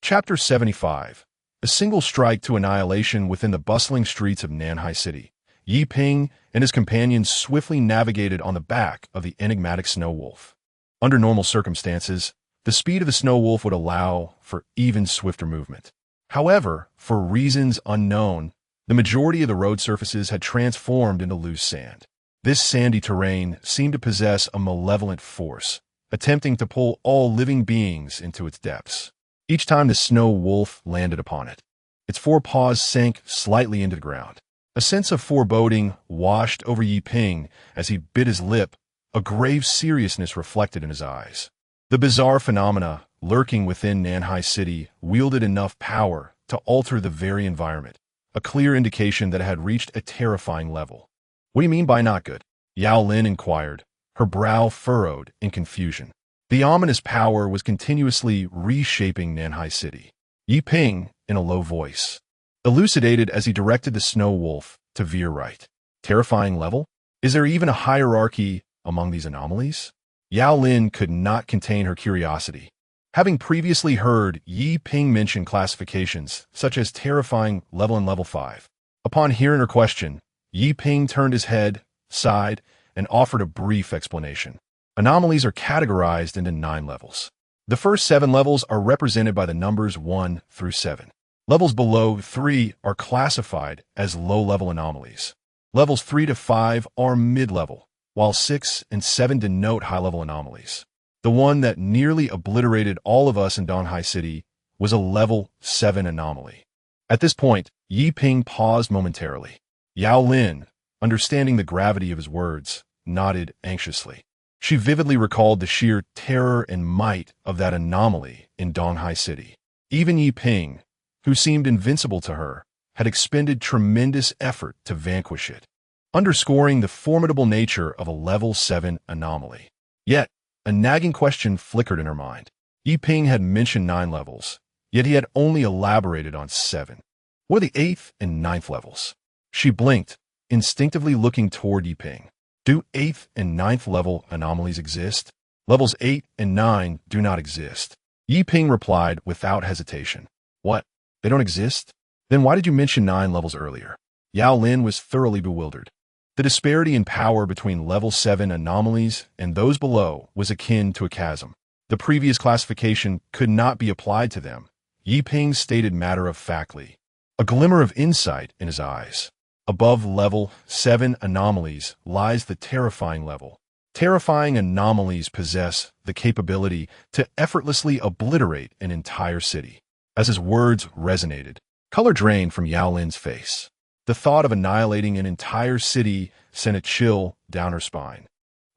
Chapter 75. A single strike to annihilation within the bustling streets of Nanhai City. Yi Ping and his companions swiftly navigated on the back of the enigmatic snow wolf. Under normal circumstances, the speed of the snow wolf would allow for even swifter movement. However, for reasons unknown, the majority of the road surfaces had transformed into loose sand. This sandy terrain seemed to possess a malevolent force, attempting to pull all living beings into its depths. Each time the snow wolf landed upon it, its four paws sank slightly into the ground. A sense of foreboding washed over Yi Ping as he bit his lip, a grave seriousness reflected in his eyes. The bizarre phenomena lurking within Nanhai City wielded enough power to alter the very environment, a clear indication that it had reached a terrifying level. "What do you mean by not good?" Yao Lin inquired, her brow furrowed in confusion. The ominous power was continuously reshaping Nanhai City. Yi Ping, in a low voice, elucidated as he directed the snow wolf to veer right. "Terrifying level? Is there even a hierarchy among these anomalies?" Yao Lin could not contain her curiosity. Having previously heard Yi Ping mention classifications such as terrifying level and level 5. Upon hearing her question, Yi Ping turned his head, sighed, and offered a brief explanation. Anomalies are categorized into 9 levels. The first 7 levels are represented by the numbers 1 through 7. Levels below 3 are classified as low-level anomalies. Levels 3 to 5 are mid-level, while 6 and 7 denote high-level anomalies. The one that nearly obliterated all of us in Donghai City was a level 7 anomaly. At this point, Yi Ping paused momentarily. Yao Lin, understanding the gravity of his words, nodded anxiously. She vividly recalled the sheer terror and might of that anomaly in Donghai City. Even Yi Ping, who seemed invincible to her, had expended tremendous effort to vanquish it, underscoring the formidable nature of a level 7 anomaly. Yet, a nagging question flickered in her mind. Yi Ping had mentioned 9 levels, yet he had only elaborated on 7. What are the 8th and 9th levels? She blinked, instinctively looking toward Yi Ping. Do 8th and 9th level anomalies exist? Levels 8 and 9 do not exist. Yi Ping replied without hesitation. What? They don't exist? Then why did you mention 9 levels earlier? Yao Lin was thoroughly bewildered. The disparity in power between level 7 anomalies and those below was akin to a chasm. The previous classification could not be applied to them, Yi Ping stated matter-of-factly, a glimmer of insight in his eyes. Above level 7 anomalies lies the terrifying level. Terrifying anomalies possess the capability to effortlessly obliterate an entire city. As his words resonated, color drained from Yao Lin's face. The thought of annihilating an entire city sent a chill down her spine.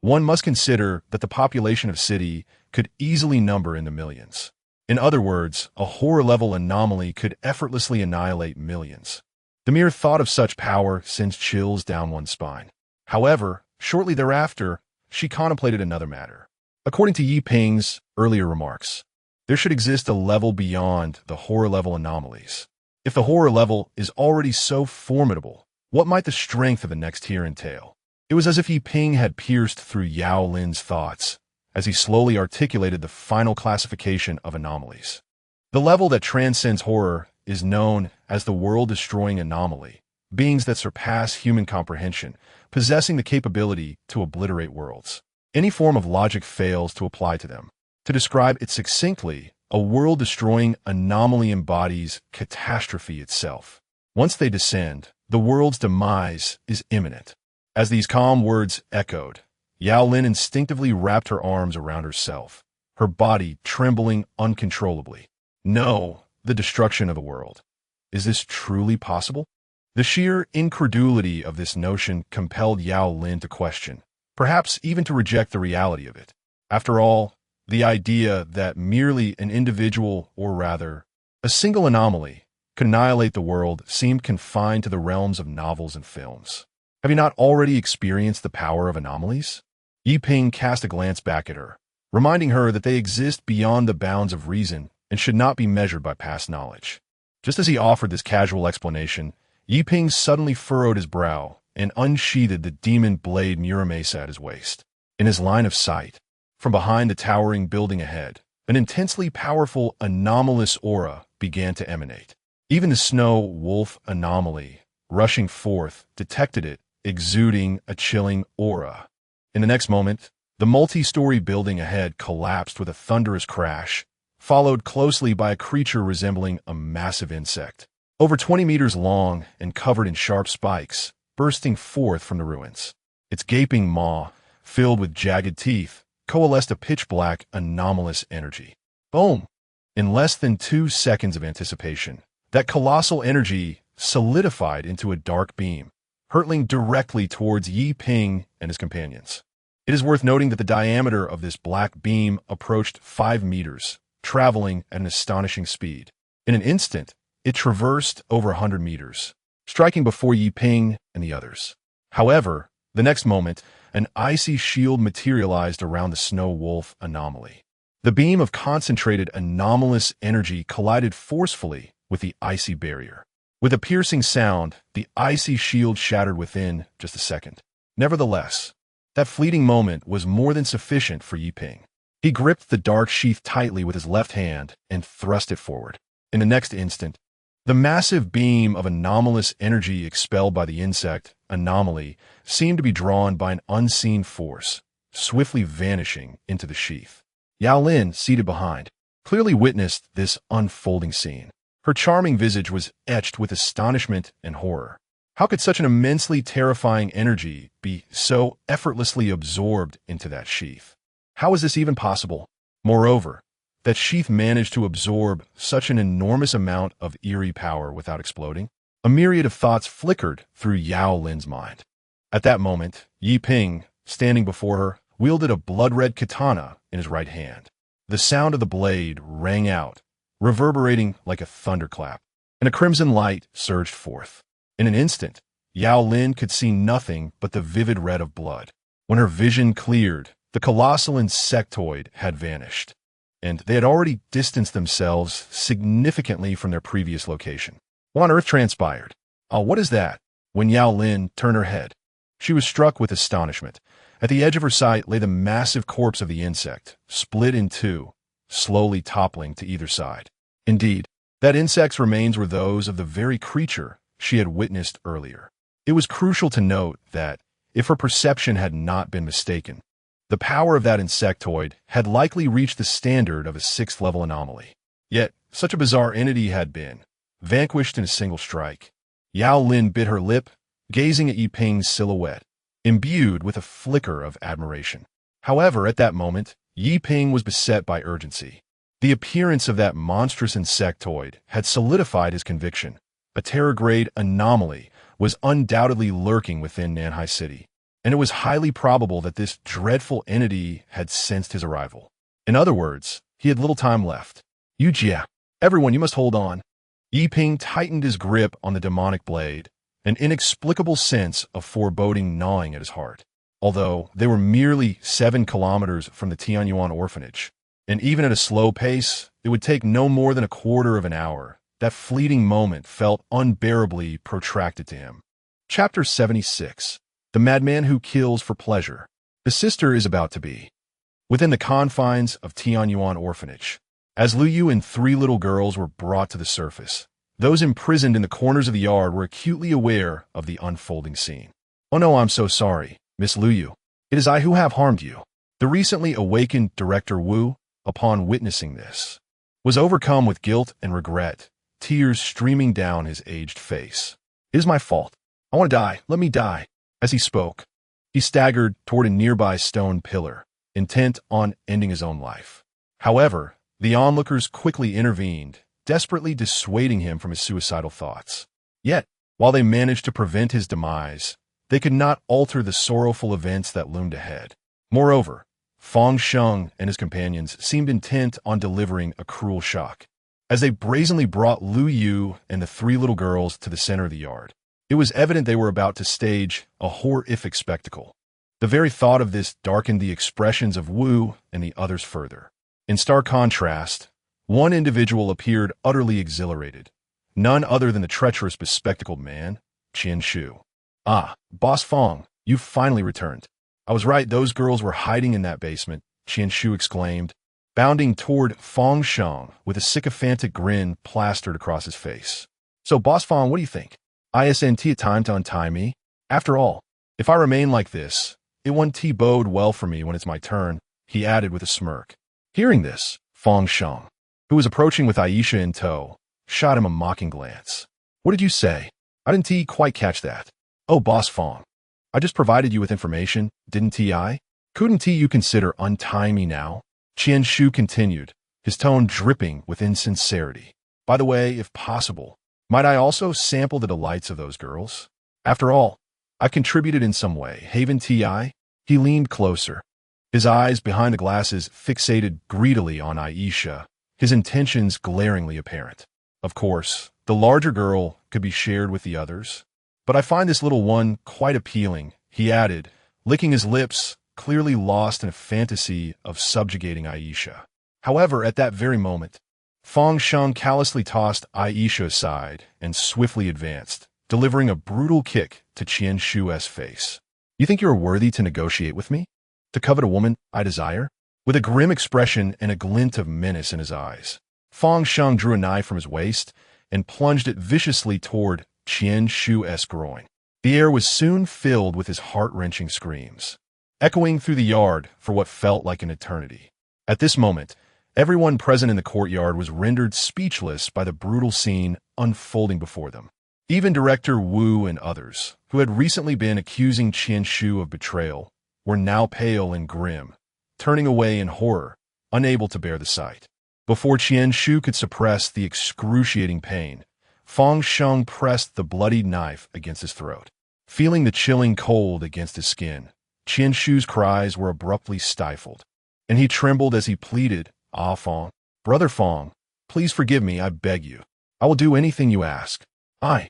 One must consider that the population of city could easily number in the millions. In other words, a horror-level anomaly could effortlessly annihilate millions. The mere thought of such power sends chills down one's spine. However, shortly thereafter, she contemplated another matter. According to Yi Ping's earlier remarks, there should exist a level beyond the horror-level anomalies. If the horror level is already so formidable, what might the strength of the next tier entail? It was as if Yi Ping had pierced through Yao Lin's thoughts as he slowly articulated the final classification of anomalies. The level that transcends horror is known as the world-destroying anomaly, beings that surpass human comprehension, possessing the capability to obliterate worlds. Any form of logic fails to apply to them. To describe it succinctly, a world-destroying anomaly embodies catastrophe itself. Once they descend, the world's demise is imminent. As these calm words echoed, Yao Lin instinctively wrapped her arms around herself, her body trembling uncontrollably. No, the destruction of the world. Is this truly possible? The sheer incredulity of this notion compelled Yao Lin to question, perhaps even to reject the reality of it. After all, the idea that merely an individual, or rather, a single anomaly, could annihilate the world seemed confined to the realms of novels and films. Have you not already experienced the power of anomalies? Yi Ping cast a glance back at her, reminding her that they exist beyond the bounds of reason and should not be measured by past knowledge. Just as he offered this casual explanation, Yi Ping suddenly furrowed his brow and unsheathed the demon blade Muramasa at his waist. In his line of sight, from behind the towering building ahead, an intensely powerful, anomalous aura began to emanate. Even the snow wolf anomaly, rushing forth, detected it, exuding a chilling aura. In the next moment, the multi-story building ahead collapsed with a thunderous crash, followed closely by a creature resembling a massive insect, over 20 meters long and covered in sharp spikes, bursting forth from the ruins. Its gaping maw, filled with jagged teeth, coalesced a pitch-black, anomalous energy. Boom! In less than 2 seconds of anticipation, that colossal energy solidified into a dark beam, hurtling directly towards Yi Ping and his companions. It is worth noting that the diameter of this black beam approached 5 meters, traveling at an astonishing speed. In an instant, it traversed over 100 meters, striking before Yi Ping and the others. However, the next moment, an icy shield materialized around the snow wolf anomaly. The beam of concentrated anomalous energy collided forcefully with the icy barrier. With a piercing sound, the icy shield shattered within just a second. Nevertheless, that fleeting moment was more than sufficient for Yi Ping. He gripped the dark sheath tightly with his left hand and thrust it forward. In the next instant, the massive beam of anomalous energy expelled by the insect anomaly seemed to be drawn by an unseen force, swiftly vanishing into the sheath. Yao Lin, seated behind, clearly witnessed this unfolding scene. Her charming visage was etched with astonishment and horror. How could such an immensely terrifying energy be so effortlessly absorbed into that sheath? How is this even possible? Moreover, that sheath managed to absorb such an enormous amount of eerie power without exploding? A myriad of thoughts flickered through Yao Lin's mind. At that moment, Yi Ping, standing before her, wielded a blood-red katana in his right hand. The sound of the blade rang out, reverberating like a thunderclap, and a crimson light surged forth. In an instant, Yao Lin could see nothing but the vivid red of blood. When her vision cleared, the colossal insectoid had vanished, and they had already distanced themselves significantly from their previous location. What on earth transpired? Oh, what is that? When Yao Lin turned her head, she was struck with astonishment. At the edge of her sight lay the massive corpse of the insect, split in two, slowly toppling to either side. Indeed, that insect's remains were those of the very creature she had witnessed earlier. It was crucial to note that, if her perception had not been mistaken, the power of that insectoid had likely reached the standard of a 6th-level anomaly. Yet, such a bizarre entity had been vanquished in a single strike. Yao Lin bit her lip, gazing at Yi Ping's silhouette, imbued with a flicker of admiration. However, at that moment, Yi Ping was beset by urgency. The appearance of that monstrous insectoid had solidified his conviction. A terror-grade anomaly was undoubtedly lurking within Nanhai City, and it was highly probable that this dreadful entity had sensed his arrival. In other words, he had little time left. Yujia, everyone, you must hold on. Yi Ping tightened his grip on the demonic blade, an inexplicable sense of foreboding gnawing at his heart. Although they were merely 7 kilometers from the Tianyuan orphanage, and even at a slow pace, it would take no more than a quarter of an hour. That fleeting moment felt unbearably protracted to him. Chapter 76. The Madman Who Kills for Pleasure. The sister is about to be within the confines of Tianyuan Orphanage. As Lu Yu and 3 little girls were brought to the surface, those imprisoned in the corners of the yard were acutely aware of the unfolding scene. "Oh no, I'm so sorry, Miss Lu Yu. It is I who have harmed you." The recently awakened Director Wu, upon witnessing this, was overcome with guilt and regret, tears streaming down his aged face. "It is my fault. I want to die. Let me die." As he spoke, he staggered toward a nearby stone pillar, intent on ending his own life. However, the onlookers quickly intervened, desperately dissuading him from his suicidal thoughts. Yet, while they managed to prevent his demise, they could not alter the sorrowful events that loomed ahead. Moreover, Fong Sheng and his companions seemed intent on delivering a cruel shock. As they brazenly brought Lu Yu and the 3 little girls to the center of the yard, it was evident they were about to stage a horrific spectacle. The very thought of this darkened the expressions of Wu and the others further. In stark contrast, one individual appeared utterly exhilarated, none other than the treacherous bespectacled man, Qian Shu. "Ah, Boss Fong, you've finally returned. I was right, those girls were hiding in that basement," Qian Shu exclaimed, bounding toward Fong Sheng with a sycophantic grin plastered across his face. "So, Boss Fong, what do you think? Isn't it time to untie me? After all, if I remain like this, it won't bode well for me when it's my turn," he added with a smirk. Hearing this, Fong Sheng, who was approaching with Aisha in tow, shot him a mocking glance. "What did you say? I didn't quite catch that." "Oh, Boss Fong, I just provided you with information, didn't I? Couldn't you consider untying me now?" Qian Shu continued, his tone dripping with insincerity. "By the way, if possible, might I also sample the delights of those girls? After all, I contributed in some way, haven't I?" He leaned closer, his eyes behind the glasses fixated greedily on Aisha, his intentions glaringly apparent. "Of course, the larger girl could be shared with the others, but I find this little one quite appealing," he added, licking his lips, clearly lost in a fantasy of subjugating Aisha. However, at that very moment, Fong Sheng callously tossed Aisha aside and swiftly advanced, delivering a brutal kick to Qian Shu's face. "You think you are worthy to negotiate with me? To covet a woman I desire?" With a grim expression and a glint of menace in his eyes, Fong Sheng drew a knife from his waist and plunged it viciously toward Qian Shu's groin. The air was soon filled with his heart-wrenching screams, echoing through the yard for what felt like an eternity. At this moment, everyone present in the courtyard was rendered speechless by the brutal scene unfolding before them. Even Director Wu and others, who had recently been accusing Qian Shu of betrayal, were now pale and grim, turning away in horror, unable to bear the sight. Before Qian Shu could suppress the excruciating pain, Fong Sheng pressed the bloodied knife against his throat. Feeling the chilling cold against his skin, Qian Shu's cries were abruptly stifled, and he trembled as he pleaded, "Ah, Fong, Brother Fong, please forgive me, I beg you. I will do anything you ask. I."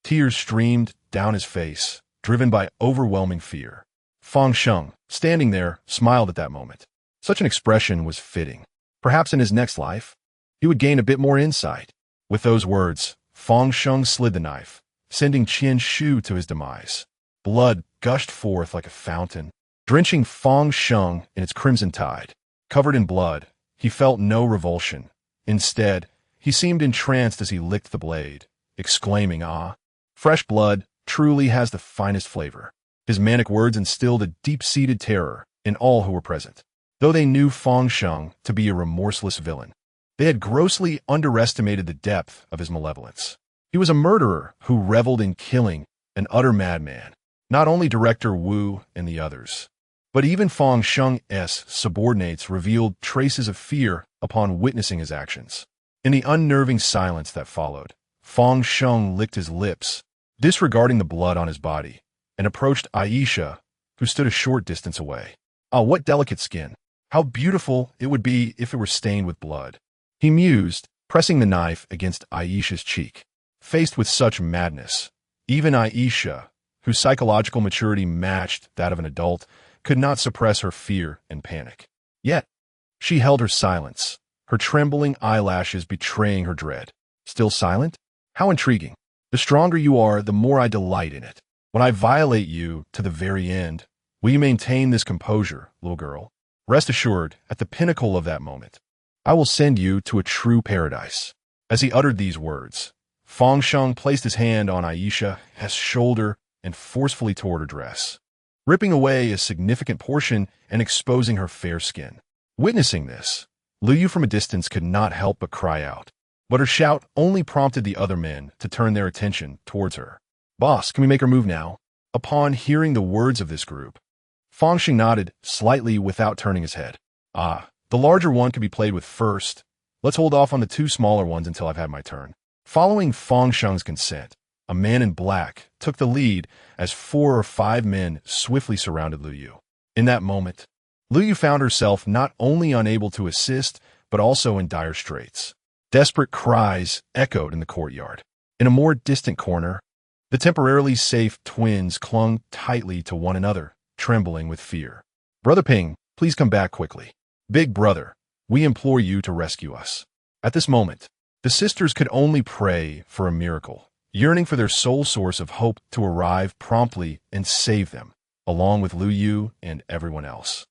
Tears streamed down his face, driven by overwhelming fear. Fong Sheng, standing there, smiled at that moment. Such an expression was fitting. Perhaps in his next life, he would gain a bit more insight. With those words, Fong Sheng slid the knife, sending Qian Shu to his demise. Blood gushed forth like a fountain, drenching Fong Sheng in its crimson tide. Covered in blood, he felt no revulsion. Instead, he seemed entranced as he licked the blade, exclaiming, "Ah, fresh blood truly has the finest flavor." His manic words instilled a deep-seated terror in all who were present. Though they knew Fong Sheng to be a remorseless villain, they had grossly underestimated the depth of his malevolence. He was a murderer who reveled in killing, an utter madman. Not only Director Wu and the others, but even Fong Sheng's subordinates revealed traces of fear upon witnessing his actions. In the unnerving silence that followed, Fong Sheng licked his lips, disregarding the blood on his body, and approached Aisha, who stood a short distance away. "Ah, what delicate skin! How beautiful it would be if it were stained with blood," he mused, pressing the knife against Aisha's cheek. Faced with such madness, even Aisha, whose psychological maturity matched that of an adult, could not suppress her fear and panic. Yet, she held her silence, her trembling eyelashes betraying her dread. "Still silent? How intriguing. The stronger you are, the more I delight in it. When I violate you to the very end, will you maintain this composure, little girl? Rest assured, at the pinnacle of that moment, I will send you to a true paradise." As he uttered these words, Fong Sheng placed his hand on Aisha's shoulder and forcefully tore her dress, ripping away a significant portion and exposing her fair skin. Witnessing this, Lu Yu from a distance could not help but cry out, but her shout only prompted the other men to turn their attention towards her. "Boss, can we make her move now?" Upon hearing the words of this group, Fong Sheng nodded slightly without turning his head. "Ah, the larger one could be played with first. Let's hold off on the two smaller ones until I've had my turn." Following Fong Sheng's consent, a man in black took the lead as 4 or 5 men swiftly surrounded Lu Yu. In that moment, Lu Yu found herself not only unable to assist, but also in dire straits. Desperate cries echoed in the courtyard. In a more distant corner, the temporarily safe twins clung tightly to one another, trembling with fear. "Brother Ping, please come back quickly. Big brother, we implore you to rescue us." At this moment, the sisters could only pray for a miracle, yearning for their sole source of hope to arrive promptly and save them, along with Lu Yu and everyone else.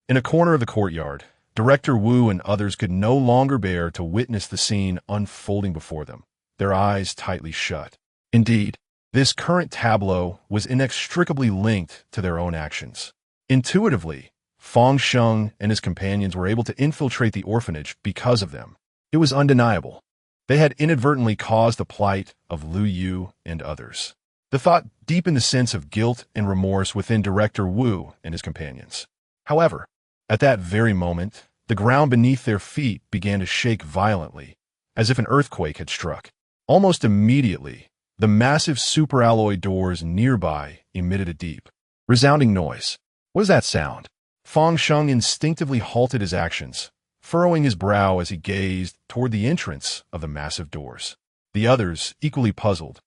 In a corner of the courtyard, Director Wu and others could no longer bear to witness the scene unfolding before them, their eyes tightly shut. Indeed, this current tableau was inextricably linked to their own actions. Intuitively, Fang Sheng and his companions were able to infiltrate the orphanage because of them. It was undeniable. They had inadvertently caused the plight of Lu Yu and others. The thought deepened the sense of guilt and remorse within Director Wu and his companions. However, at that very moment, the ground beneath their feet began to shake violently, as if an earthquake had struck. Almost immediately, the massive superalloy doors nearby emitted a deep, resounding noise. What is that sound? Fang Sheng instinctively halted his actions, furrowing his brow as he gazed toward the entrance of the massive doors. The others, equally puzzled,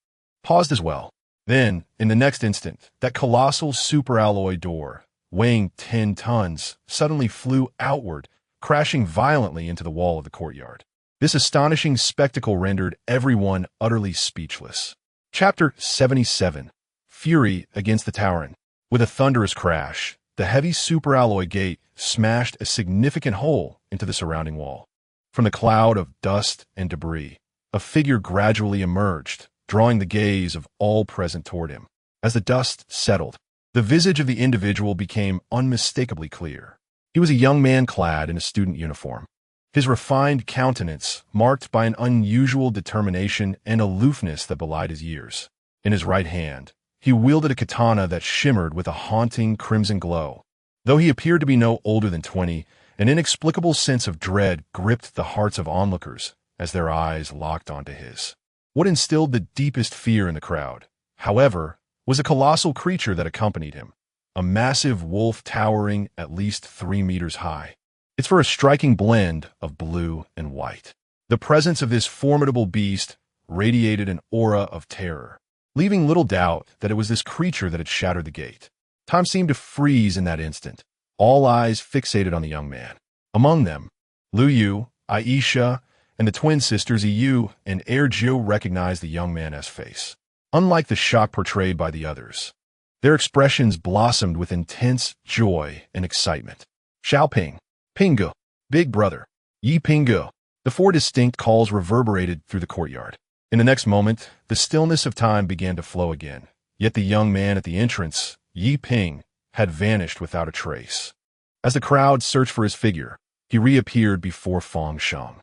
paused as well. Then, in the next instant, that colossal superalloy door, weighing 10 tons, suddenly flew outward, crashing violently into the wall of the courtyard. This astonishing spectacle rendered everyone utterly speechless. Chapter 77. Fury against the Tauren. With a thunderous crash, the heavy superalloy gate smashed a significant hole into the surrounding wall. From the cloud of dust and debris, a figure gradually emerged, drawing the gaze of all present toward him. As the dust settled, the visage of the individual became unmistakably clear. He was a young man clad in a student uniform, his refined countenance marked by an unusual determination and aloofness that belied his years. In his right hand, he wielded a katana that shimmered with a haunting crimson glow. Though he appeared to be no older than 20, an inexplicable sense of dread gripped the hearts of onlookers as their eyes locked onto his. What instilled the deepest fear in the crowd, however, was a colossal creature that accompanied him, a massive wolf towering at least 3 meters high. It's for a striking blend of blue and white. The presence of this formidable beast radiated an aura of terror, leaving little doubt that it was this creature that had shattered the gate. Time seemed to freeze in that instant, all eyes fixated on the young man. Among them, Lu Yu, Aisha, and the twin sisters Yu and Jiu recognized the young man's face. Unlike the shock portrayed by the others, their expressions blossomed with intense joy and excitement. Xiaoping, Pingu, Big Brother, Yi Pingu. The 4 distinct calls reverberated through the courtyard. In the next moment, the stillness of time began to flow again. Yet the young man at the entrance, Yi Ping, had vanished without a trace. As the crowd searched for his figure, he reappeared before Fang Sheng.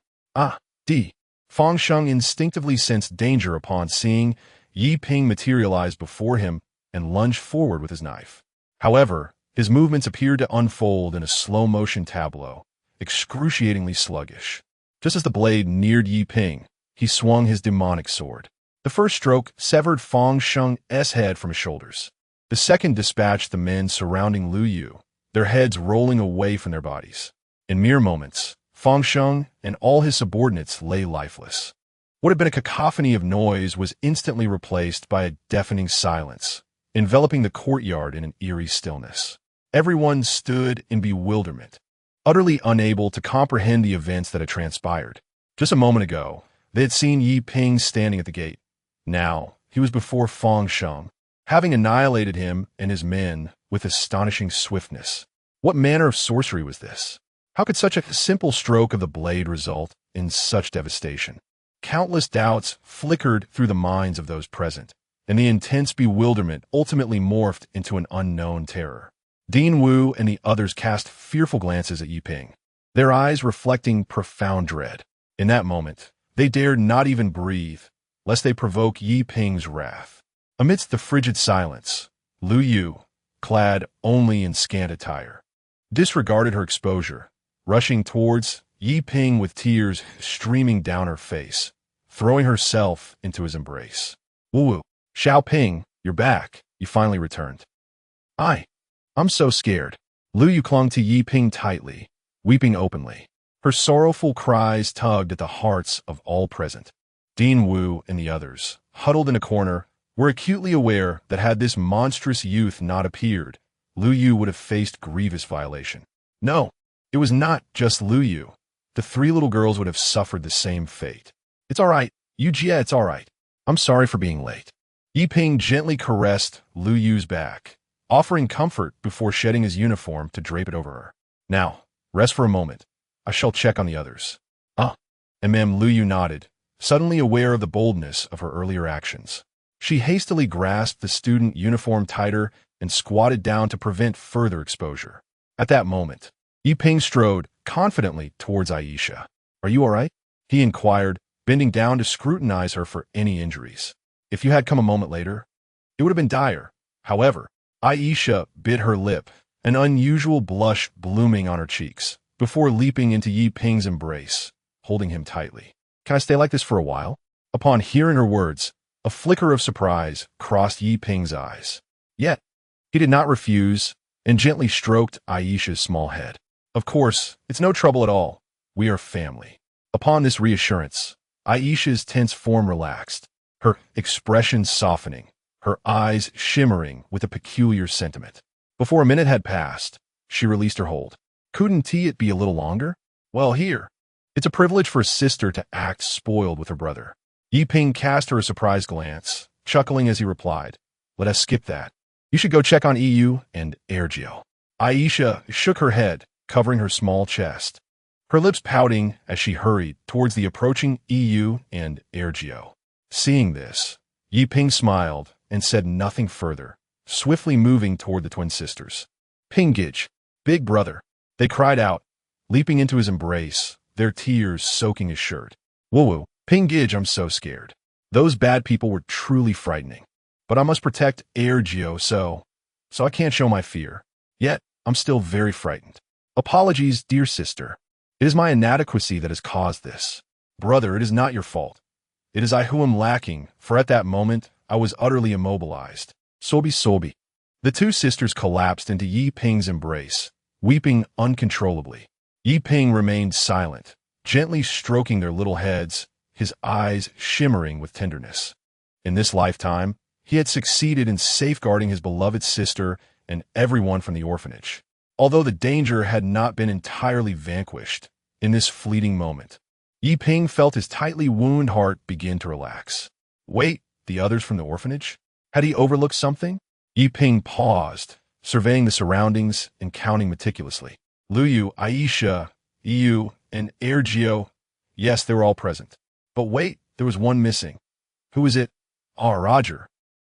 Fang Sheng instinctively sensed danger upon seeing Yi Ping materialize before him and lunged forward with his knife. However, his movements appeared to unfold in a slow-motion tableau, excruciatingly sluggish. Just as the blade neared Yi Ping, he swung his demonic sword. The first stroke severed Fang Sheng's head from his shoulders. The second dispatched the men surrounding Lu Yu, their heads rolling away from their bodies. In mere moments, Fang Sheng and all his subordinates lay lifeless. What had been a cacophony of noise was instantly replaced by a deafening silence, enveloping the courtyard in an eerie stillness. Everyone stood in bewilderment, utterly unable to comprehend the events that had transpired. Just a moment ago, they had seen Yi Ping standing at the gate. Now, he was before Fang Sheng, having annihilated him and his men with astonishing swiftness. What manner of sorcery was this? How could such a simple stroke of the blade result in such devastation? Countless doubts flickered through the minds of those present, and the intense bewilderment ultimately morphed into an unknown terror. Dean Wu and the others cast fearful glances at Yi Ping, their eyes reflecting profound dread. In that moment, they dared not even breathe, lest they provoke Yi Ping's wrath. Amidst the frigid silence, Lu Yu, clad only in scant attire, disregarded her exposure, rushing towards Yi Ping with tears streaming down her face, throwing herself into his embrace. Wu, Xiaoping, you're back. You finally returned. I'm so scared. Lu Yu clung to Yi Ping tightly, weeping openly. Her sorrowful cries tugged at the hearts of all present. Dean Wu and the others, huddled in a corner, were acutely aware that had this monstrous youth not appeared, Lu Yu would have faced grievous violation. No, it was not just Lu Yu. The 3 little girls would have suffered the same fate. It's all right, Yujie, it's all right. I'm sorry for being late. Yi Ping gently caressed Lu Yu's back, offering comfort before shedding his uniform to drape it over her. Now, rest for a moment. I shall check on the others. Ah. And Lu Yu nodded, suddenly aware of the boldness of her earlier actions. She hastily grasped the student uniform tighter and squatted down to prevent further exposure. At that moment, Yi Ping strode confidently towards Aisha. Are you all right? He inquired, bending down to scrutinize her for any injuries. If you had come a moment later, it would have been dire. However, Aisha bit her lip, an unusual blush blooming on her cheeks, before leaping into Yi Ping's embrace, holding him tightly. Can I stay like this for a while? Upon hearing her words, a flicker of surprise crossed Yi Ping's eyes. Yet, he did not refuse and gently stroked Aisha's small head. Of course, it's no trouble at all. We are family. Upon this reassurance, Aisha's tense form relaxed, her expression softening, her eyes shimmering with a peculiar sentiment. Before a minute had passed, she released her hold. Couldn't it be a little longer? Well, here. It's a privilege for a sister to act spoiled with her brother. Yi Ping cast her a surprised glance, chuckling as he replied, Let us skip that. You should go check on EU and Eerie. Aisha shook her head, covering her small chest, her lips pouting as she hurried towards the approaching EU and Eerie. Seeing this, Yi Ping smiled and said nothing further, swiftly moving toward the twin sisters. Pingage, big brother, they cried out, leaping into his embrace, their tears soaking his shirt. Woo-woo, Pingage, I'm so scared. Those bad people were truly frightening. But I must protect Eerie, so I can't show my fear. Yet, I'm still very frightened. Apologies, dear sister. It is my inadequacy that has caused this. Brother, it is not your fault. It is I who am lacking, for at that moment, I was utterly immobilized. Sobi. The two sisters collapsed into Yi Ping's embrace, weeping uncontrollably. Yi Ping remained silent, gently stroking their little heads, his eyes shimmering with tenderness. In this lifetime, he had succeeded in safeguarding his beloved sister and everyone from the orphanage. Although the danger had not been entirely vanquished, in this fleeting moment, Yi Ping felt his tightly wounded heart begin to relax. Wait, the others from the orphanage? Had he overlooked something? Yi Ping paused, surveying the surroundings and counting meticulously. Lu Yu, Aisha, EU, and Eerie. Yes, they were all present. But wait, there was one missing. Who was it? Roger.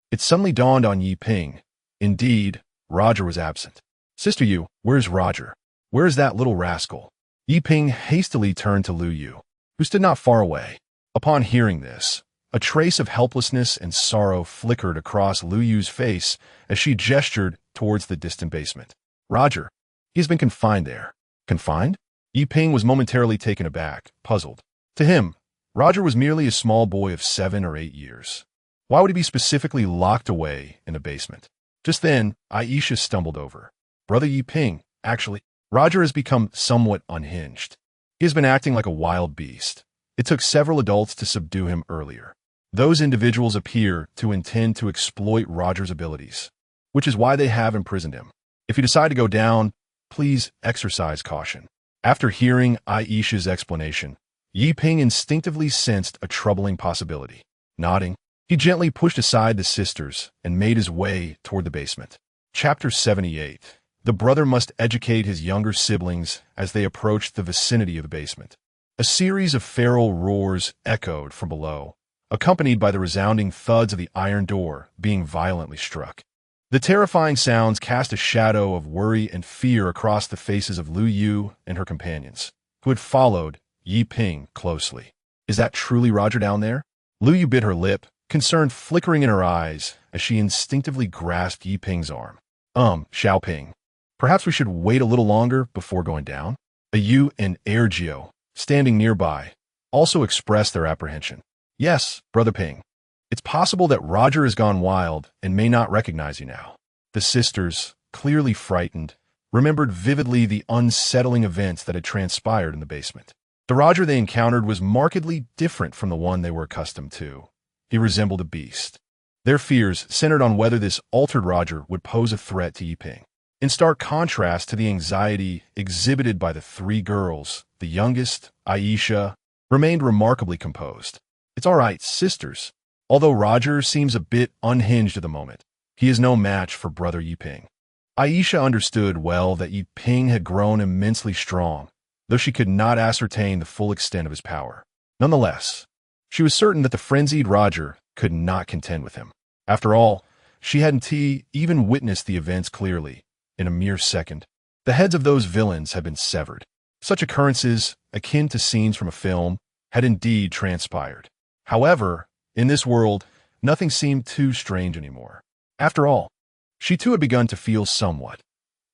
It suddenly dawned on Yi Ping. Indeed, Roger was absent. Sister Yu, where's Roger? Where is that little rascal? Yi Ping hastily turned to Lu Yu, who stood not far away. Upon hearing this, a trace of helplessness and sorrow flickered across Lu Yu's face as she gestured towards the distant basement. Roger, he has been confined there. Confined? Yi Ping was momentarily taken aback, puzzled. To him, Roger was merely a small boy of 7 or 8 years. Why would he be specifically locked away in a basement? Just then, Aisha stumbled over. Brother Yi Ping, actually, Roger has become somewhat unhinged. He has been acting like a wild beast. It took several adults to subdue him earlier. Those individuals appear to intend to exploit Roger's abilities, which is why they have imprisoned him. If you decide to go down, please exercise caution. After hearing Aisha's explanation, Yi Ping instinctively sensed a troubling possibility. Nodding, he gently pushed aside the sisters and made his way toward the basement. Chapter 78. The brother must educate his younger siblings as they approached the vicinity of the basement. A series of feral roars echoed from below, accompanied by the resounding thuds of the iron door being violently struck. The terrifying sounds cast a shadow of worry and fear across the faces of Lu Yu and her companions, who had followed Yi Ping closely. Is that truly Roger down there? Lu Yu bit her lip, concern flickering in her eyes as she instinctively grasped Yi Ping's arm. Xiao Ping. Perhaps we should wait a little longer before going down? Yu and Eerie, standing nearby, also expressed their apprehension. Yes, Brother Ping. It's possible that Roger has gone wild and may not recognize you now. The sisters, clearly frightened, remembered vividly the unsettling events that had transpired in the basement. The Roger they encountered was markedly different from the one they were accustomed to. He resembled a beast. Their fears centered on whether this altered Roger would pose a threat to Yi Ping. In stark contrast to the anxiety exhibited by the 3 girls, the youngest, Aisha, remained remarkably composed. It's all right, sisters. Although Roger seems a bit unhinged at the moment, he is no match for Brother Yi Ping. Aisha understood well that Yi Ping had grown immensely strong, though she could not ascertain the full extent of his power. Nonetheless, she was certain that the frenzied Roger could not contend with him. After all, she hadn't even witnessed the events clearly. In a mere second, the heads of those villains had been severed. Such occurrences, akin to scenes from a film, had indeed transpired. However, in this world, nothing seemed too strange anymore. After all, she too had begun to feel somewhat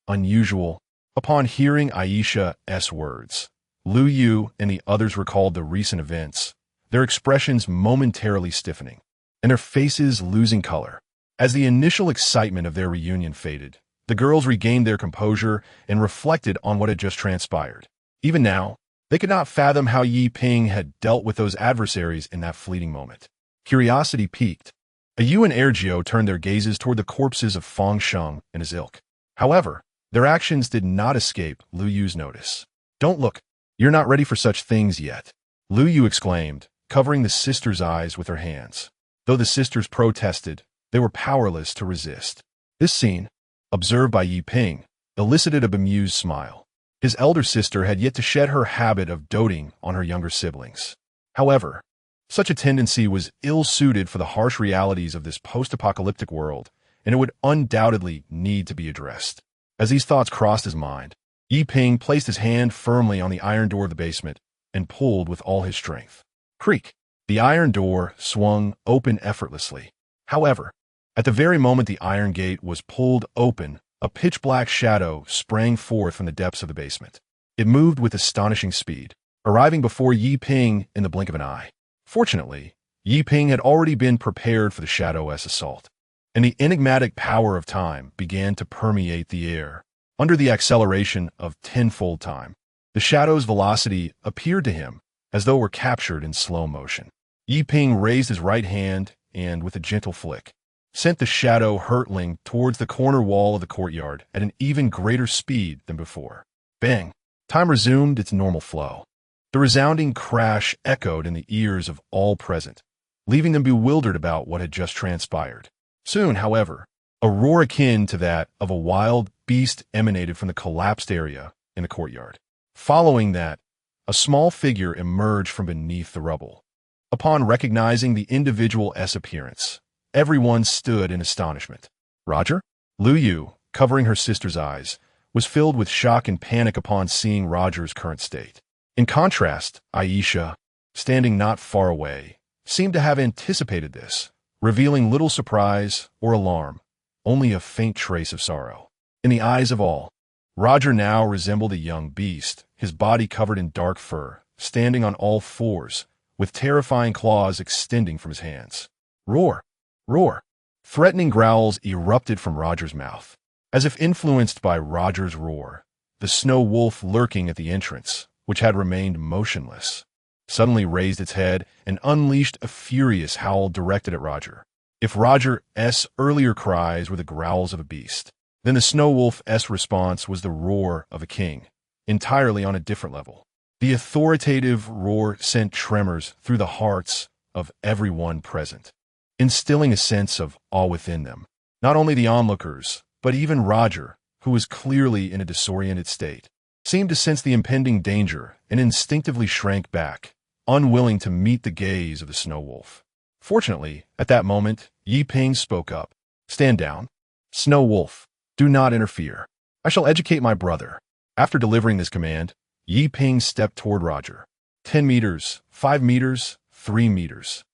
unusual. Upon hearing Aisha's words, Lu Yu and the others recalled the recent events, their expressions momentarily stiffening, and their faces losing color. As the initial excitement of their reunion faded, the girls regained their composure and reflected on what had just transpired. Even now, they could not fathom how Yi Ping had dealt with those adversaries in that fleeting moment. Curiosity piqued. Yu and Ergio turned their gazes toward the corpses of Fang Sheng and his ilk. However, their actions did not escape Lu Yu's notice. "Don't look. You're not ready for such things yet," Lu Yu exclaimed, covering the sisters' eyes with her hands. Though the sisters protested, they were powerless to resist. This scene, observed by Yi Ping, elicited a bemused smile. His elder sister had yet to shed her habit of doting on her younger siblings. However, such a tendency was ill-suited for the harsh realities of this post-apocalyptic world, and it would undoubtedly need to be addressed. As these thoughts crossed his mind, Yi Ping placed his hand firmly on the iron door of the basement and pulled with all his strength. Creak! The iron door swung open effortlessly. However, at the very moment the iron gate was pulled open, a pitch-black shadow sprang forth from the depths of the basement. It moved with astonishing speed, arriving before Yi Ping in the blink of an eye. Fortunately, Yi Ping had already been prepared for the shadow's assault, and the enigmatic power of time began to permeate the air. Under the acceleration of tenfold time, the shadow's velocity appeared to him as though it were captured in slow motion. Yi Ping raised his right hand and, with a gentle flick, sent the shadow hurtling towards the corner wall of the courtyard at an even greater speed than before. Bang! Time resumed its normal flow. The resounding crash echoed in the ears of all present, leaving them bewildered about what had just transpired. Soon, however, a roar akin to that of a wild beast emanated from the collapsed area in the courtyard. Following that, a small figure emerged from beneath the rubble. Upon recognizing the individual's appearance, everyone stood in astonishment. Roger? Lu Yu, covering her sister's eyes, was filled with shock and panic upon seeing Roger's current state. In contrast, Aisha, standing not far away, seemed to have anticipated this, revealing little surprise or alarm, only a faint trace of sorrow. In the eyes of all, Roger now resembled a young beast, his body covered in dark fur, standing on all fours, with terrifying claws extending from his hands. Roar! Roar! Threatening growls erupted from Roger's mouth. As if influenced by Roger's roar, the snow wolf lurking at the entrance, which had remained motionless, suddenly raised its head and unleashed a furious howl directed at Roger. If Roger's earlier cries were the growls of a beast, then the snow wolf's response was the roar of a king, entirely on a different level. The authoritative roar sent tremors through the hearts of everyone present, instilling a sense of awe within them. Not only the onlookers, but even Roger, who was clearly in a disoriented state, seemed to sense the impending danger and instinctively shrank back, unwilling to meet the gaze of the snow wolf. Fortunately, at that moment, Yi Ping spoke up. "Stand down. Snow wolf, do not interfere. I shall educate my brother." After delivering this command, Yi Ping stepped toward Roger. 10 meters, 5 meters, 3 meters.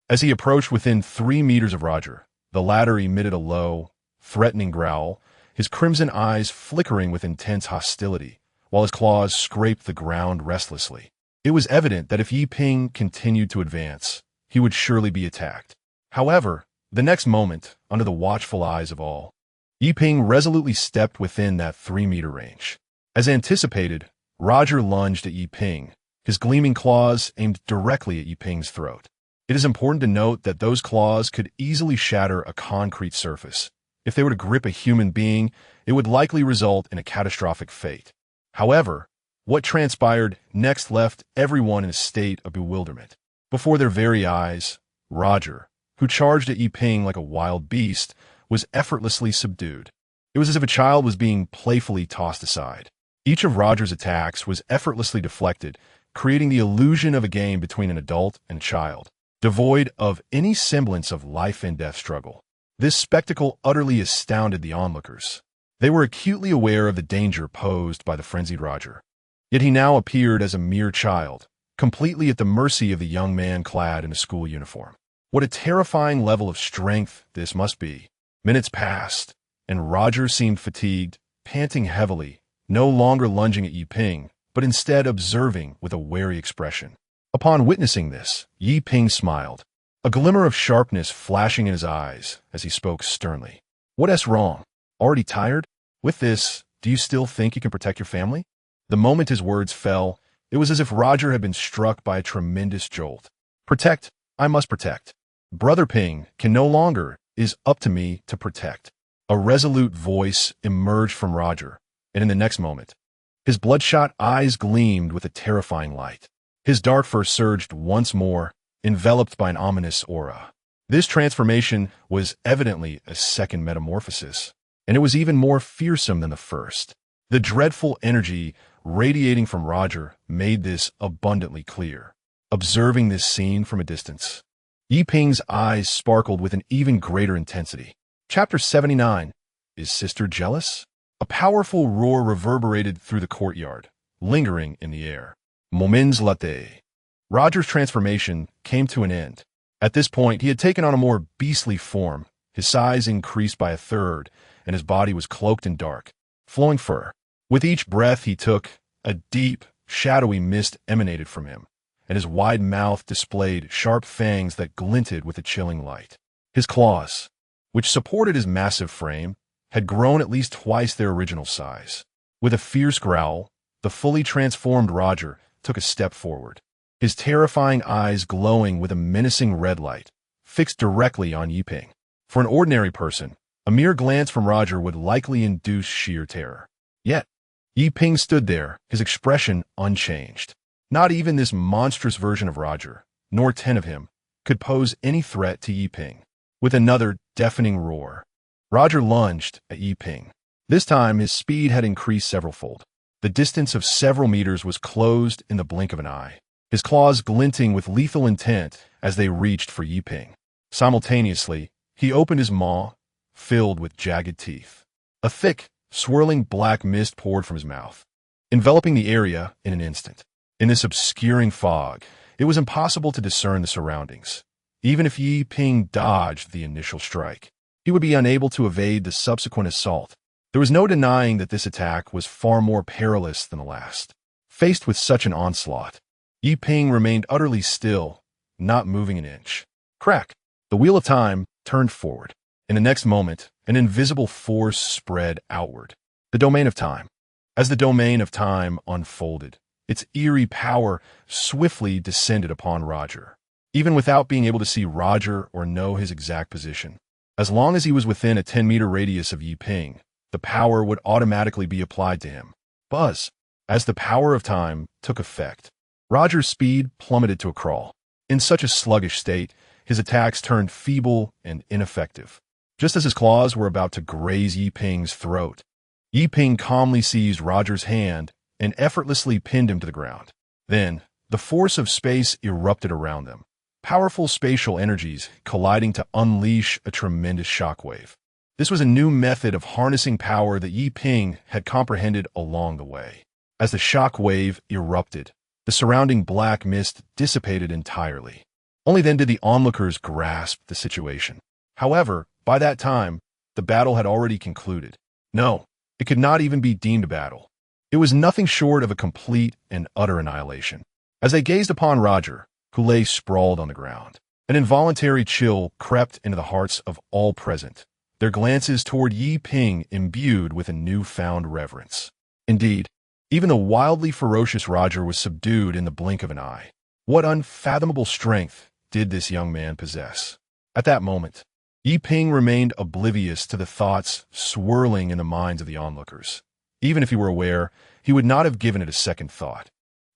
As he approached within 3 meters of Roger, the latter emitted a low, threatening growl, his crimson eyes flickering with intense hostility, while his claws scraped the ground restlessly. It was evident that if Yi Ping continued to advance, he would surely be attacked. However, the next moment, under the watchful eyes of all, Yi Ping resolutely stepped within that 3-meter range. As anticipated, Roger lunged at Yi Ping, his gleaming claws aimed directly at Yi Ping's throat. It is important to note that those claws could easily shatter a concrete surface. If they were to grip a human being, it would likely result in a catastrophic fate. However, what transpired next left everyone in a state of bewilderment. Before their very eyes, Roger, who charged at Yi Ping like a wild beast, was effortlessly subdued. It was as if a child was being playfully tossed aside. Each of Roger's attacks was effortlessly deflected, creating the illusion of a game between an adult and a child, devoid of any semblance of life and death struggle. This spectacle utterly astounded the onlookers. They were acutely aware of the danger posed by the frenzied Roger. Yet he now appeared as a mere child, completely at the mercy of the young man clad in a school uniform. What a terrifying level of strength this must be. Minutes passed, and Roger seemed fatigued, panting heavily, no longer lunging at Yi Ping, but instead observing with a wary expression. Upon witnessing this, Yi Ping smiled, a glimmer of sharpness flashing in his eyes as he spoke sternly. "What's wrong? Already tired? With this, do you still think you can protect your family?" The moment his words fell, it was as if Roger had been struck by a tremendous jolt. "Protect, I must protect. Brother Ping can no longer, is up to me to protect." A resolute voice emerged from Roger, and in the next moment, his bloodshot eyes gleamed with a terrifying light. His dark fur surged once more, enveloped by an ominous aura. This transformation was evidently a second metamorphosis, and it was even more fearsome than the first. The dreadful energy radiating from Roger made this abundantly clear. Observing this scene from a distance, Yi Ping's eyes sparkled with an even greater intensity. Chapter 79. Is Sister Jealous? A powerful roar reverberated through the courtyard, lingering in the air. Moments latte. Roger's transformation came to an end. At this point, he had taken on a more beastly form. His size increased by a third, and his body was cloaked in dark, flowing fur. With each breath he took, a deep, shadowy mist emanated from him, and his wide mouth displayed sharp fangs that glinted with a chilling light. His claws, which supported his massive frame, had grown at least twice their original size. With a fierce growl, the fully transformed Roger took a step forward, his terrifying eyes glowing with a menacing red light, fixed directly on Yi Ping. For an ordinary person, a mere glance from Roger would likely induce sheer terror. Yet, Yi Ping stood there, his expression unchanged. Not even this monstrous version of Roger, nor 10 of him, could pose any threat to Yi Ping. With another deafening roar, Roger lunged at Yi Ping. This time, his speed had increased several-fold. The distance of several meters was closed in the blink of an eye, his claws glinting with lethal intent as they reached for Yi Ping. Simultaneously, he opened his maw, filled with jagged teeth. A thick, swirling black mist poured from his mouth, enveloping the area in an instant. In this obscuring fog, it was impossible to discern the surroundings. Even if Yi Ping dodged the initial strike, he would be unable to evade the subsequent assault. There was no denying that this attack was far more perilous than the last. Faced with such an onslaught, Yi Ping remained utterly still, not moving an inch. Crack! The wheel of time turned forward. In the next moment, an invisible force spread outward. The domain of time. As the domain of time unfolded, its eerie power swiftly descended upon Roger, even without being able to see Roger or know his exact position. As long as he was within a 10-meter radius of Yi Ping, the power would automatically be applied to him. Buzz! As the power of time took effect, Roger's speed plummeted to a crawl. In such a sluggish state, his attacks turned feeble and ineffective. Just as his claws were about to graze Yi Ping's throat, Yi Ping calmly seized Roger's hand and effortlessly pinned him to the ground. Then, the force of space erupted around them, powerful spatial energies colliding to unleash a tremendous shockwave. This was a new method of harnessing power that Yi Ping had comprehended along the way. As the shockwave erupted, the surrounding black mist dissipated entirely. Only then did the onlookers grasp the situation. However, by that time, the battle had already concluded. No, it could not even be deemed a battle. It was nothing short of a complete and utter annihilation. As they gazed upon Roger, who lay sprawled on the ground, an involuntary chill crept into the hearts of all present, their glances toward Yi Ping imbued with a newfound reverence. Indeed, even the wildly ferocious Roger was subdued in the blink of an eye. What unfathomable strength did this young man possess? At that moment, Yi Ping remained oblivious to the thoughts swirling in the minds of the onlookers. Even if he were aware, he would not have given it a second thought.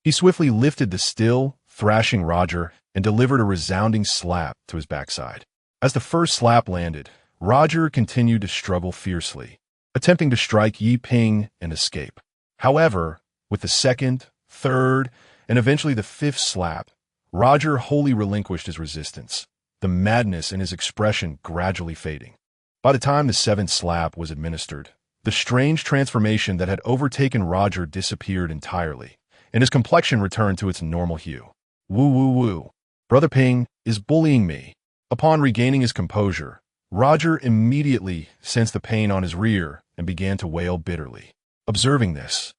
He swiftly lifted the still, thrashing Roger and delivered a resounding slap to his backside. As the first slap landed, Roger continued to struggle fiercely, attempting to strike Yi Ping and escape. However, with the second, third, and eventually the fifth slap, Roger wholly relinquished his resistance, the madness in his expression gradually fading. By the time the seventh slap was administered, the strange transformation that had overtaken Roger disappeared entirely, and his complexion returned to its normal hue. Woo woo woo. Brother Ping is bullying me. Upon regaining his composure, Roger immediately sensed the pain on his rear and began to wail bitterly. Observing this,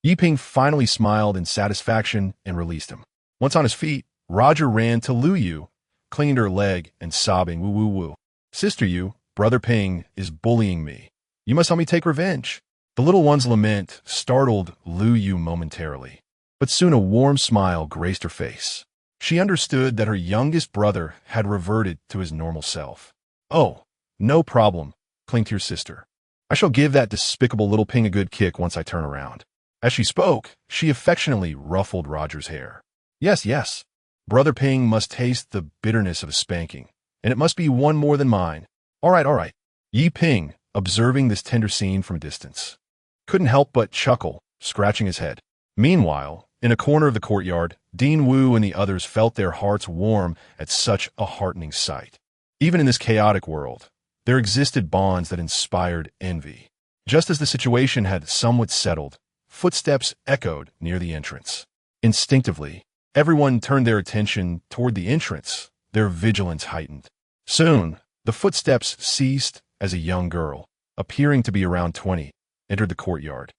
Yiping finally smiled in satisfaction and released him. Once on his feet, Roger ran to Lu Yu, clinging to her leg and sobbing, woo woo woo. Sister Yu, Brother Ping is bullying me. You must help me take revenge. The little one's lament startled Lu Yu momentarily, but soon a warm smile graced her face. She understood that her youngest brother had reverted to his normal self. Oh, no problem. Cling to your sister. I shall give that despicable little Ping a good kick once I turn around. As she spoke, she affectionately ruffled Roger's hair. Yes, yes. Brother Ping must taste the bitterness of a spanking, and it must be one more than mine. All right, all right. Yi Ping, observing this tender scene from a distance, couldn't help but chuckle, scratching his head. Meanwhile, in a corner of the courtyard, Dean Wu and the others felt their hearts warm at such a heartening sight. Even in this chaotic world, there existed bonds that inspired envy. Just as the situation had somewhat settled, footsteps echoed near the entrance. Instinctively, everyone turned their attention toward the entrance, their vigilance heightened. Soon, the footsteps ceased as a young girl, appearing to be around 20, entered the courtyard.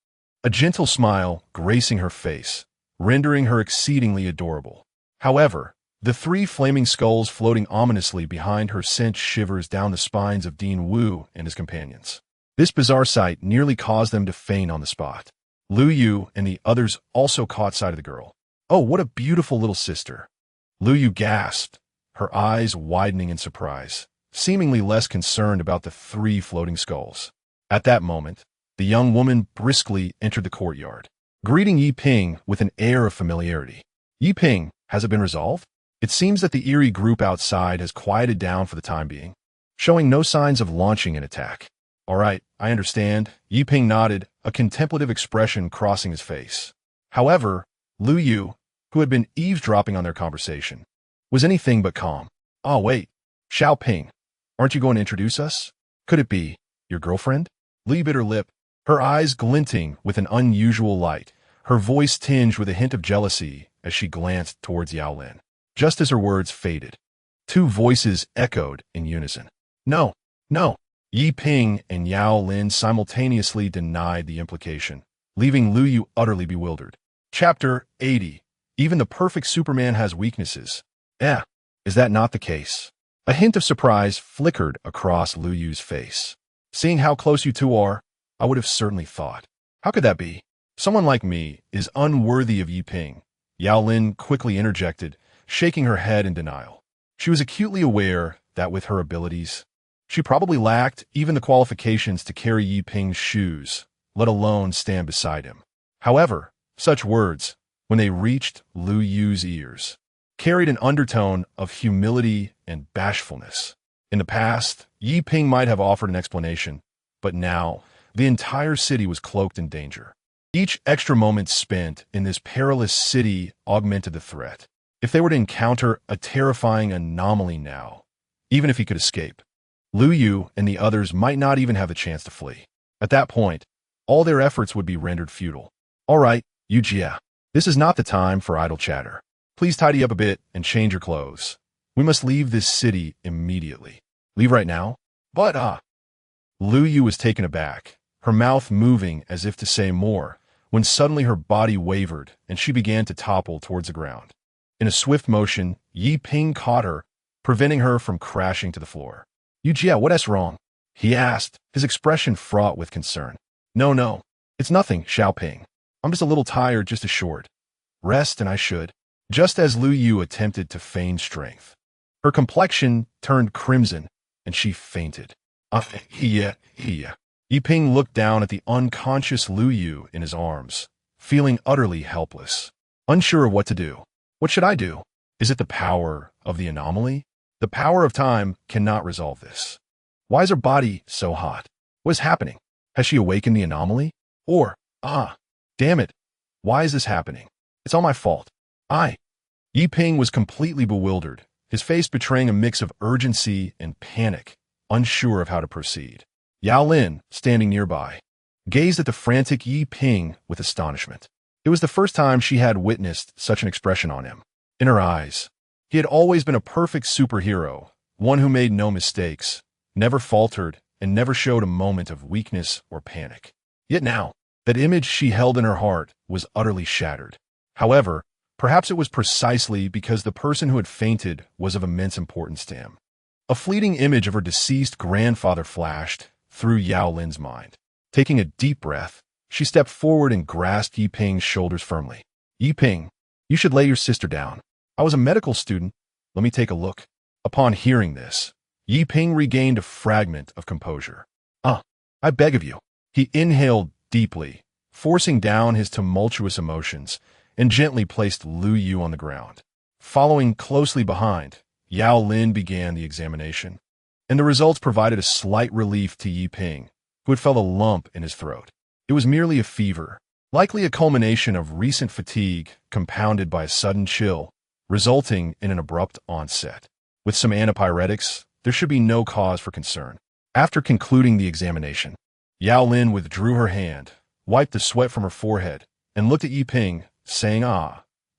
A gentle smile gracing her face, rendering her exceedingly adorable. However, the three flaming skulls floating ominously behind her sent shivers down the spines of Dean Wu and his companions. This bizarre sight nearly caused them to faint on the spot. Lu Yu and the others also caught sight of the girl. Oh, what a beautiful little sister. Lu Yu gasped, her eyes widening in surprise, seemingly less concerned about the three floating skulls. At that moment, the young woman briskly entered the courtyard, greeting Yi Ping with an air of familiarity. Yi Ping, has it been resolved? It seems that the Eerie group outside has quieted down for the time being, showing no signs of launching an attack. All right, I understand. Yi Ping nodded, a contemplative expression crossing his face. However, Lu Yu, who had been eavesdropping on their conversation, was anything but calm. Oh, wait. Xiao Ping, aren't you going to introduce us? Could it be your girlfriend? Li bit her lip, her eyes glinting with an unusual light, her voice tinged with a hint of jealousy as she glanced towards Yao Lin. Just as her words faded, two voices echoed in unison. No, no. Yi Ping and Yao Lin simultaneously denied the implication, leaving Lu Yu utterly bewildered. Chapter 80. Even the perfect Superman has weaknesses. Is that not the case? A hint of surprise flickered across Lu Yu's face. Seeing how close you two are, I would have certainly thought. How could that be? Someone like me is unworthy of Yi Ping. Yao Lin quickly interjected, shaking her head in denial. She was acutely aware that with her abilities, she probably lacked even the qualifications to carry Yi Ping's shoes, let alone stand beside him. However, such words, when they reached Lu Yu's ears, carried an undertone of humility and bashfulness. In the past, Yi Ping might have offered an explanation, but now, the entire city was cloaked in danger. Each extra moment spent in this perilous city augmented the threat. If they were to encounter a terrifying anomaly now, even if he could escape, Lu Yu and the others might not even have the chance to flee. At that point, all their efforts would be rendered futile. All right, Yu Jia, this is not the time for idle chatter. Please tidy up a bit and change your clothes. We must leave this city immediately. Leave right now? But, Lu Yu was taken aback, her mouth moving as if to say more, when suddenly her body wavered and she began to topple towards the ground. In a swift motion, Yi Ping caught her, preventing her from crashing to the floor. Yu Jia, what's wrong? He asked, his expression fraught with concern. No, it's nothing, Xiao Ping. I'm just a little tired, just a short rest, and I should. Just as Lu Yu attempted to feign strength, her complexion turned crimson, and she fainted. Yi Ping looked down at the unconscious Lu Yu in his arms, feeling utterly helpless, unsure of what to do. What should I do? Is it the power of the anomaly? The power of time cannot resolve this. Why is her body so hot? What is happening? Has she awakened the anomaly? Or, Damn it. Why is this happening? It's all my fault. I. Yi Ping was completely bewildered, his face betraying a mix of urgency and panic, unsure of how to proceed. Yao Lin, standing nearby, gazed at the frantic Yi Ping with astonishment. It was the first time she had witnessed such an expression on him. In her eyes, he had always been a perfect superhero, one who made no mistakes, never faltered, and never showed a moment of weakness or panic. Yet now, that image she held in her heart was utterly shattered. However, perhaps it was precisely because the person who had fainted was of immense importance to him. A fleeting image of her deceased grandfather flashed through Yao Lin's mind. Taking a deep breath, she stepped forward and grasped Yi Ping's shoulders firmly. Yi Ping, you should lay your sister down. I was a medical student. Let me take a look. Upon hearing this, Yi Ping regained a fragment of composure. I beg of you. He inhaled deeply, forcing down his tumultuous emotions, and gently placed Lu Yu on the ground. Following closely behind, Yao Lin began the examination, and the results provided a slight relief to Yi Ping, who had felt a lump in his throat. It was merely a fever, likely a culmination of recent fatigue compounded by a sudden chill, resulting in an abrupt onset. With some antipyretics, there should be no cause for concern. After concluding the examination, Yao Lin withdrew her hand, wiped the sweat from her forehead, and looked at Yi Ping, saying,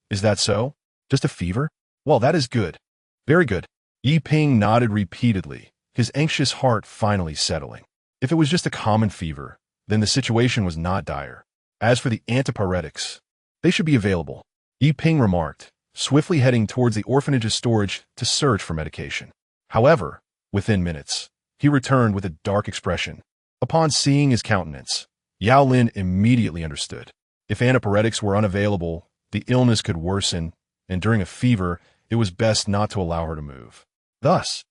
is that so? Just a fever? Well, that is good. Very good. Yi Ping nodded repeatedly, his anxious heart finally settling. If it was just a common fever, then the situation was not dire. As for the antipyretics, they should be available, Yi Ping remarked, swiftly heading towards the orphanage's storage to search for medication. However, within minutes, he returned with a dark expression. Upon seeing his countenance, Yao Lin immediately understood. If antipyretics were unavailable, the illness could worsen, and during a fever, it was best not to allow her to move. Thus,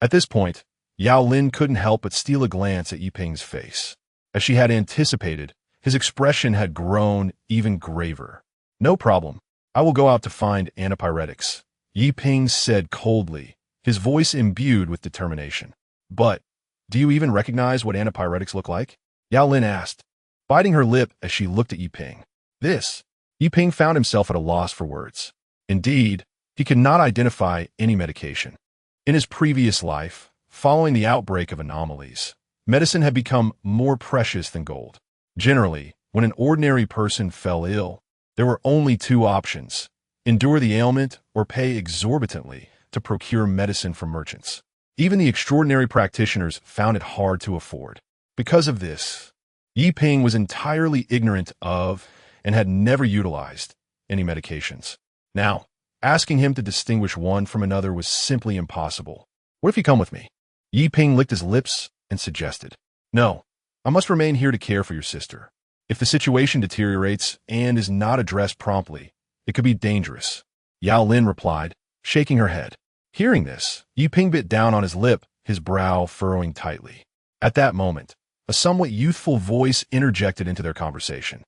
at this point, Yao Lin couldn't help but steal a glance at Yi Ping's face. As she had anticipated, his expression had grown even graver. No problem. I will go out to find antipyretics, Yi Ping said coldly, his voice imbued with determination. But, do you even recognize what antipyretics look like? Yao Lin asked, biting her lip as she looked at Yi Ping. Yi Ping found himself at a loss for words. Indeed, he could not identify any medication. In his previous life, following the outbreak of anomalies, medicine had become more precious than gold. Generally, when an ordinary person fell ill, there were only two options: endure the ailment or pay exorbitantly to procure medicine from merchants. Even the extraordinary practitioners found it hard to afford. Because of this, Yi Ping was entirely ignorant of and had never utilized any medications. Now, asking him to distinguish one from another was simply impossible. What if you come with me? Yi Ping licked his lips and suggested. No, I must remain here to care for your sister. If the situation deteriorates and is not addressed promptly, it could be dangerous, Yao Lin replied, shaking her head. Hearing this, Yi Ping bit down on his lip, his brow furrowing tightly. At that moment, a somewhat youthful voice interjected into their conversation.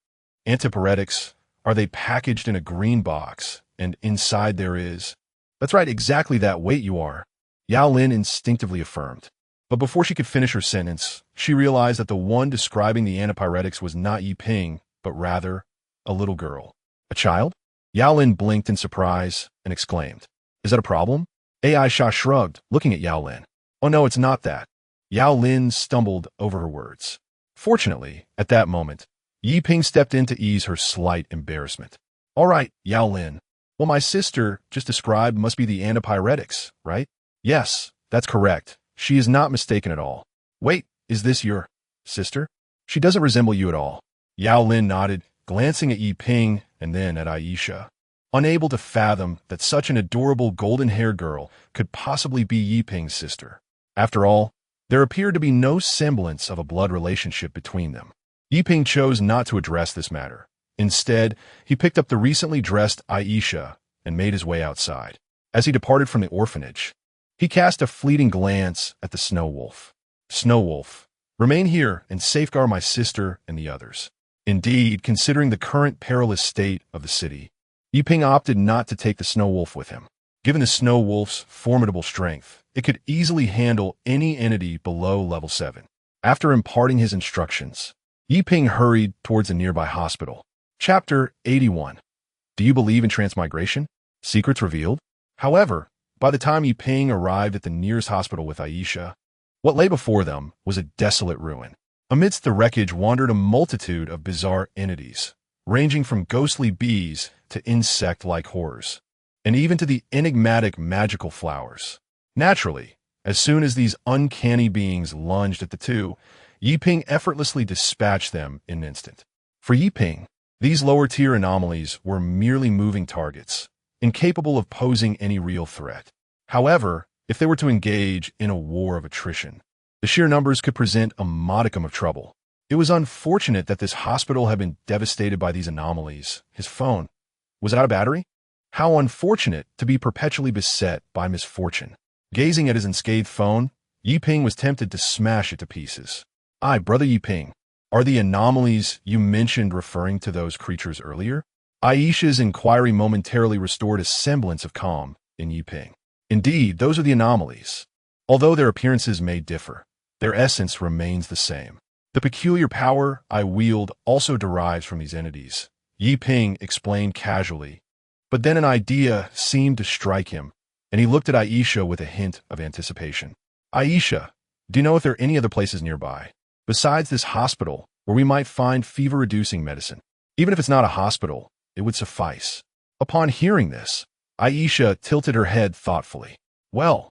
Antipyretics, are they packaged in a green box, and inside there is... That's right, exactly that weight you are, Yao Lin instinctively affirmed. But before she could finish her sentence, she realized that the one describing the antipyretics was not Yi Ping, but rather a little girl. A child? Yao Lin blinked in surprise and exclaimed, Is that a problem? Aisha shrugged, looking at Yao Lin. Oh no, it's not that. Yao Lin stumbled over her words. Fortunately, at that moment, Yi Ping stepped in to ease her slight embarrassment. All right, Yao Lin. Well, my sister just described must be the antipyretics, right? Yes, that's correct. She is not mistaken at all. Wait, is this your sister? She doesn't resemble you at all. Yao Lin nodded, glancing at Yi Ping and then at Aisha, unable to fathom that such an adorable golden-haired girl could possibly be Yi Ping's sister. After all, there appeared to be no semblance of a blood relationship between them. Yi Ping chose not to address this matter. Instead, he picked up the recently dressed Aisha and made his way outside. As he departed from the orphanage, he cast a fleeting glance at the Snow Wolf. Snow Wolf, remain here and safeguard my sister and the others. Indeed, considering the current perilous state of the city, Yi Ping opted not to take the Snow Wolf with him. Given the Snow Wolf's formidable strength, it could easily handle any entity below level 7. After imparting his instructions, Yiping hurried towards a nearby hospital. Chapter 81. Do you believe in transmigration? Secrets revealed? However, by the time Yiping arrived at the nearest hospital with Aisha, what lay before them was a desolate ruin. Amidst the wreckage wandered a multitude of bizarre entities, ranging from ghostly bees to insect-like horrors, and even to the enigmatic magical flowers. Naturally, as soon as these uncanny beings lunged at the two, Yiping effortlessly dispatched them in an instant. For Yiping, these lower-tier anomalies were merely moving targets, incapable of posing any real threat. However, if they were to engage in a war of attrition, the sheer numbers could present a modicum of trouble. It was unfortunate that this hospital had been devastated by these anomalies. His phone was out of battery? How unfortunate to be perpetually beset by misfortune. Gazing at his unscathed phone, Yiping was tempted to smash it to pieces. Brother Yiping, are the anomalies you mentioned referring to those creatures earlier? Aisha's inquiry momentarily restored a semblance of calm in Yiping. Indeed, those are the anomalies. Although their appearances may differ, their essence remains the same. The peculiar power I wield also derives from these entities, Yiping explained casually. But then an idea seemed to strike him, and he looked at Aisha with a hint of anticipation. Aisha, do you know if there are any other places nearby, besides this hospital, where we might find fever-reducing medicine? Even if it's not a hospital, it would suffice. Upon hearing this, Aisha tilted her head thoughtfully. Well,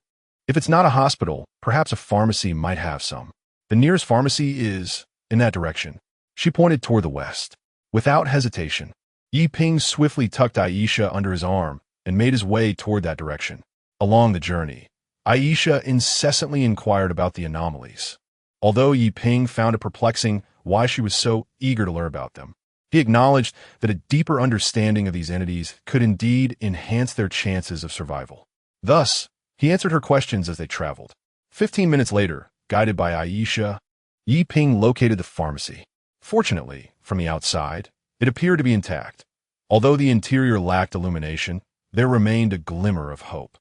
if it's not a hospital, perhaps a pharmacy might have some. The nearest pharmacy is in that direction. She pointed toward the west. Without hesitation, Yiping swiftly tucked Aisha under his arm and made his way toward that direction. Along the journey, Aisha incessantly inquired about the anomalies. Although Yiping found it perplexing why she was so eager to learn about them, he acknowledged that a deeper understanding of these entities could indeed enhance their chances of survival. Thus, he answered her questions as they traveled. 15 minutes later, guided by Aisha, Yiping located the pharmacy. Fortunately, from the outside, it appeared to be intact. Although the interior lacked illumination, there remained a glimmer of hope.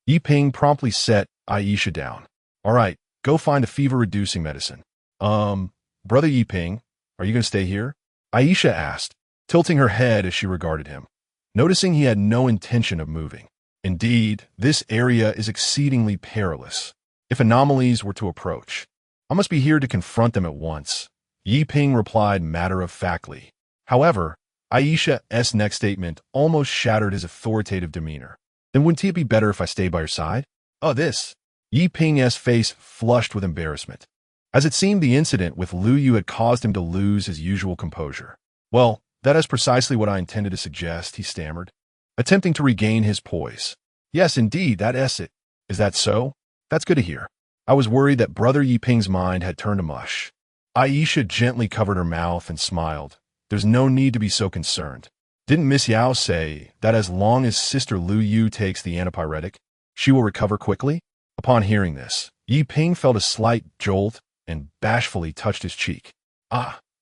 Yiping promptly set Aisha down. All right, go find a fever-reducing medicine. Brother Yiping, are you going to stay here? Aisha asked, tilting her head as she regarded him, noticing he had no intention of moving. Indeed, this area is exceedingly perilous. If anomalies were to approach, I must be here to confront them at once. Yiping replied matter-of-factly. However, Aisha's next statement almost shattered his authoritative demeanor. Then wouldn't it be better if I stayed by your side? Yiping's face flushed with embarrassment, as it seemed the incident with Lu Yu had caused him to lose his usual composure. Well, that is precisely what I intended to suggest, he stammered, attempting to regain his poise. Yes, indeed, that is it. Is that so? That's good to hear. I was worried that Brother Yiping's mind had turned to mush. Aisha gently covered her mouth and smiled. There's no need to be so concerned. Didn't Miss Yao say that as long as Sister Lu Yu takes the antipyretic, she will recover quickly? Upon hearing this, Yiping felt a slight jolt and bashfully touched his cheek.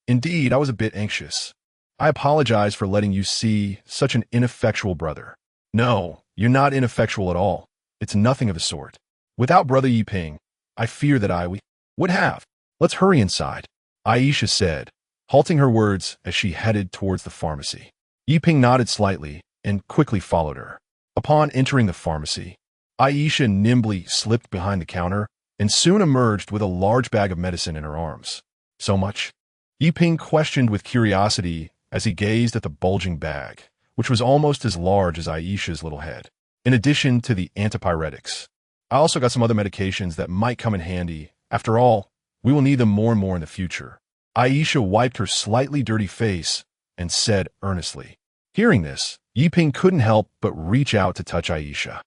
Indeed, I was a bit anxious. I apologize for letting you see such an ineffectual brother. No, you're not ineffectual at all. It's nothing of the sort. Without Brother Yiping, I fear that I would have. Let's hurry inside, Aisha said, halting her words as she headed towards the pharmacy. Yiping nodded slightly and quickly followed her. Upon entering the pharmacy, Aisha nimbly slipped behind the counter and soon emerged with a large bag of medicine in her arms. So much? Yiping questioned with curiosity as he gazed at the bulging bag, which was almost as large as Aisha's little head. In addition to the antipyretics, I also got some other medications that might come in handy. After all, we will need them more and more in the future. Aisha wiped her slightly dirty face and said earnestly. Hearing this, Yiping couldn't help but reach out to touch Aisha.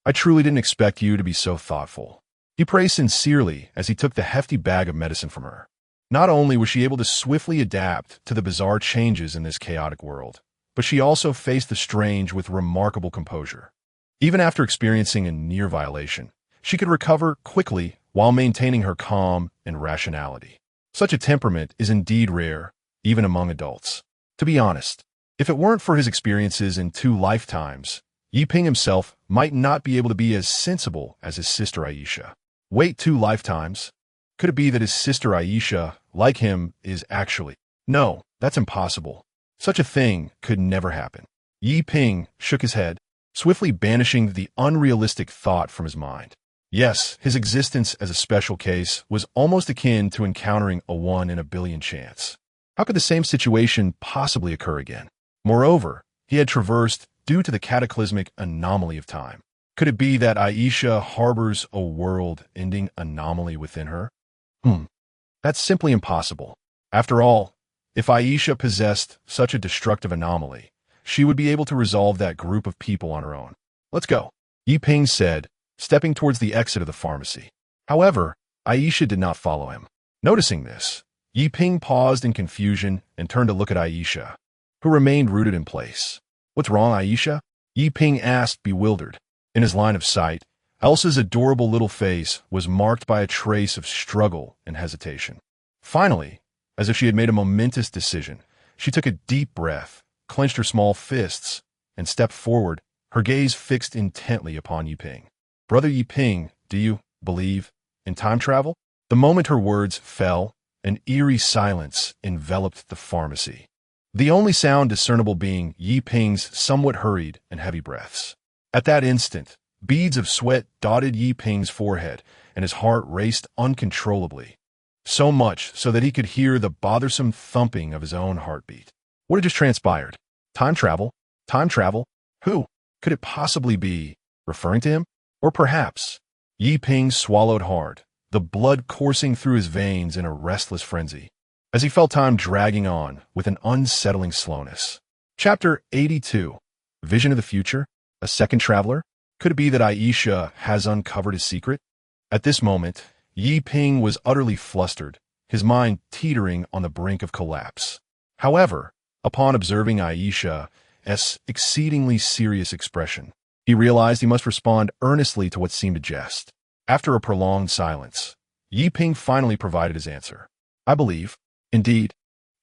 I truly didn't expect you to be so thoughtful. He praised sincerely as he took the hefty bag of medicine from her. Not only was she able to swiftly adapt to the bizarre changes in this chaotic world, but she also faced the strange with remarkable composure. Even after experiencing a near violation, she could recover quickly while maintaining her calm and rationality. Such a temperament is indeed rare, even among adults. To be honest, if it weren't for his experiences in 2 lifetimes, Yiping himself might not be able to be as sensible as his sister Aisha. Wait 2 lifetimes? Could it be that his sister Aisha like him is actually... No, that's impossible. Such a thing could never happen. Yi Ping shook his head, swiftly banishing the unrealistic thought from his mind. Yes, his existence as a special case was almost akin to encountering a 1 in a billion chance. How could the same situation possibly occur again? Moreover, he had traversed due to the cataclysmic anomaly of time. Could it be that Aisha harbors a world-ending anomaly within her? That's simply impossible. After all, if Aisha possessed such a destructive anomaly, she would be able to resolve that group of people on her own. Let's go, Yi Ping said, stepping towards the exit of the pharmacy. However, Aisha did not follow him. Noticing this, Yi Ping paused in confusion and turned to look at Aisha, who remained rooted in place. What's wrong, Aisha? Yi Ping asked, bewildered. In his line of sight, Elsa's adorable little face was marked by a trace of struggle and hesitation. Finally, as if she had made a momentous decision, she took a deep breath, clenched her small fists, and stepped forward, her gaze fixed intently upon Yi Ping. Brother Yi Ping, do you believe in time travel? The moment her words fell, an eerie silence enveloped the pharmacy, the only sound discernible being Yi Ping's somewhat hurried and heavy breaths. At that instant, beads of sweat dotted Yi Ping's forehead, and his heart raced uncontrollably, so much so that he could hear the bothersome thumping of his own heartbeat. What had just transpired? Time travel? Time travel? Who could it possibly be? Referring to him? Or perhaps... Yi Ping swallowed hard, the blood coursing through his veins in a restless frenzy, as he felt time dragging on with an unsettling slowness. Chapter 82. Vision of the Future? A second traveler? Could it be that Aisha has uncovered his secret? At this moment, Yi Ping was utterly flustered, his mind teetering on the brink of collapse. However, upon observing Aisha's exceedingly serious expression, he realized he must respond earnestly to what seemed a jest. After a prolonged silence, Yi Ping finally provided his answer. I believe, indeed,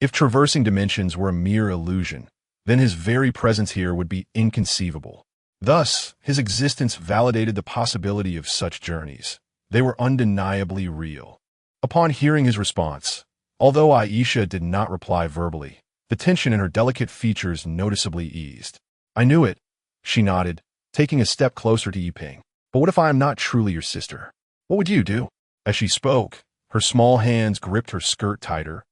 if traversing dimensions were a mere illusion, then his very presence here would be inconceivable. Thus, his existence validated the possibility of such journeys. They were undeniably real. Upon hearing his response, although Aisha did not reply verbally, the tension in her delicate features noticeably eased. I knew it, she nodded, taking a step closer to Yi Ping. But what if I am not truly your sister? What would you do? As she spoke, her small hands gripped her skirt tighter,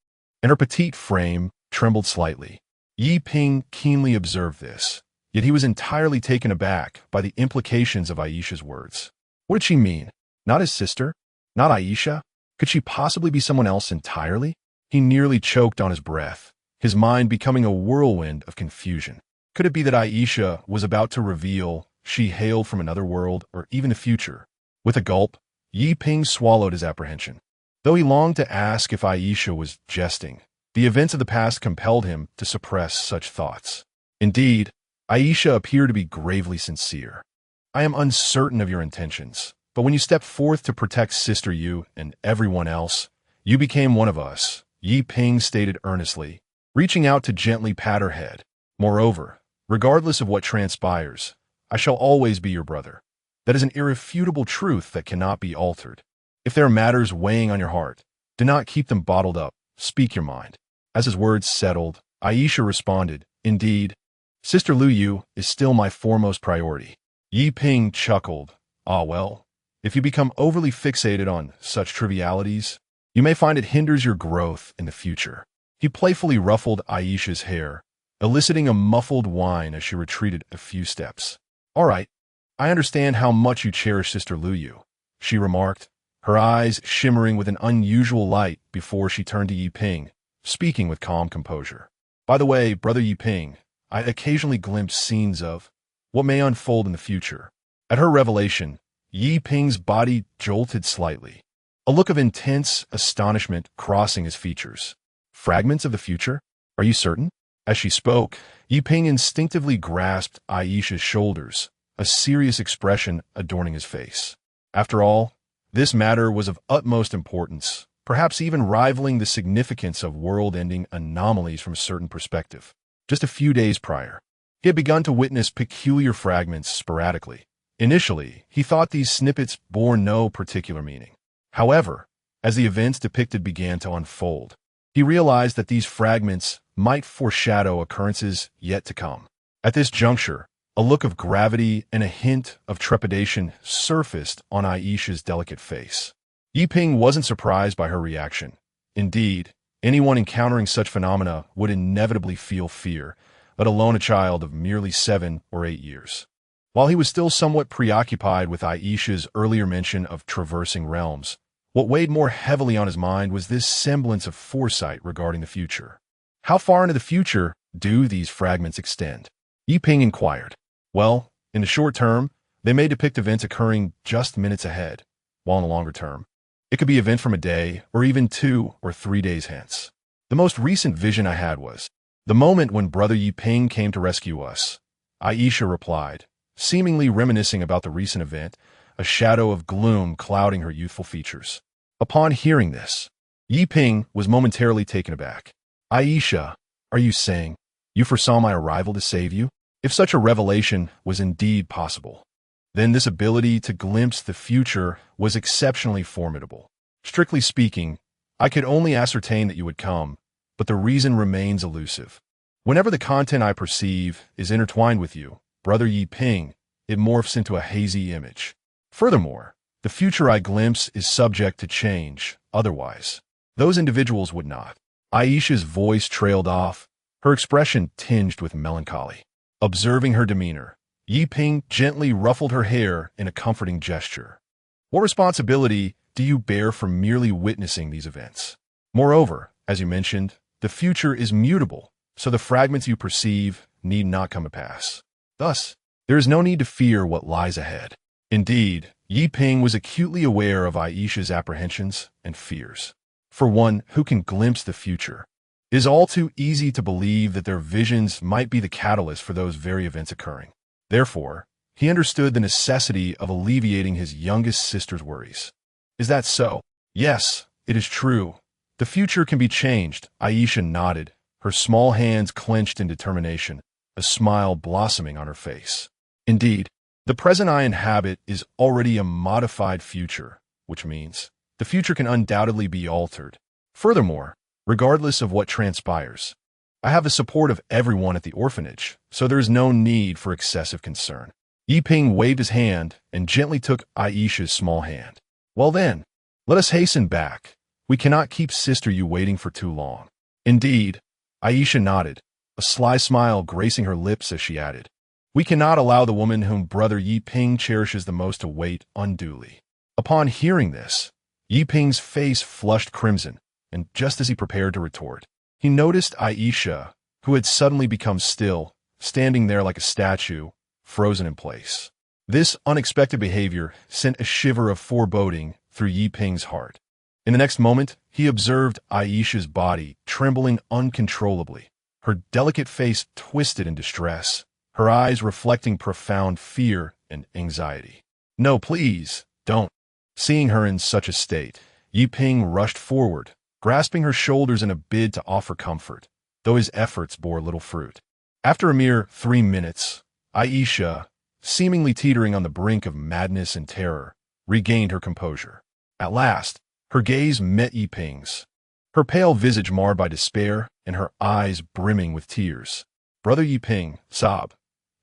and her petite frame trembled slightly. Yi Ping keenly observed this, yet he was entirely taken aback by the implications of Aisha's words. What did she mean? Not his sister? Not Aisha? Could she possibly be someone else entirely? He nearly choked on his breath, his mind becoming a whirlwind of confusion. Could it be that Aisha was about to reveal she hailed from another world or even the future? With a gulp, Yi Ping swallowed his apprehension. Though he longed to ask if Aisha was jesting, the events of the past compelled him to suppress such thoughts. Indeed, Aisha appeared to be gravely sincere. I am uncertain of your intentions, but when you stepped forth to protect Sister Yu and everyone else, you became one of us, Yi Ping stated earnestly, reaching out to gently pat her head. Moreover, regardless of what transpires, I shall always be your brother. That is an irrefutable truth that cannot be altered. If there are matters weighing on your heart, do not keep them bottled up. Speak your mind. As his words settled, Aisha responded, Indeed, Sister Lu Yu is still my foremost priority. Yi Ping chuckled. Ah well, if you become overly fixated on such trivialities, you may find it hinders your growth in the future. He playfully ruffled Aisha's hair, eliciting a muffled whine as she retreated a few steps. All right, I understand how much you cherish Sister Lu Yu, she remarked, her eyes shimmering with an unusual light before she turned to Yi Ping, speaking with calm composure. By the way, Brother Yi Ping, I occasionally glimpse scenes of what may unfold in the future. At her revelation, Yi Ping's body jolted slightly, a look of intense astonishment crossing his features. Fragments of the future? Are you certain? As she spoke, Yi Ping instinctively grasped Aisha's shoulders, a serious expression adorning his face. After all, this matter was of utmost importance, perhaps even rivaling the significance of world-ending anomalies from a certain perspective. Just a few days prior, he had begun to witness peculiar fragments sporadically. Initially, he thought these snippets bore no particular meaning. However, As the events depicted began to unfold, he realized that these fragments might foreshadow occurrences yet to come. At this juncture, a look of gravity and a hint of trepidation surfaced on Aisha's delicate face. Yiping wasn't surprised by her reaction. Indeed, anyone encountering such phenomena would inevitably feel fear, let alone a child of merely 7 or 8 years. While he was still somewhat preoccupied with Aisha's earlier mention of traversing realms, what weighed more heavily on his mind was this semblance of foresight regarding the future. How far into the future do these fragments extend? Yiping inquired. Well, in the short term, they may depict events occurring just minutes ahead, while in the longer term, it could be events from a day or even 2 or 3 days hence. The most recent vision I had was the moment when Brother Yiping came to rescue us. Aisha replied, seemingly reminiscing about the recent event, a shadow of gloom clouding her youthful features. Upon hearing this, Yiping was momentarily taken aback. Aisha, are you saying you foresaw my arrival to save you? If such a revelation was indeed possible, then this ability to glimpse the future was exceptionally formidable. Strictly speaking, I could only ascertain that you would come, but the reason remains elusive. Whenever the content I perceive is intertwined with you, Brother Yiping, it morphs into a hazy image. Furthermore, the future I glimpse is subject to change, otherwise those individuals would not. Aisha's voice trailed off, her expression tinged with melancholy. Observing her demeanor, Yiping gently ruffled her hair in a comforting gesture. What responsibility do you bear for merely witnessing these events? Moreover, as you mentioned, the future is mutable, so the fragments you perceive need not come to pass. Thus, there is no need to fear what lies ahead. Indeed, Yiping was acutely aware of Aisha's apprehensions and fears. For one who can glimpse the future, it is all too easy to believe that their visions might be the catalyst for those very events occurring. Therefore, he understood the necessity of alleviating his youngest sister's worries. Is that so? Yes, it is true. The future can be changed. Aisha nodded, her small hands clenched in determination, a smile blossoming on her face. Indeed, the present I inhabit is already a modified future, which means the future can undoubtedly be altered. Furthermore, regardless of what transpires, I have the support of everyone at the orphanage, so there is no need for excessive concern. Yiping waved his hand and gently took Aisha's small hand. Well then, let us hasten back. We cannot keep Sister Yu waiting for too long. Indeed, Aisha nodded, a sly smile gracing her lips as she added, we cannot allow the woman whom Brother Yiping cherishes the most to wait unduly. Upon hearing this, Yiping's face flushed crimson, and just as he prepared to retort, he noticed Aisha, who had suddenly become still, standing there like a statue, frozen in place. This unexpected behavior sent a shiver of foreboding through Yiping's heart. In the next moment, he observed Aisha's body trembling uncontrollably, her delicate face twisted in distress, her eyes reflecting profound fear and anxiety. No, please, don't. Seeing her in such a state, Yiping rushed forward, grasping her shoulders in a bid to offer comfort, though his efforts bore little fruit. After a mere 3 minutes, Aisha, seemingly teetering on the brink of madness and terror, regained her composure. At last, her gaze met Yiping's, her pale visage marred by despair and her eyes brimming with tears. Brother Yiping, sob.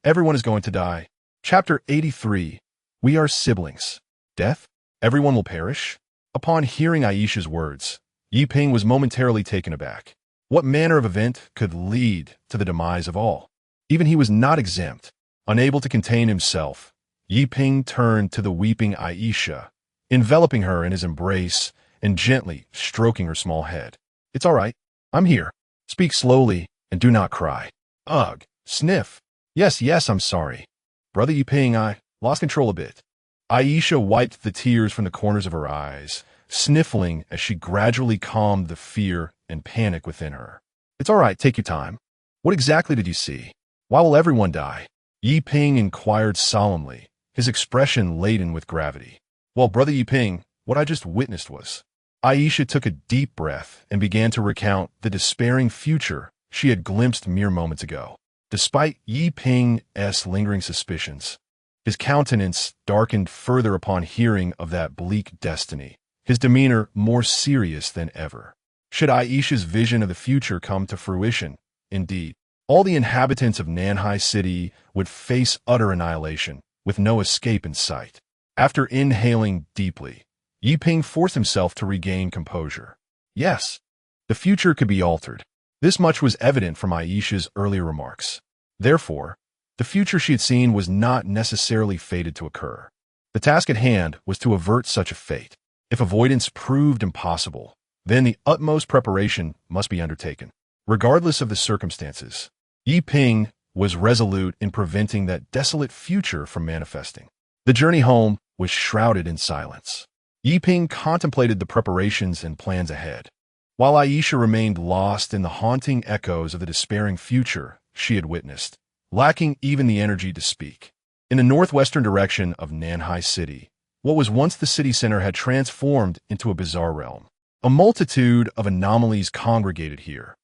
Everyone is going to die. Chapter 83. We are siblings. Death? Everyone will perish? Upon hearing Aisha's words, Yiping was momentarily taken aback. What manner of event could lead to the demise of all? Even he was not exempt. Unable to contain himself, Yiping turned to the weeping Aisha, enveloping her in his embrace and gently stroking her small head. It's all right. I'm here. Speak slowly and do not cry. Ugh. Sniff. Yes, I'm sorry. Brother Yiping, I lost control a bit. Aisha wiped the tears from the corners of her eyes, sniffling as she gradually calmed the fear and panic within her. It's all right. Take your time. What exactly did you see? Why will everyone die? Yiping inquired solemnly, his expression laden with gravity. Well, Brother Yiping, what I just witnessed was... Aisha took a deep breath and began to recount the despairing future she had glimpsed mere moments ago. Despite Yiping's lingering suspicions, his countenance darkened further upon hearing of that bleak destiny, his demeanor more serious than ever. Should Aisha's vision of the future come to fruition, indeed, all the inhabitants of Nanhai City would face utter annihilation, with no escape in sight. After inhaling deeply, Yiping forced himself to regain composure. Yes, the future could be altered. This much was evident from Aisha's earlier remarks. Therefore, the future she had seen was not necessarily fated to occur. The task at hand was to avert such a fate. If avoidance proved impossible, then the utmost preparation must be undertaken. Regardless of the circumstances, Yiping was resolute in preventing that desolate future from manifesting. The journey home was shrouded in silence. Yiping contemplated the preparations and plans ahead, while Aisha remained lost in the haunting echoes of the despairing future she had witnessed, lacking even the energy to speak. In the northwestern direction of Nanhai City, what was once the city center had transformed into a bizarre realm. A multitude of anomalies congregated here.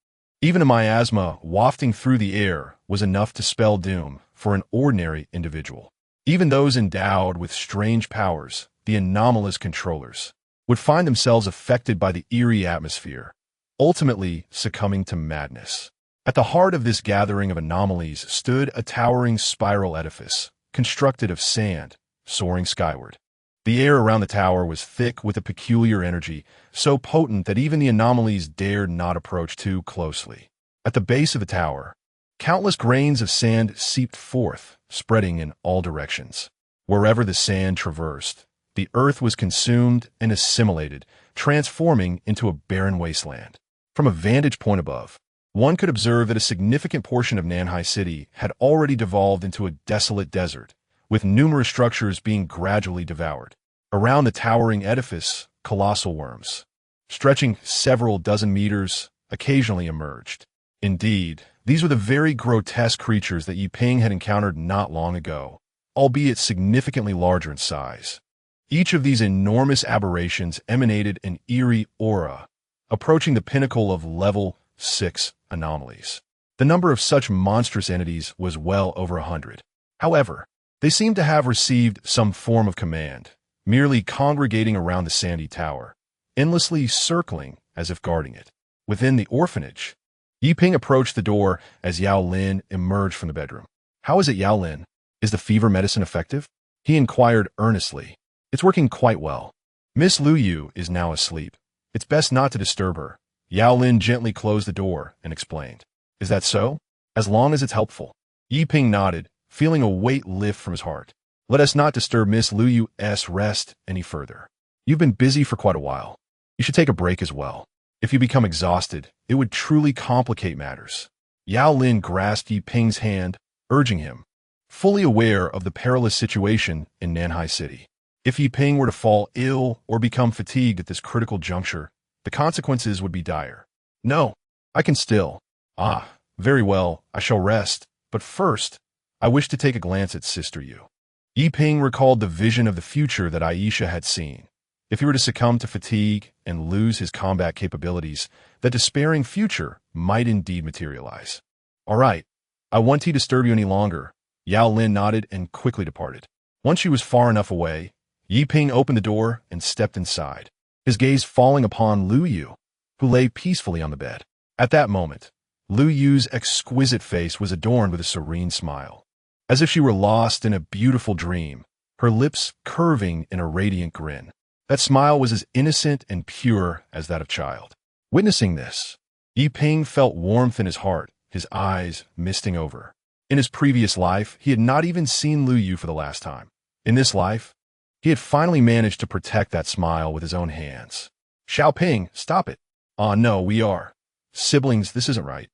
Even a miasma wafting through the air was enough to spell doom for an ordinary individual. Even those endowed with strange powers, the anomalous controllers, would find themselves affected by the eerie atmosphere, ultimately succumbing to madness. At the heart of this gathering of anomalies stood a towering spiral edifice, constructed of sand, soaring skyward. The air around the tower was thick with a peculiar energy, so potent that even the anomalies dared not approach too closely. At the base of the tower, countless grains of sand seeped forth, spreading in all directions. Wherever the sand traversed, the earth was consumed and assimilated, transforming into a barren wasteland. From a vantage point above, one could observe that a significant portion of Nanhai City had already devolved into a desolate desert, with numerous structures being gradually devoured. Around the towering edifice, colossal worms, stretching several dozen meters, occasionally emerged. Indeed, these were the very grotesque creatures that Yiping had encountered not long ago, albeit significantly larger in size. Each of these enormous aberrations emanated an eerie aura, approaching the pinnacle of level 6 anomalies. The number of such monstrous entities was well over 100. However, they seemed to have received some form of command, merely congregating around the sandy tower, endlessly circling as if guarding it. Within the orphanage, Yiping approached the door as Yao Lin emerged from the bedroom. "How is it, Yao Lin? Is the fever medicine effective?" he inquired earnestly. "It's working quite well. Miss Lu Yu is now asleep. It's best not to disturb her." Yao Lin gently closed the door and explained. "Is that so? As long as it's helpful." Yiping nodded, feeling a weight lift from his heart. "Let us not disturb Miss Lu Yu's rest any further. You've been busy for quite a while. You should take a break as well. If you become exhausted, it would truly complicate matters." Yao Lin grasped Yiping's hand, urging him, fully aware of the perilous situation in Nanhai City. If Yiping were to fall ill or become fatigued at this critical juncture, the consequences would be dire. "No, I can still." "Ah, very well, I shall rest, but first, I wish to take a glance at Sister Yu." Yiping recalled the vision of the future that Aisha had seen. If he were to succumb to fatigue and lose his combat capabilities, that despairing future might indeed materialize. "All right, I won't disturb you any longer." Yao Lin nodded and quickly departed. Once she was far enough away, Yiping opened the door and stepped inside, his gaze falling upon Lu Yu, who lay peacefully on the bed. At that moment, Lu Yu's exquisite face was adorned with a serene smile, as if she were lost in a beautiful dream, her lips curving in a radiant grin. That smile was as innocent and pure as that of child. Witnessing this, Yiping felt warmth in his heart, his eyes misting over. In his previous life, he had not even seen Lu Yu for the last time. In this life, he had finally managed to protect that smile with his own hands. "Xiaoping, stop it." "Ah, no, we are siblings, this isn't right."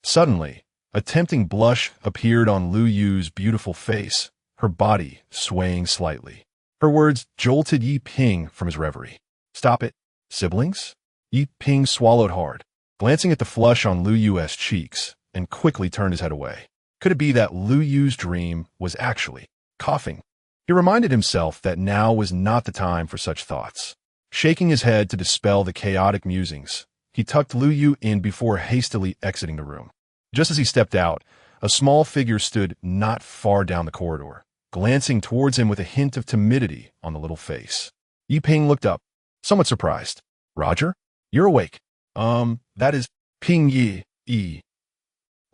Suddenly, a tempting blush appeared on Lu Yu's beautiful face, her body swaying slightly. Her words jolted Yiping from his reverie. "Stop it. Siblings?" Yiping swallowed hard, glancing at the flush on Lu Yu's cheeks, and quickly turned his head away. Could it be that Lu Yu's dream was actually coughing? He reminded himself that now was not the time for such thoughts. Shaking his head to dispel the chaotic musings, he tucked Lu Yu in before hastily exiting the room. Just as he stepped out, a small figure stood not far down the corridor, glancing towards him with a hint of timidity on the little face. Yiping looked up, somewhat surprised. Roger? You're awake. That is Ping Yi.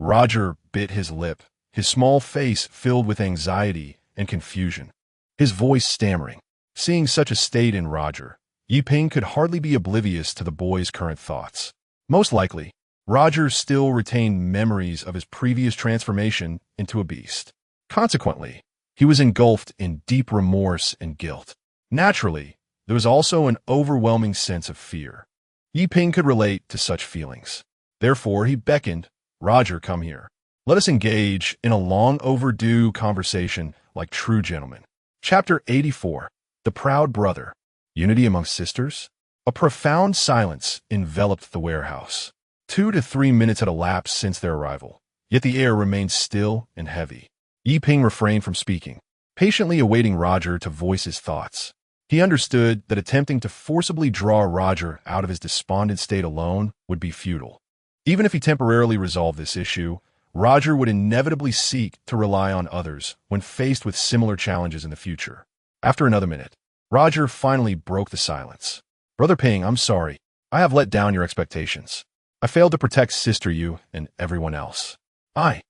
Roger bit his lip, his small face filled with anxiety and confusion, his voice stammering. Seeing such a state in Roger, Yi Ping could hardly be oblivious to the boy's current thoughts. Most likely, Roger still retained memories of his previous transformation into a beast. Consequently, he was engulfed in deep remorse and guilt. Naturally, there was also an overwhelming sense of fear. Yi Ping could relate to such feelings. Therefore, he beckoned, Roger, come here. Let us engage in a long-overdue conversation like true gentlemen. Chapter 84. The Proud Brother. Unity among sisters? A profound silence enveloped the warehouse. 2 to 3 minutes had elapsed since their arrival, yet the air remained still and heavy. Yi Ping refrained from speaking, patiently awaiting Roger to voice his thoughts. He understood that attempting to forcibly draw Roger out of his despondent state alone would be futile. Even if he temporarily resolved this issue, Roger would inevitably seek to rely on others when faced with similar challenges in the future. After another minute, Roger finally broke the silence. Brother Ping, I'm sorry. I have let down your expectations. I failed to protect Sister Yu and everyone else. I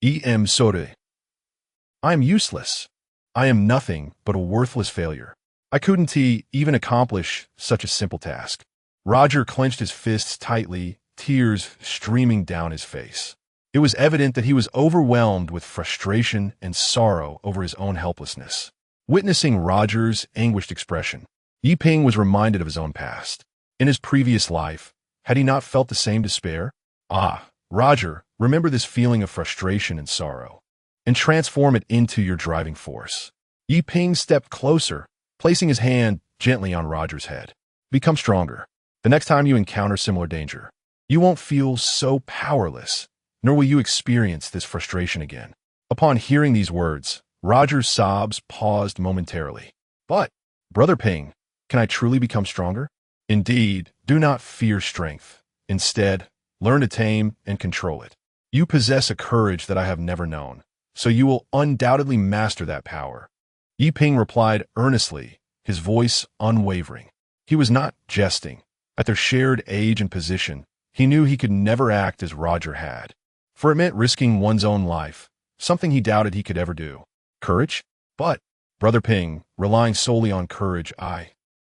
am sorry. I am useless. I am nothing but a worthless failure. I couldn't even accomplish such a simple task. Roger clenched his fists tightly, tears streaming down his face. It was evident that he was overwhelmed with frustration and sorrow over his own helplessness. Witnessing Roger's anguished expression, Yi Ping was reminded of his own past. In his previous life, had he not felt the same despair? Roger, remember this feeling of frustration and sorrow, and transform it into your driving force. Yi Ping stepped closer, placing his hand gently on Roger's head. Become stronger. The next time you encounter similar danger, you won't feel so powerless, nor will you experience this frustration again. Upon hearing these words, Roger's sobs paused momentarily. But, Brother Ping, can I truly become stronger? Indeed, do not fear strength. Instead, learn to tame and control it. You possess a courage that I have never known, so you will undoubtedly master that power. Yi Ping replied earnestly, his voice unwavering. He was not jesting. At their shared age and position, he knew he could never act as Roger had, for it meant risking one's own life, something he doubted he could ever do. Courage? But, Brother Ping, relying solely on courage,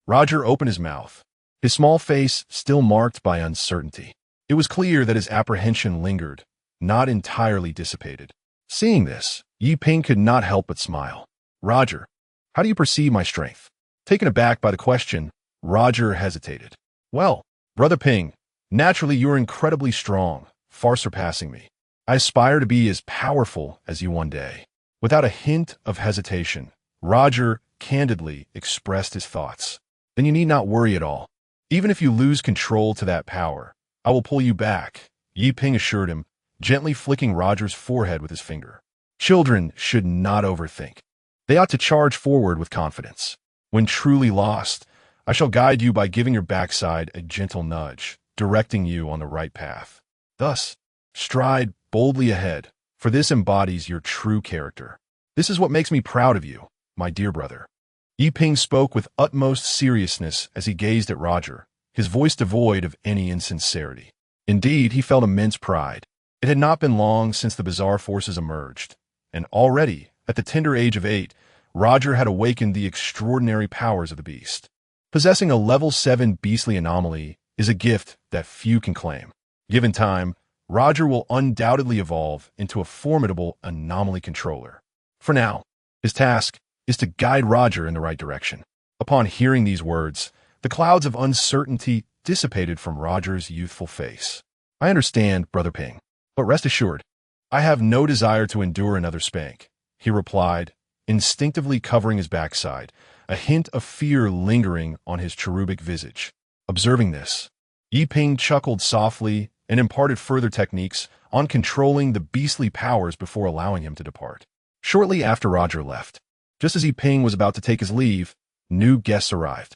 Roger opened his mouth, his small face still marked by uncertainty. It was clear that his apprehension lingered, not entirely dissipated. Seeing this, Yi Ping could not help but smile. Roger, how do you perceive my strength? Taken aback by the question, Roger hesitated. Well, Brother Ping, naturally you are incredibly strong, far surpassing me. I aspire to be as powerful as you one day. Without a hint of hesitation, Roger candidly expressed his thoughts. Then you need not worry at all. Even if you lose control to that power, I will pull you back, Yi Ping assured him, gently flicking Roger's forehead with his finger. Children should not overthink. They ought to charge forward with confidence. When truly lost, I shall guide you by giving your backside a gentle nudge, directing you on the right path. Thus, stride boldly ahead, for this embodies your true character. This is what makes me proud of you, my dear brother. Yi Ping spoke with utmost seriousness as he gazed at Roger, his voice devoid of any insincerity. Indeed, he felt immense pride. It had not been long since the bizarre forces emerged, and already, at the tender age of 8, Roger had awakened the extraordinary powers of the beast. Possessing a level 7 beastly anomaly is a gift that few can claim. Given time, Roger will undoubtedly evolve into a formidable anomaly controller. For now, his task is to guide Roger in the right direction. Upon hearing these words, the clouds of uncertainty dissipated from Roger's youthful face. I understand, Brother Ping, but rest assured, I have no desire to endure another spank, he replied, instinctively covering his backside, a hint of fear lingering on his cherubic visage. Observing this, Yi Ping chuckled softly and imparted further techniques on controlling the beastly powers before allowing him to depart. Shortly after Roger left, just as Yi Ping was about to take his leave, new guests arrived.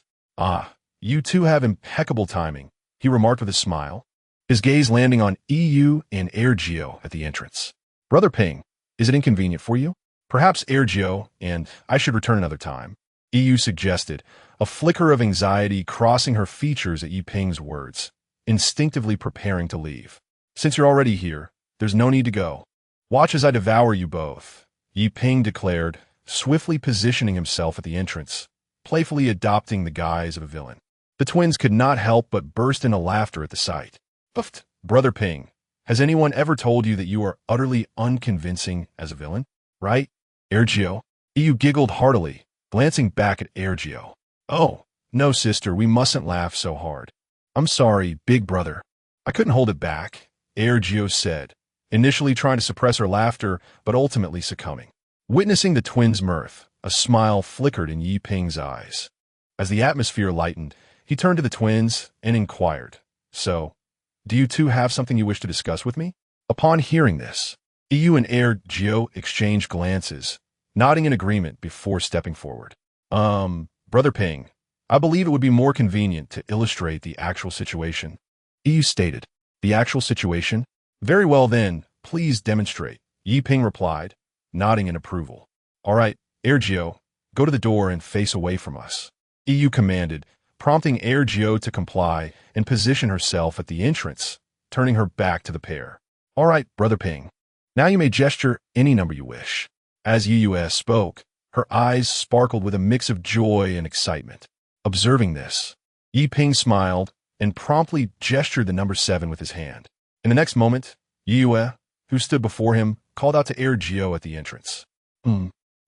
You two have impeccable timing, he remarked with a smile, his gaze landing on EU and Eerie at the entrance. Brother Ping, is it inconvenient for you? Perhaps Eerie and I should return another time, EU suggested, a flicker of anxiety crossing her features at Yi Ping's words, instinctively preparing to leave. Since you're already here, there's no need to go. Watch as I devour you both, Yi Ping declared, swiftly positioning himself at the entrance, playfully adopting the guise of a villain. The twins could not help but burst into laughter at the sight. Puffed, Brother Ping, has anyone ever told you that you are utterly unconvincing as a villain? Right? Ergio? Yu giggled heartily, glancing back at Ergio. Oh, no sister, we mustn't laugh so hard. I'm sorry, big brother. I couldn't hold it back, Ergio said, initially trying to suppress her laughter, but ultimately succumbing. Witnessing the twins' mirth, a smile flickered in Yi Ping's eyes. As the atmosphere lightened, he turned to the twins and inquired, So, do you two have something you wish to discuss with me? Upon hearing this, Yu and Ergio exchanged glances, nodding in agreement before stepping forward. Brother Ping, I believe it would be more convenient to illustrate the actual situation. Yu stated. The actual situation? Very well then, please demonstrate, Yi Ping replied, nodding in approval. All right, Ergio, go to the door and face away from us, Yu commanded, prompting Ergio to comply and position herself at the entrance, turning her back to the pair. All right, Brother Ping. Now you may gesture any number you wish. As Yu spoke, her eyes sparkled with a mix of joy and excitement. Observing this, Yi Ping smiled and promptly gestured the number 7 with his hand. In the next moment, Yu, who stood before him, called out to Ergio at the entrance.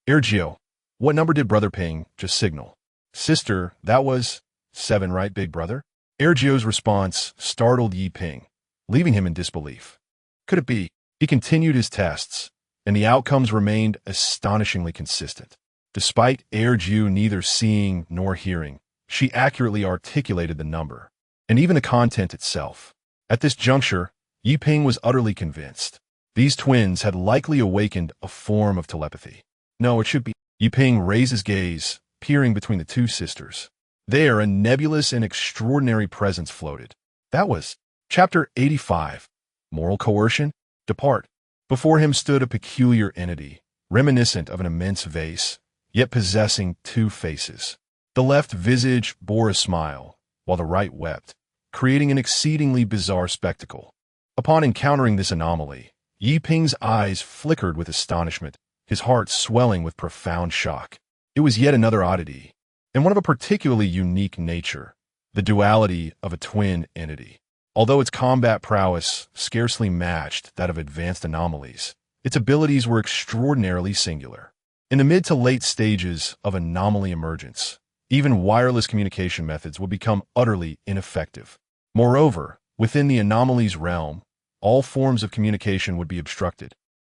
Ergio, what number did Brother Ping just signal? Sister, that was 7, right, big brother? Ergio's response startled Yi Ping, leaving him in disbelief. Could it be? He continued his tests, and the outcomes remained astonishingly consistent. Despite Ergio neither seeing nor hearing, she accurately articulated the number, and even the content itself. At this juncture, Yi Ping was utterly convinced. These twins had likely awakened a form of telepathy. No, it should be. Yi Ping raised his gaze, peering between the two sisters. There, a nebulous and extraordinary presence floated. That was Chapter 85, Moral Coercion? Depart. Before him stood a peculiar entity, reminiscent of an immense vase, yet possessing 2 faces. The left visage bore a smile, while the right wept, creating an exceedingly bizarre spectacle. Upon encountering this anomaly, Yi Ping's eyes flickered with astonishment, his heart swelling with profound shock. It was yet another oddity, and one of a particularly unique nature, the duality of a twin entity. Although its combat prowess scarcely matched that of advanced anomalies, its abilities were extraordinarily singular. In the mid to late stages of anomaly emergence, even wireless communication methods would become utterly ineffective. Moreover, within the anomaly's realm, all forms of communication would be obstructed,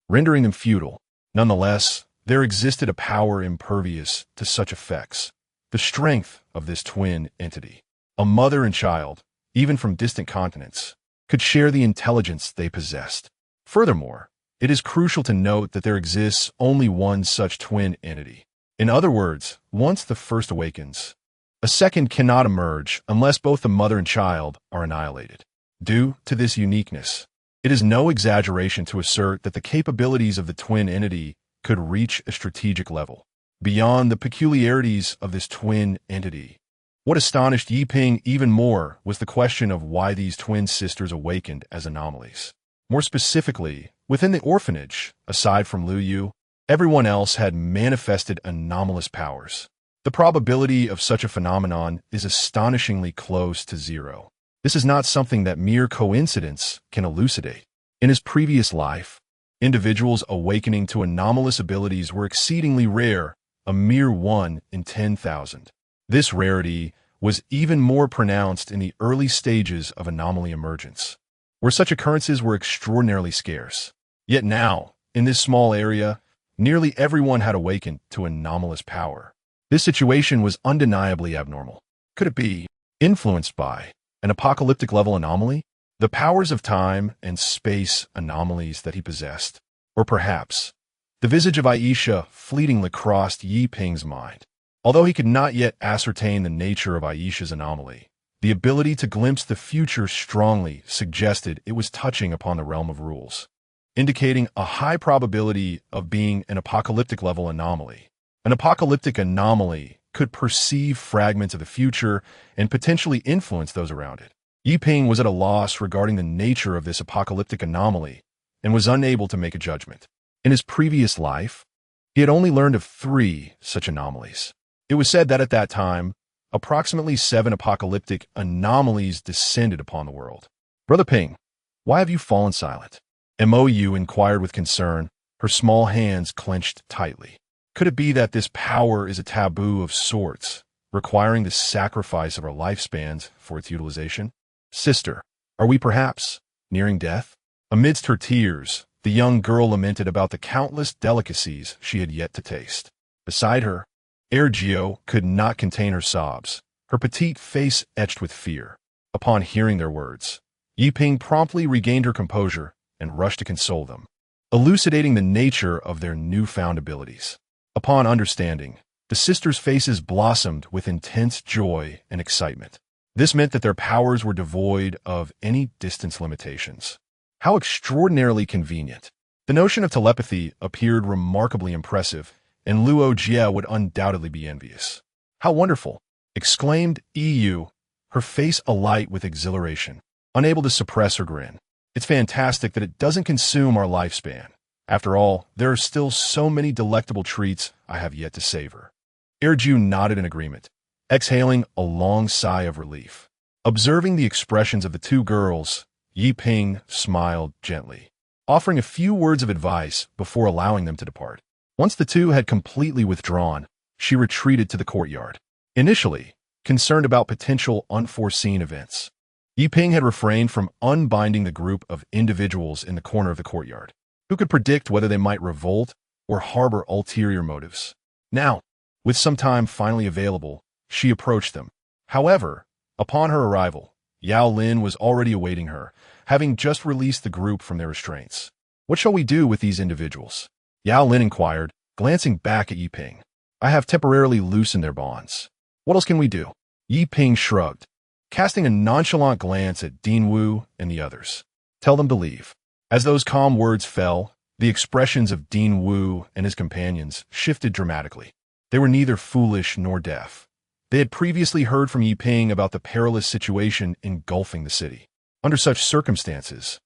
rendering them futile. Nonetheless, there existed a power impervious to such effects. The strength of this twin entity. A mother and child, even from distant continents, could share the intelligence they possessed. Furthermore, it is crucial to note that there exists only one such twin entity. In other words, once the first awakens, a second cannot emerge unless both the mother and child are annihilated. Due to this uniqueness, it is no exaggeration to assert that the capabilities of the twin entity could reach a strategic level. Beyond the peculiarities of this twin entity, what astonished Yi Ping even more was the question of why these twin sisters awakened as anomalies. More specifically, within the orphanage, aside from Lu Yu, everyone else had manifested anomalous powers. The probability of such a phenomenon is astonishingly close to 0. This is not something that mere coincidence can elucidate. In his previous life, individuals awakening to anomalous abilities were exceedingly rare, a mere 1 in 10,000. This rarity was even more pronounced in the early stages of anomaly emergence, where such occurrences were extraordinarily scarce. Yet now, in this small area, nearly everyone had awakened to anomalous power. This situation was undeniably abnormal. Could it be influenced by an apocalyptic-level anomaly? The powers of time and space anomalies that he possessed? Or perhaps the visage of Aisha fleetingly crossed Yi Ping's mind. Although he could not yet ascertain the nature of Aisha's anomaly, the ability to glimpse the future strongly suggested it was touching upon the realm of rules, indicating a high probability of being an apocalyptic-level anomaly. An apocalyptic anomaly could perceive fragments of the future and potentially influence those around it. Yi Ping was at a loss regarding the nature of this apocalyptic anomaly and was unable to make a judgment. In his previous life, he had only learned of 3 such anomalies. It was said that at that time, approximately 7 apocalyptic anomalies descended upon the world. Brother Ping, why have you fallen silent? Mou inquired with concern, her small hands clenched tightly. Could it be that this power is a taboo of sorts, requiring the sacrifice of our lifespans for its utilization? Sister, are we perhaps nearing death? Amidst her tears, the young girl lamented about the countless delicacies she had yet to taste. Beside her, Ergio could not contain her sobs, her petite face etched with fear. Upon hearing their words, Yi Ping promptly regained her composure and rushed to console them, elucidating the nature of their newfound abilities. Upon understanding, the sisters' faces blossomed with intense joy and excitement. This meant that their powers were devoid of any distance limitations. How extraordinarily convenient. The notion of telepathy appeared remarkably impressive, and Luo Jie would undoubtedly be envious. How wonderful! Exclaimed EU, her face alight with exhilaration, unable to suppress her grin. It's fantastic that it doesn't consume our lifespan. After all, there are still so many delectable treats I have yet to savor. Erju nodded in agreement, exhaling a long sigh of relief. Observing the expressions of the 2 girls, Yi Ping smiled gently, offering a few words of advice before allowing them to depart. Once the 2 had completely withdrawn, she retreated to the courtyard. Initially, concerned about potential unforeseen events, Yi Ping had refrained from unbinding the group of individuals in the corner of the courtyard. Who could predict whether they might revolt or harbor ulterior motives? Now, with some time finally available, she approached them. However, upon her arrival, Yao Lin was already awaiting her, having just released the group from their restraints. What shall we do with these individuals? Yao Lin inquired, glancing back at Yi Ping. I have temporarily loosened their bonds. What else can we do? Yi Ping shrugged, casting a nonchalant glance at Dean Wu and the others. Tell them to leave. As those calm words fell, the expressions of Dean Wu and his companions shifted dramatically. They were neither foolish nor deaf. They had previously heard from Yi Ping about the perilous situation engulfing the city. Under such circumstances,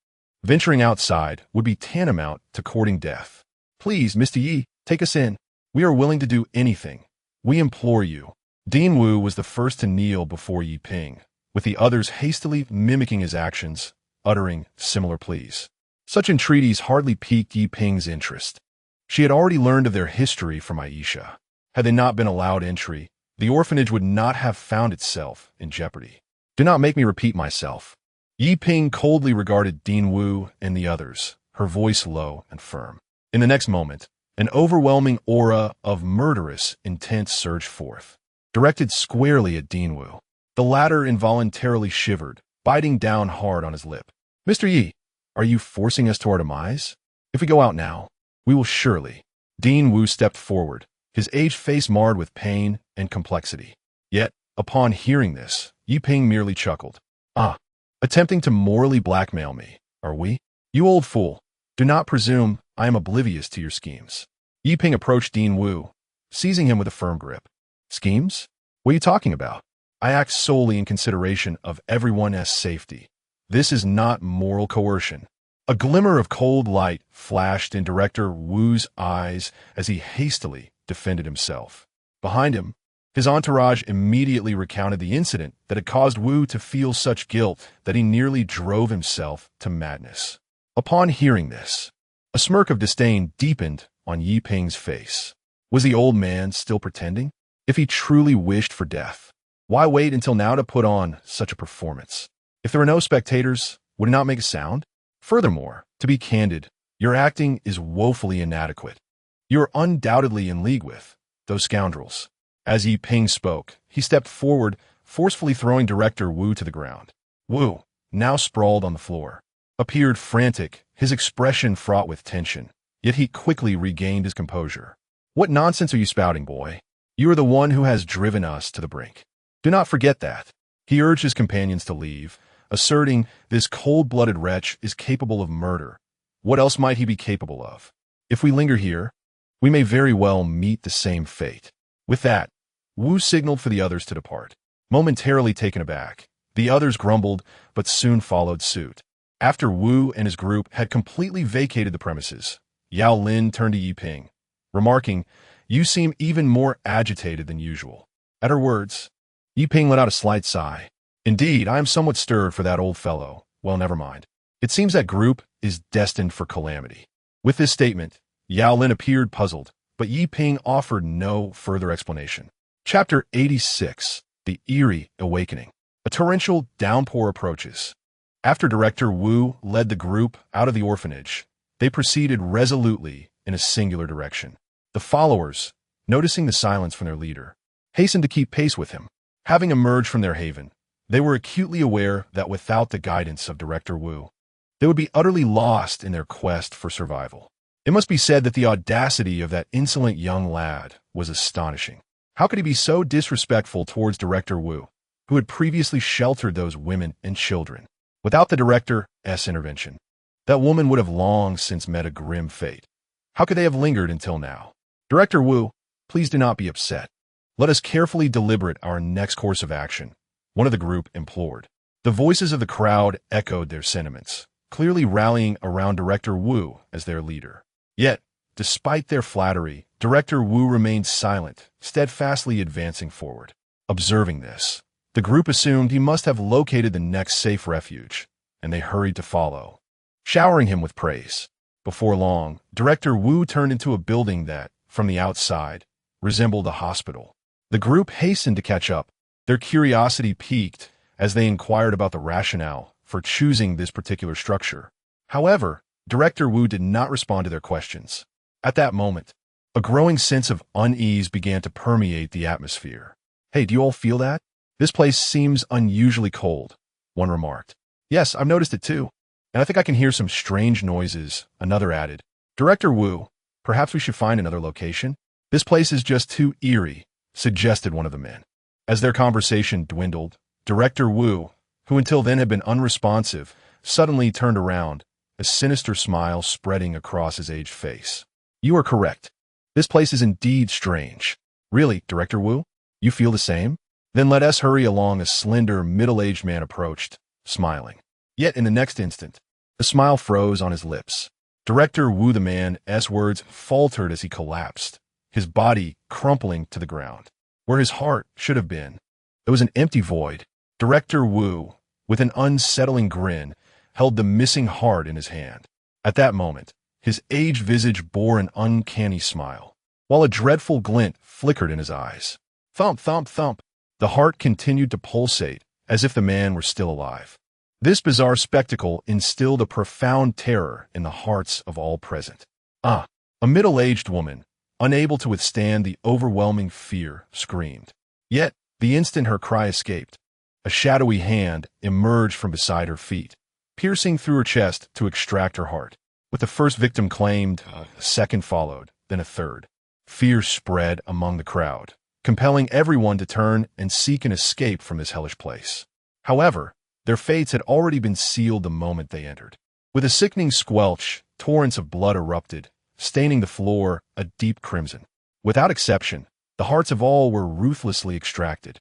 venturing outside would be tantamount to courting death. Please, Mr. Yi, take us in. We are willing to do anything. We implore you. Dean Wu was the first to kneel before Yi Ping, with the others hastily mimicking his actions, uttering similar pleas. Such entreaties hardly piqued Yi Ping's interest. She had already learned of their history from Aisha. Had they not been allowed entry, the orphanage would not have found itself in jeopardy. Do not make me repeat myself. Yi Ping coldly regarded Dean Wu and the others, her voice low and firm. In the next moment, an overwhelming aura of murderous intent surged forth, directed squarely at Dean Wu. The latter involuntarily shivered, biting down hard on his lip. Mr. Yi, are you forcing us to our demise? If we go out now, we will surely. Dean Wu stepped forward, his aged face marred with pain and complexity. Yet, upon hearing this, Yi Ping merely chuckled. Attempting to morally blackmail me, are we? You old fool, do not presume I am oblivious to your schemes. Yi Ping approached Dean Wu, seizing him with a firm grip. Schemes? What are you talking about? I act solely in consideration of everyone's safety. This is not moral coercion. A glimmer of cold light flashed in Director Wu's eyes as he hastily defended himself. Behind him, his entourage immediately recounted the incident that had caused Wu to feel such guilt that he nearly drove himself to madness. Upon hearing this, a smirk of disdain deepened on Yi Ping's face. Was the old man still pretending? If he truly wished for death, why wait until now to put on such a performance? If there were no spectators, would it not make a sound? Furthermore, to be candid, your acting is woefully inadequate. You are undoubtedly in league with those scoundrels. As Yi Ping spoke, he stepped forward, forcefully throwing Director Wu to the ground. Wu, now sprawled on the floor, appeared frantic, his expression fraught with tension, yet he quickly regained his composure. What nonsense are you spouting, boy? You are the one who has driven us to the brink. Do not forget that. He urged his companions to leave, asserting this cold-blooded wretch is capable of murder. What else might he be capable of? If we linger here, we may very well meet the same fate. With that, Wu signaled for the others to depart. Momentarily taken aback, the others grumbled, but soon followed suit. After Wu and his group had completely vacated the premises, Yao Lin turned to Yi Ping, remarking, "You seem even more agitated than usual." At her words, Yi Ping let out a slight sigh. "Indeed, I am somewhat stirred for that old fellow. Well, never mind. It seems that group is destined for calamity." With this statement, Yao Lin appeared puzzled, but Yi Ping offered no further explanation. Chapter 86. The Eerie Awakening. A torrential downpour approaches. After Director Wu led the group out of the orphanage, they proceeded resolutely in a singular direction. The followers, noticing the silence from their leader, hastened to keep pace with him. Having emerged from their haven, they were acutely aware that without the guidance of Director Wu, they would be utterly lost in their quest for survival. It must be said that the audacity of that insolent young lad was astonishing. How could he be so disrespectful towards Director Wu, who had previously sheltered those women and children? Without the Director's intervention, that woman would have long since met a grim fate. How could they have lingered until now? "Director Wu, please do not be upset. Let us carefully deliberate our next course of action," one of the group implored. The voices of the crowd echoed their sentiments, clearly rallying around Director Wu as their leader. Yet, despite their flattery, Director Wu remained silent, steadfastly advancing forward. Observing this, the group assumed he must have located the next safe refuge, and they hurried to follow, showering him with praise. Before long, Director Wu turned into a building that, from the outside, resembled a hospital. The group hastened to catch up, their curiosity piqued as they inquired about the rationale for choosing this particular structure. However, Director Wu did not respond to their questions. At that moment, a growing sense of unease began to permeate the atmosphere. "Hey, do you all feel that? This place seems unusually cold," one remarked. "Yes, I've noticed it too. And I think I can hear some strange noises," another added. "Director Wu, perhaps we should find another location? This place is just too eerie," suggested one of the men. As their conversation dwindled, Director Wu, who until then had been unresponsive, suddenly turned around, a sinister smile spreading across his aged face. "You are correct. This place is indeed strange." "Really, Director Wu? You feel the same? Then let us hurry along." A slender, middle-aged man approached, smiling. Yet in the next instant, the smile froze on his lips. Director Wu, the man's words faltered as he collapsed, his body crumpling to the ground. Where his heart should have been, there was an empty void. Director Wu, with an unsettling grin, held the missing heart in his hand. At that moment, his aged visage bore an uncanny smile, while a dreadful glint flickered in his eyes. Thump, thump, thump. The heart continued to pulsate, as if the man were still alive. This bizarre spectacle instilled a profound terror in the hearts of all present. A middle-aged woman, unable to withstand the overwhelming fear, screamed. Yet, the instant her cry escaped, a shadowy hand emerged from beside her feet, piercing through her chest to extract her heart. With the first victim claimed, a second followed, then a third. Fear spread among the crowd, compelling everyone to turn and seek an escape from this hellish place. However, their fates had already been sealed the moment they entered. With a sickening squelch, torrents of blood erupted, staining the floor a deep crimson. Without exception, the hearts of all were ruthlessly extracted.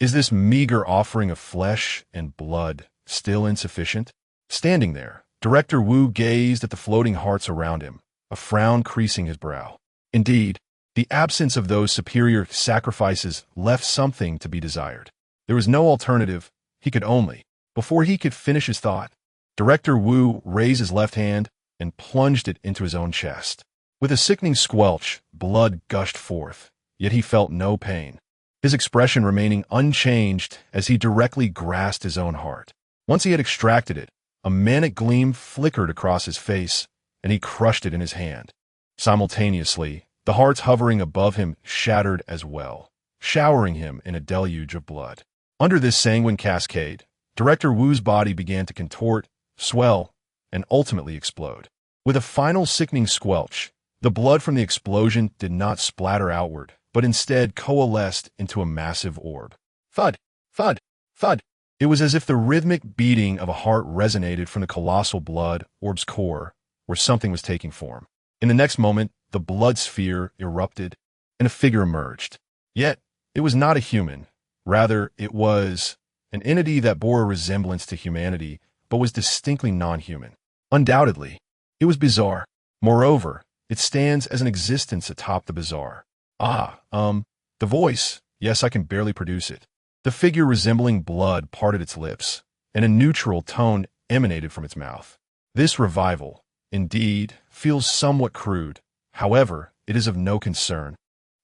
Is this meager offering of flesh and blood still insufficient? Standing there, Director Wu gazed at the floating hearts around him, a frown creasing his brow. Indeed, the absence of those superior sacrifices left something to be desired. There was no alternative. He could only. Before he could finish his thought, Director Wu raised his left hand and plunged it into his own chest. With a sickening squelch, blood gushed forth, yet he felt no pain, his expression remaining unchanged as he directly grasped his own heart. Once he had extracted it, a manic gleam flickered across his face, and he crushed it in his hand. Simultaneously, the hearts hovering above him shattered as well, showering him in a deluge of blood. Under this sanguine cascade, Director Wu's body began to contort, swell, and ultimately explode. With a final sickening squelch, the blood from the explosion did not splatter outward, but instead coalesced into a massive orb. Thud, thud, thud. It was as if the rhythmic beating of a heart resonated from the colossal blood orb's core, where something was taking form. In the next moment, the blood sphere erupted, and a figure emerged. Yet, it was not a human. Rather, it was an entity that bore a resemblance to humanity, but was distinctly non-human. Undoubtedly, it was bizarre. Moreover, it stands as an existence atop the bizarre. The voice. Yes, I can barely produce it. The figure resembling blood parted its lips, and a neutral tone emanated from its mouth. This revival, indeed, feels somewhat crude. However, it is of no concern,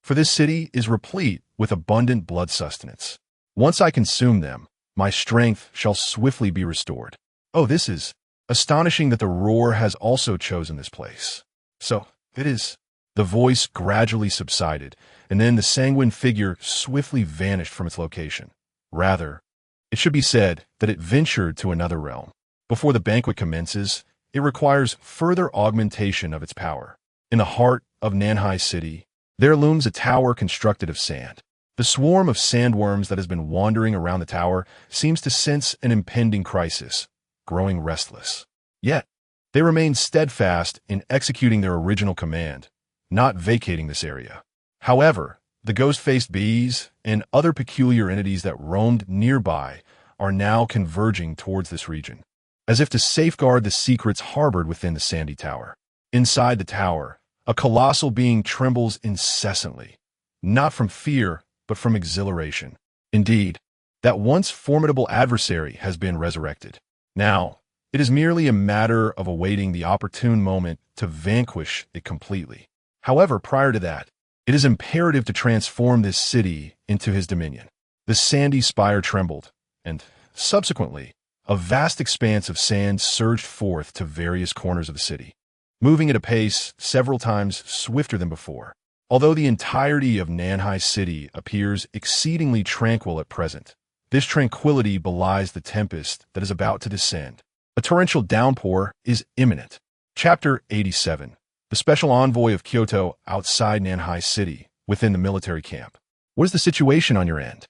for this city is replete with abundant blood sustenance. Once I consume them, my strength shall swiftly be restored. Oh, this is astonishing that the roar has also chosen this place. So, it is. The voice gradually subsided, and then the sanguine figure swiftly vanished from its location. Rather, it should be said that it ventured to another realm. Before the banquet commences, it requires further augmentation of its power. In the heart of Nanhai City, there looms a tower constructed of sand. The swarm of sandworms that has been wandering around the tower seems to sense an impending crisis, growing restless. Yet, they remain steadfast in executing their original command, not vacating this area. However, the ghost-faced bees and other peculiar entities that roamed nearby are now converging towards this region, as if to safeguard the secrets harbored within the sandy tower. Inside the tower, a colossal being trembles incessantly, not from fear, but from exhilaration. Indeed, that once formidable adversary has been resurrected. Now, it is merely a matter of awaiting the opportune moment to vanquish it completely. However, prior to that, it is imperative to transform this city into his dominion. The sandy spire trembled, and, subsequently, a vast expanse of sand surged forth to various corners of the city, moving at a pace several times swifter than before. Although the entirety of Nanhai City appears exceedingly tranquil at present, this tranquility belies the tempest that is about to descend. A torrential downpour is imminent. Chapter 87. The Special Envoy of Kyoto outside Nanhai City, within the military camp. What is the situation on your end?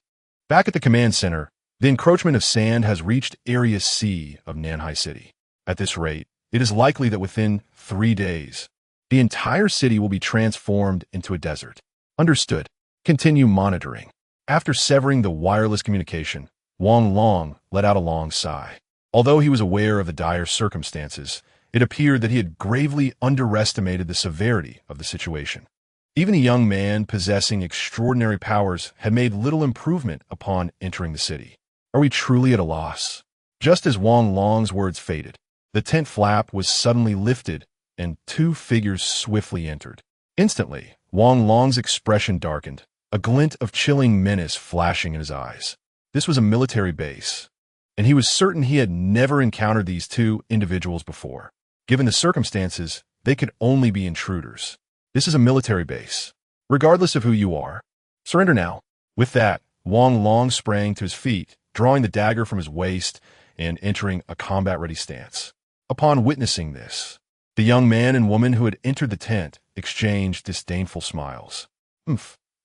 Back at the command center, the encroachment of sand has reached Area C of Nanhai City. At this rate, it is likely that within 3 days, the entire city will be transformed into a desert. Understood. Continue monitoring. After severing the wireless communication, Wang Long let out a long sigh. Although he was aware of the dire circumstances, it appeared that he had gravely underestimated the severity of the situation. Even a young man possessing extraordinary powers had made little improvement upon entering the city. Are we truly at a loss? Just as Wang Long's words faded, the tent flap was suddenly lifted and 2 figures swiftly entered. Instantly, Wang Long's expression darkened, a glint of chilling menace flashing in his eyes. This was a military base, and he was certain he had never encountered these 2 individuals before. Given the circumstances, they could only be intruders. This is a military base. Regardless of who you are, surrender now. With that, Wang Long sprang to his feet, drawing the dagger from his waist and entering a combat-ready stance. Upon witnessing this, the young man and woman who had entered the tent exchanged disdainful smiles.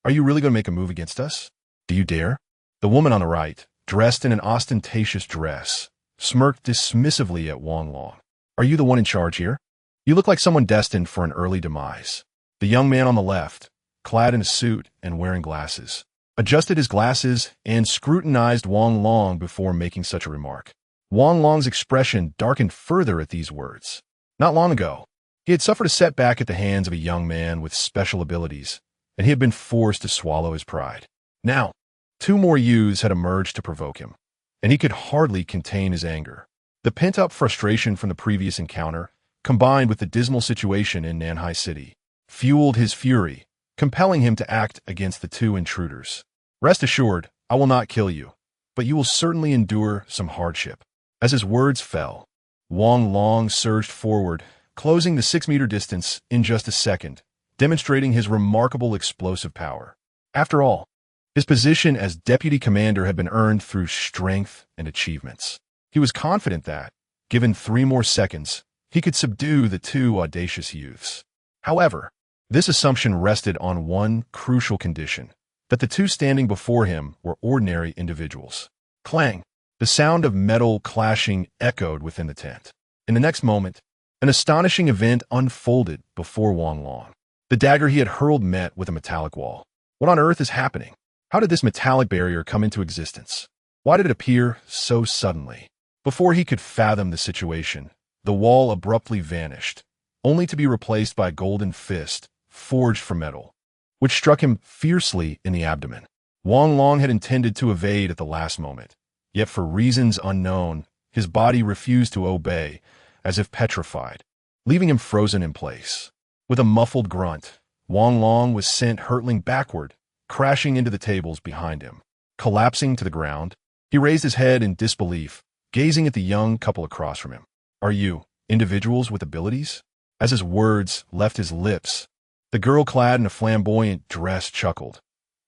Are you really going to make a move against us? Do you dare? The woman on the right, dressed in an ostentatious dress, smirked dismissively at Wang Long. Are you the one in charge here? You look like someone destined for an early demise. The young man on the left, clad in a suit and wearing glasses, adjusted his glasses and scrutinized Wang Long before making such a remark. Wang Long's expression darkened further at these words. Not long ago, he had suffered a setback at the hands of a young man with special abilities, and he had been forced to swallow his pride. Now, 2 more youths had emerged to provoke him, and he could hardly contain his anger. The pent-up frustration from the previous encounter, combined with the dismal situation in Nanhai City, fueled his fury, compelling him to act against the 2 intruders. Rest assured, I will not kill you, but you will certainly endure some hardship. As his words fell, Wang Long surged forward, closing the 6-meter distance in just a second, demonstrating his remarkable explosive power. After all, his position as deputy commander had been earned through strength and achievements. He was confident that, given 3 more seconds, he could subdue the 2 audacious youths. However, this assumption rested on one crucial condition, that the 2 standing before him were ordinary individuals. Clang! The sound of metal clashing echoed within the tent. In the next moment, an astonishing event unfolded before Wang Long. The dagger he had hurled met with a metallic wall. What on earth is happening? How did this metallic barrier come into existence? Why did it appear so suddenly? Before he could fathom the situation, the wall abruptly vanished, only to be replaced by a golden fist, forged from metal, which struck him fiercely in the abdomen. Wang Long had intended to evade at the last moment, yet for reasons unknown, his body refused to obey, as if petrified, leaving him frozen in place. With a muffled grunt, Wang Long was sent hurtling backward, crashing into the tables behind him. Collapsing to the ground, he raised his head in disbelief, gazing at the young couple across from him. "Are you individuals with abilities?" As his words left his lips, the girl clad in a flamboyant dress chuckled.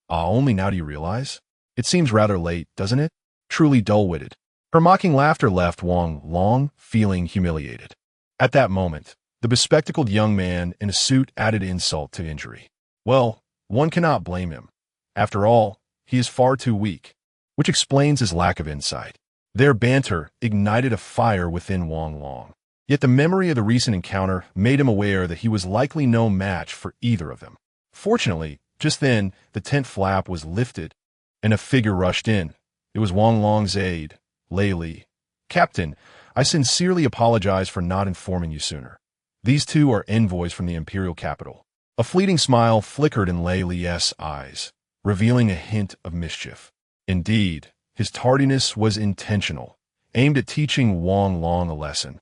"Ah, only now do you realize? It seems rather late, doesn't it? Truly dull-witted." Her mocking laughter left Wang Long feeling humiliated. At that moment, the bespectacled young man in a suit added insult to injury. Well, one cannot blame him. After all, he is far too weak, which explains his lack of insight. Their banter ignited a fire within Wang Long. Yet the memory of the recent encounter made him aware that he was likely no match for either of them. Fortunately, just then, the tent flap was lifted, and a figure rushed in. It was Wang Long's aide, Lei Li. "Captain, I sincerely apologize for not informing you sooner. These two are envoys from the imperial capital." A fleeting smile flickered in Lei Li's eyes, revealing a hint of mischief. Indeed, his tardiness was intentional, aimed at teaching Wang Long a lesson.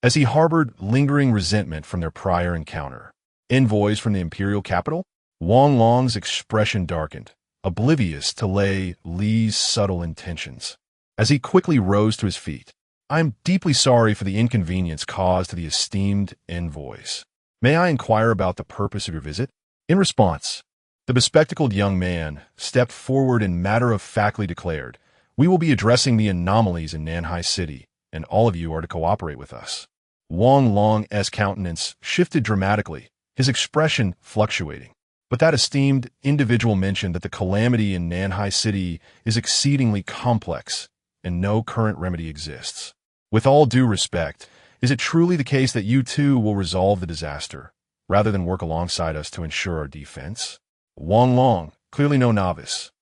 As he harbored lingering resentment from their prior encounter. Envoys from the imperial capital? Wang Long's expression darkened, oblivious to Lei Li's subtle intentions. As he quickly rose to his feet, "I am deeply sorry for the inconvenience caused to the esteemed envoys. May I inquire about the purpose of your visit?" In response, the bespectacled young man stepped forward and matter-of-factly declared, "We will be addressing the anomalies in Nanhai City, and all of you are to cooperate with us." Wang Long's countenance shifted dramatically, his expression fluctuating. But that esteemed individual mentioned that the calamity in Nanhai City is exceedingly complex, and no current remedy exists. With all due respect, is it truly the case that you too will resolve the disaster, rather than work alongside us to ensure our defense? Wang Long, clearly no novice,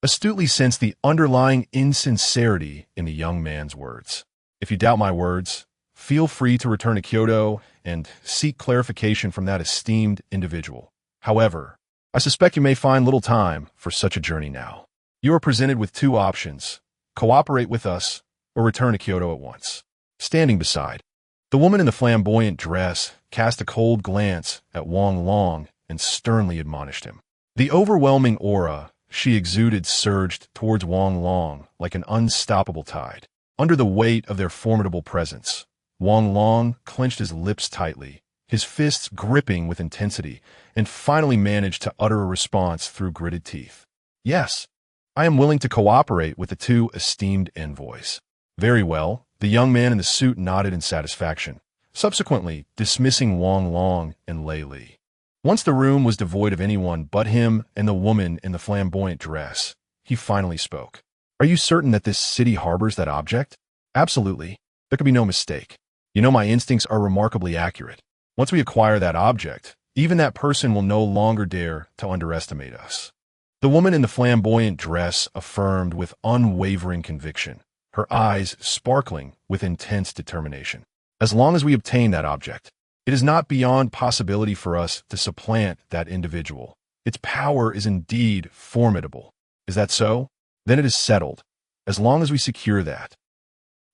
astutely sensed the underlying insincerity in the young man's words. "If you doubt my words, feel free to return to Kyoto and seek clarification from that esteemed individual. However, I suspect you may find little time for such a journey now. You are presented with two options: cooperate with us or return to Kyoto at once." Standing beside, the woman in the flamboyant dress cast a cold glance at Wang Long and sternly admonished him. The overwhelming aura she exuded surged towards Wang Long like an unstoppable tide. Under the weight of their formidable presence, Wang Long clenched his lips tightly, his fists gripping with intensity, and finally managed to utter a response through gritted teeth. "Yes, I am willing to cooperate with the two esteemed envoys." "Very well." The young man in the suit nodded in satisfaction, subsequently dismissing Wang Long and Lei Li. Once the room was devoid of anyone but him and the woman in the flamboyant dress, he finally spoke. "Are you certain that this city harbors that object?" "Absolutely. There could be no mistake. You know, my instincts are remarkably accurate. Once we acquire that object, even that person will no longer dare to underestimate us." The woman in the flamboyant dress affirmed with unwavering conviction, her eyes sparkling with intense determination. "As long as we obtain that object, it is not beyond possibility for us to supplant that individual. Its power is indeed formidable. Is that so? Then it is settled. As long as we secure that."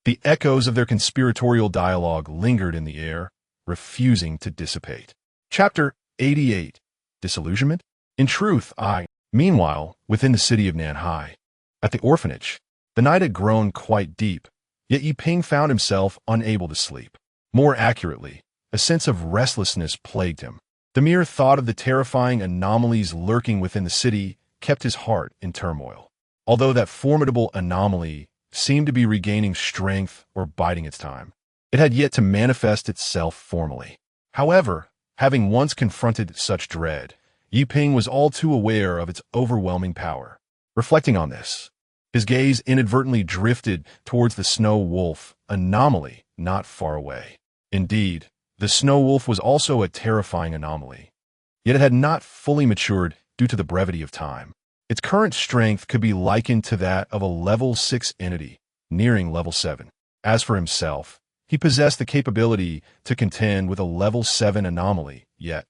The echoes of their conspiratorial dialogue lingered in the air, refusing to dissipate. Chapter 88. Disillusionment? In truth, Meanwhile, within the city of Nanhai, at the orphanage, the night had grown quite deep, yet Yi Ping found himself unable to sleep. More accurately, a sense of restlessness plagued him. The mere thought of the terrifying anomalies lurking within the city kept his heart in turmoil. Although that formidable anomaly seemed to be regaining strength or biding its time, it had yet to manifest itself formally. However, having once confronted such dread, Yi Ping was all too aware of its overwhelming power. Reflecting on this, his gaze inadvertently drifted towards the snow wolf anomaly not far away. Indeed, the snow wolf was also a terrifying anomaly. Yet it had not fully matured due to the brevity of time. Its current strength could be likened to that of a level 6 entity, nearing level 7. As for himself, he possessed the capability to contend with a level 7 anomaly, yet,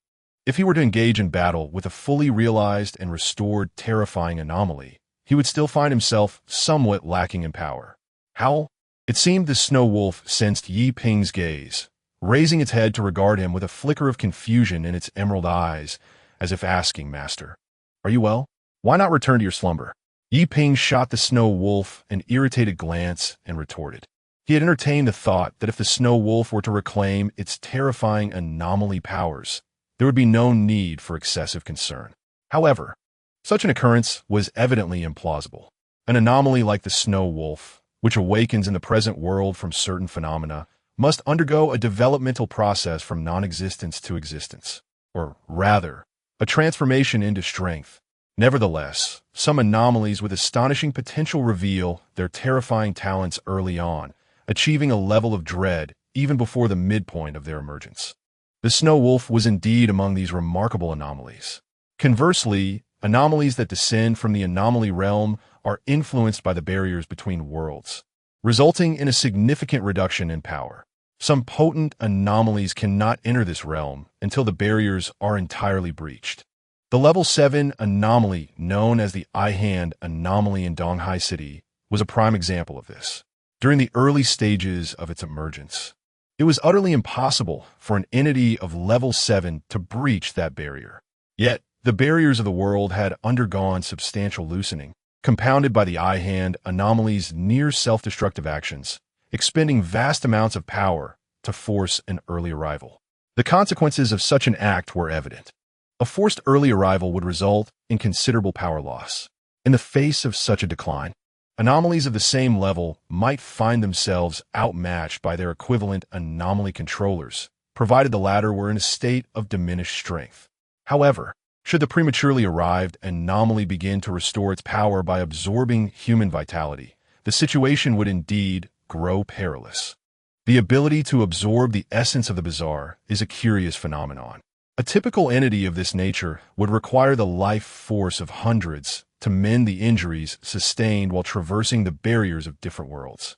if he were to engage in battle with a fully realized and restored terrifying anomaly, he would still find himself somewhat lacking in power. How? It seemed the snow wolf sensed Yi Ping's gaze, raising its head to regard him with a flicker of confusion in its emerald eyes, as if asking, "Master, are you well? Why not return to your slumber?" Yi Ping shot the snow wolf an irritated glance and retorted. He had entertained the thought that if the snow wolf were to reclaim its terrifying anomaly powers, there would be no need for excessive concern. However, such an occurrence was evidently implausible. An anomaly like the snow wolf, which awakens in the present world from certain phenomena, must undergo a developmental process from non-existence to existence, or rather, a transformation into strength. Nevertheless, some anomalies with astonishing potential reveal their terrifying talents early on, achieving a level of dread even before the midpoint of their emergence. The snow wolf was indeed among these remarkable anomalies. Conversely, anomalies that descend from the anomaly realm are influenced by the barriers between worlds, resulting in a significant reduction in power. Some potent anomalies cannot enter this realm until the barriers are entirely breached. The level 7 anomaly, known as the Eye-Hand anomaly in Donghai City, was a prime example of this. During the early stages of its emergence, it was utterly impossible for an entity of level 7 to breach that barrier. Yet, the barriers of the world had undergone substantial loosening, compounded by the Eye-Hand anomaly's near self-destructive actions, expending vast amounts of power to force an early arrival. The consequences of such an act were evident. A forced early arrival would result in considerable power loss. In the face of such a decline, anomalies of the same level might find themselves outmatched by their equivalent anomaly controllers, provided the latter were in a state of diminished strength. However, should the prematurely arrived anomaly begin to restore its power by absorbing human vitality, the situation would indeed grow perilous. The ability to absorb the essence of the bizarre is a curious phenomenon. A typical entity of this nature would require the life force of hundreds to mend the injuries sustained while traversing the barriers of different worlds,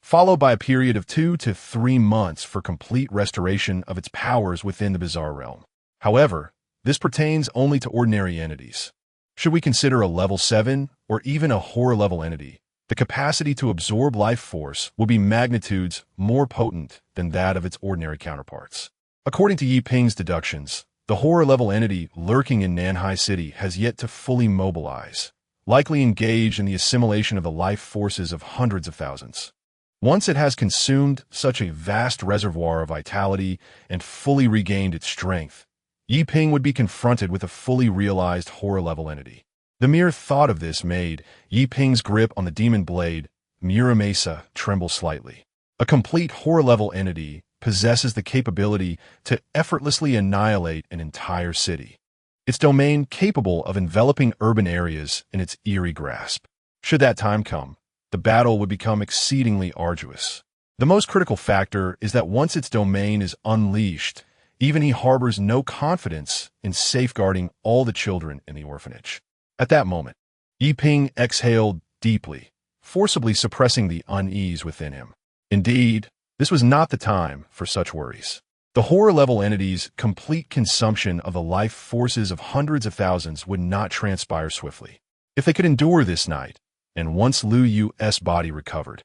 followed by a period of 2 to 3 months for complete restoration of its powers within the bizarre realm. However, this pertains only to ordinary entities. Should we consider a level 7 or even a horror-level entity, the capacity to absorb life force will be magnitudes more potent than that of its ordinary counterparts. According to Yi Ping's deductions, the horror-level entity lurking in Nanhai City has yet to fully mobilize, likely engage in the assimilation of the life forces of hundreds of thousands. Once it has consumed such a vast reservoir of vitality and fully regained its strength, Yi Ping would be confronted with a fully realized horror-level entity. The mere thought of this made Yi Ping's grip on the demon blade, Muramasa, tremble slightly. A complete horror-level entity possesses the capability to effortlessly annihilate an entire city, its domain capable of enveloping urban areas in its eerie grasp. Should that time come, the battle would become exceedingly arduous. The most critical factor is that once its domain is unleashed, even he harbors no confidence in safeguarding all the children in the orphanage. At that moment, Yi Ping exhaled deeply, forcibly suppressing the unease within him. Indeed, this was not the time for such worries. The horror-level entity's complete consumption of the life forces of hundreds of thousands would not transpire swiftly. If they could endure this night, and once Lu Yu's body recovered,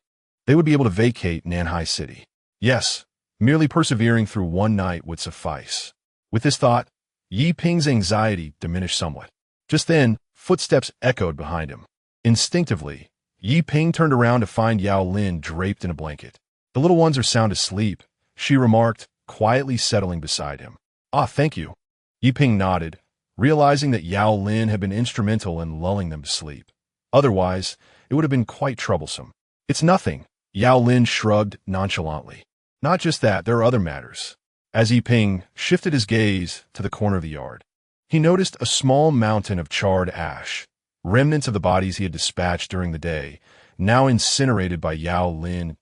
they would be able to vacate Nanhai City. Yes, merely persevering through one night would suffice. With this thought, Yi Ping's anxiety diminished somewhat. Just then, footsteps echoed behind him. Instinctively, Yi Ping turned around to find Yao Lin draped in a blanket. "The little ones are sound asleep," she remarked, quietly settling beside him. "Ah, thank you." Yi Ping nodded, realizing that Yao Lin had been instrumental in lulling them to sleep. Otherwise, it would have been quite troublesome. "It's nothing," Yao Lin shrugged nonchalantly. "Not just that, there are other matters." As Yi Ping shifted his gaze to the corner of the yard, he noticed a small mountain of charred ash, remnants of the bodies he had dispatched during the day, now incinerated by Yao Lin's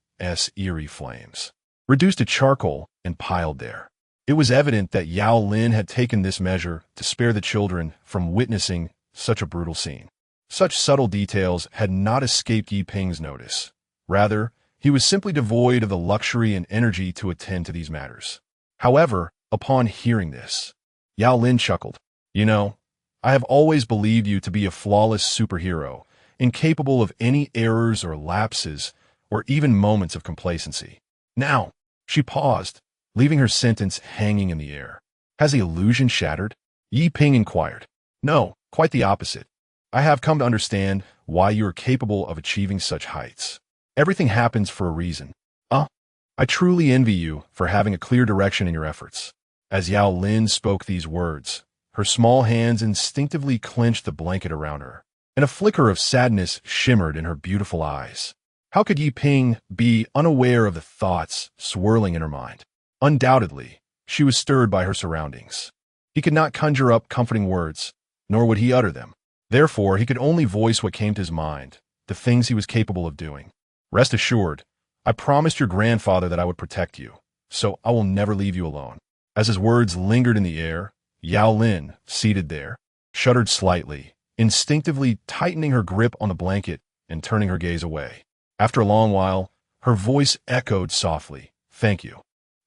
eerie flames, reduced to charcoal and piled there. It was evident that Yao Lin had taken this measure to spare the children from witnessing such a brutal scene. Such subtle details had not escaped Yi Ping's notice. Rather, he was simply devoid of the luxury and energy to attend to these matters. However, upon hearing this, Yao Lin chuckled. You know, I have always believed you to be a flawless superhero, incapable of any errors or lapses, or even moments of complacency. Now, she paused, leaving her sentence hanging in the air. Has the illusion shattered? Yi Ping inquired. No, quite the opposite. I have come to understand why you are capable of achieving such heights. Everything happens for a reason. I truly envy you for having a clear direction in your efforts. As Yao Lin spoke these words, her small hands instinctively clenched the blanket around her, and a flicker of sadness shimmered in her beautiful eyes. How could Yi Ping be unaware of the thoughts swirling in her mind? Undoubtedly, she was stirred by her surroundings. He could not conjure up comforting words, nor would he utter them. Therefore, he could only voice what came to his mind, the things he was capable of doing. Rest assured, I promised your grandfather that I would protect you, so I will never leave you alone. As his words lingered in the air, Yao Lin, seated there, shuddered slightly, instinctively tightening her grip on the blanket and turning her gaze away. After a long while, her voice echoed softly, "Thank you."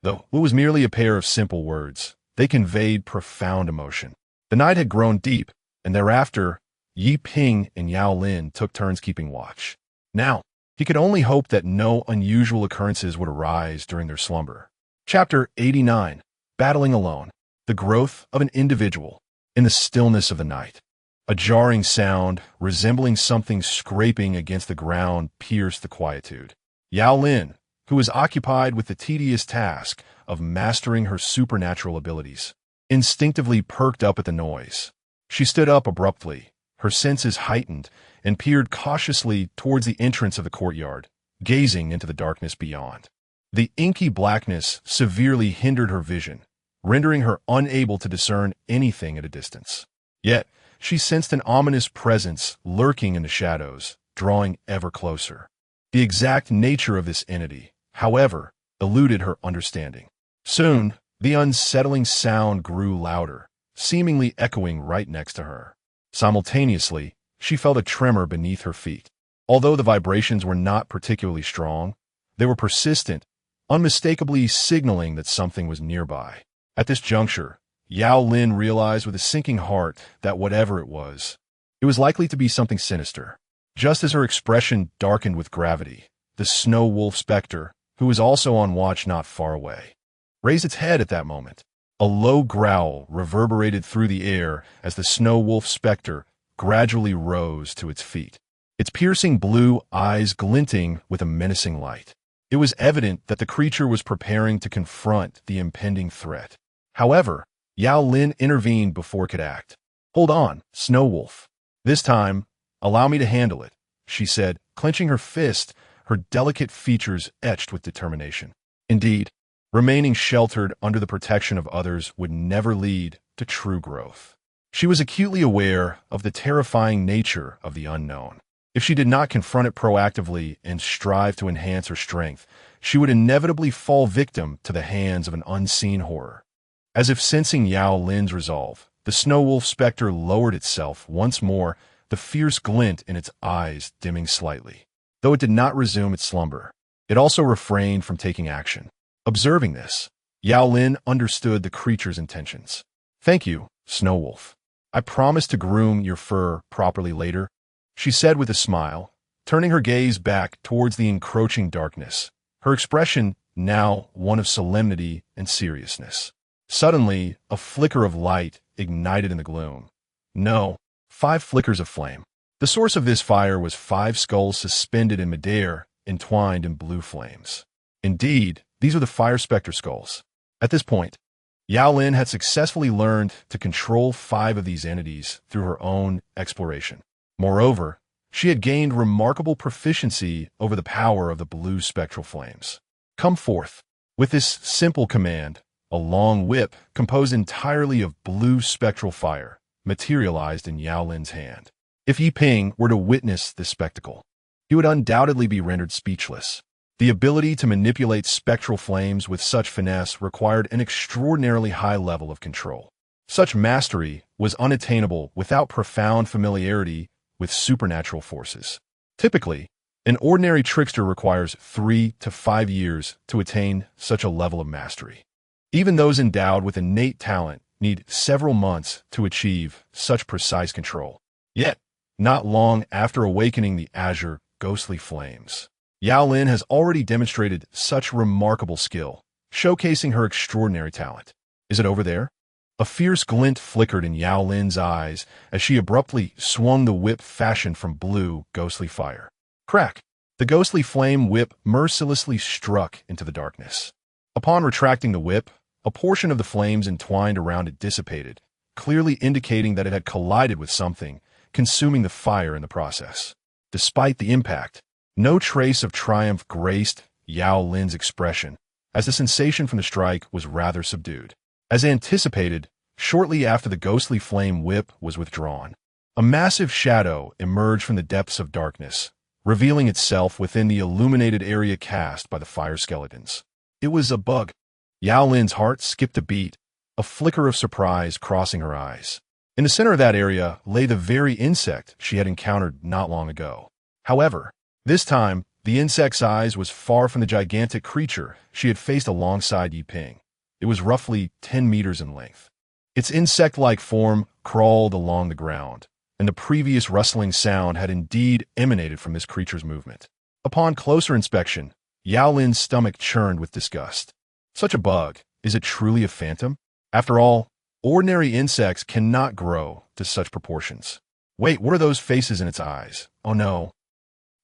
Though it was merely a pair of simple words, they conveyed profound emotion. The night had grown deep, and thereafter, Yi Ping and Yao Lin took turns keeping watch. Now, he could only hope that no unusual occurrences would arise during their slumber. Chapter 89. Battling Alone. The Growth of an Individual. In the stillness of the night, a jarring sound resembling something scraping against the ground pierced the quietude. Yao Lin, who was occupied with the tedious task of mastering her supernatural abilities, instinctively perked up at the noise. She stood up abruptly, her senses heightened, and peered cautiously towards the entrance of the courtyard, gazing into the darkness beyond. The inky blackness severely hindered her vision, rendering her unable to discern anything at a distance. Yet, she sensed an ominous presence lurking in the shadows, drawing ever closer. The exact nature of this entity, however, eluded her understanding. Soon, the unsettling sound grew louder, seemingly echoing right next to her. Simultaneously, she felt a tremor beneath her feet. Although the vibrations were not particularly strong, they were persistent, unmistakably signaling that something was nearby. At this juncture, Yao Lin realized with a sinking heart that whatever it was likely to be something sinister. Just as her expression darkened with gravity, the snow wolf specter, who was also on watch not far away, raised its head at that moment. A low growl reverberated through the air as the snow wolf specter gradually rose to its feet, its piercing blue eyes glinting with a menacing light. It was evident that the creature was preparing to confront the impending threat. However, Yao Lin intervened before it could act. "Hold on, Snow Wolf. This time, allow me to handle it," she said, clenching her fist, her delicate features etched with determination. Indeed, remaining sheltered under the protection of others would never lead to true growth. She was acutely aware of the terrifying nature of the unknown. If she did not confront it proactively and strive to enhance her strength, she would inevitably fall victim to the hands of an unseen horror. As if sensing Yao Lin's resolve, the snow wolf specter lowered itself once more, the fierce glint in its eyes dimming slightly. Though it did not resume its slumber, it also refrained from taking action. Observing this, Yao Lin understood the creature's intentions. "Thank you, Snow Wolf. I promise to groom your fur properly later," she said with a smile, turning her gaze back towards the encroaching darkness, her expression now one of solemnity and seriousness. Suddenly, a flicker of light ignited in the gloom. No, 5 flickers of flame. The source of this fire was 5 skulls suspended in midair, entwined in blue flames. Indeed, these were the fire specter skulls. At this point, Yao Lin had successfully learned to control 5 of these entities through her own exploration. Moreover, she had gained remarkable proficiency over the power of the blue spectral flames. "Come forth." With this simple command, a long whip composed entirely of blue spectral fire materialized in Yao Lin's hand. If Yi Ping were to witness this spectacle, he would undoubtedly be rendered speechless. The ability to manipulate spectral flames with such finesse required an extraordinarily high level of control. Such mastery was unattainable without profound familiarity with supernatural forces. Typically, an ordinary trickster requires 3 to 5 years to attain such a level of mastery. Even those endowed with innate talent need several months to achieve such precise control. Yet, not long after awakening the azure, ghostly flames, Yao Lin has already demonstrated such remarkable skill, showcasing her extraordinary talent. Is it over there? A fierce glint flickered in Yao Lin's eyes as she abruptly swung the whip fashioned from blue, ghostly fire. Crack! The ghostly flame whip mercilessly struck into the darkness. Upon retracting the whip, a portion of the flames entwined around it dissipated, clearly indicating that it had collided with something, consuming the fire in the process. Despite the impact, no trace of triumph graced Yao Lin's expression, as the sensation from the strike was rather subdued. As anticipated, shortly after the ghostly flame whip was withdrawn, a massive shadow emerged from the depths of darkness, revealing itself within the illuminated area cast by the fire skeletons. It was a bug. Yao Lin's heart skipped a beat, a flicker of surprise crossing her eyes. In the center of that area lay the very insect she had encountered not long ago. However, this time, the insect's size was far from the gigantic creature she had faced alongside Yi Ping. It was roughly 10 meters in length. Its insect-like form crawled along the ground, and the previous rustling sound had indeed emanated from this creature's movement. Upon closer inspection, Yao Lin's stomach churned with disgust. Such a bug, is it truly a phantom? After all, ordinary insects cannot grow to such proportions. Wait, what are those faces in its eyes? Oh no.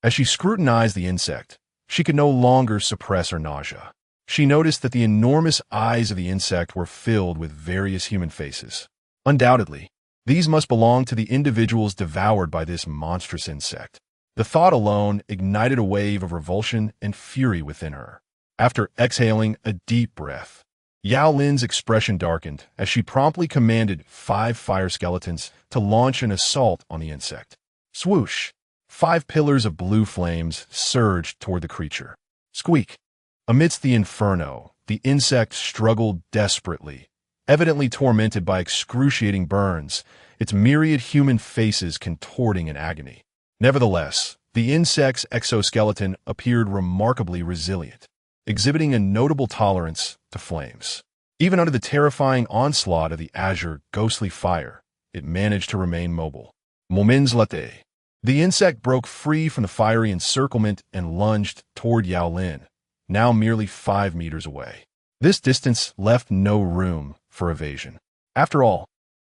As she scrutinized the insect, she could no longer suppress her nausea. She noticed that the enormous eyes of the insect were filled with various human faces. Undoubtedly, these must belong to the individuals devoured by this monstrous insect. The thought alone ignited a wave of revulsion and fury within her. After exhaling a deep breath, Yao Lin's expression darkened as she promptly commanded 5 fire skeletons to launch an assault on the insect. Swoosh! 5 pillars of blue flames surged toward the creature. Squeak! Amidst the inferno, the insect struggled desperately, evidently tormented by excruciating burns, its myriad human faces contorting in agony. Nevertheless, the insect's exoskeleton appeared remarkably resilient, exhibiting a notable tolerance to flames. Even under the terrifying onslaught of the azure, ghostly fire, it managed to remain mobile. Moments later, the insect broke free from the fiery encirclement and lunged toward Yao Lin, now merely 5 meters away. This distance left no room for evasion. After all,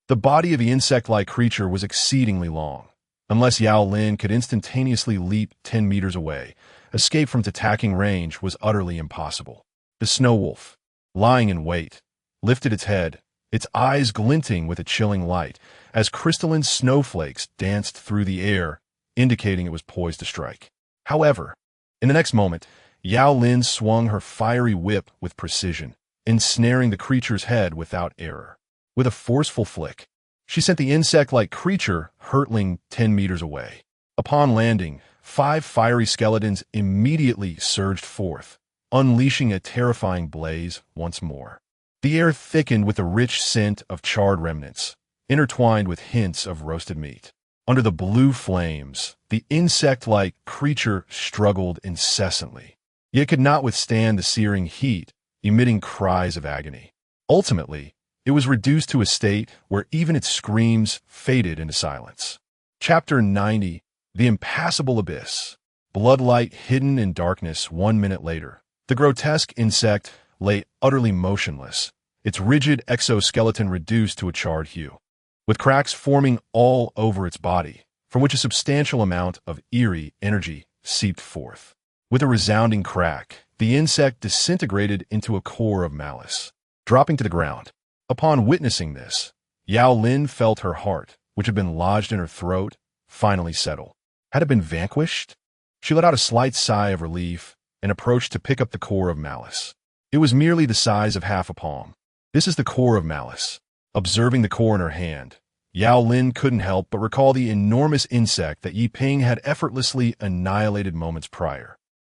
the body of the insect-like creature was exceedingly long. Unless Yao Lin could instantaneously leap 10 meters away, escape from its attacking range was utterly impossible. The snow wolf, lying in wait, lifted its head, its eyes glinting with a chilling light, as crystalline snowflakes danced through the air, indicating it was poised to strike. However, in the next moment, Yao Lin swung her fiery whip with precision, ensnaring the creature's head without error. With a forceful flick, she sent the insect-like creature hurtling 10 meters away. Upon landing, 5 fiery skeletons immediately surged forth, unleashing a terrifying blaze once more. The air thickened with a rich scent of charred remnants, intertwined with hints of roasted meat. Under the blue flames, the insect-like creature struggled incessantly, yet could not withstand the searing heat, emitting cries of agony. Ultimately, it was reduced to a state where even its screams faded into silence. Chapter 90, The Impassable Abyss. Bloodlight hidden in darkness 1 minute later. The grotesque insect lay utterly motionless, its rigid exoskeleton reduced to a charred hue, with cracks forming all over its body, from which a substantial amount of eerie energy seeped forth. With a resounding crack, the insect disintegrated into a core of malice, dropping to the ground. Upon witnessing this, Yao Lin felt her heart, which had been lodged in her throat, finally settle. Had it been vanquished? She let out a slight sigh of relief and approached to pick up the core of malice. It was merely the size of half a palm. This is the core of malice. Observing the core in her hand, Yao Lin couldn't help but recall the enormous insect that Yi Ping had effortlessly annihilated moments prior.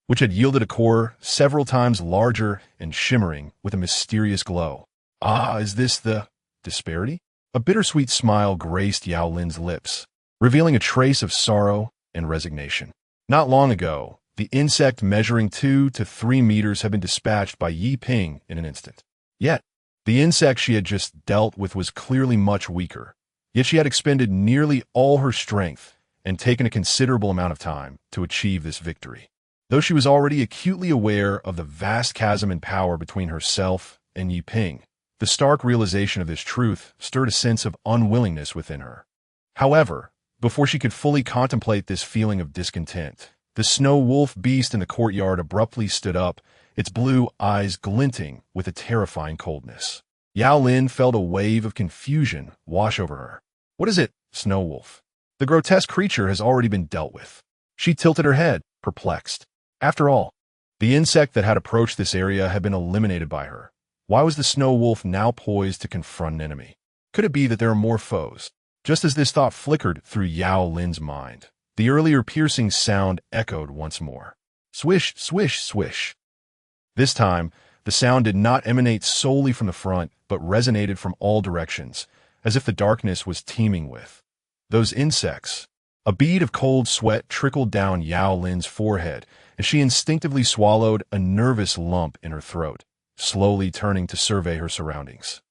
which had yielded a core several times larger and shimmering with a mysterious glow. Ah, is this the disparity? A bittersweet smile graced Yao Lin's lips, revealing a trace of sorrow and resignation. Not long ago, the insect measuring 2 to 3 meters had been dispatched by Yi Ping in an instant. Yet, the insect she had just dealt with was clearly much weaker. Yet she had expended nearly all her strength and taken a considerable amount of time to achieve this victory. Though she was already acutely aware of the vast chasm in power between herself and Yi Ping, the stark realization of this truth stirred a sense of unwillingness within her. However, before she could fully contemplate this feeling of discontent, the snow wolf beast in the courtyard abruptly stood up, its blue eyes glinting with a terrifying coldness. Yao Lin felt a wave of confusion wash over her. What is it, Snow Wolf? The grotesque creature has already been dealt with. She tilted her head, perplexed. After all, the insect that had approached this area had been eliminated by her. Why was the Snow Wolf now poised to confront an enemy? Could it be that there are more foes? Just as this thought flickered through Yao Lin's mind, the earlier piercing sound echoed once more. Swish, swish, swish. This time, the sound did not emanate solely from the front, but resonated from all directions, as if the darkness was teeming with those insects. A bead of cold sweat trickled down Yao Lin's forehead, and she instinctively swallowed a nervous lump in her throat, slowly turning to survey her surroundings.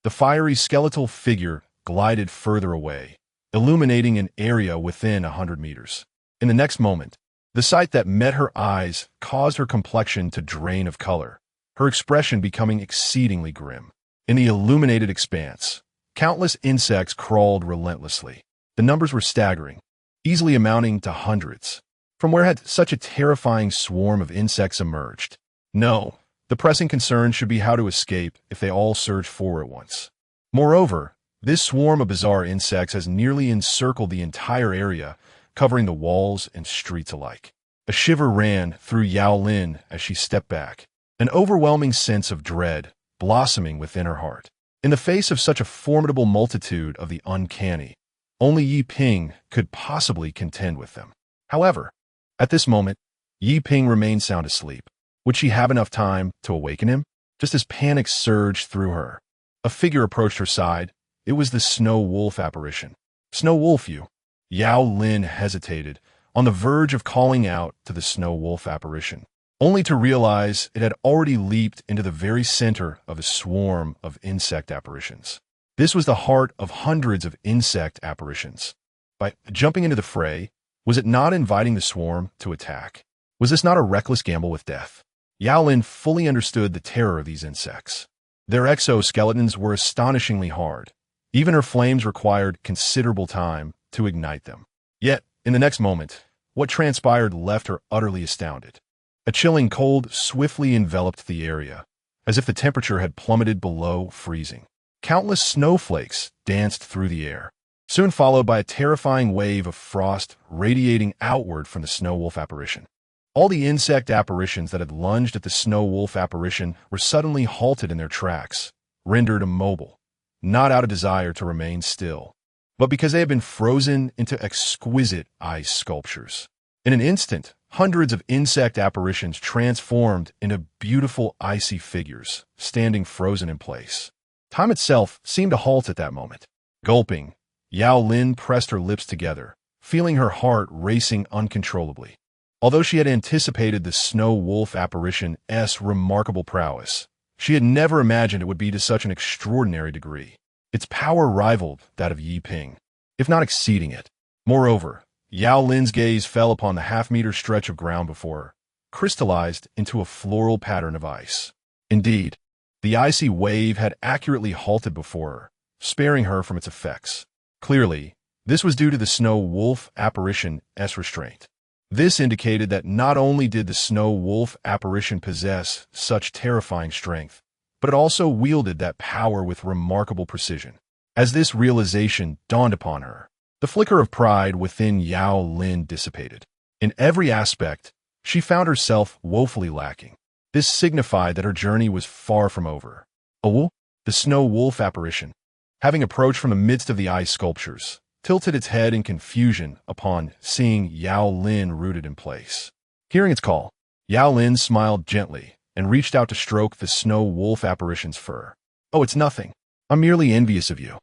The fiery skeletal figure glided further away, illuminating an area within 100 meters. In the next moment, the sight that met her eyes caused her complexion to drain of color, her expression becoming exceedingly grim. In the illuminated expanse, countless insects crawled relentlessly. The numbers were staggering, easily amounting to hundreds. From where had such a terrifying swarm of insects emerged? No, the pressing concern should be how to escape if they all surge forward at once. Moreover, this swarm of bizarre insects has nearly encircled the entire area, covering the walls and streets alike. A shiver ran through Yao Lin as she stepped back, an overwhelming sense of dread blossoming within her heart. In the face of such a formidable multitude of the uncanny, only Yi Ping could possibly contend with them. However, at this moment, Yi Ping remained sound asleep. Would she have enough time to awaken him? Just as panic surged through her, a figure approached her side. It was the Snow Wolf apparition. Snow Wolf, you. Yao Lin hesitated, on the verge of calling out to the Snow Wolf apparition, only to realize it had already leaped into the very center of a swarm of insect apparitions. This was the heart of hundreds of insect apparitions. By jumping into the fray, was it not inviting the swarm to attack? Was this not a reckless gamble with death? Yao Lin fully understood the terror of these insects. Their exoskeletons were astonishingly hard. Even her flames required considerable time to ignite them. Yet, in the next moment, what transpired left her utterly astounded. A chilling cold swiftly enveloped the area, as if the temperature had plummeted below freezing. Countless snowflakes danced through the air, soon followed by a terrifying wave of frost radiating outward from the Snow Wolf apparition. All the insect apparitions that had lunged at the Snow Wolf apparition were suddenly halted in their tracks, rendered immobile, not out of desire to remain still, but because they had been frozen into exquisite ice sculptures. In an instant, hundreds of insect apparitions transformed into beautiful icy figures, standing frozen in place. Time itself seemed to halt at that moment. Gulping, Yao Lin pressed her lips together, feeling her heart racing uncontrollably. Although she had anticipated the Snow Wolf apparition's remarkable prowess, she had never imagined it would be to such an extraordinary degree. Its power rivaled that of Yi Ping, if not exceeding it. Moreover, Yao Lin's gaze fell upon the half-meter stretch of ground before her, crystallized into a floral pattern of ice. Indeed, the icy wave had accurately halted before her, sparing her from its effects. Clearly, this was due to the Snow Wolf apparition's restraint. This indicated that not only did the Snow Wolf apparition possess such terrifying strength, but it also wielded that power with remarkable precision. As this realization dawned upon her, the flicker of pride within Yao Lin dissipated. In every aspect, she found herself woefully lacking. This signified that her journey was far from over. Oh, the Snow Wolf apparition, having approached from the midst of the ice sculptures, tilted its head in confusion upon seeing Yao Lin rooted in place. Hearing its call, Yao Lin smiled gently and reached out to stroke the snow wolf apparition's fur. Oh, it's nothing. I'm merely envious of you.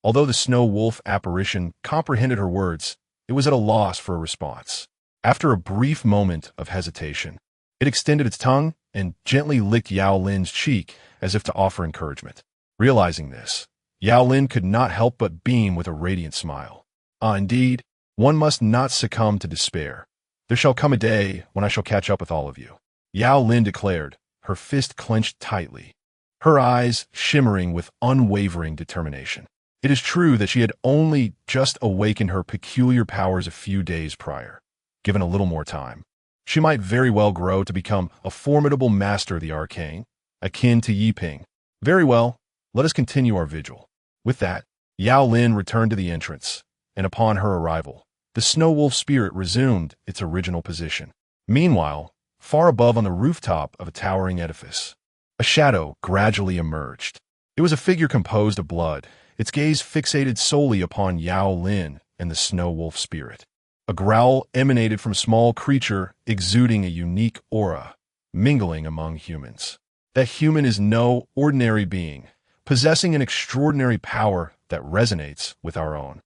Although the snow wolf apparition comprehended her words, it was at a loss for a response. After a brief moment of hesitation, it extended its tongue and gently licked Yao Lin's cheek as if to offer encouragement. Realizing this, Yao Lin could not help but beam with a radiant smile. Ah, indeed, one must not succumb to despair. There shall come a day when I shall catch up with all of you, Yao Lin declared, her fist clenched tightly, her eyes shimmering with unwavering determination. It is true that she had only just awakened her peculiar powers a few days prior. Given a little more time, she might very well grow to become a formidable master of the arcane, akin to Yi Ping. Very well, let us continue our vigil. With that, Yao Lin returned to the entrance, and upon her arrival, the snow wolf spirit resumed its original position. Meanwhile, far above on the rooftop of a towering edifice, a shadow gradually emerged. It was a figure composed of blood, its gaze fixated solely upon Yao Lin and the snow wolf spirit. A growl emanated from a small creature exuding a unique aura, mingling among humans. That human is no ordinary being, possessing an extraordinary power that resonates with our own.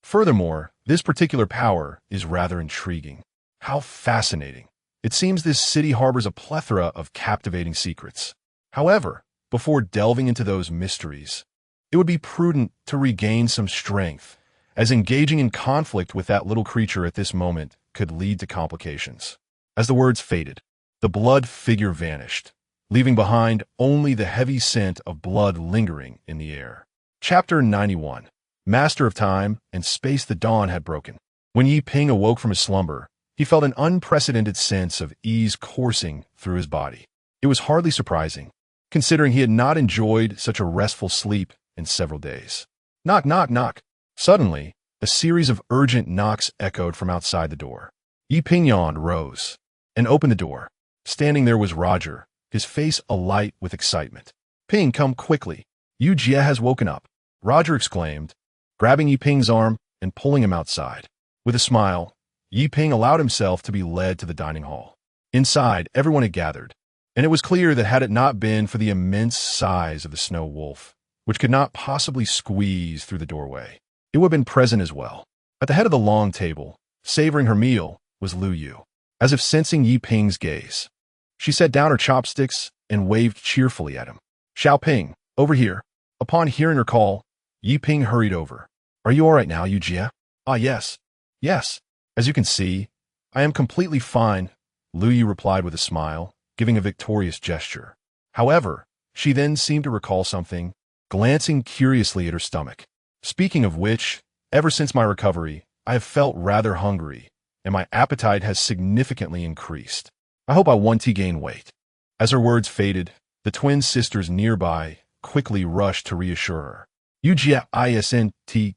Furthermore, this particular power is rather intriguing. How fascinating. It seems this city harbors a plethora of captivating secrets. However, before delving into those mysteries, it would be prudent to regain some strength, as engaging in conflict with that little creature at this moment could lead to complications. As the words faded, the blood figure vanished, leaving behind only the heavy scent of blood lingering in the air. Chapter 91. Master of Time and Space. The dawn had broken. When Yi Ping awoke from his slumber, he felt an unprecedented sense of ease coursing through his body. It was hardly surprising, considering he had not enjoyed such a restful sleep in several days. Knock, knock, knock. Suddenly, a series of urgent knocks echoed from outside the door. Yi Ping yawned, rose, and opened the door. Standing there was Roger, his face alight with excitement. Ping, come quickly. Yu Jie has woken up, Roger exclaimed, grabbing Yi Ping's arm and pulling him outside. With a smile, Yi Ping allowed himself to be led to the dining hall. Inside, everyone had gathered, and it was clear that had it not been for the immense size of the snow wolf, which could not possibly squeeze through the doorway, it would have been present as well. At the head of the long table, savoring her meal, was Lu Yu. As if sensing Yi Ping's gaze, she set down her chopsticks and waved cheerfully at him. Xiao Ping, over here. Upon hearing her call, Yi Ping hurried over. Are you all right now, Yu Jie? Ah, yes. Yes. As you can see, I am completely fine, Lu Yu replied with a smile, giving a victorious gesture. However, she then seemed to recall something, glancing curiously at her stomach. Speaking of which, ever since my recovery, I have felt rather hungry, and my appetite has significantly increased. I hope I won't gain weight. As her words faded, the twin sisters nearby quickly rushed to reassure her. You isn't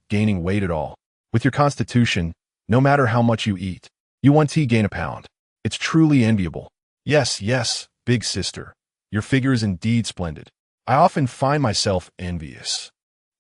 gaining weight at all. With your constitution, no matter how much you eat, you won't gain a pound. It's truly enviable. Yes, yes, big sister. Your figure is indeed splendid. I often find myself envious.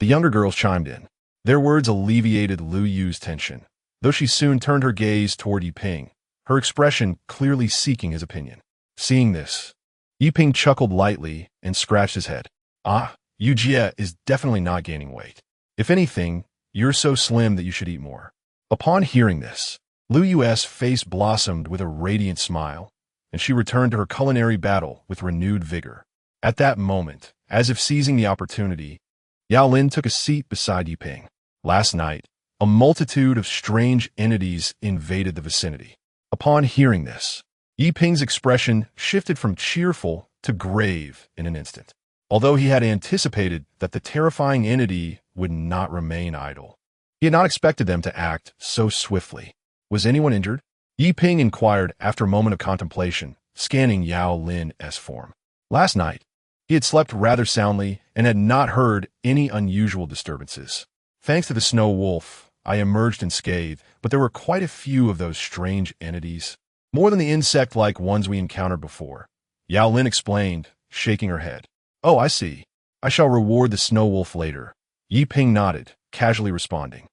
The younger girls chimed in. Their words alleviated Lu Yu's tension, though she soon turned her gaze toward Yi Ping, her expression clearly seeking his opinion. Seeing this, Yi Ping chuckled lightly and scratched his head. Ah, Yu Jie is definitely not gaining weight. If anything, you're so slim that you should eat more. Upon hearing this, Lu Yu's face blossomed with a radiant smile, and she returned to her culinary battle with renewed vigor. At that moment, as if seizing the opportunity, Yao Lin took a seat beside Yi Ping. Last night, a multitude of strange entities invaded the vicinity. Upon hearing this, Yi Ping's expression shifted from cheerful to grave in an instant. Although he had anticipated that the terrifying entity would not remain idle, he had not expected them to act so swiftly. Was anyone injured? Yi Ping inquired after a moment of contemplation, scanning Yao Lin's form. Last night, he had slept rather soundly and had not heard any unusual disturbances. Thanks to the snow wolf, I emerged unscathed, but there were quite a few of those strange entities, more than the insect-like ones we encountered before. Yao Lin explained, shaking her head. Oh, I see. I shall reward the snow wolf later. Yi Ping nodded, casually responding.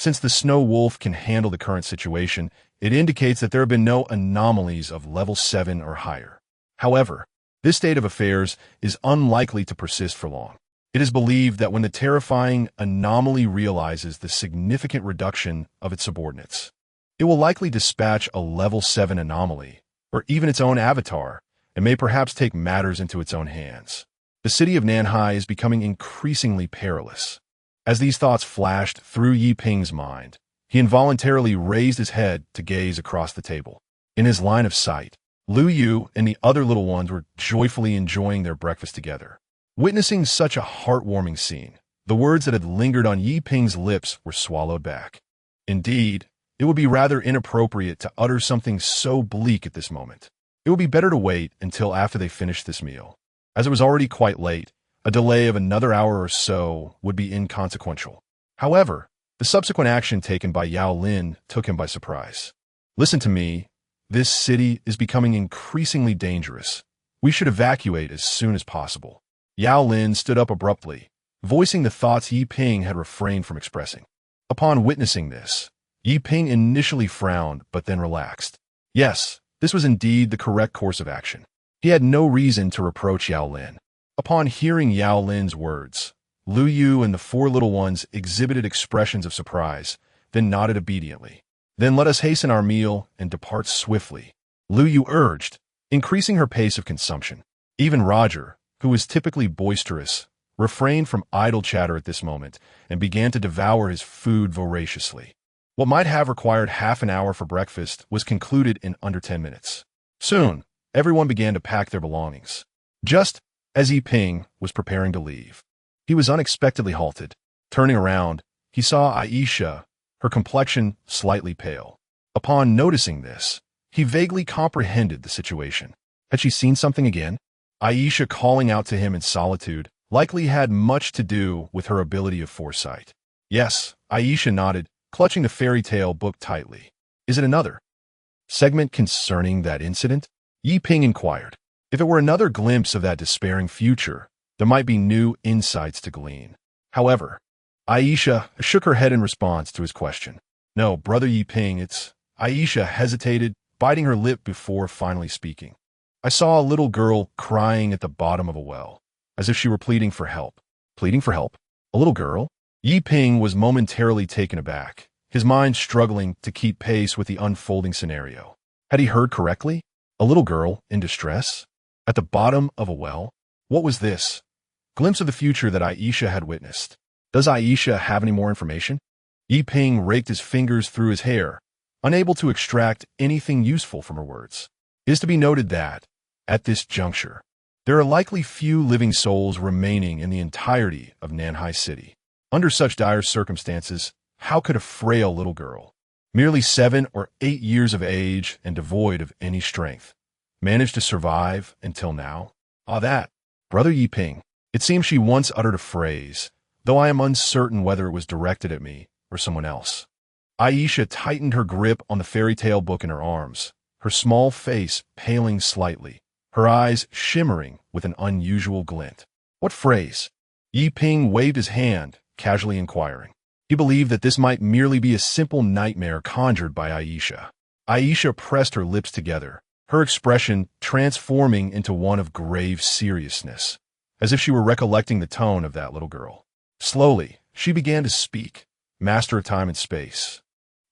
Since the snow wolf can handle the current situation, it indicates that there have been no anomalies of level 7 or higher. However, this state of affairs is unlikely to persist for long. It is believed that when the terrifying anomaly realizes the significant reduction of its subordinates, it will likely dispatch a level 7 anomaly, or even its own avatar, and may perhaps take matters into its own hands. The city of Nanhai is becoming increasingly perilous. As these thoughts flashed through Yi Ping's mind, he involuntarily raised his head to gaze across the table. In his line of sight, Lu Yu and the other little ones were joyfully enjoying their breakfast together. Witnessing such a heartwarming scene, the words that had lingered on Yi Ping's lips were swallowed back. Indeed, it would be rather inappropriate to utter something so bleak at this moment. It would be better to wait until after they finished this meal. As it was already quite late, a delay of another hour or so would be inconsequential. However, the subsequent action taken by Yao Lin took him by surprise. Listen to me. This city is becoming increasingly dangerous. We should evacuate as soon as possible. Yao Lin stood up abruptly, voicing the thoughts Yi Ping had refrained from expressing. Upon witnessing this, Yi Ping initially frowned but then relaxed. Yes, this was indeed the correct course of action. He had no reason to reproach Yao Lin. Upon hearing Yao Lin's words, Lu Yu and the four little ones exhibited expressions of surprise, then nodded obediently. Then let us hasten our meal and depart swiftly, Lu Yu urged, increasing her pace of consumption. Even Roger, who was typically boisterous, refrained from idle chatter at this moment and began to devour his food voraciously. What might have required half an hour for breakfast was concluded in under 10 minutes. Soon, everyone began to pack their belongings. Just as Yi Ping was preparing to leave, he was unexpectedly halted. Turning around, he saw Aisha, her complexion slightly pale. Upon noticing this, he vaguely comprehended the situation. Had she seen something again? Aisha calling out to him in solitude likely had much to do with her ability of foresight. Yes, Aisha nodded, clutching the fairy tale book tightly. Is it another segment concerning that incident? Yi Ping inquired. If it were another glimpse of that despairing future, there might be new insights to glean. However, Aisha shook her head in response to his question. No, Brother Yi Ping, it's... Aisha hesitated, biting her lip before finally speaking. I saw a little girl crying at the bottom of a well, as if she were pleading for help. Pleading for help? A little girl? Yi Ping was momentarily taken aback, his mind struggling to keep pace with the unfolding scenario. Had he heard correctly? A little girl in distress? At the bottom of a well? What was this? Glimpse of the future that Aisha had witnessed. Does Aisha have any more information? Yi Ping raked his fingers through his hair, unable to extract anything useful from her words. It is to be noted that, at this juncture, there are likely few living souls remaining in the entirety of Nanhai City. Under such dire circumstances, how could a frail little girl, merely 7 or 8 years of age and devoid of any strength, manage to survive until now? That, Brother Yi Ping. It seems she once uttered a phrase, though I am uncertain whether it was directed at me or someone else. Aisha tightened her grip on the fairy tale book in her arms, her small face paling slightly, her eyes shimmering with an unusual glint. What phrase? Yi Ping waved his hand, casually inquiring. He believed that this might merely be a simple nightmare conjured by Aisha. Aisha pressed her lips together, her expression transforming into one of grave seriousness, as if she were recollecting the tone of that little girl. Slowly, she began to speak, master of time and space.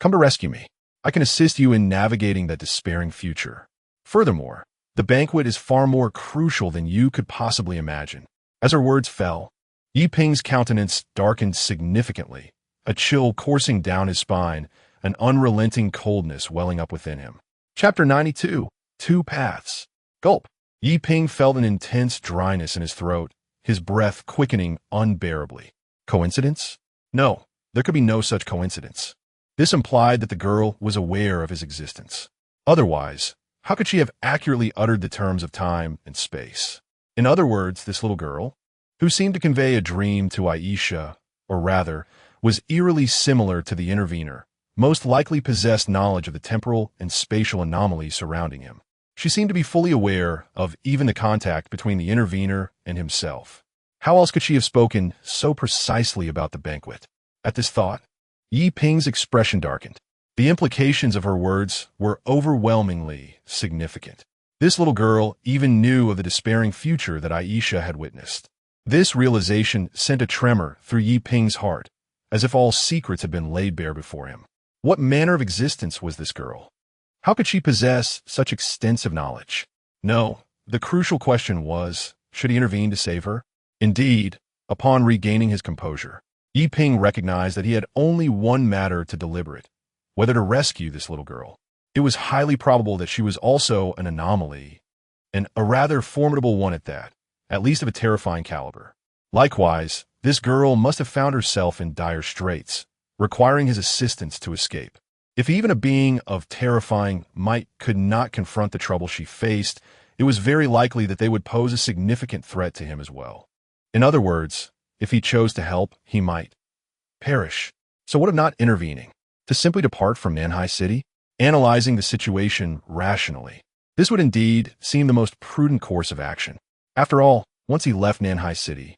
Come to rescue me. I can assist you in navigating that despairing future. Furthermore, the banquet is far more crucial than you could possibly imagine. As her words fell, Yi Ping's countenance darkened significantly, a chill coursing down his spine, an unrelenting coldness welling up within him. Chapter 92. Two Paths. Gulp. Yi Ping felt an intense dryness in his throat, his breath quickening unbearably. Coincidence? No, there could be no such coincidence. This implied that the girl was aware of his existence. Otherwise, how could she have accurately uttered the terms of time and space? In other words, this little girl, who seemed to convey a dream to Aisha, or rather, was eerily similar to the intervener, most likely possessed knowledge of the temporal and spatial anomalies surrounding him. She seemed to be fully aware of even the contact between the intervener and himself. How else could she have spoken so precisely about the banquet? At this thought, Yi Ping's expression darkened. The implications of her words were overwhelmingly significant. This little girl even knew of the despairing future that Aisha had witnessed. This realization sent a tremor through Yi Ping's heart, as if all secrets had been laid bare before him. What manner of existence was this girl? How could she possess such extensive knowledge? No, the crucial question was, should he intervene to save her? Indeed, upon regaining his composure, Yi Ping recognized that he had only one matter to deliberate: whether to rescue this little girl. It was highly probable that she was also an anomaly, and a rather formidable one at least of a terrifying caliber. Likewise, this girl must have found herself in dire straits, requiring his assistance to escape. If even a being of terrifying might could not confront the trouble she faced, it was very likely that they would pose a significant threat to him as well. In other words, if he chose to help, he might perish. So what of not intervening? To simply depart from Nanhai City? Analyzing the situation rationally, this would indeed seem the most prudent course of action. After all, once he left Nanhai City,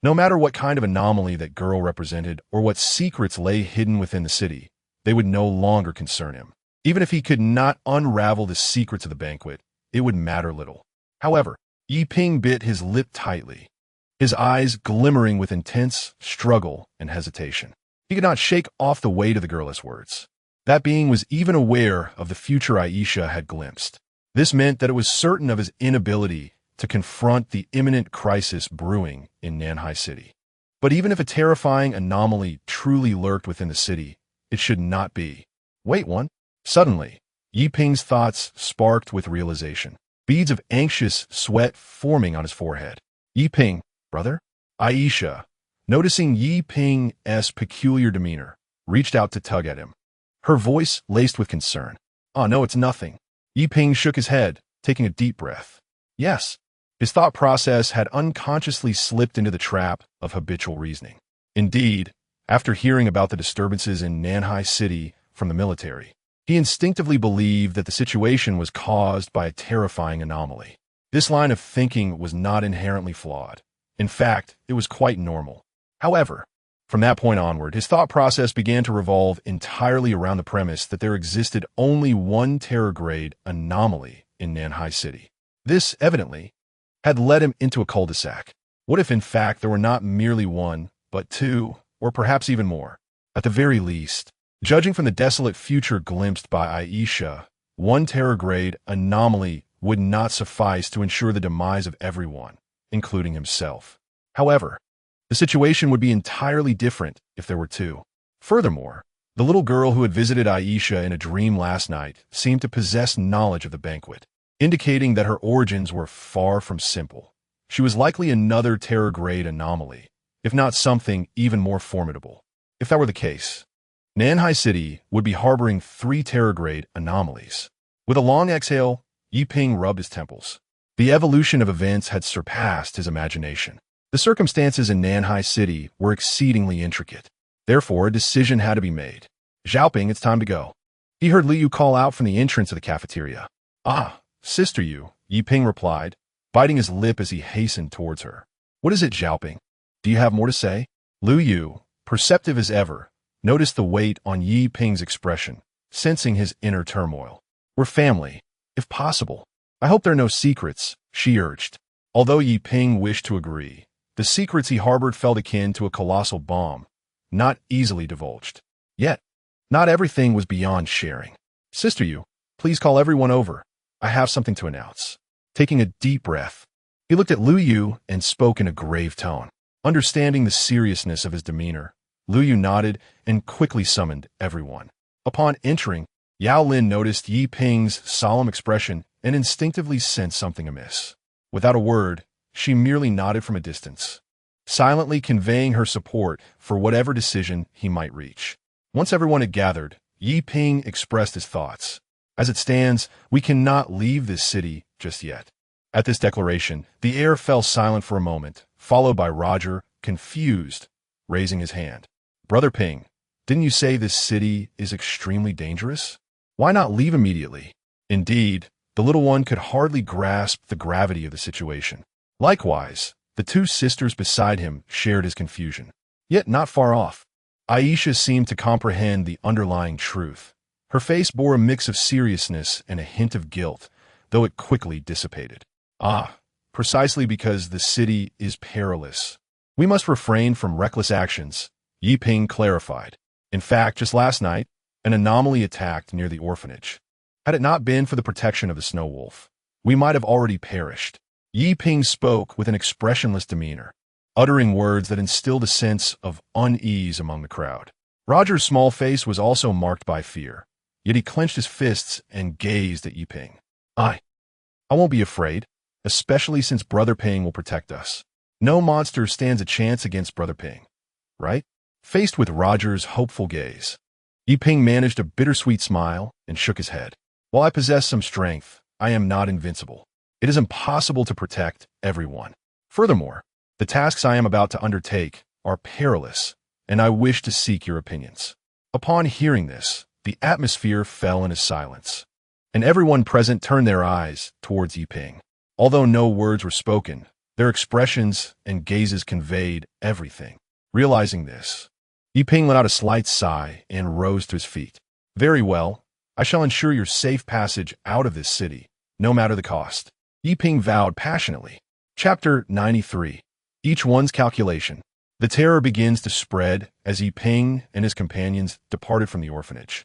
no matter what kind of anomaly that girl represented or what secrets lay hidden within the city, they would no longer concern him. Even if he could not unravel the secrets of the banquet, it would matter little. However, Yi Ping bit his lip tightly, his eyes glimmering with intense struggle and hesitation. He could not shake off the weight of the girl's words. That being was even aware of the future Aisha had glimpsed. This meant that it was certain of his inability to confront the imminent crisis brewing in Nanhai City. But even if a terrifying anomaly truly lurked within the city, it should not be. Wait one. Suddenly, Yi Ping's thoughts sparked with realization, beads of anxious sweat forming on his forehead. Yi Ping, brother? Aisha, noticing Yi Ping's peculiar demeanor, reached out to tug at him, her voice laced with concern. Oh, no, it's nothing. Yi Ping shook his head, taking a deep breath. Yes. His thought process had unconsciously slipped into the trap of habitual reasoning. Indeed, after hearing about the disturbances in Nanhai City from the military, he instinctively believed that the situation was caused by a terrifying anomaly. This line of thinking was not inherently flawed. In fact, it was quite normal. However, from that point onward, his thought process began to revolve entirely around the premise that there existed only one terror-grade anomaly in Nanhai City. This, evidently, had led him into a cul-de-sac. What if, in fact, there were not merely one, but two, or perhaps even more? At the very least, judging from the desolate future glimpsed by Aisha, one terror-grade anomaly would not suffice to ensure the demise of everyone, including himself. However, the situation would be entirely different if there were two. Furthermore, the little girl who had visited Aisha in a dream last night seemed to possess knowledge of the banquet, indicating that her origins were far from simple. She was likely another terror-grade anomaly, if not something even more formidable. If that were the case, Nanhai City would be harboring three terror-grade anomalies. With a long exhale, Yi Ping rubbed his temples. The evolution of events had surpassed his imagination. The circumstances in Nanhai City were exceedingly intricate. Therefore, a decision had to be made. Xiaoping, it's time to go. He heard Liu call out from the entrance of the cafeteria. Ah, Sister Yu, Yi Ping replied, biting his lip as he hastened towards her. What is it, Xiaoping? Do you have more to say? Liu Yu, perceptive as ever, noticed the weight on Yi Ping's expression, sensing his inner turmoil. We're family, if possible. I hope there are no secrets, she urged. Although Yi Ping wished to agree, the secrets he harbored felt akin to a colossal bomb, not easily divulged. Yet, not everything was beyond sharing. Sister Yu, please call everyone over. I have something to announce. Taking a deep breath, he looked at Liu Yu and spoke in a grave tone. Understanding the seriousness of his demeanor, Liu Yu nodded and quickly summoned everyone. Upon entering, Yao Lin noticed Yi Ping's solemn expression and instinctively sensed something amiss. Without a word, she merely nodded from a distance, silently conveying her support for whatever decision he might reach. Once everyone had gathered, Yi Ping expressed his thoughts. As it stands, we cannot leave this city just yet. At this declaration, the air fell silent for a moment, followed by Roger, confused, raising his hand. Brother Ping, didn't you say this city is extremely dangerous? Why not leave immediately? Indeed, the little one could hardly grasp the gravity of the situation. Likewise, the two sisters beside him shared his confusion. Yet not far off, Aisha seemed to comprehend the underlying truth. Her face bore a mix of seriousness and a hint of guilt, though it quickly dissipated. Ah, precisely because the city is perilous. We must refrain from reckless actions, Yi Ping clarified. In fact, just last night, an anomaly attacked near the orphanage. Had it not been for the protection of the snow wolf, we might have already perished. Yi Ping spoke with an expressionless demeanor, uttering words that instilled a sense of unease among the crowd. Roger's small face was also marked by fear, yet he clenched his fists and gazed at Yi Ping. I won't be afraid, especially since Brother Ping will protect us. No monster stands a chance against Brother Ping, right? Faced with Roger's hopeful gaze, Yi Ping managed a bittersweet smile and shook his head. While I possess some strength, I am not invincible. It is impossible to protect everyone. Furthermore, the tasks I am about to undertake are perilous, and I wish to seek your opinions. Upon hearing this, the atmosphere fell into silence, and everyone present turned their eyes towards Yi Ping. Although no words were spoken, their expressions and gazes conveyed everything. Realizing this, Yi Ping let out a slight sigh and rose to his feet. Very well, I shall ensure your safe passage out of this city, no matter the cost. Yi Ping vowed passionately. Chapter 93. Each one's calculation. The terror begins to spread as Yi Ping and his companions departed from the orphanage.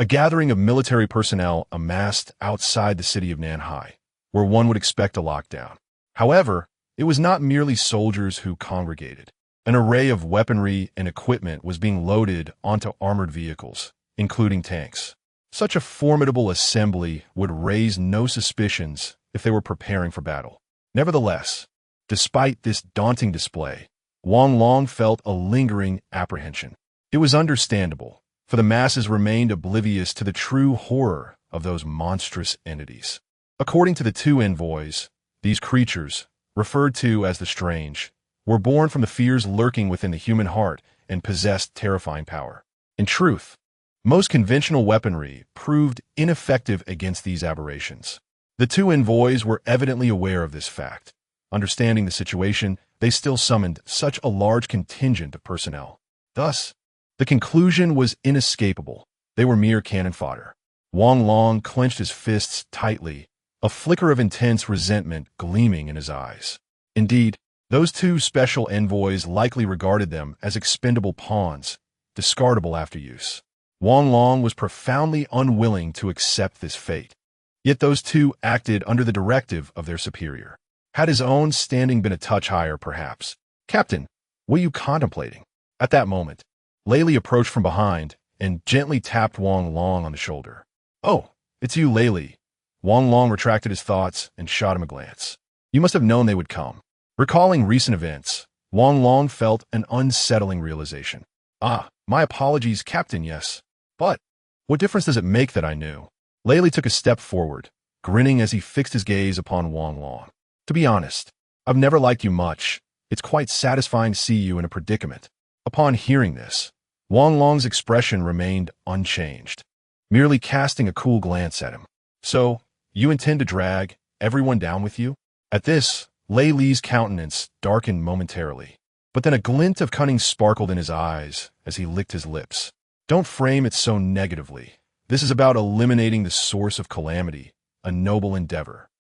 A gathering of military personnel amassed outside the city of Nanhai, where one would expect a lockdown. However, it was not merely soldiers who congregated. An array of weaponry and equipment was being loaded onto armored vehicles, including tanks. Such a formidable assembly would raise no suspicions if they were preparing for battle. Nevertheless, despite this daunting display, Wang Long felt a lingering apprehension. It was understandable, for the masses remained oblivious to the true horror of those monstrous entities. According to the two envoys, these creatures, referred to as the strange, were born from the fears lurking within the human heart and possessed terrifying power. In truth, most conventional weaponry proved ineffective against these aberrations. The two envoys were evidently aware of this fact. Understanding the situation, they still summoned such a large contingent of personnel. Thus, the conclusion was inescapable. They were mere cannon fodder. Wang Long clenched his fists tightly, a flicker of intense resentment gleaming in his eyes. Indeed, those two special envoys likely regarded them as expendable pawns, discardable after use. Wang Long was profoundly unwilling to accept this fate. Yet those two acted under the directive of their superior. Had his own standing been a touch higher, perhaps. Captain, what are you contemplating? At that moment, Layli approached from behind and gently tapped Wang Long on the shoulder. Oh, it's you, Layli. Wang Long retracted his thoughts and shot him a glance. You must have known they would come. Recalling recent events, Wang Long felt an unsettling realization. Ah, my apologies, Captain, yes. But what difference does it make that I knew? Layli took a step forward, grinning as he fixed his gaze upon Wang Long. To be honest, I've never liked you much. It's quite satisfying to see you in a predicament. Upon hearing this, Wang Long's expression remained unchanged, merely casting a cool glance at him. So, you intend to drag everyone down with you? At this, Lei Li's countenance darkened momentarily, but then a glint of cunning sparkled in his eyes as he licked his lips. Don't frame it so negatively. This is about eliminating the source of calamity, a noble endeavor.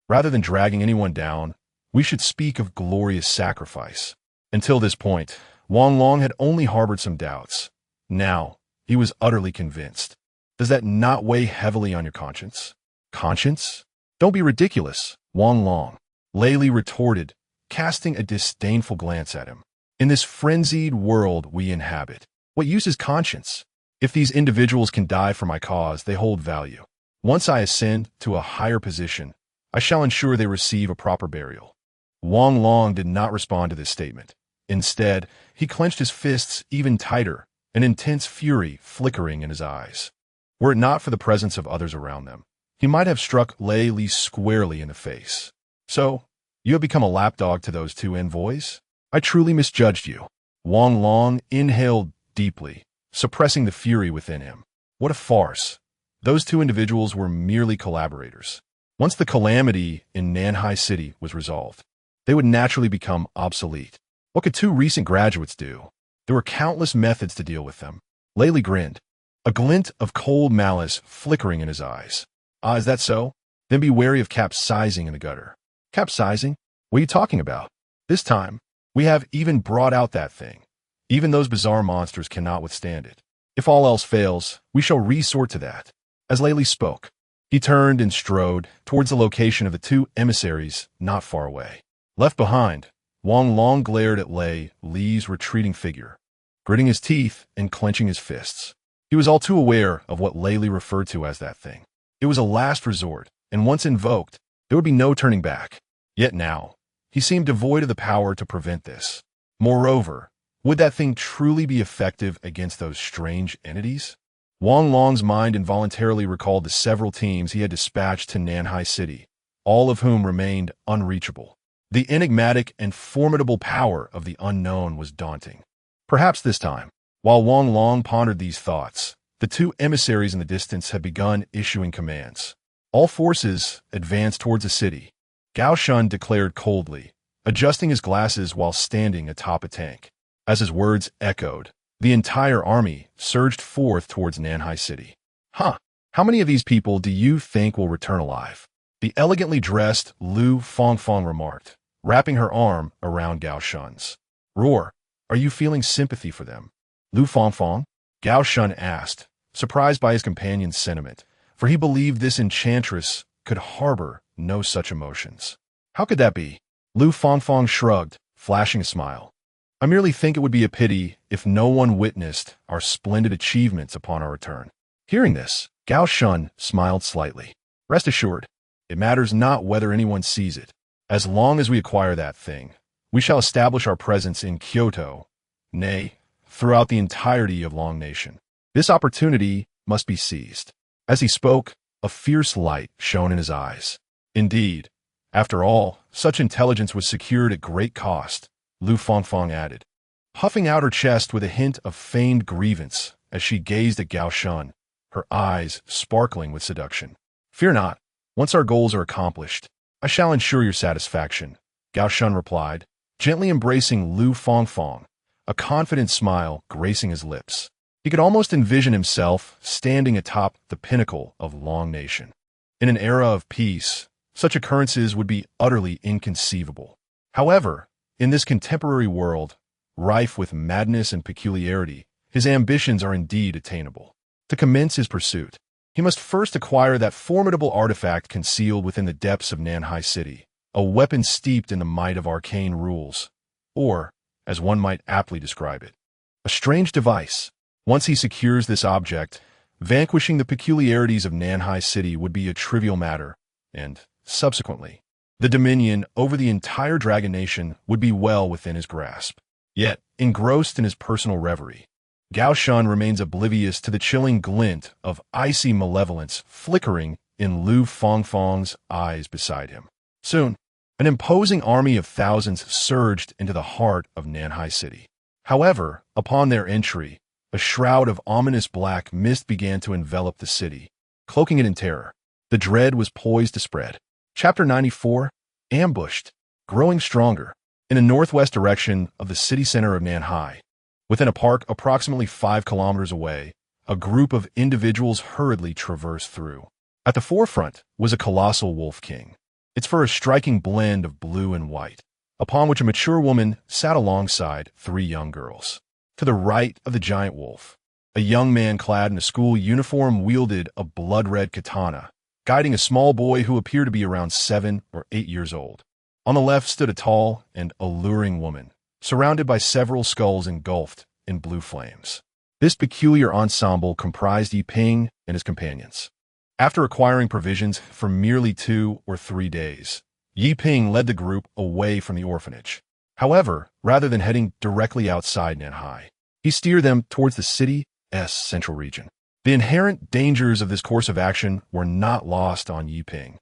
Rather than dragging anyone down, we should speak of glorious sacrifice. Until this point, Wang Long had only harbored some doubts. Now, he was utterly convinced. Does that not weigh heavily on your conscience? Conscience? Don't be ridiculous, Wang Long. Layli retorted, casting a disdainful glance at him. In this frenzied world we inhabit, what use is conscience? If these individuals can die for my cause, they hold value. Once I ascend to a higher position, I shall ensure they receive a proper burial. Wang Long did not respond to this statement. Instead, he clenched his fists even tighter, an intense fury flickering in his eyes. Were it not for the presence of others around them, he might have struck Lei Li squarely in the face. So, you have become a lapdog to those two envoys? I truly misjudged you. Wang Long inhaled deeply, suppressing the fury within him. What a farce. Those two individuals were merely collaborators. Once the calamity in Nanhai City was resolved, they would naturally become obsolete. What could two recent graduates do? There were countless methods to deal with them. Laley grinned, a glint of cold malice flickering in his eyes. Ah, is that so? Then be wary of capsizing in the gutter. Capsizing? What are you talking about? This time, we have even brought out that thing. Even those bizarre monsters cannot withstand it. If all else fails, we shall resort to that. As Laley spoke, he turned and strode towards the location of the two emissaries not far away. Left behind, Wang Long glared at Lee's retreating figure, gritting his teeth and clenching his fists. He was all too aware of what Laley referred to as that thing. It was a last resort, and once invoked, there would be no turning back. Yet now, he seemed devoid of the power to prevent this. Moreover, would that thing truly be effective against those strange entities? Wang Long's mind involuntarily recalled the several teams he had dispatched to Nanhai City, all of whom remained unreachable. The enigmatic and formidable power of the unknown was daunting. Perhaps this time, while Wang Long pondered these thoughts, the two emissaries in the distance had begun issuing commands. All forces advanced towards the city, Gao Shun declared coldly, adjusting his glasses while standing atop a tank. As his words echoed, the entire army surged forth towards Nanhai City. Huh, how many of these people do you think will return alive? The elegantly dressed Lu Fongfong remarked, wrapping her arm around Gao Shun's. Roar, are you feeling sympathy for them? Lu Fongfong? Gao Shun asked, surprised by his companion's sentiment, for he believed this enchantress could harbor no such emotions. How could that be? Lu Fongfong shrugged, flashing a smile. I merely think it would be a pity if no one witnessed our splendid achievements upon our return. Hearing this, Gao Shun smiled slightly. Rest assured, it matters not whether anyone sees it. As long as we acquire that thing, we shall establish our presence in Kyoto, nay, throughout the entirety of Long Nation. This opportunity must be seized. As he spoke, a fierce light shone in his eyes. Indeed, after all, such intelligence was secured at great cost, Lu Fongfong added, puffing out her chest with a hint of feigned grievance as she gazed at Gao Shun, her eyes sparkling with seduction. Fear not, once our goals are accomplished, I shall ensure your satisfaction, Gao Shun replied, gently embracing Lu Fongfong, a confident smile gracing his lips. He could almost envision himself standing atop the pinnacle of Long Nation. In an era of peace, such occurrences would be utterly inconceivable. However, in this contemporary world, rife with madness and peculiarity, his ambitions are indeed attainable. To commence his pursuit, he must first acquire that formidable artifact concealed within the depths of Nanhai City, a weapon steeped in the might of arcane rules, or, as one might aptly describe it, a strange device. Once he secures this object, vanquishing the peculiarities of Nanhai City would be a trivial matter, and, subsequently, the dominion over the entire Dragon Nation would be well within his grasp. Yet, engrossed in his personal reverie, Gao Shun remains oblivious to the chilling glint of icy malevolence flickering in Lu Fongfong's eyes beside him. Soon, an imposing army of thousands surged into the heart of Nanhai City. However, upon their entry, a shroud of ominous black mist began to envelop the city, cloaking it in terror. The dread was poised to spread. Chapter 94, Ambushed, growing stronger. In the northwest direction of the city center of Nanhai, within a park approximately 5 kilometers away, a group of individuals hurriedly traversed through. At the forefront was a colossal wolf king, its fur a striking blend of blue and white, upon which a mature woman sat alongside 3 young girls. To the right of the giant wolf, a young man clad in a school uniform wielded a blood-red katana, guiding a small boy who appeared to be around 7 or 8 years old. On the left stood a tall and alluring woman, surrounded by several skulls engulfed in blue flames. This peculiar ensemble comprised Yi Ping and his companions. After acquiring provisions for merely 2 or 3 days, Yi Ping led the group away from the orphanage. However, rather than heading directly outside Nanhai, he steered them towards the city's central region. The inherent dangers of this course of action were not lost on Yi Ping,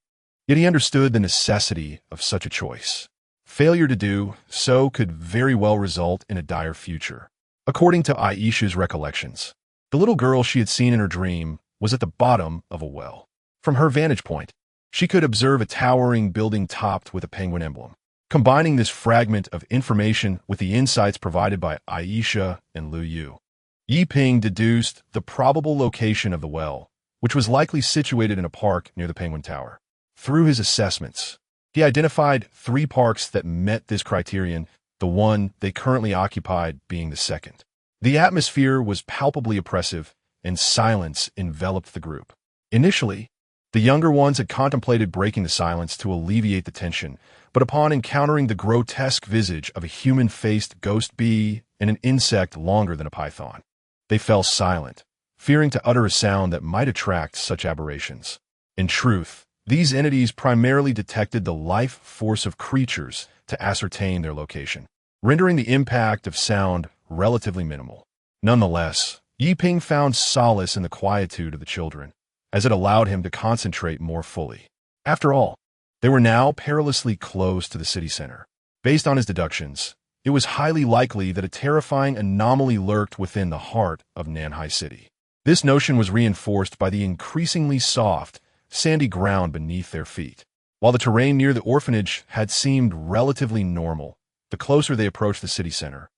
yet he understood the necessity of such a choice. Failure to do so could very well result in a dire future. According to Aisha's recollections, the little girl she had seen in her dream was at the bottom of a well. From her vantage point, she could observe a towering building topped with a penguin emblem. Combining this fragment of information with the insights provided by Aisha and Lu Yu, Yi Ping deduced the probable location of the well, which was likely situated in a park near the Penguin Tower. Through his assessments, he identified 3 parks that met this criterion, the one they currently occupied being the second. The atmosphere was palpably oppressive, and silence enveloped the group. Initially, the younger ones had contemplated breaking the silence to alleviate the tension, but upon encountering the grotesque visage of a human-faced ghost bee and an insect longer than a python, they fell silent, fearing to utter a sound that might attract such aberrations. In truth, these entities primarily detected the life force of creatures to ascertain their location, rendering the impact of sound relatively minimal. Nonetheless, Yi Ping found solace in the quietude of the children, as it allowed him to concentrate more fully. After all, they were now perilously close to the city center. Based on his deductions, it was highly likely that a terrifying anomaly lurked within the heart of Nanhai City. This notion was reinforced by the increasingly soft, sandy ground beneath their feet. While the terrain near the orphanage had seemed relatively normal, the closer they approached the city center,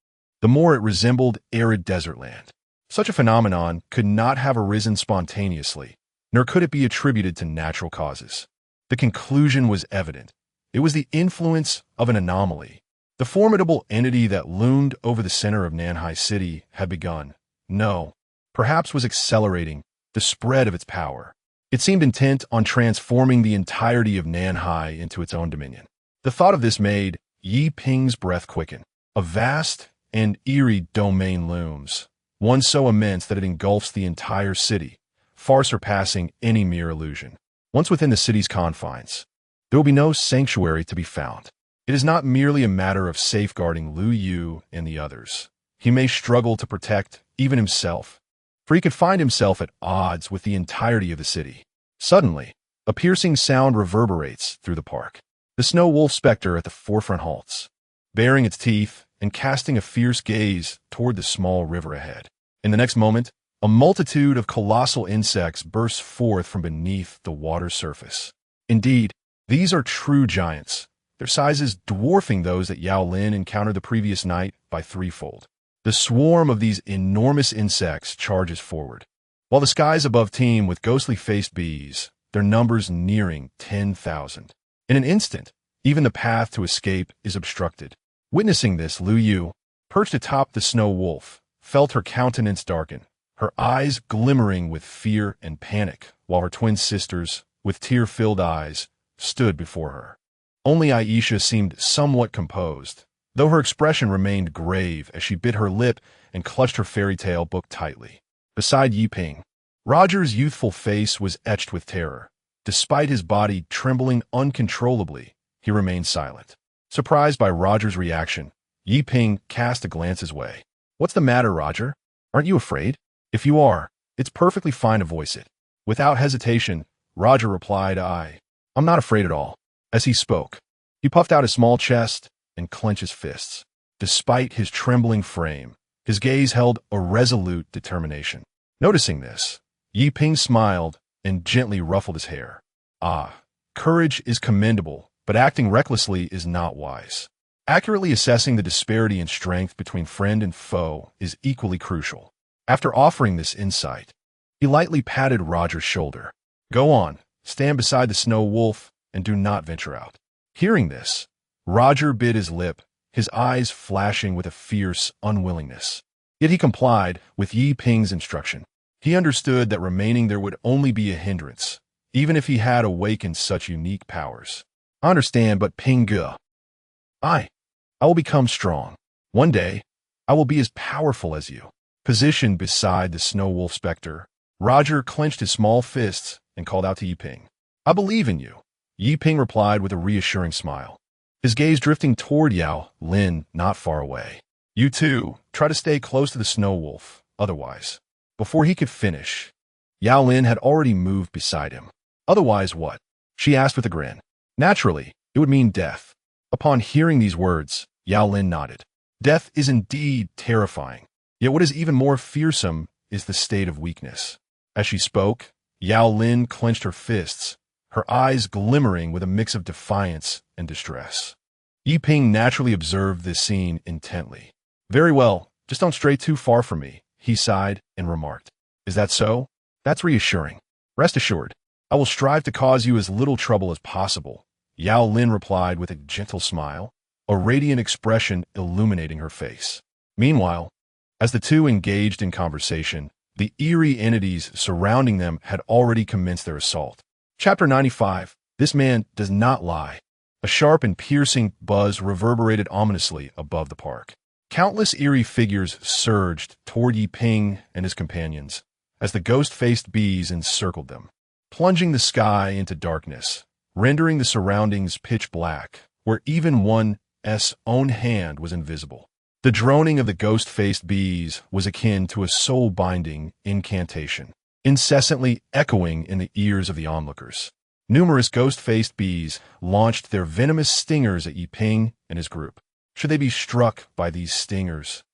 the more it resembled arid desert land. Such a phenomenon could not have arisen spontaneously, nor could it be attributed to natural causes. The conclusion was evident. It was the influence of an anomaly. The formidable entity that loomed over the center of Nanhai City had begun, perhaps was accelerating, the spread of its power. It seemed intent on transforming the entirety of Nanhai into its own dominion. The thought of this made Yi Ping's breath quicken. A vast and eerie domain looms, one so immense that it engulfs the entire city, far surpassing any mere illusion. Once within the city's confines, there will be no sanctuary to be found. It is not merely a matter of safeguarding Lu Yu and the others. He may struggle to protect even himself, for he could find himself at odds with the entirety of the city. Suddenly, a piercing sound reverberates through the park. The snow wolf specter at the forefront halts, baring its teeth and casting a fierce gaze toward the small river ahead. In the next moment, a multitude of colossal insects burst forth from beneath the water's surface. Indeed, these are true giants, their sizes dwarfing those that Yao Lin encountered the previous night by threefold. The swarm of these enormous insects charges forward, while the skies above teem with ghostly-faced bees, their numbers nearing 10,000. In an instant, even the path to escape is obstructed. Witnessing this, Lu Yu, perched atop the snow wolf, felt her countenance darken, her eyes glimmering with fear and panic, while her twin sisters, with tear-filled eyes, stood before her. Only Aisha seemed somewhat composed, though her expression remained grave as she bit her lip and clutched her fairy tale book tightly. Beside Yi Ping, Roger's youthful face was etched with terror. Despite his body trembling uncontrollably, he remained silent. Surprised by Roger's reaction, Yi Ping cast a glance his way. "What's the matter, Roger? Aren't you afraid? If you are, it's perfectly fine to voice it." Without hesitation, Roger replied, I'm not afraid at all." As he spoke, he puffed out his small chest and clenched his fists. Despite his trembling frame, his gaze held a resolute determination. Noticing this, Yi Ping smiled and gently ruffled his hair. Courage is commendable, but acting recklessly is not wise. Accurately assessing the disparity in strength between friend and foe is equally crucial. After offering this insight, he lightly patted Roger's shoulder. "Go on, stand beside the snow wolf and do not venture out." Hearing this, Roger bit his lip, his eyes flashing with a fierce unwillingness. Yet he complied with Yi Ping's instruction. He understood that remaining there would only be a hindrance, even if he had awakened such unique powers. "I understand, but Ping Ge, I will become strong. One day, I will be as powerful as you." Positioned beside the snow wolf specter, Roger clenched his small fists and called out to Yi Ping. "I believe in you," Yi Ping replied with a reassuring smile, his gaze drifting toward Yao Lin not far away. "You too, try to stay close to the snow wolf, otherwise." Before he could finish, Yao Lin had already moved beside him. "Otherwise what?" she asked with a grin. "Naturally, it would mean death." Upon hearing these words, Yao Lin nodded. Death is indeed terrifying, yet what is even more fearsome is the state of weakness. As she spoke, Yao Lin clenched her fists, her eyes glimmering with a mix of defiance and distress. Yi Ping naturally observed this scene intently. Very well, just don't stray too far from me, he sighed and remarked. Is that so? That's reassuring. Rest assured, I will strive to cause you as little trouble as possible, Yao Lin replied with a gentle smile, a radiant expression illuminating her face. Meanwhile, as the two engaged in conversation, the eerie entities surrounding them had already commenced their assault. Chapter 95. This man does not lie. A sharp and piercing buzz reverberated ominously above the park. Countless eerie figures surged toward Yi Ping and his companions as the ghost-faced bees encircled them, plunging the sky into darkness, rendering the surroundings pitch black, where even one's own hand was invisible. The droning of the ghost-faced bees was akin to a soul-binding incantation, incessantly echoing in the ears of the onlookers. Numerous ghost-faced bees launched their venomous stingers at Yi Ping and his group. Should they be struck by these stingers,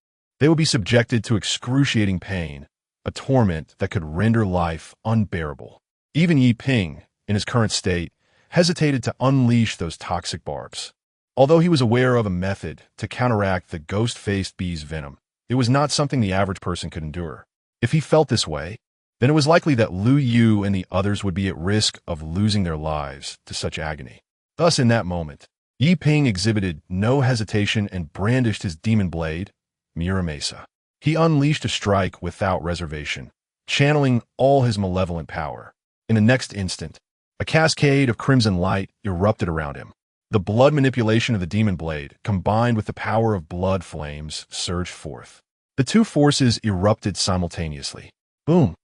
they would be subjected to excruciating pain, a torment that could render life unbearable. Even Yi Ping, in his current state, hesitated to unleash those toxic barbs. Although he was aware of a method to counteract the ghost-faced bee's venom, it was not something the average person could endure. If he felt this way, then it was likely that Lu Yu and the others would be at risk of losing their lives to such agony. Thus, in that moment, Yi Ping exhibited no hesitation and brandished his demon blade, Muramasa. He unleashed a strike without reservation, channeling all his malevolent power. In the next instant, a cascade of crimson light erupted around him. The blood manipulation of the demon blade, combined with the power of blood flames, surged forth. The two forces erupted simultaneously. Boom!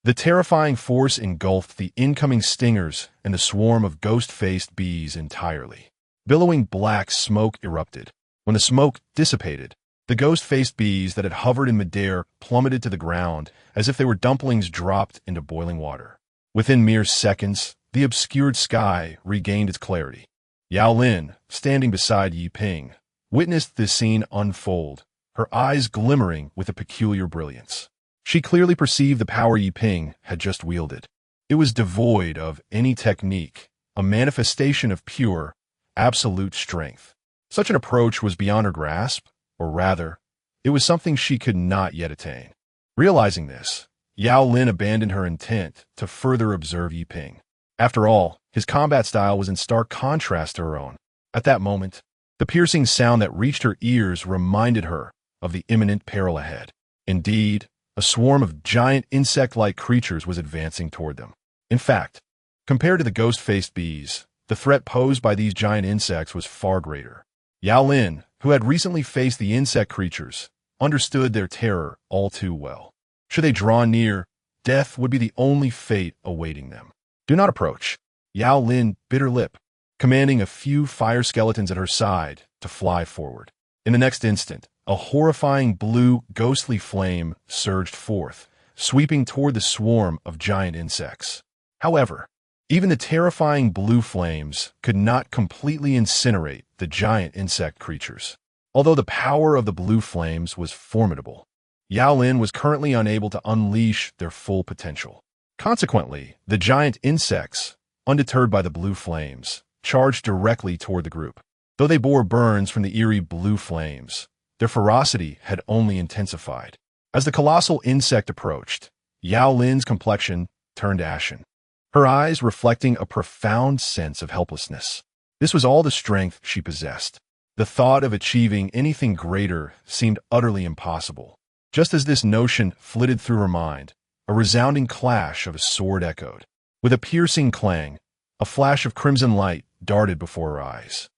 The terrifying force engulfed the incoming stingers and the swarm of ghost-faced bees entirely. Billowing black smoke erupted. When the smoke dissipated, the ghost-faced bees that had hovered in midair plummeted to the ground as if they were dumplings dropped into boiling water. Within mere seconds, the obscured sky regained its clarity. Yao Lin, standing beside Yi Ping, witnessed this scene unfold, her eyes glimmering with a peculiar brilliance. She clearly perceived the power Yi Ping had just wielded. It was devoid of any technique, a manifestation of pure, absolute strength. Such an approach was beyond her grasp, or rather, it was something she could not yet attain. Realizing this, Yao Lin abandoned her intent to further observe Yi Ping. After all, his combat style was in stark contrast to her own. At that moment, the piercing sound that reached her ears reminded her of the imminent peril ahead. Indeed, a swarm of giant insect-like creatures was advancing toward them. In fact, compared to the ghost-faced bees, the threat posed by these giant insects was far greater. Yao Lin, who had recently faced the insect creatures, understood their terror all too well. Should they draw near, death would be the only fate awaiting them. Do not approach, Yao Lin bit her lip, commanding a few fire skeletons at her side to fly forward. In the next instant, a horrifying blue, ghostly flame surged forth, sweeping toward the swarm of giant insects. However, even the terrifying blue flames could not completely incinerate the giant insect creatures. Although the power of the blue flames was formidable, Yao Lin was currently unable to unleash their full potential. Consequently, the giant insects, undeterred by the blue flames, charged directly toward the group. Though they bore burns from the eerie blue flames, their ferocity had only intensified. As the colossal insect approached, Yao Lin's complexion turned ashen, her eyes reflecting a profound sense of helplessness. This was all the strength she possessed. The thought of achieving anything greater seemed utterly impossible. Just as this notion flitted through her mind, a resounding clash of a sword echoed. With a piercing clang, a flash of crimson light darted before her eyes.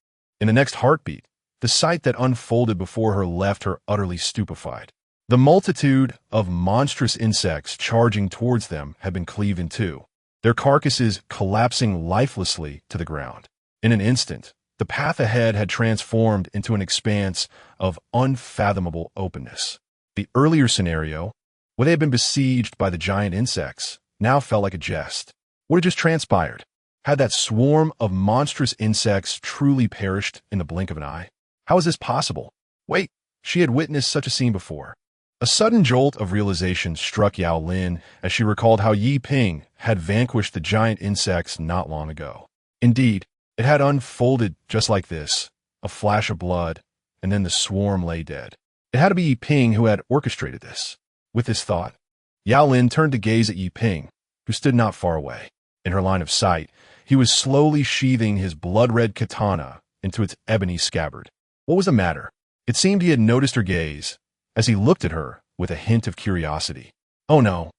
In the next heartbeat, the sight that unfolded before her left her utterly stupefied. The multitude of monstrous insects charging towards them had been cleaved in two, their carcasses collapsing lifelessly to the ground. In an instant, the path ahead had transformed into an expanse of unfathomable openness. The earlier scenario, where they had been besieged by the giant insects, now felt like a jest. What had just transpired? Had that swarm of monstrous insects truly perished in the blink of an eye? How was this possible? Wait, she had witnessed such a scene before. A sudden jolt of realization struck Yao Lin as she recalled how Yi Ping had vanquished the giant insects not long ago. Indeed, it had unfolded just like this, a flash of blood, and then the swarm lay dead. It had to be Yi Ping who had orchestrated this. With this thought, Yao Lin turned to gaze at Yi Ping, who stood not far away. In her line of sight, he was slowly sheathing his blood-red katana into its ebony scabbard. What was the matter? It seemed he had noticed her gaze, as he looked at her with a hint of curiosity. Oh no,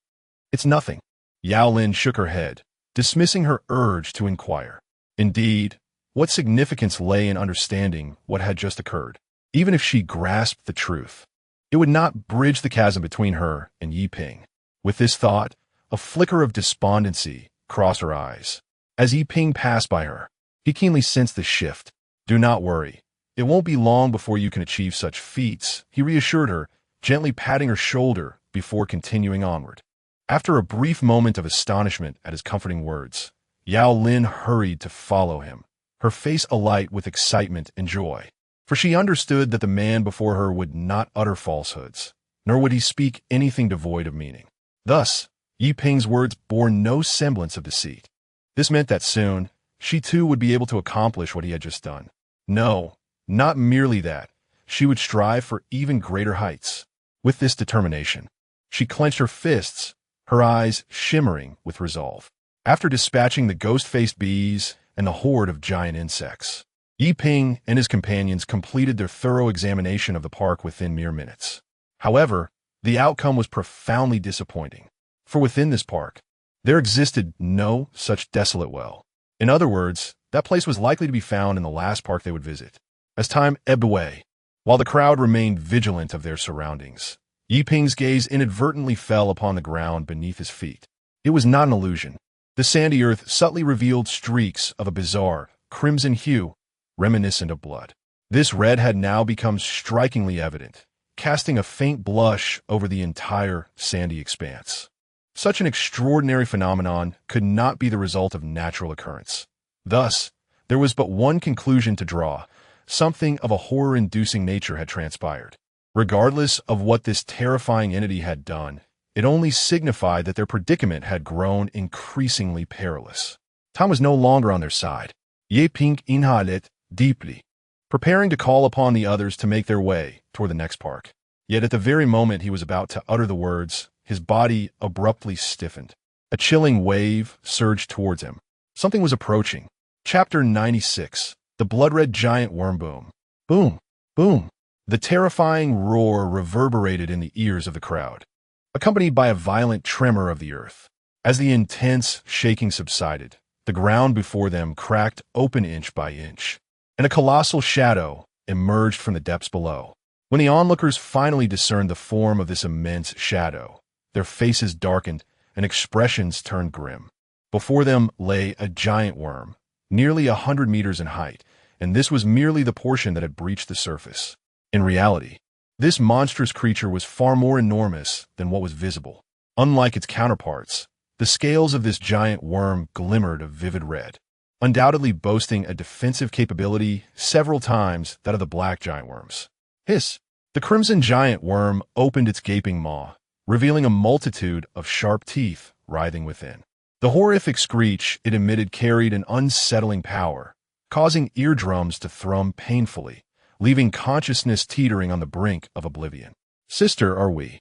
it's nothing. Yao Lin shook her head, dismissing her urge to inquire. Indeed, what significance lay in understanding what had just occurred? Even if she grasped the truth, it would not bridge the chasm between her and Yi Ping. With this thought, a flicker of despondency crossed her eyes. As Yi Ping passed by her, he keenly sensed the shift. Do not worry. It won't be long before you can achieve such feats, he reassured her, gently patting her shoulder before continuing onward. After a brief moment of astonishment at his comforting words, Yao Lin hurried to follow him, her face alight with excitement and joy. For she understood that the man before her would not utter falsehoods, nor would he speak anything devoid of meaning. Thus, Yi Ping's words bore no semblance of deceit. This meant that soon, she too would be able to accomplish what he had just done. No, not merely that, she would strive for even greater heights. With this determination, she clenched her fists, her eyes shimmering with resolve. After dispatching the ghost-faced bees and the horde of giant insects, Yi Ping and his companions completed their thorough examination of the park within mere minutes. However, the outcome was profoundly disappointing, for within this park, there existed no such desolate well. In other words, that place was likely to be found in the last park they would visit. As time ebbed away, while the crowd remained vigilant of their surroundings, Yi Ping's gaze inadvertently fell upon the ground beneath his feet. It was not an illusion. The sandy earth subtly revealed streaks of a bizarre, crimson hue, reminiscent of blood. This red had now become strikingly evident, casting a faint blush over the entire sandy expanse. Such an extraordinary phenomenon could not be the result of natural occurrence. Thus, there was but one conclusion to draw. Something of a horror-inducing nature had transpired. Regardless of what this terrifying entity had done, it only signified that their predicament had grown increasingly perilous. Time was no longer on their side. Yi Ping inhaled deeply, preparing to call upon the others to make their way toward the next park. Yet at the very moment he was about to utter the words, his body abruptly stiffened. A chilling wave surged towards him. Something was approaching. Chapter 96. The blood-red giant worm boom. Boom! Boom! The terrifying roar reverberated in the ears of the crowd, accompanied by a violent tremor of the earth. As the intense shaking subsided, the ground before them cracked open inch by inch, and a colossal shadow emerged from the depths below. When the onlookers finally discerned the form of this immense shadow, their faces darkened and expressions turned grim. Before them lay a giant worm, nearly 100 meters in height, and this was merely the portion that had breached the surface. In reality, this monstrous creature was far more enormous than what was visible. Unlike its counterparts, the scales of this giant worm glimmered a vivid red, undoubtedly boasting a defensive capability several times that of the black giant worms. Hiss! The crimson giant worm opened its gaping maw, revealing a multitude of sharp teeth writhing within. The horrific screech it emitted carried an unsettling power, causing eardrums to thrum painfully, leaving consciousness teetering on the brink of oblivion. Sister, are we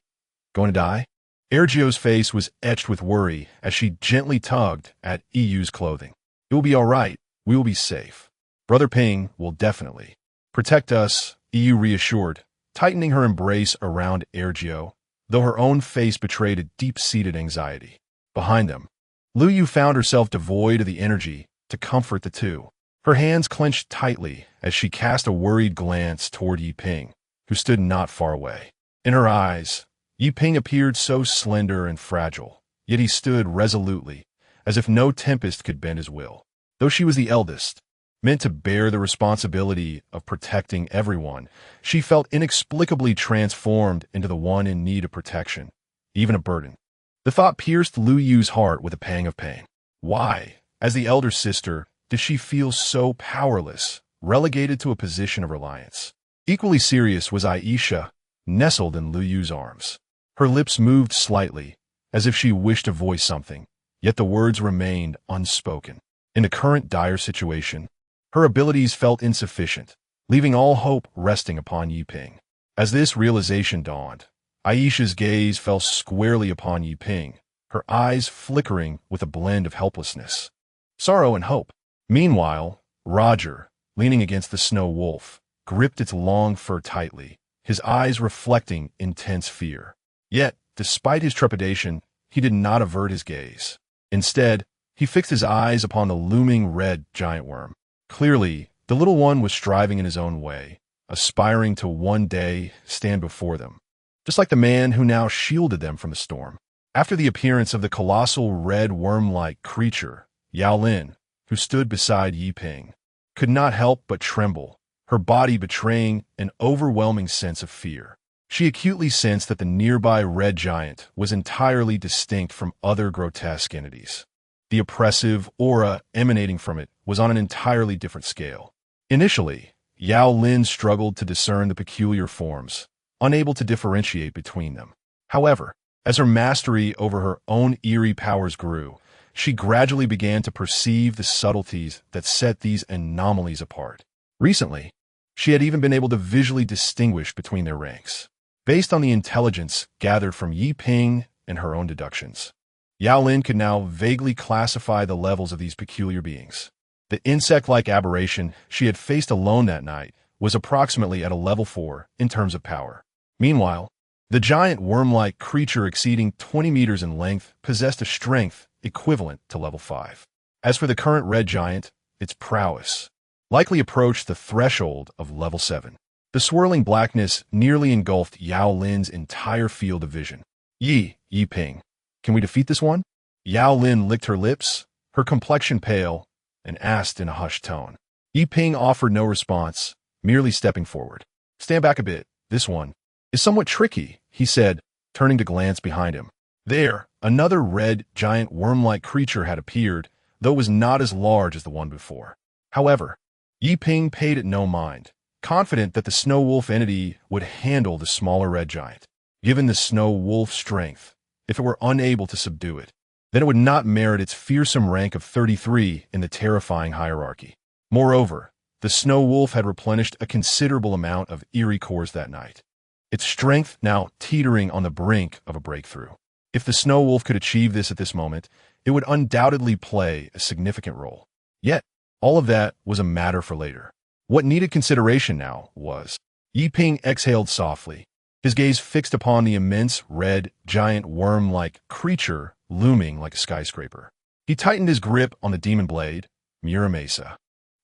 going to die? Ergio's face was etched with worry as she gently tugged at EU's clothing. It will be all right. We will be safe. Brother Ping will definitely protect us, EU reassured, tightening her embrace around Ergio, though her own face betrayed a deep-seated anxiety. Behind them, Lu Yu found herself devoid of the energy to comfort the two. Her hands clenched tightly as she cast a worried glance toward Yi Ping, who stood not far away. In her eyes, Yi Ping appeared so slender and fragile, yet he stood resolutely, as if no tempest could bend his will. Though she was the eldest, meant to bear the responsibility of protecting everyone, she felt inexplicably transformed into the one in need of protection, even a burden. The thought pierced Lu Yu's heart with a pang of pain. Why, as the elder sister, did she feel so powerless, relegated to a position of reliance? Equally serious was Aisha, nestled in Lu Yu's arms. Her lips moved slightly, as if she wished to voice something, yet the words remained unspoken. In the current dire situation, her abilities felt insufficient, leaving all hope resting upon Yiping. As this realization dawned, Aisha's gaze fell squarely upon Yiping, her eyes flickering with a blend of helplessness, sorrow, and hope. Meanwhile, Roger, leaning against the snow wolf, gripped its long fur tightly, his eyes reflecting intense fear. Yet, despite his trepidation, he did not avert his gaze. Instead, he fixed his eyes upon the looming red giant worm. Clearly, the little one was striving in his own way, aspiring to one day stand before them, just like the man who now shielded them from the storm. After the appearance of the colossal red worm-like creature, Yao Lin, who stood beside Yiping, could not help but tremble, her body betraying an overwhelming sense of fear. She acutely sensed that the nearby red giant was entirely distinct from other grotesque entities. The oppressive aura emanating from it was on an entirely different scale. Initially, Yao Lin struggled to discern the peculiar forms, unable to differentiate between them. However, as her mastery over her own eerie powers grew, she gradually began to perceive the subtleties that set these anomalies apart. Recently, she had even been able to visually distinguish between their ranks, based on the intelligence gathered from Yiping and her own deductions. Yao Lin could now vaguely classify the levels of these peculiar beings. The insect-like aberration she had faced alone that night was approximately at a level 4 in terms of power. Meanwhile, the giant worm-like creature exceeding 20 meters in length possessed a strength equivalent to level 5. As for the current red giant, its prowess likely approached the threshold of level 7. The swirling blackness nearly engulfed Yao Lin's entire field of vision. Yiping, can we defeat this one? Yao Lin licked her lips, her complexion pale, and asked in a hushed tone. Yiping offered no response, merely stepping forward. Stand back a bit, this one is somewhat tricky, he said, turning to glance behind him. There, another red, giant worm-like creature had appeared, though it was not as large as the one before. However, Yiping paid it no mind, confident that the snow wolf entity would handle the smaller red giant. Given the snow wolf's strength, if it were unable to subdue it, then it would not merit its fearsome rank of 33 in the terrifying hierarchy. Moreover, the snow wolf had replenished a considerable amount of Eerie cores that night, its strength now teetering on the brink of a breakthrough. If the snow wolf could achieve this at this moment, it would undoubtedly play a significant role. Yet, all of that was a matter for later. What needed consideration now was, Yiping exhaled softly, his gaze fixed upon the immense red, giant worm-like creature looming like a skyscraper. He tightened his grip on the demon blade, Muramasa.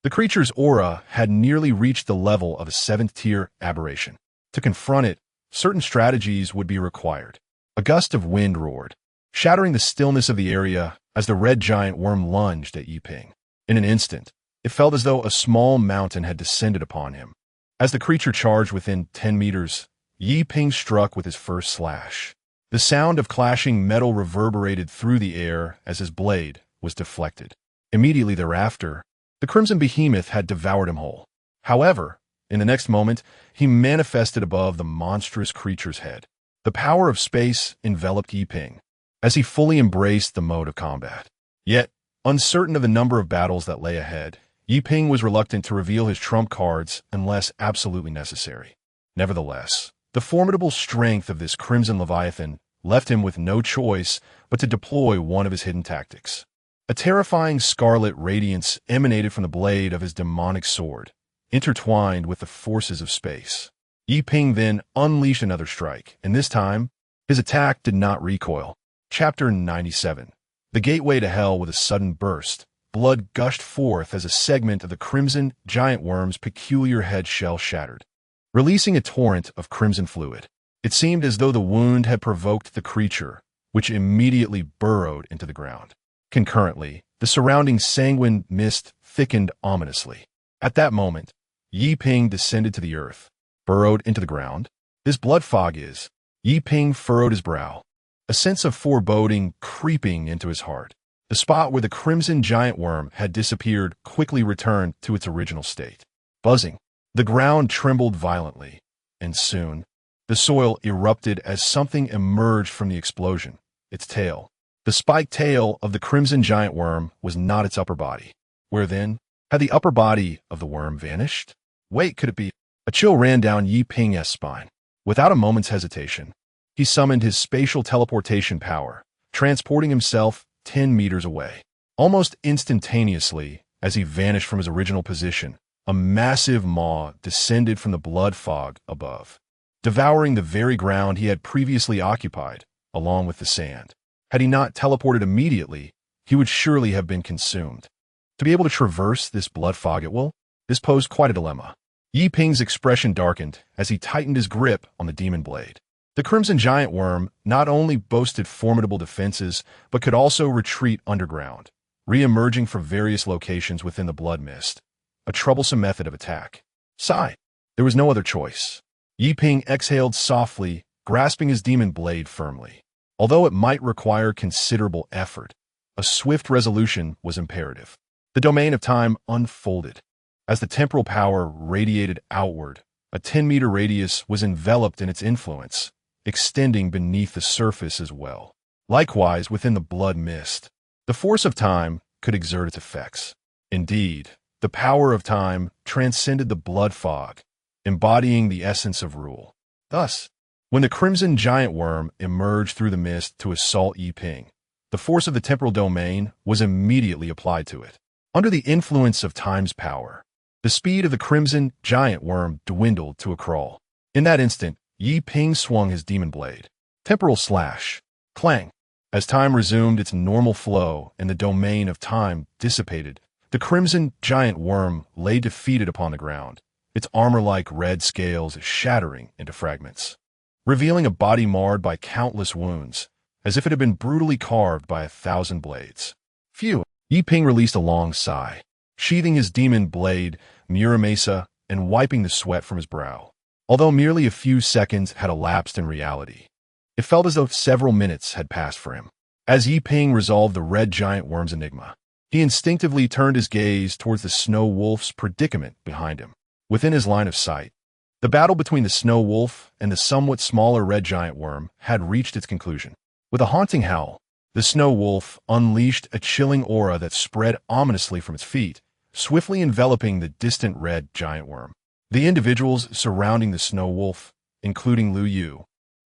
The creature's aura had nearly reached the level of a 7th-tier aberration. To confront it, certain strategies would be required. A gust of wind roared, shattering the stillness of the area as the red giant worm lunged at Yiping. In an instant, it felt as though a small mountain had descended upon him. As the creature charged within 10 meters, Yiping struck with his first slash. The sound of clashing metal reverberated through the air as his blade was deflected. Immediately thereafter, the crimson behemoth had devoured him whole. However, in the next moment, he manifested above the monstrous creature's head. The power of space enveloped Yiping as he fully embraced the mode of combat. Yet, uncertain of the number of battles that lay ahead, Yiping was reluctant to reveal his trump cards unless absolutely necessary. Nevertheless, the formidable strength of this crimson leviathan left him with no choice but to deploy one of his hidden tactics. A terrifying scarlet radiance emanated from the blade of his demonic sword, intertwined with the forces of space. Yiping then unleashed another strike, and this time, his attack did not recoil. Chapter 97. The gateway to hell with a sudden burst. Blood gushed forth as a segment of the crimson giant worm's peculiar head shell shattered, releasing a torrent of crimson fluid. It seemed as though the wound had provoked the creature, which immediately burrowed into the ground. Concurrently, the surrounding sanguine mist thickened ominously. At that moment, Yiping descended to the earth, burrowed into the ground. This blood fog is. Yiping furrowed his brow, a sense of foreboding creeping into his heart. The spot where the crimson giant worm had disappeared quickly returned to its original state. Buzzing, the ground trembled violently, and soon, the soil erupted as something emerged from the explosion. Its tail. The spiked tail of the crimson giant worm was not its upper body. Where then had the upper body of the worm vanished? Wait, could it be? A chill ran down Yi Ping's spine. Without a moment's hesitation, he summoned his spatial teleportation power, transporting himself 10 meters away. Almost instantaneously, as he vanished from his original position, a massive maw descended from the blood fog above, devouring the very ground he had previously occupied, along with the sand. Had he not teleported immediately, he would surely have been consumed. To be able to traverse this blood fog at will, this posed quite a dilemma. Yi Ping's expression darkened as he tightened his grip on the demon blade. The Crimson Giant Worm not only boasted formidable defenses, but could also retreat underground, re-emerging from various locations within the blood mist. A troublesome method of attack. Sigh. There was no other choice. Yi Ping exhaled softly, grasping his demon blade firmly. Although it might require considerable effort, a swift resolution was imperative. The domain of time unfolded. As the temporal power radiated outward, a 10-meter radius was enveloped in its influence, extending beneath the surface as well. Likewise, within the blood mist, the force of time could exert its effects. Indeed, the power of time transcended the blood fog, embodying the essence of rule. Thus, when the Crimson Giant Worm emerged through the mist to assault Yi Ping, the force of the temporal domain was immediately applied to it. Under the influence of time's power, the speed of the Crimson Giant Worm dwindled to a crawl. In that instant, Yi Ping swung his demon blade. Temporal slash. Clang. As time resumed its normal flow and the domain of time dissipated, the Crimson Giant Worm lay defeated upon the ground, its armor-like red scales shattering into fragments, revealing a body marred by countless wounds, as if it had been brutally carved by 1,000 blades. Phew! Yi Ping released a long sigh, sheathing his demon blade, Muramasa, and wiping the sweat from his brow. Although merely a few seconds had elapsed in reality, it felt as though several minutes had passed for him. As Yi Ping resolved the red giant worm's enigma, he instinctively turned his gaze towards the snow wolf's predicament behind him. Within his line of sight, the battle between the snow wolf and the somewhat smaller red giant worm had reached its conclusion. With a haunting howl, the snow wolf unleashed a chilling aura that spread ominously from its feet, swiftly enveloping the distant red giant worm. The individuals surrounding the snow wolf, including Lu Yu,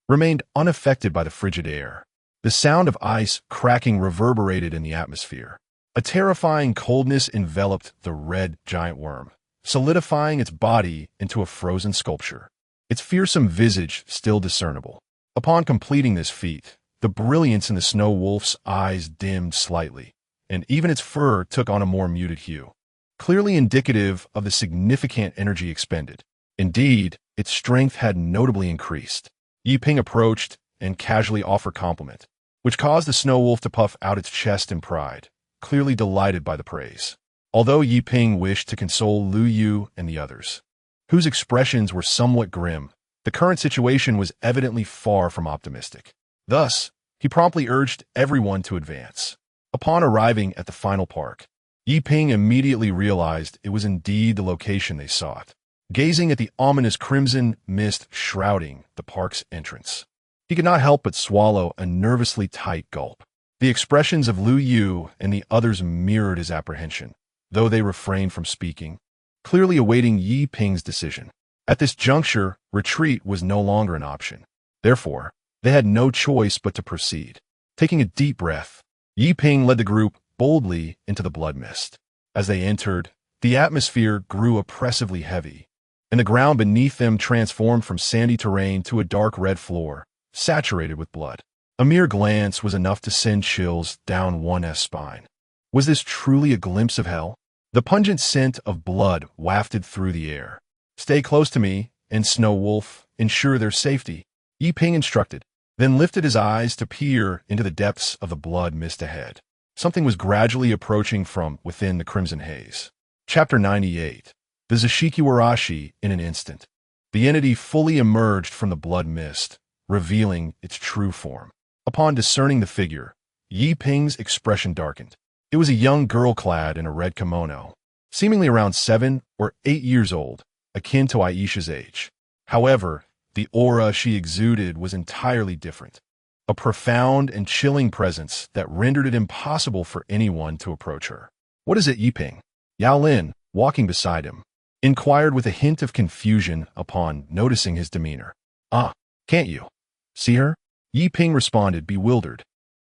remained unaffected by the frigid air. The sound of ice cracking reverberated in the atmosphere. A terrifying coldness enveloped the red giant worm, solidifying its body into a frozen sculpture, its fearsome visage still discernible. Upon completing this feat, the brilliance in the snow wolf's eyes dimmed slightly, and even its fur took on a more muted hue, clearly indicative of the significant energy expended. Indeed, its strength had notably increased. Yi Ping approached and casually offered compliment, which caused the snow wolf to puff out its chest in pride, clearly delighted by the praise. Although Yi Ping wished to console Lu Yu and the others, whose expressions were somewhat grim, the current situation was evidently far from optimistic. Thus, he promptly urged everyone to advance. Upon arriving at the final park, Yi Ping immediately realized it was indeed the location they sought. Gazing at the ominous crimson mist shrouding the park's entrance, he could not help but swallow a nervously tight gulp. The expressions of Lu Yu and the others mirrored his apprehension, though they refrained from speaking, clearly awaiting Yi Ping's decision. At this juncture, retreat was no longer an option. Therefore, they had no choice but to proceed. Taking a deep breath, Yi Ping led the group boldly into the blood mist. As they entered, the atmosphere grew oppressively heavy, and the ground beneath them transformed from sandy terrain to a dark red floor, saturated with blood. A mere glance was enough to send chills down one's spine. Was this truly a glimpse of hell? The pungent scent of blood wafted through the air. Stay close to me, and Snow Wolf, ensure their safety, Yi Ping instructed, then lifted his eyes to peer into the depths of the blood mist ahead. Something was gradually approaching from within the crimson haze. Chapter 98. The Zashikiwarashi in an instant. The entity fully emerged from the blood mist, revealing its true form. Upon discerning the figure, Yi Ping's expression darkened. It was a young girl clad in a red kimono, seemingly around 7 or 8 years old, akin to Aisha's age. However, the aura she exuded was entirely different. A profound and chilling presence that rendered it impossible for anyone to approach her. What is it, Yi Ping? Yao Lin, walking beside him, inquired with a hint of confusion upon noticing his demeanor. Ah, can't you see her? Yi Ping responded, bewildered,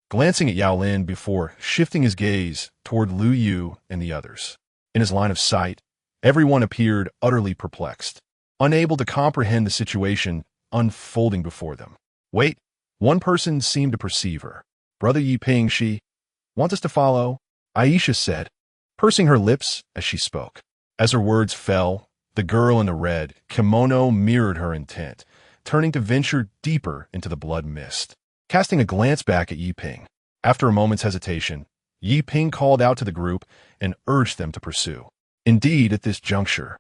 glancing at Yao Lin before shifting his gaze toward Lu Yu and the others. In his line of sight, everyone appeared utterly perplexed, unable to comprehend the situation unfolding before them. Wait, one person seemed to perceive her. Brother Yi Ping, she wants us to follow, Aisha said, pursing her lips as she spoke. As her words fell, the girl in the red kimono mirrored her intent, turning to venture deeper into the blood mist. Casting a glance back at Yi Ping, after a moment's hesitation, Yi Ping called out to the group and urged them to pursue. Indeed, at this juncture,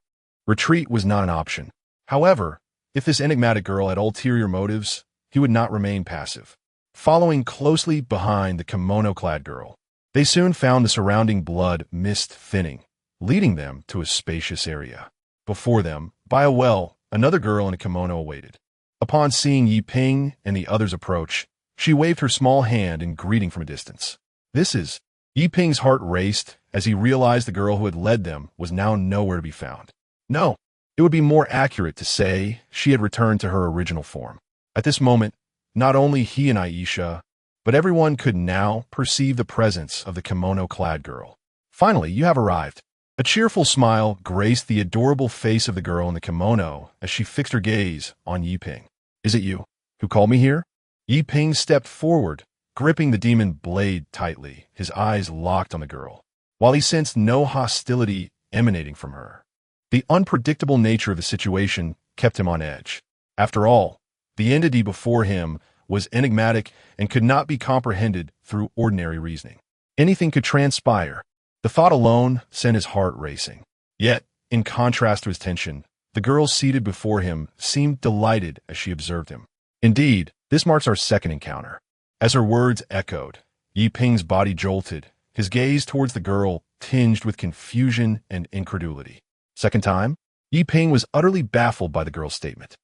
retreat was not an option. However, if this enigmatic girl had ulterior motives, he would not remain passive. Following closely behind the kimono-clad girl, they soon found the surrounding blood mist thinning, leading them to a spacious area. Before them, by a well, another girl in a kimono awaited. Upon seeing Yi Ping and the others approach, she waved her small hand in greeting from a distance. This is... Yi Ping's heart raced as he realized the girl who had led them was now nowhere to be found. No, it would be more accurate to say she had returned to her original form. At this moment, not only he and Aisha, but everyone could now perceive the presence of the kimono-clad girl. Finally, you have arrived. A cheerful smile graced the adorable face of the girl in the kimono as she fixed her gaze on Yi Ping. Is it you who called me here? Yi Ping stepped forward, gripping the demon blade tightly, his eyes locked on the girl, while he sensed no hostility emanating from her. The unpredictable nature of the situation kept him on edge. After all, the entity before him was enigmatic and could not be comprehended through ordinary reasoning. Anything could transpire. The thought alone sent his heart racing. Yet, in contrast to his tension, the girl seated before him seemed delighted as she observed him. Indeed, this marks our second encounter. As her words echoed, Yi Ping's body jolted, his gaze towards the girl tinged with confusion and incredulity. Second time, Yi Ping was utterly baffled by the girl's statement.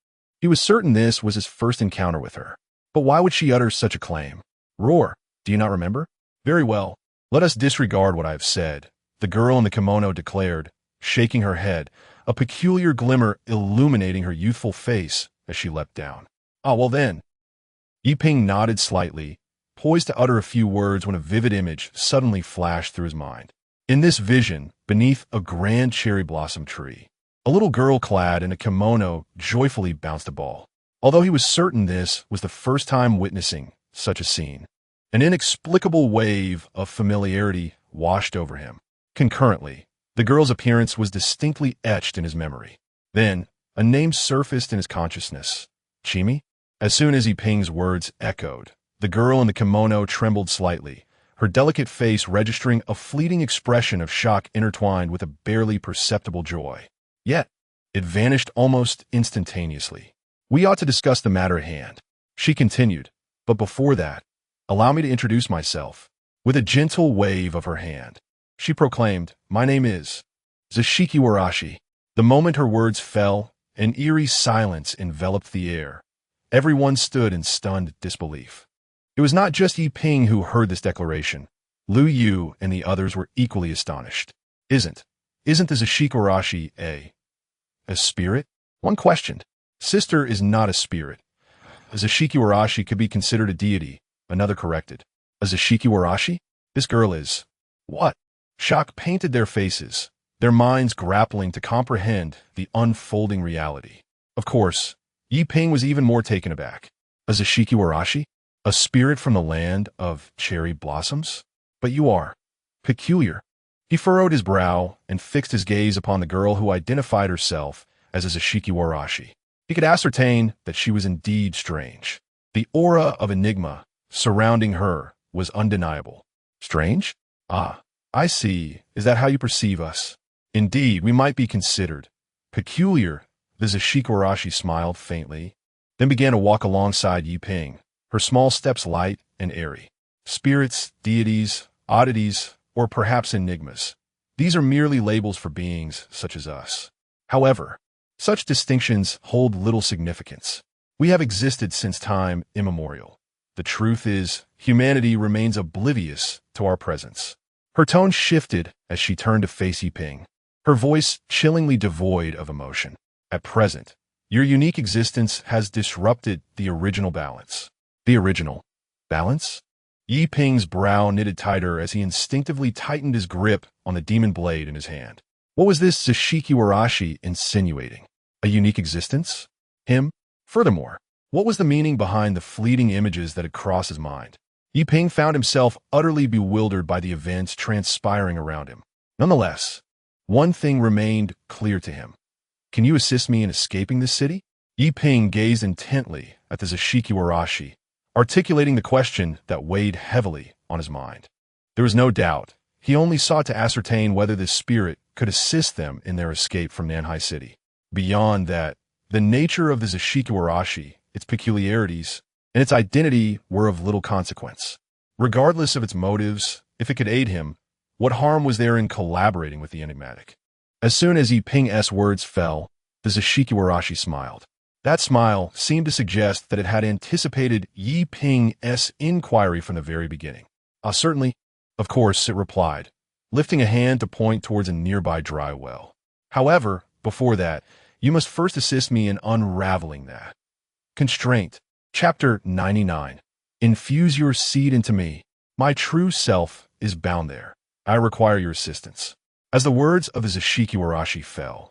He was certain this was his first encounter with her. But why would she utter such a claim? Roar, do you not remember? Very well, let us disregard what I have said, the girl in the kimono declared, shaking her head, a peculiar glimmer illuminating her youthful face as she leapt down. Ah, well then. Yi Ping nodded slightly, poised to utter a few words when a vivid image suddenly flashed through his mind. In this vision, beneath a grand cherry blossom tree, a little girl clad in a kimono joyfully bounced a ball. Although he was certain this was the first time witnessing such a scene, an inexplicable wave of familiarity washed over him. Concurrently, the girl's appearance was distinctly etched in his memory. Then, a name surfaced in his consciousness. Chimi? As soon as Yi Ping's words echoed, the girl in the kimono trembled slightly, her delicate face registering a fleeting expression of shock intertwined with a barely perceptible joy. Yet, it vanished almost instantaneously. We ought to discuss the matter at hand, she continued, but before that, allow me to introduce myself. With a gentle wave of her hand, she proclaimed, my name is Zashiki Warashi. The moment her words fell, an eerie silence enveloped the air. Everyone stood in stunned disbelief. It was not just Yi Ping who heard this declaration. Lu Yu and the others were equally astonished. Isn't the Zashiki Warashi a spirit? One questioned. Sister is not a spirit. A Zashiki Warashi could be considered a deity, another corrected. A Zashiki Warashi? This girl is... What? Shock painted their faces, their minds grappling to comprehend the unfolding reality. Of course, Yi Ping was even more taken aback. A Zashiki Warashi? A spirit from the land of cherry blossoms? But you are peculiar. He furrowed his brow and fixed his gaze upon the girl who identified herself as a Zashiki Warashi. He could ascertain that she was indeed strange. The aura of enigma surrounding her was undeniable. Strange? Ah, I see. Is that how you perceive us? Indeed, we might be considered peculiar. The Zashiki Warashi smiled faintly, then began to walk alongside Yi Ping, her small steps light and airy. Spirits, deities, oddities, or perhaps enigmas. These are merely labels for beings such as us. However, such distinctions hold little significance. We have existed since time immemorial. The truth is, humanity remains oblivious to our presence. Her tone shifted as she turned to face Yi Ping. her voice chillingly devoid of emotion. At present, your unique existence has disrupted the original balance. The original balance? Yi Ping's brow knitted tighter as he instinctively tightened his grip on the demon blade in his hand. What was this Zashiki Warashi insinuating? A unique existence? Him? Furthermore, what was the meaning behind the fleeting images that had crossed his mind? Yi Ping found himself utterly bewildered by the events transpiring around him. Nonetheless, one thing remained clear to him. Can you assist me in escaping this city? Yi Ping gazed intently at the Zashiki Warashi, articulating the question that weighed heavily on his mind. There was no doubt. He only sought to ascertain whether this spirit could assist them in their escape from Nanhai City. Beyond that, the nature of the Zashiki Warashi, its peculiarities, and its identity were of little consequence. Regardless of its motives, if it could aid him, what harm was there in collaborating with the enigmatic? As soon as Yi Ping's words fell, the Zashiki Warashi smiled. That smile seemed to suggest that it had anticipated Yi Ping's inquiry from the very beginning. Certainly. Of course, it replied, lifting a hand to point towards a nearby dry well. However, before that, you must first assist me in unraveling that. Constraint. Chapter 99. Infuse your seed into me. My true self is bound there. I require your assistance. As the words of the Zashiki Warashi fell,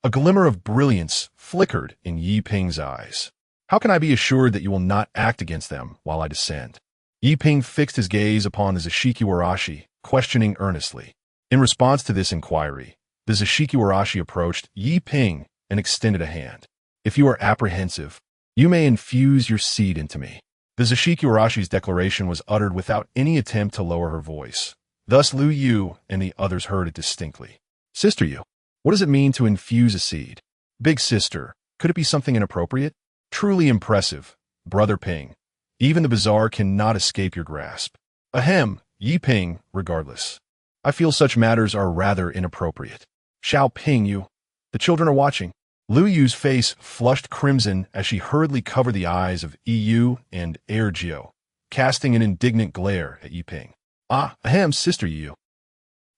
a glimmer of brilliance flickered in Yi Ping's eyes. How can I be assured that you will not act against them while I descend? Yi Ping fixed his gaze upon the Zashiki Warashi, questioning earnestly. In response to this inquiry, the Zashiki Warashi approached Yi Ping and extended a hand. If you are apprehensive, you may infuse your seed into me. The Zashiki Warashi's declaration was uttered without any attempt to lower her voice. Thus Lu Yu and the others heard it distinctly. Sister Yu, what does it mean to infuse a seed? Big sister, could it be something inappropriate? Truly impressive, Brother Ping. Even the bizarre cannot escape your grasp. Ahem, Yi Ping, regardless. I feel such matters are rather inappropriate. Xiao Ping Yu. The children are watching. Lu Yu's face flushed crimson as she hurriedly covered the eyes of Yu and Ergio, casting an indignant glare at Yi Ping. Ahem, Sister Yu.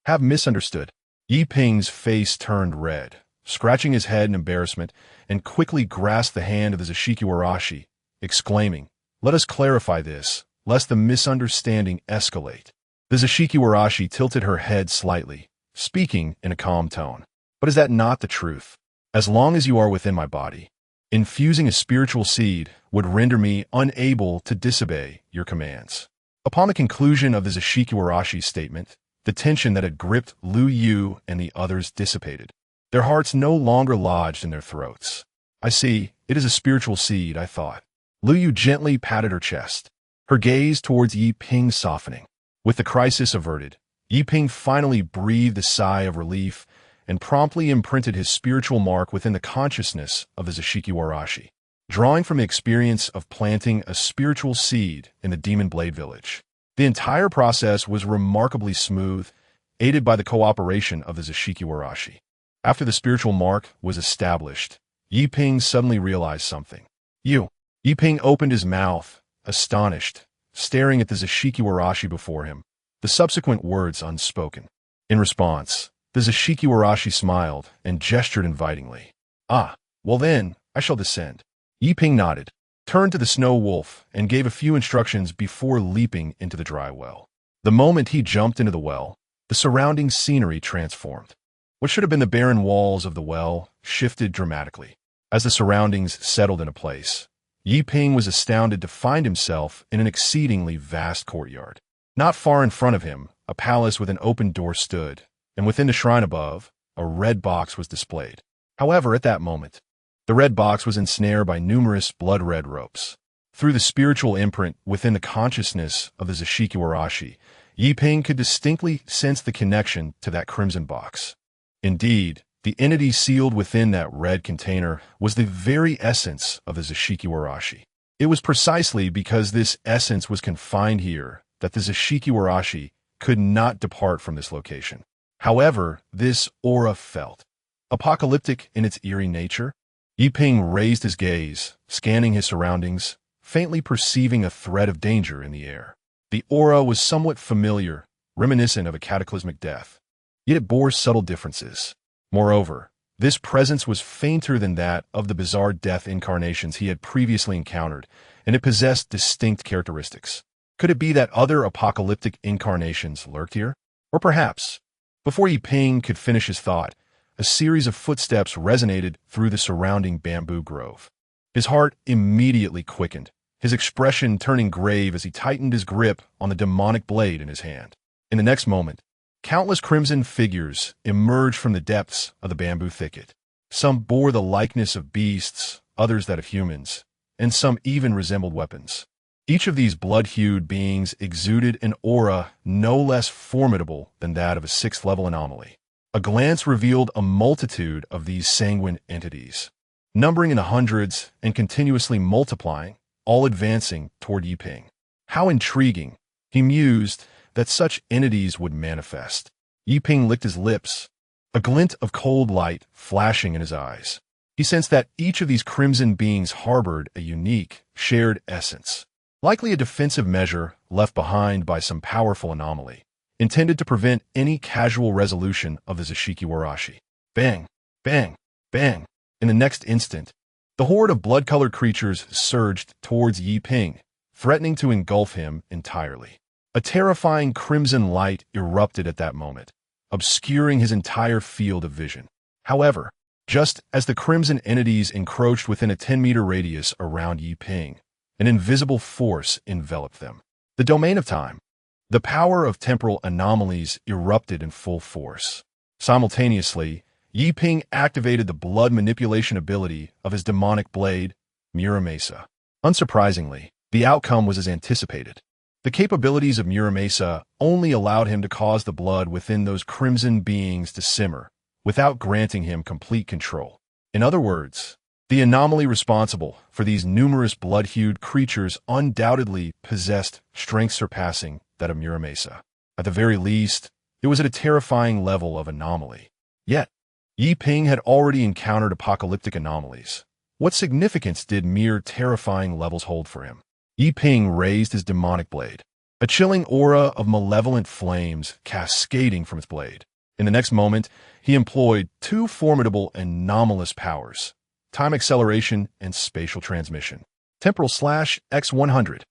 Have misunderstood. Yi Ping's face turned red, scratching his head in embarrassment, and quickly grasped the hand of the Zashiki Warashi, exclaiming, Let us clarify this, lest the misunderstanding escalate. The Zashiki Warashi tilted her head slightly, speaking in a calm tone. But is that not the truth? As long as you are within my body, infusing a spiritual seed would render me unable to disobey your commands. Upon the conclusion of the Zashiki Warashi's statement, the tension that had gripped Lu Yu and the others dissipated. Their hearts no longer lodged in their throats. I see, it is a spiritual seed, I thought. Lu Yu gently patted her chest, her gaze towards Yi Ping softening. With the crisis averted, Yi Ping finally breathed a sigh of relief and promptly imprinted his spiritual mark within the consciousness of the Zashiki Warashi, drawing from the experience of planting a spiritual seed in the Demon Blade Village. The entire process was remarkably smooth, aided by the cooperation of the Zashiki Warashi. After the spiritual mark was established, Yi Ping suddenly realized something. Yi Ping opened his mouth, astonished, staring at the Zashiki Warashi before him, the subsequent words unspoken. In response, the Zashiki Warashi smiled and gestured invitingly. Well then, I shall descend. Yi Ping nodded, turned to the snow wolf, and gave a few instructions before leaping into the dry well. The moment he jumped into the well, the surrounding scenery transformed. What should have been the barren walls of the well shifted dramatically. As the surroundings settled into place, Yi Ping was astounded to find himself in an exceedingly vast courtyard. Not far in front of him, a palace with an open door stood, and within the shrine above, a red box was displayed. However, at that moment, the red box was ensnared by numerous blood-red ropes. Through the spiritual imprint within the consciousness of the Zashiki Warashi, Yi Ping could distinctly sense the connection to that crimson box. Indeed, the entity sealed within that red container was the very essence of the Zashiki Warashi. It was precisely because this essence was confined here that the Zashiki Warashi could not depart from this location. However, this aura felt apocalyptic in its eerie nature. Yi Ping raised his gaze, scanning his surroundings, faintly perceiving a threat of danger in the air. The aura was somewhat familiar, reminiscent of a cataclysmic death. Yet it bore subtle differences. Moreover, this presence was fainter than that of the bizarre death incarnations he had previously encountered, and it possessed distinct characteristics. Could it be that other apocalyptic incarnations lurked here? Or perhaps, before Yi Ping could finish his thought, a series of footsteps resonated through the surrounding bamboo grove. His heart immediately quickened, his expression turning grave as he tightened his grip on the demonic blade in his hand. In the next moment, countless crimson figures emerged from the depths of the bamboo thicket. Some bore the likeness of beasts, others that of humans, and some even resembled weapons. Each of these blood-hued beings exuded an aura no less formidable than that of a sixth-level anomaly. A glance revealed a multitude of these sanguine entities, numbering in the hundreds and continuously multiplying, all advancing toward Yi Ping. How intriguing, he mused, that such entities would manifest. Yi Ping licked his lips, a glint of cold light flashing in his eyes. He sensed that each of these crimson beings harbored a unique, shared essence, likely a defensive measure left behind by some powerful anomaly, intended to prevent any casual resolution of the Zashiki Warashi. Bang! Bang! Bang! In the next instant, the horde of blood-colored creatures surged towards Yi Ping, threatening to engulf him entirely. A terrifying crimson light erupted at that moment, obscuring his entire field of vision. However, just as the crimson entities encroached within a 10-meter radius around Yi Ping, an invisible force enveloped them. The domain of time. The power of temporal anomalies erupted in full force. Simultaneously, Yi Ping activated the blood manipulation ability of his demonic blade, Muramasa. Unsurprisingly, the outcome was as anticipated. The capabilities of Muramasa only allowed him to cause the blood within those crimson beings to simmer, without granting him complete control. In other words, the anomaly responsible for these numerous blood-hued creatures undoubtedly possessed strength surpassing that of Muramasa. At the very least, it was at a terrifying level of anomaly. Yet, Yi Ping had already encountered apocalyptic anomalies. What significance did mere terrifying levels hold for him? Yi Ping raised his demonic blade, a chilling aura of malevolent flames cascading from its blade. In the next moment, he employed two formidable anomalous powers: time acceleration and spatial transmission. Temporal/X100.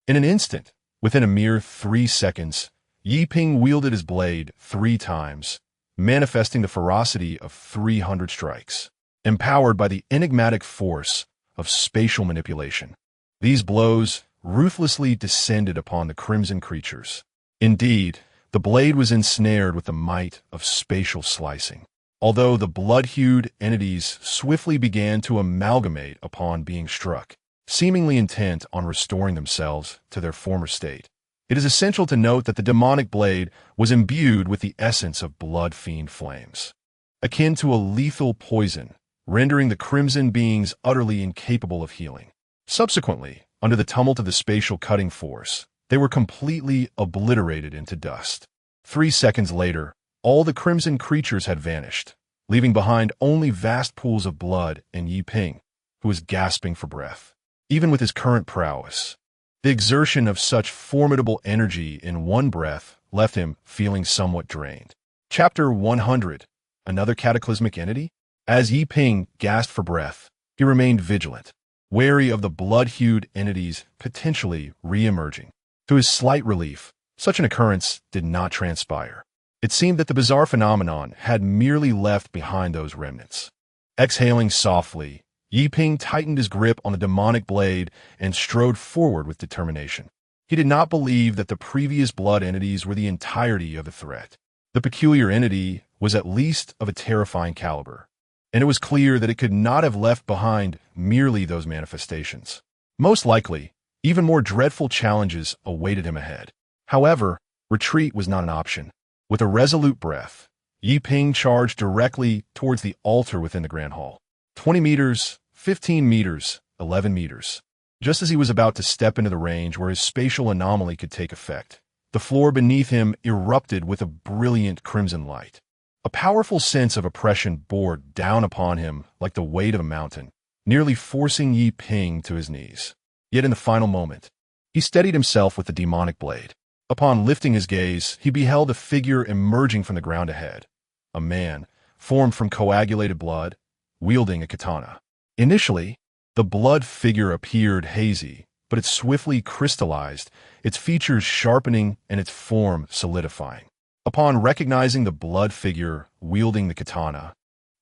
In an instant, within a mere 3 seconds, Yi Ping wielded his blade 3 times, manifesting the ferocity of 300 strikes, empowered by the enigmatic force of spatial manipulation. These blows ruthlessly descended upon the crimson creatures. Indeed, the blade was ensnared with the might of spatial slicing. Although the blood-hued entities swiftly began to amalgamate upon being struck, seemingly intent on restoring themselves to their former state, it is essential to note that the demonic blade was imbued with the essence of blood-fiend flames, akin to a lethal poison, rendering the crimson beings utterly incapable of healing. Subsequently, under the tumult of the spatial cutting force, they were completely obliterated into dust. 3 seconds later, all the crimson creatures had vanished, leaving behind only vast pools of blood and Yi Ping, who was gasping for breath. Even with his current prowess, the exertion of such formidable energy in one breath left him feeling somewhat drained. Chapter 100. Another cataclysmic entity? As Yi Ping gasped for breath, he remained vigilant, wary of the blood-hued entities potentially re-emerging. To his slight relief, such an occurrence did not transpire. It seemed that the bizarre phenomenon had merely left behind those remnants. Exhaling softly, Yi Ping tightened his grip on the demonic blade and strode forward with determination. He did not believe that the previous blood entities were the entirety of the threat. The peculiar entity was at least of a terrifying caliber, and it was clear that it could not have left behind merely those manifestations. Most likely, even more dreadful challenges awaited him ahead. However, retreat was not an option. With a resolute breath, Yi Ping charged directly towards the altar within the Grand Hall. 20 meters, 15 meters, 11 meters. Just as he was about to step into the range where his spatial anomaly could take effect, the floor beneath him erupted with a brilliant crimson light. A powerful sense of oppression bore down upon him like the weight of a mountain, nearly forcing Yi Ping to his knees. Yet in the final moment, he steadied himself with the demonic blade. Upon lifting his gaze, he beheld a figure emerging from the ground ahead. A man, formed from coagulated blood, wielding a katana. Initially, the blood figure appeared hazy, but it swiftly crystallized, its features sharpening and its form solidifying. Upon recognizing the blood figure wielding the katana,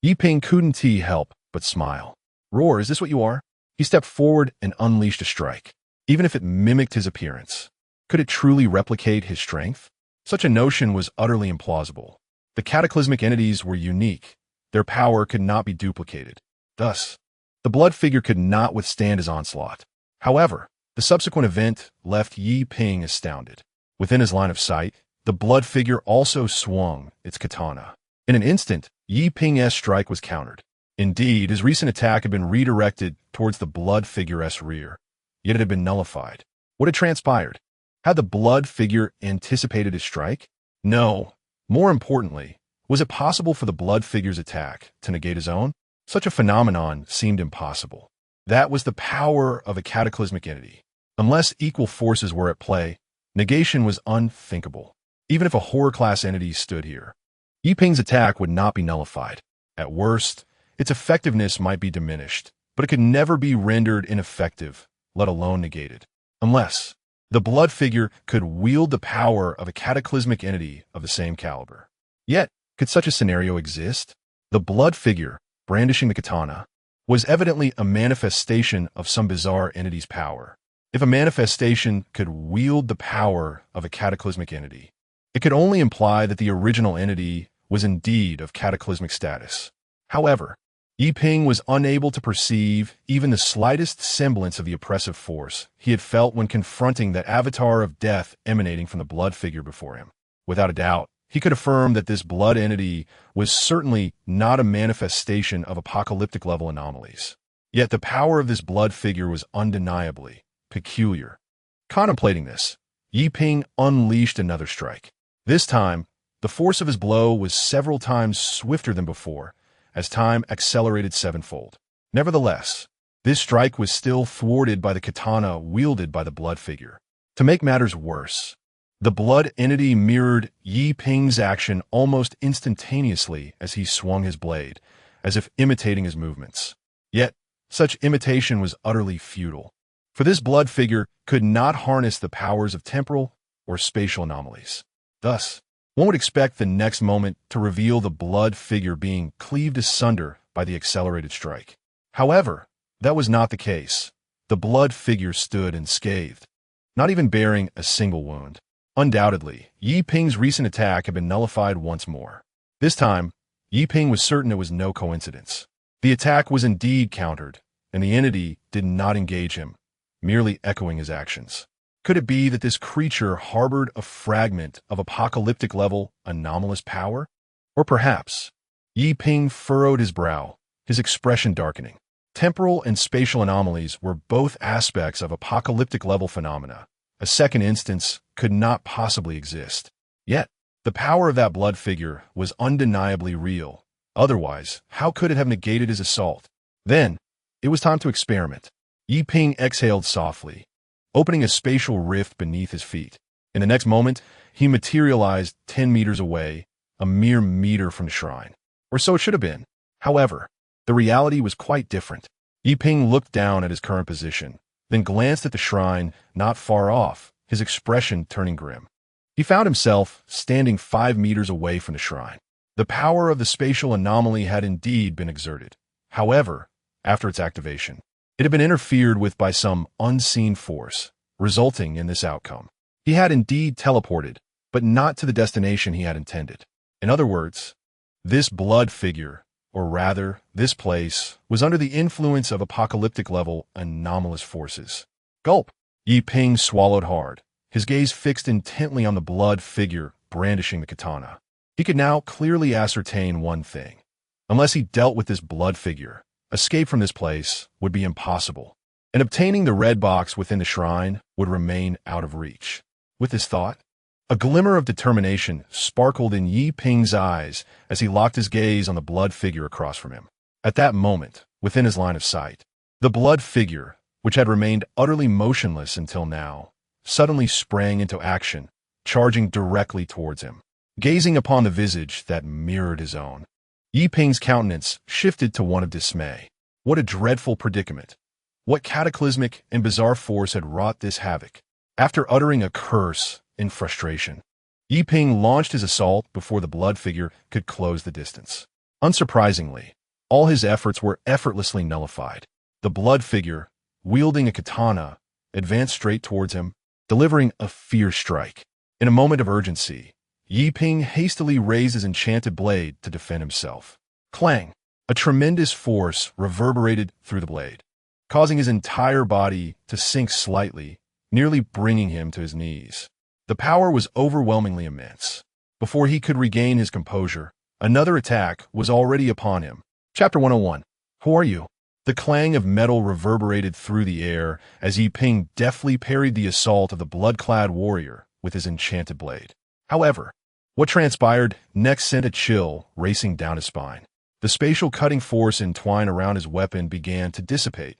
Yiping couldn't help but smile. "Roar, is this what you are?" He stepped forward and unleashed a strike. Even if it mimicked his appearance, could it truly replicate his strength? Such a notion was utterly implausible. The cataclysmic entities were unique. Their power could not be duplicated. Thus, the blood figure could not withstand his onslaught. However, the subsequent event left Yiping astounded. Within his line of sight, the blood figure also swung its katana. In an instant, Yiping's strike was countered. Indeed, his recent attack had been redirected towards the blood figure's rear, yet it had been nullified. What had transpired? Had the blood figure anticipated his strike? No. More importantly, was it possible for the blood figure's attack to negate his own? Such a phenomenon seemed impossible. That was the power of a cataclysmic entity. Unless equal forces were at play, negation was unthinkable. Even if a horror-class entity stood here, Yiping's attack would not be nullified. At worst, its effectiveness might be diminished, but it could never be rendered ineffective, let alone negated. Unless the blood figure could wield the power of a cataclysmic entity of the same caliber. Yet, could such a scenario exist? The blood figure, brandishing the katana, was evidently a manifestation of some bizarre entity's power. If a manifestation could wield the power of a cataclysmic entity, it could only imply that the original entity was indeed of cataclysmic status. However, Yiping was unable to perceive even the slightest semblance of the oppressive force he had felt when confronting that avatar of death emanating from the blood figure before him. Without a doubt, he could affirm that this blood entity was certainly not a manifestation of apocalyptic-level anomalies. Yet the power of this blood figure was undeniably peculiar. Contemplating this, Yiping unleashed another strike. This time, the force of his blow was several times swifter than before, as time accelerated sevenfold. Nevertheless, this strike was still thwarted by the katana wielded by the blood figure. To make matters worse, the blood entity mirrored Yiping's action almost instantaneously as he swung his blade, as if imitating his movements. Yet, such imitation was utterly futile, for this blood figure could not harness the powers of temporal or spatial anomalies. Thus, one would expect the next moment to reveal the blood figure being cleaved asunder by the accelerated strike. However, that was not the case. The blood figure stood unscathed, not even bearing a single wound. Undoubtedly, Yiping's recent attack had been nullified once more. This time, Yiping was certain it was no coincidence. The attack was indeed countered, and the entity did not engage him, merely echoing his actions. Could it be that this creature harbored a fragment of apocalyptic-level anomalous power? Or perhaps, Yiping furrowed his brow, his expression darkening. Temporal and spatial anomalies were both aspects of apocalyptic-level phenomena. A second instance could not possibly exist. Yet, the power of that blood figure was undeniably real. Otherwise, how could it have negated his assault? Then, it was time to experiment. Yiping exhaled softly, opening a spatial rift beneath his feet. In the next moment, he materialized 10 meters away, a mere meter from the shrine. Or so it should have been. However, the reality was quite different. Yiping looked down at his current position, then glanced at the shrine not far off, his expression turning grim. He found himself standing 5 meters away from the shrine. The power of the spatial anomaly had indeed been exerted. However, after its activation, it had been interfered with by some unseen force, resulting in this outcome. He had indeed teleported, but not to the destination he had intended. In other words, this blood figure, or rather, this place, was under the influence of apocalyptic-level anomalous forces. Gulp! Yiping swallowed hard, his gaze fixed intently on the blood figure brandishing the katana. He could now clearly ascertain one thing. Unless he dealt with this blood figure, escape from this place would be impossible, and obtaining the red box within the shrine would remain out of reach. With this thought, a glimmer of determination sparkled in Yiping's eyes as he locked his gaze on the blood figure across from him. At that moment, within his line of sight, the blood figure, which had remained utterly motionless until now, suddenly sprang into action, charging directly towards him. Gazing upon the visage that mirrored his own, Yi Ping's countenance shifted to one of dismay. What a dreadful predicament. What cataclysmic and bizarre force had wrought this havoc? After uttering a curse in frustration, Yi Ping launched his assault before the blood figure could close the distance. Unsurprisingly, all his efforts were effortlessly nullified. The blood figure, wielding a katana, advanced straight towards him, delivering a fierce strike. In a moment of urgency, Yi Ping hastily raised his enchanted blade to defend himself. Clang! A tremendous force reverberated through the blade, causing his entire body to sink slightly, nearly bringing him to his knees. The power was overwhelmingly immense. Before he could regain his composure, another attack was already upon him. Chapter 101. Who are you? The clang of metal reverberated through the air as Yi Ping deftly parried the assault of the blood-clad warrior with his enchanted blade. However, what transpired next sent a chill racing down his spine. The spatial cutting force entwined around his weapon began to dissipate.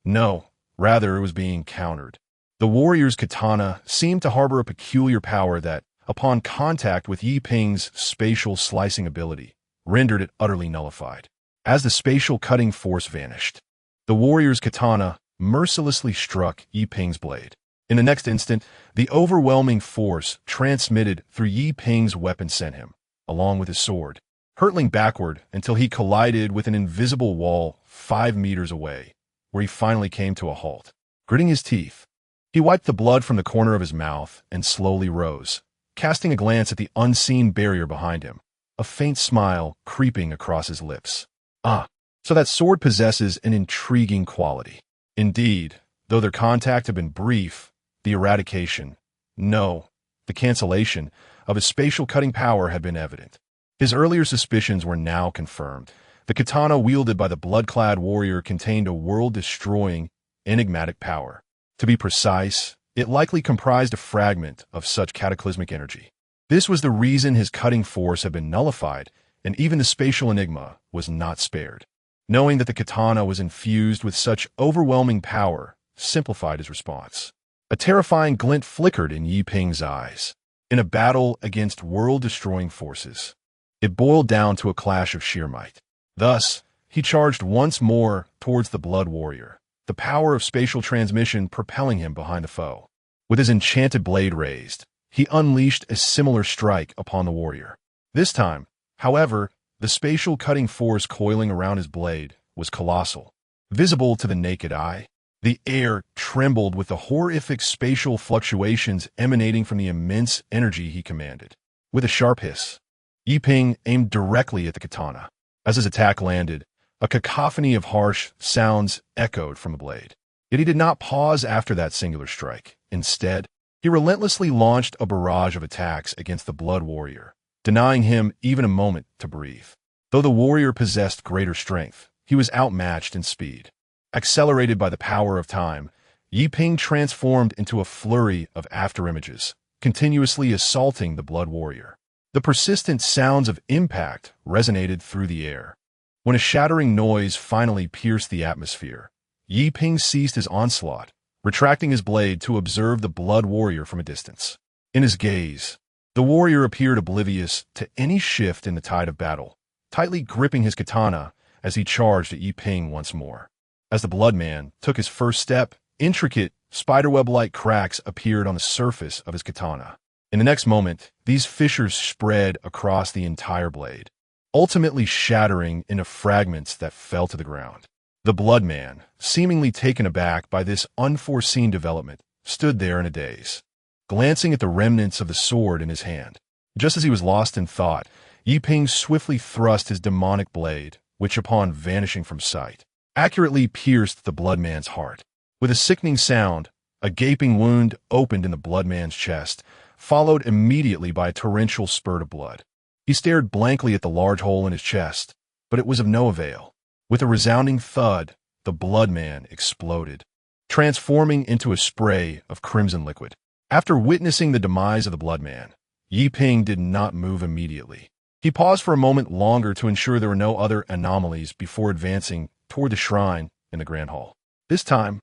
No, rather it was being countered. The warrior's katana seemed to harbor a peculiar power that, upon contact with Yi Ping's spatial slicing ability, rendered it utterly nullified. As the spatial cutting force vanished, the warrior's katana mercilessly struck Yi Ping's blade. In the next instant, the overwhelming force transmitted through Yi Ping's weapon sent him, along with his sword, hurtling backward until he collided with an invisible wall 5 meters away, where he finally came to a halt. Gritting his teeth, he wiped the blood from the corner of his mouth and slowly rose, casting a glance at the unseen barrier behind him, a faint smile creeping across his lips. Ah, so that sword possesses an intriguing quality. Indeed, though their contact had been brief, the eradication, no, the cancellation, of his spatial cutting power had been evident. His earlier suspicions were now confirmed. The katana wielded by the blood-clad warrior contained a world-destroying, enigmatic power. To be precise, it likely comprised a fragment of such cataclysmic energy. This was the reason his cutting force had been nullified, and even the spatial enigma was not spared. Knowing that the katana was infused with such overwhelming power simplified his response. A terrifying glint flickered in Yi Ping's eyes. In a battle against world-destroying forces, it boiled down to a clash of sheer might. Thus, he charged once more towards the blood warrior, the power of spatial transmission propelling him behind the foe. With his enchanted blade raised, he unleashed a similar strike upon the warrior. This time, however, the spatial cutting force coiling around his blade was colossal. Visible to the naked eye, the air trembled with the horrific spatial fluctuations emanating from the immense energy he commanded. With a sharp hiss, Yi Ping aimed directly at the katana. As his attack landed, a cacophony of harsh sounds echoed from the blade. Yet he did not pause after that singular strike. Instead, he relentlessly launched a barrage of attacks against the blood warrior, denying him even a moment to breathe. Though the warrior possessed greater strength, he was outmatched in speed. Accelerated by the power of time, Yi Ping transformed into a flurry of afterimages, continuously assaulting the blood warrior. The persistent sounds of impact resonated through the air. When a shattering noise finally pierced the atmosphere, Yi Ping ceased his onslaught, retracting his blade to observe the blood warrior from a distance. In his gaze, the warrior appeared oblivious to any shift in the tide of battle, tightly gripping his katana as he charged at Yi Ping once more. As the blood man took his first step, intricate, spiderweb-like cracks appeared on the surface of his katana. In the next moment, these fissures spread across the entire blade, ultimately shattering into fragments that fell to the ground. The blood man, seemingly taken aback by this unforeseen development, stood there in a daze, glancing at the remnants of the sword in his hand. Just as he was lost in thought, Yi Ping swiftly thrust his demonic blade, which upon vanishing from sight, accurately pierced the blood man's heart. With a sickening sound, a gaping wound opened in the blood man's chest, followed immediately by a torrential spurt of blood. He stared blankly at the large hole in his chest, but it was of no avail. With a resounding thud, the blood man exploded, transforming into a spray of crimson liquid. After witnessing the demise of the blood man, Yi Ping did not move immediately. He paused for a moment longer to ensure there were no other anomalies before advancing toward the shrine in the Grand Hall. This time,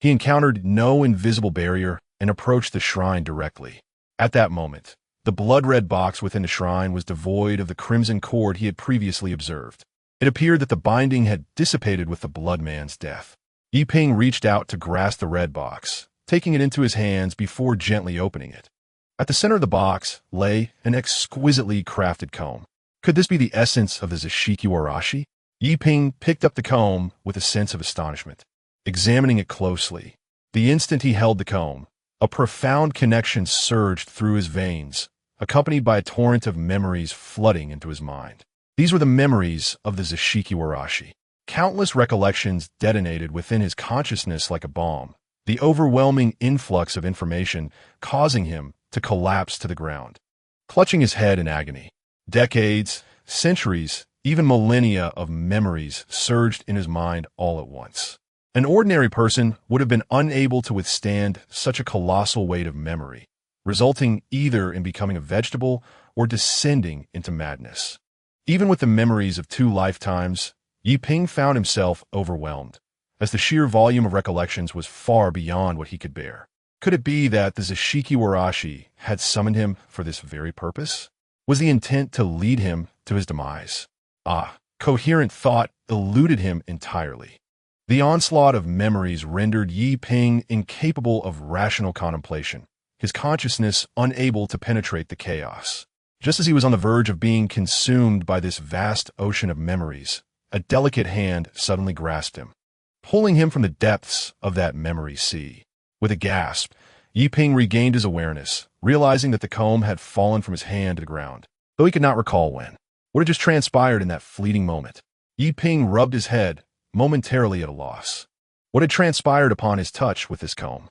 he encountered no invisible barrier and approached the shrine directly. At that moment, The blood-red box within the shrine was devoid of the crimson cord he had previously observed. It appeared that the binding had dissipated with the blood man's death. Yi Ping reached out to grasp the red box, taking it into his hands before gently opening it. At the center of the box lay an exquisitely crafted comb. Could this be the essence of the Zashiki Warashi? Yi Ping picked up the comb with a sense of astonishment, examining it closely. The instant he held the comb, a profound connection surged through his veins, accompanied by a torrent of memories flooding into his mind. These were the memories of the Zashiki Warashi. Countless recollections detonated within his consciousness like a bomb, the overwhelming influx of information causing him to collapse to the ground. Clutching his head in agony, decades, centuries, even millennia of memories surged in his mind all at once. An ordinary person would have been unable to withstand such a colossal weight of memory, resulting either in becoming a vegetable or descending into madness. Even with the memories of 2 lifetimes, Yi Ping found himself overwhelmed, as the sheer volume of recollections was far beyond what he could bear. Could it be that the Zashiki Warashi had summoned him for this very purpose? Was the intent to lead him to his demise? Coherent thought eluded him entirely. The onslaught of memories rendered Yi Ping incapable of rational contemplation, his consciousness unable to penetrate the chaos. Just as he was on the verge of being consumed by this vast ocean of memories, a delicate hand suddenly grasped him, pulling him from the depths of that memory sea. With a gasp, Yi Ping regained his awareness, realizing that the comb had fallen from his hand to the ground, though he could not recall when. What had just transpired in that fleeting moment? Yi Ping rubbed his head, momentarily at a loss. What had transpired upon his touch with this comb?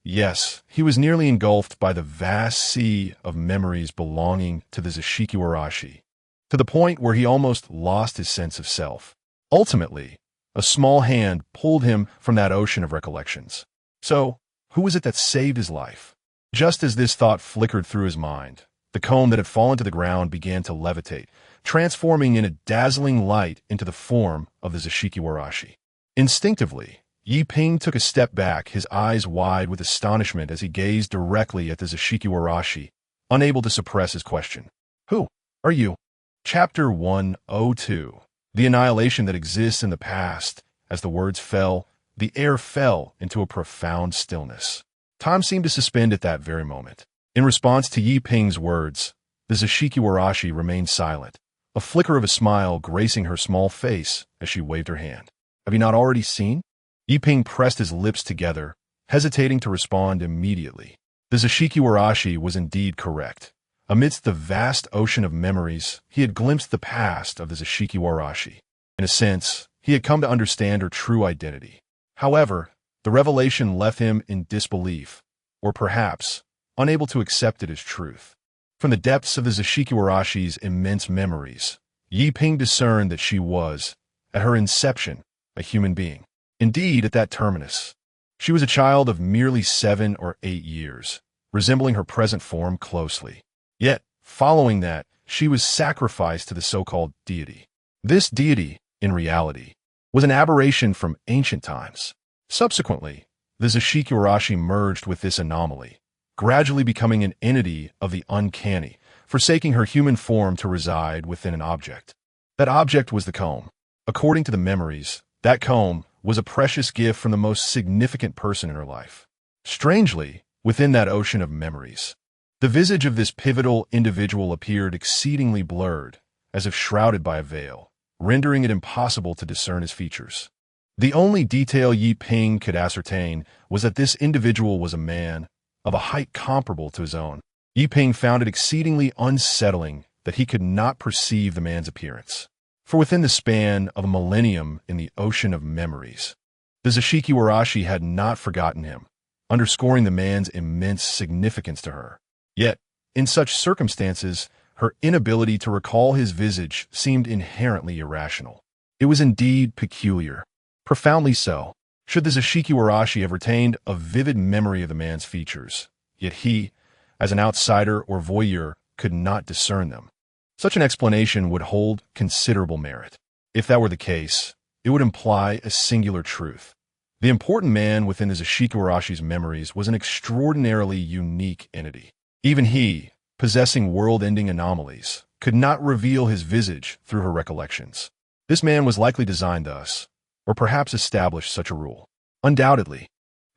Yes, he was nearly engulfed by the vast sea of memories belonging to the Zashiki Warashi, to the point where he almost lost his sense of self. Ultimately, a small hand pulled him from that ocean of recollections. So, who was it that saved his life? Just as this thought flickered through his mind, the comb that had fallen to the ground began to levitate, transforming in a dazzling light into the form of the Zashiki Warashi. Instinctively, Yi Ping took a step back, his eyes wide with astonishment as he gazed directly at the Zashiki Warashi, unable to suppress his question. Who are you? Chapter 102. The annihilation that exists in the past. As the words fell, the air fell into a profound stillness. Time seemed to suspend at that very moment. In response to Yi Ping's words, the Zashiki Warashi remained silent, a flicker of a smile gracing her small face as she waved her hand. Have you not already seen? Yi Ping pressed his lips together, hesitating to respond immediately. The Zashiki Warashi was indeed correct. Amidst the vast ocean of memories, he had glimpsed the past of the Zashiki Warashi. In a sense, he had come to understand her true identity. However, the revelation left him in disbelief, or perhaps unable to accept it as truth. From the depths of the Zashiki Warashi's immense memories, Yi Ping discerned that she was, at her inception, a human being. Indeed, at that terminus, she was a child of merely 7 or 8 years, resembling her present form closely. Yet, following that, she was sacrificed to the so-called deity. This deity, in reality, was an aberration from ancient times. Subsequently, the Zashiki Warashi merged with this anomaly, gradually becoming an entity of the uncanny, forsaking her human form to reside within an object. That object was the comb. According to the memories, that comb was a precious gift from the most significant person in her life. Strangely, within that ocean of memories, the visage of this pivotal individual appeared exceedingly blurred, as if shrouded by a veil, rendering it impossible to discern his features. The only detail Yi Ping could ascertain was that this individual was a man of a height comparable to his own. Yi Ping found it exceedingly unsettling that he could not perceive the man's appearance. For within the span of a millennium in the ocean of memories, the Zashiki Warashi had not forgotten him, underscoring the man's immense significance to her. Yet, in such circumstances, her inability to recall his visage seemed inherently irrational. It was indeed peculiar, profoundly so. Should the Zashiki Warashi have retained a vivid memory of the man's features, yet he, as an outsider or voyeur, could not discern them? Such an explanation would hold considerable merit. If that were the case, it would imply a singular truth. The important man within the Zashiki Warashi's memories was an extraordinarily unique entity. Even he, possessing world-ending anomalies, could not reveal his visage through her recollections. This man was likely designed thus, or perhaps established such a rule. Undoubtedly,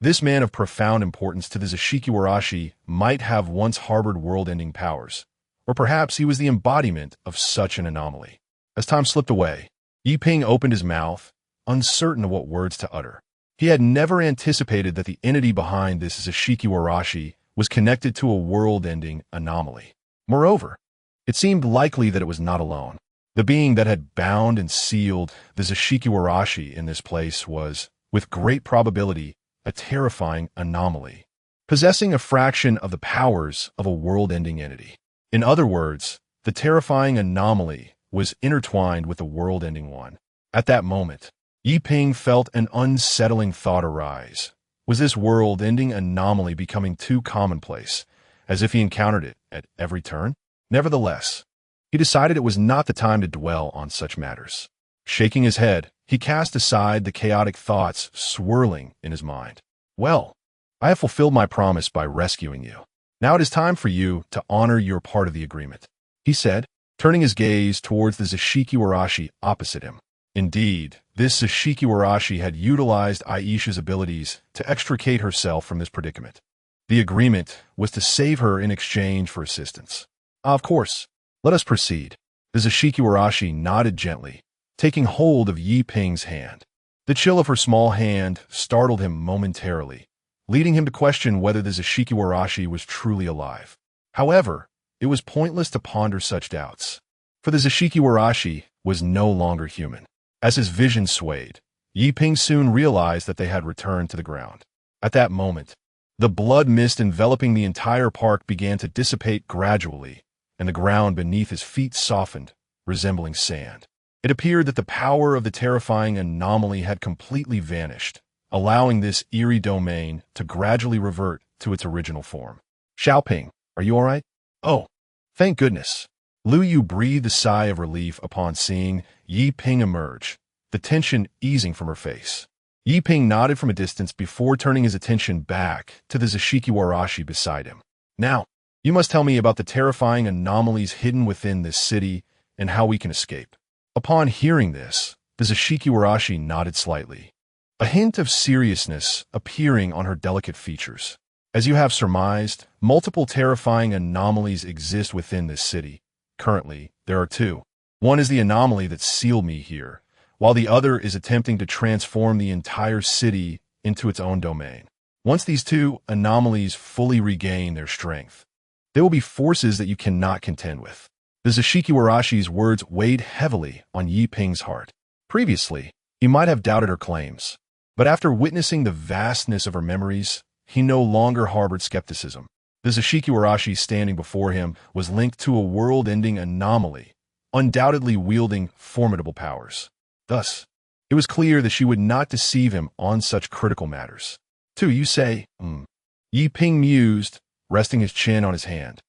this man of profound importance to the Zashiki might have once harbored world-ending powers, or perhaps he was the embodiment of such an anomaly. As time slipped away, Yi Ping opened his mouth, uncertain of what words to utter. He had never anticipated that the entity behind this Zashiki was connected to a world-ending anomaly. Moreover, it seemed likely that it was not alone. The being that had bound and sealed the Zashiki in this place was, with great probability, a terrifying anomaly, possessing a fraction of the powers of a world-ending entity. In other words, the terrifying anomaly was intertwined with the world-ending one. At that moment, Yi Ping felt an unsettling thought arise. Was this world-ending anomaly becoming too commonplace, as if he encountered it at every turn? Nevertheless, he decided it was not the time to dwell on such matters. Shaking his head, he cast aside the chaotic thoughts swirling in his mind. Well, I have fulfilled my promise by rescuing you. Now it is time for you to honor your part of the agreement, he said, turning his gaze towards the Zashiki opposite him. Indeed, this Zashiki had utilized Aisha's abilities to extricate herself from this predicament. The agreement was to save her in exchange for assistance. Of course, let us proceed. The Zashiki nodded gently, taking hold of Yi Ping's hand. The chill of her small hand startled him momentarily, leading him to question whether the Zashiki was truly alive. However, it was pointless to ponder such doubts, for the Zashiki was no longer human. As his vision swayed, Yi Ping soon realized that they had returned to the ground. At that moment, the blood mist enveloping the entire park began to dissipate gradually, and the ground beneath his feet softened, resembling sand. It appeared that the power of the terrifying anomaly had completely vanished, allowing this eerie domain to gradually revert to its original form. Xiaoping, are you all right? Oh, thank goodness. Lu Yu breathed a sigh of relief upon seeing Yi Ping emerge, the tension easing from her face. Yi Ping nodded from a distance before turning his attention back to the Zashiki beside him. Now, you must tell me about the terrifying anomalies hidden within this city and how we can escape. Upon hearing this, the Zashiki nodded slightly, a hint of seriousness appearing on her delicate features. As you have surmised, multiple terrifying anomalies exist within this city. Currently, there are two. One is the anomaly that sealed me here, while the other is attempting to transform the entire city into its own domain. Once these two anomalies fully regain their strength, there will be forces that you cannot contend with. The Zashiki words weighed heavily on Yi Ping's heart. Previously, he might have doubted her claims, but after witnessing the vastness of her memories, he no longer harbored skepticism. The Zashiki standing before him was linked to a world-ending anomaly, undoubtedly wielding formidable powers. Thus, it was clear that she would not deceive him on such critical matters. "Two, you say?" Yi Ping mused, resting his chin on his hand.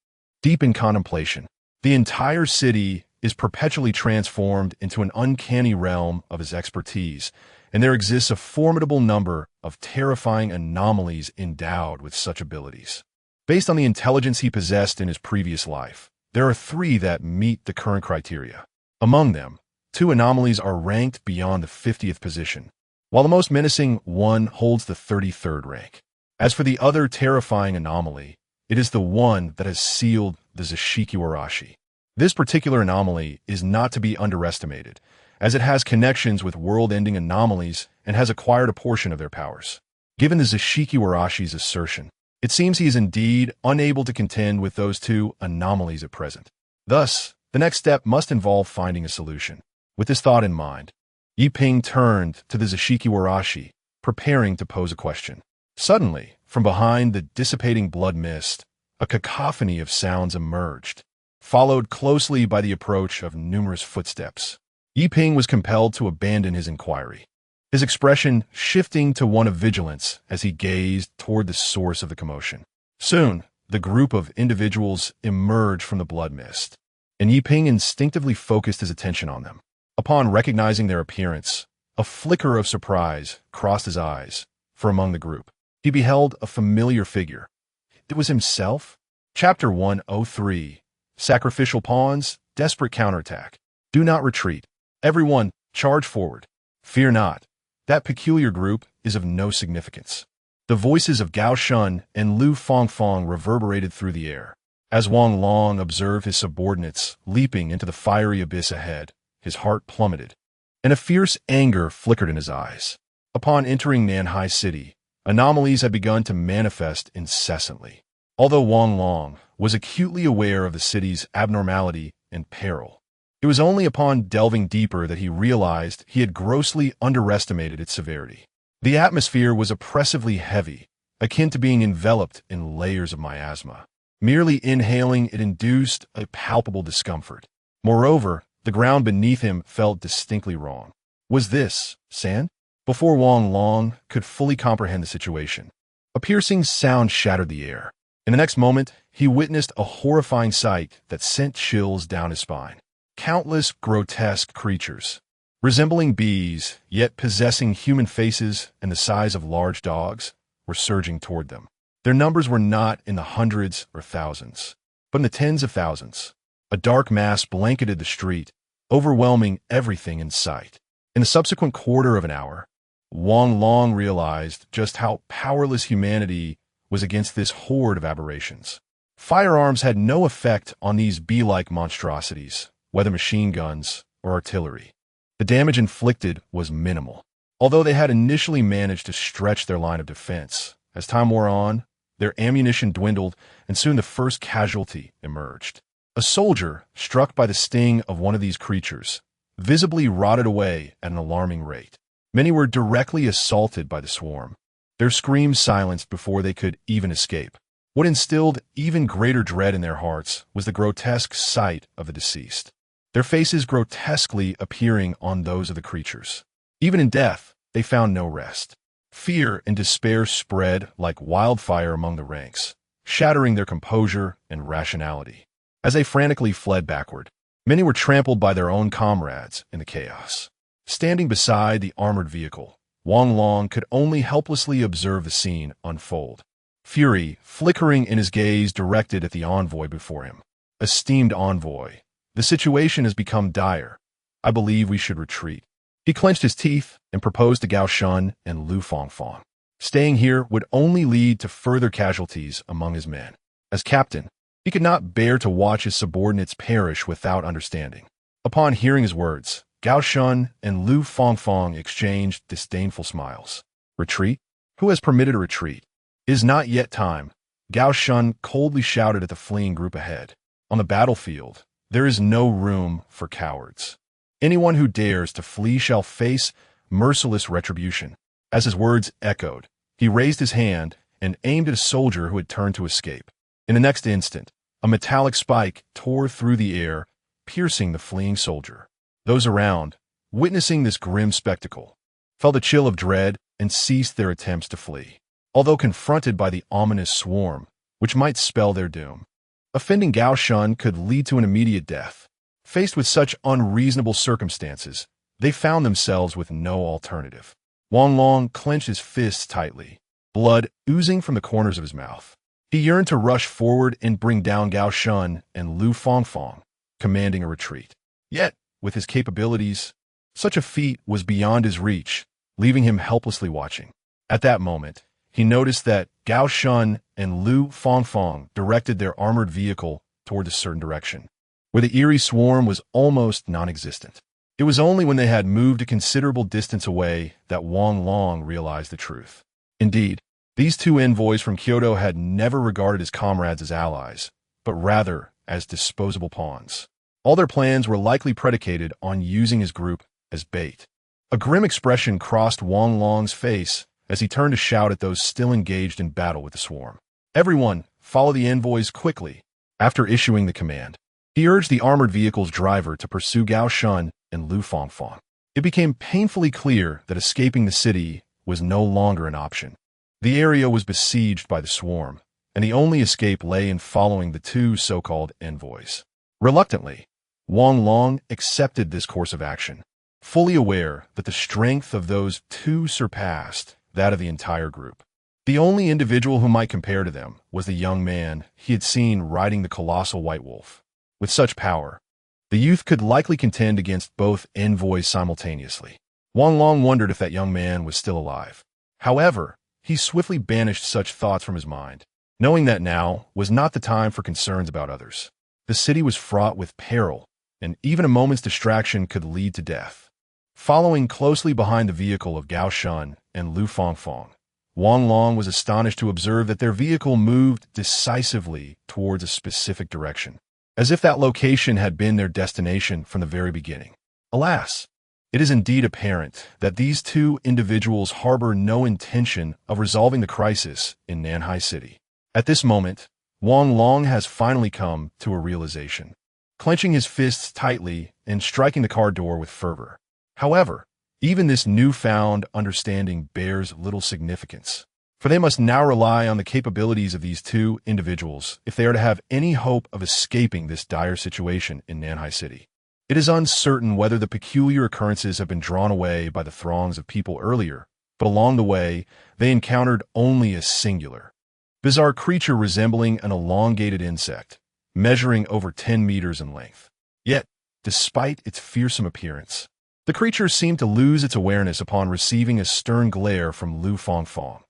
Deep in contemplation, the entire city is perpetually transformed into an uncanny realm of his expertise, and there exists a formidable number of terrifying anomalies endowed with such abilities. Based on the intelligence he possessed in his previous life, there are three that meet the current criteria. Among them, two anomalies are ranked beyond the 50th position, while the most menacing one holds the 33rd rank. As for the other terrifying anomaly, it is the one that has sealed the Zashiki. This particular anomaly is not to be underestimated, as it has connections with world-ending anomalies and has acquired a portion of their powers. Given the Zashiki assertion, it seems he is indeed unable to contend with those two anomalies at present. Thus, the next step must involve finding a solution. With this thought in mind, Yi Ping turned to the Zashiki, preparing to pose a question. Suddenly, from behind the dissipating blood mist, a cacophony of sounds emerged, followed closely by the approach of numerous footsteps. Yi Ping was compelled to abandon his inquiry, his expression shifting to one of vigilance as he gazed toward the source of the commotion. Soon, the group of individuals emerged from the blood mist, and Yi Ping instinctively focused his attention on them. Upon recognizing their appearance, a flicker of surprise crossed his eyes, for among the group, he beheld a familiar figure. It was himself. Chapter 103. Sacrificial Pawns, Desperate Counterattack. Do not retreat. Everyone, charge forward. Fear not. That peculiar group is of no significance. The voices of Gao Shun and Lu Fongfong reverberated through the air. As Wang Long observed his subordinates leaping into the fiery abyss ahead, his heart plummeted, and a fierce anger flickered in his eyes. Upon entering Nanhai City, anomalies had begun to manifest incessantly. Although Wang Long was acutely aware of the city's abnormality and peril, it was only upon delving deeper that he realized he had grossly underestimated its severity. The atmosphere was oppressively heavy, akin to being enveloped in layers of miasma. Merely inhaling it induced a palpable discomfort. Moreover, the ground beneath him felt distinctly wrong. Was this sand? Before Wang Long could fully comprehend the situation, a piercing sound shattered the air. In the next moment, he witnessed a horrifying sight that sent chills down his spine. Countless grotesque creatures, resembling bees, yet possessing human faces and the size of large dogs, were surging toward them. Their numbers were not in the hundreds or thousands, but in the tens of thousands. A dark mass blanketed the street, overwhelming everything in sight. In the subsequent quarter of an hour, Wang Long realized just how powerless humanity was against this horde of aberrations. Firearms had no effect on these bee-like monstrosities, whether machine guns or artillery. The damage inflicted was minimal. Although they had initially managed to stretch their line of defense, as time wore on, their ammunition dwindled, and soon the first casualty emerged. A soldier, struck by the sting of one of these creatures, visibly rotted away at an alarming rate. Many were directly assaulted by the swarm, their screams silenced before they could even escape. What instilled even greater dread in their hearts was the grotesque sight of the deceased, their faces grotesquely appearing on those of the creatures. Even in death, they found no rest. Fear and despair spread like wildfire among the ranks, shattering their composure and rationality. As they frantically fled backward, many were trampled by their own comrades in the chaos. Standing beside the armored vehicle, Wang Long could only helplessly observe the scene unfold. Fury flickering in his gaze directed at the envoy before him. Esteemed envoy, the situation has become dire. I believe we should retreat. He clenched his teeth and proposed to Gao Shun and Lu Fongfong. Staying here would only lead to further casualties among his men. As captain, he could not bear to watch his subordinates perish without understanding. Upon hearing his words, Gao Shun and Lu Fongfong exchanged disdainful smiles. Retreat? Who has permitted a retreat? It is not yet time, Gao Shun coldly shouted at the fleeing group ahead. On the battlefield, there is no room for cowards. Anyone who dares to flee shall face merciless retribution. As his words echoed, he raised his hand and aimed at a soldier who had turned to escape. In the next instant, a metallic spike tore through the air, piercing the fleeing soldier. Those around, witnessing this grim spectacle, felt a chill of dread and ceased their attempts to flee. Although confronted by the ominous swarm, which might spell their doom, offending Gao Shun could lead to an immediate death. Faced with such unreasonable circumstances, they found themselves with no alternative. Wang Long clenched his fists tightly, blood oozing from the corners of his mouth. He yearned to rush forward and bring down Gao Shun and Lu Fongfong, commanding a retreat. Yet, with his capabilities, such a feat was beyond his reach, leaving him helplessly watching. At that moment, he noticed that Gao Shun and Lu Fongfong directed their armored vehicle toward a certain direction, where the Eerie swarm was almost non-existent. It was only when they had moved a considerable distance away that Wang Long realized the truth. Indeed, these two envoys from Kyoto had never regarded his comrades as allies, but rather as disposable pawns. All their plans were likely predicated on using his group as bait. A grim expression crossed Wang Long's face as he turned to shout at those still engaged in battle with the swarm. Everyone, follow the envoys quickly. After issuing the command, he urged the armored vehicle's driver to pursue Gao Shun and Lu Fongfong. It became painfully clear that escaping the city was no longer an option. The area was besieged by the swarm, and the only escape lay in following the two so-called envoys. Reluctantly, Wang Long accepted this course of action, fully aware that the strength of those two surpassed that of the entire group. The only individual who might compare to them was the young man he had seen riding the colossal white wolf. With such power, the youth could likely contend against both envoys simultaneously. Wang Long wondered if that young man was still alive. However, he swiftly banished such thoughts from his mind, knowing that now was not the time for concerns about others. The city was fraught with peril, and even a moment's distraction could lead to death. Following closely behind the vehicle of Gao Shun and Lu Fangfang, Wang Long was astonished to observe that their vehicle moved decisively towards a specific direction, as if that location had been their destination from the very beginning. Alas, it is indeed apparent that these two individuals harbor no intention of resolving the crisis in Nanhai City. At this moment, Wang Long has finally come to a realization, clenching his fists tightly and striking the car door with fervor. However, even this newfound understanding bears little significance, for they must now rely on the capabilities of these two individuals if they are to have any hope of escaping this dire situation in Nanhai City. It is uncertain whether the peculiar occurrences have been drawn away by the throngs of people earlier, but along the way, they encountered only a singular, bizarre creature resembling an elongated insect, measuring over 10 meters in length. Yet, despite its fearsome appearance, the creature seemed to lose its awareness upon receiving a stern glare from Lu Fangfang,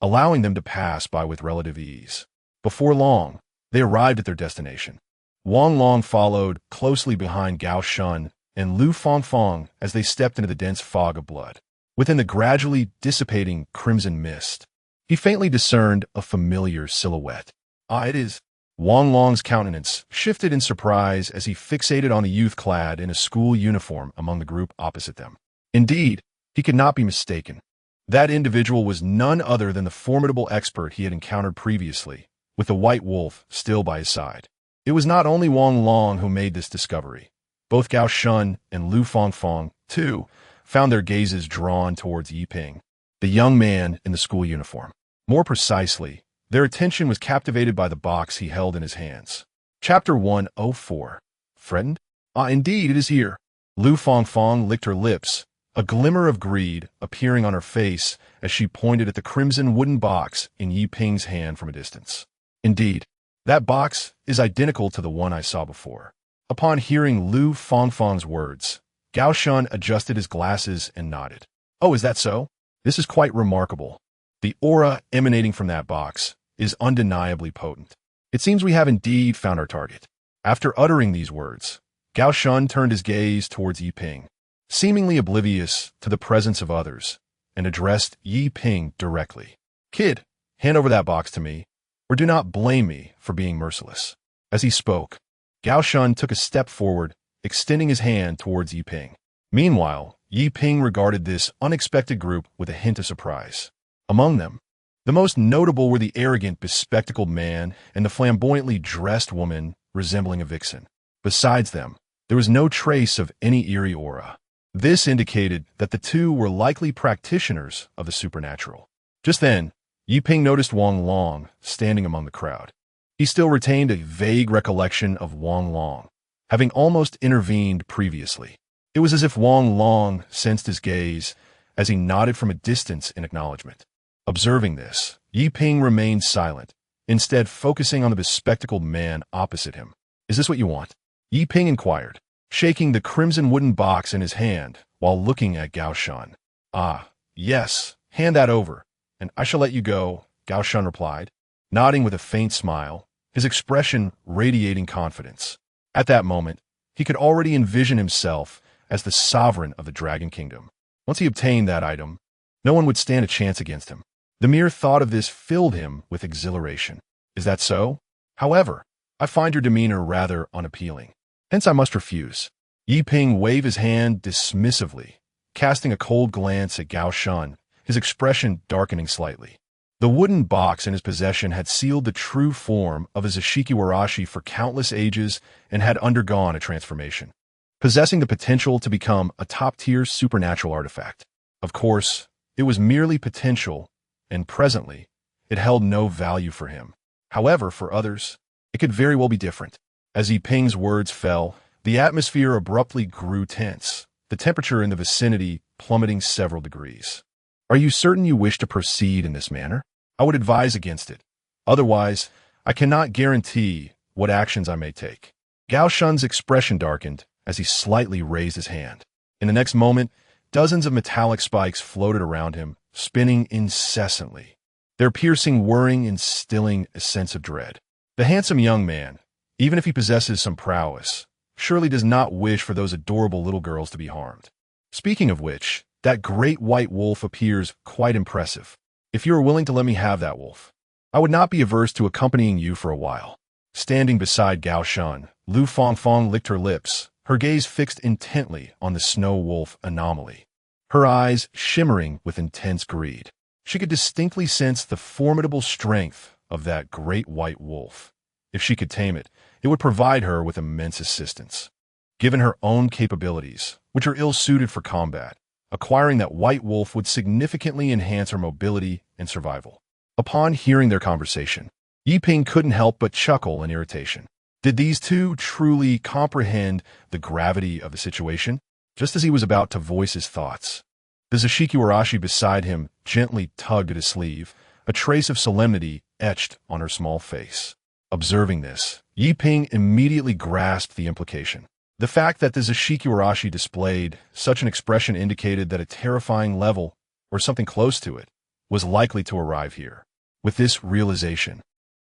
allowing them to pass by with relative ease. Before long, they arrived at their destination. Wang Long followed closely behind Gao Shun and Lu Fangfang as they stepped into the dense fog of blood. Within the gradually dissipating crimson mist, he faintly discerned a familiar silhouette. Ah, it is. Wang Long's countenance shifted in surprise as he fixated on the youth clad in a school uniform among the group opposite them. Indeed, he could not be mistaken. That individual was none other than the formidable expert he had encountered previously, with the white wolf still by his side. It was not only Wang Long who made this discovery. Both Gao Shun and Lu Fangfang, too, found their gazes drawn towards Yi Ping, the young man in the school uniform. More precisely, their attention was captivated by the box he held in his hands. Chapter 104. Friend? Ah, indeed, it is here. Lu Fangfang licked her lips, a glimmer of greed appearing on her face as she pointed at the crimson wooden box in Yi Ping's hand from a distance. Indeed, that box is identical to the one I saw before. Upon hearing Lu Fangfang's words, Gao Shun adjusted his glasses and nodded. Oh, is that so? This is quite remarkable. The aura emanating from that box is undeniably potent. It seems we have indeed found our target. After uttering these words, Gao Shun turned his gaze towards Yi Ping, seemingly oblivious to the presence of others, and addressed Yi Ping directly. Kid, hand over that box to me, or do not blame me for being merciless. As he spoke, Gao Shun took a step forward, extending his hand towards Yi Ping. Meanwhile, Yi Ping regarded this unexpected group with a hint of surprise. Among them, the most notable were the arrogant, bespectacled man and the flamboyantly dressed woman resembling a vixen. Besides them, there was no trace of any eerie aura. This indicated that the two were likely practitioners of the supernatural. Just then, Yi Ping noticed Wang Long standing among the crowd. He still retained a vague recollection of Wang Long, having almost intervened previously. It was as if Wang Long sensed his gaze as he nodded from a distance in acknowledgement. Observing this, Yi Ping remained silent, instead focusing on the bespectacled man opposite him. Is this what you want? Yi Ping inquired, shaking the crimson wooden box in his hand while looking at Gao Shun. Ah, yes, hand that over, and I shall let you go, Gao Shun replied, nodding with a faint smile, his expression radiating confidence. At that moment, he could already envision himself as the sovereign of the Dragon Kingdom. Once he obtained that item, no one would stand a chance against him. The mere thought of this filled him with exhilaration. Is that so? However, I find your demeanor rather unappealing. Hence I must refuse. Yi Ping waved his hand dismissively, casting a cold glance at Gao Shun, his expression darkening slightly. The wooden box in his possession had sealed the true form of his Ashikiwarashi for countless ages and had undergone a transformation, possessing the potential to become a top-tier supernatural artifact. Of course, it was merely potential, and presently, it held no value for him. However, for others, it could very well be different. As Yi Ping's words fell, the atmosphere abruptly grew tense, the temperature in the vicinity plummeting several degrees. Are you certain you wish to proceed in this manner? I would advise against it. Otherwise, I cannot guarantee what actions I may take. Gao Shun's expression darkened as he slightly raised his hand. In the next moment, dozens of metallic spikes floated around him, spinning incessantly, their piercing whirring instilling a sense of dread. The handsome young man, even if he possesses some prowess, surely does not wish for those adorable little girls to be harmed. Speaking of which, that great white wolf appears quite impressive. If you are willing to let me have that wolf, I would not be averse to accompanying you for a while. Standing beside Gao Shun, Lu Fangfang licked her lips, her gaze fixed intently on the snow wolf anomaly, her eyes shimmering with intense greed. She could distinctly sense the formidable strength of that great white wolf. If she could tame it, it would provide her with immense assistance. Given her own capabilities, which are ill-suited for combat, acquiring that white wolf would significantly enhance her mobility and survival. Upon hearing their conversation, Yiping couldn't help but chuckle in irritation. Did these two truly comprehend the gravity of the situation? Just as he was about to voice his thoughts, the Zashikiwarashi beside him gently tugged at his sleeve, a trace of solemnity etched on her small face. Observing this, Yiping immediately grasped the implication. The fact that the Zashikiwarashi displayed such an expression indicated that a terrifying level, or something close to it, was likely to arrive here. With this realization,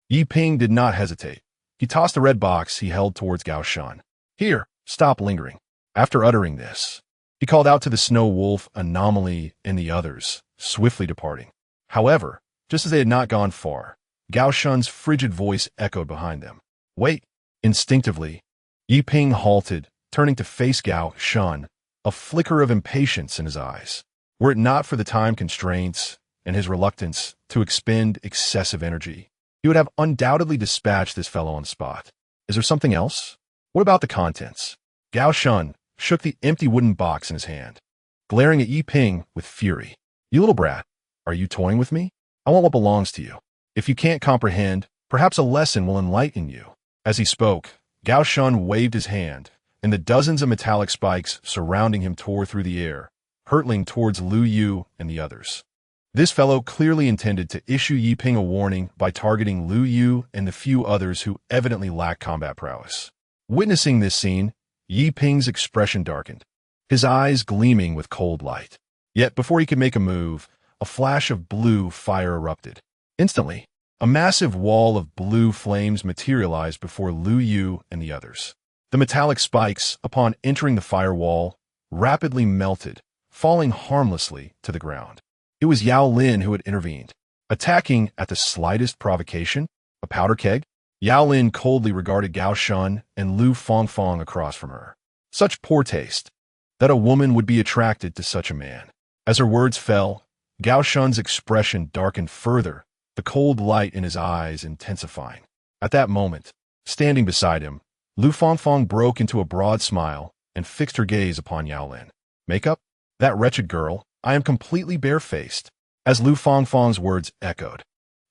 Yiping did not hesitate. He tossed the red box he held towards Gao Shun. Here, stop lingering. After uttering this, he called out to the snow wolf anomaly and the others, swiftly departing. However, just as they had not gone far, Gao Shun's frigid voice echoed behind them. Wait! Instinctively, Yiping halted, turning to face Gao Shun, a flicker of impatience in his eyes. Were it not for the time constraints and his reluctance to expend excessive energy, he would have undoubtedly dispatched this fellow on the spot. Is there something else? What about the contents? Gao Shun shook the empty wooden box in his hand, glaring at Yiping with fury. You little brat, are you toying with me? I want what belongs to you. If you can't comprehend, perhaps a lesson will enlighten you. As he spoke, Gao Shun waved his hand, and the dozens of metallic spikes surrounding him tore through the air, hurtling towards Lu Yu and the others. This fellow clearly intended to issue Yiping a warning by targeting Lu Yu and the few others who evidently lacked combat prowess. Witnessing this scene, Yiping's expression darkened, his eyes gleaming with cold light. Yet before he could make a move, a flash of blue fire erupted. Instantly, a massive wall of blue flames materialized before Lu Yu and the others. The metallic spikes, upon entering the firewall, rapidly melted, falling harmlessly to the ground. It was Yao Lin who had intervened. Attacking at the slightest provocation, a powder keg, Yao Lin coldly regarded Gao Shun and Lu Fangfang across from her. Such poor taste, that a woman would be attracted to such a man. As her words fell, Gao Shun's expression darkened further, the cold light in his eyes intensifying. At that moment, standing beside him, Lu Fangfang broke into a broad smile and fixed her gaze upon Yao Lin. Makeup? That wretched girl, I am completely barefaced. As Lu Fangfang's words echoed,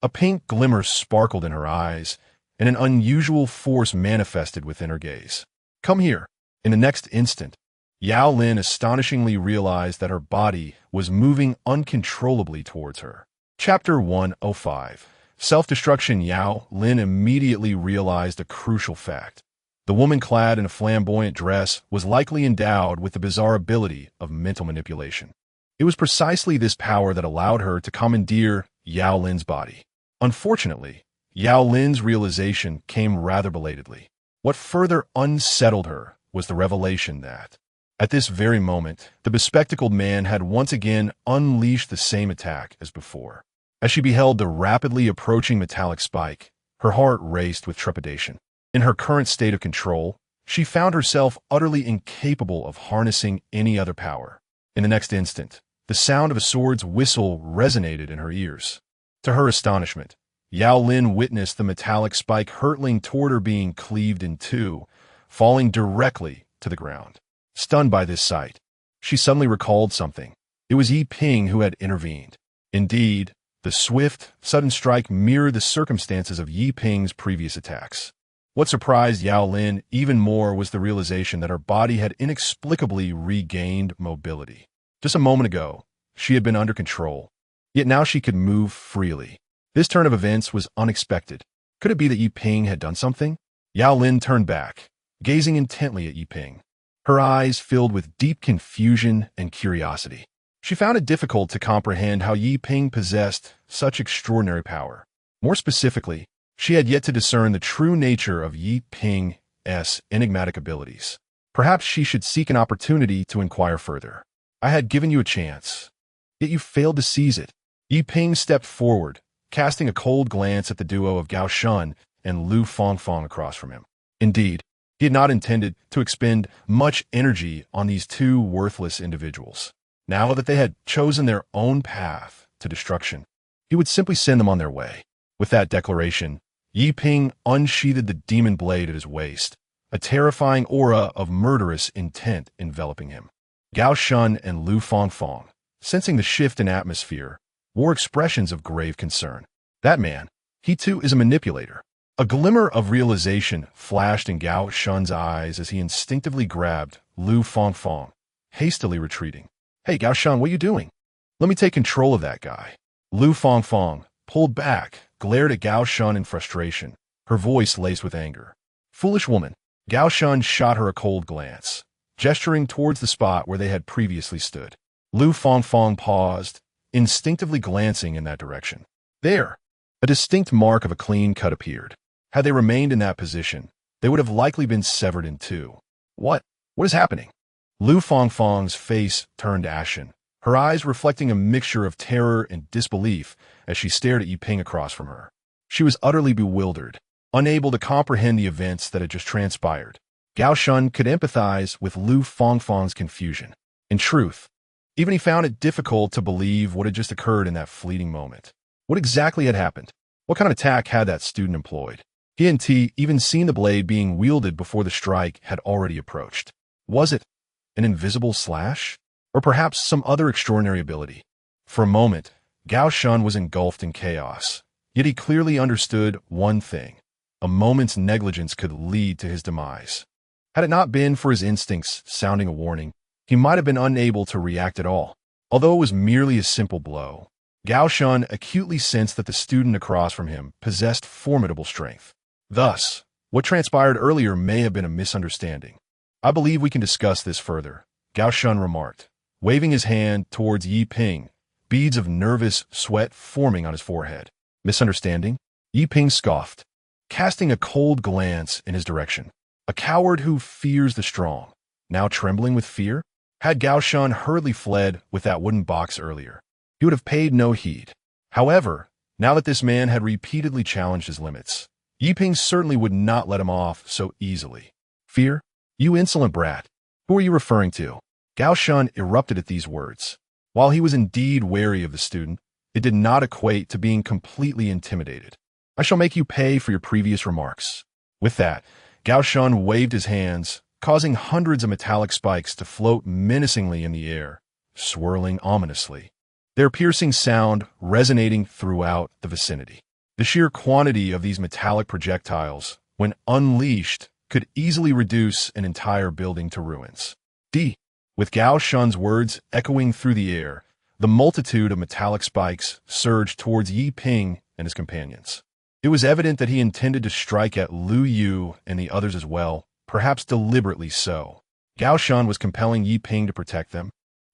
a pink glimmer sparkled in her eyes, and an unusual force manifested within her gaze. Come here. In the next instant, Yao Lin astonishingly realized that her body was moving uncontrollably towards her. Chapter 105. Self-destruction. Yao Lin immediately realized a crucial fact. The woman clad in a flamboyant dress was likely endowed with the bizarre ability of mental manipulation. It was precisely this power that allowed her to commandeer Yao Lin's body. Unfortunately, Yao Lin's realization came rather belatedly. What further unsettled her was the revelation that, at this very moment, the bespectacled man had once again unleashed the same attack as before. As she beheld the rapidly approaching metallic spike, her heart raced with trepidation. In her current state of control, she found herself utterly incapable of harnessing any other power. In the next instant, the sound of a sword's whistle resonated in her ears. To her astonishment, Yao Lin witnessed the metallic spike hurtling toward her being cleaved in two, falling directly to the ground. Stunned by this sight, she suddenly recalled something. It was Yiping who had intervened. Indeed, the swift, sudden strike mirrored the circumstances of Yiping's previous attacks. What surprised Yao Lin even more was the realization that her body had inexplicably regained mobility. Just a moment ago, she had been under control, yet now she could move freely. This turn of events was unexpected. Could it be that Yi Ping had done something? Yao Lin turned back, gazing intently at Yi Ping. Her eyes filled with deep confusion and curiosity. She found it difficult to comprehend how Yi Ping possessed such extraordinary power. More specifically, she had yet to discern the true nature of Yi Ping's enigmatic abilities. Perhaps she should seek an opportunity to inquire further. I had given you a chance, yet you failed to seize it. Yi Ping stepped forward, casting a cold glance at the duo of Gao Shun and Lu Fangfang across from him. Indeed, he had not intended to expend much energy on these two worthless individuals. Now that they had chosen their own path to destruction, he would simply send them on their way. With that declaration, Yi Ping unsheathed the demon blade at his waist, a terrifying aura of murderous intent enveloping him. Gao Shun and Lu Fangfang, sensing the shift in atmosphere, wore expressions of grave concern. That man, he too is a manipulator. A glimmer of realization flashed in Gao Shun's eyes as he instinctively grabbed Lu Fangfang, hastily retreating. Hey, Gao Shun, what are you doing? Let me take control of that guy. Lu Fangfang pulled back, glared at Gao Shun in frustration, her voice laced with anger. Foolish woman. Gao Shun shot her a cold glance, gesturing towards the spot where they had previously stood. Lu Fangfang paused, instinctively glancing in that direction. There, a distinct mark of a clean cut appeared. Had they remained in that position, they would have likely been severed in two. What is happening? Lu Fangfang's face turned ashen, her eyes reflecting a mixture of terror and disbelief as she stared at Yi Ping across from her. She was utterly bewildered, unable to comprehend the events that had just transpired. Gao Shun could empathize with Lu Fangfang's confusion. In truth, even he found it difficult to believe what had just occurred in that fleeting moment. What exactly had happened? What kind of attack had that student employed? He hadn't even seen the blade being wielded before the strike had already approached. Was it an invisible slash? Or perhaps some other extraordinary ability? For a moment, Gao Shun was engulfed in chaos, yet he clearly understood one thing. A moment's negligence could lead to his demise. Had it not been for his instincts sounding a warning, he might have been unable to react at all. Although it was merely a simple blow, Gao Shun acutely sensed that the student across from him possessed formidable strength. Thus, what transpired earlier may have been a misunderstanding. I believe we can discuss this further, Gao Shun remarked, waving his hand towards Yi Ping, beads of nervous sweat forming on his forehead. Misunderstanding? Yi Ping scoffed, casting a cold glance in his direction. A coward who fears the strong, now trembling with fear? Had Gao Shun hurriedly fled with that wooden box earlier, he would have paid no heed. However, now that this man had repeatedly challenged his limits, Yi Ping certainly would not let him off so easily. Fear? You insolent brat. Who are you referring to? Gao Shun erupted at these words. While he was indeed wary of the student, it did not equate to being completely intimidated. I shall make you pay for your previous remarks. With that, Gao Shun waved his hands, causing hundreds of metallic spikes to float menacingly in the air, swirling ominously, their piercing sound resonating throughout the vicinity. The sheer quantity of these metallic projectiles, when unleashed, could easily reduce an entire building to ruins. With Gao Shun's words echoing through the air, the multitude of metallic spikes surged towards Yi Ping and his companions. It was evident that he intended to strike at Lu Yu and the others as well, perhaps deliberately so. Gao Shun was compelling Yi Ping to protect them,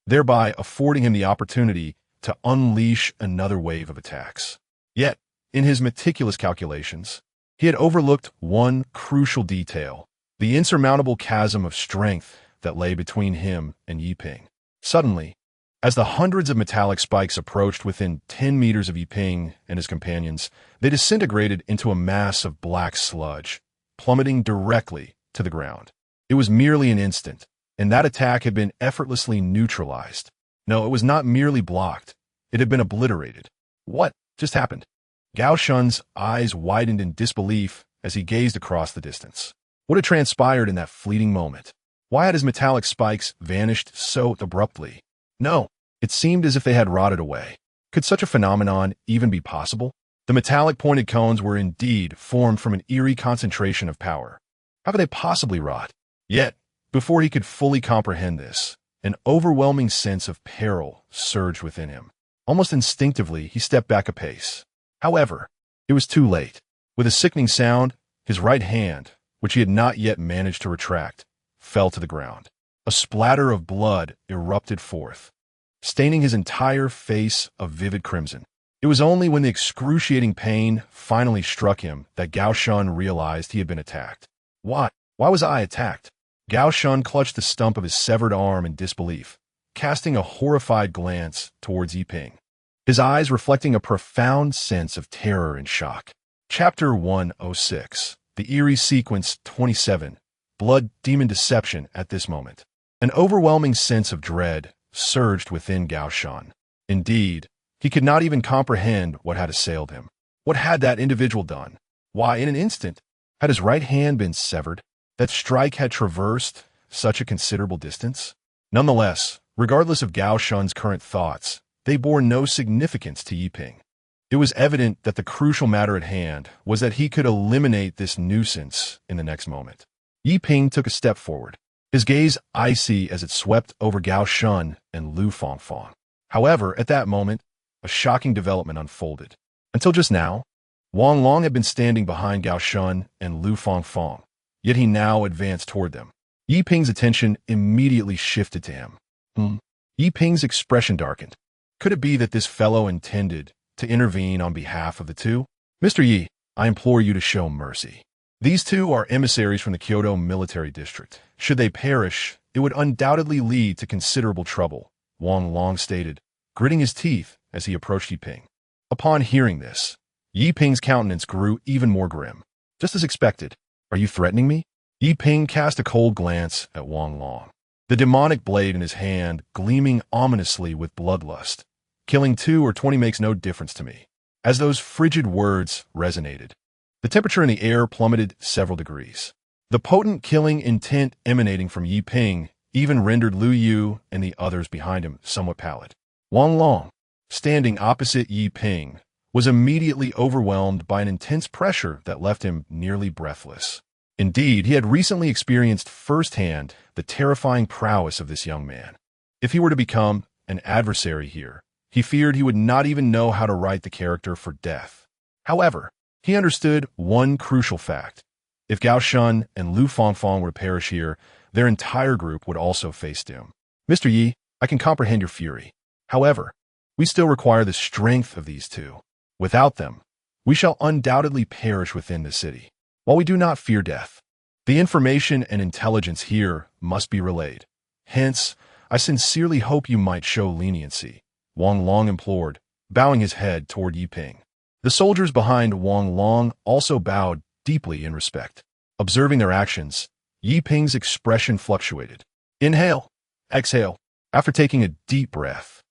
thereby affording him the opportunity to unleash another wave of attacks. Yet, in his meticulous calculations, he had overlooked one crucial detail, the insurmountable chasm of strength that lay between him and Yi Ping. Suddenly, as the hundreds of metallic spikes approached within 10 meters of Yi Ping and his companions, they disintegrated into a mass of black sludge, plummeting directly to the ground. It was merely an instant, and that attack had been effortlessly neutralized. No, it was not merely blocked. It had been obliterated. What just happened? Gao Shun's eyes widened in disbelief as he gazed across the distance. What had transpired in that fleeting moment? Why had his metallic spikes vanished so abruptly? No, it seemed as if they had rotted away. Could such a phenomenon even be possible? The metallic pointed cones were indeed formed from an eerie concentration of power. How could they possibly rot? Yet, before he could fully comprehend this, an overwhelming sense of peril surged within him. Almost instinctively, he stepped back a pace. However, it was too late. With a sickening sound, his right hand, which he had not yet managed to retract, fell to the ground. A splatter of blood erupted forth, staining his entire face a vivid crimson. It was only when the excruciating pain finally struck him that Gao Shun realized he had been attacked. Why? Why was I attacked? Gao Shun clutched the stump of his severed arm in disbelief, casting a horrified glance towards Yiping, his eyes reflecting a profound sense of terror and shock. Chapter 106, The Eerie Sequence 27, Blood Demon Deception. At this moment, an overwhelming sense of dread surged within Gao Shun. Indeed, he could not even comprehend what had assailed him. What had that individual done? Why, in an instant, had his right hand been severed? That strike had traversed such a considerable distance? Nonetheless, regardless of Gao Shun's current thoughts, they bore no significance to Yiping. It was evident that the crucial matter at hand was that he could eliminate this nuisance in the next moment. Yiping took a step forward, his gaze icy as it swept over Gao Shun and Lu Fangfang. However, at that moment, a shocking development unfolded. Until just now, Wang Long had been standing behind Gao Shun and Lu Fangfang, yet he now advanced toward them. Yiping's attention immediately shifted to him. Yiping's expression darkened. Could it be that this fellow intended to intervene on behalf of the two? Mr. Yi, I implore you to show mercy. These two are emissaries from the Kyoto military district. Should they perish, it would undoubtedly lead to considerable trouble, Wang Long stated, gritting his teeth as he approached Yiping. Upon hearing this, Yiping's countenance grew even more grim. Just as expected, are you threatening me? Yiping cast a cold glance at Wang Long, the demonic blade in his hand gleaming ominously with bloodlust. Killing 2 or 20 makes no difference to me. As those frigid words resonated, the temperature in the air plummeted several degrees. The potent killing intent emanating from Yiping even rendered Lu Yu and the others behind him somewhat pallid. Wang Long, standing opposite Yiping, was immediately overwhelmed by an intense pressure that left him nearly breathless. Indeed, he had recently experienced firsthand the terrifying prowess of this young man. If he were to become an adversary here, he feared he would not even know how to write the character for death. However, he understood one crucial fact. If Gao Shun and Lu Fangfang were to perish here, their entire group would also face doom. Mr. Yi, I can comprehend your fury. However, we still require the strength of these two. Without them, we shall undoubtedly perish within the city. While we do not fear death, the information and intelligence here must be relayed. Hence, I sincerely hope you might show leniency, Wang Long implored, bowing his head toward Yiping. The soldiers behind Wang Long also bowed deeply in respect. Observing their actions, Yiping's expression fluctuated. Inhale, exhale. After taking a deep breath,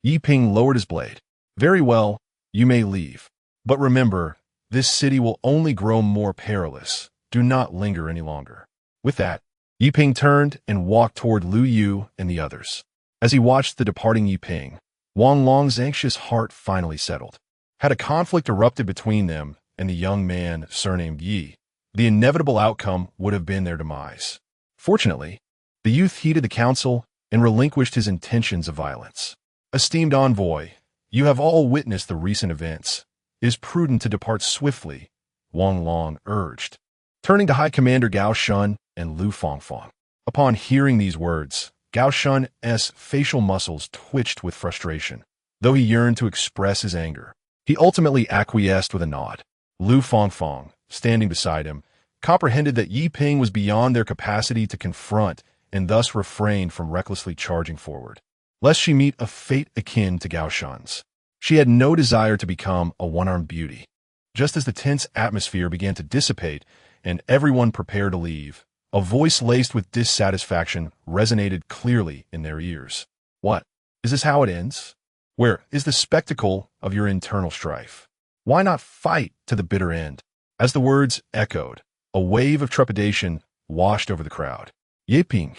Yiping lowered his blade. Very well, you may leave. But remember, this city will only grow more perilous. Do not linger any longer. With that, Yiping turned and walked toward Lu Yu and the others. As he watched the departing Yiping, Wang Long's anxious heart finally settled. Had a conflict erupted between them and the young man surnamed Yi, the inevitable outcome would have been their demise. Fortunately, the youth heeded the counsel and relinquished his intentions of violence. Esteemed envoy, you have all witnessed the recent events. It is prudent to depart swiftly, Wang Long urged, turning to High Commander Gao Shun and Lu Fangfang. Upon hearing these words, Gao Shun's facial muscles twitched with frustration. Though he yearned to express his anger, he ultimately acquiesced with a nod. Lu Fangfang, standing beside him, comprehended that Yiping was beyond their capacity to confront and thus refrained from recklessly charging forward, lest she meet a fate akin to Gao Shun's. She had no desire to become a one-armed beauty. Just as the tense atmosphere began to dissipate and everyone prepared to leave, a voice laced with dissatisfaction resonated clearly in their ears. What? Is this how it ends? Where is the spectacle of your internal strife? Why not fight to the bitter end? As the words echoed, a wave of trepidation washed over the crowd. Yiping,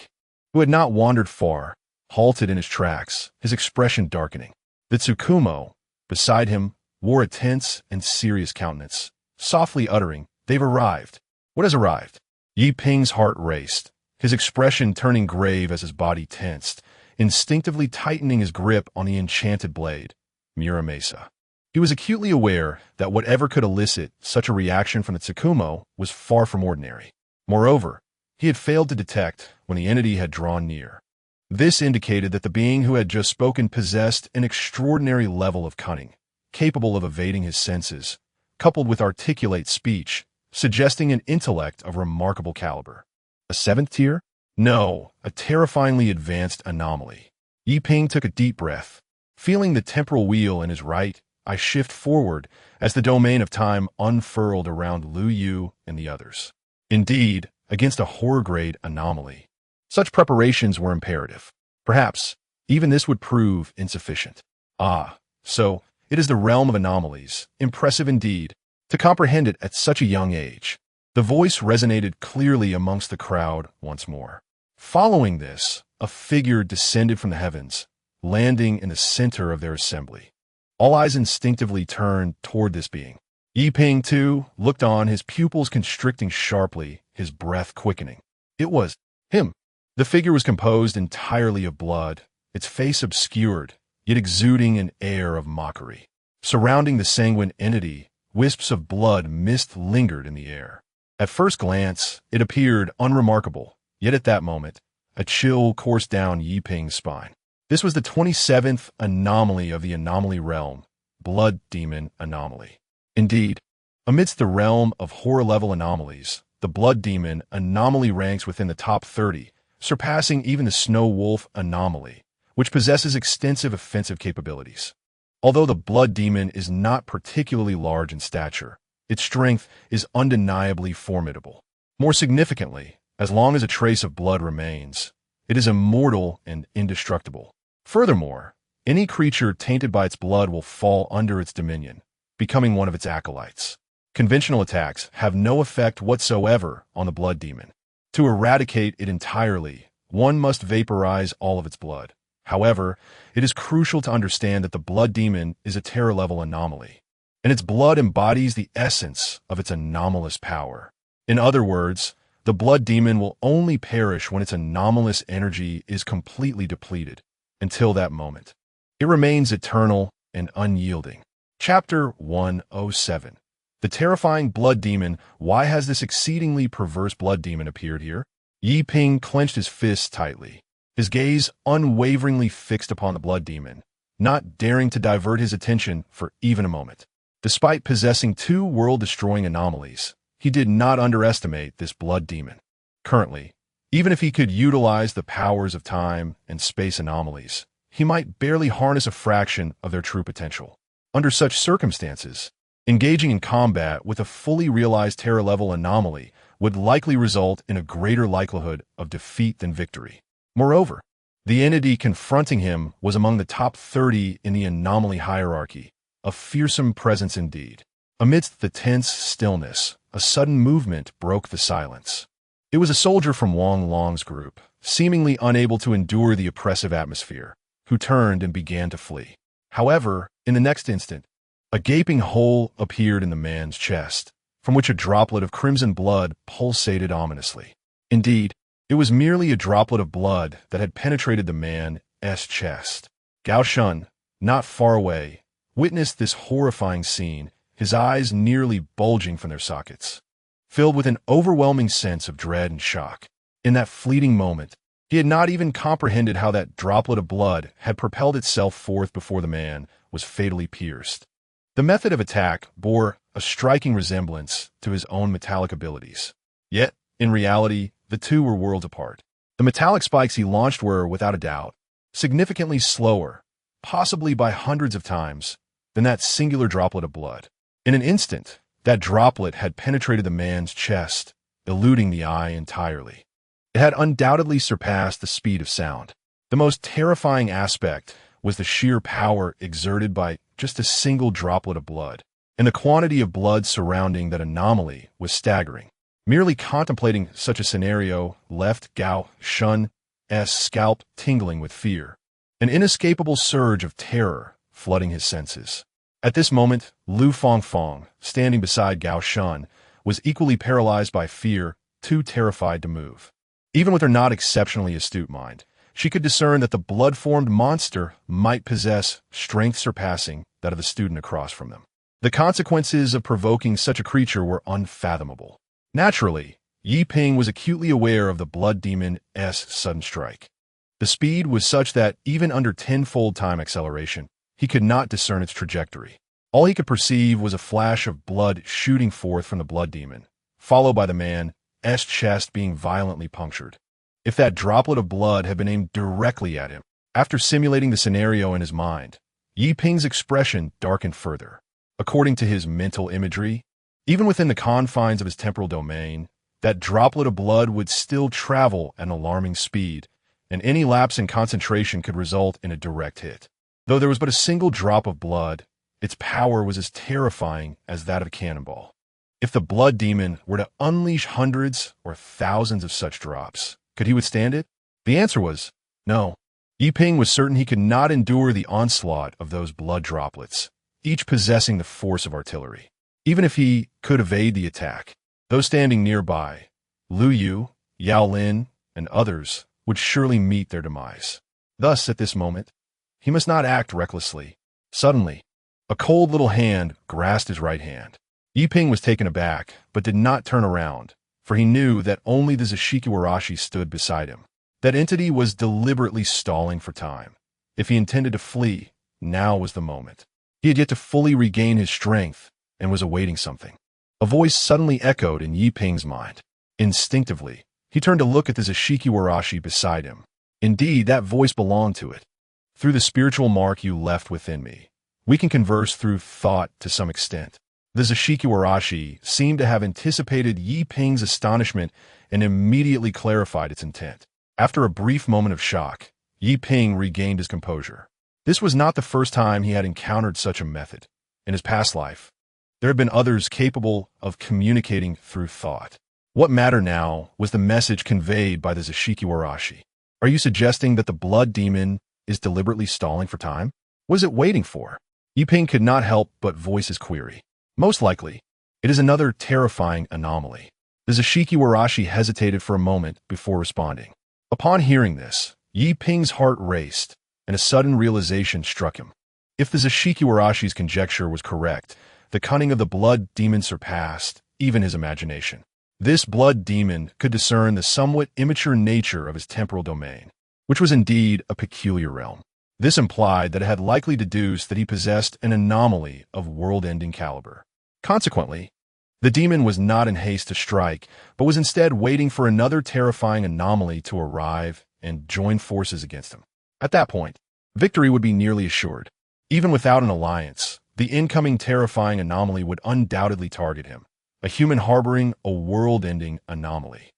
who had not wandered far, halted in his tracks, his expression darkening. The Tsukumo, beside him, wore a tense and serious countenance, softly uttering, "They've arrived." What has arrived? Yiping's heart raced, his expression turning grave as his body tensed, instinctively tightening his grip on the enchanted blade. Muramasa. He was acutely aware that whatever could elicit such a reaction from the Tsukumo was far from ordinary. Moreover, he had failed to detect when the entity had drawn near. This indicated that the being who had just spoken possessed an extraordinary level of cunning, capable of evading his senses, coupled with articulate speech, suggesting an intellect of remarkable caliber. A seventh tier? No, a terrifyingly advanced anomaly. Yiping took a deep breath. Feeling the temporal wheel in his right, I shift forward as the domain of time unfurled around Lu Yu and the others. Indeed, against a horror-grade anomaly. Such preparations were imperative. Perhaps, even this would prove insufficient. So, it is the realm of anomalies, impressive indeed, to comprehend it at such a young age. The voice resonated clearly amongst the crowd once more. Following this, a figure descended from the heavens, landing in the center of their assembly. All eyes instinctively turned toward this being. Yiping, too, looked on, his pupils constricting sharply, his breath quickening. It was him. The figure was composed entirely of blood, its face obscured, yet exuding an air of mockery. Surrounding the sanguine entity, wisps of blood mist lingered in the air. At first glance, it appeared unremarkable, yet at that moment, a chill coursed down Yiping's spine. This was the 27th anomaly of the anomaly realm, Blood Demon Anomaly. Indeed, amidst the realm of horror-level anomalies, the Blood Demon Anomaly ranks within the top 30, surpassing even the Snow Wolf Anomaly, which possesses extensive offensive capabilities. Although the Blood Demon is not particularly large in stature, its strength is undeniably formidable. More significantly, as long as a trace of blood remains, it is immortal and indestructible. Furthermore, any creature tainted by its blood will fall under its dominion, becoming one of its acolytes. Conventional attacks have no effect whatsoever on the Blood Demon. To eradicate it entirely, one must vaporize all of its blood. However, it is crucial to understand that the Blood Demon is a terror-level anomaly, and its blood embodies the essence of its anomalous power. In other words, the Blood Demon will only perish when its anomalous energy is completely depleted. Until that moment, it remains eternal and unyielding. Chapter 107. The terrifying Blood Demon. Why has this exceedingly perverse Blood Demon appeared here? Yiping clenched his fists tightly, his gaze unwaveringly fixed upon the Blood Demon, not daring to divert his attention for even a moment. Despite possessing two world-destroying anomalies, he did not underestimate this Blood Demon. Currently, even if he could utilize the powers of time and space anomalies, he might barely harness a fraction of their true potential. Under such circumstances, engaging in combat with a fully realized terror-level anomaly would likely result in a greater likelihood of defeat than victory. Moreover, the entity confronting him was among the top 30 in the anomaly hierarchy, a fearsome presence indeed. Amidst the tense stillness, a sudden movement broke the silence. It was a soldier from Wang Long's group, seemingly unable to endure the oppressive atmosphere, who turned and began to flee. However, in the next instant, a gaping hole appeared in the man's chest, from which a droplet of crimson blood pulsated ominously. Indeed, it was merely a droplet of blood that had penetrated the man's chest. Gao Shun, not far away, witnessed this horrifying scene, his eyes nearly bulging from their sockets. Filled with an overwhelming sense of dread and shock, in that fleeting moment, he had not even comprehended how that droplet of blood had propelled itself forth before the man was fatally pierced. The method of attack bore a striking resemblance to his own metallic abilities. Yet, in reality, the two were worlds apart. The metallic spikes he launched were, without a doubt, significantly slower, possibly by hundreds of times, than that singular droplet of blood. In an instant, that droplet had penetrated the man's chest, eluding the eye entirely. It had undoubtedly surpassed the speed of sound. The most terrifying aspect was the sheer power exerted by just a single droplet of blood, and the quantity of blood surrounding that anomaly was staggering. Merely contemplating such a scenario left Gao Shun's scalp tingling with fear, an inescapable surge of terror flooding his senses. At this moment, Lu Fongfong, standing beside Gao Shun, was equally paralyzed by fear, too terrified to move. Even with her not exceptionally astute mind, she could discern that the blood-formed monster might possess strength surpassing that of the student across from them. The consequences of provoking such a creature were unfathomable. Naturally, Yi Ping was acutely aware of the blood demon's sudden strike. The speed was such that, even under tenfold time acceleration, he could not discern its trajectory. All he could perceive was a flash of blood shooting forth from the blood demon, followed by the man's chest being violently punctured. If that droplet of blood had been aimed directly at him, after simulating the scenario in his mind, Yi Ping's expression darkened further. According to his mental imagery, even within the confines of his temporal domain, that droplet of blood would still travel at an alarming speed, and any lapse in concentration could result in a direct hit. Though there was but a single drop of blood, its power was as terrifying as that of a cannonball. If the blood demon were to unleash hundreds or thousands of such drops, could he withstand it? The answer was no. Yi Ping was certain he could not endure the onslaught of those blood droplets, each possessing the force of artillery. Even if he could evade the attack, those standing nearby, Lu Yu, Yao Lin, and others, would surely meet their demise. Thus, at this moment, he must not act recklessly. Suddenly, a cold little hand grasped his right hand. Yi Ping was taken aback, but did not turn around, for he knew that only the Zishikiwarashi stood beside him. That entity was deliberately stalling for time. If he intended to flee, now was the moment. He had yet to fully regain his strength and was awaiting something. A voice suddenly echoed in Yi Ping's mind. Instinctively, he turned to look at the Zishikiwarashi beside him. Indeed, that voice belonged to it. Through the spiritual mark you left within me, we can converse through thought to some extent. The Zishikiwarashi seemed to have anticipated Yi Ping's astonishment and immediately clarified its intent. After a brief moment of shock, Yi Ping regained his composure. This was not the first time he had encountered such a method. In his past life, there had been others capable of communicating through thought. What mattered now was the message conveyed by the Zishikiwarashi. Are you suggesting that the blood demon is deliberately stalling for time? What is it waiting for? Yi Ping could not help but voice his query. Most likely, it is another terrifying anomaly. The Zishikiwarashi hesitated for a moment before responding. Upon hearing this, Yi Ping's heart raced, and a sudden realization struck him. If the Zishikiwarashi's conjecture was correct, the cunning of the blood demon surpassed even his imagination. This blood demon could discern the somewhat immature nature of his temporal domain, which was indeed a peculiar realm. This implied that it had likely deduced that he possessed an anomaly of world-ending caliber. Consequently, the demon was not in haste to strike, but was instead waiting for another terrifying anomaly to arrive and join forces against him. At that point, victory would be nearly assured. Even without an alliance, the incoming terrifying anomaly would undoubtedly target him, a human harboring a world-ending anomaly.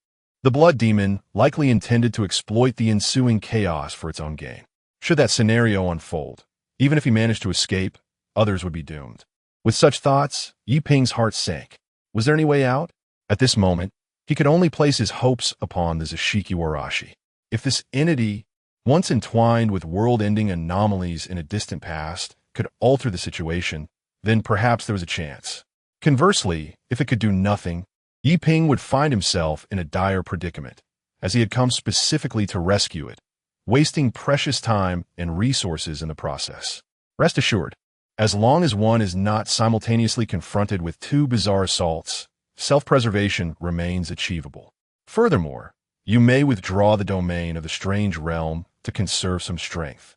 The blood demon likely intended to exploit the ensuing chaos for its own gain. Should that scenario unfold, even if he managed to escape, others would be doomed. With such thoughts, Yi Ping's heart sank. Was there any way out? At this moment, he could only place his hopes upon the Zishikiwarashi. If this entity, once entwined with world-ending anomalies in a distant past, could alter the situation, then perhaps there was a chance. Conversely, if it could do nothing, Yi Ping would find himself in a dire predicament, as he had come specifically to rescue it, wasting precious time and resources in the process. Rest assured, as long as one is not simultaneously confronted with two bizarre assaults, self-preservation remains achievable. Furthermore, you may withdraw the domain of the strange realm to conserve some strength,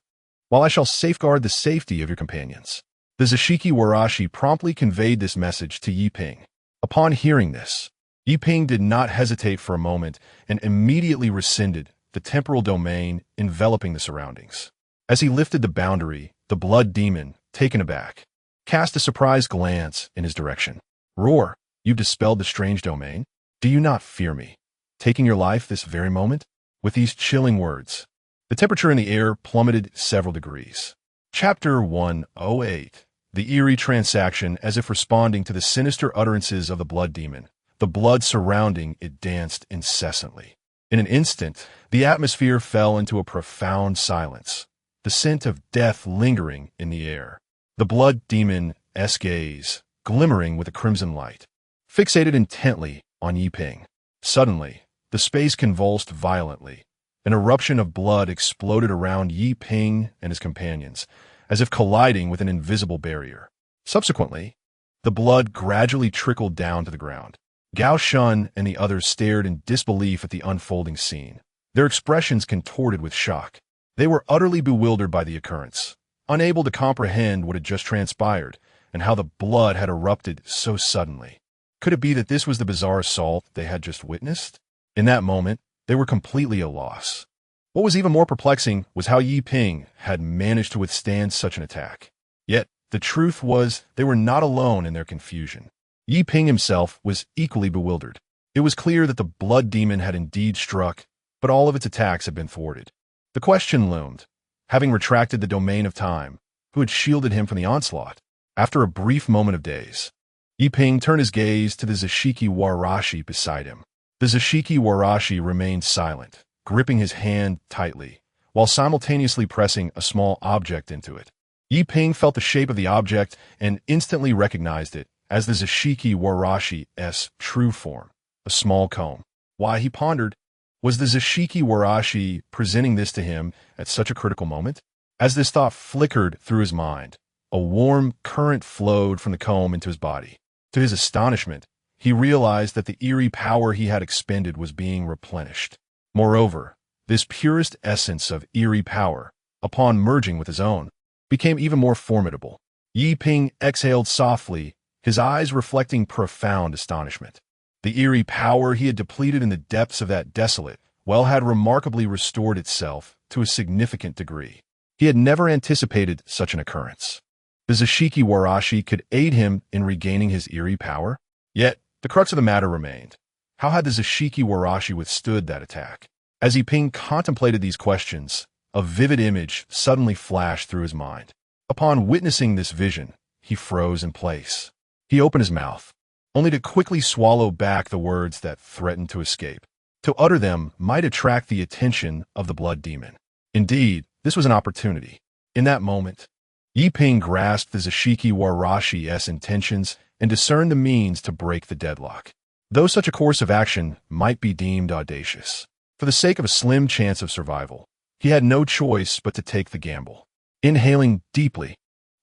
while I shall safeguard the safety of your companions. The Zishikiwarashi promptly conveyed this message to Yi Ping. Upon hearing this, Yi Ping did not hesitate for a moment and immediately rescinded the temporal domain enveloping the surroundings. As he lifted the boundary, the blood demon, taken aback, cast a surprised glance in his direction. Roar, you've dispelled the strange domain? Do you not fear me, taking your life this very moment? With these chilling words, the temperature in the air plummeted several degrees. Chapter 108. The Eerie transaction. As if responding to the sinister utterances of the blood demon, the blood surrounding it danced incessantly. In an instant, the atmosphere fell into a profound silence, the scent of death lingering in the air. The blood demon's gaze, glimmering with a crimson light, fixated intently on Yi Ping. Suddenly, the space convulsed violently. An eruption of blood exploded around Yi Ping and his companions, as if colliding with an invisible barrier. Subsequently, the blood gradually trickled down to the ground. Gao Shun and the others stared in disbelief at the unfolding scene, their expressions contorted with shock. They were utterly bewildered by the occurrence, unable to comprehend what had just transpired and how the blood had erupted so suddenly. Could it be that this was the bizarre assault they had just witnessed? In that moment, they were completely at a loss. What was even more perplexing was how Yi Ping had managed to withstand such an attack. Yet, the truth was they were not alone in their confusion. Yi Ping himself was equally bewildered. It was clear that the blood demon had indeed struck, but all of its attacks had been thwarted. The question loomed, having retracted the domain of time, who had shielded him from the onslaught? After a brief moment of daze, Yi Ping turned his gaze to the Zashiki Warashi beside him. The Zashiki Warashi remained silent, gripping his hand tightly, while simultaneously pressing a small object into it. Yi Ping felt the shape of the object and instantly recognized it as the Zashiki Warashi's true form, a small comb. Why, he pondered, was the Zashiki Warashi presenting this to him at such a critical moment? As this thought flickered through his mind, a warm current flowed from the comb into his body. To his astonishment, he realized that the eerie power he had expended was being replenished. Moreover, this purest essence of eerie power, upon merging with his own, became even more formidable. Yi Ping exhaled softly, his eyes reflecting profound astonishment. The eerie power he had depleted in the depths of that desolate well had remarkably restored itself to a significant degree. He had never anticipated such an occurrence. The Zashiki Warashi could aid him in regaining his eerie power? Yet, the crux of the matter remained. How had the Zashiki Warashi withstood that attack? As Yi Ping contemplated these questions, a vivid image suddenly flashed through his mind. Upon witnessing this vision, he froze in place. He opened his mouth, only to quickly swallow back the words that threatened to escape. To utter them might attract the attention of the blood demon. Indeed, this was an opportunity. In that moment, Yi Ping grasped the Zashiki Warashi's intentions and discerned the means to break the deadlock. Though such a course of action might be deemed audacious, for the sake of a slim chance of survival, he had no choice but to take the gamble. Inhaling deeply,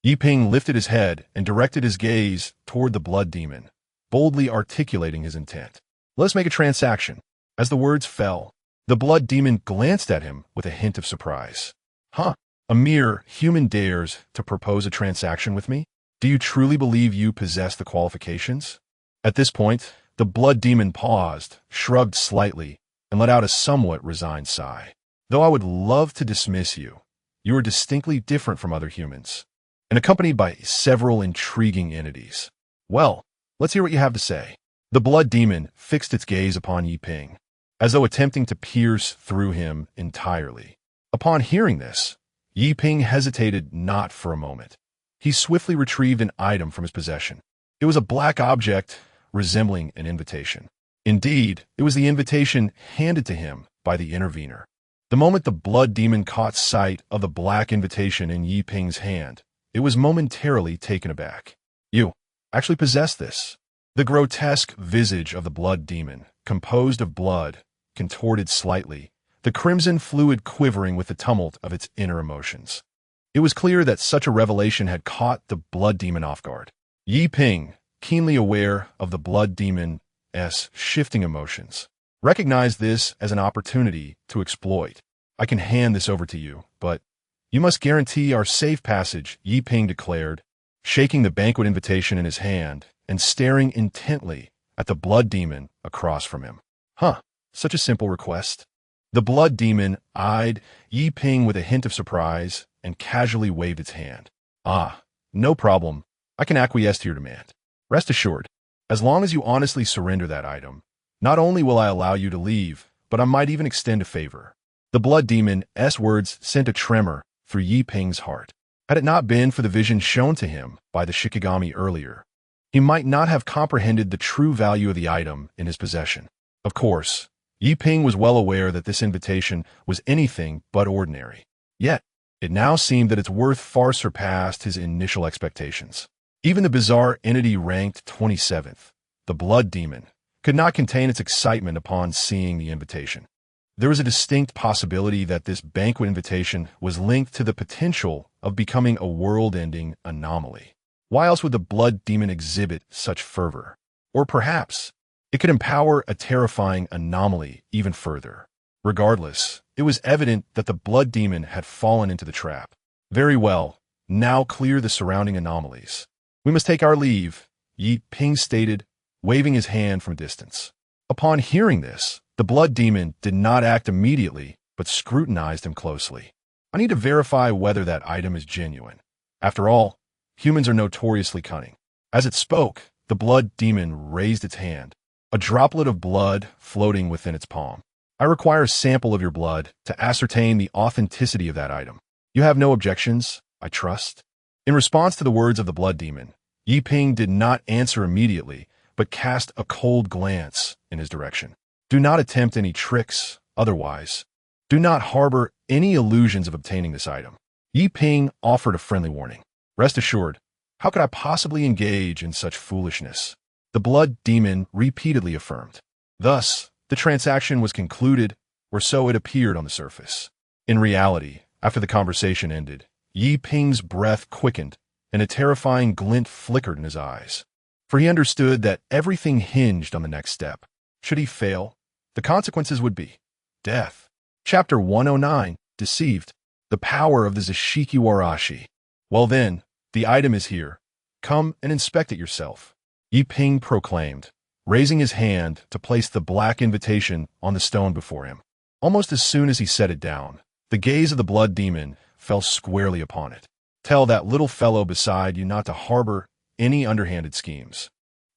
Yi Ping lifted his head and directed his gaze toward the blood demon, boldly articulating his intent. "Let's make a transaction." As the words fell, the blood demon glanced at him with a hint of surprise. "Huh? A mere human dares to propose a transaction with me? Do you truly believe you possess the qualifications?" At this point, the blood demon paused, shrugged slightly, and let out a somewhat resigned sigh. "Though I would love to dismiss you, you are distinctly different from other humans, and accompanied by several intriguing entities. Well, let's hear what you have to say." The blood demon fixed its gaze upon Yi Ping, as though attempting to pierce through him entirely. Upon hearing this, Yi Ping hesitated not for a moment. He swiftly retrieved an item from his possession. It was a black object resembling an invitation. Indeed, it was the invitation handed to him by the intervener. The moment the blood demon caught sight of the black invitation in Yi Ping's hand, it was momentarily taken aback. "You actually possess this?" The grotesque visage of the blood demon, composed of blood, contorted slightly, the crimson fluid quivering with the tumult of its inner emotions. It was clear that such a revelation had caught the blood demon off guard. Yi Ping, keenly aware of the blood demon's shifting emotions, recognized this as an opportunity to exploit. "I can hand this over to you, but you must guarantee our safe passage," Yi Ping declared, shaking the banquet invitation in his hand and staring intently at the blood demon across from him. "Huh, such a simple request." The blood demon eyed Yi Ping with a hint of surprise and casually waved its hand. "Ah, no problem. I can acquiesce to your demand. Rest assured, as long as you honestly surrender that item, not only will I allow you to leave, but I might even extend a favor." The blood demon's words sent a tremor through Yi Ping's heart. Had it not been for the vision shown to him by the Shikigami earlier, he might not have comprehended the true value of the item in his possession. Of course, Yi Ping was well aware that this invitation was anything but ordinary. Yet, it now seemed that its worth far surpassed his initial expectations. Even the bizarre entity ranked 27th, the blood demon, could not contain its excitement upon seeing the invitation. There was a distinct possibility that this banquet invitation was linked to the potential of becoming a world-ending anomaly. Why else would the blood demon exhibit such fervor? Or perhaps it could empower a terrifying anomaly even further. Regardless, it was evident that the blood demon had fallen into the trap. Very well, now clear the surrounding anomalies. We must take our leave, Yi Ping stated, waving his hand from a distance. Upon hearing this, the blood demon did not act immediately, but scrutinized him closely. I need to verify whether that item is genuine. After all, humans are notoriously cunning. As it spoke, the blood demon raised its hand, a droplet of blood floating within its palm. I require a sample of your blood to ascertain the authenticity of that item. You have no objections, I trust? In response to the words of the blood demon, Yi Ping did not answer immediately, but cast a cold glance in his direction. Do not attempt any tricks, otherwise. Do not harbor any illusions of obtaining this item. Yi Ping offered a friendly warning. Rest assured, how could I possibly engage in such foolishness? The blood demon repeatedly affirmed. Thus, the transaction was concluded, or so it appeared on the surface. In reality, after the conversation ended, Yi Ping's breath quickened, and a terrifying glint flickered in his eyes. For he understood that everything hinged on the next step. Should he fail, the consequences would be death. Chapter 109, Deceived. The power of the Zashiki Warashi. Well then, the item is here. Come and inspect it yourself, Yi Ping proclaimed, raising his hand to place the black invitation on the stone before him. Almost as soon as he set it down, the gaze of the blood demon fell squarely upon it. Tell that little fellow beside you not to harbor any underhanded schemes.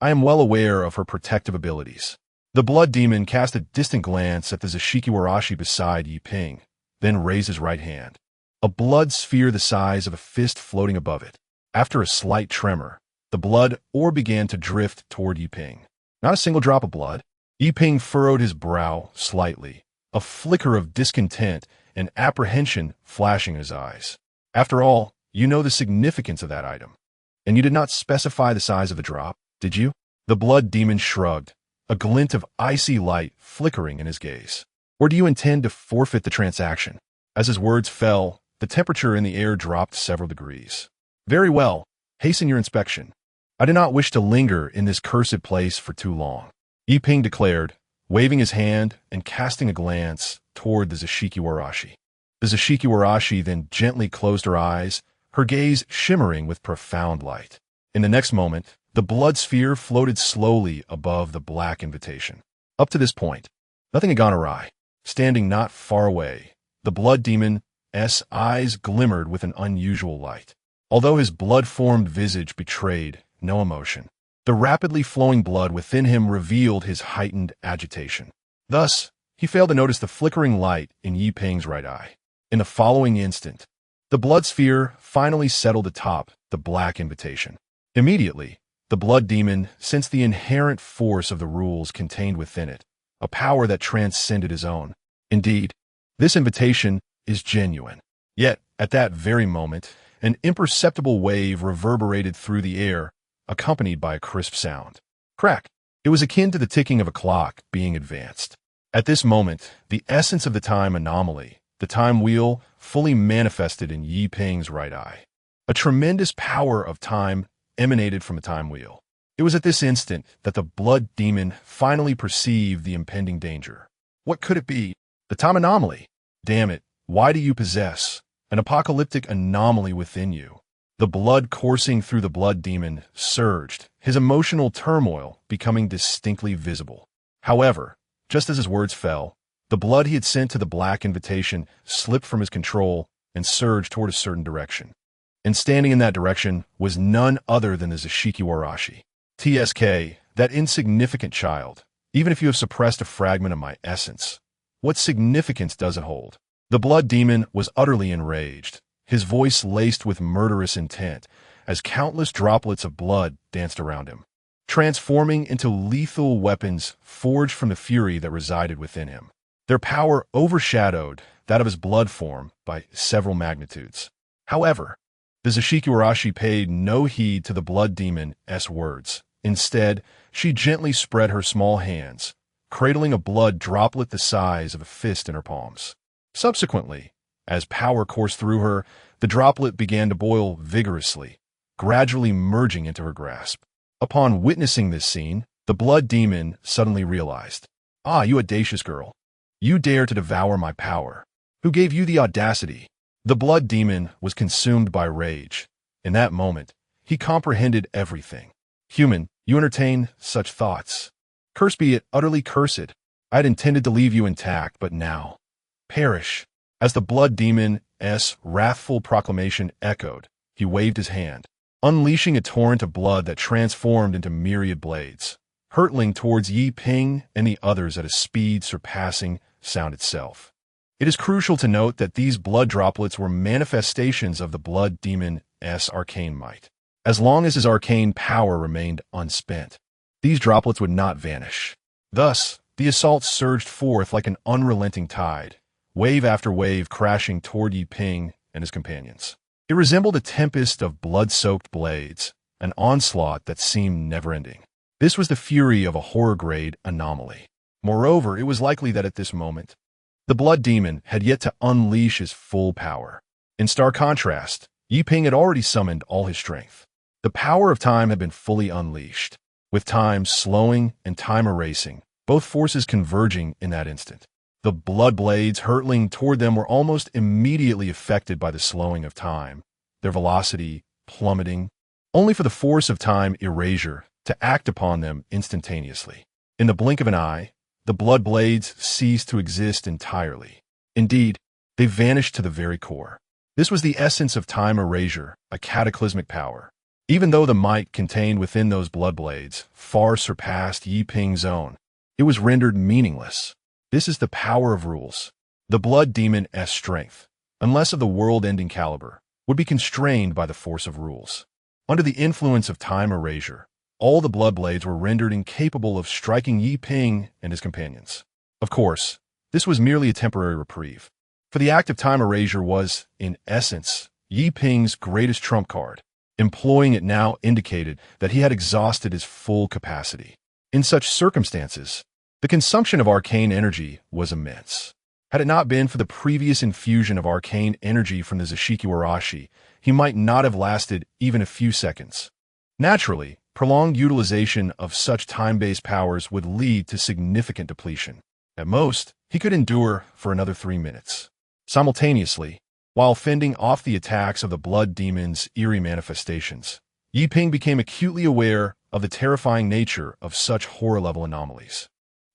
I am well aware of her protective abilities. The blood demon cast a distant glance at the Zashiki Warashi beside Yi Ping, then raised his right hand. A blood sphere the size of a fist floating above it. After a slight tremor, the blood orb began to drift toward Yi Ping. Not a single drop of blood. Yi Ping furrowed his brow slightly, a flicker of discontent and apprehension flashing in his eyes. After all, you know the significance of that item. And you did not specify the size of the drop, did you? The blood demon shrugged, a glint of icy light flickering in his gaze. Or do you intend to forfeit the transaction? As his words fell, the temperature in the air dropped several degrees. Very well, hasten your inspection. I do not wish to linger in this cursed place for too long, Yi Ping declared, waving his hand and casting a glance toward the Zashiki Warashi. The Zashiki Warashi then gently closed her eyes, her gaze shimmering with profound light. In the next moment, the blood sphere floated slowly above the black invitation. Up to this point, nothing had gone awry. Standing not far away, the blood demon's eyes glimmered with an unusual light. Although his blood-formed visage betrayed no emotion, the rapidly flowing blood within him revealed his heightened agitation. Thus, he failed to notice the flickering light in Yi Ping's right eye. In the following instant, the blood sphere finally settled atop the black invitation. Immediately, the blood demon sensed the inherent force of the rules contained within it, a power that transcended his own. Indeed, this invitation is genuine. Yet, at that very moment, an imperceptible wave reverberated through the air, accompanied by a crisp sound. Crack! It was akin to the ticking of a clock being advanced. At this moment, the essence of the time anomaly, the time wheel, fully manifested in Yi Ping's right eye. A tremendous power of time emanated from the time wheel. It was at this instant that the blood demon finally perceived the impending danger. What could it be? The time anomaly. Damn it, why do you possess an apocalyptic anomaly within you? The blood coursing through the blood demon surged, his emotional turmoil becoming distinctly visible. However, just as his words fell, the blood he had sent to the black invitation slipped from his control and surged toward a certain direction. And standing in that direction was none other than the Zashiki Warashi. TSK, that insignificant child. Even if you have suppressed a fragment of my essence, what significance does it hold? The blood demon was utterly enraged, his voice laced with murderous intent, as countless droplets of blood danced around him, transforming into lethal weapons forged from the fury that resided within him. Their power overshadowed that of his blood form by several magnitudes. However, the Zashiki Warashi paid no heed to the blood demon's words. Instead, she gently spread her small hands, cradling a blood droplet the size of a fist in her palms. Subsequently, As power coursed through her, the droplet began to boil vigorously, gradually merging into her grasp. Upon witnessing this scene, the blood demon suddenly realized, "Ah, you audacious girl. You dare to devour my power. Who gave you the audacity?" The blood demon was consumed by rage. In that moment, he comprehended everything. "Human, you entertain such thoughts. Cursed be it, utterly cursed. I had intended to leave you intact, but now, perish." As the blood demon's wrathful proclamation echoed, he waved his hand, unleashing a torrent of blood that transformed into myriad blades, hurtling towards Yi Ping and the others at a speed surpassing sound itself. It is crucial to note that these blood droplets were manifestations of the blood demon's arcane might. As long as his arcane power remained unspent, these droplets would not vanish. Thus, the assault surged forth like an unrelenting tide, wave after wave crashing toward Yi Ping and his companions. It resembled a tempest of blood-soaked blades, an onslaught that seemed never-ending. This was the fury of a horror-grade anomaly. Moreover, it was likely that at this moment, the blood demon had yet to unleash his full power. In stark contrast, Yi Ping had already summoned all his strength. The power of time had been fully unleashed, with time slowing and time erasing, both forces converging in that instant. The blood blades hurtling toward them were almost immediately affected by the slowing of time, their velocity plummeting, only for the force of time erasure to act upon them instantaneously. In the blink of an eye, the blood blades ceased to exist entirely. Indeed, they vanished to the very core. This was the essence of time erasure, a cataclysmic power. Even though the might contained within those blood blades far surpassed Yi Ping's own, it was rendered meaningless. This is the power of rules. The blood demon's strength, unless of the world-ending caliber, would be constrained by the force of rules. Under the influence of time erasure, all the blood blades were rendered incapable of striking Yi Ping and his companions. Of course, this was merely a temporary reprieve, for the act of time erasure was, in essence, Yi Ping's greatest trump card. Employing it now indicated that he had exhausted his full capacity. In such circumstances, the consumption of arcane energy was immense. Had it not been for the previous infusion of arcane energy from the Zashiki Warashi, he might not have lasted even a few seconds. Naturally, prolonged utilization of such time-based powers would lead to significant depletion. At most, he could endure for another 3 minutes. Simultaneously, while fending off the attacks of the blood demon's eerie manifestations, Yi Ping became acutely aware of the terrifying nature of such horror-level anomalies.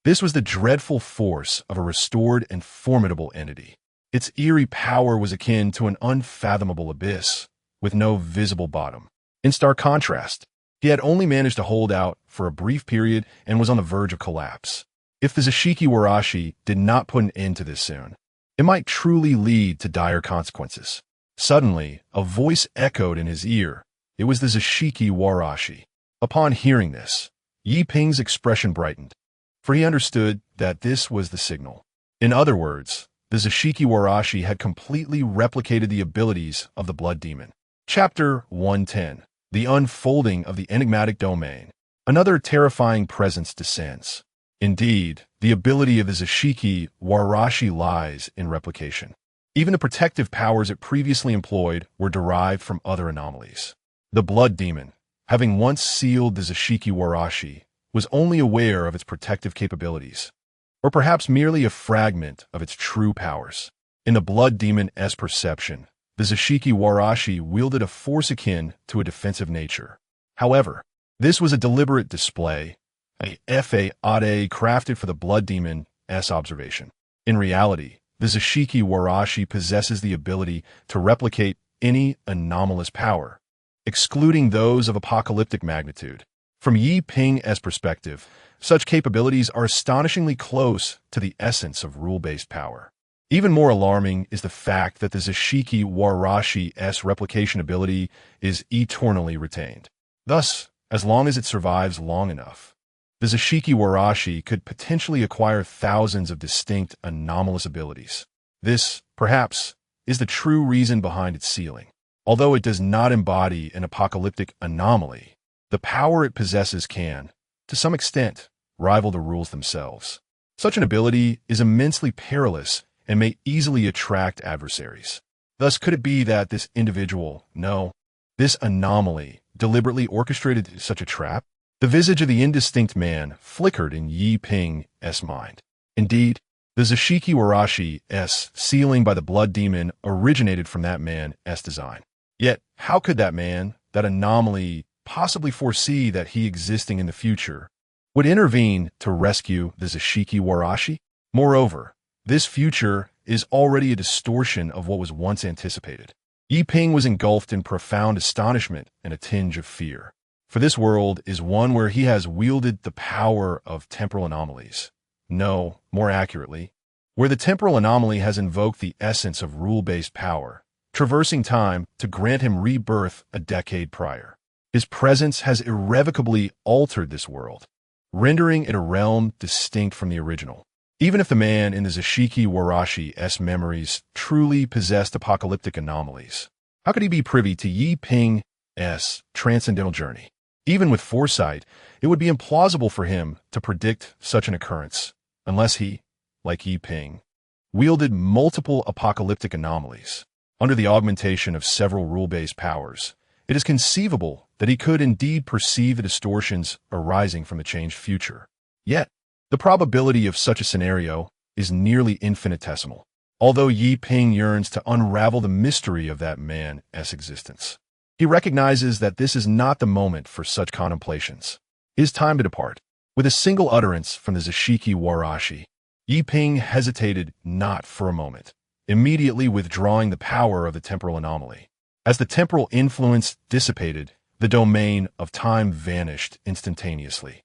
This was the dreadful force of a restored and formidable entity. Its eerie power was akin to an unfathomable abyss, with no visible bottom. In stark contrast, he had only managed to hold out for a brief period and was on the verge of collapse. If the Zashiki Warashi did not put an end to this soon, it might truly lead to dire consequences. Suddenly, a voice echoed in his ear. It was the Zashiki Warashi. Upon hearing this, Yi Ping's expression brightened, for he understood that this was the signal. In other words, the Zashiki Warashi had completely replicated the abilities of the blood demon. Chapter 110. The Unfolding of the Enigmatic Domain. Another terrifying presence descends. Indeed, the ability of the Zashiki Warashi lies in replication. Even the protective powers it previously employed were derived from other anomalies. The blood demon, having once sealed the Zashiki Warashi, was only aware of its protective capabilities, or perhaps merely a fragment of its true powers. In the blood demon's perception, the Zashiki Warashi wielded a force akin to a defensive nature. However, this was a deliberate display, a fade crafted for the blood demon's observation. In reality, the Zashiki Warashi possesses the ability to replicate any anomalous power, excluding those of apocalyptic magnitude. From Yi Ping's perspective, such capabilities are astonishingly close to the essence of rule-based power. Even more alarming is the fact that the Zashiki Warashi's replication ability is eternally retained. Thus, as long as it survives long enough, the Zashiki Warashi could potentially acquire thousands of distinct anomalous abilities. This, perhaps, is the true reason behind its sealing. Although it does not embody an apocalyptic anomaly, the power it possesses can, to some extent, rival the rules themselves. Such an ability is immensely perilous and may easily attract adversaries. Thus, could it be that this individual, no, this anomaly, deliberately orchestrated such a trap? The visage of the indistinct man flickered in Yi Ping's mind. Indeed, the Zashiki Warashi's sealing by the blood demon originated from that man's design. Yet, how could that man, that anomaly, possibly foresee that he existing in the future would intervene to rescue the Zashiki Warashi? Moreover, this future is already a distortion of what was once anticipated. Yi Ping was engulfed in profound astonishment and a tinge of fear. For this world is one where he has wielded the power of temporal anomalies. No, more accurately, where the temporal anomaly has invoked the essence of rule-based power, traversing time to grant him rebirth a decade prior. His presence has irrevocably altered this world, rendering it a realm distinct from the original. Even if the man in the Zashiki Warashi's memories truly possessed apocalyptic anomalies, how could he be privy to Yi Ping's transcendental journey? Even with foresight, it would be implausible for him to predict such an occurrence, unless he, like Yi Ping, wielded multiple apocalyptic anomalies. Under the augmentation of several rule-based powers, it is conceivable that he could indeed perceive the distortions arising from the changed future. Yet, the probability of such a scenario is nearly infinitesimal, although Yi Ping yearns to unravel the mystery of that man's existence. He recognizes that this is not the moment for such contemplations. It is time to depart. With a single utterance from the Zashiki Warashi, Yi Ping hesitated not for a moment, immediately withdrawing the power of the temporal anomaly. As the temporal influence dissipated, the domain of time vanished instantaneously.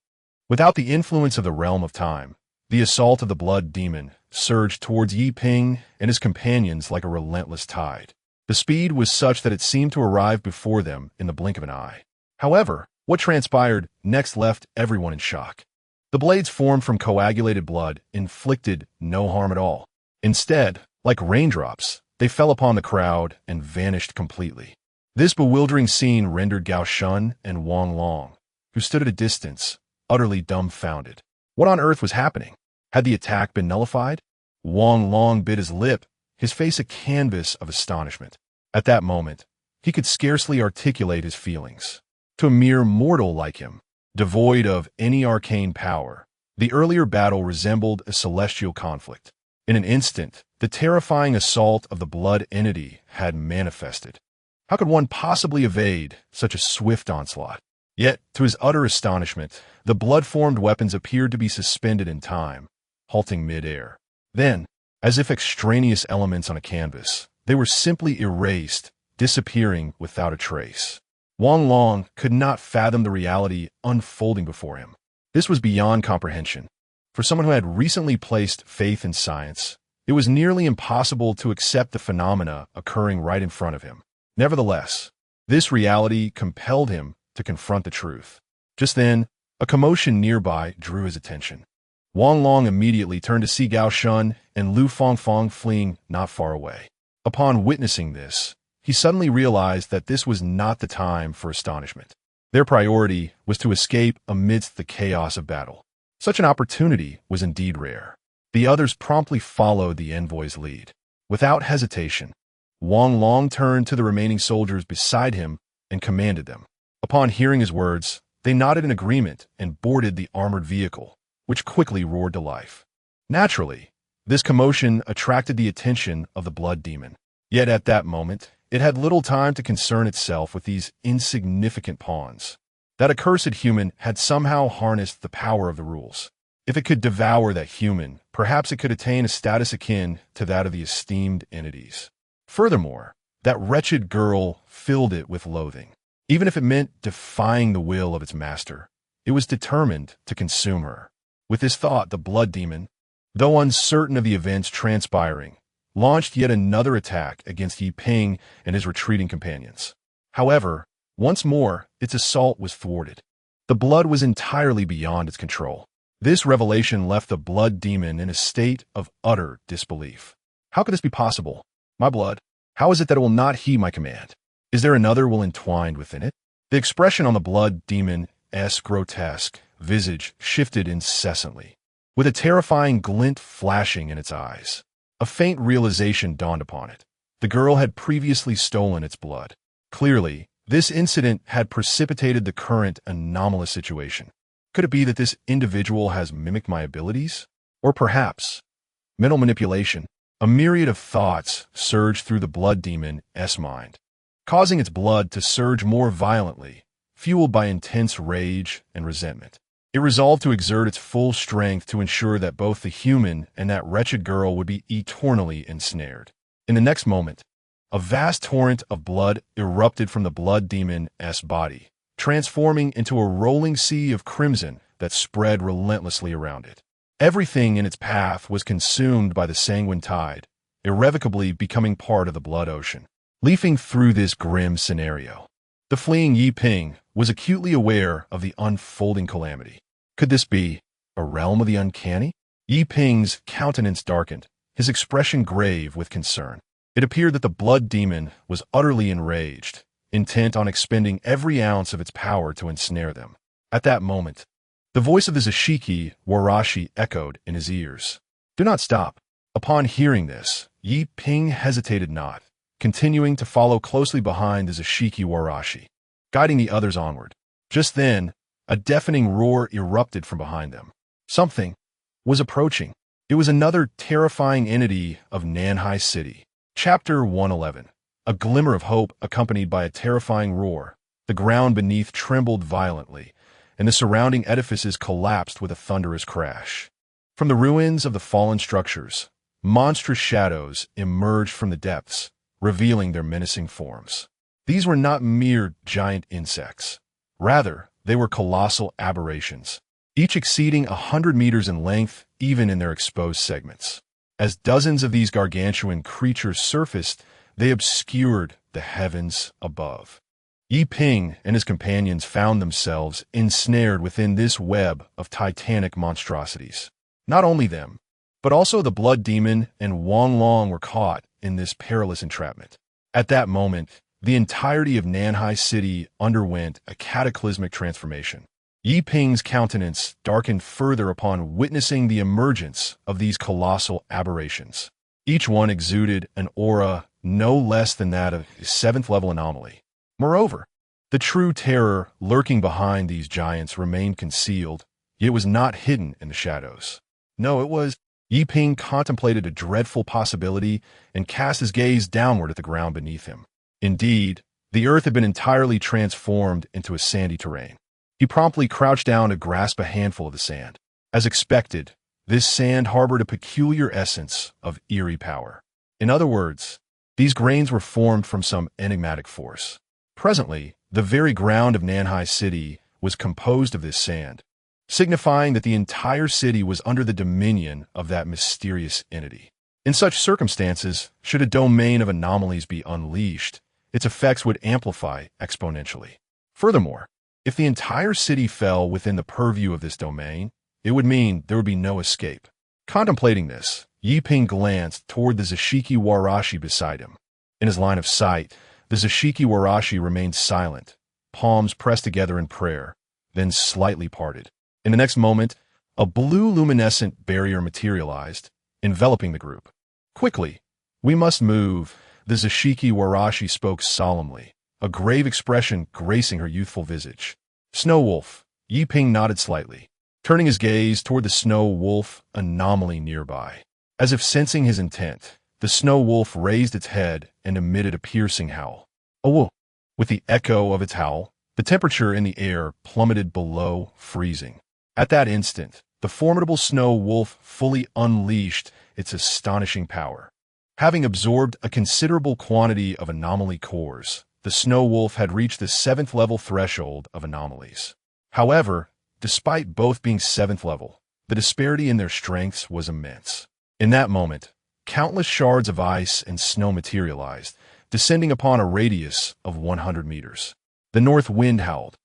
Without the influence of the realm of time, the assault of the blood demon surged towards Yi Ping and his companions like a relentless tide. The speed was such that it seemed to arrive before them in the blink of an eye. However, what transpired next left everyone in shock. The blades formed from coagulated blood inflicted no harm at all. Instead, like raindrops, they fell upon the crowd and vanished completely. This bewildering scene rendered Gao Shun and Wang Long, who stood at a distance, utterly dumbfounded. What on earth was happening? Had the attack been nullified? Wang Long bit his lip, his face a canvas of astonishment. At that moment, he could scarcely articulate his feelings. To a mere mortal like him, devoid of any arcane power, the earlier battle resembled a celestial conflict. In an instant, the terrifying assault of the blood entity had manifested. How could one possibly evade such a swift onslaught? Yet, to his utter astonishment, the blood-formed weapons appeared to be suspended in time, halting mid-air. Then, as if extraneous elements on a canvas, they were simply erased, disappearing without a trace. Wang Long could not fathom the reality unfolding before him. This was beyond comprehension. For someone who had recently placed faith in science, it was nearly impossible to accept the phenomena occurring right in front of him. Nevertheless, this reality compelled him to confront the truth. Just then, a commotion nearby drew his attention. Wang Long immediately turned to see Gao Shun and Lu Fangfang fleeing not far away. Upon witnessing this, he suddenly realized that this was not the time for astonishment. Their priority was to escape amidst the chaos of battle. Such an opportunity was indeed rare. The others promptly followed the envoy's lead. Without hesitation, Wang Long turned to the remaining soldiers beside him and commanded them. Upon hearing his words, they nodded in agreement and boarded the armored vehicle, which quickly roared to life. Naturally, this commotion attracted the attention of the blood demon. Yet at that moment, it had little time to concern itself with these insignificant pawns. That accursed human had somehow harnessed the power of the rules. If it could devour that human, perhaps it could attain a status akin to that of the esteemed entities. Furthermore, that wretched girl filled it with loathing. Even if it meant defying the will of its master, it was determined to consume her. With this thought, the blood demon, though uncertain of the events transpiring, launched yet another attack against Yi Ping and his retreating companions. However, once more, its assault was thwarted. The blood was entirely beyond its control. This revelation left the blood demon in a state of utter disbelief. How could this be possible? My blood, how is it that it will not heed my command? Is there another will entwined within it? The expression on the blood demon's grotesque visage shifted incessantly, with a terrifying glint flashing in its eyes. A faint realization dawned upon it. The girl had previously stolen its blood. Clearly, this incident had precipitated the current anomalous situation. Could it be that this individual has mimicked my abilities? Or perhaps, mental manipulation? A myriad of thoughts surged through the blood demon's mind, causing its blood to surge more violently, fueled by intense rage and resentment. It resolved to exert its full strength to ensure that both the human and that wretched girl would be eternally ensnared. In the next moment, a vast torrent of blood erupted from the blood demon's body, transforming into a rolling sea of crimson that spread relentlessly around it. Everything in its path was consumed by the sanguine tide, irrevocably becoming part of the blood ocean. Leafing through this grim scenario, the fleeing Yi Ping was acutely aware of the unfolding calamity. Could this be a realm of the uncanny? Yi Ping's countenance darkened, his expression grave with concern. It appeared that the blood demon was utterly enraged, intent on expending every ounce of its power to ensnare them. At that moment, the voice of the Zashiki Warashi echoed in his ears. Do not stop. Upon hearing this, Yi Ping hesitated not, continuing to follow closely behind the Zashiki Warashi, guiding the others onward. Just then, a deafening roar erupted from behind them. Something was approaching. It was another terrifying entity of Nanhai City. Chapter 111. A glimmer of hope accompanied by a terrifying roar. The ground beneath trembled violently, and the surrounding edifices collapsed with a thunderous crash. From the ruins of the fallen structures, monstrous shadows emerged from the depths, revealing their menacing forms. These were not mere giant insects. Rather, they were colossal aberrations, each exceeding 100 meters in length, even in their exposed segments. As dozens of these gargantuan creatures surfaced, they obscured the heavens above. Yi Ping and his companions found themselves ensnared within this web of titanic monstrosities. Not only them, but also the blood demon and Wang Long were caught in this perilous entrapment. At that moment, the entirety of Nanhai City underwent a cataclysmic transformation. Yi Ping's countenance darkened further upon witnessing the emergence of these colossal aberrations. Each one exuded an aura no less than that of a seventh-level anomaly. Moreover, the true terror lurking behind these giants remained concealed, yet was not hidden in the shadows. No, it was. Yi Ping contemplated a dreadful possibility and cast his gaze downward at the ground beneath him. Indeed, the earth had been entirely transformed into a sandy terrain. He promptly crouched down to grasp a handful of the sand. As expected, this sand harbored a peculiar essence of eerie power. In other words, these grains were formed from some enigmatic force. Presently, the very ground of Nanhai City was composed of this sand, signifying that the entire city was under the dominion of that mysterious entity. In such circumstances, should a domain of anomalies be unleashed, its effects would amplify exponentially. Furthermore, if the entire city fell within the purview of this domain, it would mean there would be no escape. Contemplating this, Yi Ping glanced toward the Zashiki Warashi beside him. In his line of sight, the Zashiki Warashi remained silent, palms pressed together in prayer, then slightly parted. In the next moment, a blue luminescent barrier materialized, enveloping the group. Quickly, we must move, the Zashiki Warashi spoke solemnly, a grave expression gracing her youthful visage. Snow Wolf, Yi Ping nodded slightly, turning his gaze toward the Snow Wolf anomaly nearby. As if sensing his intent, the Snow Wolf raised its head and emitted a piercing howl. Oh, with the echo of its howl, the temperature in the air plummeted below freezing. At that instant, the formidable Snow Wolf fully unleashed its astonishing power. Having absorbed a considerable quantity of anomaly cores, the Snow Wolf had reached the 7th level threshold of anomalies. However, despite both being 7th level, the disparity in their strengths was immense. In that moment, countless shards of ice and snow materialized, descending upon a radius of 100 meters. The north wind howled,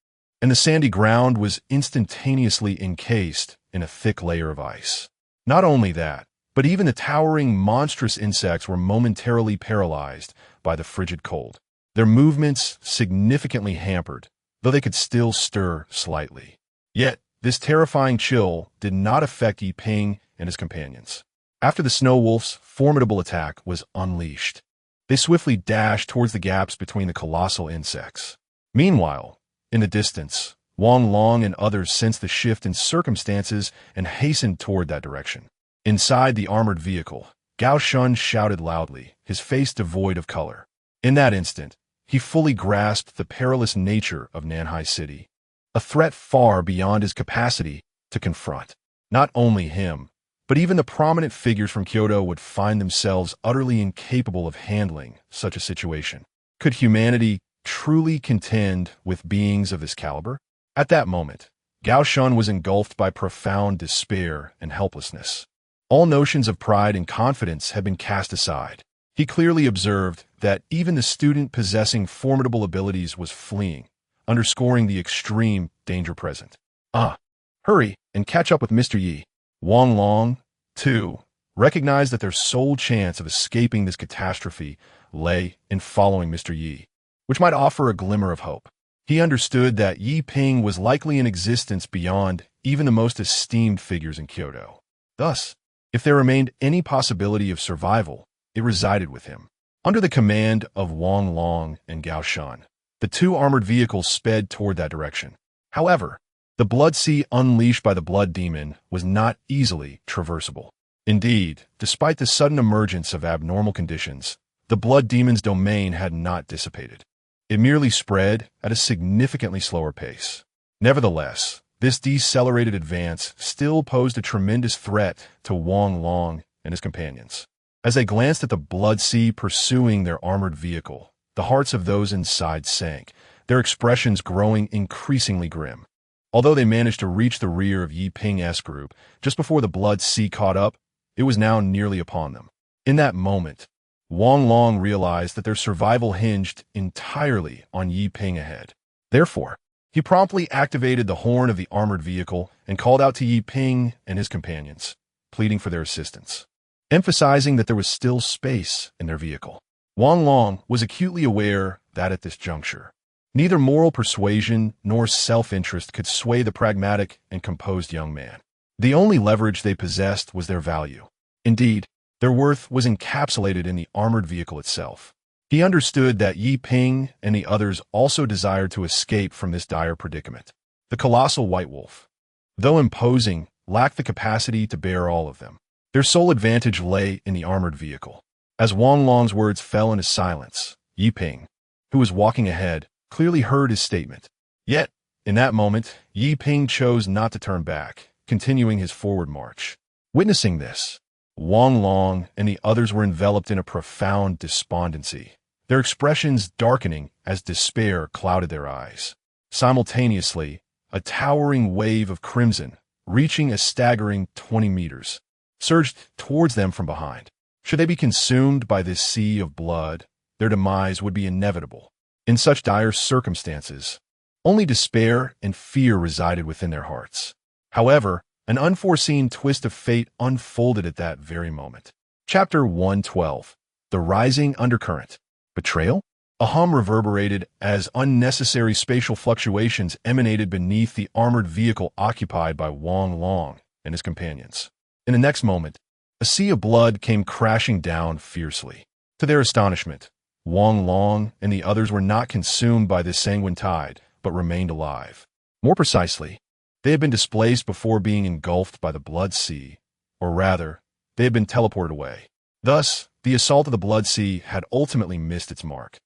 and the sandy ground was instantaneously encased in a thick layer of ice. Not only that, but even the towering monstrous insects were momentarily paralyzed by the frigid cold, their movements significantly hampered, though they could still stir slightly. Yet, this terrifying chill did not affect Yi Ping and his companions. After the snow wolf's formidable attack was unleashed, they swiftly dashed towards the gaps between the colossal insects. Meanwhile, in the distance, Wang Long and others sensed the shift in circumstances and hastened toward that direction. Inside the armored vehicle, Gao Shun shouted loudly, his face devoid of color. In that instant, he fully grasped the perilous nature of Nanhai City, a threat far beyond his capacity to confront. Not only him, but even the prominent figures from Kyoto would find themselves utterly incapable of handling such a situation. Could humanity truly contend with beings of this caliber? At that moment, Gao Shun was engulfed by profound despair and helplessness. All notions of pride and confidence had been cast aside. He clearly observed that even the student possessing formidable abilities was fleeing, underscoring the extreme danger present. Hurry and catch up with Mr. Yi. Wang Long, too, recognized that their sole chance of escaping this catastrophe lay in following Mr. Yi, which might offer a glimmer of hope. He understood that Yi Ping was likely in existence beyond even the most esteemed figures in Kyoto. Thus, if there remained any possibility of survival, it resided with him. Under the command of Wang Long and Gao Shun, the two armored vehicles sped toward that direction. However, the blood sea unleashed by the blood demon was not easily traversable. Indeed, despite the sudden emergence of abnormal conditions, the blood demon's domain had not dissipated. It merely spread at a significantly slower pace. Nevertheless, this decelerated advance still posed a tremendous threat to Wang Long and his companions. As they glanced at the blood sea pursuing their armored vehicle, the hearts of those inside sank, their expressions growing increasingly grim. Although they managed to reach the rear of Yi Ping-S group just before the blood sea caught up, it was now nearly upon them. In that moment, Wang Long realized that their survival hinged entirely on Yi Ping ahead. Therefore, he promptly activated the horn of the armored vehicle and called out to Yi Ping and his companions, pleading for their assistance. Emphasizing that there was still space in their vehicle, Wang Long was acutely aware that at this juncture, neither moral persuasion nor self-interest could sway the pragmatic and composed young man. The only leverage they possessed was their value. Indeed, their worth was encapsulated in the armored vehicle itself. He understood that Yi Ping and the others also desired to escape from this dire predicament. The colossal white wolf, though imposing, lacked the capacity to bear all of them. Their sole advantage lay in the armored vehicle. As Wang Long's words fell into silence, Yi Ping, who was walking ahead, clearly heard his statement. Yet, in that moment, Yi Ping chose not to turn back, continuing his forward march. Witnessing this, Wang Long and the others were enveloped in a profound despondency, their expressions darkening as despair clouded their eyes. Simultaneously, a towering wave of crimson, reaching a staggering 20 meters, surged towards them from behind. Should they be consumed by this sea of blood, their demise would be inevitable. In such dire circumstances, only despair and fear resided within their hearts. However, an unforeseen twist of fate unfolded at that very moment. Chapter 112. The Rising Undercurrent. Betrayal? A hum reverberated as unnecessary spatial fluctuations emanated beneath the armored vehicle occupied by Wang Long and his companions. In the next moment, a sea of blood came crashing down fiercely. To their astonishment, Wang Long and the others were not consumed by this sanguine tide, but remained alive. More precisely, they had been displaced before being engulfed by the blood sea, or rather, they had been teleported away. Thus, the assault of the blood sea had ultimately missed its mark.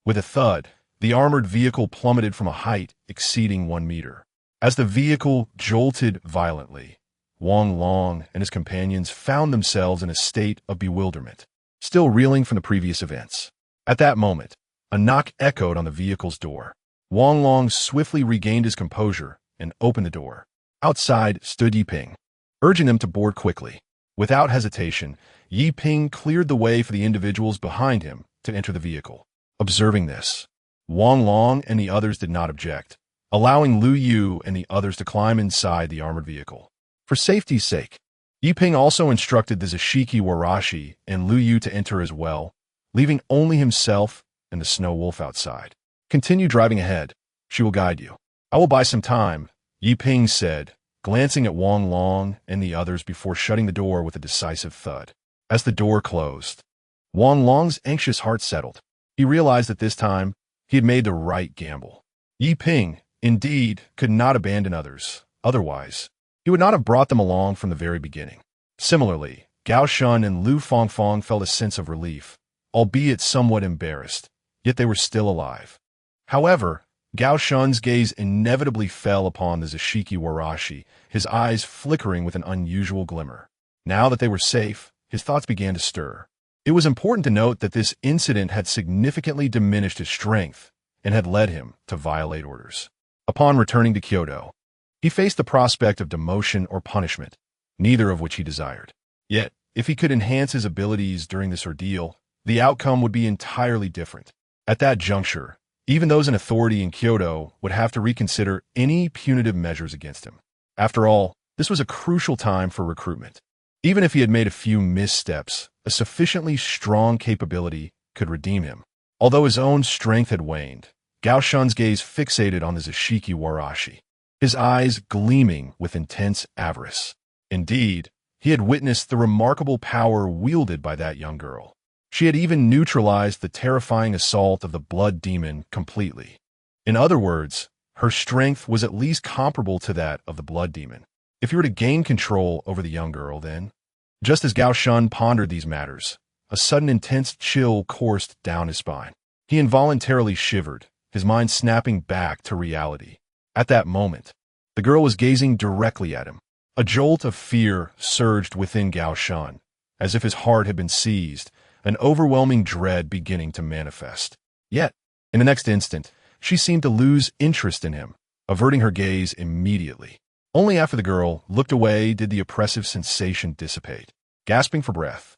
With a thud, the armored vehicle plummeted from a height exceeding 1 meter. As the vehicle jolted violently, Wang Long and his companions found themselves in a state of bewilderment, still reeling from the previous events. At that moment, a knock echoed on the vehicle's door. Wang Long swiftly regained his composure and opened the door. Outside stood Yi Ping, urging them to board quickly. Without hesitation, Yi Ping cleared the way for the individuals behind him to enter the vehicle. Observing this, Wang Long and the others did not object, allowing Lu Yu and the others to climb inside the armored vehicle. For safety's sake, Yi Ping also instructed the Zashiki Warashi and Lu Yu to enter as well, leaving only himself and the snow wolf outside. Continue driving ahead. She will guide you. I will buy some time, Yi Ping said, glancing at Wang Long and the others before shutting the door with a decisive thud. As the door closed, Wang Long's anxious heart settled. He realized that this time he had made the right gamble. Yi Ping, indeed, could not abandon others. Otherwise, he would not have brought them along from the very beginning. Similarly, Gao Shun and Lu Fangfang felt a sense of relief, albeit somewhat embarrassed, yet they were still alive. However, Gao Shun's gaze inevitably fell upon the Zashiki Warashi, his eyes flickering with an unusual glimmer. Now that they were safe, his thoughts began to stir. It was important to note that this incident had significantly diminished his strength and had led him to violate orders. Upon returning to Kyoto, he faced the prospect of demotion or punishment, neither of which he desired. Yet, if he could enhance his abilities during this ordeal, the outcome would be entirely different. At that juncture, even those in authority in Kyoto would have to reconsider any punitive measures against him. After all, this was a crucial time for recruitment. Even if he had made a few missteps, a sufficiently strong capability could redeem him. Although his own strength had waned, Gao Shun's gaze fixated on the Zashiki Warashi, his eyes gleaming with intense avarice. Indeed, he had witnessed the remarkable power wielded by that young girl. She had even neutralized the terrifying assault of the blood demon completely. In other words, her strength was at least comparable to that of the blood demon. If he were to gain control over the young girl, then... Just as Gao Shun pondered these matters, a sudden intense chill coursed down his spine. He involuntarily shivered, his mind snapping back to reality. At that moment, the girl was gazing directly at him. A jolt of fear surged within Gao Shun, as if his heart had been seized, an overwhelming dread beginning to manifest. Yet, in the next instant, she seemed to lose interest in him, averting her gaze immediately. Only after the girl looked away did the oppressive sensation dissipate. Gasping for breath,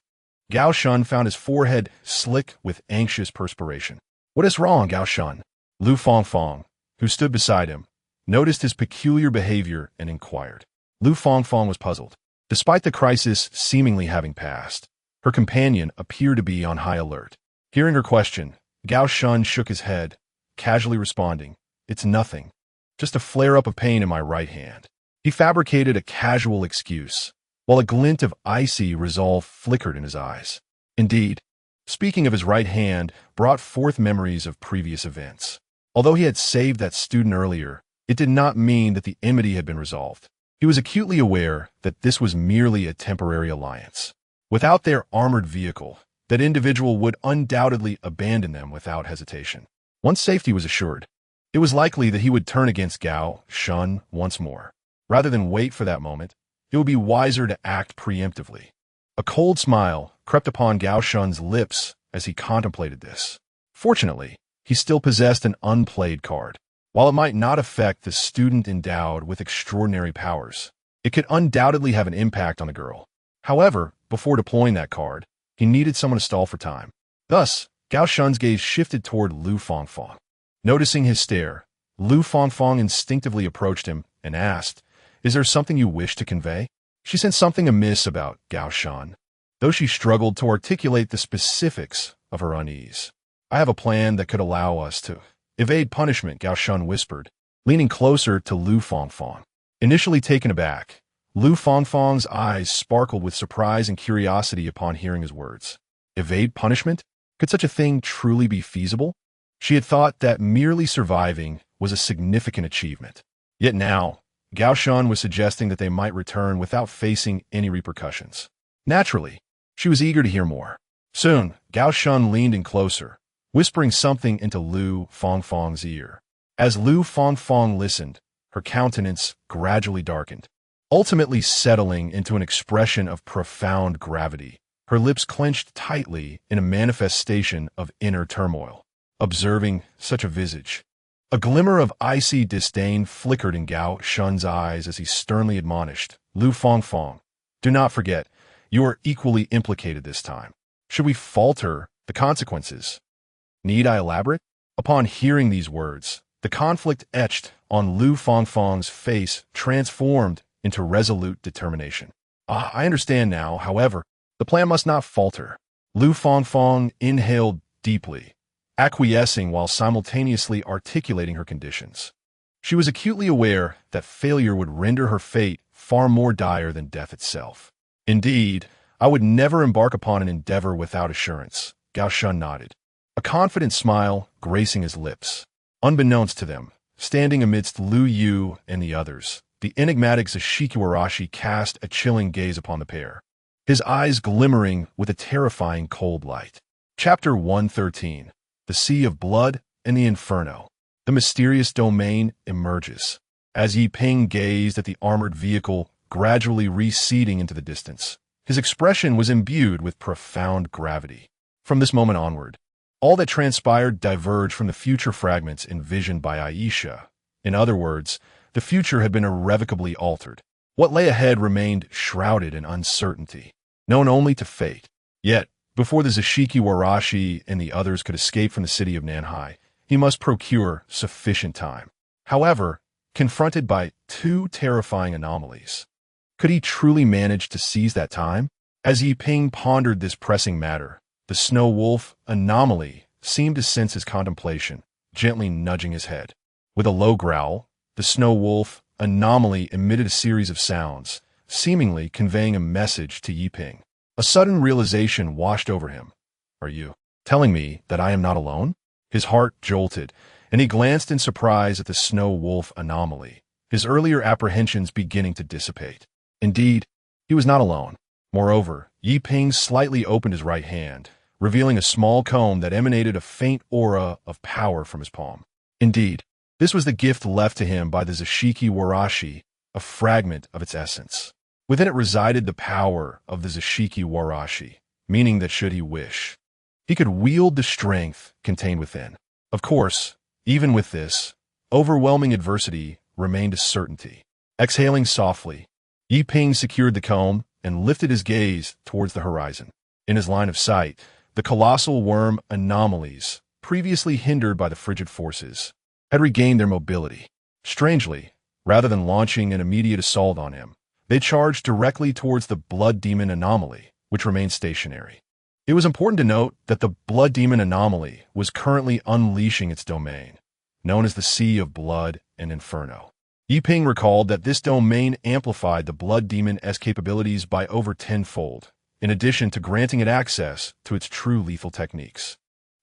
Gao Shun found his forehead slick with anxious perspiration. "What is wrong, Gao Shun?" Lu Fangfang, who stood beside him, noticed his peculiar behavior and inquired. Lu Fangfang was puzzled. Despite the crisis seemingly having passed, her companion appeared to be on high alert. Hearing her question, Gao Shun shook his head, casually responding, "It's nothing. Just a flare-up of pain in my right hand." He fabricated a casual excuse, while a glint of icy resolve flickered in his eyes. Indeed, speaking of his right hand brought forth memories of previous events. Although he had saved that student earlier, it did not mean that the enmity had been resolved. He was acutely aware that this was merely a temporary alliance. Without their armored vehicle, that individual would undoubtedly abandon them without hesitation. Once safety was assured, it was likely that he would turn against Gao Shun once more. Rather than wait for that moment, it would be wiser to act preemptively. A cold smile crept upon Gao Shun's lips as he contemplated this. Fortunately, he still possessed an unplayed card. While it might not affect the student endowed with extraordinary powers, it could undoubtedly have an impact on the girl. However, before deploying that card, he needed someone to stall for time. Thus, Gao Shun's gaze shifted toward Lu Fangfang. Noticing his stare, Lu Fangfang instinctively approached him and asked, "Is there something you wish to convey?" She sensed something amiss about Gao Shun, though she struggled to articulate the specifics of her unease. "I have a plan that could allow us to evade punishment," Gao Shun whispered, leaning closer to Lu Fangfang. Initially taken aback, Lu Fangfang's eyes sparkled with surprise and curiosity upon hearing his words. Evade punishment? Could such a thing truly be feasible? She had thought that merely surviving was a significant achievement. Yet now, Gao Shun was suggesting that they might return without facing any repercussions. Naturally, she was eager to hear more. Soon, Gao Shun leaned in closer, whispering something into Lu Fangfang's ear. As Lu Fangfang listened, her countenance gradually darkened, ultimately settling into an expression of profound gravity. Her lips clenched tightly in a manifestation of inner turmoil. Observing such a visage, a glimmer of icy disdain flickered in Gao Shun's eyes as he sternly admonished, "Lu Fangfang, do not forget, you are equally implicated this time. Should we falter, the consequences. Need I elaborate?" Upon hearing these words, the conflict etched on Lu Fangfang's face transformed into resolute determination. I understand now, however, the plan must not falter." Lu Fangfang inhaled deeply, acquiescing while simultaneously articulating her conditions. She was acutely aware that failure would render her fate far more dire than death itself. Indeed, I would never embark upon an endeavor without assurance, Gao Shun nodded, a confident smile gracing his lips. Unbeknownst to them, standing amidst Lu Yu and the others, the enigmatic Zashikiwarashi cast a chilling gaze upon the pair, his eyes glimmering with a terrifying cold light. Chapter 113. The Sea of Blood and the Inferno. The mysterious domain emerges. As Yi Ping gazed at the armored vehicle gradually receding into the distance, his expression was imbued with profound gravity. From this moment onward, all that transpired diverged from the future fragments envisioned by Aisha. In other words, the future had been irrevocably altered. What lay ahead remained shrouded in uncertainty, known only to fate. Yet, before the Zashikiwarashi and the others could escape from the city of Nanhai, he must procure sufficient time. However, confronted by two terrifying anomalies, could he truly manage to seize that time? As Yi Ping pondered this pressing matter, the snow wolf anomaly seemed to sense his contemplation, gently nudging his head. With a low growl, the snow wolf anomaly emitted a series of sounds, seemingly conveying a message to Yi Ping. A sudden realization washed over him. Are you telling me that I am not alone? His heart jolted, and he glanced in surprise at the snow wolf anomaly, his earlier apprehensions beginning to dissipate. Indeed, he was not alone. Moreover, Yi Ping slightly opened his right hand, revealing a small cone that emanated a faint aura of power from his palm. Indeed, this was the gift left to him by the Zashikiwarashi, a fragment of its essence. Within it resided the power of the Zashikiwarashi, meaning that should he wish, he could wield the strength contained within. Of course, even with this, overwhelming adversity remained a certainty. Exhaling softly, Yi Ping secured the comb and lifted his gaze towards the horizon. In his line of sight, the colossal worm anomalies, previously hindered by the frigid forces, had regained their mobility. Strangely, rather than launching an immediate assault on him, they charged directly towards the blood demon anomaly, which remained stationary. It was important to note that the blood demon anomaly was currently unleashing its domain, known as the Sea of Blood and Inferno. Yi Ping recalled that this domain amplified the blood demon's capabilities by over tenfold, in addition to granting it access to its true lethal techniques.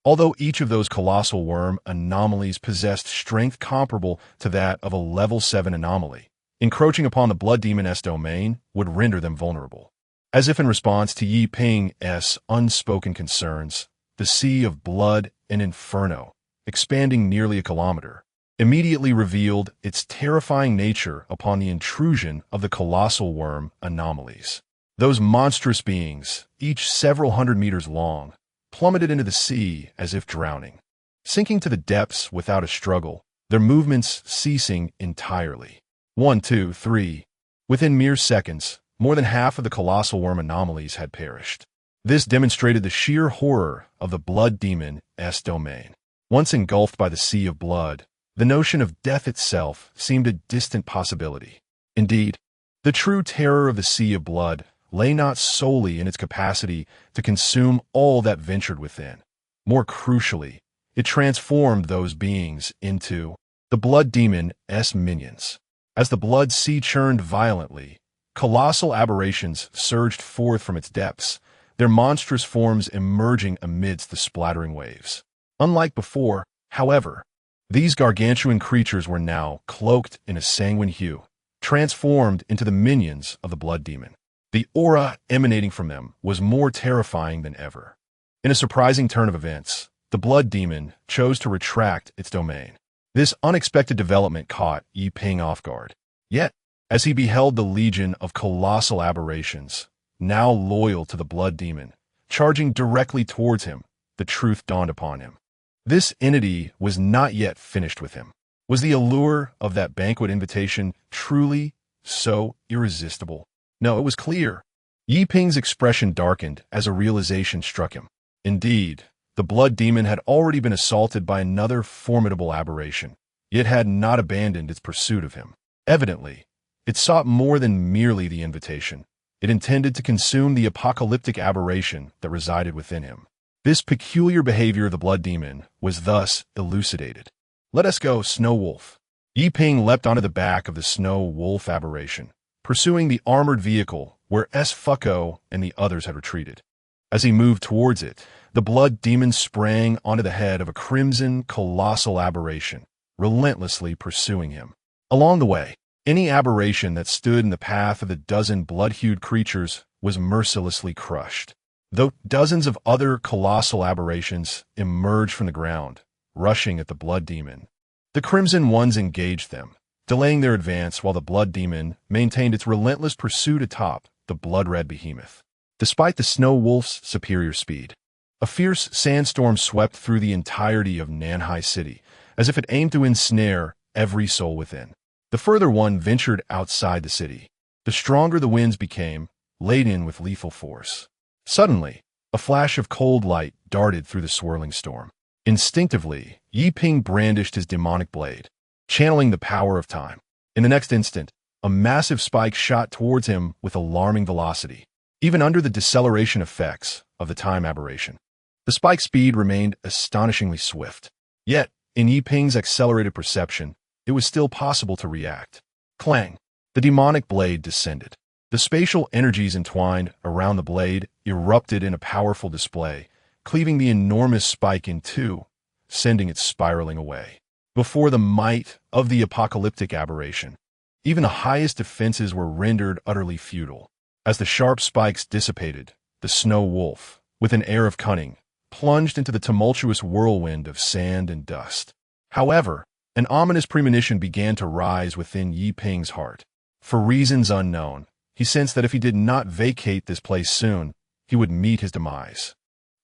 Although each of those colossal worm anomalies possessed strength comparable to that of a level 7 anomaly, encroaching upon the blood demon's domain would render them vulnerable. As if in response to Yi Ping's unspoken concerns, the Sea of Blood and Inferno, expanding nearly a kilometer, immediately revealed its terrifying nature upon the intrusion of the colossal worm anomalies. Those monstrous beings, each several hundred meters long, plummeted into the sea as if drowning, sinking to the depths without a struggle, their movements ceasing entirely. 1, 2, 3. Within mere seconds, more than half of the colossal worm anomalies had perished. This demonstrated the sheer horror of the blood demon's domain. Once engulfed by the Sea of Blood, the notion of death itself seemed a distant possibility. Indeed, the true terror of the Sea of Blood lay not solely in its capacity to consume all that ventured within. More crucially, it transformed those beings into the blood demon's minions. As the blood sea churned violently, colossal aberrations surged forth from its depths, their monstrous forms emerging amidst the splattering waves. Unlike before, however, these gargantuan creatures were now cloaked in a sanguine hue, transformed into the minions of the blood demon. The aura emanating from them was more terrifying than ever. In a surprising turn of events, the blood demon chose to retract its domain. This unexpected development caught Yi Ping off guard. Yet, as he beheld the legion of colossal aberrations, now loyal to the blood demon, charging directly towards him, the truth dawned upon him. This entity was not yet finished with him. Was the allure of that banquet invitation truly so irresistible? No, it was clear. Yi Ping's expression darkened as a realization struck him. Indeed, the blood demon had already been assaulted by another formidable aberration, yet had not abandoned its pursuit of him. Evidently, it sought more than merely the invitation. It intended to consume the apocalyptic aberration that resided within him. This peculiar behavior of the blood demon was thus elucidated. "Let us go, Snow Wolf," Yi Ping leapt onto the back of the snow wolf aberration, pursuing the armored vehicle where Fucko and the others had retreated. As he moved towards it, the blood demon sprang onto the head of a crimson, colossal aberration, relentlessly pursuing him. Along the way, any aberration that stood in the path of the dozen blood-hued creatures was mercilessly crushed. Though dozens of other colossal aberrations emerged from the ground, rushing at the blood demon, the crimson ones engaged them, delaying their advance while the blood demon maintained its relentless pursuit atop the blood-red behemoth. Despite the snow wolf's superior speed, a fierce sandstorm swept through the entirety of Nanhai City, as if it aimed to ensnare every soul within. The further one ventured outside the city, the stronger the winds became, laden with lethal force. Suddenly, a flash of cold light darted through the swirling storm. Instinctively, Yi Ping brandished his demonic blade, channeling the power of time. In the next instant, a massive spike shot towards him with alarming velocity, even under the deceleration effects of the time aberration. The spike's speed remained astonishingly swift. Yet, in Yi Ping's accelerated perception, it was still possible to react. Clang! The demonic blade descended. The spatial energies entwined around the blade erupted in a powerful display, cleaving the enormous spike in two, sending it spiraling away. Before the might of the apocalyptic aberration, even the highest defenses were rendered utterly futile. As the sharp spikes dissipated, the snow wolf, with an air of cunning, plunged into the tumultuous whirlwind of sand and dust. However, an ominous premonition began to rise within Yi Ping's heart. For reasons unknown, he sensed that if he did not vacate this place soon, he would meet his demise.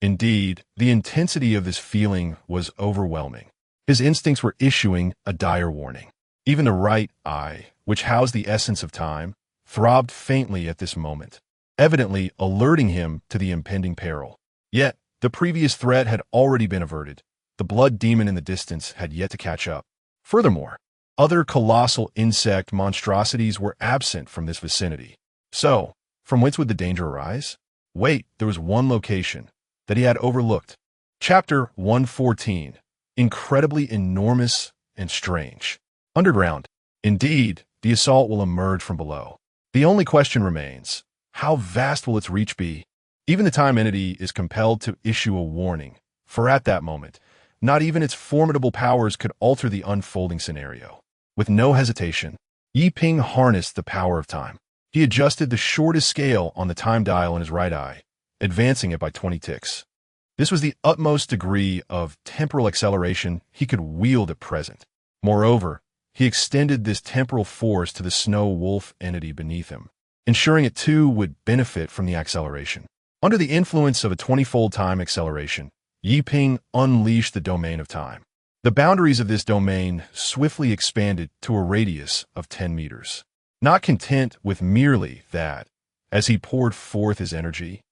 Indeed, the intensity of this feeling was overwhelming. His instincts were issuing a dire warning. Even the right eye, which housed the essence of time, throbbed faintly at this moment, evidently alerting him to the impending peril. Yet, the previous threat had already been averted. The blood demon in the distance had yet to catch up. Furthermore, other colossal insect monstrosities were absent from this vicinity. So, from whence would the danger arise? Wait, there was one location that he had overlooked. Chapter 114. Incredibly enormous and strange. Underground. Indeed, the assault will emerge from below. The only question remains, how vast will its reach be? Even the time entity is compelled to issue a warning, for at that moment, not even its formidable powers could alter the unfolding scenario. With no hesitation, Yi Ping harnessed the power of time. He adjusted the shortest scale on the time dial in his right eye, advancing it by 20 ticks. This was the utmost degree of temporal acceleration he could wield at present. Moreover, he extended this temporal force to the snow wolf entity beneath him, ensuring it too would benefit from the acceleration. Under the influence of a 20-fold time acceleration, Yi Ping unleashed the domain of time. The boundaries of this domain swiftly expanded to a radius of 10 meters. Not content with merely that, as he poured forth his energy,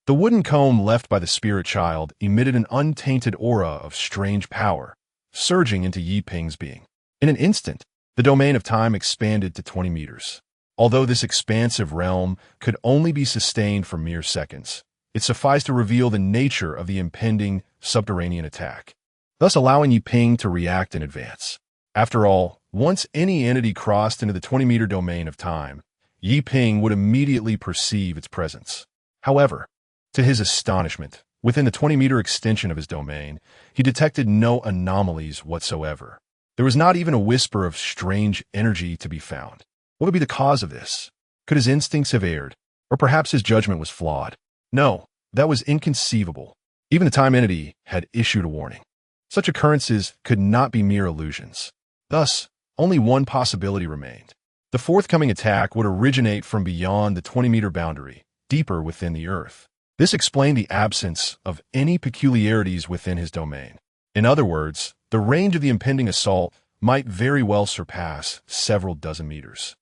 the wooden comb left by the spirit child emitted an untainted aura of strange power, surging into Yi Ping's being. In an instant, the domain of time expanded to 20 meters. Although this expansive realm could only be sustained for mere seconds, it sufficed to reveal the nature of the impending subterranean attack, thus allowing Yi Ping to react in advance. After all, once any entity crossed into the 20-meter domain of time, Yi Ping would immediately perceive its presence. However, to his astonishment, within the 20-meter extension of his domain, he detected no anomalies whatsoever. There was not even a whisper of strange energy to be found. What would be the cause of this? Could his instincts have erred? Or perhaps his judgment was flawed? No, that was inconceivable. Even the time entity had issued a warning. Such occurrences could not be mere illusions. Thus, only one possibility remained. The forthcoming attack would originate from beyond the 20-meter boundary, deeper within the Earth. This explained the absence of any peculiarities within his domain. In other words, the range of the impending assault might very well surpass several dozen meters.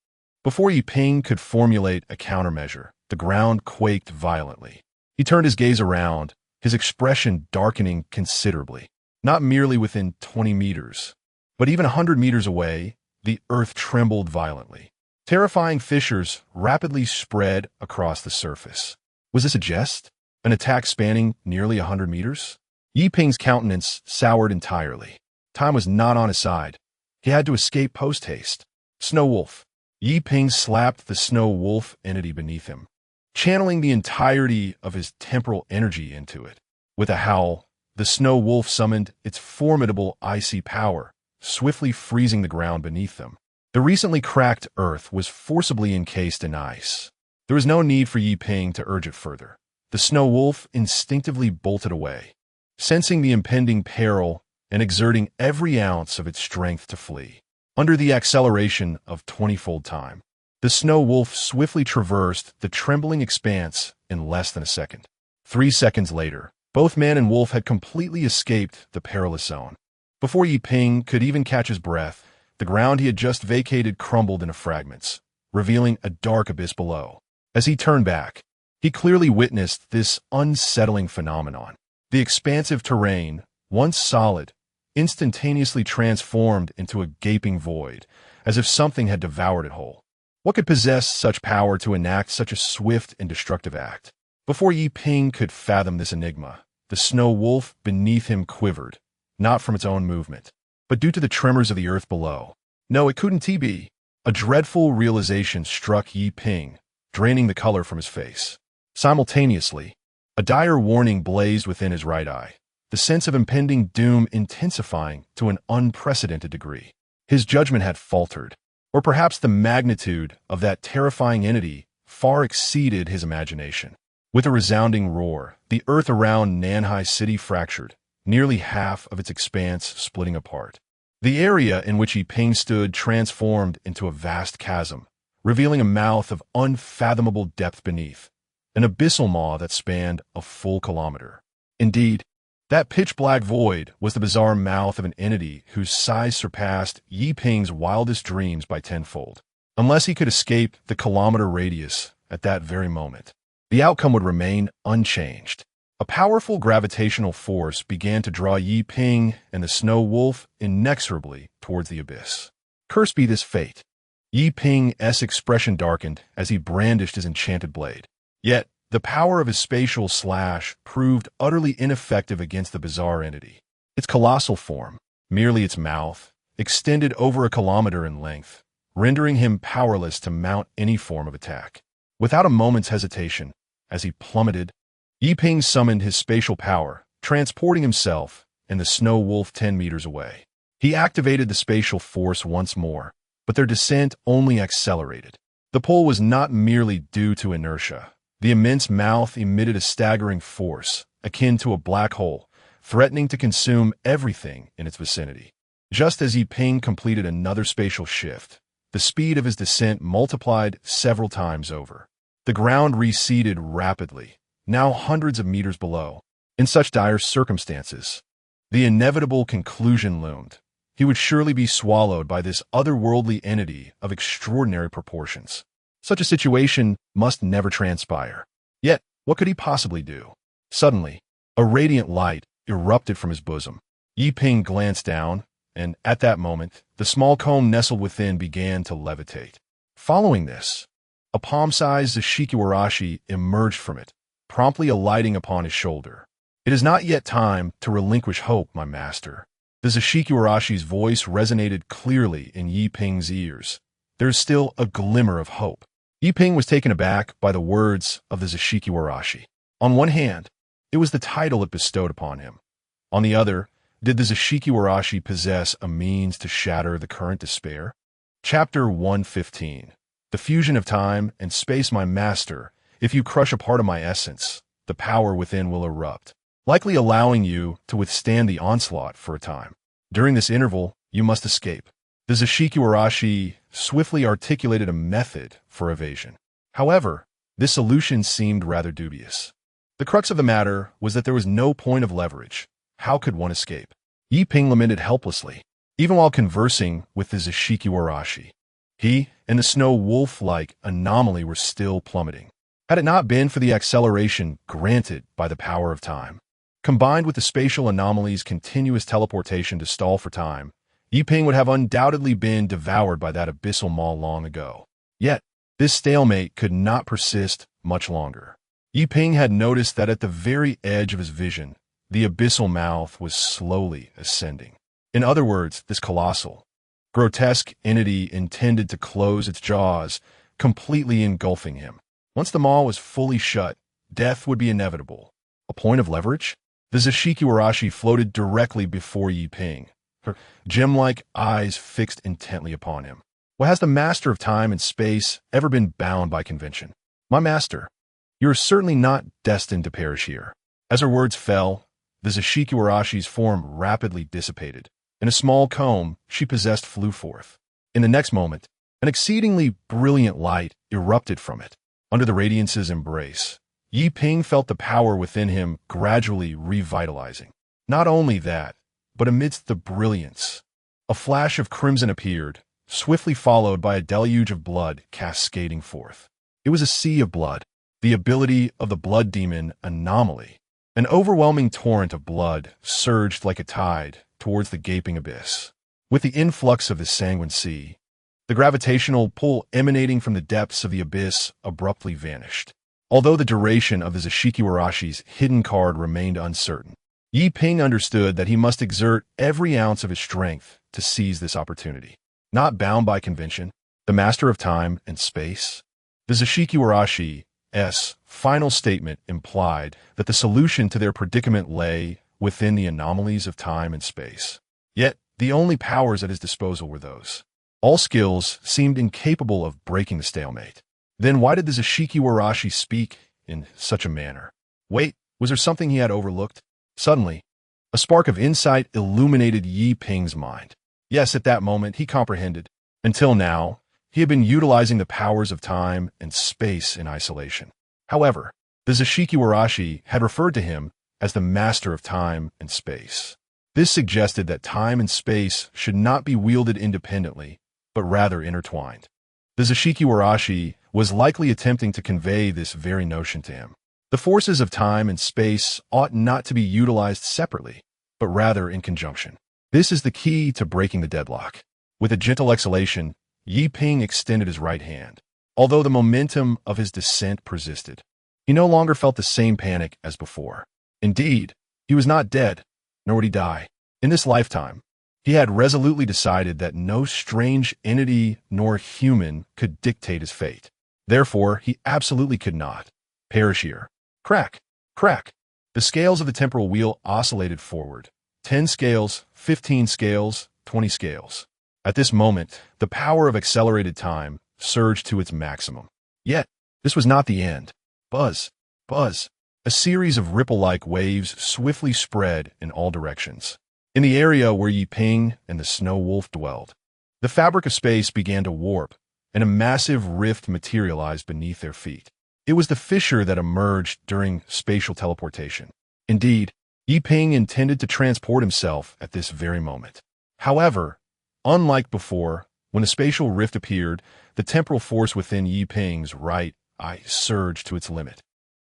Before Yi Ping could formulate a countermeasure, the ground quaked violently. He turned his gaze around, his expression darkening considerably. Not merely within 20 meters, but even 100 meters away, the earth trembled violently. Terrifying fissures rapidly spread across the surface. Was this a jest? An attack spanning nearly 100 meters? Yi Ping's countenance soured entirely. Time was not on his side. He had to escape post-haste. Snow Wolf. Yi Ping slapped the Snow Wolf entity beneath him, channeling the entirety of his temporal energy into it. With a howl, the Snow Wolf summoned its formidable icy power, swiftly freezing the ground beneath them. The recently cracked earth was forcibly encased in ice. There was no need for Yi Ping to urge it further. The Snow Wolf instinctively bolted away, sensing the impending peril and exerting every ounce of its strength to flee. Under the acceleration of 20-fold time, the Snow Wolf swiftly traversed the trembling expanse in less than a second. 3 seconds later, both man and wolf had completely escaped the perilous zone. Before Yi Ping could even catch his breath, the ground he had just vacated crumbled into fragments, revealing a dark abyss below. As he turned back, he clearly witnessed this unsettling phenomenon. The expansive terrain, once solid, instantaneously transformed into a gaping void, as if something had devoured it whole. What could possess such power to enact such a swift and destructive act? Before Yi Ping could fathom this enigma, the Snow Wolf beneath him quivered, not from its own movement, but due to the tremors of the earth below. No, it couldn't be. A dreadful realization struck Yi Ping, draining the color from his face. Simultaneously, a dire warning blazed within his right eye, the sense of impending doom intensifying to an unprecedented degree. His judgment had faltered, or perhaps the magnitude of that terrifying entity far exceeded his imagination. With a resounding roar, the earth around Nanhai City fractured, nearly half of its expanse splitting apart. The area in which Yi Ping stood transformed into a vast chasm, revealing a mouth of unfathomable depth beneath, an abyssal maw that spanned a full kilometer. Indeed, that pitch-black void was the bizarre mouth of an entity whose size surpassed Yi Ping's wildest dreams by tenfold. Unless he could escape the kilometer radius at that very moment, the outcome would remain unchanged. A powerful gravitational force began to draw Yi Ping and the Snow Wolf inexorably towards the abyss. Cursed be this fate. Yi Ping's expression darkened as he brandished his enchanted blade. Yet, the power of his spatial slash proved utterly ineffective against the bizarre entity. Its colossal form, merely its mouth, extended over a kilometer in length, rendering him powerless to mount any form of attack. Without a moment's hesitation, as he plummeted, Yi Ping summoned his spatial power, transporting himself and the Snow Wolf 10 meters away. He activated the spatial force once more, but their descent only accelerated. The pull was not merely due to inertia. The immense mouth emitted a staggering force, akin to a black hole, threatening to consume everything in its vicinity. Just as Yi Ping completed another spatial shift, the speed of his descent multiplied several times over. The ground receded rapidly, now hundreds of meters below. In such dire circumstances, the inevitable conclusion loomed. He would surely be swallowed by this otherworldly entity of extraordinary proportions. Such a situation must never transpire. Yet, what could he possibly do? Suddenly, a radiant light erupted from his bosom. Yi Ping glanced down, and at that moment, the small comb nestled within began to levitate. Following this, a palm-sized Zashikiwarashi emerged from it, promptly alighting upon his shoulder. "It is not yet time to relinquish hope, my master." The Zashikiwarashi's voice resonated clearly in Yi Ping's ears. "There is still a glimmer of hope." Yi Ping was taken aback by the words of the Zashikiwarashi. On one hand, it was the title it bestowed upon him. On the other, did the Zashikiwarashi possess a means to shatter the current despair? Chapter 115. The fusion of time and space, my master. If you crush a part of my essence, the power within will erupt, likely allowing you to withstand the onslaught for a time. During this interval, you must escape. The Zashikiwarashi swiftly articulated a method for evasion. However, this solution seemed rather dubious. The crux of the matter was that there was no point of leverage. How could one escape? Yi Ping lamented helplessly, even while conversing with the Zashikiwarashi. He and the Snow Wolf-like anomaly were still plummeting. Had it not been for the acceleration granted by the power of time, combined with the spatial anomaly's continuous teleportation to stall for time, Yi Ping would have undoubtedly been devoured by that abyssal maw long ago. Yet, this stalemate could not persist much longer. Yi Ping had noticed that at the very edge of his vision, the abyssal mouth was slowly ascending. In other words, this colossal, grotesque entity intended to close its jaws, completely engulfing him. Once the maw was fully shut, death would be inevitable. A point of leverage? The Zishikiwarashi floated directly before Yi Ping, her gem-like eyes fixed intently upon him. Well, has the master of time and space ever been bound by convention? My master, you are certainly not destined to perish here. As her words fell, the Zishikiwarashi's form rapidly dissipated, and a small comb she possessed flew forth. In the next moment, an exceedingly brilliant light erupted from it. Under the radiance's embrace, Yi Ping felt the power within him gradually revitalizing. Not only that, but amidst the brilliance, a flash of crimson appeared, swiftly followed by a deluge of blood cascading forth. It was a sea of blood, the ability of the blood demon Anomaly. An overwhelming torrent of blood surged like a tide towards the gaping abyss. With the influx of this sanguine sea, the gravitational pull emanating from the depths of the abyss abruptly vanished. Although the duration of the Zishikiwarashi's hidden card remained uncertain, Yi Ping understood that he must exert every ounce of his strength to seize this opportunity. Not bound by convention, the master of time and space, the Zishikiwarashi's final statement implied that the solution to their predicament lay within the anomalies of time and space. Yet, the only powers at his disposal were those. All skills seemed incapable of breaking the stalemate. Then why did the Zishikiwarashi speak in such a manner? Wait, was there something he had overlooked? Suddenly, a spark of insight illuminated Yi Ping's mind. Yes, at that moment, he comprehended. Until now, he had been utilizing the powers of time and space in isolation. However, the Zishikiwarashi had referred to him as the master of time and space. This suggested that time and space should not be wielded independently, but rather intertwined. The Zishikiwarashi was likely attempting to convey this very notion to him. The forces of time and space ought not to be utilized separately, but rather in conjunction. This is the key to breaking the deadlock. With a gentle exhalation, Yi Ping extended his right hand. Although the momentum of his descent persisted, he no longer felt the same panic as before. Indeed, he was not dead, nor would he die. In this lifetime, he had resolutely decided that no strange entity nor human could dictate his fate. Therefore, he absolutely could not perish here. Crack, crack. The scales of the temporal wheel oscillated forward. 10 scales, 15 scales, 20 scales. At this moment, the power of accelerated time surged to its maximum. Yet, this was not the end. Buzz, buzz. A series of ripple-like waves swiftly spread in all directions. In the area where Yi Ping and the Snow Wolf dwelled, the fabric of space began to warp, and a massive rift materialized beneath their feet. It was the fissure that emerged during spatial teleportation. Indeed, Yi Ping intended to transport himself at this very moment. However, unlike before, when the spatial rift appeared, the temporal force within Yi Ping's right eye surged to its limit,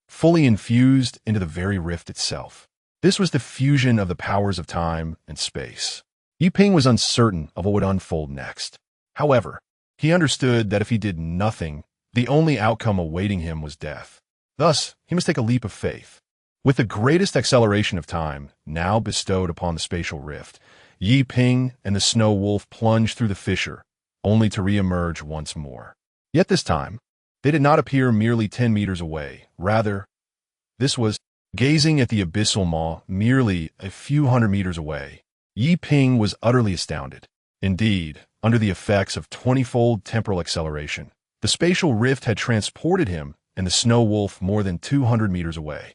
fully infused into the very rift itself. This was the fusion of the powers of time and space. Yi Ping was uncertain of what would unfold next. However, he understood that if he did nothing, the only outcome awaiting him was death. Thus, he must take a leap of faith. With the greatest acceleration of time now bestowed upon the spatial rift, Yi Ping and the Snow Wolf plunged through the fissure, only to re-emerge once more. Yet this time, they did not appear merely 10 meters away. Rather, this was gazing at the abyssal maw merely a few hundred meters away. Yi Ping was utterly astounded. Indeed, under the effects of 20-fold temporal acceleration, the spatial rift had transported him and the Snow Wolf more than 200 meters away.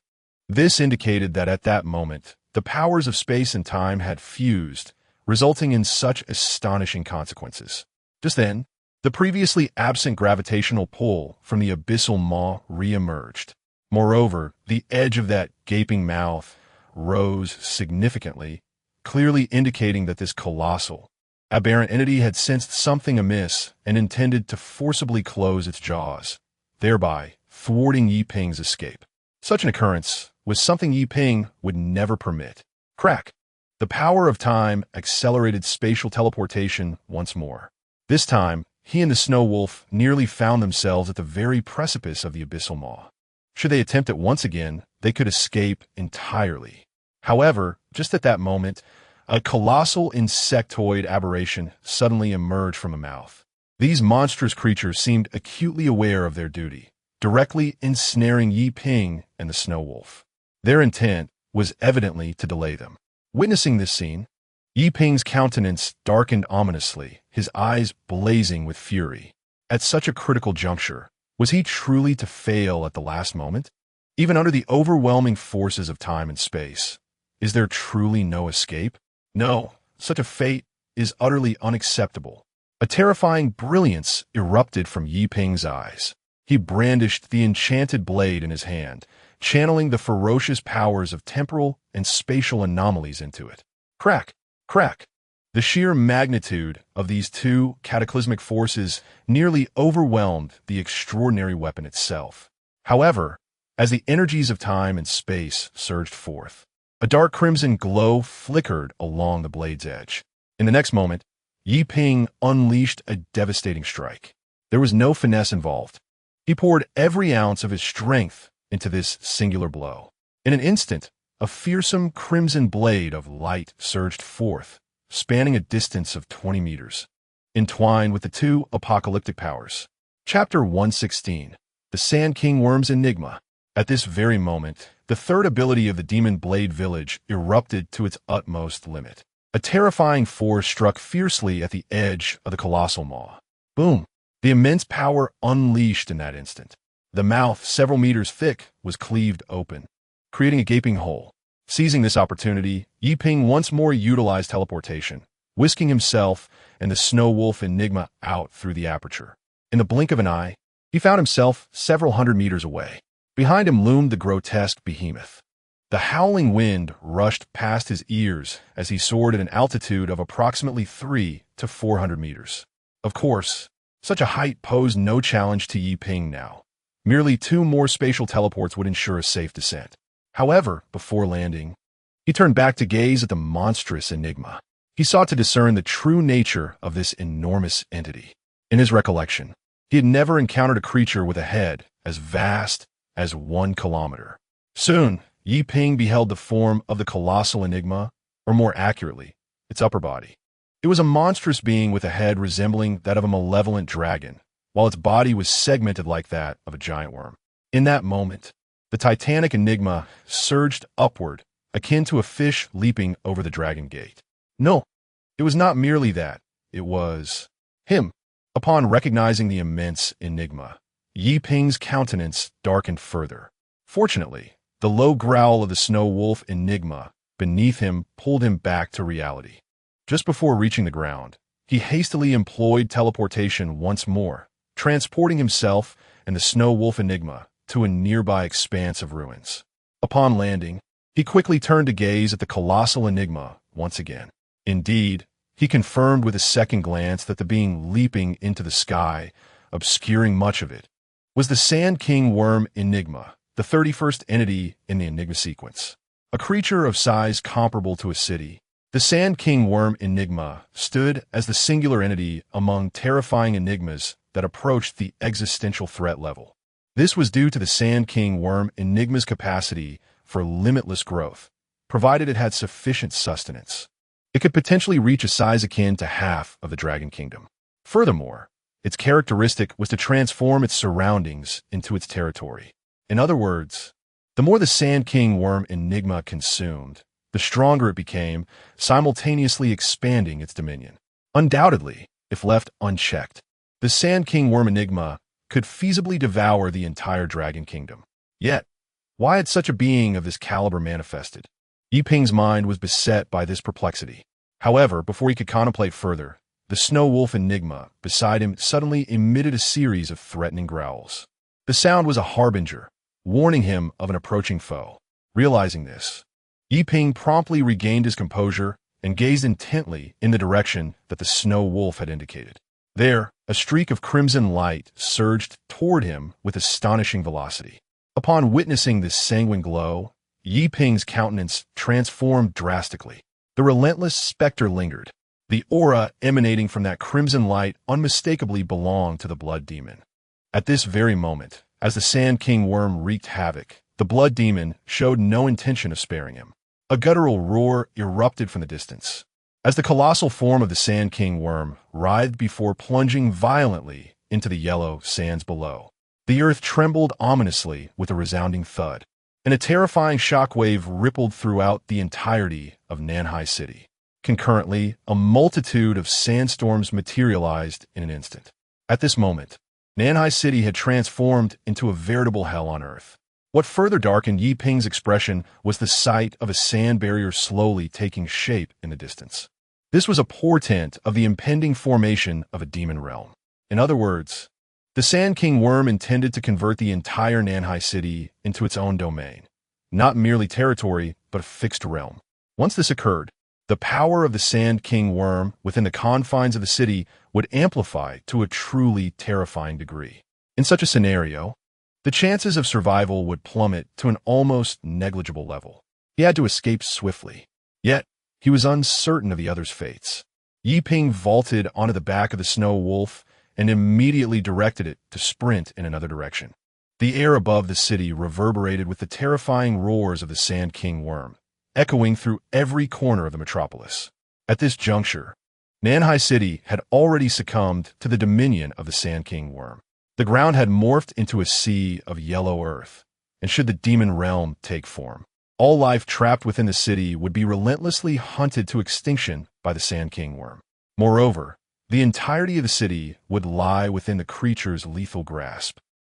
This indicated that at that moment, the powers of space and time had fused, resulting in such astonishing consequences. Just then, the previously absent gravitational pull from the abyssal maw re-emerged. Moreover, the edge of that gaping mouth rose significantly, clearly indicating that this colossal, aberrant entity had sensed something amiss and intended to forcibly close its jaws, thereby thwarting Yi Ping's escape. Such an occurrence was something Yi Ping would never permit. Crack! The power of time accelerated spatial teleportation once more. This time, he and the Snow Wolf nearly found themselves at the very precipice of the abyssal maw. Should they attempt it once again, they could escape entirely. However, just at that moment, A colossal insectoid aberration suddenly emerged from a mouth. These monstrous creatures seemed acutely aware of their duty, directly ensnaring Yi Ping and the snow wolf. Their intent was evidently to delay them. Witnessing this scene, Yi Ping's countenance darkened ominously, his eyes blazing with fury. At such a critical juncture, was he truly to fail at the last moment? Even under the overwhelming forces of time and space, is there truly no escape? No, such a fate is utterly unacceptable. A terrifying brilliance erupted from Yi Ping's eyes. He brandished the enchanted blade in his hand, channeling the ferocious powers of temporal and spatial anomalies into it. Crack! Crack! The sheer magnitude of these two cataclysmic forces nearly overwhelmed the extraordinary weapon itself. However, as the energies of time and space surged forth, a dark crimson glow flickered along the blade's edge. In the next moment, Yi Ping unleashed a devastating strike. There was no finesse involved. He poured every ounce of his strength into this singular blow. In an instant, a fearsome crimson blade of light surged forth, spanning a distance of 20 meters, entwined with the two apocalyptic powers. Chapter 116, The Sand King Worm's Enigma. At this very moment, the third ability of the Demon Blade Village erupted to its utmost limit. A terrifying force struck fiercely at the edge of the colossal maw. Boom! The immense power unleashed in that instant. The mouth, several meters thick, was cleaved open, creating a gaping hole. Seizing this opportunity, Yi Ping once more utilized teleportation, whisking himself and the snow wolf Enigma out through the aperture. In the blink of an eye, he found himself several hundred meters away. Behind him loomed the grotesque behemoth. The howling wind rushed past his ears as he soared at an altitude of approximately 300 to 400 meters. Of course, such a height posed no challenge to Yi Ping now. Merely 2 more spatial teleports would ensure a safe descent. However, before landing, he turned back to gaze at the monstrous Enigma. He sought to discern the true nature of this enormous entity. In his recollection, he had never encountered a creature with a head as vast as 1 kilometer. Soon, Yi Ping beheld the form of the colossal Enigma, or more accurately, its upper body. It was a monstrous being with a head resembling that of a malevolent dragon, while its body was segmented like that of a giant worm. In that moment, the titanic Enigma surged upward, akin to a fish leaping over the dragon gate. No, it was not merely that. It was him. Upon recognizing the immense Enigma, Yi Ping's countenance darkened further. Fortunately, the low growl of the snow wolf Enigma beneath him pulled him back to reality. Just before reaching the ground, he hastily employed teleportation once more, transporting himself and the snow wolf Enigma to a nearby expanse of ruins. Upon landing, he quickly turned to gaze at the colossal Enigma once again. Indeed, he confirmed with a second glance that the being leaping into the sky, obscuring much of it, was the Sand King Worm Enigma, the 31st entity in the Enigma sequence. A creature of size comparable to a city, the Sand King Worm Enigma stood as the singular entity among terrifying enigmas that approached the existential threat level. This was due to the Sand King Worm Enigma's capacity for limitless growth, provided it had sufficient sustenance. It could potentially reach a size akin to half of the Dragon Kingdom. Furthermore, its characteristic was to transform its surroundings into its territory. In other words, the more the Sand King Worm Enigma consumed, the stronger it became, simultaneously expanding its dominion. Undoubtedly, if left unchecked, the Sand King Worm Enigma could feasibly devour the entire Dragon Kingdom. Yet, why had such a being of this caliber manifested? Yi Ping's mind was beset by this perplexity. However, before he could contemplate further, the snow wolf Enigma beside him suddenly emitted a series of threatening growls. The sound was a harbinger, warning him of an approaching foe. Realizing this, Yi Ping promptly regained his composure and gazed intently in the direction that the snow wolf had indicated. There, a streak of crimson light surged toward him with astonishing velocity. Upon witnessing this sanguine glow, Yi Ping's countenance transformed drastically. The relentless specter lingered. The aura emanating from that crimson light unmistakably belonged to the blood demon. At this very moment, as the Sand King Worm wreaked havoc, the blood demon showed no intention of sparing him. A guttural roar erupted from the distance, as the colossal form of the Sand King worm writhed before plunging violently into the yellow sands below. The earth trembled ominously with a resounding thud, and a terrifying shockwave rippled throughout the entirety of Nanhai City. Concurrently, a multitude of sandstorms materialized in an instant. At this moment, Nanhai City had transformed into a veritable hell on earth. What further darkened Yi Ping's expression was the sight of a sand barrier slowly taking shape in the distance. This was a portent of the impending formation of a demon realm. In other words, the Sand King worm intended to convert the entire Nanhai City into its own domain, not merely territory, but a fixed realm. Once this occurred, the power of the Sand King worm within the confines of the city would amplify to a truly terrifying degree. In such a scenario, the chances of survival would plummet to an almost negligible level. He had to escape swiftly, yet he was uncertain of the other's fates. Yi Ping vaulted onto the back of the snow wolf and immediately directed it to sprint in another direction. The air above the city reverberated with the terrifying roars of the Sand King worm, echoing through every corner of the metropolis. At this juncture, Nanhai City had already succumbed to the dominion of the Sand King worm. The ground had morphed into a sea of yellow earth, and should the demon realm take form, all life trapped within the city would be relentlessly hunted to extinction by the Sand King worm. Moreover, the entirety of the city would lie within the creature's lethal grasp,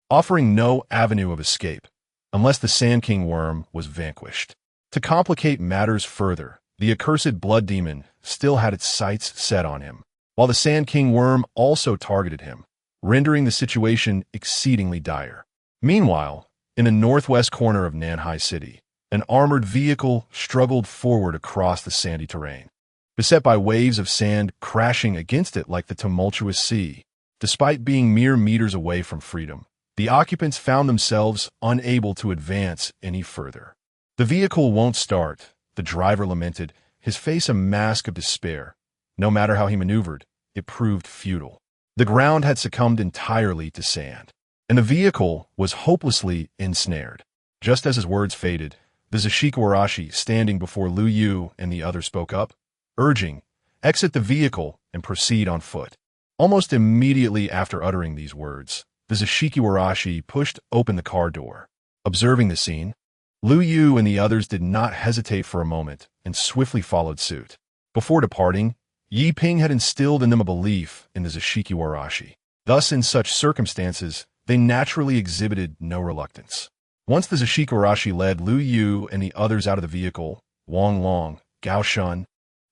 offering no avenue of escape unless the Sand King worm was vanquished. To complicate matters further, the accursed blood demon still had its sights set on him, while the Sand King worm also targeted him, rendering the situation exceedingly dire. Meanwhile, in the northwest corner of Nanhai City, an armored vehicle struggled forward across the sandy terrain, beset by waves of sand crashing against it like the tumultuous sea. Despite being mere meters away from freedom, the occupants found themselves unable to advance any further. "The vehicle won't start," the driver lamented, his face a mask of despair. No matter how he maneuvered, it proved futile. The ground had succumbed entirely to sand, and the vehicle was hopelessly ensnared. Just as his words faded, the Zashikawarashi standing before Lu Yu and the other spoke up, urging, "Exit the vehicle and proceed on foot." Almost immediately after uttering these words, the Zashikawarashi pushed open the car door. Observing the scene, Lu Yu and the others did not hesitate for a moment and swiftly followed suit. Before departing, Yi Ping had instilled in them a belief in the Zashikawarashi. Thus, in such circumstances, they naturally exhibited no reluctance. Once the Zashikawarashi led Lu Yu and the others out of the vehicle, Wang Long, Gao Shun,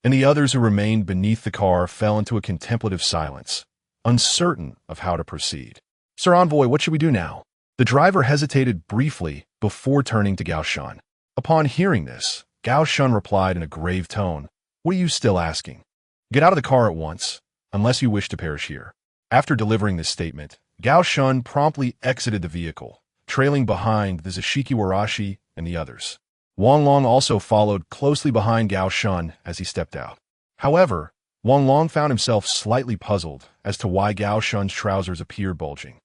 and the others who remained beneath the car fell into a contemplative silence, uncertain of how to proceed. "Sir Envoy, what should we do now?" The driver hesitated briefly before turning to Gao Shun. Upon hearing this, Gao Shun replied in a grave tone, "What are you still asking? Get out of the car at once, unless you wish to perish here." After delivering this statement, Gao Shun promptly exited the vehicle, trailing behind the Zashikawarashi and the others. Wang Long also followed closely behind Gao Shun as he stepped out. However, Wang Long found himself slightly puzzled as to why Gao Shun's trousers appeared bulging.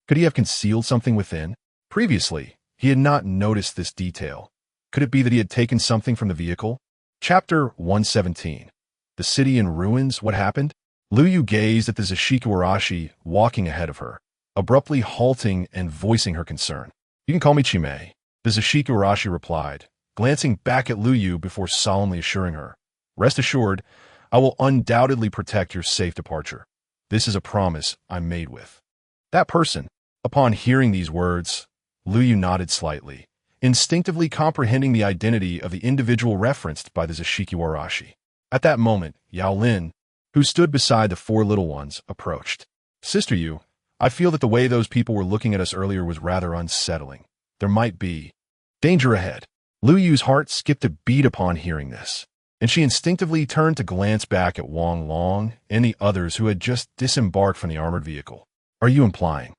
Could he have concealed something within? Previously, he had not noticed this detail. Could it be that he had taken something from the vehicle? Chapter 117. The city in ruins, what happened? Lu Yu gazed at the Zashikawarashi walking ahead of her, abruptly halting and voicing her concern. "You can call me Chimei," the Zashikawarashi replied, glancing back at Lu Yu before solemnly assuring her, "Rest assured, I will undoubtedly protect your safe departure. This is a promise I'm made with." That person. Upon hearing these words, Lu Yu nodded slightly, instinctively comprehending the identity of the individual referenced by the Zashikawarashi. At that moment, Yao Lin, who stood beside the four little ones, approached. "Sister Yu, I feel that the way those people were looking at us earlier was rather unsettling. There might be danger ahead." Lu Yu's heart skipped a beat upon hearing this, and she instinctively turned to glance back at Wang Long and the others who had just disembarked from the armored vehicle. "Are you implying?"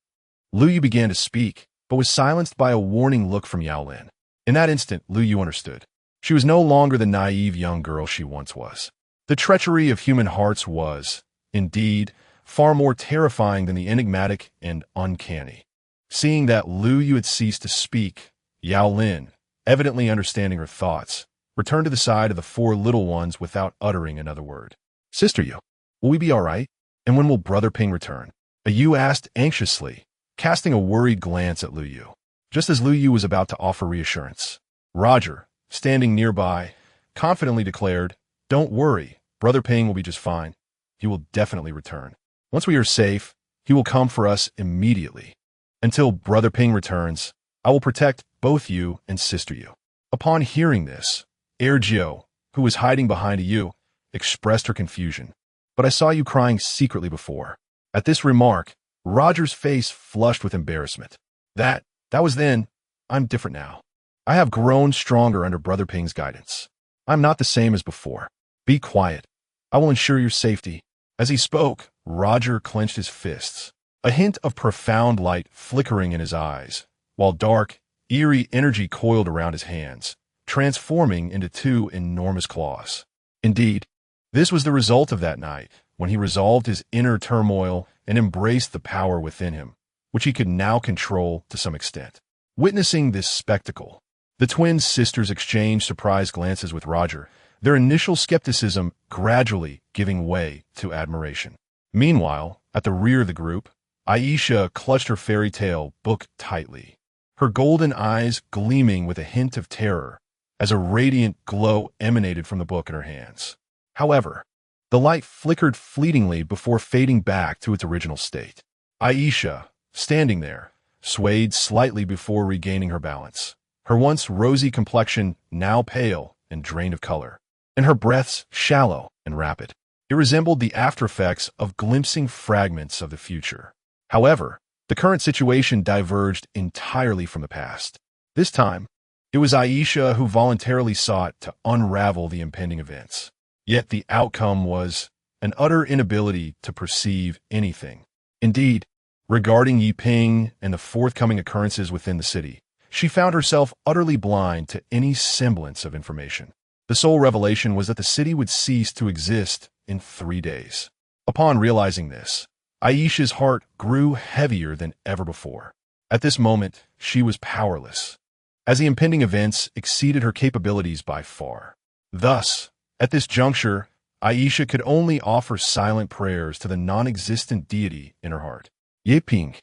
Lu Yu began to speak, but was silenced by a warning look from Yao Lin. In that instant, Lu Yu understood. She was no longer the naive young girl she once was. The treachery of human hearts was, indeed, far more terrifying than the enigmatic and uncanny. Seeing that Lu Yu had ceased to speak, Yao Lin, evidently understanding her thoughts, returned to the side of the four little ones without uttering another word. Sister Yu, will we be all right? And when will Brother Ping return? A Yu asked anxiously, casting a worried glance at Lu Yu. Just as Lu Yu was about to offer reassurance, Roger, standing nearby, confidently declared, Don't worry, Brother Ping will be just fine. He will definitely return. Once we are safe, he will come for us immediately. Until Brother Ping returns, I will protect both you and Sister Yu. Upon hearing this, Eerie, who was hiding behind a Yu, expressed her confusion. But I saw you crying secretly before. At this remark, Roger's face flushed with embarrassment. That was then. I'm different now. I have grown stronger under Brother Ping's guidance. I'm not the same as before. Be quiet. I will ensure your safety. As he spoke, Roger clenched his fists, a hint of profound light flickering in his eyes, while dark, eerie energy coiled around his hands, transforming into two enormous claws. Indeed, this was the result of that night, when he resolved his inner turmoil and embraced the power within him, which he could now control to some extent. Witnessing this spectacle, the twin sisters exchanged surprised glances with Roger, their initial skepticism gradually giving way to admiration. Meanwhile, at the rear of the group, Aisha clutched her fairy tale book tightly, her golden eyes gleaming with a hint of terror as a radiant glow emanated from the book in her hands. However, the light flickered fleetingly before fading back to its original state. Aisha, standing there, swayed slightly before regaining her balance, her once rosy complexion now pale and drained of color, and her breaths shallow and rapid. It resembled the aftereffects of glimpsing fragments of the future. However, the current situation diverged entirely from the past. This time, it was Aisha who voluntarily sought to unravel the impending events. Yet the outcome was an utter inability to perceive anything. Indeed, regarding Yi Ping and the forthcoming occurrences within the city, she found herself utterly blind to any semblance of information. The sole revelation was that the city would cease to exist in 3 days. Upon realizing this, Aisha's heart grew heavier than ever before. At this moment, she was powerless, as the impending events exceeded her capabilities by far. Thus, at this juncture, Aisha could only offer silent prayers to the non-existent deity in her heart. Yi Ping,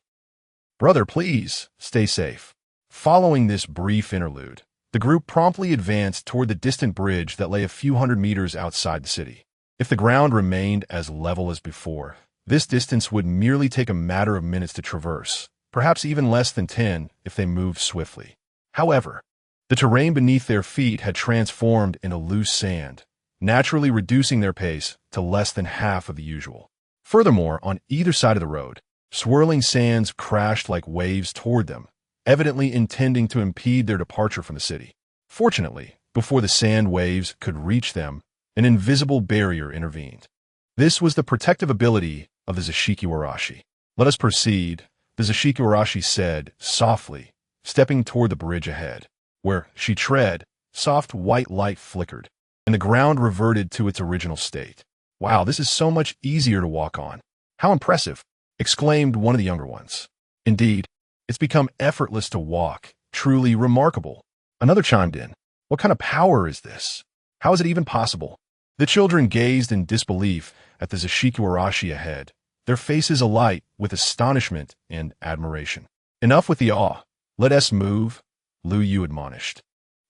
brother, please, stay safe. Following this brief interlude, the group promptly advanced toward the distant bridge that lay a few hundred meters outside the city. If the ground remained as level as before, this distance would merely take a matter of minutes to traverse, perhaps even less than 10 if they moved swiftly. However, the terrain beneath their feet had transformed into loose sand, naturally reducing their pace to less than half of the usual. Furthermore, on either side of the road, swirling sands crashed like waves toward them, evidently intending to impede their departure from the city. Fortunately, before the sand waves could reach them, an invisible barrier intervened. This was the protective ability of the Zashikiwarashi. Let us proceed, the Zashikiwarashi said softly, stepping toward the bridge ahead. Where she tread, soft white light flickered, and the ground reverted to its original state. Wow, this is so much easier to walk on. How impressive, exclaimed one of the younger ones. Indeed, it's become effortless to walk, truly remarkable. Another chimed in. What kind of power is this? How is it even possible? The children gazed in disbelief at the Zashikiwarashi ahead, their faces alight with astonishment and admiration. Enough with the awe. Let us move, Lu Yu admonished,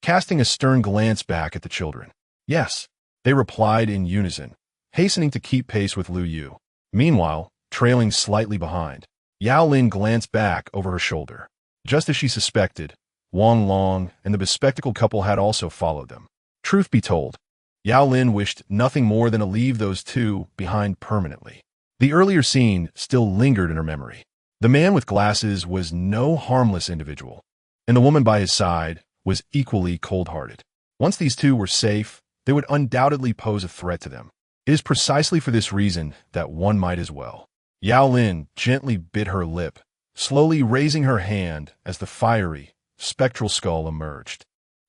casting a stern glance back at the children. Yes, they replied in unison, hastening to keep pace with Lu Yu. Meanwhile, trailing slightly behind, Yao Lin glanced back over her shoulder. Just as she suspected, Wang Long and the bespectacled couple had also followed them. Truth be told, Yao Lin wished nothing more than to leave those two behind permanently. The earlier scene still lingered in her memory. The man with glasses was no harmless individual, and the woman by his side was equally cold-hearted. Once these two were safe, they would undoubtedly pose a threat to them. It is precisely for this reason that one might as well. Yao Lin gently bit her lip, slowly raising her hand as the fiery, spectral skull emerged,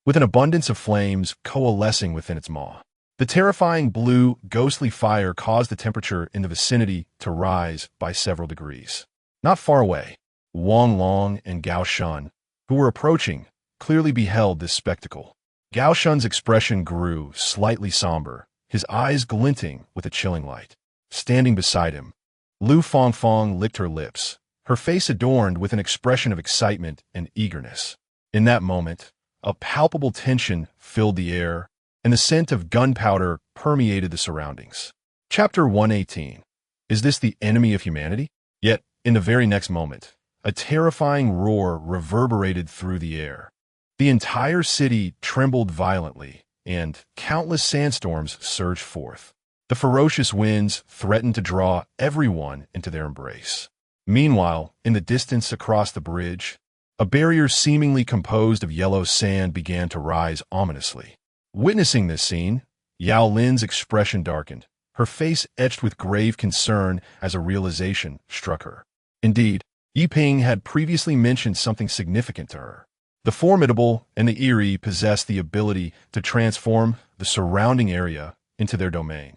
with an abundance of flames coalescing within its maw. The terrifying blue, ghostly fire caused the temperature in the vicinity to rise by several degrees. Not far away, Wang Long and Gao Shan, who were approaching, clearly beheld this spectacle. Gao Shun's expression grew slightly somber, his eyes glinting with a chilling light. Standing beside him, Lu Fongfong licked her lips, her face adorned with an expression of excitement and eagerness. In that moment, a palpable tension filled the air, and the scent of gunpowder permeated the surroundings. Chapter 118. Is this the enemy of humanity? Yet, in the very next moment, a terrifying roar reverberated through the air. The entire city trembled violently, and countless sandstorms surged forth. The ferocious winds threatened to draw everyone into their embrace. Meanwhile, in the distance across the bridge, a barrier seemingly composed of yellow sand began to rise ominously. Witnessing this scene, Yao Lin's expression darkened, her face etched with grave concern as a realization struck her. Indeed, Yiping had previously mentioned something significant to her. The formidable and the eerie possessed the ability to transform the surrounding area into their domain.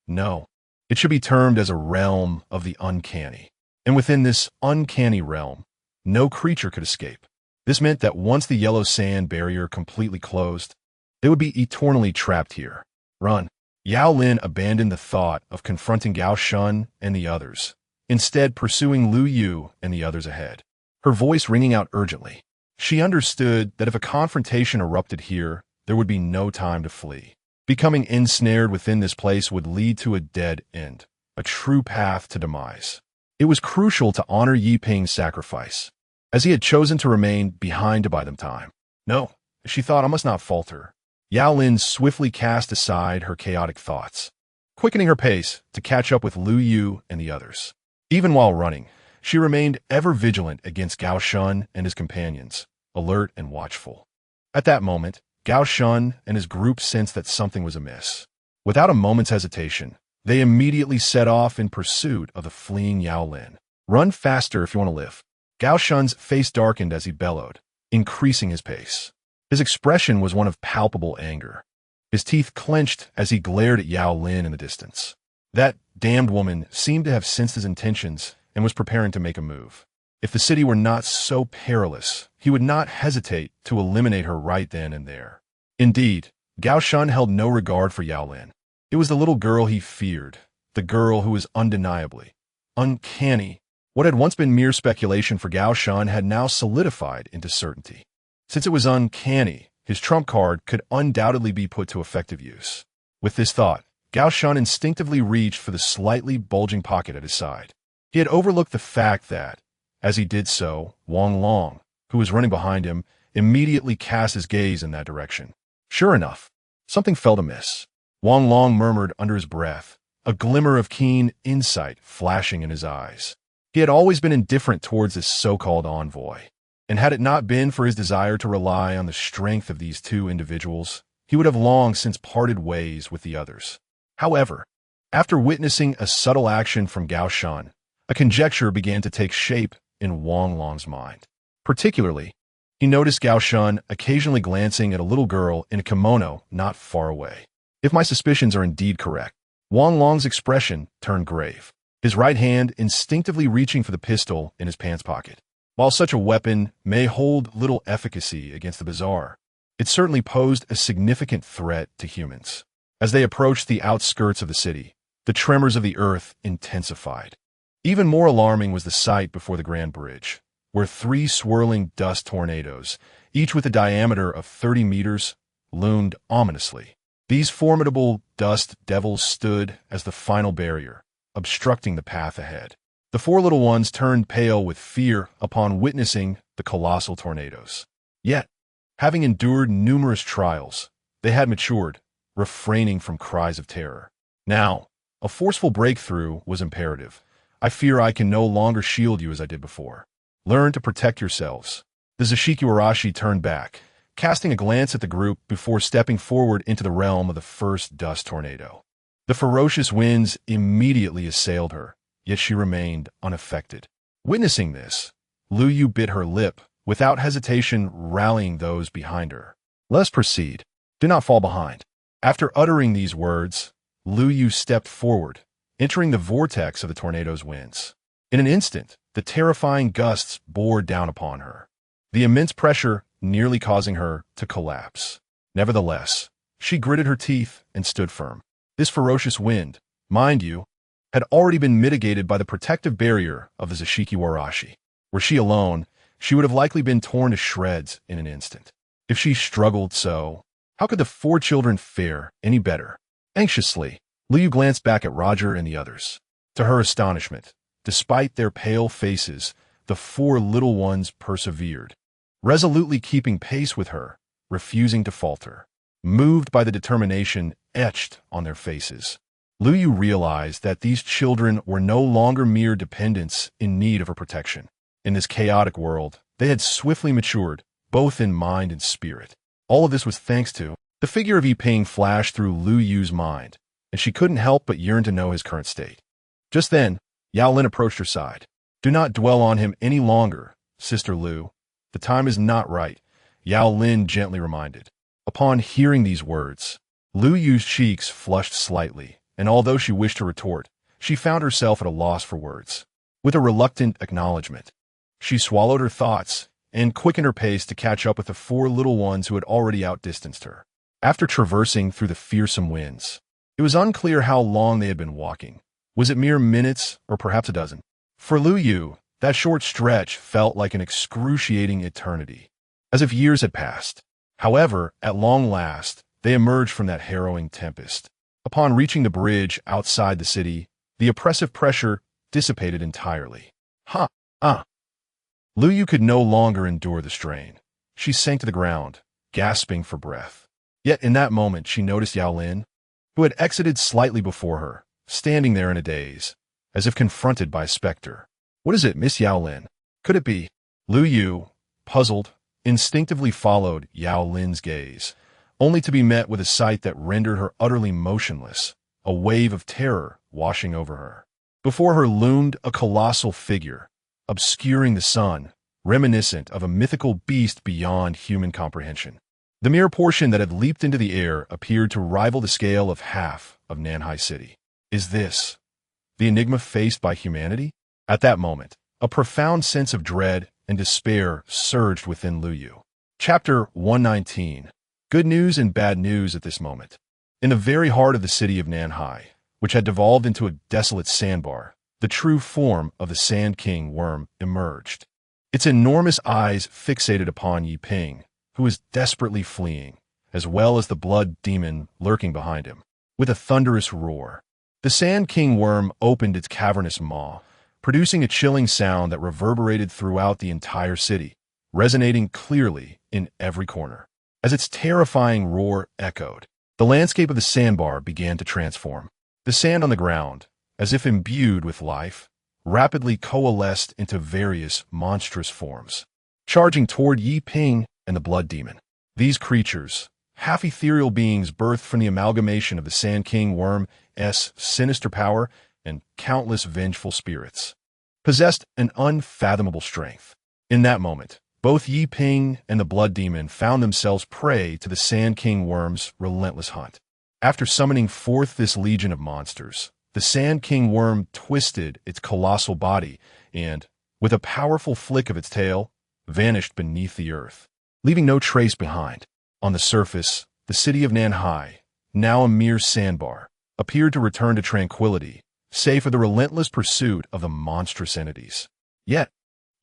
No, it should be termed as a realm of the uncanny. And within this uncanny realm, no creature could escape. This meant that once the yellow sand barrier completely closed, they would be eternally trapped here. Run. Yao Lin abandoned the thought of confronting Gao Shun and the others, instead pursuing Lu Yu and the others ahead, her voice ringing out urgently. She understood that if a confrontation erupted here, there would be no time to flee. Becoming ensnared within this place would lead to a dead end, a true path to demise. It was crucial to honor Yiping's sacrifice, as he had chosen to remain behind to buy them time. No, she thought, I must not falter. Yao Lin swiftly cast aside her chaotic thoughts, quickening her pace to catch up with Lu Yu and the others. Even while running, she remained ever vigilant against Gao Shun and his companions, alert and watchful. At that moment, Gao Shun and his group sensed that something was amiss. Without a moment's hesitation, they immediately set off in pursuit of the fleeing Yao Lin. Run faster if you want to live. Gao Shun's face darkened as he bellowed, increasing his pace. His expression was one of palpable anger. His teeth clenched as he glared at Yao Lin in the distance. That damned woman seemed to have sensed his intentions and was preparing to make a move. If the city were not so perilous, he would not hesitate to eliminate her right then and there. Indeed, Gao Shun held no regard for Yao Lin. It was the little girl he feared, the girl who was undeniably uncanny. What had once been mere speculation for Gao Shun had now solidified into certainty. Since it was uncanny, his trump card could undoubtedly be put to effective use. With this thought, Gao Shun instinctively reached for the slightly bulging pocket at his side. He had overlooked the fact that, as he did so, Wang Long, who was running behind him, immediately cast his gaze in that direction. Sure enough, something felt amiss. Wang Long murmured under his breath, a glimmer of keen insight flashing in his eyes. He had always been indifferent towards this so-called envoy, and had it not been for his desire to rely on the strength of these two individuals, he would have long since parted ways with the others. However, after witnessing a subtle action from Gao Shun, a conjecture began to take shape in Wang Long's mind. Particularly, he noticed Gao Shun occasionally glancing at a little girl in a kimono not far away. If my suspicions are indeed correct, Wang Long's expression turned grave, his right hand instinctively reaching for the pistol in his pants pocket. While such a weapon may hold little efficacy against the bizarre, it certainly posed a significant threat to humans. As they approached the outskirts of the city, the tremors of the earth intensified. Even more alarming was the sight before the Grand Bridge, where three swirling dust tornadoes, each with a diameter of 30 meters, loomed ominously. These formidable dust devils stood as the final barrier, obstructing the path ahead. The four little ones turned pale with fear upon witnessing the colossal tornadoes. Yet, having endured numerous trials, they had matured, refraining from cries of terror. Now, a forceful breakthrough was imperative. I fear I can no longer shield you as I did before. Learn to protect yourselves. The Zashikiwarashi turned back, casting a glance at the group before stepping forward into the realm of the first dust tornado. The ferocious winds immediately assailed her, yet she remained unaffected. Witnessing this, Lu Yu bit her lip, without hesitation rallying those behind her. Let us proceed. Do not fall behind. After uttering these words, Lu Yu stepped forward, entering the vortex of the tornado's winds. In an instant, the terrifying gusts bore down upon her, the immense pressure nearly causing her to collapse. Nevertheless, she gritted her teeth and stood firm. This ferocious wind, mind you, had already been mitigated by the protective barrier of the Zashiki Warashi. Were she alone, she would have likely been torn to shreds in an instant. If she struggled so, how could the 4 children fare any better? Anxiously, Liu glanced back at Roger and the others. To her astonishment, despite their pale faces, the 4 little ones persevered, resolutely keeping pace with her, refusing to falter. Moved by the determination etched on their faces, Liu realized that these children were no longer mere dependents in need of her protection. In this chaotic world, they had swiftly matured, both in mind and spirit. All of this was thanks to the figure of Yiping flashed through Lu Yu's mind, and she couldn't help but yearn to know his current state. Just then, Yao Lin approached her side. "Do not dwell on him any longer, Sister Lu. The time is not right," Yao Lin gently reminded. Upon hearing these words, Lu Yu's cheeks flushed slightly, and although she wished to retort, she found herself at a loss for words. With a reluctant acknowledgement, she swallowed her thoughts and quickened her pace to catch up with the 4 little ones who had already outdistanced her. After traversing through the fearsome winds, it was unclear how long they had been walking. Was it mere minutes or perhaps a dozen? For Lu Yu, that short stretch felt like an excruciating eternity, as if years had passed. However, at long last, they emerged from that harrowing tempest. Upon reaching the bridge outside the city, the oppressive pressure dissipated entirely. Lu Yu could no longer endure the strain. She sank to the ground, gasping for breath. Yet in that moment she noticed Yao Lin, who had exited slightly before her, standing there in a daze, as if confronted by a specter. "What is it, Miss Yao Lin? Could it be?" Lu Yu, puzzled, instinctively followed Yao Lin's gaze, only to be met with a sight that rendered her utterly motionless, a wave of terror washing over her. Before her loomed a colossal figure, obscuring the sun, reminiscent of a mythical beast beyond human comprehension. The mere portion that had leaped into the air appeared to rival the scale of half of Nanhai City. Is this the enigma faced by humanity? At that moment, a profound sense of dread and despair surged within Lu Yu. Chapter 119. Good news and bad news at this moment. In the very heart of the city of Nanhai, which had devolved into a desolate sandbar, the true form of the Sand King worm emerged. Its enormous eyes fixated upon Yiping, who was desperately fleeing, as well as the blood demon lurking behind him. With a thunderous roar, the Sand King worm opened its cavernous maw, producing a chilling sound that reverberated throughout the entire city, resonating clearly in every corner. As its terrifying roar echoed, the landscape of the sandbar began to transform. The sand on the ground, as if imbued with life, rapidly coalesced into various monstrous forms, charging toward Yiping and the blood demon. These creatures, half ethereal beings birthed from the amalgamation of the Sand King worm's sinister power and countless vengeful spirits, possessed an unfathomable strength. In that moment, both Yiping and the blood demon found themselves prey to the Sand King worm's relentless hunt. After summoning forth this legion of monsters, the Sand King worm twisted its colossal body and, with a powerful flick of its tail, vanished beneath the earth, leaving no trace behind. On the surface, the city of Nanhai, now a mere sandbar, appeared to return to tranquility, save for the relentless pursuit of the monstrous entities. Yet,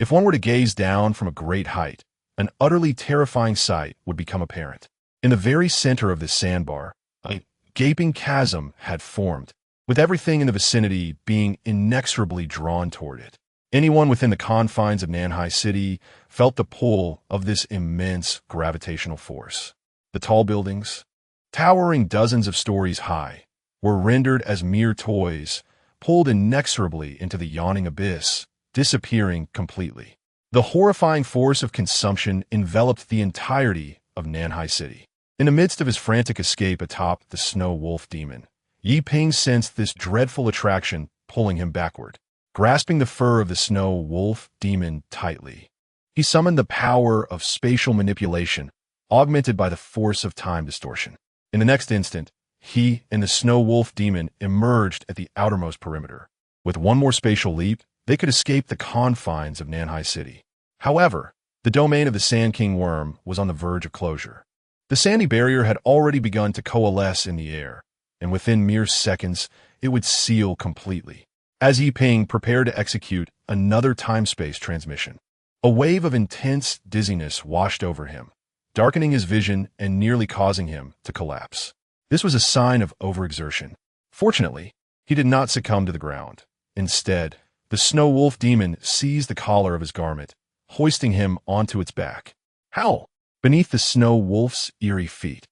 if one were to gaze down from a great height, an utterly terrifying sight would become apparent. In the very center of this sandbar, a gaping chasm had formed, with everything in the vicinity being inexorably drawn toward it. Anyone within the confines of Nanhai City felt the pull of this immense gravitational force. The tall buildings, towering dozens of stories high, were rendered as mere toys, pulled inexorably into the yawning abyss, disappearing completely. The horrifying force of consumption enveloped the entirety of Nanhai City. In the midst of his frantic escape atop the snow wolf demon, Yiping sensed this dreadful attraction pulling him backward. Grasping the fur of the snow wolf demon tightly, he summoned the power of spatial manipulation, augmented by the force of time distortion. In the next instant, he and the snow wolf demon emerged at the outermost perimeter. With one more spatial leap, they could escape the confines of Nanhai City. However, the domain of the Sand King worm was on the verge of closure. The sandy barrier had already begun to coalesce in the air, and within mere seconds, it would seal completely. As Yiping prepared to execute another time-space transmission, a wave of intense dizziness washed over him, darkening his vision and nearly causing him to collapse. This was a sign of overexertion. Fortunately, he did not succumb to the ground. Instead, the snow wolf demon seized the collar of his garment, hoisting him onto its back. Howl! Beneath the snow wolf's eerie feet,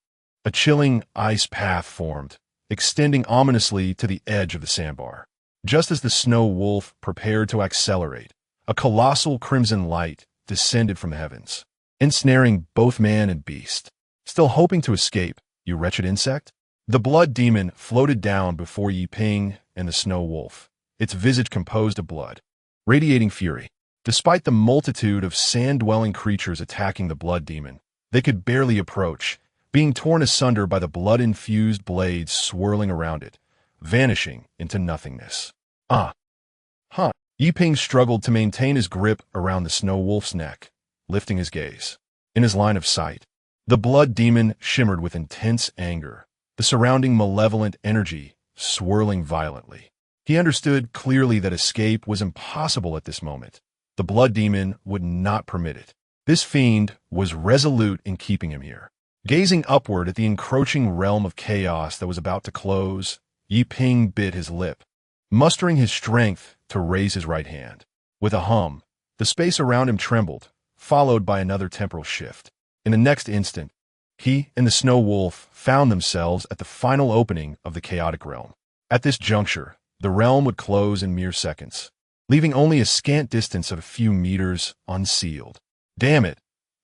a chilling ice path formed, extending ominously to the edge of the sandbar. Just as the snow wolf prepared to accelerate, a colossal crimson light descended from the heavens, ensnaring both man and beast. Still hoping to escape, you wretched insect? The blood demon floated down before Yiping and the snow wolf, its visage composed of blood, radiating fury. Despite the multitude of sand-dwelling creatures attacking the blood demon, they could barely approach, being torn asunder by the blood-infused blades swirling around it, vanishing into nothingness. Yiping struggled to maintain his grip around the snow wolf's neck, lifting his gaze. In his line of sight, the blood demon shimmered with intense anger, the surrounding malevolent energy swirling violently. He understood clearly that escape was impossible at this moment. The blood demon would not permit it. This fiend was resolute in keeping him here. Gazing upward at the encroaching realm of chaos that was about to close, Yiping bit his lip, mustering his strength to raise his right hand. With a hum, the space around him trembled, followed by another temporal shift. In the next instant, he and the snow wolf found themselves at the final opening of the chaotic realm. At this juncture, the realm would close in mere seconds, leaving only a scant distance of a few meters unsealed. Damn it!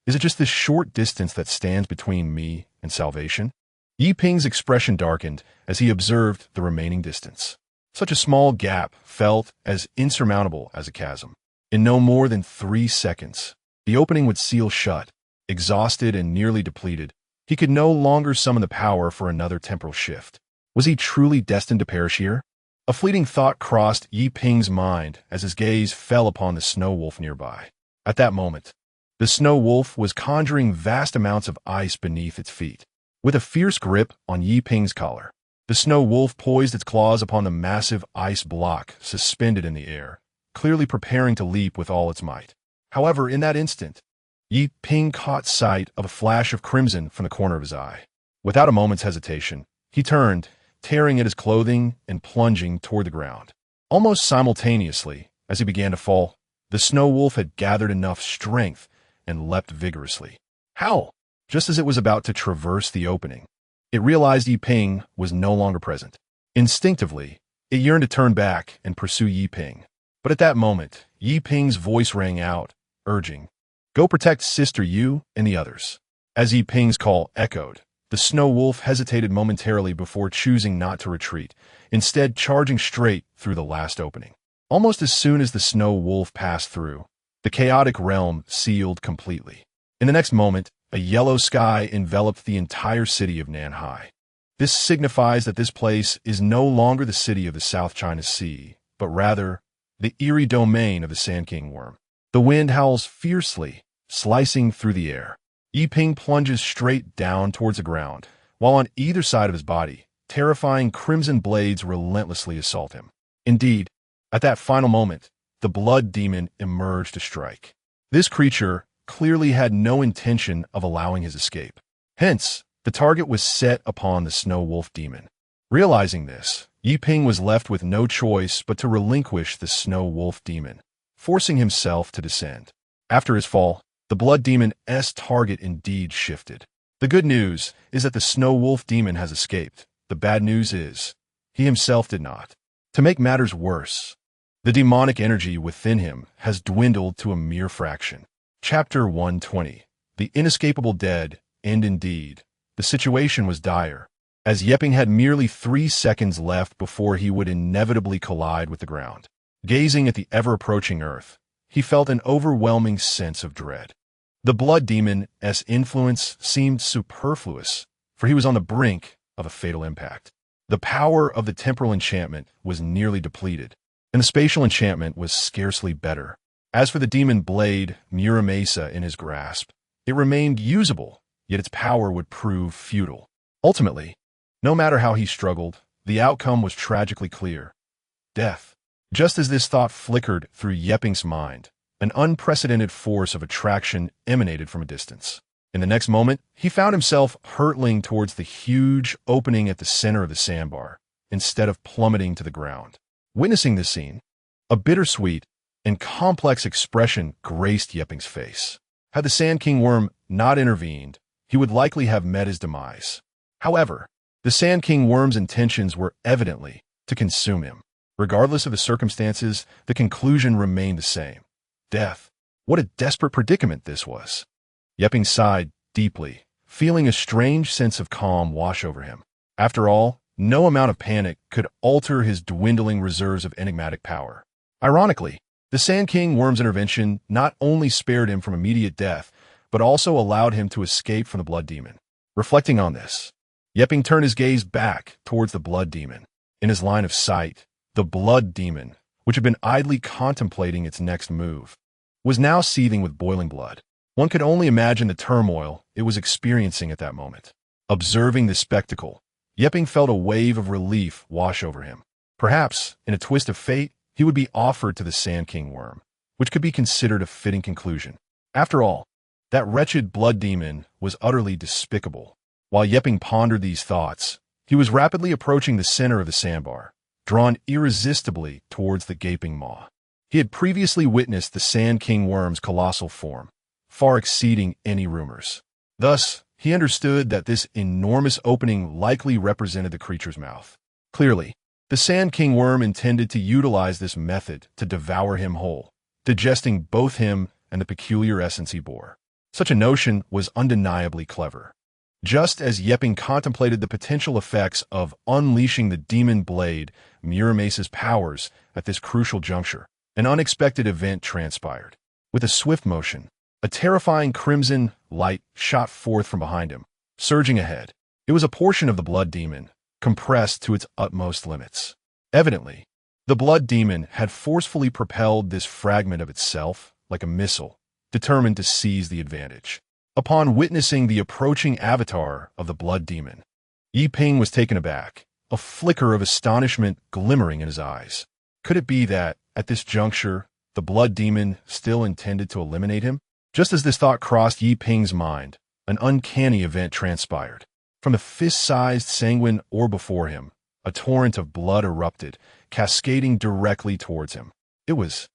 Is it just this short distance that stands between me and salvation? Yiping's expression darkened as he observed the remaining distance. Such a small gap felt as insurmountable as a chasm. In no more than 3 seconds, the opening would seal shut. Exhausted and nearly depleted, he could no longer summon the power for another temporal shift. Was he truly destined to perish here? A fleeting thought crossed Yiping's mind as his gaze fell upon the snow wolf nearby. At that moment, the snow wolf was conjuring vast amounts of ice beneath its feet. With a fierce grip on Yiping's collar, the snow wolf poised its claws upon the massive ice block suspended in the air, clearly preparing to leap with all its might. However, in that instant, Yiping caught sight of a flash of crimson from the corner of his eye. Without a moment's hesitation, he turned, tearing at his clothing and plunging toward the ground. Almost simultaneously, as he began to fall, the snow wolf had gathered enough strength and leapt vigorously. Howl! Just as it was about to traverse the opening, it realized Yiping was no longer present. Instinctively, it yearned to turn back and pursue Yiping. But at that moment, Yiping's voice rang out, urging, "Go protect Sister Yu and the others." As Yiping's call echoed, the snow wolf hesitated momentarily before choosing not to retreat, instead charging straight through the last opening. Almost as soon as the snow wolf passed through, the chaotic realm sealed completely. In the next moment, a yellow sky enveloped the entire city of Nanhai. This signifies that this place is no longer the city of the South China Sea, but rather the Eerie domain of the Sand King worm. The wind howls fiercely, slicing through the air. Yiping plunges straight down towards the ground, while on either side of his body, terrifying crimson blades relentlessly assault him. Indeed, at that final moment, the blood demon emerged to strike. This creature clearly had no intention of allowing his escape. Hence, the target was set upon the snow wolf demon. Realizing this, Yiping was left with no choice but to relinquish the snow wolf demon, forcing himself to descend. After his fall, the blood demon's target indeed shifted. The good news is that the snow wolf demon has escaped. The bad news is, he himself did not. To make matters worse, the demonic energy within him has dwindled to a mere fraction. Chapter 120. The Inescapable Dead, and indeed, the situation was dire, as Yiping had merely 3 seconds left before he would inevitably collide with the ground. Gazing at the ever-approaching earth, he felt an overwhelming sense of dread. The blood demon's influence seemed superfluous, for he was on the brink of a fatal impact. The power of the temporal enchantment was nearly depleted, and the spatial enchantment was scarcely better. As for the demon blade Muramasa in his grasp, it remained usable, yet its power would prove futile. Ultimately, no matter how he struggled, the outcome was tragically clear: death. Just as this thought flickered through Yeping's mind, an unprecedented force of attraction emanated from a distance. In the next moment, he found himself hurtling towards the huge opening at the center of the sandbar, instead of plummeting to the ground. Witnessing this scene, a bittersweet and complex expression graced Yeping's face. Had the Sand King worm not intervened, he would likely have met his demise. However, the Sand King worm's intentions were evidently to consume him. Regardless of the circumstances, the conclusion remained the same: death. What a desperate predicament this was. Yeping sighed deeply, feeling a strange sense of calm wash over him. After all, no amount of panic could alter his dwindling reserves of enigmatic power. Ironically, the Sand King worm's intervention not only spared him from immediate death, but also allowed him to escape from the Blood Demon. Reflecting on this, Yeping turned his gaze back towards the Blood Demon. In his line of sight, the Blood Demon, which had been idly contemplating its next move, was now seething with boiling blood. One could only imagine the turmoil it was experiencing at that moment. Observing this spectacle, Yeping felt a wave of relief wash over him. Perhaps, in a twist of fate, he would be offered to the Sand King worm, which could be considered a fitting conclusion. After all, that wretched Blood Demon was utterly despicable. While Yeping pondered these thoughts, he was rapidly approaching the center of the sandbar, drawn irresistibly towards the gaping maw. He had previously witnessed the Sand King worm's colossal form, far exceeding any rumors. Thus, he understood that this enormous opening likely represented the creature's mouth. Clearly, the Sand King worm intended to utilize this method to devour him whole, digesting both him and the peculiar essence he bore. Such a notion was undeniably clever. Just as Yeping contemplated the potential effects of unleashing the demon blade, Muramace's powers, at this crucial juncture, an unexpected event transpired. With a swift motion, a terrifying crimson light shot forth from behind him, surging ahead. It was a portion of the Blood Demon, compressed to its utmost limits. Evidently, the Blood Demon had forcefully propelled this fragment of itself like a missile, determined to seize the advantage. Upon witnessing the approaching avatar of the Blood Demon, Yeping was taken aback, a flicker of astonishment glimmering in his eyes. Could it be that, at this juncture, the Blood Demon still intended to eliminate him? Just as this thought crossed Yeping's mind, an uncanny event transpired. From the fist-sized sanguine orb before him, a torrent of blood erupted, cascading directly towards him. It was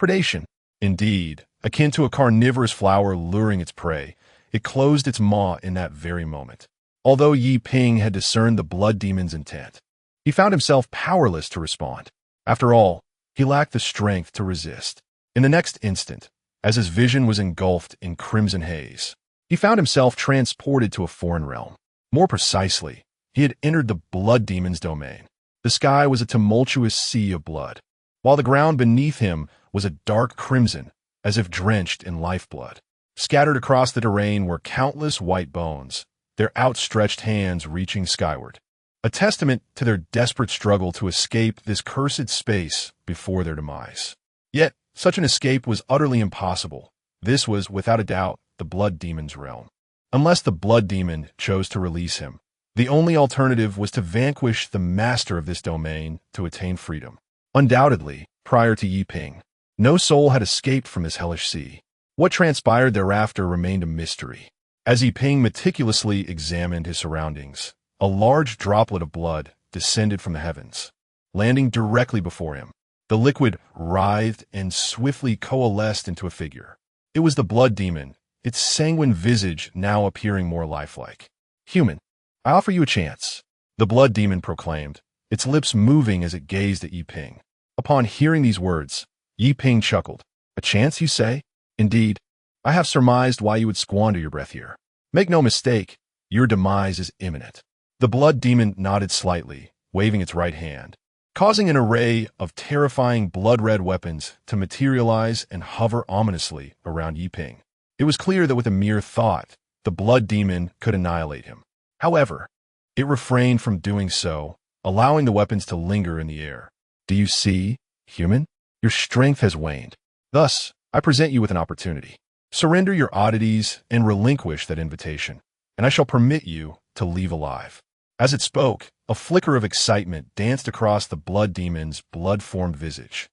predation. Indeed, akin to a carnivorous flower luring its prey, it closed its maw in that very moment. Although Yeping had discerned the Blood Demon's intent, he found himself powerless to respond. After all, he lacked the strength to resist. In the next instant, as his vision was engulfed in crimson haze, he found himself transported to a foreign realm. More precisely, he had entered the Blood Demon's domain. The sky was a tumultuous sea of blood, while the ground beneath him was a dark crimson, as if drenched in lifeblood. Scattered across the terrain were countless white bones, their outstretched hands reaching skyward, a testament to their desperate struggle to escape this cursed space before their demise. Yet, such an escape was utterly impossible. This was, without a doubt, the Blood Demon's realm. Unless the Blood Demon chose to release him, the only alternative was to vanquish the master of this domain to attain freedom. Undoubtedly, prior to Yeping, no soul had escaped from this hellish sea. What transpired thereafter remained a mystery. As Yeping meticulously examined his surroundings, a large droplet of blood descended from the heavens, landing directly before him. The liquid writhed and swiftly coalesced into a figure. It was the Blood Demon, its sanguine visage now appearing more lifelike. "Human, I offer you a chance," the Blood Demon proclaimed, its lips moving as it gazed at Yeping. Upon hearing these words, Yeping chuckled. "A chance, you say? Indeed, I have surmised why you would squander your breath here. Make no mistake, your demise is imminent." The Blood Demon nodded slightly, waving its right hand, causing an array of terrifying blood-red weapons to materialize and hover ominously around Yeping. It was clear that with a mere thought, the Blood Demon could annihilate him. However, it refrained from doing so, allowing the weapons to linger in the air. "Do you see, human? Your strength has waned. Thus, I present you with an opportunity. Surrender your oddities and relinquish that invitation, and I shall permit you to leave alive. As it spoke, a flicker of excitement danced across the blood demon's blood-formed visage.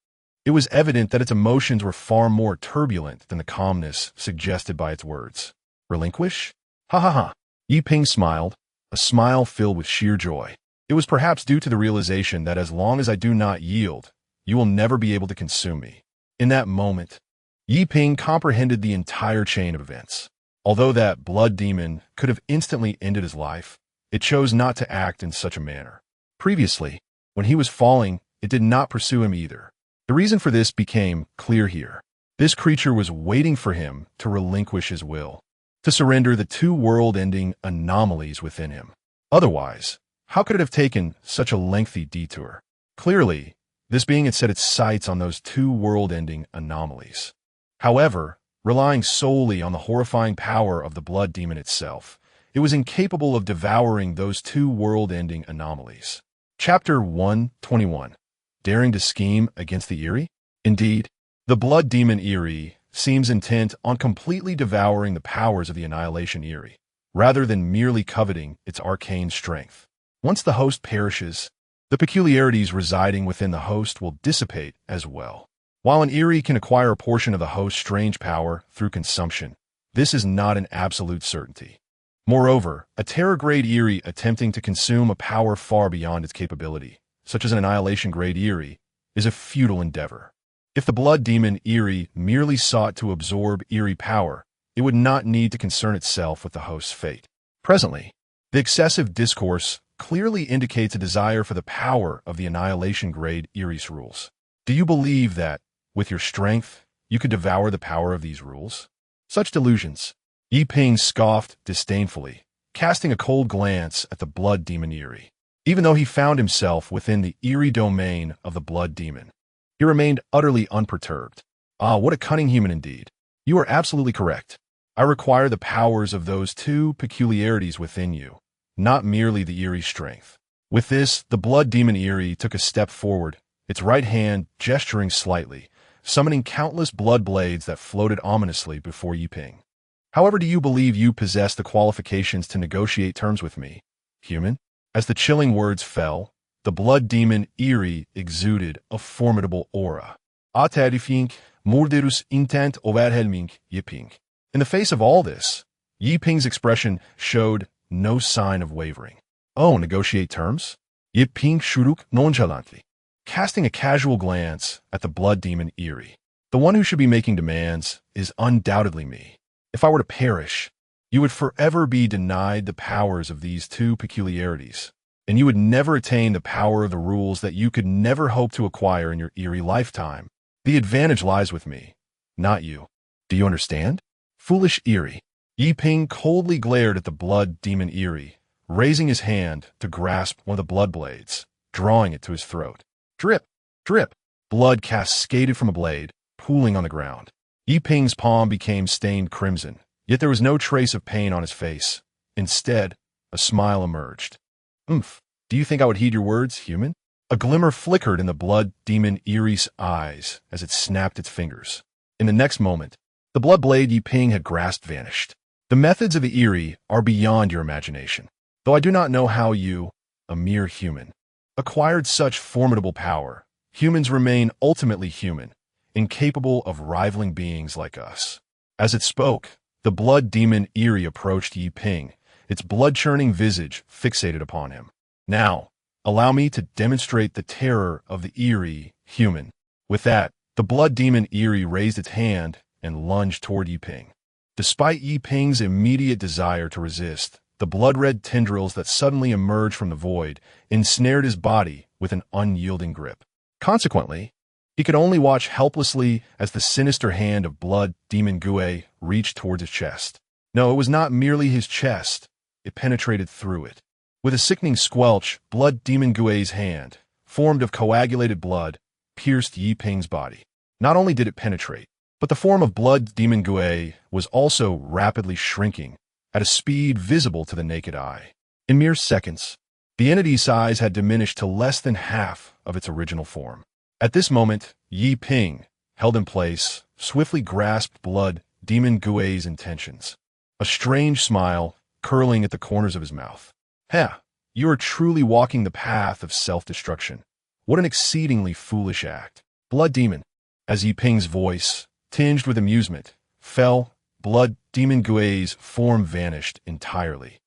It was evident that its emotions were far more turbulent than the calmness suggested by its words. Relinquish? Ha ha ha. Yi Ping smiled, a smile filled with sheer joy. It was perhaps due to the realization that as long as I do not yield, you will never be able to consume me. In that moment, Yi Ping comprehended the entire chain of events. Although that blood demon could have instantly ended his life, it chose not to act in such a manner. Previously, when he was falling, it did not pursue him either. The reason for this became clear here. This creature was waiting for him to relinquish his will, to surrender the two world-ending anomalies within him. Otherwise, how could it have taken such a lengthy detour? Clearly, this being had set its sights on those two world-ending anomalies. However, relying solely on the horrifying power of the blood demon itself, it was incapable of devouring those two world-ending anomalies. Chapter 121. Daring to scheme against the Eerie? Indeed, the blood demon Eerie seems intent on completely devouring the powers of the annihilation Eerie, rather than merely coveting its arcane strength. Once the host perishes, the peculiarities residing within the host will dissipate as well. While an Eerie can acquire a portion of the host's strange power through consumption, this is not an absolute certainty. Moreover, a terror-grade Eerie attempting to consume a power far beyond its capability, such as an annihilation-grade Eerie, is a futile endeavor. If the blood demon Eerie merely sought to absorb Eerie power, it would not need to concern itself with the host's fate. Presently, the excessive discourse clearly indicates a desire for the power of the annihilation-grade Eerie's rules. Do you believe that, with your strength, you could devour the power of these rules? Such delusions. Yi Ping scoffed disdainfully, casting a cold glance at the blood demon Eerie. Even though he found himself within the Eerie domain of the blood demon, he remained utterly unperturbed. Ah, what a cunning human indeed. You are absolutely correct. I require the powers of those two peculiarities within you, not merely the Eerie's strength. With this, the blood demon Eerie took a step forward, its right hand gesturing slightly, summoning countless blood blades that floated ominously before Yi Ping. However, do you believe you possess the qualifications to negotiate terms with me, human? As the chilling words fell, the blood demon Eerie exuded a formidable aura. Atarifink, murderus intent overhelming Yi Ping. In the face of all this, Yi Ping's expression showed no sign of wavering. Oh, negotiate terms? Yi Ping shuruk nonchalantly, casting a casual glance at the blood demon Eerie. The one who should be making demands is undoubtedly me. If I were to perish, you would forever be denied the powers of these two peculiarities, and you would never attain the power of the rules that you could never hope to acquire in your Eerie lifetime. The advantage lies with me, not you. Do you understand? Foolish Eerie. Yi Ping coldly glared at the blood demon Eerie, raising his hand to grasp one of the blood blades, drawing it to his throat. Drip, drip. Blood cascaded from a blade, pooling on the ground. Yi Ping's palm became stained crimson, yet there was no trace of pain on his face. Instead, a smile emerged. Oomph, do you think I would heed your words, human? A glimmer flickered in the blood demon Eerie's eyes as it snapped its fingers. In the next moment, the blood blade Yi Ping had grasped vanished. The methods of the Eerie are beyond your imagination, though I do not know how you, a mere human, acquired such formidable power. Humans remain ultimately human, incapable of rivaling beings like us. As it spoke, the blood demon Eerie approached Yi Ping, its blood-churning visage fixated upon him. Now, allow me to demonstrate the terror of the Eerie human. With that, the blood demon Eerie raised its hand and lunged toward Yi Ping. Despite Yi Ping's immediate desire to resist, the blood-red tendrils that suddenly emerged from the void ensnared his body with an unyielding grip. Consequently, he could only watch helplessly as the sinister hand of blood demon Gue reached towards his chest. No, it was not merely his chest. It penetrated through it. With a sickening squelch, blood demon Gue's hand, formed of coagulated blood, pierced Yi Ping's body. Not only did it penetrate, but the form of blood demon Gue was also rapidly shrinking at a speed visible to the naked eye. In mere seconds, the entity's size had diminished to less than half of its original form. At this moment, Yi Ping, held in place, swiftly grasped blood demon Gue's intentions. A strange smile curling at the corners of his mouth. "Ha! You are truly walking the path of self-destruction. What an exceedingly foolish act." Blood Demon. As Yi Ping's voice, tinged with amusement, fell, Blood Demon Gue's form vanished entirely.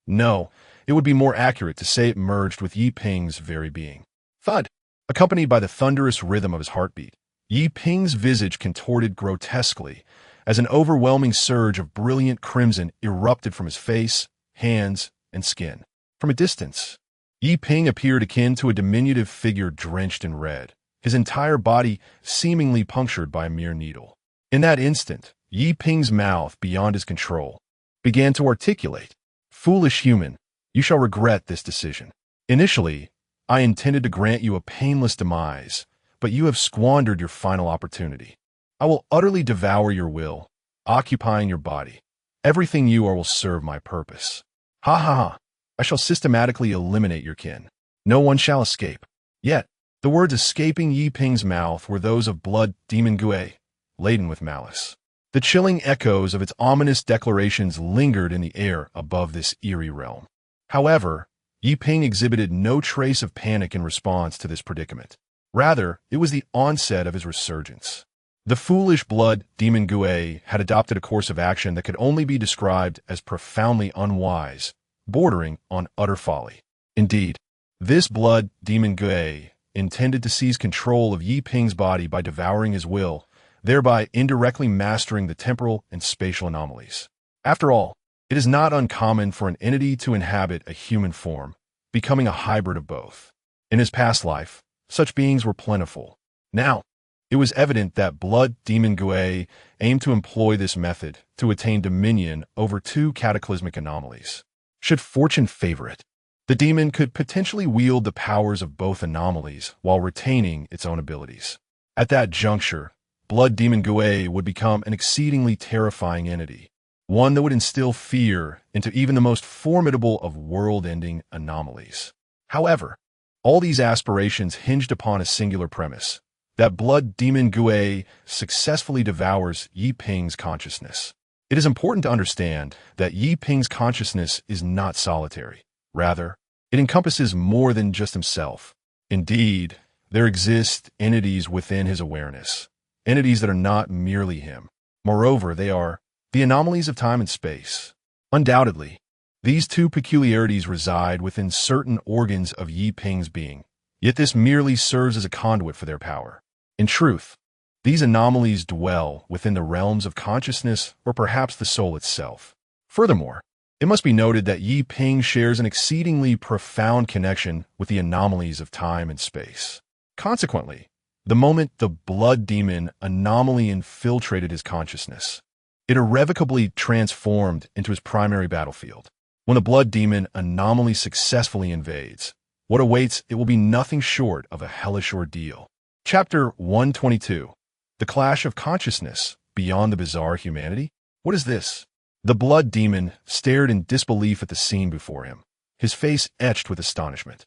No, it would be more accurate to say it merged with Yi Ping's very being. Thud! Accompanied by the thunderous rhythm of his heartbeat, Yi Ping's visage contorted grotesquely as an overwhelming surge of brilliant crimson erupted from his face, hands, and skin. From a distance, Yi Ping appeared akin to a diminutive figure drenched in red, his entire body seemingly punctured by a mere needle. In that instant, Yi Ping's mouth, beyond his control, began to articulate, "Foolish human, you shall regret this decision. Initially, I intended to grant you a painless demise, but you have squandered your final opportunity. I will utterly devour your will, occupying your body. Everything you are will serve my purpose. Ha ha ha! I shall systematically eliminate your kin. No one shall escape." Yet, the words escaping Yi Ping's mouth were those of Blood Demon Gue, laden with malice. The chilling echoes of its ominous declarations lingered in the air above this eerie realm. However, Yi Ping exhibited no trace of panic in response to this predicament. Rather, it was the onset of his resurgence. The foolish Blood Demon Gue had adopted a course of action that could only be described as profoundly unwise, bordering on utter folly. Indeed, this Blood Demon Gue intended to seize control of Yi Ping's body by devouring his will, thereby indirectly mastering the temporal and spatial anomalies. After all, it is not uncommon for an entity to inhabit a human form, becoming a hybrid of both. In his past life, such beings were plentiful. Now, it was evident that Blood Demon Gue aimed to employ this method to attain dominion over two cataclysmic anomalies. Should fortune favor it, the demon could potentially wield the powers of both anomalies while retaining its own abilities. At that juncture, Blood Demon Gue would become an exceedingly terrifying entity, one that would instill fear into even the most formidable of world-ending anomalies. However, all these aspirations hinged upon a singular premise: that Blood Demon Gue successfully devours Yi Ping's consciousness. It is important to understand that Yi Ping's consciousness is not solitary. Rather, it encompasses more than just himself. Indeed, there exist entities within his awareness, entities that are not merely him. Moreover, they are the anomalies of time and space. Undoubtedly, these two peculiarities reside within certain organs of Yi Ping's being, yet this merely serves as a conduit for their power. In truth, these anomalies dwell within the realms of consciousness or perhaps the soul itself. Furthermore, it must be noted that Yi Ping shares an exceedingly profound connection with the anomalies of time and space. Consequently, the moment the Blood Demon anomaly infiltrated his consciousness, it irrevocably transformed into his primary battlefield. When the Blood Demon anomaly successfully invades, what awaits it will be nothing short of a hellish ordeal. Chapter 122. The Clash of Consciousness Beyond the Bizarre Humanity? What is this? The Blood Demon stared in disbelief at the scene before him, his face etched with astonishment.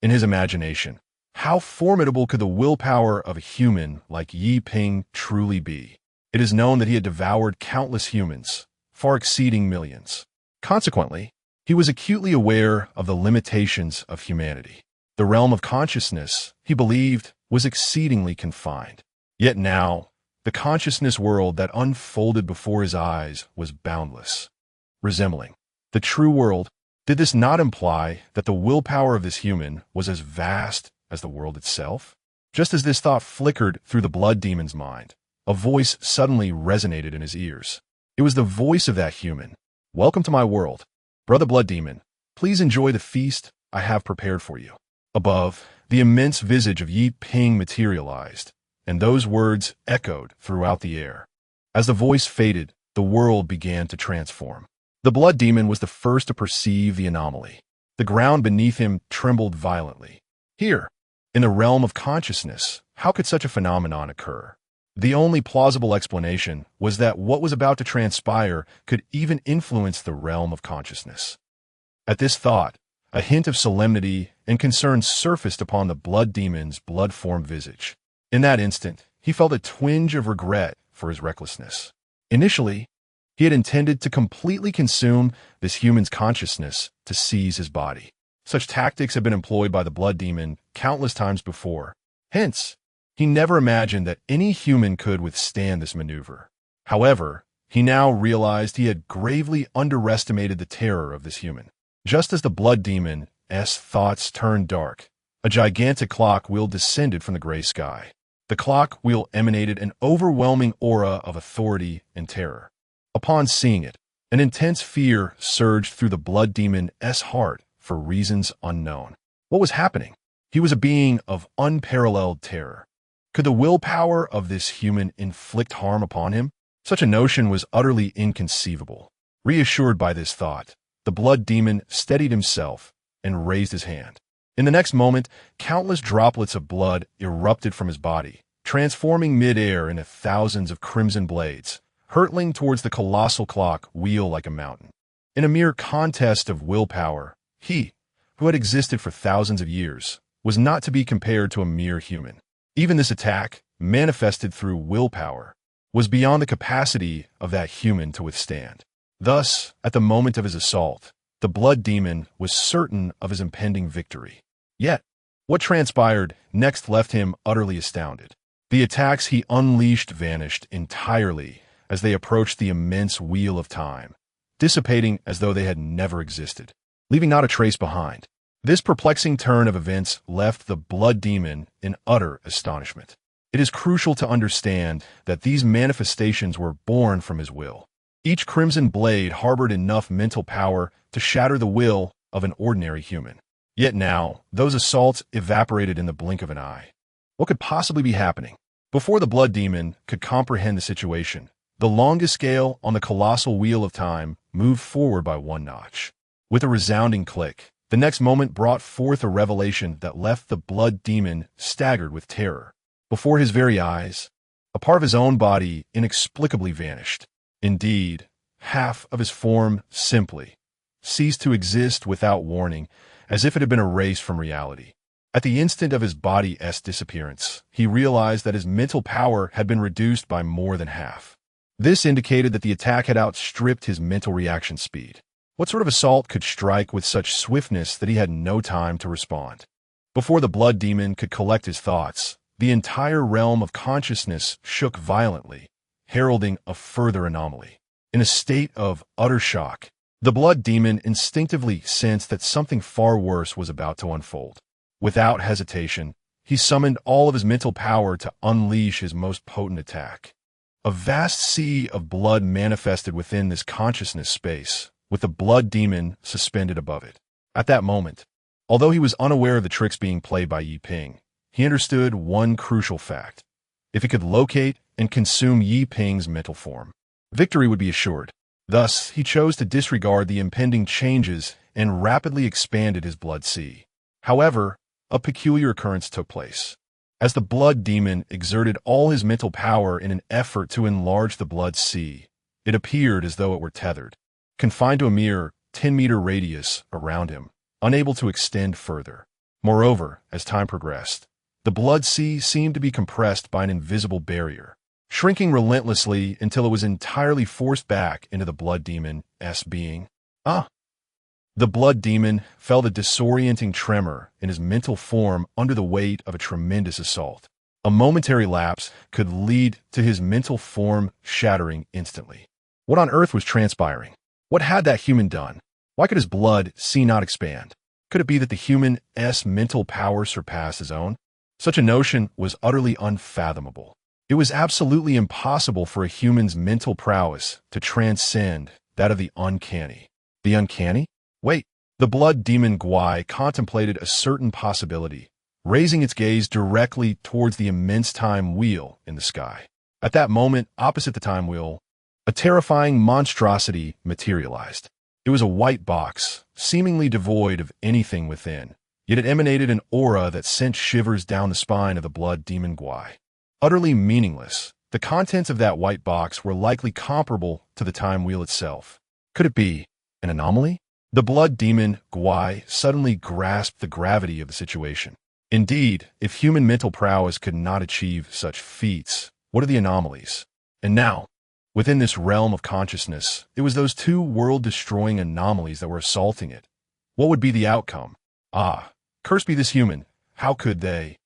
In his imagination, how formidable could the willpower of a human like Yi Ping truly be? It is known that he had devoured countless humans, far exceeding millions. Consequently, he was acutely aware of the limitations of humanity. The realm of consciousness, he believed, was exceedingly confined. Yet now, the consciousness world that unfolded before his eyes was boundless. Resembling the true world, did this not imply that the willpower of this human was as vast as the world itself? Just as this thought flickered through the Blood Demon's mind, a voice suddenly resonated in his ears. It was the voice of that human. "Welcome to my world, Brother Blood Demon. Please enjoy the feast I have prepared for you." Above, the immense visage of Yi Ping materialized, and those words echoed throughout the air. As the voice faded, the world began to transform. The Blood Demon was the first to perceive the anomaly. The ground beneath him trembled violently. Here, in the realm of consciousness, how could such a phenomenon occur? The only plausible explanation was that what was about to transpire could even influence the realm of consciousness. At this thought, a hint of solemnity and concern surfaced upon the Blood Demon's blood-formed visage. In that instant, he felt a twinge of regret for his recklessness. Initially, he had intended to completely consume this human's consciousness to seize his body. Such tactics have been employed by the blood demon countless times before. Hence, he never imagined that any human could withstand this maneuver. However, he now realized he had gravely underestimated the terror of this human. Just as the blood demon's thoughts turned dark, a gigantic clock wheel descended from the gray sky. The clock wheel emanated an overwhelming aura of authority and terror. Upon seeing it, an intense fear surged through the blood demon's heart for reasons unknown. What was happening? He was a being of unparalleled terror. Could the willpower of this human inflict harm upon him? Such a notion was utterly inconceivable. Reassured by this thought, the blood demon steadied himself and raised his hand. In the next moment, countless droplets of blood erupted from his body, transforming mid-air into thousands of crimson blades, hurtling towards the colossal clock wheel like a mountain. In a mere contest of willpower, he, who had existed for thousands of years, was not to be compared to a mere human. Even this attack, manifested through willpower, was beyond the capacity of that human to withstand. Thus, at the moment of his assault, the blood demon was certain of his impending victory. Yet, what transpired next left him utterly astounded. The attacks he unleashed vanished entirely as they approached the immense wheel of time, dissipating as though they had never existed, leaving not a trace behind. This perplexing turn of events left the blood demon in utter astonishment. It is crucial to understand that these manifestations were born from his will. Each crimson blade harbored enough mental power to shatter the will of an ordinary human. Yet now, those assaults evaporated in the blink of an eye. What could possibly be happening? Before the blood demon could comprehend the situation, the longest scale on the colossal wheel of time moved forward by one notch. With a resounding click, the next moment brought forth a revelation that left the blood demon staggered with terror. Before his very eyes, a part of his own body inexplicably vanished. Indeed, half of his form simply ceased to exist without warning, as if it had been erased from reality. At the instant of his body's disappearance, he realized that his mental power had been reduced by more than half. This indicated that the attack had outstripped his mental reaction speed. What sort of assault could strike with such swiftness that he had no time to respond? Before the blood demon could collect his thoughts, the entire realm of consciousness shook violently, heralding a further anomaly. In a state of utter shock, the blood demon instinctively sensed that something far worse was about to unfold. Without hesitation, he summoned all of his mental power to unleash his most potent attack. A vast sea of blood manifested within this consciousness space, with the blood demon suspended above it. At that moment, although he was unaware of the tricks being played by Yi Ping, he understood one crucial fact. If he could locate and consume Yi Ping's mental form, victory would be assured. Thus, he chose to disregard the impending changes and rapidly expanded his blood sea. However, a peculiar occurrence took place. As the blood demon exerted all his mental power in an effort to enlarge the blood sea, it appeared as though it were tethered, confined to a mere 10-meter radius around him, unable to extend further. Moreover, as time progressed, the blood sea seemed to be compressed by an invisible barrier, shrinking relentlessly until it was entirely forced back into the blood demon's being. The blood demon felt a disorienting tremor in his mental form under the weight of a tremendous assault. A momentary lapse could lead to his mental form shattering instantly. What on earth was transpiring? What had that human done? Why could his blood sea not expand? Could it be that the human's mental power surpassed his own? Such a notion was utterly unfathomable. It was absolutely impossible for a human's mental prowess to transcend that of the uncanny. The uncanny? Wait, the blood demon Guai contemplated a certain possibility, raising its gaze directly towards the immense time wheel in the sky. At that moment, opposite the time wheel, a terrifying monstrosity materialized. It was a white box, seemingly devoid of anything within, yet it emanated an aura that sent shivers down the spine of the blood demon Guai. Utterly meaningless, the contents of that white box were likely comparable to the time wheel itself. Could it be an anomaly? The blood demon Guai suddenly grasped the gravity of the situation. Indeed, if human mental prowess could not achieve such feats, what are the anomalies? And now, Within this realm of consciousness, it was those two world-destroying anomalies that were assaulting it. What would be the outcome? Ah, cursed be this human. How could they?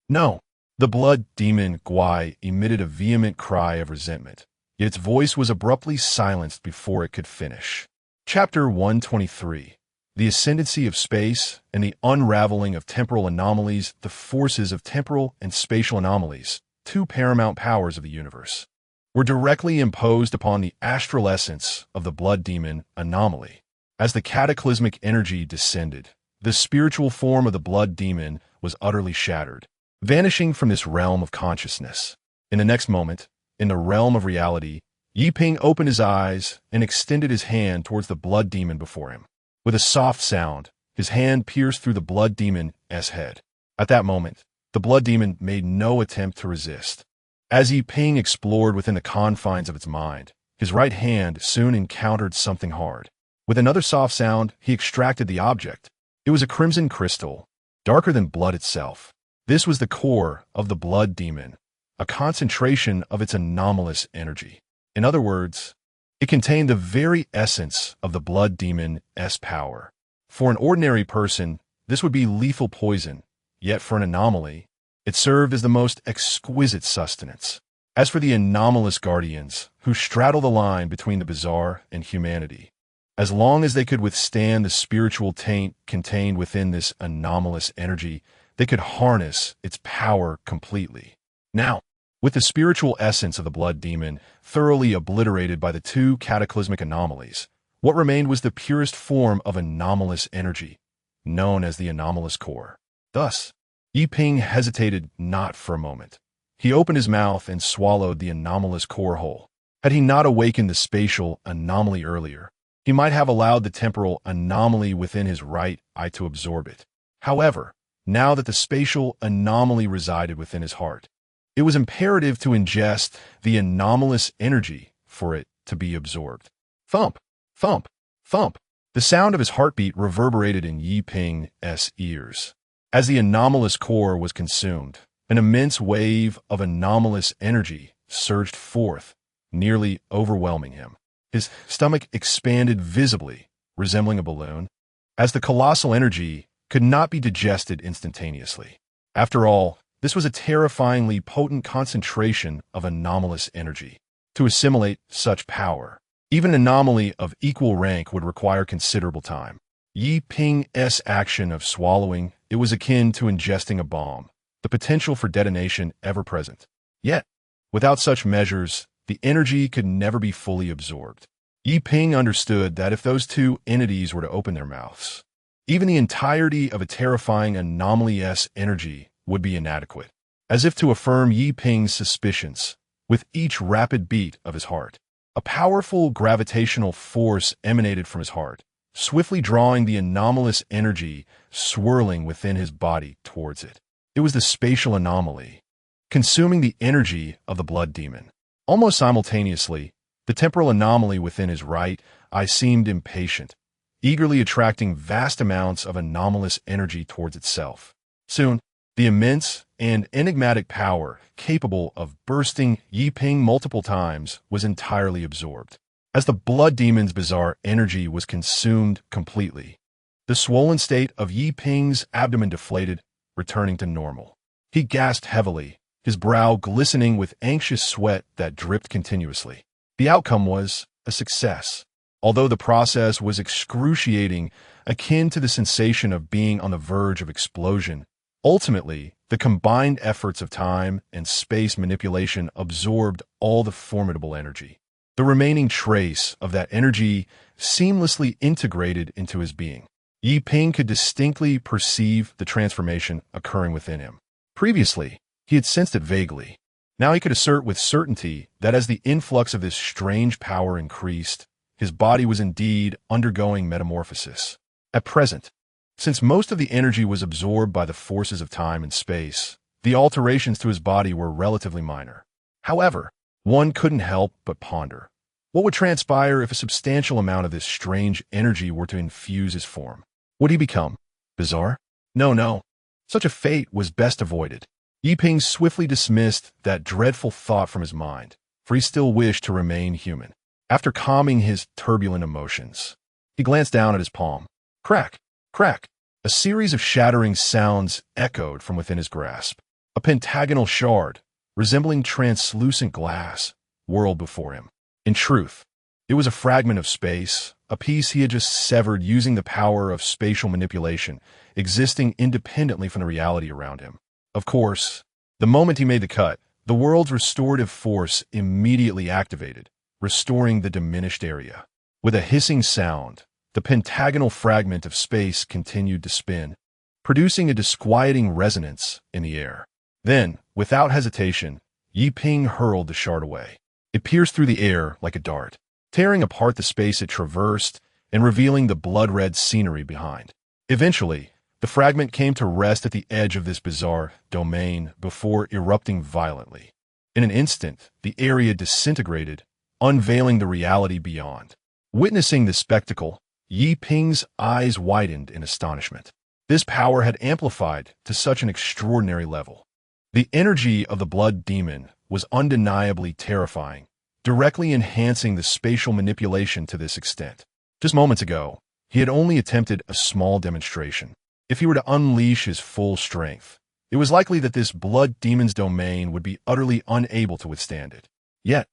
No. The blood demon Gwai emitted a vehement cry of resentment, yet its voice was abruptly silenced before it could finish. Chapter 123. The Ascendancy of Space and the Unraveling of Temporal Anomalies, the Forces of Temporal and Spatial Anomalies, two paramount powers of the universe, were directly imposed upon the astral essence of the blood demon anomaly. As the cataclysmic energy descended, the spiritual form of the blood demon was utterly shattered, vanishing from this realm of consciousness. In the next moment, in the realm of reality, Yi Ping opened his eyes and extended his hand towards the blood demon before him. With a soft sound, his hand pierced through the blood demon's head. At that moment, the blood demon made no attempt to resist. As Yi Ping explored within the confines of its mind, his right hand soon encountered something hard. With another soft sound, he extracted the object. It was a crimson crystal, darker than blood itself. This was the core of the blood demon, a concentration of its anomalous energy. In other words, it contained the very essence of the blood demon's power. For an ordinary person, this would be lethal poison, yet for an anomaly, it served as the most exquisite sustenance. As for the anomalous guardians, who straddle the line between the bizarre and humanity, as long as they could withstand the spiritual taint contained within this anomalous energy, they could harness its power completely. Now, with the spiritual essence of the blood demon thoroughly obliterated by the two cataclysmic anomalies, what remained was the purest form of anomalous energy, known as the anomalous core. Thus, Yi Ping hesitated not for a moment. He opened his mouth and swallowed the anomalous core whole. Had he not awakened the spatial anomaly earlier, he might have allowed the temporal anomaly within his right eye to absorb it. However, now that the spatial anomaly resided within his heart, it was imperative to ingest the anomalous energy for it to be absorbed. Thump, thump, thump. The sound of his heartbeat reverberated in Yi Ping's ears. As the anomalous core was consumed, an immense wave of anomalous energy surged forth, nearly overwhelming him. His stomach expanded visibly, resembling a balloon, as the colossal energy could not be digested instantaneously. After all, this was a terrifyingly potent concentration of anomalous energy. To assimilate such power, even an anomaly of equal rank would require considerable time. Yi Ping's action of swallowing, it was akin to ingesting a bomb, the potential for detonation ever present. Yet, without such measures, the energy could never be fully absorbed. Yi Ping understood that if those two entities were to open their mouths, even the entirety of a terrifying anomaly-s energy would be inadequate. As if to affirm Yi Ping's suspicions, with each rapid beat of his heart, a powerful gravitational force emanated from his heart, swiftly drawing the anomalous energy swirling within his body towards it. It was the spatial anomaly, consuming the energy of the blood demon. Almost simultaneously, the temporal anomaly within his right eye seemed impatient, eagerly attracting vast amounts of anomalous energy towards itself. Soon, the immense and enigmatic power capable of bursting Yi Ping multiple times was entirely absorbed. As the blood demon's bizarre energy was consumed completely, the swollen state of Yi Ping's abdomen deflated, returning to normal. He gasped heavily, his brow glistening with anxious sweat that dripped continuously. The outcome was a success. Although the process was excruciating, akin to the sensation of being on the verge of explosion, ultimately, the combined efforts of time and space manipulation absorbed all the formidable energy. The remaining trace of that energy seamlessly integrated into his being. Yi Ping could distinctly perceive the transformation occurring within him. Previously, he had sensed it vaguely. Now he could assert with certainty that as the influx of this strange power increased, his body was indeed undergoing metamorphosis. At present, since most of the energy was absorbed by the forces of time and space, the alterations to his body were relatively minor. However, one couldn't help but ponder. What would transpire if a substantial amount of this strange energy were to infuse his form? Would he become bizarre? No. Such a fate was best avoided. Yi Ping swiftly dismissed that dreadful thought from his mind. for he still wished to remain human. After calming his turbulent emotions, he glanced down at his palm. Crack, crack. A series of shattering sounds echoed from within his grasp. A pentagonal shard, resembling translucent glass, whirled before him. In truth, it was a fragment of space, a piece he had just severed using the power of spatial manipulation, existing independently from the reality around him. Of course, the moment he made the cut, the world's restorative force immediately activated, restoring the diminished area. With a hissing sound, the pentagonal fragment of space continued to spin, producing a disquieting resonance in the air. Then, without hesitation, Yi Ping hurled the shard away. It pierced through the air like a dart, tearing apart the space it traversed and revealing the blood-red scenery behind. Eventually, the fragment came to rest at the edge of this bizarre domain before erupting violently. In an instant, the area disintegrated, unveiling the reality beyond. Witnessing this spectacle, Yi Ping's eyes widened in astonishment. This power had amplified to such an extraordinary level. The energy of the blood demon was undeniably terrifying, directly enhancing the spatial manipulation to this extent. Just moments ago, he had only attempted a small demonstration. If he were to unleash his full strength, it was likely that this blood demon's domain would be utterly unable to withstand it. Yet,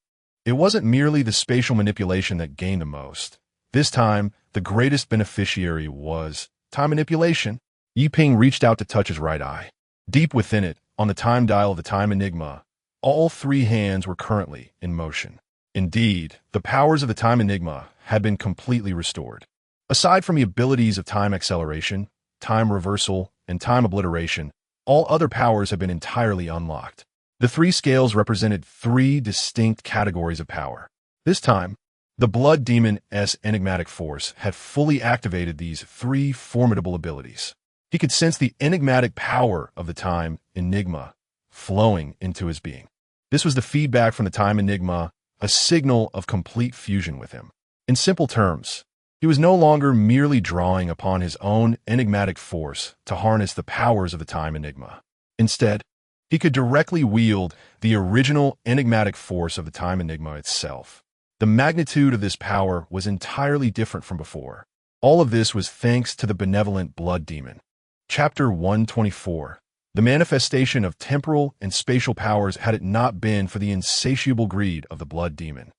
it wasn't merely the spatial manipulation that gained the most. This time, the greatest beneficiary was time manipulation. Yi Ping reached out to touch his right eye. Deep within it, on the time dial of the time enigma, all three hands were currently in motion. Indeed, the powers of the time enigma had been completely restored. Aside from the abilities of time acceleration, time reversal, and time obliteration, all other powers have been entirely unlocked. The three scales represented three distinct categories of power. This time, the blood demon's enigmatic force had fully activated these three formidable abilities. He could sense the enigmatic power of the time enigma flowing into his being. This was the feedback from the time enigma, a signal of complete fusion with him. In simple terms, he was no longer merely drawing upon his own enigmatic force to harness the powers of the time enigma. Instead, he could directly wield the original enigmatic force of the time enigma itself. The magnitude of this power was entirely different from before. All of this was thanks to the benevolent blood demon. Chapter 124. The manifestation of temporal and spatial powers had it not been for the insatiable greed of the blood demon,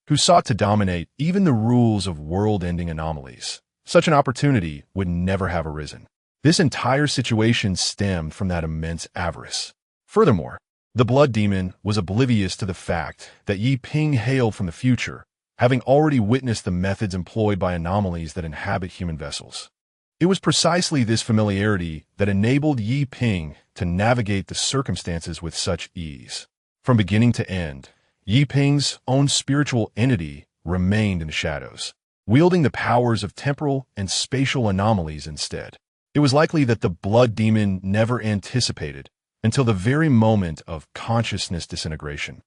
who sought to dominate even the rules of world-ending anomalies. Such an opportunity would never have arisen. This entire situation stemmed from that immense avarice. Furthermore, the blood demon was oblivious to the fact that Yi Ping hailed from the future, having already witnessed the methods employed by anomalies that inhabit human vessels. It was precisely this familiarity that enabled Yi Ping to navigate the circumstances with such ease. From beginning to end, Yi Ping's own spiritual entity remained in the shadows, wielding the powers of temporal and spatial anomalies instead. It was likely that the blood demon never anticipated, until the very moment of consciousness disintegration,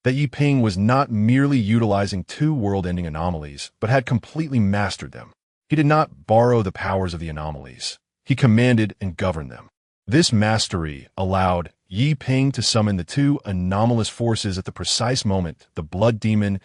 that Yi Ping was not merely utilizing two world-ending anomalies, but had completely mastered them. He did not borrow the powers of the anomalies. He commanded and governed them. This mastery allowed Yi Ping to summon the two anomalous forces at the precise moment the blood demon's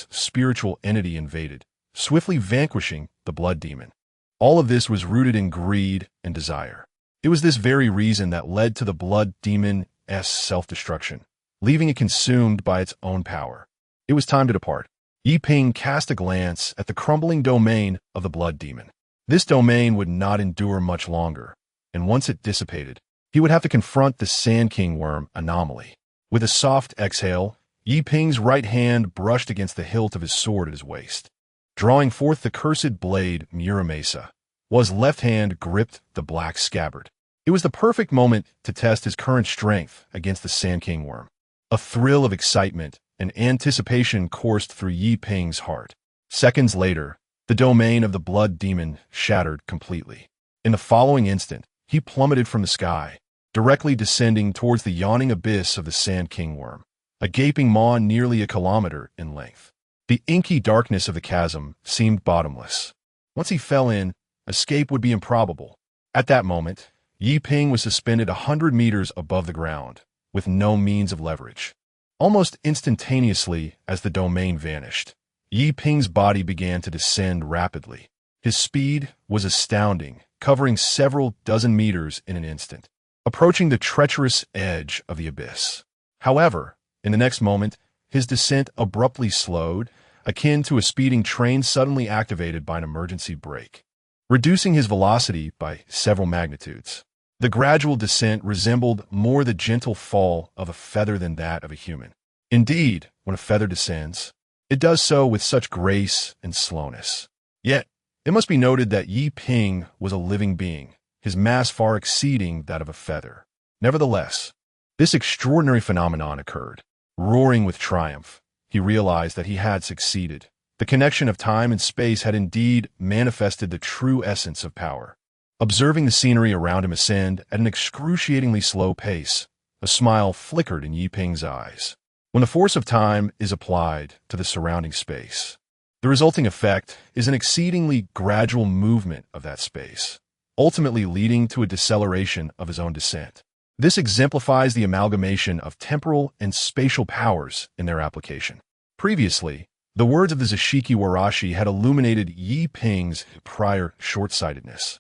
spiritual entity invaded, swiftly vanquishing the blood demon. All of this was rooted in greed and desire. It was this very reason that led to the blood demon's self-destruction, leaving it consumed by its own power. It was time to depart. Yi Ping cast a glance at the crumbling domain of the blood demon. This domain would not endure much longer, and once it dissipated, he would have to confront the Sand King worm anomaly. With a soft exhale, Yi Ping's right hand brushed against the hilt of his sword at his waist. Drawing forth the cursed blade Muramasa, while his left hand gripped the black scabbard. It was the perfect moment to test his current strength against the Sand King worm. A thrill of excitement and anticipation coursed through Yi Ping's heart. Seconds later, the domain of the blood demon shattered completely. In the following instant, he plummeted from the sky, directly descending towards the yawning abyss of the Sand King worm, a gaping maw nearly a kilometer in length. The inky darkness of the chasm seemed bottomless. Once he fell in, escape would be improbable. At that moment, Yi Ping was suspended 100 meters above the ground, with no means of leverage. Almost instantaneously as the domain vanished, Yi Ping's body began to descend rapidly. His speed was astounding, covering several dozen meters in an instant, approaching the treacherous edge of the abyss. However, in the next moment, his descent abruptly slowed, akin to a speeding train suddenly activated by an emergency brake, reducing his velocity by several magnitudes. The gradual descent resembled more the gentle fall of a feather than that of a human. Indeed, when a feather descends, it does so with such grace and slowness. Yet, it must be noted that Yi Ping was a living being, his mass far exceeding that of a feather. Nevertheless, this extraordinary phenomenon occurred. Roaring with triumph, he realized that he had succeeded. The connection of time and space had indeed manifested the true essence of power. Observing the scenery around him ascend at an excruciatingly slow pace, a smile flickered in Yi Ping's eyes. When the force of time is applied to the surrounding space, the resulting effect is an exceedingly gradual movement of that space, ultimately leading to a deceleration of his own descent. This exemplifies the amalgamation of temporal and spatial powers in their application. Previously, the words of the Zashiki Warashi had illuminated Yi Ping's prior short-sightedness,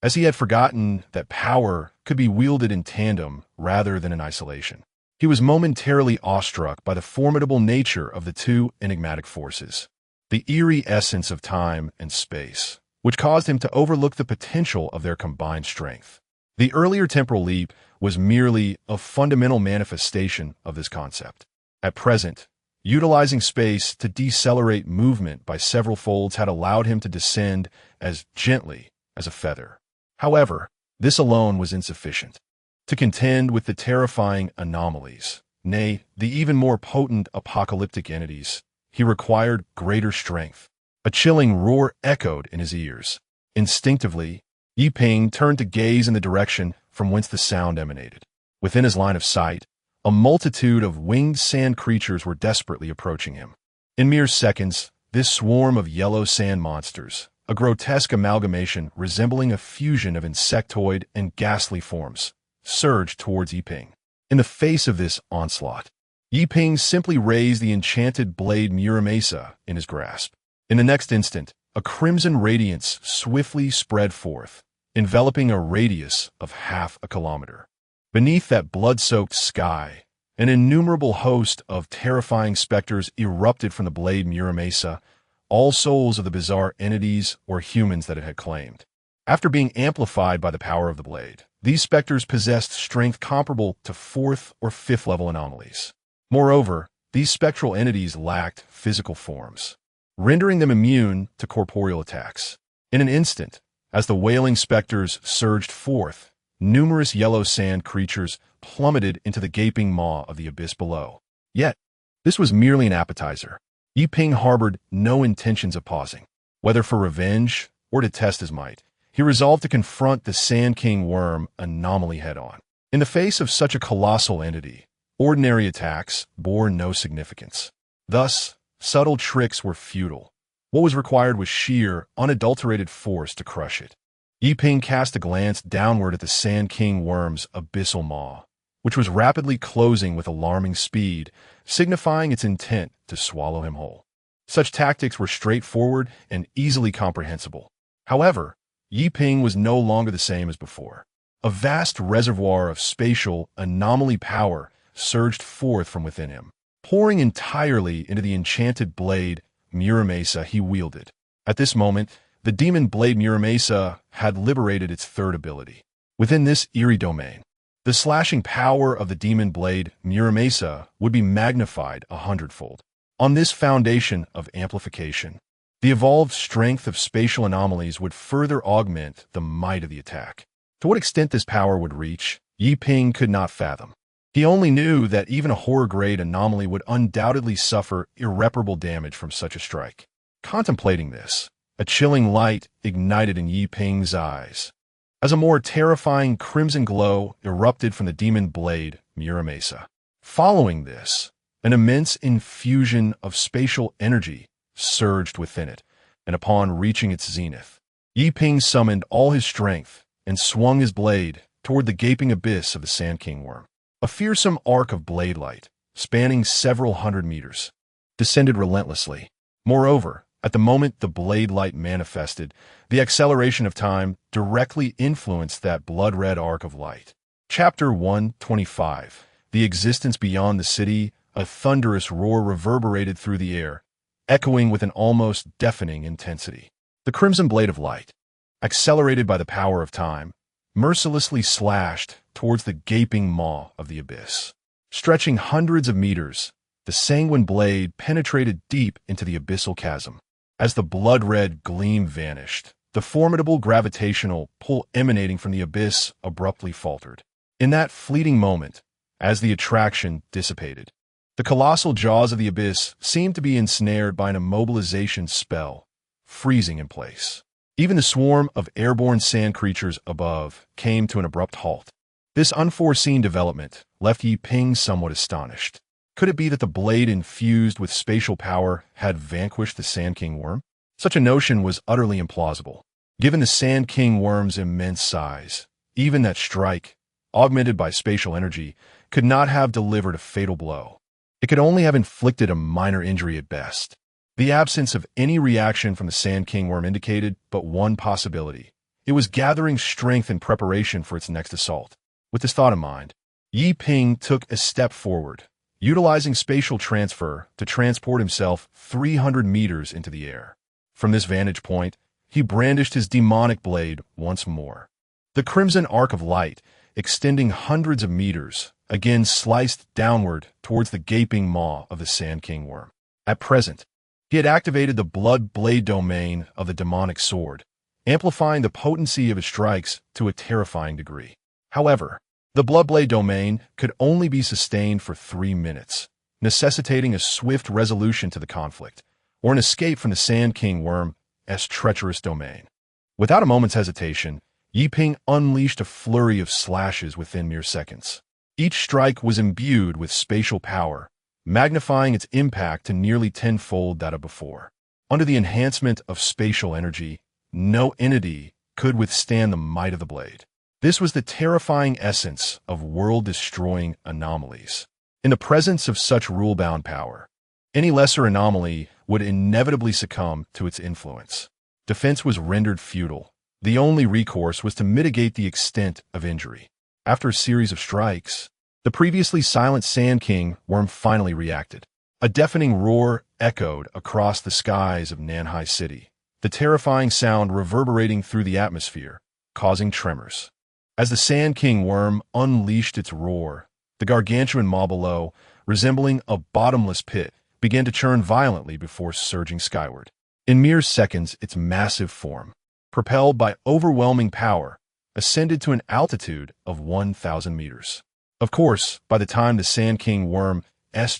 as he had forgotten that power could be wielded in tandem rather than in isolation. He was momentarily awestruck by the formidable nature of the two enigmatic forces, the eerie essence of time and space, which caused him to overlook the potential of their combined strength. The earlier temporal leap was merely a fundamental manifestation of this concept. At present, utilizing space to decelerate movement by several folds had allowed him to descend as gently as a feather. However, this alone was insufficient. To contend with the terrifying anomalies, nay, the even more potent apocalyptic entities, he required greater strength. A chilling roar echoed in his ears. Instinctively, Yi Ping turned to gaze in the direction from whence the sound emanated. Within his line of sight, a multitude of winged sand creatures were desperately approaching him. In mere seconds, this swarm of yellow sand monsters, a grotesque amalgamation resembling a fusion of insectoid and ghastly forms, surged towards Yi Ping. In the face of this onslaught, Yi Ping simply raised the enchanted blade Muramasa in his grasp. In the next instant, a crimson radiance swiftly spread forth, enveloping a radius of half a kilometer. Beneath that blood-soaked sky, an innumerable host of terrifying specters erupted from the blade Muramasa, all souls of the bizarre entities or humans that it had claimed. After being amplified by the power of the blade, these specters possessed strength comparable to 4th or 5th level anomalies. Moreover, these spectral entities lacked physical forms, rendering them immune to corporeal attacks. In an instant, as the wailing specters surged forth, numerous yellow sand creatures plummeted into the gaping maw of the abyss below. Yet, this was merely an appetizer. Yi Ping harbored no intentions of pausing. Whether for revenge or to test his might, he resolved to confront the Sand King Worm anomaly head-on. In the face of such a colossal entity, ordinary attacks bore no significance. Thus, subtle tricks were futile. What was required was sheer, unadulterated force to crush it. Yi Ping cast a glance downward at the Sand King Worm's abyssal maw, which was rapidly closing with alarming speed, signifying its intent to swallow him whole. Such tactics were straightforward and easily comprehensible. However, Yi Ping was no longer the same as before. A vast reservoir of spatial anomaly power surged forth from within him, pouring entirely into the enchanted blade Muramasa he wielded. At this moment, the demon blade Muramasa had liberated its third ability. Within this eerie domain, the slashing power of the demon blade Muramasa would be magnified 100-fold. On this foundation of amplification, the evolved strength of spatial anomalies would further augment the might of the attack. To what extent this power would reach, Yi Ping could not fathom. He only knew that even a horror-grade anomaly would undoubtedly suffer irreparable damage from such a strike. Contemplating this, a chilling light ignited in Yi Ping's eyes, as a more terrifying crimson glow erupted from the demon blade Muramasa. Following this, an immense infusion of spatial energy surged within it, and upon reaching its zenith, Yi Ping summoned all his strength and swung his blade toward the gaping abyss of the Sand King Worm. A fearsome arc of blade light, spanning several hundred meters, descended relentlessly. Moreover, at the moment the blade light manifested, the acceleration of time directly influenced that blood-red arc of light. Chapter 125. The existence beyond the city. A thunderous roar reverberated through the air, echoing with an almost deafening intensity. The crimson blade of light, accelerated by the power of time, mercilessly slashed towards the gaping maw of the abyss. Stretching hundreds of meters, the sanguine blade penetrated deep into the abyssal chasm. As the blood-red gleam vanished, the formidable gravitational pull emanating from the abyss abruptly faltered. In that fleeting moment, as the attraction dissipated, the colossal jaws of the abyss seemed to be ensnared by an immobilization spell, freezing in place. Even the swarm of airborne sand creatures above came to an abrupt halt. This unforeseen development left Yi Ping somewhat astonished. Could it be that the blade infused with spatial power had vanquished the Sand King worm? Such a notion was utterly implausible. Given the Sand King worm's immense size, even that strike, augmented by spatial energy, could not have delivered a fatal blow. It could only have inflicted a minor injury at best. The absence of any reaction from the Sand King worm indicated but one possibility. It was gathering strength in preparation for its next assault. With this thought in mind, Yi Ping took a step forward, utilizing spatial transfer to transport himself 300 meters into the air. From this vantage point, he brandished his demonic blade once more. The crimson arc of light, extending hundreds of meters, again sliced downward towards the gaping maw of the Sand King worm. At present, he had activated the blood blade domain of the demonic sword, amplifying the potency of his strikes to a terrifying degree. However, the blood blade domain could only be sustained for 3 minutes, necessitating a swift resolution to the conflict, or an escape from the Sand King worm's treacherous domain. Without a moment's hesitation, Yi Ping unleashed a flurry of slashes within mere seconds. Each strike was imbued with spatial power, magnifying its impact to nearly tenfold that of before. Under the enhancement of spatial energy, no entity could withstand the might of the blade. This was the terrifying essence of world-destroying anomalies. In the presence of such rule-bound power, any lesser anomaly would inevitably succumb to its influence. Defense was rendered futile. The only recourse was to mitigate the extent of injury. After a series of strikes, the previously silent Sand King worm finally reacted. A deafening roar echoed across the skies of Nanhai City, the terrifying sound reverberating through the atmosphere, causing tremors. As the Sand King worm unleashed its roar, the gargantuan maw below, resembling a bottomless pit, began to churn violently before surging skyward. In mere seconds, its massive form, propelled by overwhelming power, ascended to an altitude of 1,000 meters. Of course, by the time the Sand King worm's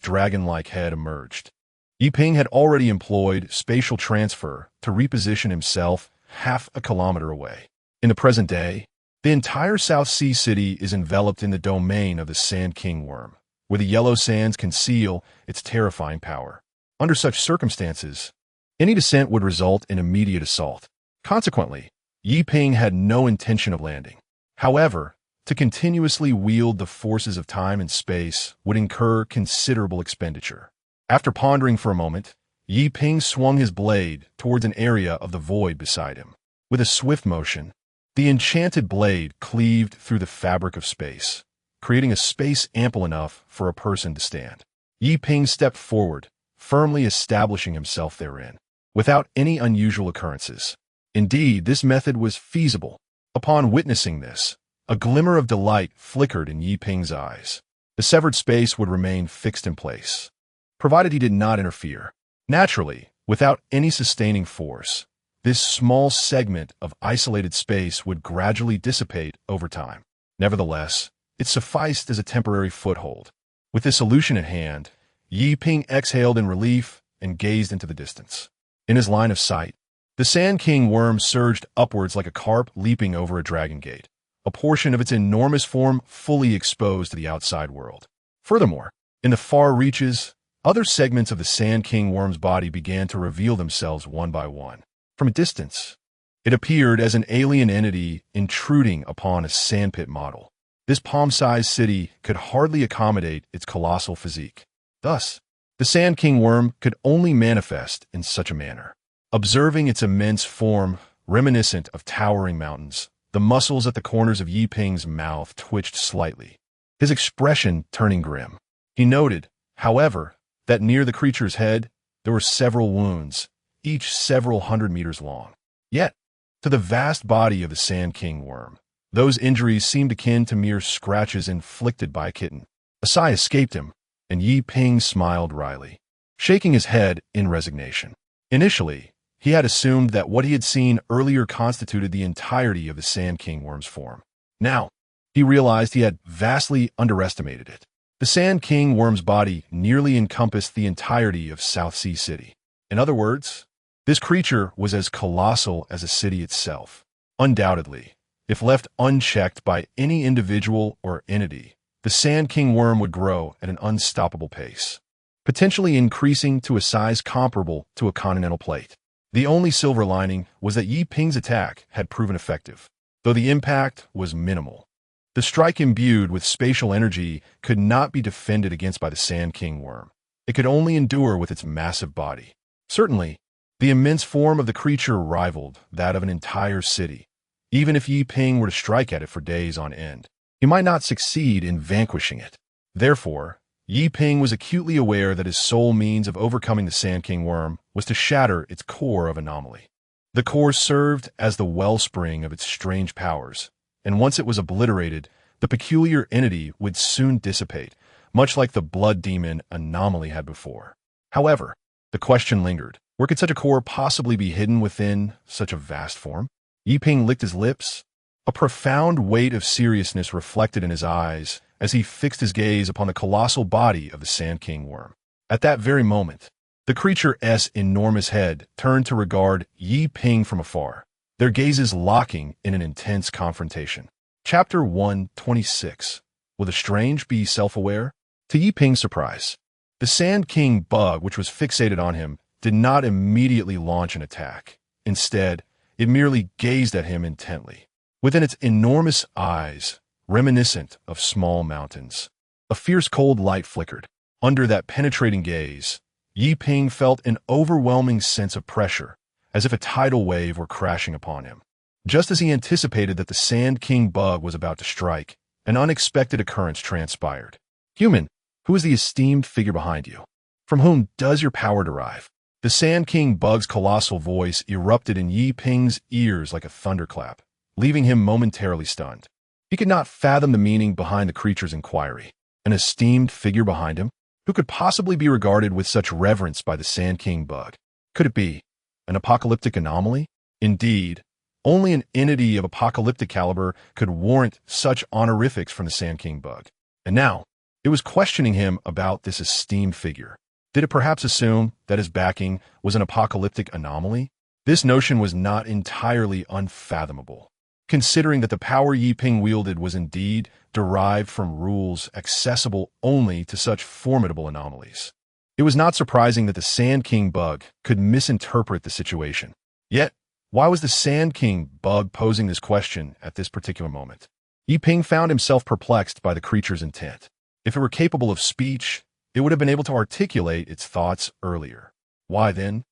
dragon-like head emerged, Yi Ping had already employed spatial transfer to reposition himself half a kilometer away. In the present day, the entire South Sea City is enveloped in the domain of the Sand King worm, where the yellow sands conceal its terrifying power. Under such circumstances, any descent would result in immediate assault. Consequently, Yi Ping had no intention of landing. However, to continuously wield the forces of time and space would incur considerable expenditure. After pondering for a moment, Yi Ping swung his blade towards an area of the void beside him. With a swift motion, the enchanted blade cleaved through the fabric of space, creating a space ample enough for a person to stand. Yi Ping stepped forward, firmly establishing himself therein, without any unusual occurrences. Indeed, this method was feasible. Upon witnessing this, a glimmer of delight flickered in Yi Ping's eyes. The severed space would remain fixed in place, provided he did not interfere. Naturally, without any sustaining force, this small segment of isolated space would gradually dissipate over time. Nevertheless, it sufficed as a temporary foothold. With this solution at hand, Yi Ping exhaled in relief and gazed into the distance. In his line of sight, the Sand King worm surged upwards like a carp leaping over a dragon gate, a portion of its enormous form fully exposed to the outside world. Furthermore, in the far reaches, other segments of the Sand King worm's body began to reveal themselves one by one. From a distance, it appeared as an alien entity intruding upon a sandpit model. This palm-sized city could hardly accommodate its colossal physique. Thus, the Sand King worm could only manifest in such a manner. Observing its immense form, reminiscent of towering mountains, the muscles at the corners of Yi Ping's mouth twitched slightly, his expression turning grim. He noted, however, that near the creature's head there were several wounds, each several hundred meters long. Yet, to the vast body of the Sand King worm, those injuries seemed akin to mere scratches inflicted by a kitten. A sigh escaped him, and Yi Ping smiled wryly, shaking his head in resignation. Initially, he had assumed that what he had seen earlier constituted the entirety of the Sand King worm's form. Now, he realized he had vastly underestimated it. The Sand King worm's body nearly encompassed the entirety of South Sea City. In other words, this creature was as colossal as a city itself. Undoubtedly, if left unchecked by any individual or entity, the Sand King worm would grow at an unstoppable pace, potentially increasing to a size comparable to a continental plate. The only silver lining was that Yi Ping's attack had proven effective, though the impact was minimal. The strike imbued with spatial energy could not be defended against by the Sand King worm. It could only endure with its massive body. Certainly, the immense form of the creature rivaled that of an entire city. Even if Yi Ping were to strike at it for days on end, he might not succeed in vanquishing it. Therefore, Yi Ping was acutely aware that his sole means of overcoming the Sand King worm was to shatter its core of anomaly. The core served as the wellspring of its strange powers, and once it was obliterated, the peculiar entity would soon dissipate, much like the blood demon anomaly had before. However, the question lingered. Where could such a core possibly be hidden within such a vast form? Yi Ping licked his lips. A profound weight of seriousness reflected in his eyes as he fixed his gaze upon the colossal body of the Sand King worm. At that very moment, the creature's enormous head turned to regard Yi Ping from afar, their gazes locking in an intense confrontation. Chapter 126. Will the strange be self-aware? To Yi Ping's surprise, the Sand King bug, which was fixated on him, did not immediately launch an attack. Instead, it merely gazed at him intently. Within its enormous eyes, reminiscent of small mountains, a fierce cold light flickered. Under that penetrating gaze, Yi Ping felt an overwhelming sense of pressure, as if a tidal wave were crashing upon him. Just as he anticipated that the Sand King bug was about to strike, an unexpected occurrence transpired. Human, who is the esteemed figure behind you? From whom does your power derive? The Sand King bug's colossal voice erupted in Yi Ping's ears like a thunderclap, leaving him momentarily stunned. He could not fathom the meaning behind the creature's inquiry. An esteemed figure behind him? Who could possibly be regarded with such reverence by the Sand King bug? Could it be an apocalyptic anomaly? Indeed, only an entity of apocalyptic caliber could warrant such honorifics from the Sand King bug. And now, it was questioning him about this esteemed figure. Did it perhaps assume that his backing was an apocalyptic anomaly? This notion was not entirely unfathomable, considering that the power Yi Ping wielded was indeed derived from rules accessible only to such formidable anomalies. It was not surprising that the Sand King bug could misinterpret the situation. Yet, why was the Sand King bug posing this question at this particular moment? Yi Ping found himself perplexed by the creature's intent. If it were capable of speech, it would have been able to articulate its thoughts earlier. Why then?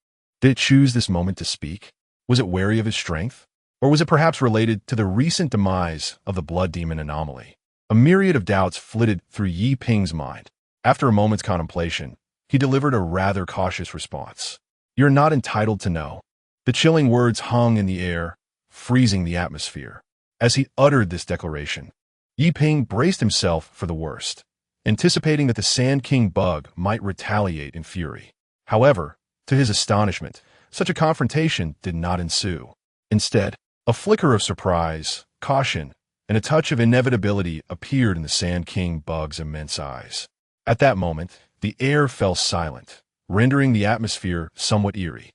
Did it choose this moment to speak? Was it wary of his strength? Or was it perhaps related to the recent demise of the blood demon anomaly? A myriad of doubts flitted through Yi Ping's mind. After a moment's contemplation, he delivered a rather cautious response. You're not entitled to know. The chilling words hung in the air, freezing the atmosphere. As he uttered this declaration, Yi Ping braced himself for the worst, anticipating that the Sand King bug might retaliate in fury. However, to his astonishment, such a confrontation did not ensue. Instead, a flicker of surprise, caution, and a touch of inevitability appeared in the Sand King bug's immense eyes. At that moment, the air fell silent, rendering the atmosphere somewhat eerie.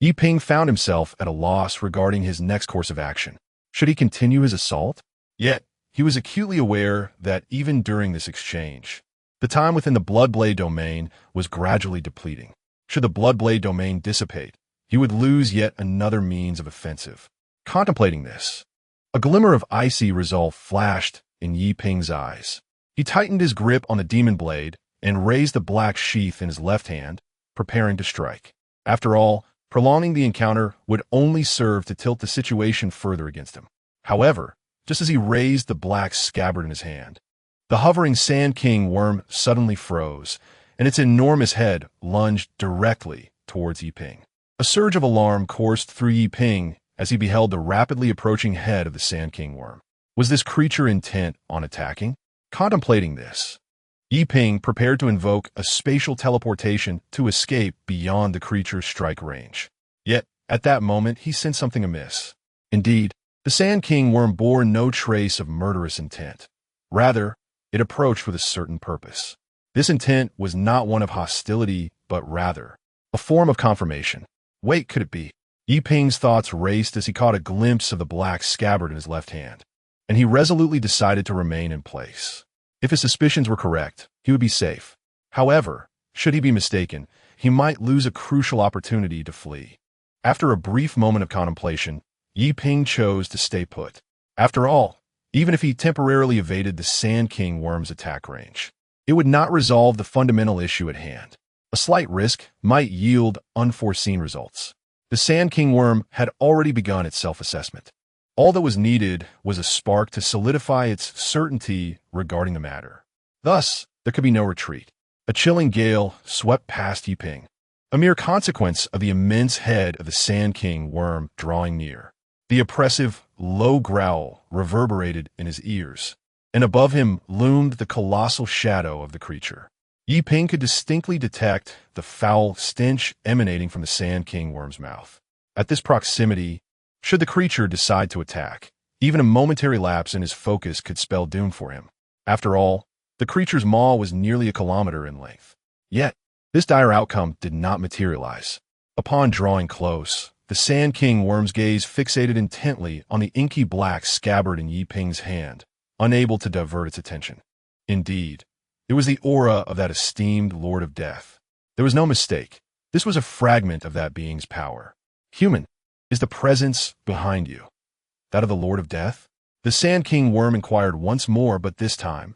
Yi Ping found himself at a loss regarding his next course of action. Should he continue his assault? Yet, he was acutely aware that even during this exchange, the time within the Bloodblade domain was gradually depleting. Should the Bloodblade domain dissipate, he would lose yet another means of offensive. Contemplating this, a glimmer of icy resolve flashed in Yi Ping's eyes. He tightened his grip on the demon blade and raised the black sheath in his left hand, preparing to strike. After all, prolonging the encounter would only serve to tilt the situation further against him. However, just as he raised the black scabbard in his hand, the hovering Sand King worm suddenly froze, and its enormous head lunged directly towards Yi Ping. A surge of alarm coursed through Yi Ping as he beheld the rapidly approaching head of the Sand King worm. Was this creature intent on attacking? Contemplating this, Yi Ping prepared to invoke a spatial teleportation to escape beyond the creature's strike range. Yet, at that moment, he sensed something amiss. Indeed, the Sand King worm bore no trace of murderous intent. Rather, it approached with a certain purpose. This intent was not one of hostility, but rather a form of confirmation. Wait, could it be? Yi Ping's thoughts raced as he caught a glimpse of the black scabbard in his left hand, and he resolutely decided to remain in place. If his suspicions were correct, he would be safe. However, should he be mistaken, he might lose a crucial opportunity to flee. After a brief moment of contemplation, Yi Ping chose to stay put. After all, even if he temporarily evaded the Sand King worm's attack range, it would not resolve the fundamental issue at hand. A slight risk might yield unforeseen results. The Sand King worm had already begun its self-assessment. All that was needed was a spark to solidify its certainty regarding the matter. Thus, there could be no retreat. A chilling gale swept past Yi Ping, a mere consequence of the immense head of the Sand King worm drawing near. The oppressive, low growl reverberated in his ears, and above him loomed the colossal shadow of the creature. Yi Ping could distinctly detect the foul stench emanating from the Sand King worm's mouth. At this proximity, should the creature decide to attack, even a momentary lapse in his focus could spell doom for him. After all, the creature's maw was nearly a kilometer in length. Yet, this dire outcome did not materialize. Upon drawing close, the Sand King worm's gaze fixated intently on the inky black scabbard in Yi Ping's hand, unable to divert its attention. Indeed, it was the aura of that esteemed Lord of Death. There was no mistake. This was a fragment of that being's power. Human, is the presence behind you that of the Lord of Death? The Sand King worm inquired once more, but this time,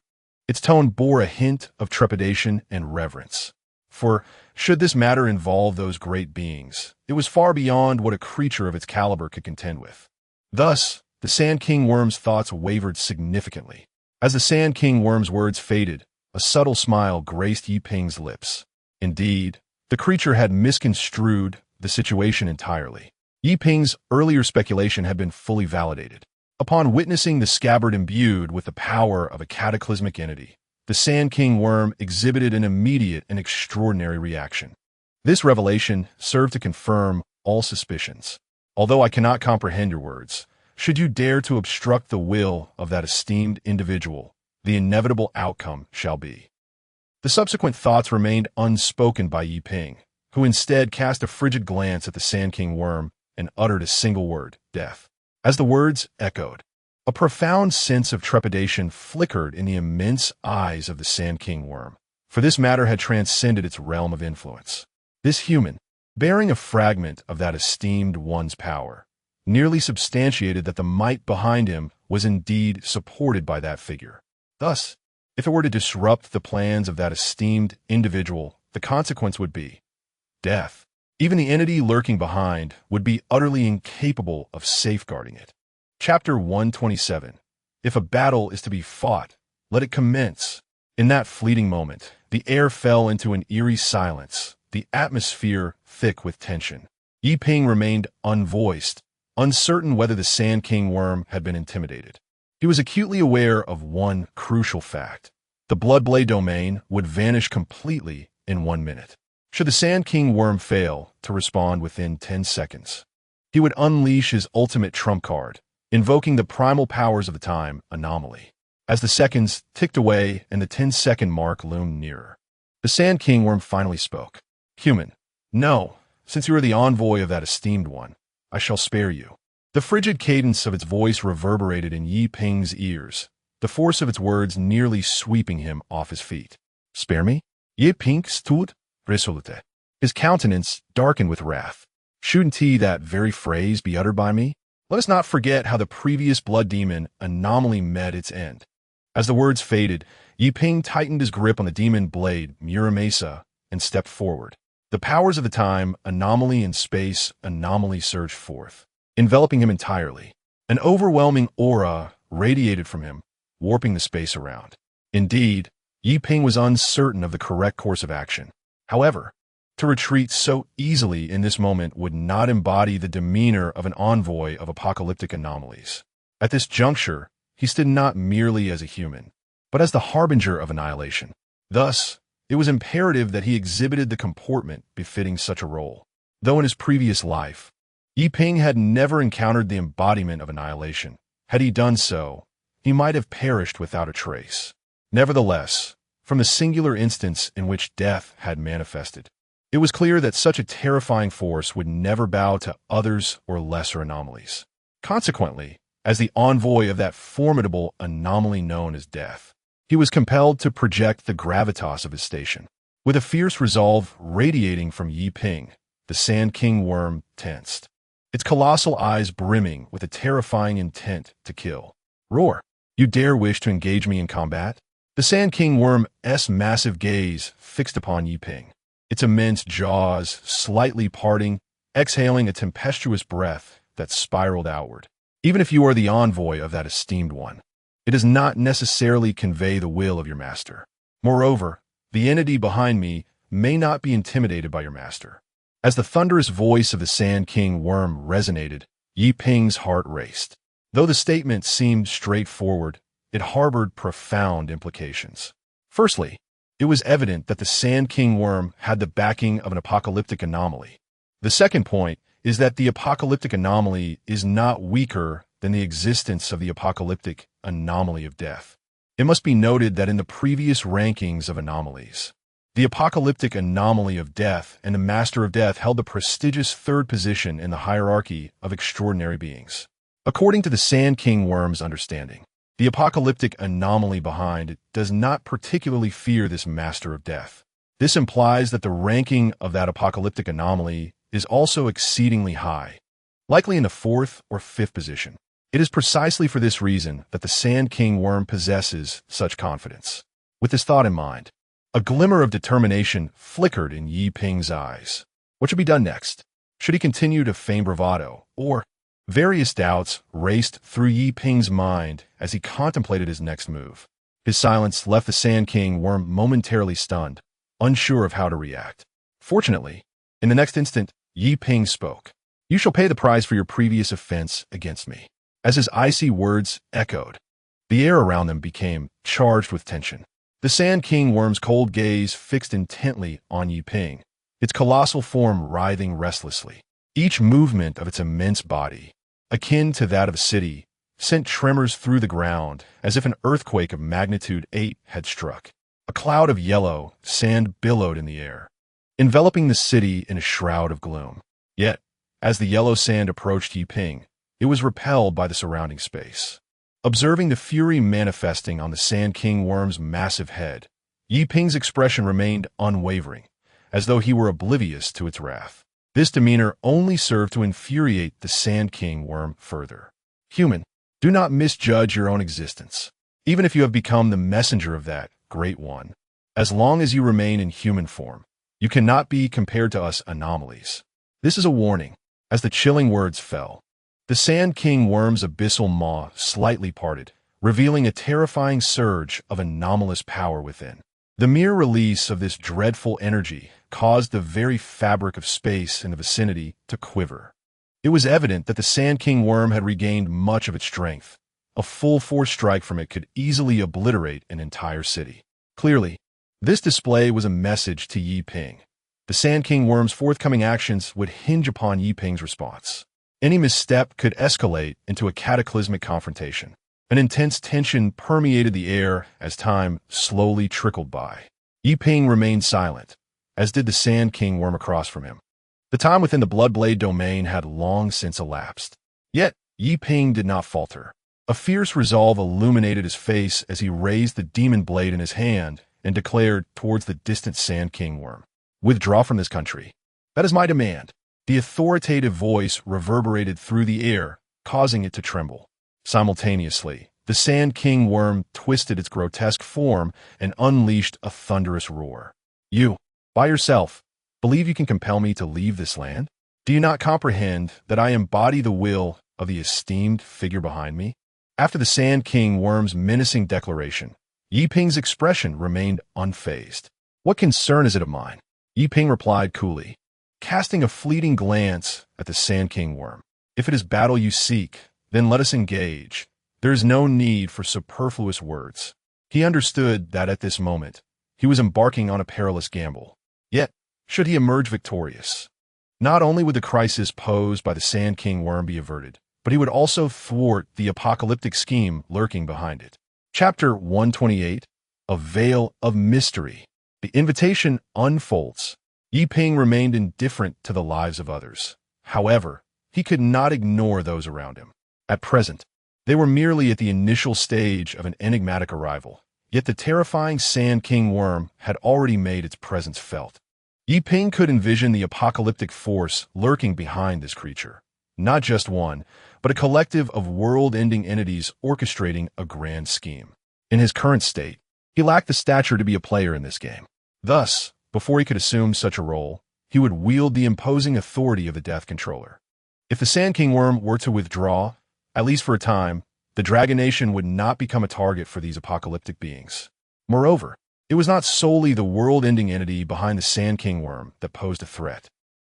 its tone bore a hint of trepidation and reverence. For, should this matter involve those great beings, it was far beyond what a creature of its caliber could contend with. Thus, the Sand King worm's thoughts wavered significantly. As the Sand King worm's words faded, a subtle smile graced Yi Ping's lips. Indeed, the creature had misconstrued the situation entirely. Yi Ping's earlier speculation had been fully validated. Upon witnessing the scabbard imbued with the power of a cataclysmic entity, the Sand King worm exhibited an immediate and extraordinary reaction. This revelation served to confirm all suspicions. Although I cannot comprehend your words, should you dare to obstruct the will of that esteemed individual, the inevitable outcome shall be. The subsequent thoughts remained unspoken by Yi Ping, who instead cast a frigid glance at the Sand King worm and uttered a single word, death. As the words echoed, a profound sense of trepidation flickered in the immense eyes of the Sand King worm, for this matter had transcended its realm of influence. This human, bearing a fragment of that esteemed one's power, nearly substantiated that the might behind him was indeed supported by that figure. Thus, if it were to disrupt the plans of that esteemed individual, the consequence would be death. Even the entity lurking behind would be utterly incapable of safeguarding it. Chapter 127. If a battle is to be fought, let it commence. In that fleeting moment, the air fell into an eerie silence, the atmosphere thick with tension. Yi Ping remained unvoiced, uncertain whether the Sand King worm had been intimidated. He was acutely aware of one crucial fact. The Bloodblade domain would vanish completely in 1 minute. Should the Sand King worm fail to respond within 10 seconds, he would unleash his ultimate trump card, invoking the primal powers of the time anomaly. As the seconds ticked away and the 10-second mark loomed nearer, the Sand King worm finally spoke. Human, no, since you are the envoy of that esteemed one, I shall spare you. The frigid cadence of its voice reverberated in Yi Ping's ears, the force of its words nearly sweeping him off his feet. Spare me? Yi Ping stood resolute. His countenance darkened with wrath. Shouldn't that very phrase be uttered by me? Let us not forget how the previous blood demon anomaly met its end. As the words faded, Yi Ping tightened his grip on the demon blade, Muramesa, and stepped forward. The powers of the time, anomaly and space, anomaly surged forth, enveloping him entirely. An overwhelming aura radiated from him, warping the space around. Indeed, Yi Ping was uncertain of the correct course of action. However, to retreat so easily in this moment would not embody the demeanor of an envoy of apocalyptic anomalies. At this juncture, he stood not merely as a human, but as the harbinger of annihilation. Thus, it was imperative that he exhibited the comportment befitting such a role. Though in his previous life, Yi Ping had never encountered the embodiment of annihilation. Had he done so, he might have perished without a trace. Nevertheless, from the singular instance in which death had manifested, it was clear that such a terrifying force would never bow to others or lesser anomalies. Consequently, as the envoy of that formidable anomaly known as death, he was compelled to project the gravitas of his station. With a fierce resolve radiating from Yi Ping, the Sand King worm tensed, its colossal eyes brimming with a terrifying intent to kill. Roar! You dare wish to engage me in combat? The Sand King worm's massive gaze fixed upon Yi Ping, its immense jaws slightly parting, exhaling a tempestuous breath that spiraled outward. Even if you are the envoy of that esteemed one, it does not necessarily convey the will of your master. Moreover, the entity behind me may not be intimidated by your master. As the thunderous voice of the Sand King worm resonated, Yi Ping's heart raced. Though the statement seemed straightforward, it harbored profound implications. Firstly, it was evident that the Sand King worm had the backing of an apocalyptic anomaly. The second point is that the apocalyptic anomaly is not weaker than the existence of the apocalyptic anomaly of death. It must be noted that in the previous rankings of anomalies, the apocalyptic anomaly of death and the Master of Death held the prestigious third position in the hierarchy of extraordinary beings. According to the Sand King worm's understanding, the apocalyptic anomaly behind it does not particularly fear this Master of Death. This implies that the ranking of that apocalyptic anomaly is also exceedingly high, likely in the fourth or fifth position. It is precisely for this reason that the Sand King worm possesses such confidence. With this thought in mind, a glimmer of determination flickered in Yi Ping's eyes. What should be done next? Should he continue to feign bravado, or... Various doubts raced through Yi Ping's mind as he contemplated his next move. His silence left the Sand King worm momentarily stunned, unsure of how to react. Fortunately, in the next instant, Yi Ping spoke. You shall pay the price for your previous offense against me. As his icy words echoed, the air around them became charged with tension. The Sand King worm's cold gaze fixed intently on Yi Ping, its colossal form writhing restlessly. Each movement of its immense body, akin to that of a city, sent tremors through the ground as if an earthquake of magnitude 8 had struck. A cloud of yellow sand billowed in the air, enveloping the city in a shroud of gloom. Yet, as the yellow sand approached Yi Ping, it was repelled by the surrounding space. Observing the fury manifesting on the Sand King worm's massive head, Yi Ping's expression remained unwavering, as though he were oblivious to its wrath. This demeanor only served to infuriate the Sand King worm further. Human, do not misjudge your own existence, even if you have become the messenger of that great one. As long as you remain in human form, you cannot be compared to us anomalies. This is a warning. As the chilling words fell, the Sand King worm's abyssal maw slightly parted, revealing a terrifying surge of anomalous power within. The mere release of this dreadful energy caused the very fabric of space in the vicinity to quiver. It was evident that the Sand King worm had regained much of its strength. A full-force strike from it could easily obliterate an entire city. Clearly, this display was a message to Yi Ping. The Sand King worm's forthcoming actions would hinge upon Yi Ping's response. Any misstep could escalate into a cataclysmic confrontation. An intense tension permeated the air as time slowly trickled by. Yi Ping remained silent, as did the Sand King worm across from him. The time within the Bloodblade domain had long since elapsed. Yet, Yi Ping did not falter. A fierce resolve illuminated his face as he raised the demon blade in his hand and declared towards the distant Sand King worm, "Withdraw from this country. That is my demand." The authoritative voice reverberated through the air, causing it to tremble. Simultaneously, The Sand King worm twisted its grotesque form and unleashed a thunderous roar. You, by yourself, believe you can compel me to leave this land? Do you not comprehend that I embody the will of the esteemed figure behind me? After the Sand King worm's menacing declaration, Yi Ping's expression remained unfazed. What concern is it of mine? Yi Ping replied coolly, casting a fleeting glance at the Sand King worm. If it is battle you seek, then let us engage. There is no need for superfluous words. He understood that at this moment, he was embarking on a perilous gamble. Yet, should he emerge victorious, not only would the crisis posed by the Sand King worm be averted, but he would also thwart the apocalyptic scheme lurking behind it. Chapter 128, A Veil of Mystery. The invitation unfolds. Yi Ping remained indifferent to the lives of others. However, he could not ignore those around him. At present, they were merely at the initial stage of an enigmatic arrival, yet the terrifying Sand King worm had already made its presence felt. Yi Ping could envision the apocalyptic force lurking behind this creature. Not just one, but a collective of world-ending entities orchestrating a grand scheme. In his current state, he lacked the stature to be a player in this game. Thus, before he could assume such a role, he would wield the imposing authority of the Death Controller. If the Sand King worm were to withdraw, at least for a time, the Dragon Nation would not become a target for these apocalyptic beings. Moreover, it was not solely the world-ending entity behind the Sand King worm that posed a threat.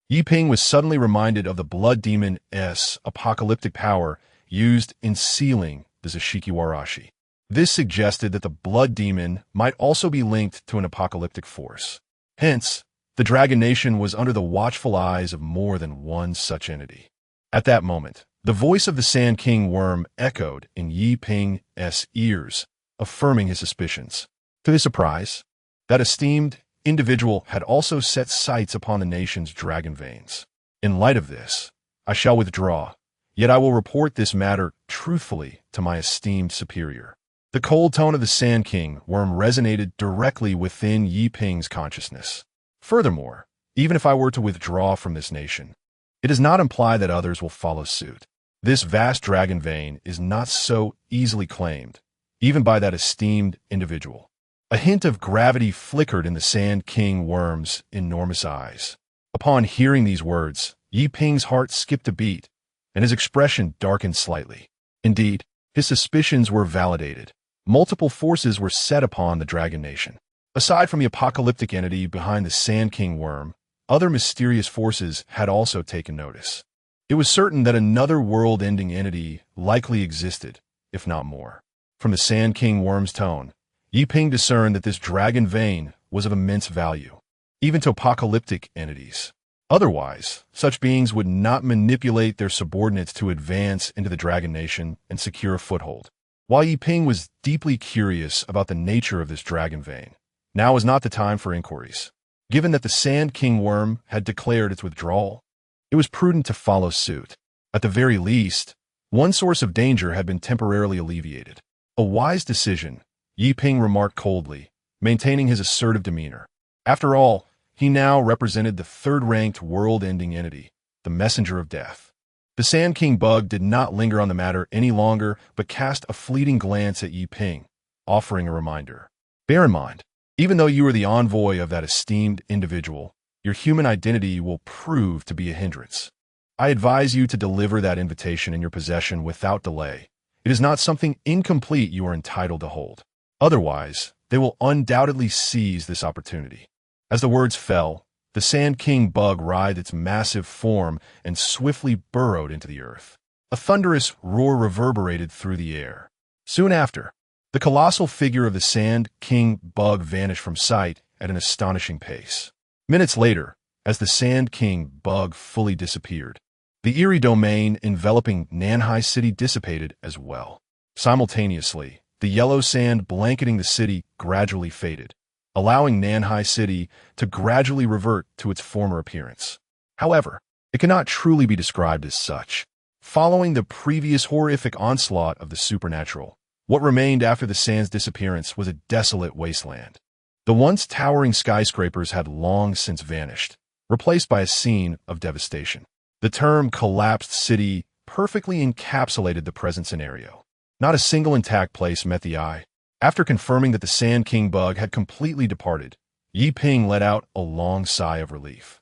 Yi Ping was suddenly reminded of the Blood Demon's apocalyptic power used in sealing the Zashiki Warashi. This suggested that the Blood Demon might also be linked to an apocalyptic force. Hence, the Dragon Nation was under the watchful eyes of more than one such entity. At that moment, the voice of the Sand King worm echoed in Yi Ping's ears, affirming his suspicions. To his surprise, that esteemed individual had also set sights upon the nation's dragon veins. In light of this, I shall withdraw, yet I will report this matter truthfully to my esteemed superior. The cold tone of the Sand King worm resonated directly within Yi Ping's consciousness. Furthermore, even if I were to withdraw from this nation, it does not imply that others will follow suit. This vast dragon vein is not so easily claimed, even by that esteemed individual. A hint of gravity flickered in the Sand King worm's enormous eyes. Upon hearing these words, Yi Ping's heart skipped a beat, and his expression darkened slightly. Indeed, his suspicions were validated. Multiple forces were set upon the Dragon Nation. Aside from the apocalyptic entity behind the Sand King worm, other mysterious forces had also taken notice. It was certain that another world-ending entity likely existed, if not more. From the Sand King worm's tone, Yi Ping discerned that this dragon vein was of immense value, even to apocalyptic entities. Otherwise, such beings would not manipulate their subordinates to advance into the Dragon Nation and secure a foothold. While Yi Ping was deeply curious about the nature of this dragon vein, now was not the time for inquiries. Given that the Sand King worm had declared its withdrawal, it was prudent to follow suit. At the very least, one source of danger had been temporarily alleviated. A wise decision, Yi Ping remarked coldly, maintaining his assertive demeanor. After all, he now represented the third-ranked world-ending entity, the Messenger of Death. The Sand King bug did not linger on the matter any longer, but cast a fleeting glance at Yi Ping, offering a reminder. Bear in mind, even though you are the envoy of that esteemed individual, your human identity will prove to be a hindrance. I advise you to deliver that invitation in your possession without delay. It is not something incomplete you are entitled to hold. Otherwise, they will undoubtedly seize this opportunity. As the words fell, the Sand King bug writhed its massive form and swiftly burrowed into the earth. A thunderous roar reverberated through the air. Soon after, the colossal figure of the Sand King bug vanished from sight at an astonishing pace. Minutes later, as the Sand King bug fully disappeared, the Eerie domain enveloping Nanhai City dissipated as well. Simultaneously, the yellow sand blanketing the city gradually faded, allowing Nanhai City to gradually revert to its former appearance. However, it cannot truly be described as such. Following the previous horrific onslaught of the supernatural, what remained after the sand's disappearance was a desolate wasteland. The once towering skyscrapers had long since vanished, replaced by a scene of devastation. The term collapsed city perfectly encapsulated the present scenario. Not a single intact place met the eye. After confirming that the Sand King bug had completely departed, Yi Ping let out a long sigh of relief.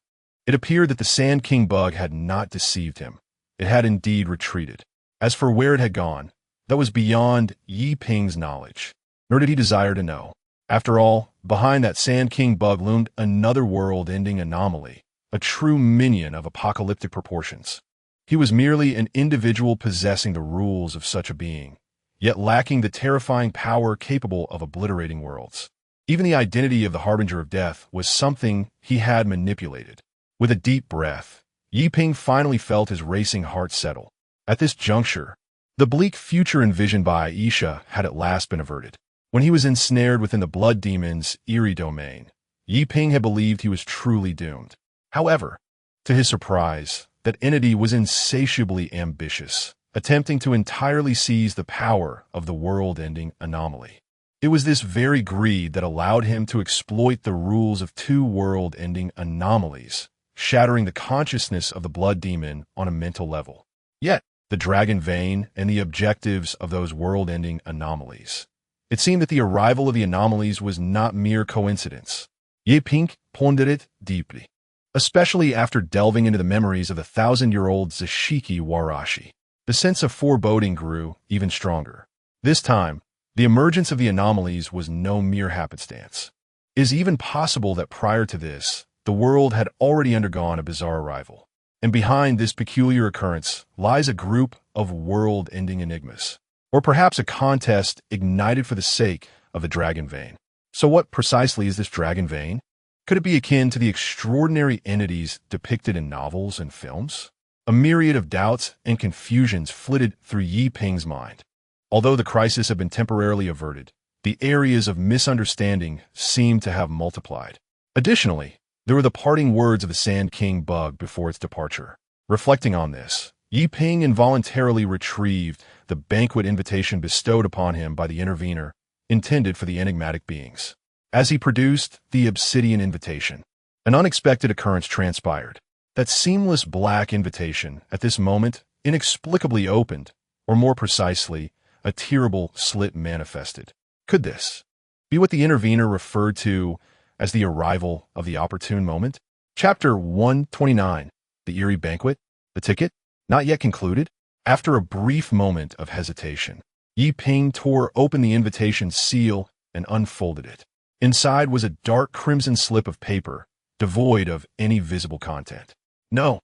It appeared that the Sand King bug had not deceived him. It had indeed retreated. As for where it had gone, that was beyond Yi Ping's knowledge, nor did he desire to know. After all, behind that Sand King bug loomed another world-ending anomaly, a true minion of apocalyptic proportions. He was merely an individual possessing the rules of such a being, yet lacking the terrifying power capable of obliterating worlds. Even the identity of the Harbinger of Death was something he had manipulated. With a deep breath, Yi Ping finally felt his racing heart settle. At this juncture, the bleak future envisioned by Aisha had at last been averted. When he was ensnared within the blood demon's Eerie domain, Yi Ping had believed he was truly doomed. However, to his surprise, that entity was insatiably ambitious, attempting to entirely seize the power of the world-ending anomaly. It was this very greed that allowed him to exploit the rules of two world-ending anomalies, shattering the consciousness of the blood demon on a mental level. Yet, the dragon vein and the objectives of those world-ending anomalies. It seemed that the arrival of the anomalies was not mere coincidence. Yi Ping pondered it deeply, especially after delving into the memories of the 1,000-year-old Zashiki Warashi. The sense of foreboding grew even stronger. This time, the emergence of the anomalies was no mere happenstance. It is even possible that prior to this, the world had already undergone a bizarre arrival. And behind this peculiar occurrence lies a group of world-ending enigmas, or perhaps a contest ignited for the sake of the dragon vein. So what precisely is this dragon vein? Could it be akin to the extraordinary entities depicted in novels and films? A myriad of doubts and confusions flitted through Yi Ping's mind. Although the crisis had been temporarily averted, the areas of misunderstanding seemed to have multiplied. Additionally, there were the parting words of the Sand King bug before its departure. Reflecting on this, Yi Ping involuntarily retrieved the banquet invitation bestowed upon him by the intervener, intended for the enigmatic beings. As he produced the obsidian invitation, an unexpected occurrence transpired. That seamless black invitation, at this moment, inexplicably opened, or more precisely, a terrible slit manifested. Could this be what the intervener referred to as the arrival of the opportune moment? Chapter 129, The Eerie Banquet, the ticket, not yet concluded. After a brief moment of hesitation, Yi Ping tore open the invitation seal and unfolded it. Inside was a dark crimson slip of paper, devoid of any visible content. No,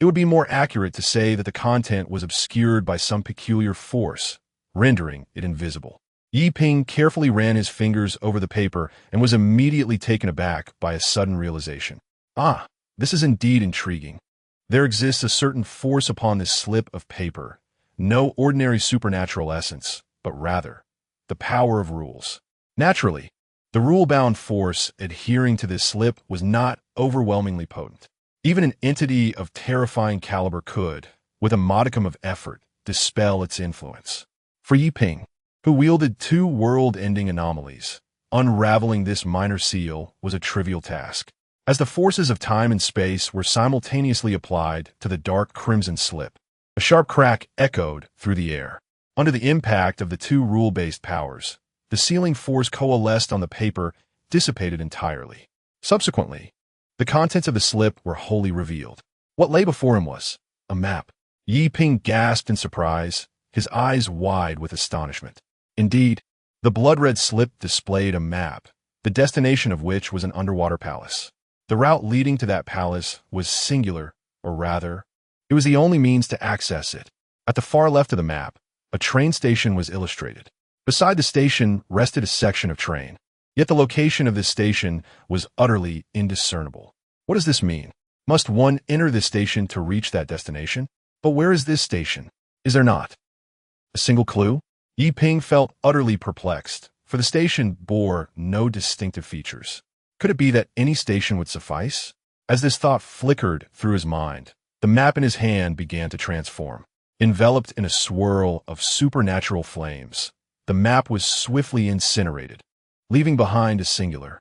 it would be more accurate to say that the content was obscured by some peculiar force, rendering it invisible. Yi Ping carefully ran his fingers over the paper and was immediately taken aback by a sudden realization. Ah, this is indeed intriguing. There exists a certain force upon this slip of paper, no ordinary supernatural essence, but rather the power of rules. Naturally, the rule-bound force adhering to this slip was not overwhelmingly potent. Even an entity of terrifying caliber could, with a modicum of effort, dispel its influence. For Yi Ping, who wielded two world-ending anomalies, unraveling this minor seal was a trivial task. As the forces of time and space were simultaneously applied to the dark crimson slip, a sharp crack echoed through the air. Under the impact of the two rule-based powers, the sealing force coalesced on the paper dissipated entirely. Subsequently, the contents of the slip were wholly revealed. What lay before him was a map. Yi Ping gasped in surprise, his eyes wide with astonishment. Indeed, the blood-red slip displayed a map, the destination of which was an underwater palace. The route leading to that palace was singular, or rather, it was the only means to access it. At the far left of the map, a train station was illustrated. Beside the station rested a section of train. Yet the location of this station was utterly indiscernible. What does this mean? Must one enter this station to reach that destination? But where is this station? Is there not a single clue? Yi Ping felt utterly perplexed, for the station bore no distinctive features. Could it be that any station would suffice? As this thought flickered through his mind, the map in his hand began to transform. Enveloped in a swirl of supernatural flames, the map was swiftly incinerated, leaving behind a singular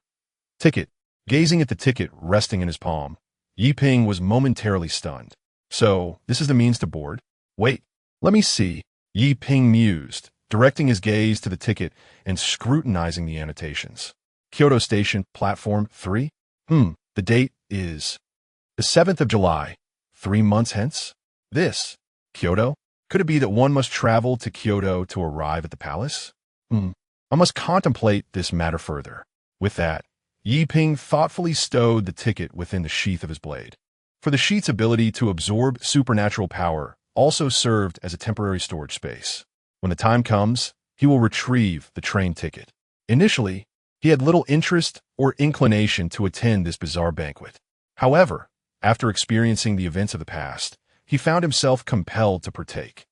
ticket. Gazing at the ticket resting in his palm, Yi Ping was momentarily stunned. So, this is the means to board? Wait, let me see. Yi Ping mused, directing his gaze to the ticket and scrutinizing the annotations. Kyoto Station, Platform 3? The date is the 7th of July, 3 months hence? This, Kyoto? Could it be that one must travel to Kyoto to arrive at the palace? I must contemplate this matter further. With that, Yi Ping thoughtfully stowed the ticket within the sheath of his blade. For the sheath's ability to absorb supernatural power also served as a temporary storage space. When the time comes, he will retrieve the train ticket. Initially, he had little interest or inclination to attend this bizarre banquet. However, after experiencing the events of the past, he found himself compelled to partake.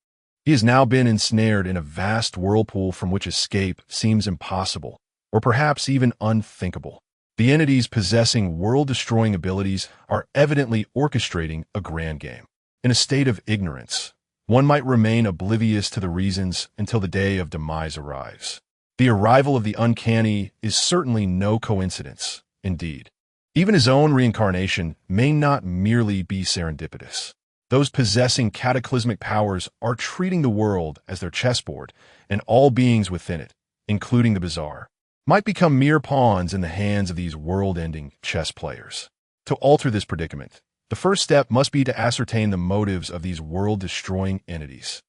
He has now been ensnared in a vast whirlpool from which escape seems impossible, or perhaps even unthinkable. The entities possessing world-destroying abilities are evidently orchestrating a grand game. In a state of ignorance, one might remain oblivious to the reasons until the day of demise arrives. The arrival of the uncanny is certainly no coincidence, indeed. Even his own reincarnation may not merely be serendipitous. Those possessing cataclysmic powers are treating the world as their chessboard, and all beings within it, including the bizarre, might become mere pawns in the hands of these world-ending chess players. To alter this predicament, the first step must be to ascertain the motives of these world-destroying entities.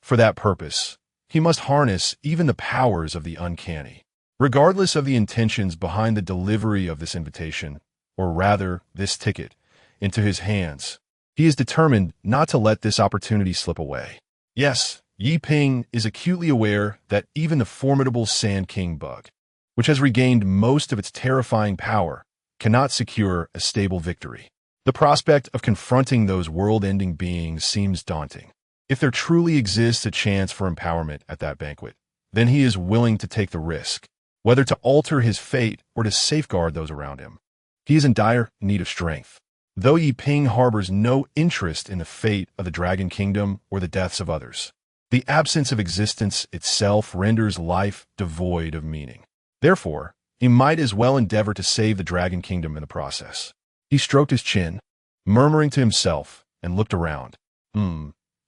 For that purpose, he must harness even the powers of the uncanny. Regardless of the intentions behind the delivery of this invitation, or rather, this ticket, into his hands, he is determined not to let this opportunity slip away. Yes, Yi Ping is acutely aware that even the formidable Sand King bug, which has regained most of its terrifying power, cannot secure a stable victory. The prospect of confronting those world-ending beings seems daunting. If there truly exists a chance for empowerment at that banquet, then he is willing to take the risk, whether to alter his fate or to safeguard those around him. He is in dire need of strength. Though Yi Ping harbors no interest in the fate of the Dragon Kingdom or the deaths of others, the absence of existence itself renders life devoid of meaning. Therefore, he might as well endeavor to save the Dragon Kingdom in the process. He stroked his chin, murmuring to himself, and looked around.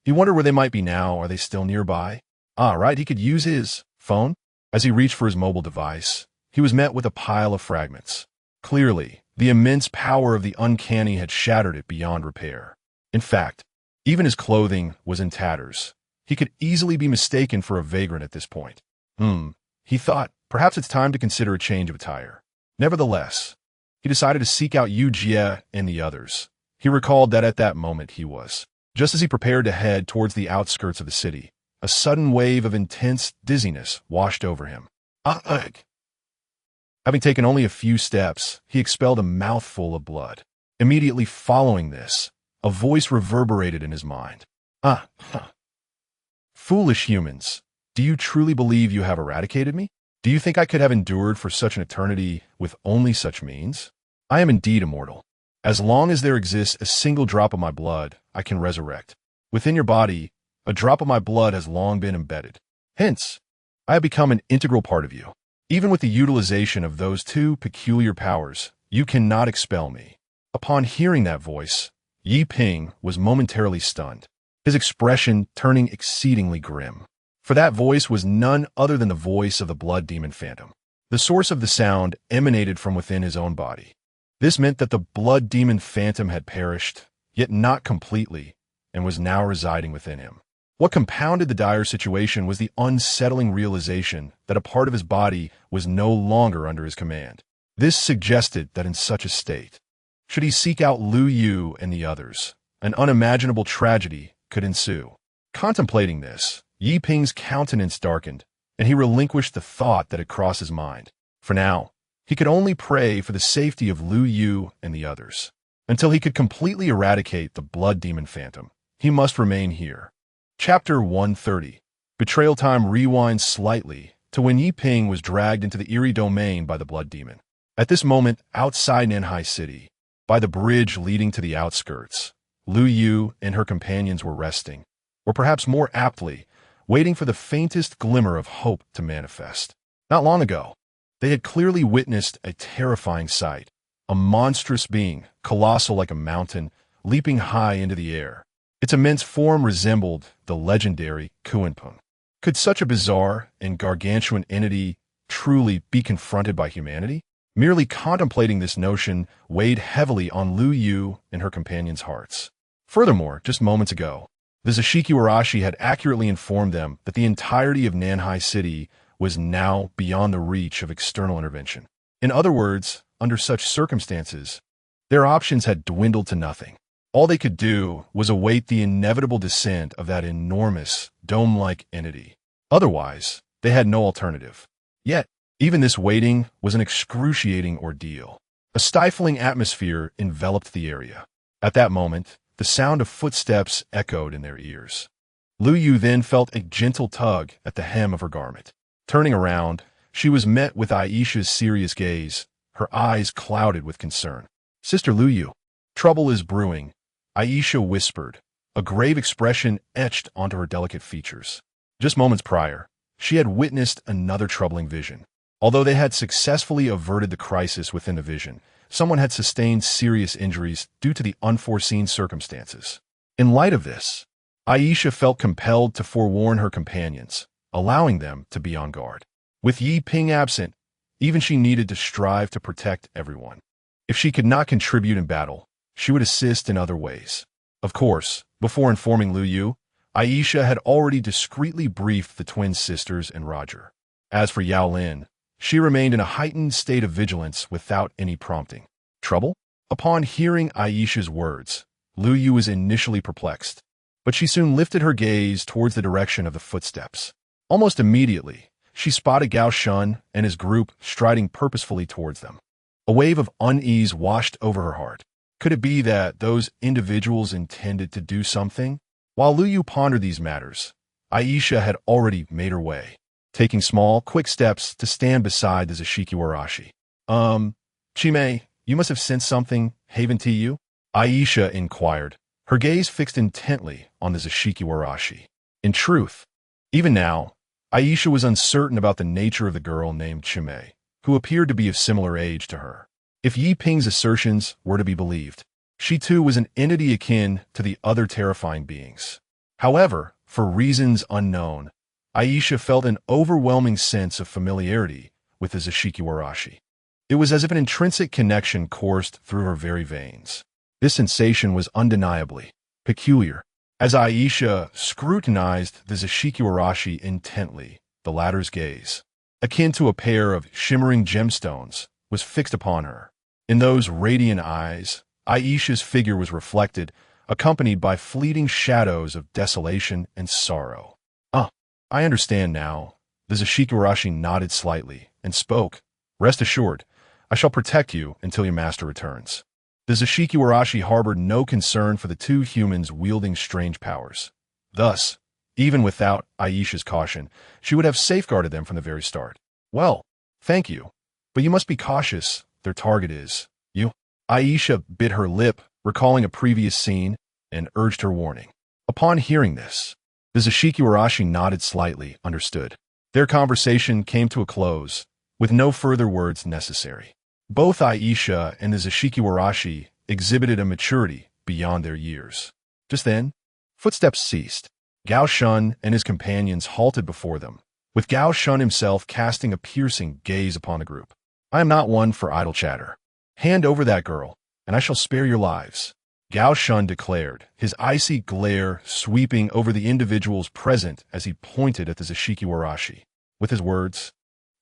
He wondered where they might be now. Are they still nearby? Right, he could use his phone. As he reached for his mobile device, he was met with a pile of fragments. Clearly, the immense power of the uncanny had shattered it beyond repair. In fact, even his clothing was in tatters. He could easily be mistaken for a vagrant at this point. He thought, perhaps it's time to consider a change of attire. Nevertheless, he decided to seek out Yu Jie and the others. He recalled that at that moment he was. Just as he prepared to head towards the outskirts of the city, a sudden wave of intense dizziness washed over him. Having taken only a few steps, he expelled a mouthful of blood. Immediately following this, a voice reverberated in his mind. Foolish humans, do you truly believe you have eradicated me? Do you think I could have endured for such an eternity with only such means? I am indeed immortal. As long as there exists a single drop of my blood, I can resurrect. Within your body, a drop of my blood has long been embedded. Hence, I have become an integral part of you. Even with the utilization of those two peculiar powers, you cannot expel me. Upon hearing that voice, Yi Ping was momentarily stunned, his expression turning exceedingly grim. For that voice was none other than the voice of the blood demon phantom. The source of the sound emanated from within his own body. This meant that the blood demon phantom had perished, yet not completely, and was now residing within him. What compounded the dire situation was the unsettling realization that a part of his body was no longer under his command. This suggested that in such a state, should he seek out Lu Yu and the others, an unimaginable tragedy could ensue. Contemplating this, Yi Ping's countenance darkened, and he relinquished the thought that had crossed his mind. For now, he could only pray for the safety of Lu Yu and the others. Until he could completely eradicate the blood demon phantom, he must remain here. Chapter 130. Betrayal time rewinds slightly to when Yi Ping was dragged into the Eerie domain by the blood demon. At this moment, outside Nanhai City, by the bridge leading to the outskirts, Lu Yu and her companions were resting, or perhaps more aptly, waiting for the faintest glimmer of hope to manifest. Not long ago, they had clearly witnessed a terrifying sight, a monstrous being, colossal like a mountain, leaping high into the air. Its immense form resembled the legendary Kuanpun. Could such a bizarre and gargantuan entity truly be confronted by humanity? Merely contemplating this notion weighed heavily on Lu Yu and her companions' hearts. Furthermore, just moments ago, the Zashiki Warashi had accurately informed them that the entirety of Nanhai City was now beyond the reach of external intervention. In other words, under such circumstances, their options had dwindled to nothing. All they could do was await the inevitable descent of that enormous, dome-like entity. Otherwise, they had no alternative. Yet, even this waiting was an excruciating ordeal. A stifling atmosphere enveloped the area. At that moment, the sound of footsteps echoed in their ears. Lu Yu then felt a gentle tug at the hem of her garment. Turning around, she was met with Aisha's serious gaze, her eyes clouded with concern. "Sister Lu Yu, trouble is brewing," Aisha whispered, a grave expression etched onto her delicate features. Just moments prior, she had witnessed another troubling vision. Although they had successfully averted the crisis within the vision, someone had sustained serious injuries due to the unforeseen circumstances. In light of this, Aisha felt compelled to forewarn her companions, allowing them to be on guard. With Yi Ping absent, even she needed to strive to protect everyone. If she could not contribute in battle, she would assist in other ways. Of course, before informing Lu Yu, Aisha had already discreetly briefed the twin sisters and Roger. As for Yao Lin, she remained in a heightened state of vigilance without any prompting. Trouble? Upon hearing Aisha's words, Lu Yu was initially perplexed, but she soon lifted her gaze towards the direction of the footsteps. Almost immediately, she spotted Gao Shun and his group striding purposefully towards them. A wave of unease washed over her heart. Could it be that those individuals intended to do something? While Lu Yu pondered these matters, Aisha had already made her way, taking small, quick steps to stand beside the Zashiki Warashi. Chimei, you must have sensed something, haven't you? Aisha inquired, her gaze fixed intently on the Zashiki Warashi. In truth, even now, Aisha was uncertain about the nature of the girl named Chimei, who appeared to be of similar age to her. If Yi Ping's assertions were to be believed, she too was an entity akin to the other terrifying beings. However, for reasons unknown, Aisha felt an overwhelming sense of familiarity with the Zashiki Warashi. It was as if an intrinsic connection coursed through her very veins. This sensation was undeniably peculiar. As Aisha scrutinized the Zashiki Warashi intently, the latter's gaze, akin to a pair of shimmering gemstones, was fixed upon her. In those radiant eyes, Aisha's figure was reflected, accompanied by fleeting shadows of desolation and sorrow. I understand now." The Zashiki Warashi nodded slightly and spoke. "Rest assured, I shall protect you until your master returns." The Zashiki Warashi harbored no concern for the two humans wielding strange powers. Thus, even without Aisha's caution, she would have safeguarded them from the very start. "Well, thank you, but you must be cautious. Their target is you." Aisha bit her lip, recalling a previous scene, and urged her warning. Upon hearing this, the Zashiki Warashi nodded slightly, understood. Their conversation came to a close, with no further words necessary. Both Aisha and the Zashiki Warashi exhibited a maturity beyond their years. Just then, footsteps ceased. Gao Shun and his companions halted before them, with Gao Shun himself casting a piercing gaze upon the group. "I am not one for idle chatter. Hand over that girl, and I shall spare your lives," Gao Shun declared, his icy glare sweeping over the individuals present as he pointed at the Zashiki Warashi. With his words,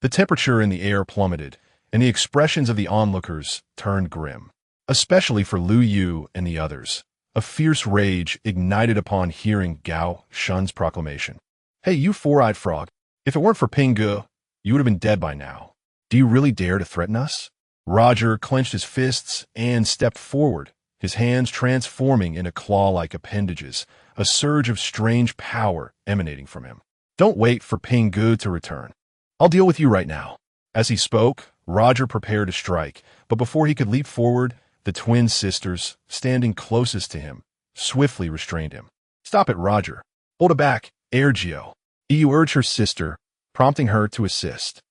the temperature in the air plummeted, and the expressions of the onlookers turned grim. Especially for Lu Yu and the others, a fierce rage ignited upon hearing Gao Shun's proclamation. "Hey, you four-eyed frog, if it weren't for Ping Gu, you would have been dead by now. Do you really dare to threaten us?" Roger clenched his fists and stepped forward, his hands transforming into claw-like appendages, a surge of strange power emanating from him. "Don't wait for Ping Gu to return. I'll deal with you right now." As he spoke, Roger prepared to strike, but before he could leap forward, the twin sisters, standing closest to him, swiftly restrained him. "Stop it, Roger. Hold it back, Ergio." Yu urged her sister, prompting her to assist.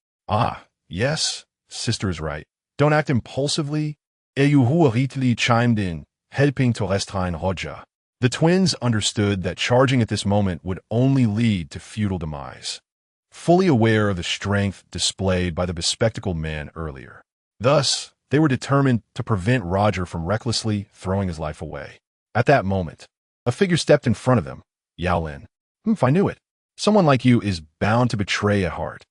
Yes, sister is right. Don't act impulsively." Eyuhuaritli chimed in, helping to restrein Roger. The twins understood that charging at this moment would only lead to futile demise, fully aware of the strength displayed by the bespectacled man earlier. Thus, they were determined to prevent Roger from recklessly throwing his life away. At that moment, a figure stepped in front of them. Yao Lin. If I knew it. Someone like you is bound to betray a heart.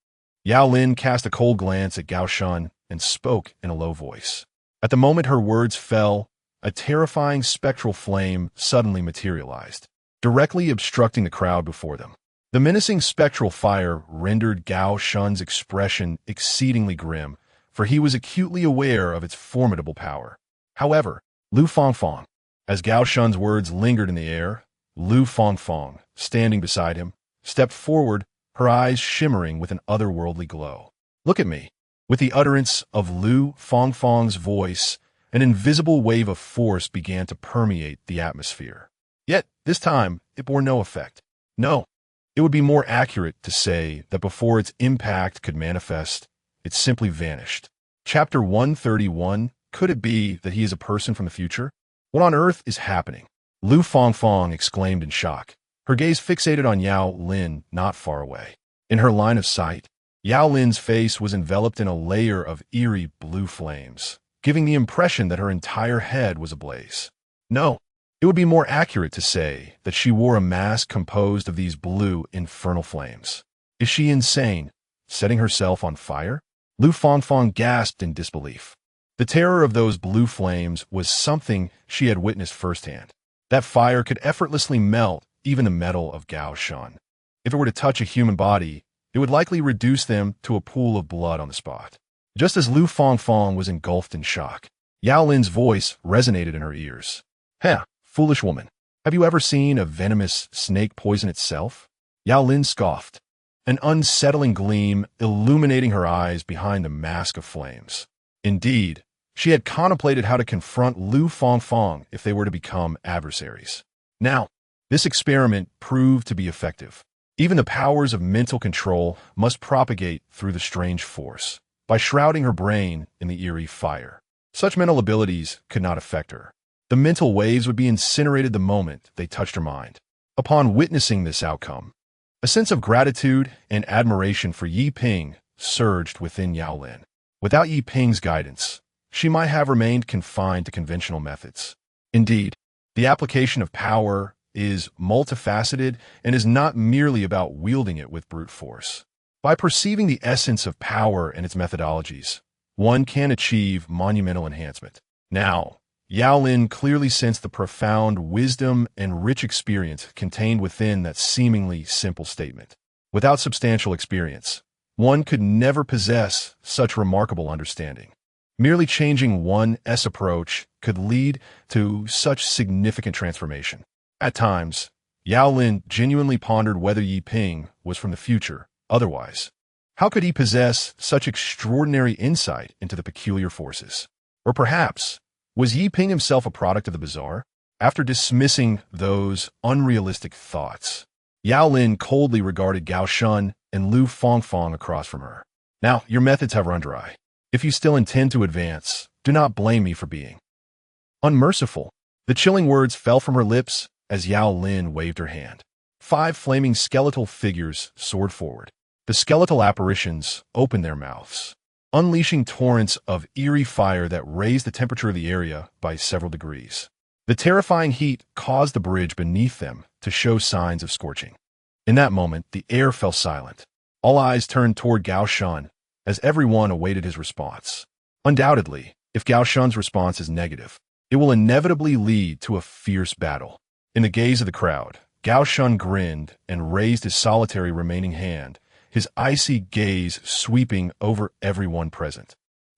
Yao Lin cast a cold glance at Gao Shun and spoke in a low voice. At the moment her words fell, a terrifying spectral flame suddenly materialized, directly obstructing the crowd before them. The menacing spectral fire rendered Gao Shun's expression exceedingly grim, for he was acutely aware of its formidable power. However, Lu Fangfang, as Gao Shun's words lingered in the air, Lu Fangfang, standing beside him, stepped forward, her eyes shimmering with an otherworldly glow. Look at me. With the utterance of Lu Fangfang's voice, an invisible wave of force began to permeate the atmosphere. Yet, this time, it bore no effect. No, it would be more accurate to say that before its impact could manifest, it simply vanished. Chapter 131, could it be that he is a person from the future? What on earth is happening? Lu Fangfang exclaimed in shock, her gaze fixated on Yao Lin not far away. In her line of sight, Yao Lin's face was enveloped in a layer of eerie blue flames, giving the impression that her entire head was ablaze. No, it would be more accurate to say that she wore a mask composed of these blue infernal flames. Is she insane, setting herself on fire? Lu Fangfang gasped in disbelief. The terror of those blue flames was something she had witnessed firsthand. That fire could effortlessly melt even the metal of Gao Shun. If it were to touch a human body, it would likely reduce them to a pool of blood on the spot. Just as Lu Fangfang was engulfed in shock, Yao Lin's voice resonated in her ears. Heh, foolish woman, have you ever seen a venomous snake poison itself? Yao Lin scoffed, an unsettling gleam illuminating her eyes behind the mask of flames. Indeed, she had contemplated how to confront Lu Fangfang if they were to become adversaries. Now, this experiment proved to be effective. Even the powers of mental control must propagate through the strange force, by shrouding her brain in the eerie fire. Such mental abilities could not affect her. The mental waves would be incinerated the moment they touched her mind. Upon witnessing this outcome, a sense of gratitude and admiration for Yi Ping surged within Yao Lin. Without Yi Ping's guidance, she might have remained confined to conventional methods. Indeed, the application of power is multifaceted and is not merely about wielding it with brute force. By perceiving the essence of power and its methodologies, one can achieve monumental enhancement. Now, Yao Lin clearly sensed the profound wisdom and rich experience contained within that seemingly simple statement. Without substantial experience, one could never possess such remarkable understanding. Merely changing one's approach could lead to such significant transformation. At times, Yao Lin genuinely pondered whether Yi Ping was from the future. Otherwise, how could he possess such extraordinary insight into the peculiar forces? Or perhaps, was Yi Ping himself a product of the bizarre? After dismissing those unrealistic thoughts, Yao Lin coldly regarded Gao Shun and Lu Fangfang across from her. Now, your methods have run dry. If you still intend to advance, do not blame me for being unmerciful. The chilling words fell from her lips as Yao Lin waved her hand. 5 flaming skeletal figures soared forward. The skeletal apparitions opened their mouths, unleashing torrents of eerie fire that raised the temperature of the area by several degrees. The terrifying heat caused the bridge beneath them to show signs of scorching. In that moment, the air fell silent. All eyes turned toward Gao Shun, as everyone awaited his response. Undoubtedly, if Gao Shun's response is negative, it will inevitably lead to a fierce battle. In the gaze of the crowd, Gao Shun grinned and raised his solitary remaining hand, his icy gaze sweeping over everyone present.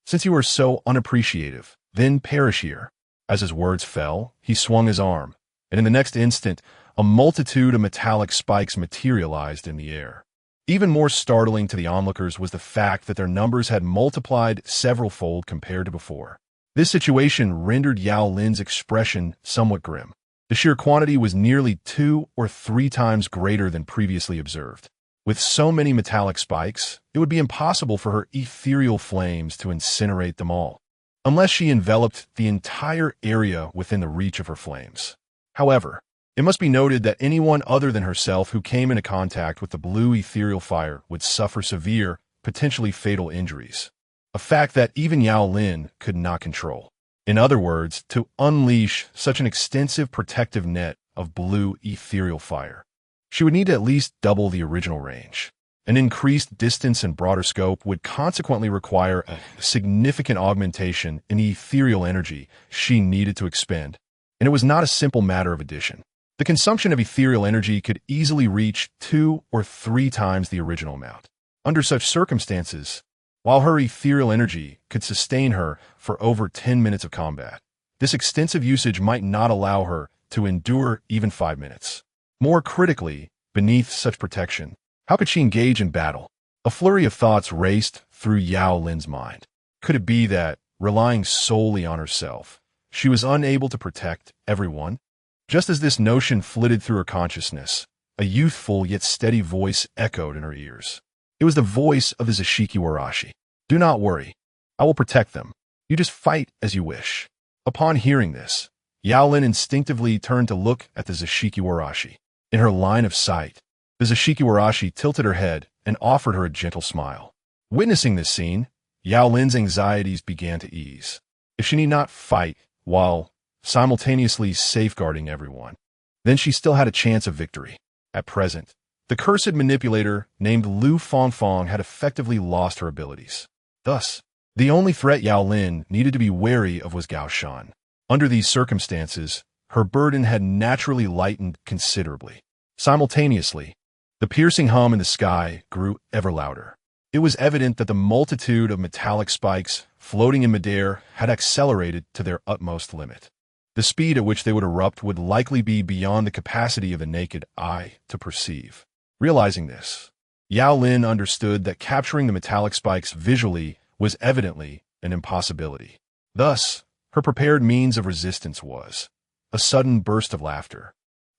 Since you are so unappreciative, then perish here. As his words fell, he swung his arm, and in the next instant, a multitude of metallic spikes materialized in the air. Even more startling to the onlookers was the fact that their numbers had multiplied several-fold compared to before. This situation rendered Yao Lin's expression somewhat grim. The sheer quantity was nearly 2 or 3 times greater than previously observed. With so many metallic spikes, it would be impossible for her ethereal flames to incinerate them all, unless she enveloped the entire area within the reach of her flames. However, It must be noted that anyone other than herself who came into contact with the blue ethereal fire would suffer severe, potentially fatal injuries, a fact that even Yao Lin could not control. In other words, to unleash such an extensive protective net of blue ethereal fire, she would need to at least double the original range. An increased distance and broader scope would consequently require a significant augmentation in the ethereal energy she needed to expend, and it was not a simple matter of addition. The consumption of ethereal energy could easily reach 2 or 3 times the original amount. Under such circumstances, while her ethereal energy could sustain her for over 10 minutes of combat, this extensive usage might not allow her to endure even 5 minutes. More critically, beneath such protection, how could she engage in battle? A flurry of thoughts raced through Yao Lin's mind. Could it be that, relying solely on herself, she was unable to protect everyone? Just as this notion flitted through her consciousness, a youthful yet steady voice echoed in her ears. It was the voice of the Zashiki Warashi. "Do not worry. I will protect them. You just fight as you wish." Upon hearing this, Yao Lin instinctively turned to look at the Zashiki Warashi. In her line of sight, the Zashiki Warashi tilted her head and offered her a gentle smile. Witnessing this scene, Yao Lin's anxieties began to ease. If she need not fight while simultaneously safeguarding everyone, then she still had a chance of victory. At present, the cursed manipulator named Lu Fongfong had effectively lost her abilities. Thus, the only threat Yao Lin needed to be wary of was Gao Shan. Under these circumstances, her burden had naturally lightened considerably. Simultaneously, the piercing hum in the sky grew ever louder. It was evident that the multitude of metallic spikes floating in midair had accelerated to their utmost limit. The speed at which they would erupt would likely be beyond the capacity of the naked eye to perceive. Realizing this, Yao Lin understood that capturing the metallic spikes visually was evidently an impossibility. Thus, her prepared means of resistance was a sudden burst of laughter.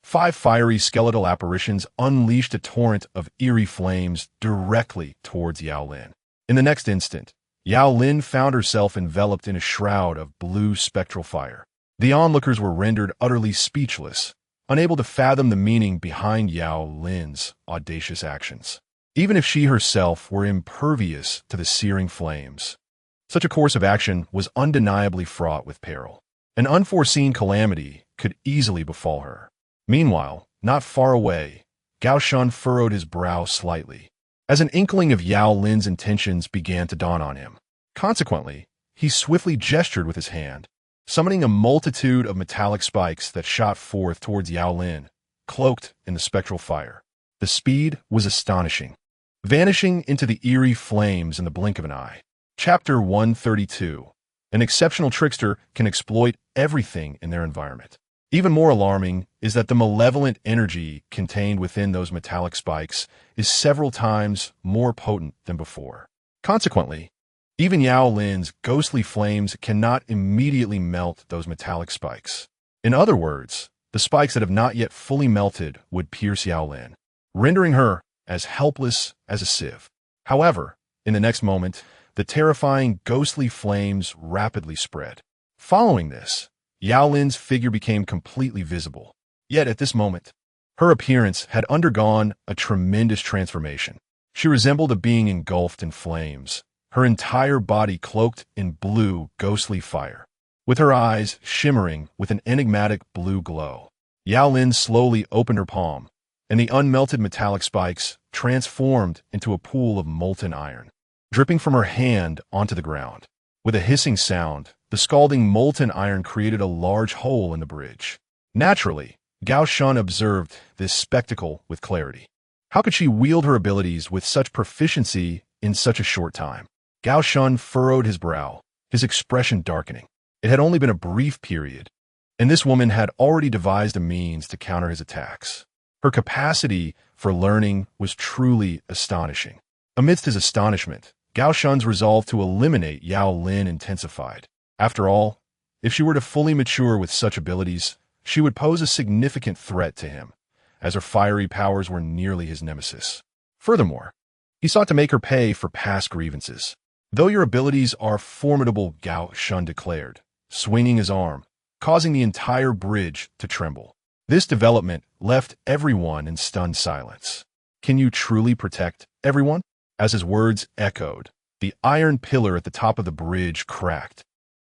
5 fiery skeletal apparitions unleashed a torrent of eerie flames directly towards Yao Lin. In the next instant, Yao Lin found herself enveloped in a shroud of blue spectral fire. The onlookers were rendered utterly speechless, unable to fathom the meaning behind Yao Lin's audacious actions. Even if she herself were impervious to the searing flames, such a course of action was undeniably fraught with peril. An unforeseen calamity could easily befall her. Meanwhile, not far away, Gao Shan furrowed his brow slightly, as an inkling of Yao Lin's intentions began to dawn on him. Consequently, he swiftly gestured with his hand, summoning a multitude of metallic spikes that shot forth towards Yao Lin, cloaked in the spectral fire. The speed was astonishing, vanishing into the eerie flames in the blink of an eye. Chapter 132. An exceptional trickster can exploit everything in their environment. Even more alarming is that the malevolent energy contained within those metallic spikes is several times more potent than before. Consequently, even Yao Lin's ghostly flames cannot immediately melt those metallic spikes. In other words, the spikes that have not yet fully melted would pierce Yao Lin, rendering her as helpless as a sieve. However, in the next moment, the terrifying ghostly flames rapidly spread. Following this, Yao Lin's figure became completely visible. Yet at this moment, her appearance had undergone a tremendous transformation. She resembled a being engulfed in flames, her entire body cloaked in blue, ghostly fire, with her eyes shimmering with an enigmatic blue glow. Yao Lin slowly opened her palm, and the unmelted metallic spikes transformed into a pool of molten iron, dripping from her hand onto the ground. With a hissing sound, the scalding molten iron created a large hole in the bridge. Naturally, Gao Shan observed this spectacle with clarity. How could she wield her abilities with such proficiency in such a short time? Gao Shan furrowed his brow, his expression darkening. It had only been a brief period, and this woman had already devised a means to counter his attacks. Her capacity for learning was truly astonishing. Amidst his astonishment, Gao Shan's resolve to eliminate Yao Lin intensified. After all, if she were to fully mature with such abilities, she would pose a significant threat to him, as her fiery powers were nearly his nemesis. Furthermore, he sought to make her pay for past grievances. "Though your abilities are formidable," Gao Shan declared, swinging his arm, causing the entire bridge to tremble. This development left everyone in stunned silence. Can you truly protect everyone? As his words echoed, the iron pillar at the top of the bridge cracked,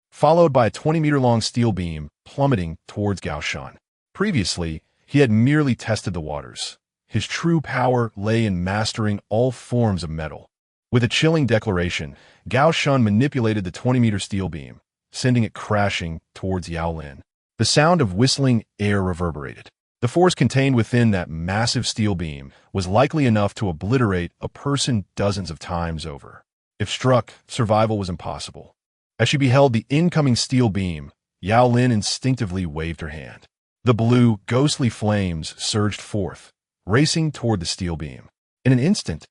followed by a 20-meter-long steel beam plummeting towards Gao Shan. Previously, he had merely tested the waters. His true power lay in mastering all forms of metal. With a chilling declaration, Gao Shan manipulated the 20-meter steel beam, sending it crashing towards Yao Lin. The sound of whistling air reverberated. The force contained within that massive steel beam was likely enough to obliterate a person dozens of times over. If struck, survival was impossible. As she beheld the incoming steel beam, Yao Lin instinctively waved her hand. The blue, ghostly flames surged forth, racing toward the steel beam. In an instant,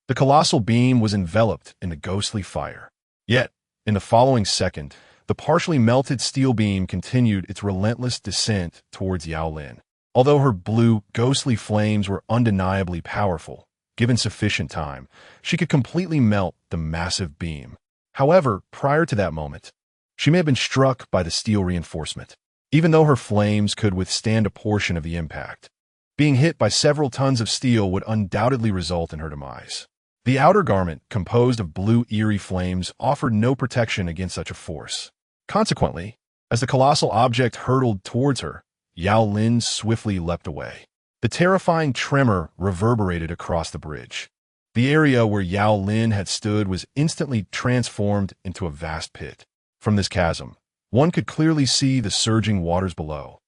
the colossal beam was enveloped in the ghostly fire. Yet, in the following second, the partially melted steel beam continued its relentless descent towards Yao Lin. Although her blue, ghostly flames were undeniably powerful, given sufficient time, she could completely melt the massive beam. However, prior to that moment, she may have been struck by the steel reinforcement. Even though her flames could withstand a portion of the impact, being hit by several tons of steel would undoubtedly result in her demise. The outer garment, composed of blue Eerie flames, offered no protection against such a force. Consequently, as the colossal object hurtled towards her, Yao Lin swiftly leapt away. The terrifying tremor reverberated across the bridge. The area where Yao Lin had stood was instantly transformed into a vast pit. From this chasm, one could clearly see the surging waters below.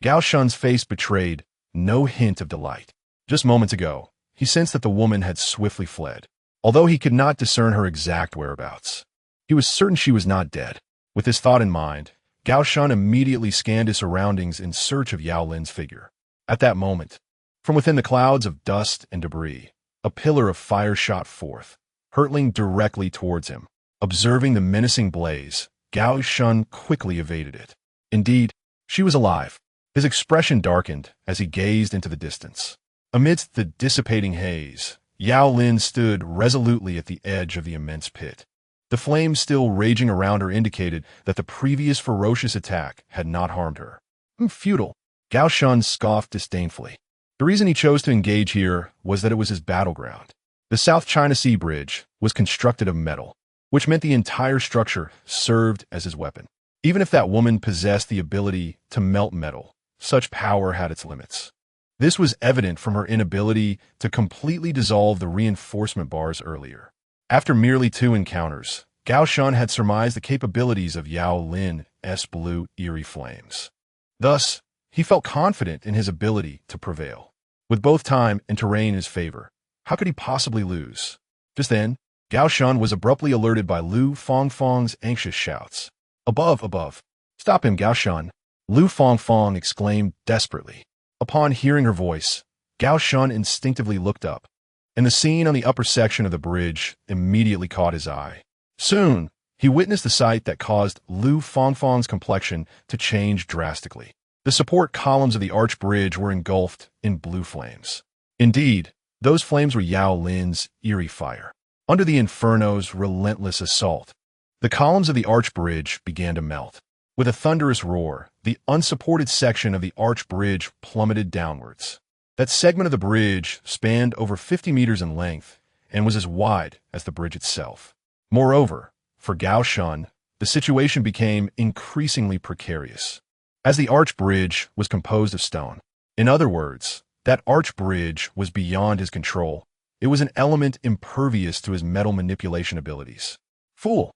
Gao Shan's face betrayed no hint of delight. Just moments ago, he sensed that the woman had swiftly fled. Although he could not discern her exact whereabouts, he was certain she was not dead. With this thought in mind, Gao Shan immediately scanned his surroundings in search of Yao Lin's figure. At that moment, from within the clouds of dust and debris, a pillar of fire shot forth, hurtling directly towards him. Observing the menacing blaze, Gao Shan quickly evaded it. Indeed, she was alive. His expression darkened as he gazed into the distance. Amidst the dissipating haze, Yao Lin stood resolutely at the edge of the immense pit. The flames still raging around her indicated that the previous ferocious attack had not harmed her. Futile. Gao Shan scoffed disdainfully. The reason he chose to engage here was that it was his battleground. The South China Sea Bridge was constructed of metal, which meant the entire structure served as his weapon. Even if that woman possessed the ability to melt metal, such power had its limits. This was evident from her inability to completely dissolve the reinforcement bars earlier. After merely 2 encounters, Gao Shan had surmised the capabilities of Yao Lin's blue Eerie flames. Thus, he felt confident in his ability to prevail. With both time and terrain in his favor, how could he possibly lose? Just then, Gao Shan was abruptly alerted by Lu Fangfang's anxious shouts. Above, above. Stop him, Gao Shan. Lu Fangfang exclaimed desperately. Upon hearing her voice, Gao Shan instinctively looked up, and the scene on the upper section of the bridge immediately caught his eye. Soon, he witnessed a sight that caused Lu Fangfang's complexion to change drastically. The support columns of the arch bridge were engulfed in blue flames. Indeed, those flames were Yao Lin's Eerie fire. Under the Inferno's relentless assault, the columns of the arch bridge began to melt. With a thunderous roar, the unsupported section of the arch bridge plummeted downwards. That segment of the bridge spanned over 50 meters in length and was as wide as the bridge itself. Moreover, for Gao Shan, the situation became increasingly precarious, as the arch bridge was composed of stone. In other words, that arch bridge was beyond his control. It was an element impervious to his metal manipulation abilities. Fool!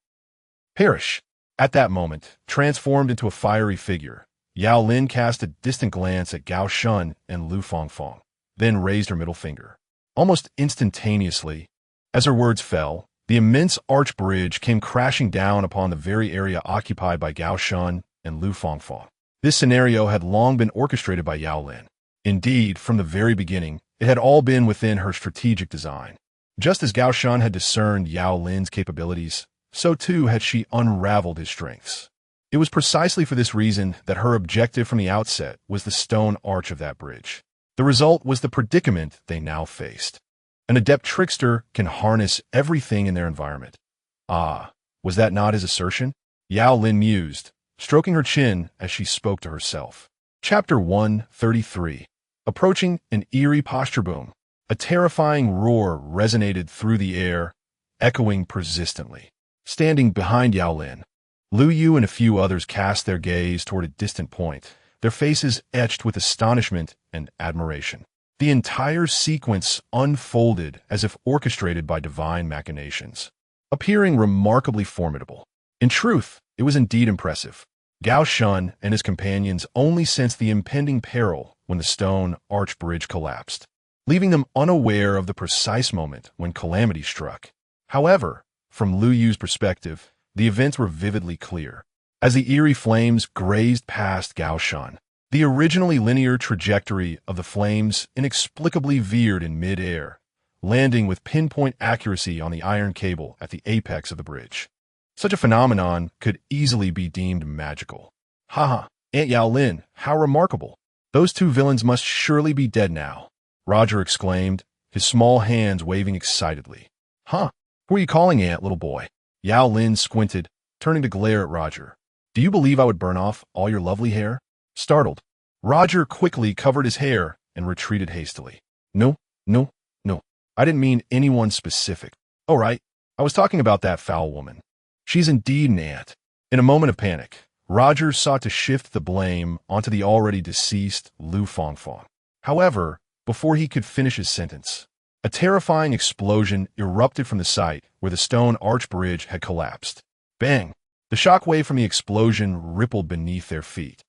Perish! At that moment, transformed into a fiery figure, Yao Lin cast a distant glance at Gao Shan and Lu Fangfang, then raised her middle finger. Almost instantaneously, as her words fell, the immense arch bridge came crashing down upon the very area occupied by Gao Shan and Lu Fangfang. This scenario had long been orchestrated by Yao Lin. Indeed, from the very beginning, it had all been within her strategic design. Just as Gao Shan had discerned Yao Lin's capabilities, so too had she unraveled his strengths. It was precisely for this reason that her objective from the outset was the stone arch of that bridge. The result was the predicament they now faced. An adept trickster can harness everything in their environment. Ah, was that not his assertion? Yao Lin mused, stroking her chin as she spoke to herself. Chapter 133. Approaching an eerie posture boom. A terrifying roar resonated through the air, echoing persistently. Standing behind Yao Lin, Lu Yu and a few others cast their gaze toward a distant point, their faces etched with astonishment and admiration. The entire sequence unfolded as if orchestrated by divine machinations, appearing remarkably formidable. In truth, it was indeed impressive. Gao Shun and his companions only sensed the impending peril when the stone arch bridge collapsed, leaving them unaware of the precise moment when calamity struck. However, from Lu Yu's perspective, the events were vividly clear. As the eerie flames grazed past Gao Shun, the originally linear trajectory of the flames inexplicably veered in mid-air, landing with pinpoint accuracy on the iron cable at the apex of the bridge. Such a phenomenon could easily be deemed magical. Haha, Aunt Yao Lin, how remarkable! Those two villains must surely be dead now, Roger exclaimed, his small hands waving excitedly. Huh? Who are you calling Aunt, little boy? Yao Lin squinted, turning to glare at Roger. Do you believe I would burn off all your lovely hair? Startled, Roger quickly covered his hair and retreated hastily. No. I didn't mean anyone specific. Oh, right. I was talking about that foul woman. She's indeed an aunt. In a moment of panic, Roger sought to shift the blame onto the already deceased Lu Fangfang. However, before he could finish his sentence, a terrifying explosion erupted from the site where the stone arch bridge had collapsed. Bang! The shockwave from the explosion rippled beneath their feet.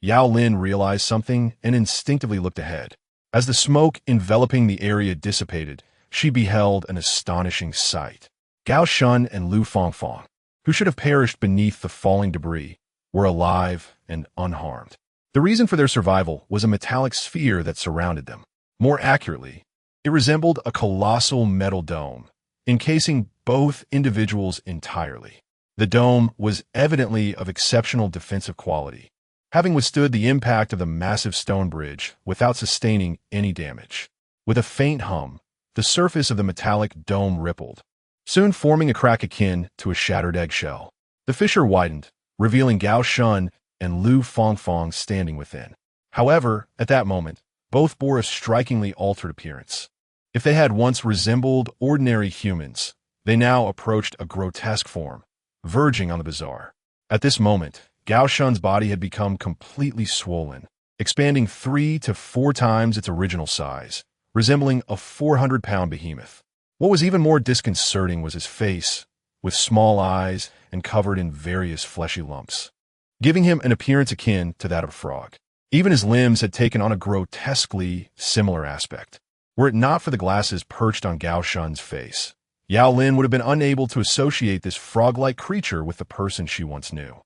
Yao Lin realized something and instinctively looked ahead. As the smoke enveloping the area dissipated, she beheld an astonishing sight. Gao Shun and Lu Fangfang, who should have perished beneath the falling debris, were alive and unharmed. The reason for their survival was a metallic sphere that surrounded them. More accurately, it resembled a colossal metal dome, encasing both individuals entirely. The dome was evidently of exceptional defensive quality, having withstood the impact of the massive stone bridge without sustaining any damage. With a faint hum, the surface of the metallic dome rippled, soon forming a crack akin to a shattered eggshell. The fissure widened, revealing Gao Shun and Lu Fangfang standing within. However, at that moment, both bore a strikingly altered appearance. If they had once resembled ordinary humans, they now approached a grotesque form, verging on the bizarre. At this moment, Gao Shun's body had become completely swollen, expanding 3 to 4 times its original size, resembling a 400-pound behemoth. What was even more disconcerting was his face, with small eyes and covered in various fleshy lumps, giving him an appearance akin to that of a frog. Even his limbs had taken on a grotesquely similar aspect. Were it not for the glasses perched on Gao Shun's face, Yao Lin would have been unable to associate this frog-like creature with the person she once knew.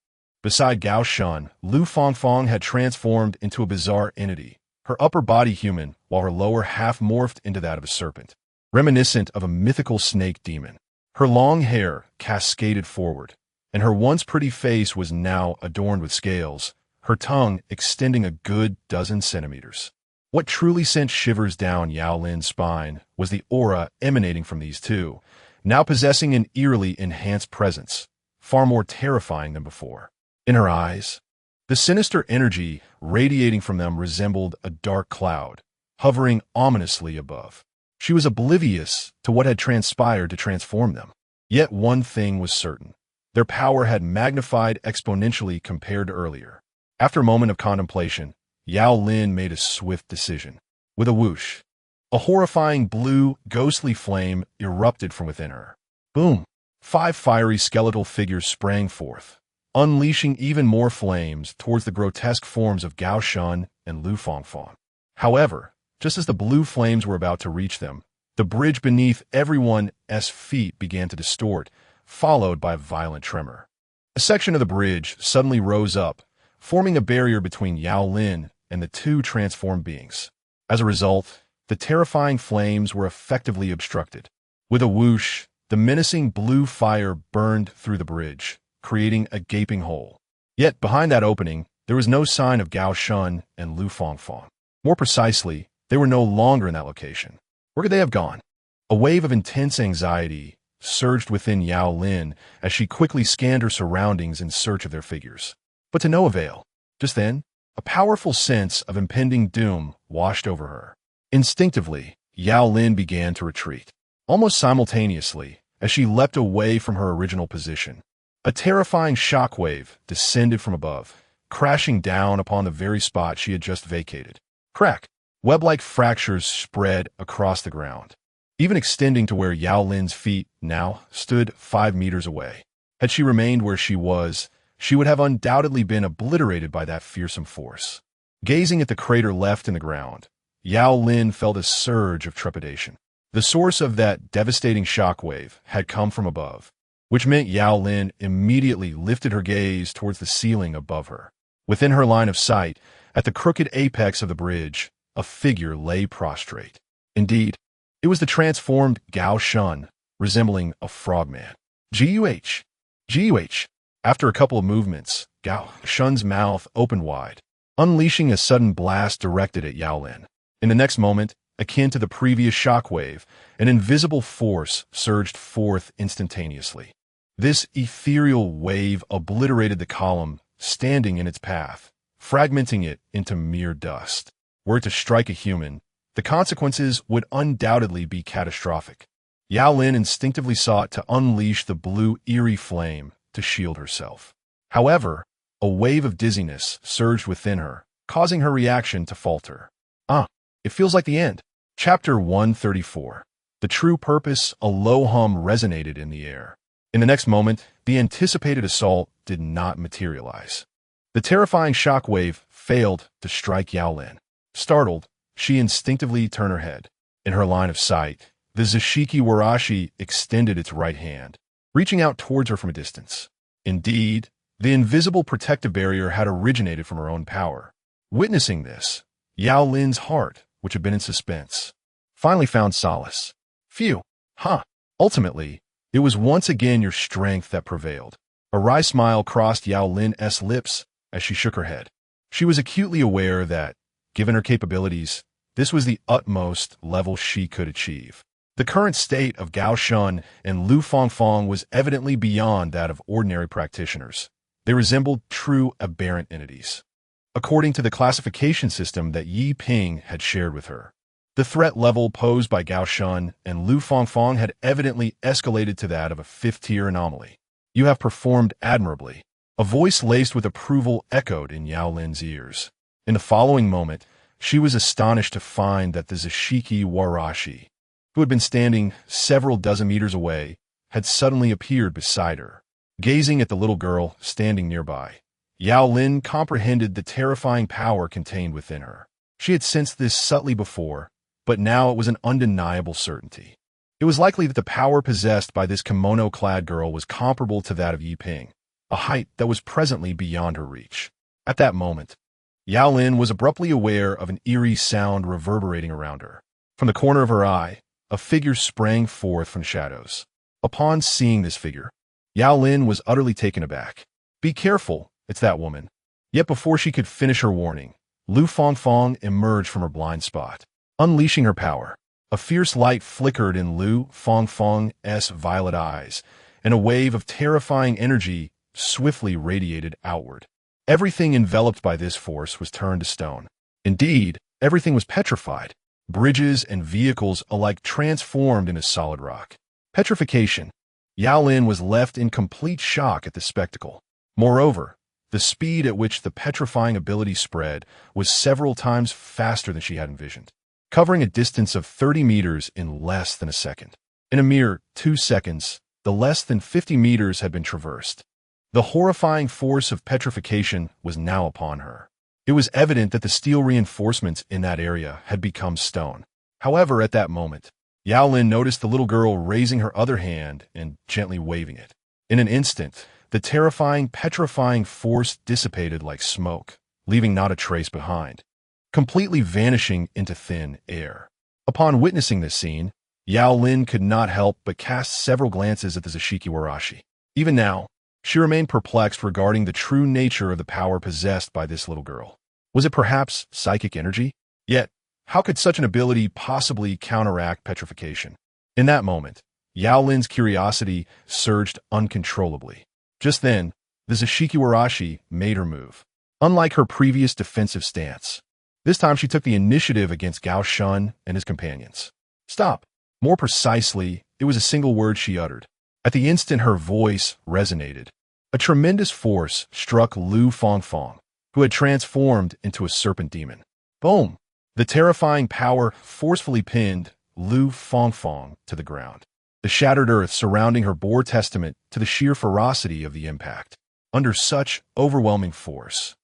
Beside Gao Shun, Lu Fangfang had transformed into a bizarre entity, her upper body human, while her lower half morphed into that of a serpent, reminiscent of a mythical snake demon. Her long hair cascaded forward, and her once pretty face was now adorned with scales, her tongue extending a good dozen centimeters. What truly sent shivers down Yao Lin's spine was the aura emanating from these two, now possessing an eerily enhanced presence, far more terrifying than before. In her eyes, the sinister energy radiating from them resembled a dark cloud, hovering ominously above. She was oblivious to what had transpired to transform them. Yet one thing was certain. Their power had magnified exponentially compared to earlier. After a moment of contemplation, Yao Lin made a swift decision. With a whoosh, a horrifying blue, ghostly flame erupted from within her. Boom! 5 fiery skeletal figures sprang forth, unleashing even more flames towards the grotesque forms of Gao Shun and Lu Fangfang. However, just as the blue flames were about to reach them, the bridge beneath everyone's feet began to distort, followed by a violent tremor. A section of the bridge suddenly rose up, forming a barrier between Yao Lin and the two transformed beings. As a result, the terrifying flames were effectively obstructed. With a whoosh, the menacing blue fire burned through the bridge, creating a gaping hole. Yet behind that opening, there was no sign of Gao Shun and Lu Fangfang. More precisely, they were no longer in that location. Where could they have gone? A wave of intense anxiety surged within Yao Lin as she quickly scanned her surroundings in search of their figures. But to no avail. Just then, A powerful sense of impending doom washed over her. Instinctively, Yao Lin began to retreat. Almost simultaneously, as she leapt away from her original position, a terrifying shockwave descended from above, crashing down upon the very spot she had just vacated. Crack! Web-like fractures spread across the ground, even extending to where Yao Lin's feet now stood 5 meters away. Had she remained where she was, she would have undoubtedly been obliterated by that fearsome force. Gazing at the crater left in the ground, Yao Lin felt a surge of trepidation. The source of that devastating shockwave had come from above, which meant Yao Lin immediately lifted her gaze towards the ceiling above her. Within her line of sight, at the crooked apex of the bridge, a figure lay prostrate. Indeed, it was the transformed Gao Shun, resembling a frogman. Guh! Guh! After a couple of movements, Gao Shun's mouth opened wide, unleashing a sudden blast directed at Yao Lin. In the next moment, akin to the previous shockwave, an invisible force surged forth instantaneously. This ethereal wave obliterated the column standing in its path, fragmenting it into mere dust. Were it to strike a human, the consequences would undoubtedly be catastrophic. Yao Lin instinctively sought to unleash the blue Eerie flame to shield herself. However, a wave of dizziness surged within her, causing her reaction to falter. It feels like the end. Chapter 134. The true purpose, a low hum resonated in the air. In the next moment, the anticipated assault did not materialize. The terrifying shockwave failed to strike Yao Lin. Startled, she instinctively turned her head. In her line of sight, the Zashiki Warashi extended its right hand, reaching out towards her from a distance. Indeed, the invisible protective barrier had originated from her own power. Witnessing this, Yao Lin's heart, which had been in suspense, finally found solace. Phew! Ultimately, it was once again your strength that prevailed. A wry smile crossed Yao Lin's lips as she shook her head. She was acutely aware that, given her capabilities, this was the utmost level she could achieve. The current state of Gao Shun and Lu Fangfang was evidently beyond that of ordinary practitioners. They resembled true aberrant entities, according to the classification system that Yi Ping had shared with her. The threat level posed by Gao Shun and Lu Fangfang had evidently escalated to that of a 5th-tier anomaly. You have performed admirably. A voice laced with approval echoed in Yao Lin's ears. In the following moment, she was astonished to find that the Zashiki Warashi, who had been standing several dozen meters away, had suddenly appeared beside her. Gazing at the little girl standing nearby, Yao Lin comprehended the terrifying power contained within her. She had sensed this subtly before, but now it was an undeniable certainty. It was likely that the power possessed by this kimono-clad girl was comparable to that of Yi Ping, a height that was presently beyond her reach. At that moment, Yao Lin was abruptly aware of an eerie sound reverberating around her. From the corner of her eye, a figure sprang forth from the shadows. Upon seeing this figure, Yao Lin was utterly taken aback. Be careful, it's that woman. Yet before she could finish her warning, Lu Fangfang emerged from her blind spot. Unleashing her power, a fierce light flickered in Lu Fangfang's violet eyes, and a wave of terrifying energy swiftly radiated outward. Everything enveloped by this force was turned to stone. Indeed, everything was petrified. Bridges and vehicles alike transformed into solid rock. Petrification. Yao Lin was left in complete shock at the spectacle. Moreover, the speed at which the petrifying ability spread was several times faster than she had envisioned, covering a distance of 30 meters in less than a second. In a mere 2 seconds, the less than 50 meters had been traversed. The horrifying force of petrification was now upon her. It was evident that the steel reinforcements in that area had become stone. However, at that moment, Yao Lin noticed the little girl raising her other hand and gently waving it. In an instant, the terrifying, petrifying force dissipated like smoke, leaving not a trace behind, completely vanishing into thin air. Upon witnessing this scene, Yao Lin could not help but cast several glances at the Zashiki Warashi. Even now, she remained perplexed regarding the true nature of the power possessed by this little girl. Was it perhaps psychic energy? Yet, how could such an ability possibly counteract petrification? In that moment, Yao Lin's curiosity surged uncontrollably. Just then, the Zashiki Warashi made her move. Unlike her previous defensive stance, this time she took the initiative against Gao Shun and his companions. Stop. More precisely, it was a single word she uttered. At the instant her voice resonated, a tremendous force struck Lu Fangfang, who had transformed into a serpent demon. Boom! The terrifying power forcefully pinned Lu Fangfang to the ground. The shattered earth surrounding her bore testament to the sheer ferocity of the impact. Under such overwhelming force,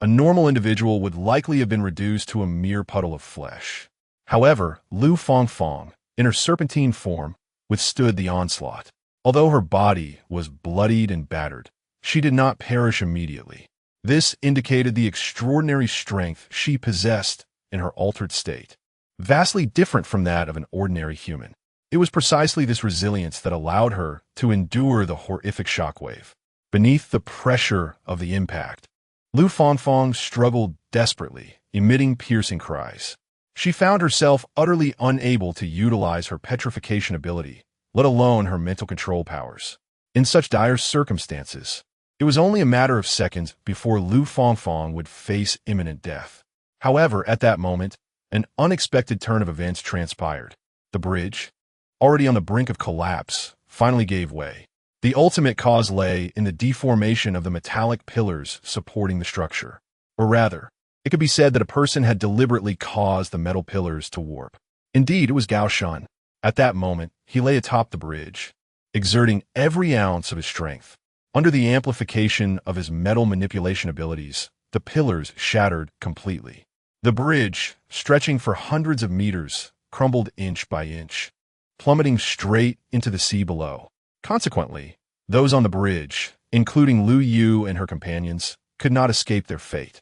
a normal individual would likely have been reduced to a mere puddle of flesh. However, Lu Fangfang, in her serpentine form, withstood the onslaught. Although her body was bloodied and battered, she did not perish immediately. This indicated the extraordinary strength she possessed in her altered state, vastly different from that of an ordinary human. It was precisely this resilience that allowed her to endure the horrific shockwave. Beneath the pressure of the impact, Lu Fangfang struggled desperately, emitting piercing cries. She found herself utterly unable to utilize her petrification ability, let alone her mental control powers. In such dire circumstances, it was only a matter of seconds before Lu Fangfang would face imminent death. However, at that moment, an unexpected turn of events transpired. The bridge, already on the brink of collapse, finally gave way. The ultimate cause lay in the deformation of the metallic pillars supporting the structure. Or rather, it could be said that a person had deliberately caused the metal pillars to warp. Indeed, it was Gao Shun. At that moment, he lay atop the bridge, exerting every ounce of his strength. Under the amplification of his metal manipulation abilities, the pillars shattered completely. The bridge, stretching for hundreds of meters, crumbled inch by inch, plummeting straight into the sea below. Consequently, those on the bridge, including Lu Yu and her companions, could not escape their fate.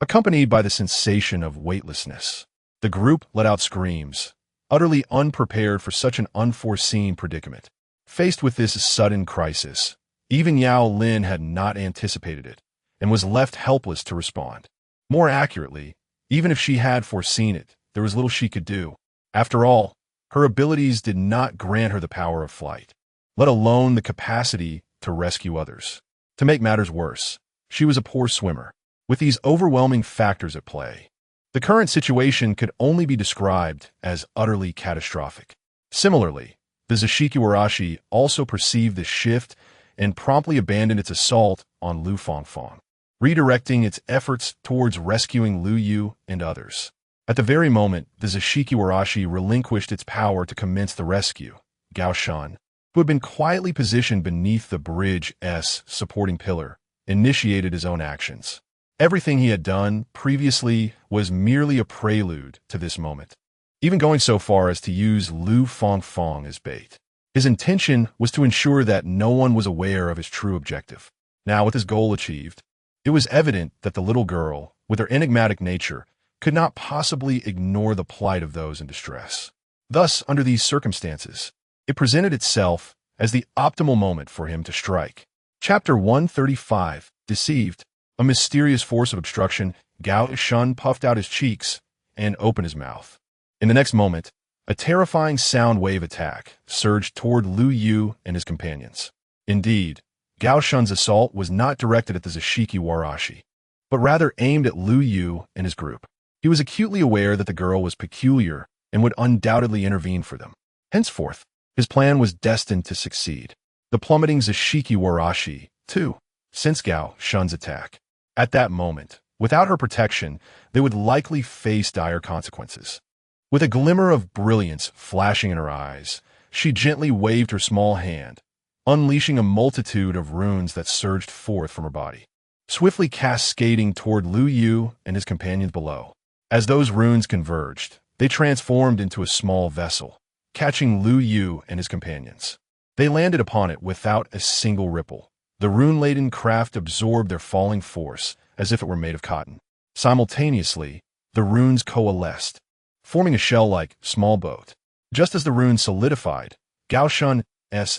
Accompanied by the sensation of weightlessness, the group let out screams, utterly unprepared for such an unforeseen predicament. Faced with this sudden crisis, even Yao Lin had not anticipated it and was left helpless to respond. More accurately, even if she had foreseen it, there was little she could do. After all, her abilities did not grant her the power of flight, let alone the capacity to rescue others. To make matters worse, she was a poor swimmer. With these overwhelming factors at play, the current situation could only be described as utterly catastrophic. Similarly, the Zishikiwarashi also perceived this shift and promptly abandoned its assault on Lu Fangfang, redirecting its efforts towards rescuing Lu Yu and others. At the very moment the Zishikiwarashi relinquished its power to commence the rescue, Gao Shun, who had been quietly positioned beneath the bridge's supporting pillar, initiated his own actions. Everything he had done previously was merely a prelude to this moment, even going so far as to use Lu Fangfang as bait. His intention was to ensure that no one was aware of his true objective. Now, with his goal achieved, it was evident that the little girl, with her enigmatic nature, could not possibly ignore the plight of those in distress. Thus, under these circumstances, it presented itself as the optimal moment for him to strike. Chapter 135, Deceived. A mysterious force of obstruction, Gao Shun puffed out his cheeks and opened his mouth. In the next moment, a terrifying sound wave attack surged toward Lu Yu and his companions. Indeed, Gao Shun's assault was not directed at the Zishikiwarashi, but rather aimed at Lu Yu and his group. He was acutely aware that the girl was peculiar and would undoubtedly intervene for them. Henceforth, his plan was destined to succeed. The plummeting Zishikiwarashi, too, sensed Gao Shun's attack. At that moment, without her protection, they would likely face dire consequences. With a glimmer of brilliance flashing in her eyes, she gently waved her small hand, unleashing a multitude of runes that surged forth from her body, swiftly cascading toward Lu Yu and his companions below. As those runes converged, they transformed into a small vessel, catching Lu Yu and his companions. They landed upon it without a single ripple. The rune-laden craft absorbed their falling force as if it were made of cotton. Simultaneously, the runes coalesced, forming a shell-like small boat. Just as the runes solidified, Gao Shun's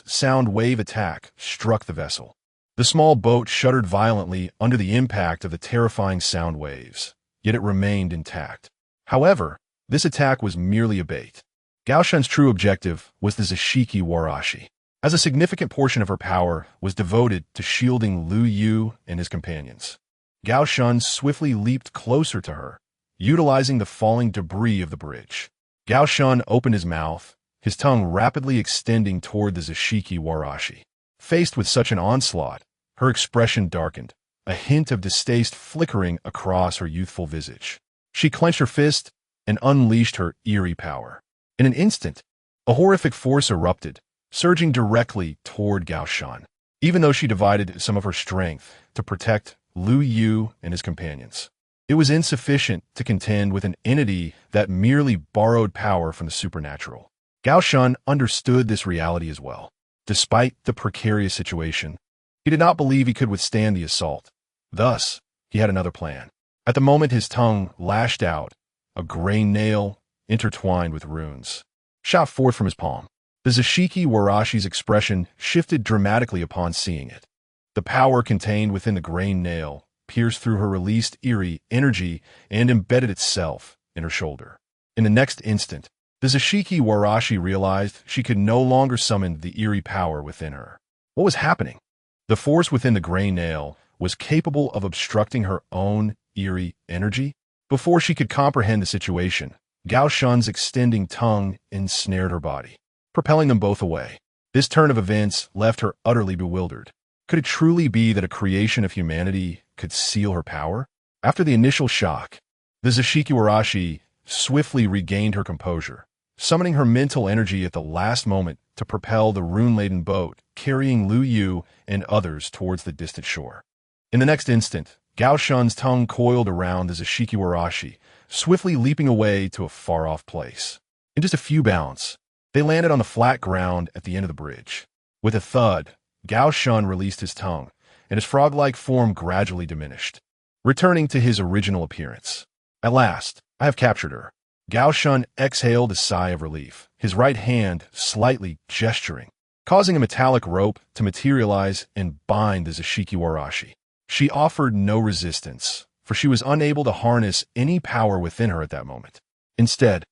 sound wave attack struck the vessel. The small boat shuddered violently under the impact of the terrifying sound waves, yet it remained intact. However, this attack was merely a bait. Gao Shun's true objective was the Zishikiwarashi, as a significant portion of her power was devoted to shielding Lu Yu and his companions. Gao Shun swiftly leaped closer to her, utilizing the falling debris of the bridge. Gao Shun opened his mouth, his tongue rapidly extending toward the Zashiki Warashi. Faced with such an onslaught, her expression darkened, a hint of distaste flickering across her youthful visage. She clenched her fist and unleashed her eerie power. In an instant, a horrific force erupted, surging directly toward Gao Shun, even though she divided some of her strength to protect Lu Yu and his companions. It was insufficient to contend with an entity that merely borrowed power from the supernatural. Gao Shun understood this reality as well. Despite the precarious situation, he did not believe he could withstand the assault. Thus, he had another plan. At the moment his tongue lashed out, a gray nail, intertwined with runes, shot forth from his palm. The Zashiki Warashi's expression shifted dramatically upon seeing it. The power contained within the gray nail pierced through her released eerie energy and embedded itself in her shoulder. In the next instant, the Zashiki Warashi realized she could no longer summon the eerie power within her. What was happening? The force within the gray nail was capable of obstructing her own eerie energy? Before she could comprehend the situation, Gao Shun's extending tongue ensnared her body, propelling them both away. This turn of events left her utterly bewildered. Could it truly be that a creation of humanity could seal her power? After the initial shock, the Zashiki Warashi swiftly regained her composure, summoning her mental energy at the last moment to propel the rune-laden boat, carrying Lu Yu and others towards the distant shore. In the next instant, Gao Shun's tongue coiled around the Zashiki Warashi, swiftly leaping away to a far-off place. In just a few bounds, they landed on the flat ground at the end of the bridge. With a thud, Gao Shun released his tongue, and his frog-like form gradually diminished, returning to his original appearance. At last, I have captured her. Gao Shun exhaled a sigh of relief, his right hand slightly gesturing, causing a metallic rope to materialize and bind the Zashiki Warashi. She offered no resistance, for she was unable to harness any power within her at that moment. Instead,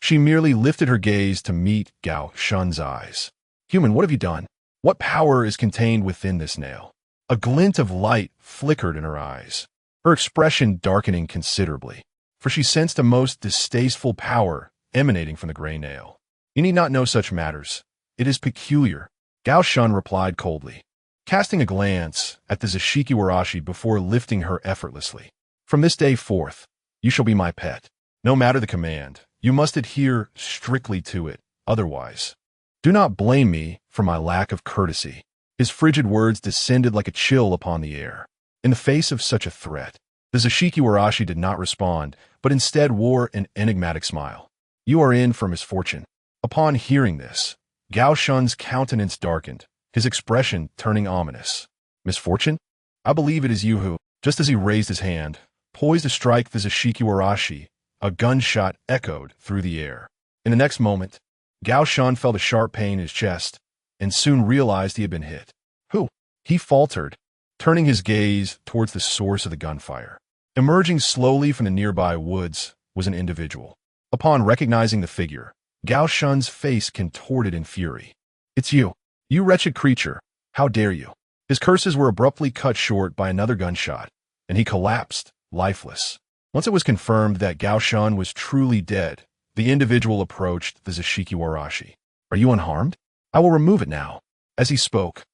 she merely lifted her gaze to meet Gao Shun's eyes. "Human, what have you done? What power is contained within this nail?" A glint of light flickered in her eyes, her expression darkening considerably, for she sensed a most distasteful power emanating from the gray nail. "You need not know such matters. It is peculiar," Gao Shun replied coldly, casting a glance at the Zashiki Warashi before lifting her effortlessly. "From this day forth, you shall be my pet. No matter the command, you must adhere strictly to it, otherwise. Do not blame me for my lack of courtesy." His frigid words descended like a chill upon the air. In the face of such a threat, the Zashiki Warashi did not respond, but instead wore an enigmatic smile. "You are in for misfortune." Upon hearing this, Gao Shun's countenance darkened, his expression turning ominous. "Misfortune? I believe it is you who..." Just as he raised his hand, poised to strike the Zashiki Warashi, a gunshot echoed through the air. In the next moment, Gao Shun felt a sharp pain in his chest, and soon realized he had been hit. "Who?" he faltered, turning his gaze towards the source of the gunfire. Emerging slowly from the nearby woods was an individual. Upon recognizing the figure, Gao Shun's face contorted in fury. "It's you. You wretched creature. How dare you?" His curses were abruptly cut short by another gunshot, and he collapsed, lifeless. Once it was confirmed that Gao Shun was truly dead, the individual approached the Zashiki Warashi. "Are you unharmed? I will remove it now." As he spoke,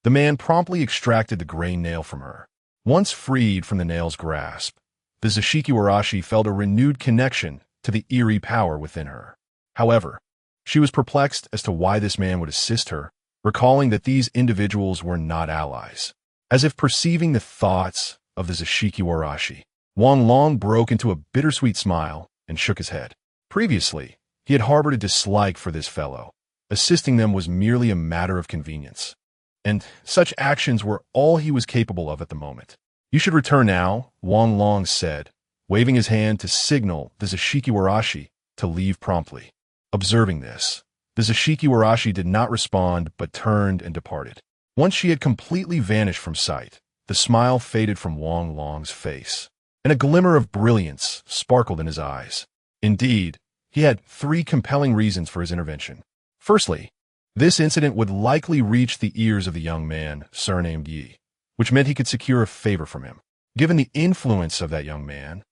the man promptly extracted the gray nail from her. Once freed from the nail's grasp, the Zashiki Warashi felt a renewed connection to the eerie power within her. However, she was perplexed as to why this man would assist her, recalling that these individuals were not allies. As if perceiving the thoughts of the Zashiki Warashi, Wang Long broke into a bittersweet smile and shook his head. Previously, he had harbored a dislike for this fellow. Assisting them was merely a matter of convenience, and such actions were all he was capable of at the moment. "You should return now," Wang Long said, waving his hand to signal the Zashiki Warashi to leave promptly. Observing this, the Zashiki Warashi did not respond but turned and departed. Once she had completely vanished from sight, the smile faded from Wang Long's face, and a glimmer of brilliance sparkled in his eyes. Indeed, he had 3 compelling reasons for his intervention. Firstly, this incident would likely reach the ears of the young man, surnamed Yi, which meant he could secure a favor from him. Given the influence of that young man,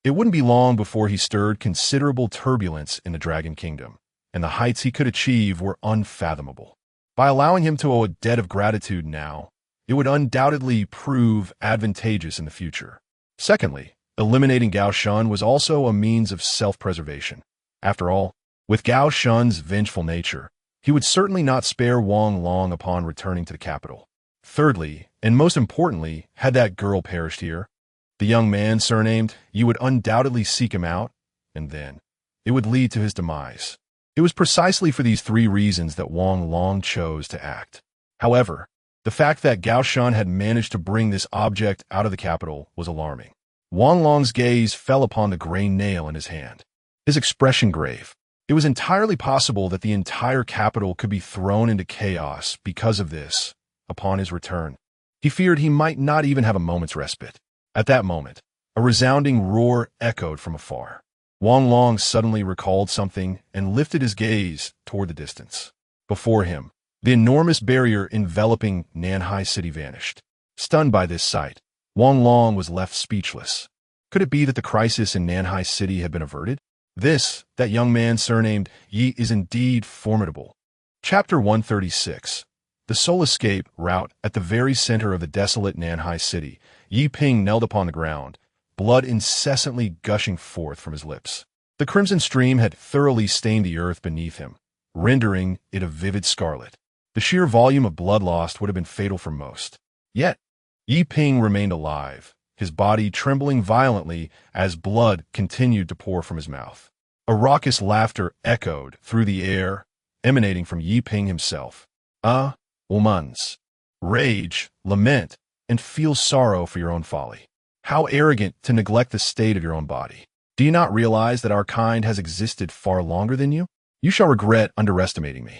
it wouldn't be long before he stirred considerable turbulence in the Dragon Kingdom, and the heights he could achieve were unfathomable. By allowing him to owe a debt of gratitude now, it would undoubtedly prove advantageous in the future. Secondly, eliminating Gao Shun was also a means of self-preservation. After all, with Gao Shun's vengeful nature, he would certainly not spare Wang Long upon returning to the capital. Thirdly, and most importantly, had that girl perished here, the young man surnamed Yi would undoubtedly seek him out, and then it would lead to his demise. It was precisely for these three reasons that Wang Long chose to act. However, the fact that Gao Shun had managed to bring this object out of the capital was alarming. Wang Long's gaze fell upon the gray nail in his hand, his expression grave. It was entirely possible that the entire capital could be thrown into chaos because of this upon his return. He feared he might not even have a moment's respite. At that moment, a resounding roar echoed from afar. Wang Long suddenly recalled something and lifted his gaze toward the distance. Before him, the enormous barrier enveloping Nanhai City vanished. Stunned by this sight, Wang Long was left speechless. Could it be that the crisis in Nanhai City had been averted? That young man surnamed Yi is indeed formidable. Chapter 136. The Soul Escape route. At the very center of the desolate Nanhai City, Yi Ping knelt upon the ground, blood incessantly gushing forth from his lips. The crimson stream had thoroughly stained the earth beneath him, rendering it a vivid scarlet. The sheer volume of blood lost would have been fatal for most. Yet, Yi Ping remained alive, his body trembling violently as blood continued to pour from his mouth. A raucous laughter echoed through the air, emanating from Yi Ping himself. Woman's rage, lament, and feel sorrow for your own folly. How arrogant to neglect the state of your own body. Do you not realize that our kind has existed far longer than you? You shall regret underestimating me.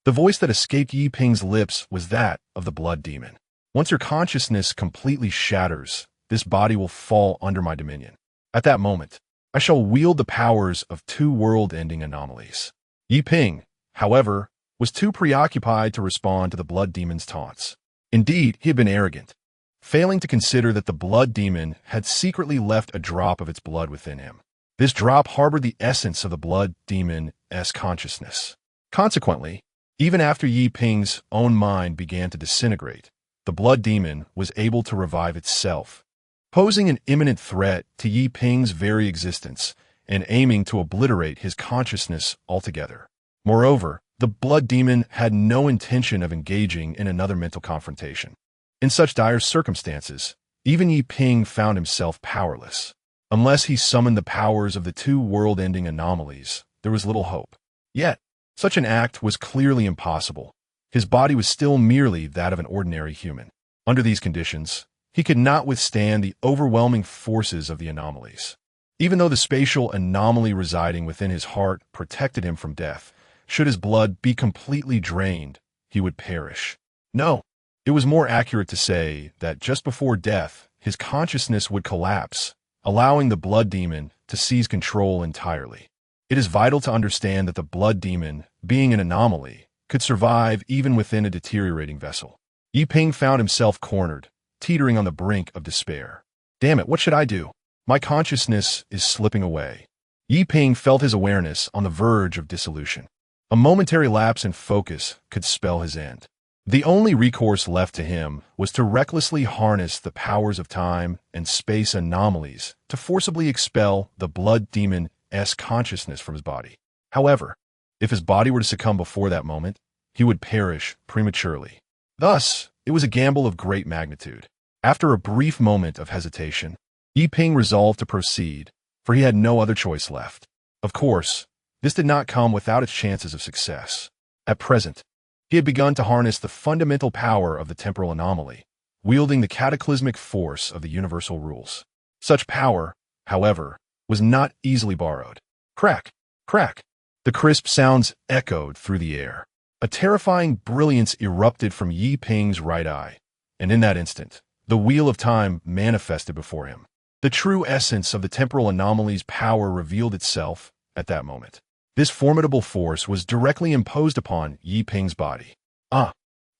The voice that escaped Yi Ping's lips was that of the blood demon. Once your consciousness completely shatters, this body will fall under my dominion. At that moment, I shall wield the powers of two world-ending anomalies. Yi Ping, however, was too preoccupied to respond to the blood demon's taunts. Indeed, he had been arrogant, failing to consider that the blood demon had secretly left a drop of its blood within him. This drop harbored the essence of the blood demon's consciousness. Consequently, even after Yi Ping's own mind began to disintegrate, the blood demon was able to revive itself, posing an imminent threat to Yi Ping's very existence and aiming to obliterate his consciousness altogether. Moreover, the blood demon had no intention of engaging in another mental confrontation. In such dire circumstances, even Yi Ping found himself powerless. Unless he summoned the powers of the two world-ending anomalies, there was little hope. Yet, such an act was clearly impossible. His body was still merely that of an ordinary human. Under these conditions, he could not withstand the overwhelming forces of the anomalies. Even though the spatial anomaly residing within his heart protected him from death, should his blood be completely drained, he would perish. No, it was more accurate to say that just before death, his consciousness would collapse, allowing the blood demon to seize control entirely. It is vital to understand that the blood demon, being an anomaly, could survive even within a deteriorating vessel. Yi Ping found himself cornered, teetering on the brink of despair. Damn it, what should I do? My consciousness is slipping away. Yi Ping felt his awareness on the verge of dissolution. A momentary lapse in focus could spell his end. The only recourse left to him was to recklessly harness the powers of time and space anomalies to forcibly expel the blood demon's consciousness from his body. However, if his body were to succumb before that moment, he would perish prematurely. Thus, it was a gamble of great magnitude. After a brief moment of hesitation, Yi Ping resolved to proceed, for he had no other choice left. Of course, this did not come without its chances of success. At present, he had begun to harness the fundamental power of the temporal anomaly, wielding the cataclysmic force of the universal rules. Such power, however, was not easily borrowed. Crack, crack. The crisp sounds echoed through the air. A terrifying brilliance erupted from Yi Ping's right eye, and in that instant, the wheel of time manifested before him. The true essence of the temporal anomaly's power revealed itself at that moment. This formidable force was directly imposed upon Yi Ping's body.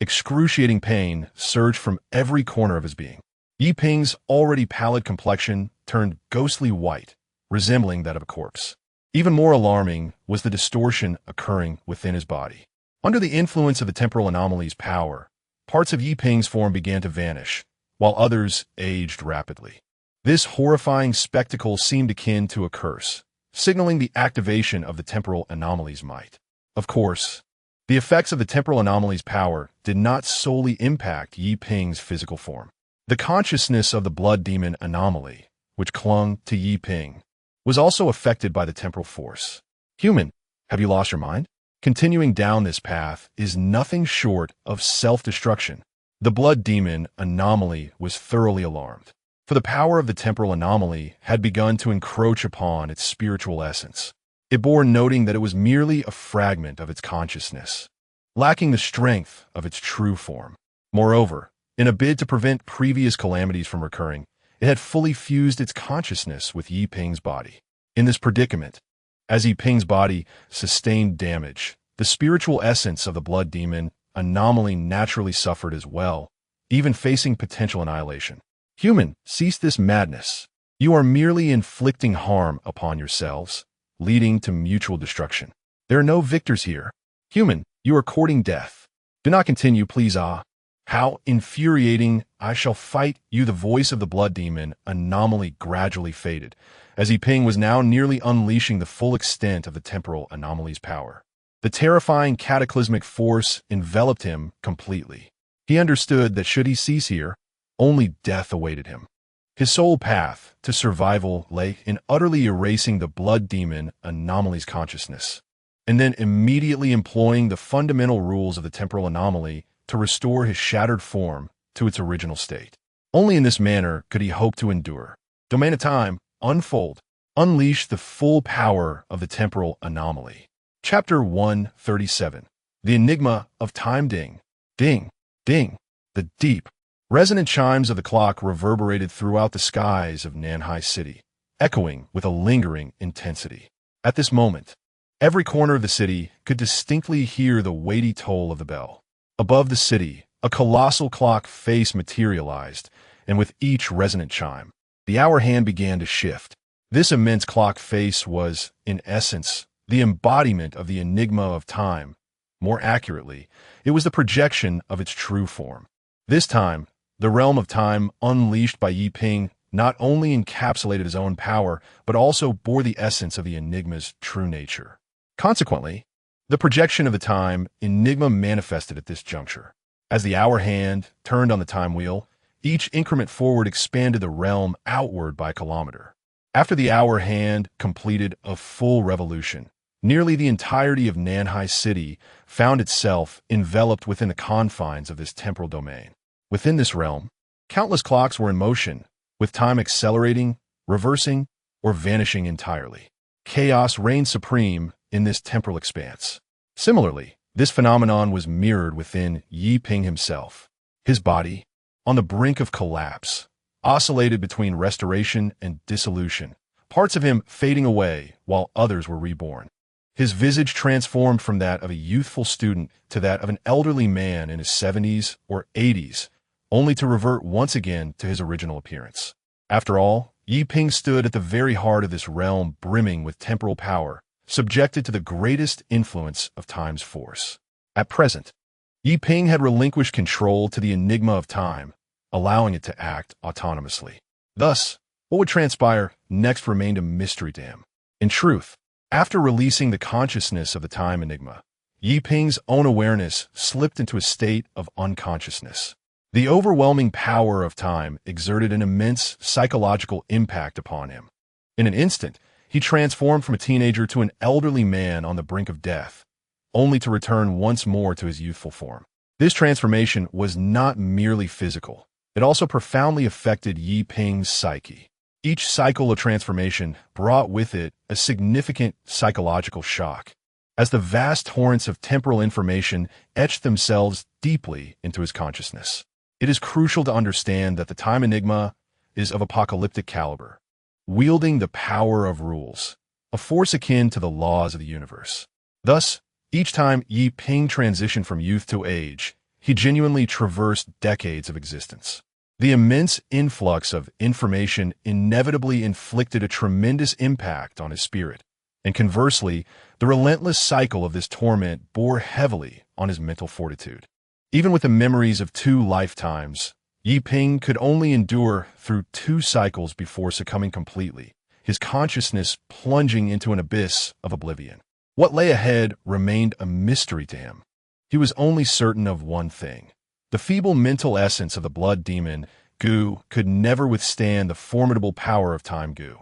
Excruciating pain surged from every corner of his being. Yi Ping's already pallid complexion turned ghostly white, resembling that of a corpse. Even more alarming was the distortion occurring within his body. Under the influence of the temporal anomaly's power, parts of Yi Ping's form began to vanish, while others aged rapidly. This horrifying spectacle seemed akin to a curse, signaling the activation of the temporal anomaly's might. Of course, the effects of the temporal anomaly's power did not solely impact Yi Ping's physical form. The consciousness of the blood demon anomaly, which clung to Yi Ping, was also affected by the temporal force. Human, have you lost your mind? Continuing down this path is nothing short of self-destruction. The blood demon anomaly was thoroughly alarmed, for the power of the temporal anomaly had begun to encroach upon its spiritual essence. It bore noting that it was merely a fragment of its consciousness, lacking the strength of its true form. Moreover, in a bid to prevent previous calamities from recurring, it had fully fused its consciousness with Yi Ping's body. In this predicament, as Yi Ping's body sustained damage, the spiritual essence of the blood demon anomaly naturally suffered as well, even facing potential annihilation. Human, cease this madness. You are merely inflicting harm upon yourselves, leading to mutual destruction. There are no victors here. Human, you are courting death. Do not continue, please. How infuriating. I shall fight you. The voice of the blood demon anomaly gradually faded, as Yi Ping was now nearly unleashing the full extent of the temporal anomaly's power. The terrifying cataclysmic force enveloped him completely. He understood that should he cease here, only death awaited him. His sole path to survival lay in utterly erasing the blood demon anomaly's consciousness, and then immediately employing the fundamental rules of the temporal anomaly to restore his shattered form to its original state. Only in this manner could he hope to endure. Domain of time, unfold, unleash the full power of the temporal anomaly. Chapter 137. The Enigma of Time. Ding, ding, ding. The deep, resonant chimes of the clock reverberated throughout the skies of Nanhai City, echoing with a lingering intensity. At this moment, every corner of the city could distinctly hear the weighty toll of the bell. Above the city, a colossal clock face materialized, and with each resonant chime, the hour hand began to shift. This immense clock face was, in essence, the embodiment of the enigma of time. More accurately, it was the projection of its true form. This time, the realm of time unleashed by Yi Ping not only encapsulated his own power, but also bore the essence of the enigma's true nature. Consequently, the projection of the time enigma manifested at this juncture. As the hour hand turned on the time wheel, each increment forward expanded the realm outward by a kilometer. After the hour hand completed a full revolution, nearly the entirety of Nanhai City found itself enveloped within the confines of this temporal domain. Within this realm, countless clocks were in motion, with time accelerating, reversing, or vanishing entirely. Chaos reigned supreme in this temporal expanse. Similarly, this phenomenon was mirrored within Yi Ping himself. His body, on the brink of collapse, oscillated between restoration and dissolution, parts of him fading away while others were reborn. His visage transformed from that of a youthful student to that of an elderly man in his 70s or 80s, only to revert once again to his original appearance. After all, Yi Ping stood at the very heart of this realm brimming with temporal power, subjected to the greatest influence of time's force. At present, Yi Ping had relinquished control to the enigma of time, allowing it to act autonomously. Thus, what would transpire next remained a mystery to him. In truth, after releasing the consciousness of the time enigma, Yi Ping's own awareness slipped into a state of unconsciousness. The overwhelming power of time exerted an immense psychological impact upon him. In an instant, he transformed from a teenager to an elderly man on the brink of death, only to return once more to his youthful form. This transformation was not merely physical. It also profoundly affected Yi Ping's psyche. Each cycle of transformation brought with it a significant psychological shock, as the vast torrents of temporal information etched themselves deeply into his consciousness. It is crucial to understand that the time enigma is of apocalyptic caliber, wielding the power of rules, a force akin to the laws of the universe. Thus, each time Yi Ping transitioned from youth to age, he genuinely traversed decades of existence. The immense influx of information inevitably inflicted a tremendous impact on his spirit, and conversely, the relentless cycle of this torment bore heavily on his mental fortitude. Even with the memories of 2 lifetimes, Yi Ping could only endure through 2 cycles before succumbing completely, his consciousness plunging into an abyss of oblivion. What lay ahead remained a mystery to him. He was only certain of one thing. The feeble mental essence of the blood demon, Gu, could never withstand the formidable power of Time Gu.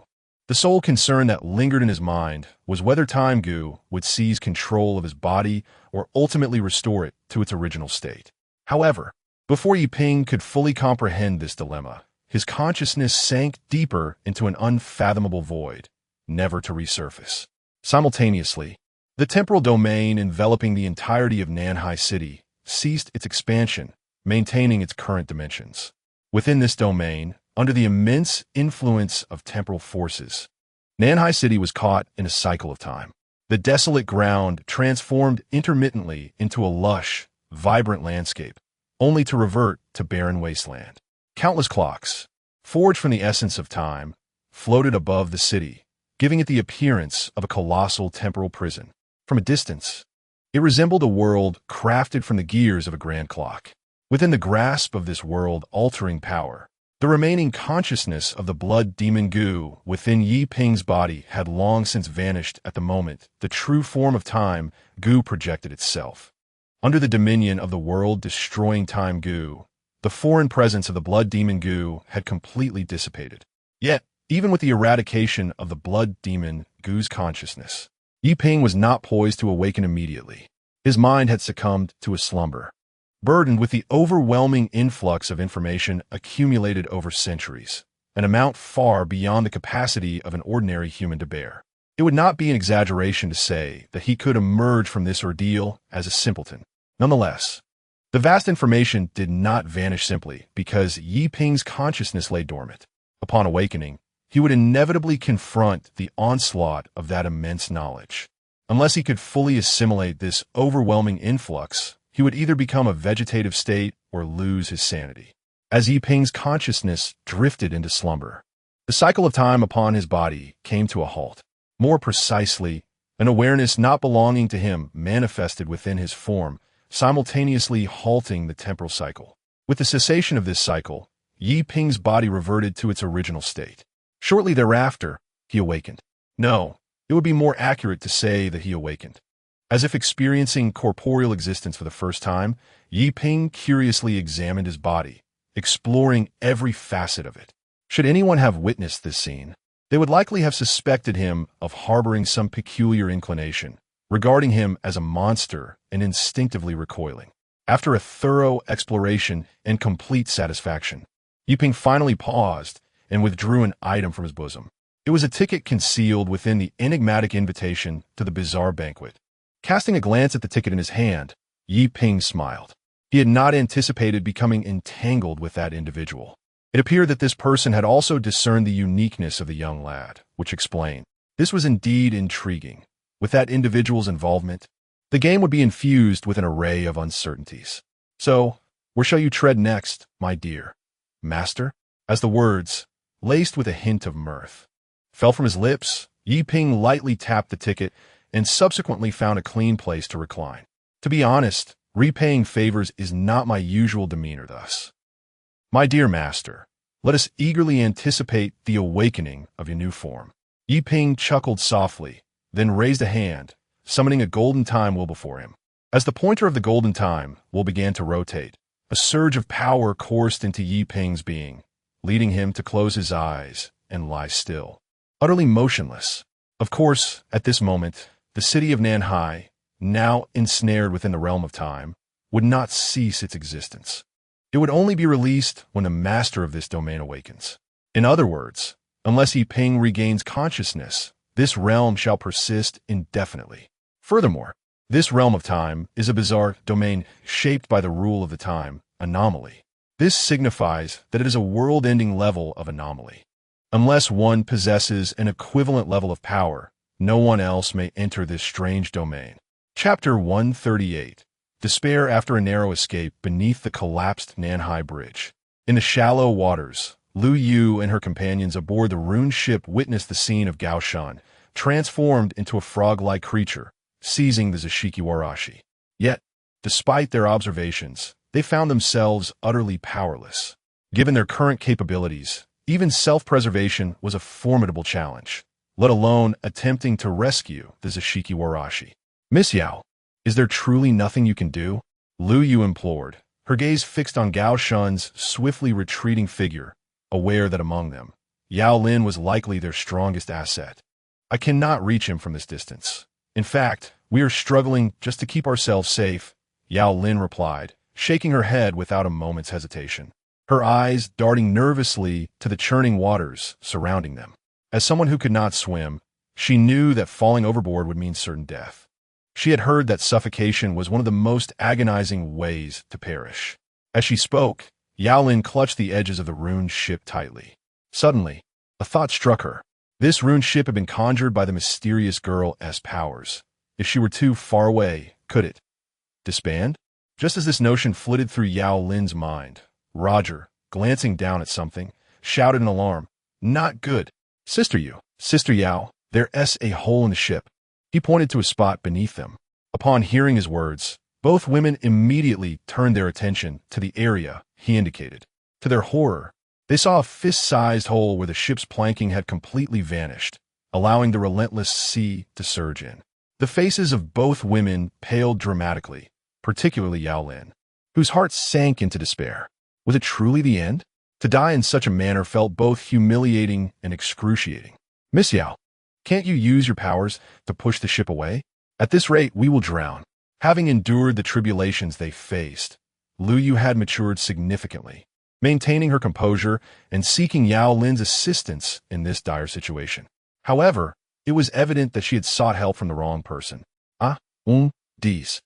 The sole concern that lingered in his mind was whether Time Gu would seize control of his body or ultimately restore it to its original state. However, before Yi Ping could fully comprehend this dilemma, his consciousness sank deeper into an unfathomable void, never to resurface. Simultaneously, the temporal domain enveloping the entirety of Nanhai City ceased its expansion, maintaining its current dimensions. Within this domain, under the immense influence of temporal forces, Nanhai City was caught in a cycle of time. The desolate ground transformed intermittently into a lush, vibrant landscape, only to revert to barren wasteland. Countless clocks, forged from the essence of time, floated above the city, giving it the appearance of a colossal temporal prison. From a distance, it resembled a world crafted from the gears of a grand clock. Within the grasp of this world-altering power, the remaining consciousness of the blood demon Gu within Yi Ping's body had long since vanished at the moment the true form of time Gu projected itself. Under the dominion of the world-destroying time Gu, the foreign presence of the blood demon Gu had completely dissipated. Yet, even with the eradication of the blood demon Gu's consciousness, Yi Ping was not poised to awaken immediately. His mind had succumbed to a slumber, burdened with the overwhelming influx of information accumulated over centuries, an amount far beyond the capacity of an ordinary human to bear. It would not be an exaggeration to say that he could emerge from this ordeal as a simpleton. Nonetheless, the vast information did not vanish simply because Yi Ping's consciousness lay dormant. Upon awakening, he would inevitably confront the onslaught of that immense knowledge. Unless he could fully assimilate this overwhelming influx, he would either become a vegetative state or lose his sanity. As Yi Ping's consciousness drifted into slumber, the cycle of time upon his body came to a halt. More precisely, an awareness not belonging to him manifested within his form, simultaneously halting the temporal cycle. With the cessation of this cycle, Yi Ping's body reverted to its original state. Shortly thereafter, he awakened. No, it would be more accurate to say that he awakened. As if experiencing corporeal existence for the first time, Yi Ping curiously examined his body, exploring every facet of it. Should anyone have witnessed this scene, they would likely have suspected him of harboring some peculiar inclination, regarding him as a monster and instinctively recoiling. After a thorough exploration and complete satisfaction, Yi Ping finally paused and withdrew an item from his bosom. It was a ticket concealed within the enigmatic invitation to the bizarre banquet. Casting a glance at the ticket in his hand, Yi Ping smiled. He had not anticipated becoming entangled with that individual. It appeared that this person had also discerned the uniqueness of the young lad, which explained. This was indeed intriguing. With that individual's involvement, the game would be infused with an array of uncertainties. So, where shall you tread next, my dear master? As the words, laced with a hint of mirth, fell from his lips, Yi Ping lightly tapped the ticket and subsequently found a clean place to recline. To be honest, repaying favors is not my usual demeanor thus. My dear master, let us eagerly anticipate the awakening of your new form. Yi Ping chuckled softly, then raised a hand, summoning a golden time wheel before him. As the pointer of the golden time wheel began to rotate, a surge of power coursed into Yi Ping's being, leading him to close his eyes and lie still, utterly motionless. Of course, at this moment, the city of Nanhai, now ensnared within the realm of time, would not cease its existence. It would only be released when the master of this domain awakens. In other words, unless Yi Ping regains consciousness, this realm shall persist indefinitely. Furthermore, this realm of time is a bizarre domain shaped by the rule of the time anomaly. This signifies that it is a world-ending level of anomaly. Unless one possesses an equivalent level of power, no one else may enter this strange domain. Chapter 138. Despair after a narrow escape beneath the collapsed Nanhai Bridge. In the shallow waters, Lu Yu and her companions aboard the ruined ship witnessed the scene of Gao Shan, transformed into a frog-like creature, seizing the Zashiki Warashi. Yet, despite their observations, they found themselves utterly powerless. Given their current capabilities, even self-preservation was a formidable challenge, let alone attempting to rescue the Zashiki Warashi. Miss Yao, is there truly nothing you can do? Lu Yu implored, her gaze fixed on Gao Shan's swiftly retreating figure, aware that among them, Yao Lin was likely their strongest asset. I cannot reach him from this distance. In fact, we are struggling just to keep ourselves safe, Yao Lin replied, shaking her head without a moment's hesitation, her eyes darting nervously to the churning waters surrounding them. As someone who could not swim, she knew that falling overboard would mean certain death. She had heard that suffocation was one of the most agonizing ways to perish. As she spoke, Yao Lin clutched the edges of the ruined ship tightly. Suddenly, a thought struck her. This ruined ship had been conjured by the mysterious girl's powers. If she were too far away, could it disband? Just as this notion flitted through Yao Lin's mind, Roger, glancing down at something, shouted in alarm, "Not good! Sister Yao, there's a hole in the ship." He pointed to a spot beneath them. Upon hearing his words, both women immediately turned their attention to the area he indicated. To their horror, they saw a fist-sized hole where the ship's planking had completely vanished, allowing the relentless sea to surge in. The faces of both women paled dramatically, particularly Yao Lin, whose heart sank into despair. Was it truly the end? To die in such a manner felt both humiliating and excruciating. Miss Yao, can't you use your powers to push the ship away? At this rate, we will drown. Having endured the tribulations they faced, Lu Yu had matured significantly, maintaining her composure and seeking Yao Lin's assistance in this dire situation. However, it was evident that she had sought help from the wrong person. Dis.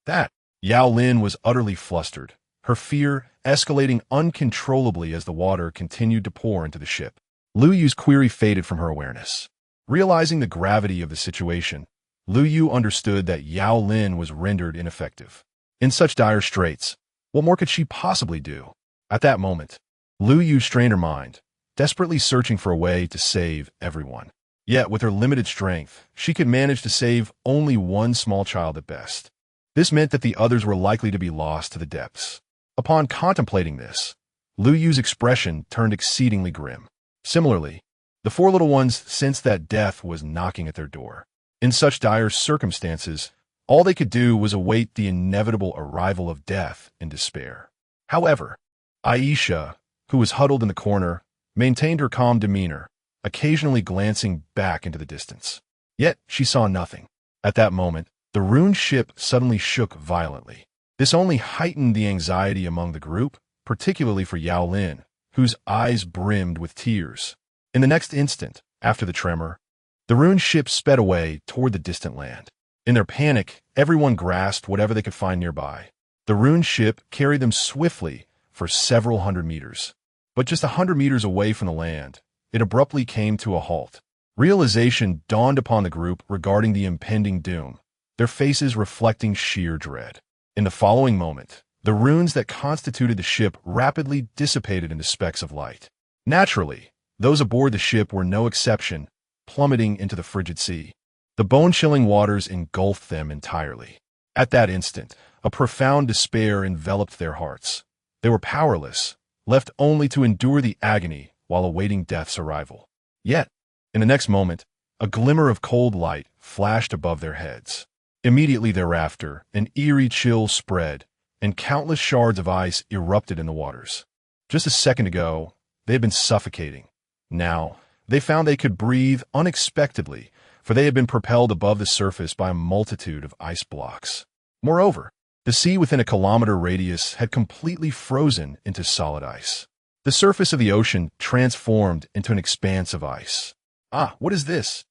That. Yao Lin was utterly flustered, her fear escalating uncontrollably as the water continued to pour into the ship. Lu Yu's query faded from her awareness. Realizing the gravity of the situation, Lu Yu understood that Yao Lin was rendered ineffective. In such dire straits, what more could she possibly do? At that moment, Lu Yu strained her mind, desperately searching for a way to save everyone. Yet, with her limited strength, she could manage to save only one small child at best. This meant that the others were likely to be lost to the depths. Upon contemplating this, Lu Yu's expression turned exceedingly grim. Similarly, the four little ones sensed that death was knocking at their door. In such dire circumstances, all they could do was await the inevitable arrival of death in despair. However, Aisha, who was huddled in the corner, maintained her calm demeanor, occasionally glancing back into the distance. Yet she saw nothing. At that moment, the ruined ship suddenly shook violently. This only heightened the anxiety among the group, particularly for Yao Lin, whose eyes brimmed with tears. In the next instant, after the tremor, the ruined ship sped away toward the distant land. In their panic, everyone grasped whatever they could find nearby. The ruined ship carried them swiftly for several hundred meters. But just 100 meters away from the land, it abruptly came to a halt. Realization dawned upon the group regarding the impending doom, their faces reflecting sheer dread. In the following moment, the ruins that constituted the ship rapidly dissipated into specks of light. Naturally, those aboard the ship were no exception, plummeting into the frigid sea. The bone-chilling waters engulfed them entirely. At that instant, a profound despair enveloped their hearts. They were powerless, left only to endure the agony while awaiting death's arrival. Yet, in the next moment, a glimmer of cold light flashed above their heads. Immediately thereafter, an eerie chill spread, and countless shards of ice erupted in the waters. Just a second ago, they had been suffocating. Now, they found they could breathe unexpectedly, for they had been propelled above the surface by a multitude of ice blocks. Moreover, the sea within a kilometer radius had completely frozen into solid ice. The surface of the ocean transformed into an expanse of ice. What is this?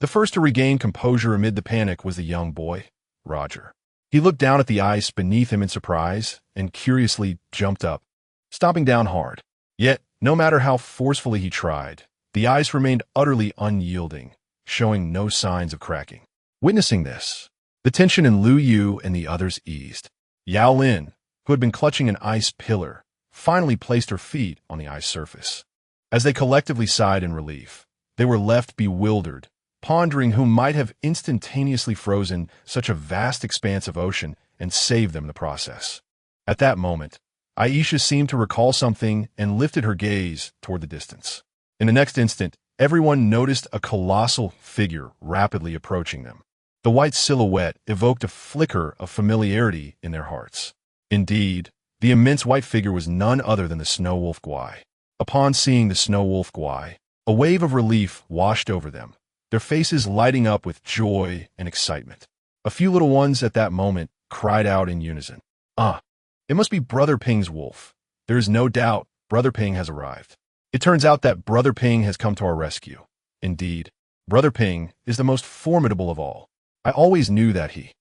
The first to regain composure amid the panic was the young boy, Roger. He looked down at the ice beneath him in surprise and curiously jumped up, stomping down hard. Yet, no matter how forcefully he tried, the ice remained utterly unyielding, showing no signs of cracking. Witnessing this, the tension in Lu Yu and the others eased. Yao Lin, who had been clutching an ice pillar, finally placed her feet on the ice surface. As they collectively sighed in relief, they were left bewildered, pondering who might have instantaneously frozen such a vast expanse of ocean and saved them in the process. At that moment, Aisha seemed to recall something and lifted her gaze toward the distance. In the next instant, everyone noticed a colossal figure rapidly approaching them. The white silhouette evoked a flicker of familiarity in their hearts. Indeed, the immense white figure was none other than the snow wolf Gwai. Upon seeing the snow wolf Gwai, a wave of relief washed over them, their faces lighting up with joy and excitement. A few little ones at that moment cried out in unison, "Ah, it must be Brother Ping's wolf. There is no doubt Brother Ping has arrived." It turns out that Brother Ping has come to our rescue. Indeed, Brother Ping is the most formidable of all. I always knew that he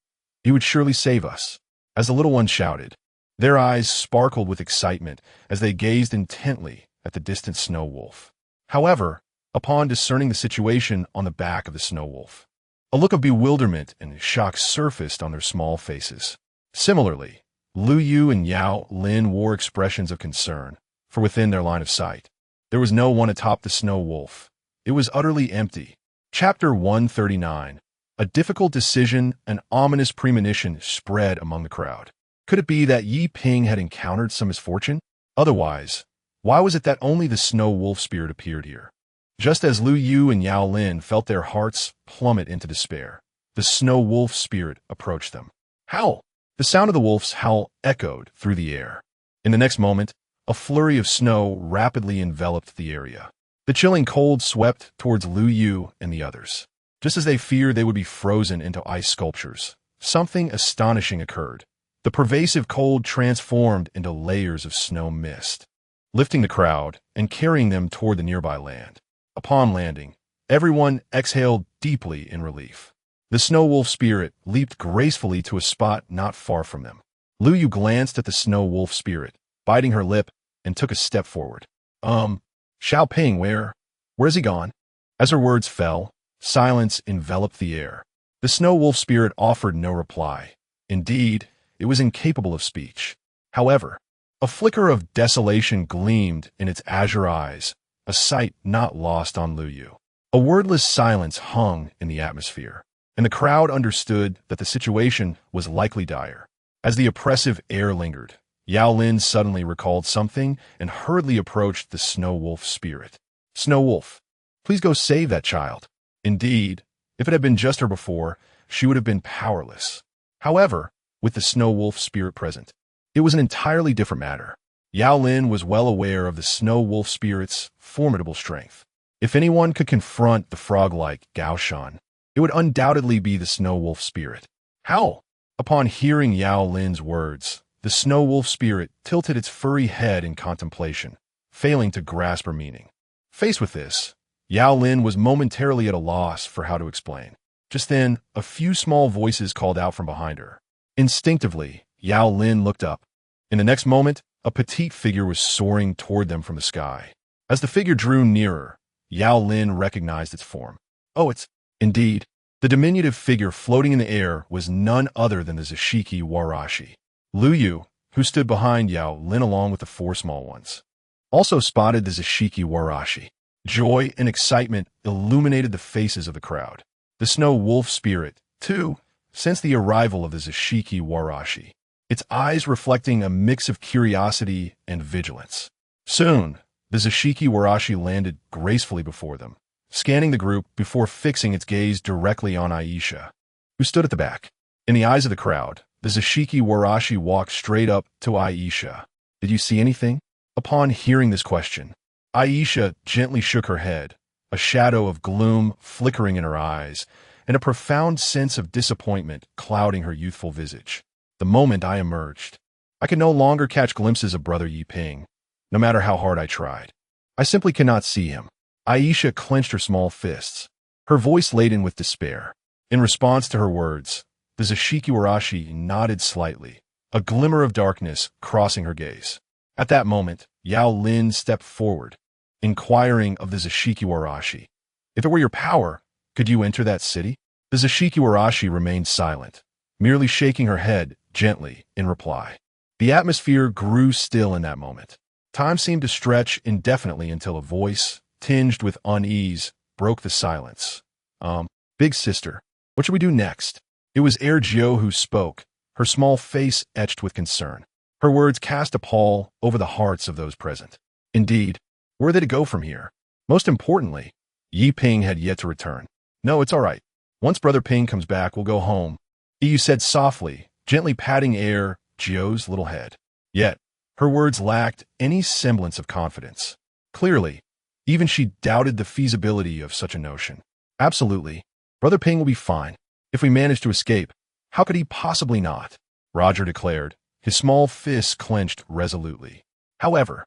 would surely save us. As the little ones shouted, their eyes sparkled with excitement as they gazed intently at the distant snow wolf. However, upon discerning the situation on the back of the snow wolf, a look of bewilderment and shock surfaced on their small faces. Similarly, Lu Yu and Yao Lin wore expressions of concern, for within their line of sight, there was no one atop the snow wolf. It was utterly empty. Chapter 139. A difficult decision, an ominous premonition spread among the crowd. Could it be that Yi Ping had encountered some misfortune? Otherwise, why was it that only the snow wolf spirit appeared here? Just as Lu Yu and Yao Lin felt their hearts plummet into despair, the snow wolf spirit approached them. Howl! The sound of the wolf's howl echoed through the air. In the next moment, a flurry of snow rapidly enveloped the area. The chilling cold swept towards Lu Yu and the others. Just as they feared they would be frozen into ice sculptures, something astonishing occurred. The pervasive cold transformed into layers of snow mist, lifting the crowd and carrying them toward the nearby land. Upon landing, everyone exhaled deeply in relief. The snow wolf spirit leaped gracefully to a spot not far from them. Lu Yu glanced at the snow wolf spirit, biting her lip, and took a step forward. Xiao Ping, where's he gone?" As her words fell, silence enveloped the air. The snow wolf spirit offered no reply. Indeed, it was incapable of speech. However, a flicker of desolation gleamed in its azure eyes, a sight not lost on Lu Yu. A wordless silence hung in the atmosphere, and the crowd understood that the situation was likely dire. As the oppressive air lingered, Yao Lin suddenly recalled something and hurriedly approached the snow wolf spirit. "Snow wolf, please go save that child." Indeed, if it had been just her before, she would have been powerless. However, with the snow wolf spirit present, it was an entirely different matter. Yao Lin was well aware of the snow wolf spirit's formidable strength. If anyone could confront the frog-like Gao Shan, it would undoubtedly be the snow wolf spirit. Howl! Upon hearing Yao Lin's words, the snow wolf spirit tilted its furry head in contemplation, failing to grasp her meaning. Faced with this, Yao Lin was momentarily at a loss for how to explain. Just then, a few small voices called out from behind her. Instinctively, Yao Lin looked up. In the next moment, a petite figure was soaring toward them from the sky. As the figure drew nearer, Yao Lin recognized its form. Oh, it's indeed. The diminutive figure floating in the air was none other than the Zashiki Warashi. Lu Yu, who stood behind Yao Lin along with the four small ones, also spotted the Zashiki Warashi. Joy and excitement illuminated the faces of the crowd. The snow wolf spirit, too, sensed the arrival of the Zashiki Warashi, its eyes reflecting a mix of curiosity and vigilance. Soon, the Zashiki Warashi landed gracefully before them, scanning the group before fixing its gaze directly on Aisha, who stood at the back. In the eyes of the crowd, the Zashiki Warashi walked straight up to Aisha. "Did you see anything?" Upon hearing this question, Aisha gently shook her head, a shadow of gloom flickering in her eyes, and a profound sense of disappointment clouding her youthful visage. "The moment I emerged, I could no longer catch glimpses of Brother Yi Ping, no matter how hard I tried. I simply cannot see him." Aisha clenched her small fists, her voice laden with despair. In response to her words, the Zashiki Warashi nodded slightly, a glimmer of darkness crossing her gaze. At that moment, Yao Lin stepped forward, inquiring of the Zashiki Warashi, "If it were your power, could you enter that city?" The Zashiki Warashi remained silent, merely shaking her head gently in reply. The atmosphere grew still in that moment. Time seemed to stretch indefinitely until a voice, tinged with unease, broke the silence. Big sister, what should we do next? It was Eerie who spoke, her small face etched with concern. Her words cast a pall over the hearts of those present. Indeed, where are they to go from here? Most importantly, Yi Ping had yet to return. No, it's all right. Once Brother Ping comes back, we'll go home, Yu said softly, gently patting Jio's little head. Yet, her words lacked any semblance of confidence. Clearly, even she doubted the feasibility of such a notion. Absolutely. Brother Ping will be fine. If we manage to escape, how could he possibly not? Roger declared, his small fists clenched resolutely. However,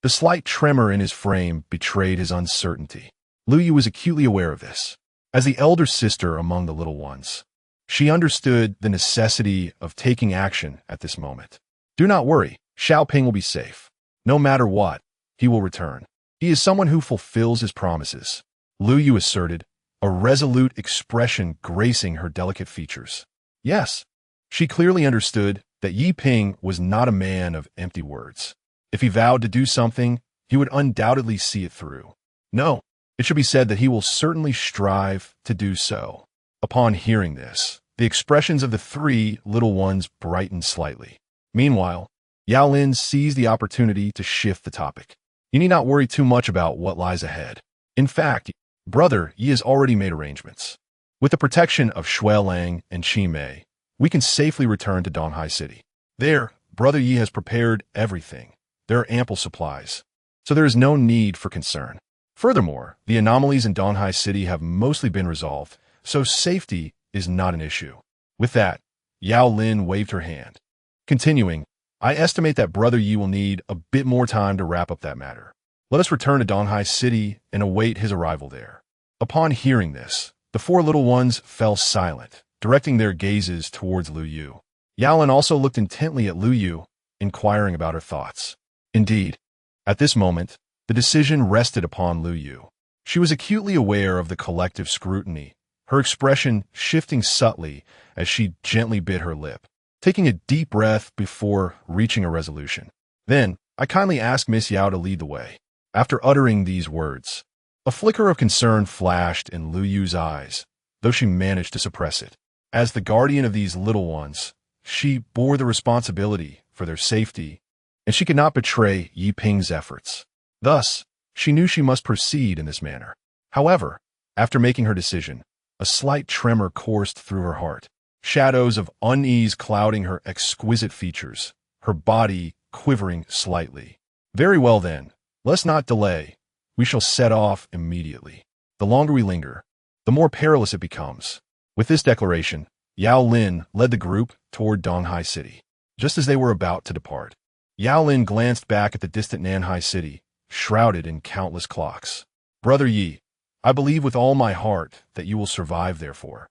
the slight tremor in his frame betrayed his uncertainty. Lu Yu was acutely aware of this. As the elder sister among the little ones, she understood the necessity of taking action at this moment. Do not worry, Xiao Ping will be safe. No matter what, he will return. He is someone who fulfills his promises, Lu Yu asserted, a resolute expression gracing her delicate features. Yes, she clearly understood that Yi Ping was not a man of empty words. If he vowed to do something, he would undoubtedly see it through. No, it should be said that he will certainly strive to do so. Upon hearing this, the expressions of the three little ones brightened slightly. Meanwhile, Yao Lin seized the opportunity to shift the topic. You need not worry too much about what lies ahead. In fact, Brother Yi has already made arrangements. With the protection of Shui Lang and Qi Mei, we can safely return to Donghai City. There, Brother Yi has prepared everything. There are ample supplies, so there is no need for concern. Furthermore, the anomalies in Donghai City have mostly been resolved, so safety is not an issue. With that, Yao Lin waved her hand. Continuing, I estimate that Brother Yi will need a bit more time to wrap up that matter. Let us return to Donghai City and await his arrival there. Upon hearing this, the four little ones fell silent, directing their gazes towards Lu Yu. Yao Lin also looked intently at Lu Yu, inquiring about her thoughts. Indeed, at this moment, the decision rested upon Lu Yu. She was acutely aware of the collective scrutiny, her expression shifting subtly as she gently bit her lip, taking a deep breath before reaching a resolution. Then, I kindly ask Miss Yao to lead the way. After uttering these words, a flicker of concern flashed in Lu Yu's eyes, though she managed to suppress it. As the guardian of these little ones, she bore the responsibility for their safety, and she could not betray Yi Ping's efforts. Thus, she knew she must proceed in this manner. However, after making her decision, a slight tremor coursed through her heart, shadows of unease clouding her exquisite features, her body quivering slightly. Very well then, let's not delay. We shall set off immediately. The longer we linger, the more perilous it becomes. With this declaration, Yao Lin led the group toward Donghai City. Just as they were about to depart, Yao Lin glanced back at the distant Nanhai City, shrouded in countless clocks. Brother Yi, I believe with all my heart that you will survive, therefore.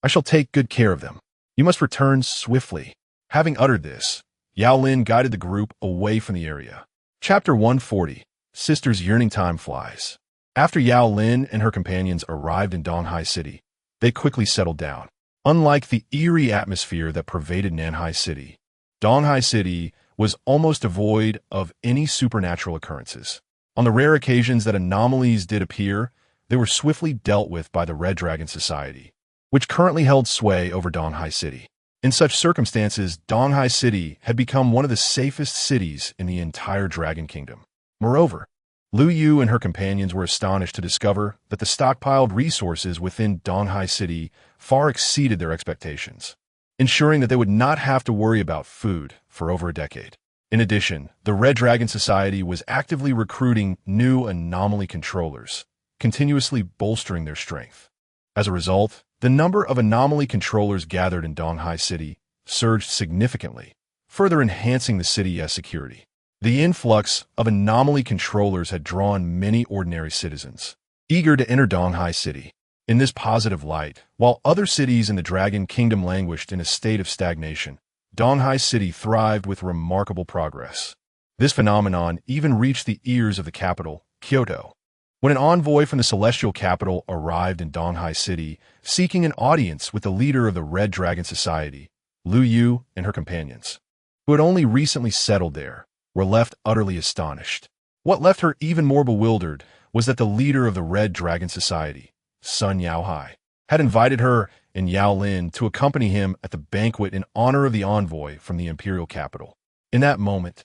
I shall take good care of them. You must return swiftly. Having uttered this, Yao Lin guided the group away from the area. Chapter 140, Sister's Yearning Time Flies. After Yao Lin and her companions arrived in Donghai City, they quickly settled down. Unlike the eerie atmosphere that pervaded Nanhai City, Donghai City was almost devoid of any supernatural occurrences. On the rare occasions that anomalies did appear, they were swiftly dealt with by the Red Dragon Society, which currently held sway over Donghai City. In such circumstances, Donghai City had become one of the safest cities in the entire Dragon Kingdom. Moreover, Lu Yu and her companions were astonished to discover that the stockpiled resources within Donghai City far exceeded their expectations, ensuring that they would not have to worry about food for over a decade. In addition, the Red Dragon Society was actively recruiting new anomaly controllers, continuously bolstering their strength. As a result, the number of anomaly controllers gathered in Donghai City surged significantly, further enhancing the city's security. The influx of anomaly controllers had drawn many ordinary citizens, eager to enter Donghai City. In this positive light, while other cities in the Dragon Kingdom languished in a state of stagnation, Donghai City thrived with remarkable progress. This phenomenon even reached the ears of the capital, Kyoto. When an envoy from the celestial capital arrived in Donghai City, seeking an audience with the leader of the Red Dragon Society, Lu Yu and her companions, who had only recently settled there, were left utterly astonished. What left her even more bewildered was that the leader of the Red Dragon Society, Sun Yaohai, had invited her and Yao Lin to accompany him at the banquet in honor of the envoy from the imperial capital. In that moment,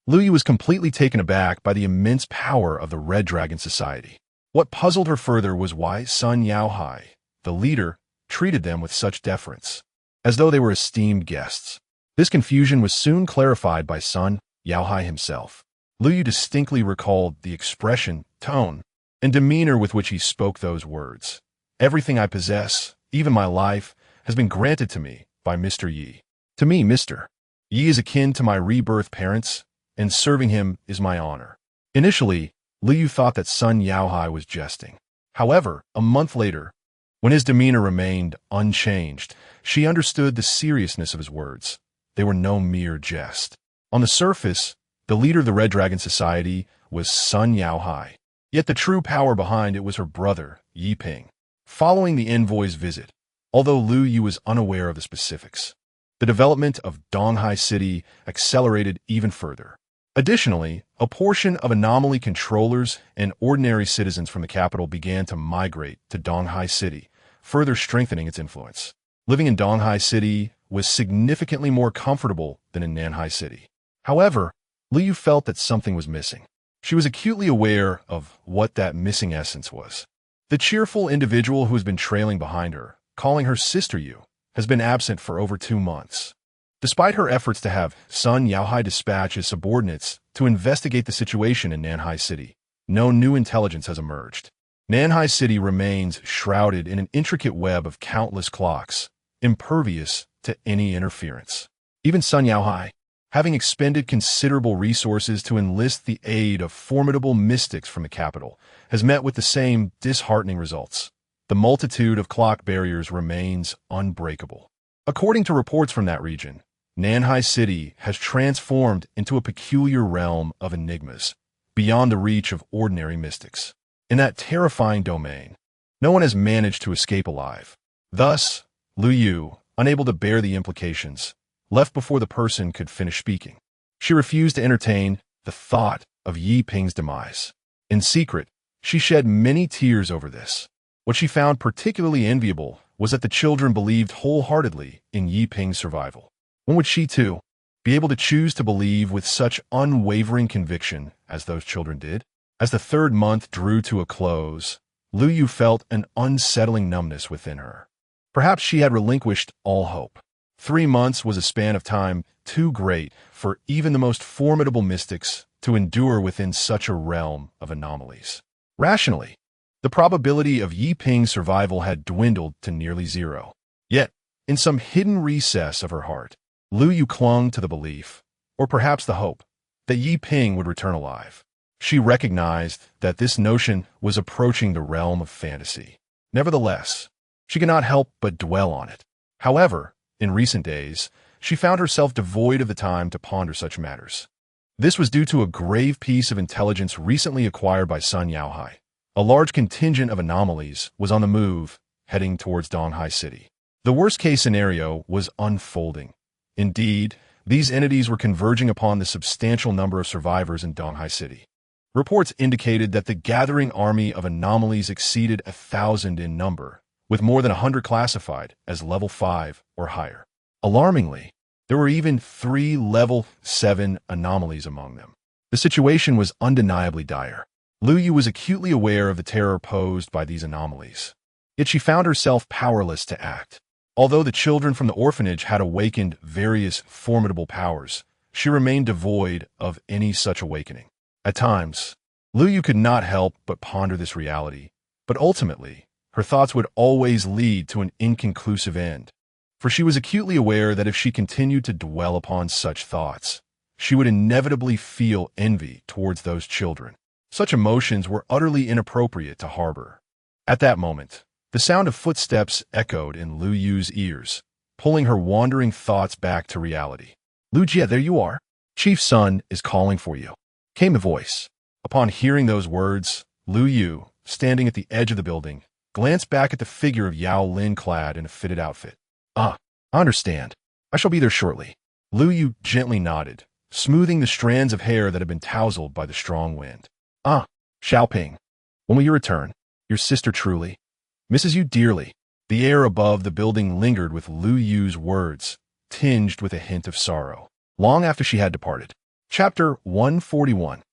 Lu Yu was completely taken aback by the immense power of the Red Dragon Society. What puzzled her further was why Sun Yaohai, the leader, treated them with such deference, as though they were esteemed guests. This confusion was soon clarified by Sun Yaohai himself. Lu Yu distinctly recalled the expression, tone, and demeanor with which he spoke those words. Everything I possess, even my life, has been granted to me by Mr. Yi. To me, Mr. Yi is akin to my rebirth parents, and serving him is my honor. Initially, Lu Yu thought that Sun Yaohai was jesting. However, a month later, when his demeanor remained unchanged, she understood the seriousness of his words. They were no mere jest. On the surface, the leader of the Red Dragon Society was Sun Yaohai, yet the true power behind it was her brother, Yi Ping. Following the envoy's visit, although Lu Yu was unaware of the specifics, the development of Donghai City accelerated even further. Additionally, a portion of anomaly controllers and ordinary citizens from the capital began to migrate to Donghai City, further strengthening its influence. Living in Donghai City was significantly more comfortable than in Nanhai City. However, Lu Yu felt that something was missing. She was acutely aware of what that missing essence was. The cheerful individual who has been trailing behind her, calling her Sister Yu, has been absent for over 2 months. Despite her efforts to have Sun Yaohai dispatch his subordinates to investigate the situation in Nanhai City, no new intelligence has emerged. Nanhai City remains shrouded in an intricate web of countless clocks, impervious to any interference. Even Sun Yaohai, having expended considerable resources to enlist the aid of formidable mystics from the capital, has met with the same disheartening results. The multitude of clock barriers remains unbreakable. According to reports from that region, Nanhai City has transformed into a peculiar realm of enigmas, beyond the reach of ordinary mystics. In that terrifying domain, no one has managed to escape alive. Thus, Lu Yu, unable to bear the implications, left before the person could finish speaking. She refused to entertain the thought of Yi Ping's demise. In secret, she shed many tears over this. What she found particularly enviable was that the children believed wholeheartedly in Yi Ping's survival. When would she, too, be able to choose to believe with such unwavering conviction as those children did? As the 3rd month drew to a close, Lu Yu felt an unsettling numbness within her. Perhaps she had relinquished all hope. 3 months was a span of time too great for even the most formidable mystics to endure within such a realm of anomalies. Rationally, the probability of Yi Ping's survival had dwindled to nearly 0. Yet, in some hidden recess of her heart, Lu Yu clung to the belief, or perhaps the hope, that Yi Ping would return alive. She recognized that this notion was approaching the realm of fantasy. Nevertheless, she could not help but dwell on it. However, in recent days, she found herself devoid of the time to ponder such matters. This was due to a grave piece of intelligence recently acquired by Sun Yaohai. A large contingent of anomalies was on the move, heading towards Donghai City. The worst-case scenario was unfolding. Indeed, these entities were converging upon the substantial number of survivors in Donghai City. Reports indicated that the gathering army of anomalies exceeded 1,000 in number, with more than 100 classified as level 5 or higher. Alarmingly, there were even 3 level 7 anomalies among them. The situation was undeniably dire. Lu Yu was acutely aware of the terror posed by these anomalies. Yet she found herself powerless to act. Although the children from the orphanage had awakened various formidable powers, she remained devoid of any such awakening. At times, Lu Yu could not help but ponder this reality, but ultimately, her thoughts would always lead to an inconclusive end, for she was acutely aware that if she continued to dwell upon such thoughts, she would inevitably feel envy towards those children. Such emotions were utterly inappropriate to harbor. At that moment, the sound of footsteps echoed in Lu Yu's ears, pulling her wandering thoughts back to reality. "Lu Jie, there you are. Chief Sun is calling for you," came the voice. Upon hearing those words, Lu Yu, standing at the edge of the building, glanced back at the figure of Yao Lin clad in a fitted outfit. I understand. I shall be there shortly." Lu Yu gently nodded, smoothing the strands of hair that had been tousled by the strong wind. "Ah, Xiaoping, when will you return? Your sister truly misses you dearly." The air above the building lingered with Lu Yu's words, tinged with a hint of sorrow, long after she had departed. Chapter 141.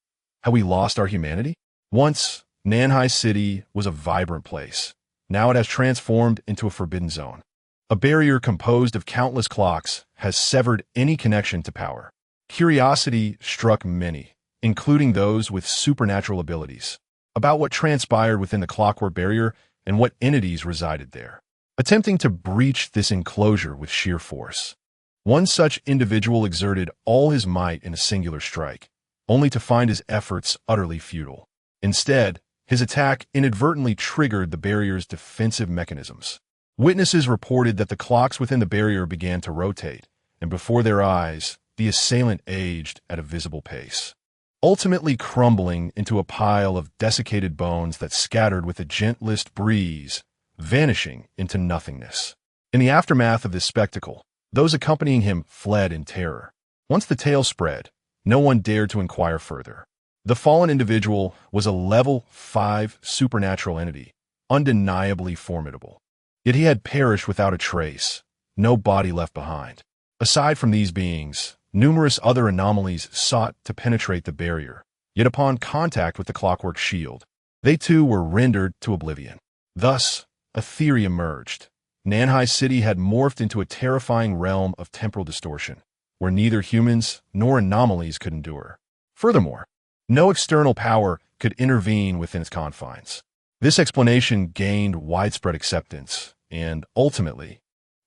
How We Lost Our Humanity? Once, Nanhai City was a vibrant place. Now it has transformed into a forbidden zone. A barrier composed of countless clocks has severed any connection to power. Curiosity struck many, including those with supernatural abilities, about what transpired within the clockwork barrier and what entities resided there, attempting to breach this enclosure with sheer force. One such individual exerted all his might in a singular strike, only to find his efforts utterly futile. Instead, his attack inadvertently triggered the barrier's defensive mechanisms. Witnesses reported that the clocks within the barrier began to rotate, and before their eyes, the assailant aged at a visible pace, ultimately crumbling into a pile of desiccated bones that scattered with the gentlest breeze, vanishing into nothingness. In the aftermath of this spectacle, those accompanying him fled in terror. Once the tale spread, no one dared to inquire further. The fallen individual was a level 5 supernatural entity, undeniably formidable. Yet he had perished without a trace, no body left behind. Aside from these beings, numerous other anomalies sought to penetrate the barrier, yet upon contact with the clockwork shield, they too were rendered to oblivion. Thus, a theory emerged. Nanhai City had morphed into a terrifying realm of temporal distortion, where neither humans nor anomalies could endure. Furthermore, no external power could intervene within its confines. This explanation gained widespread acceptance, and ultimately,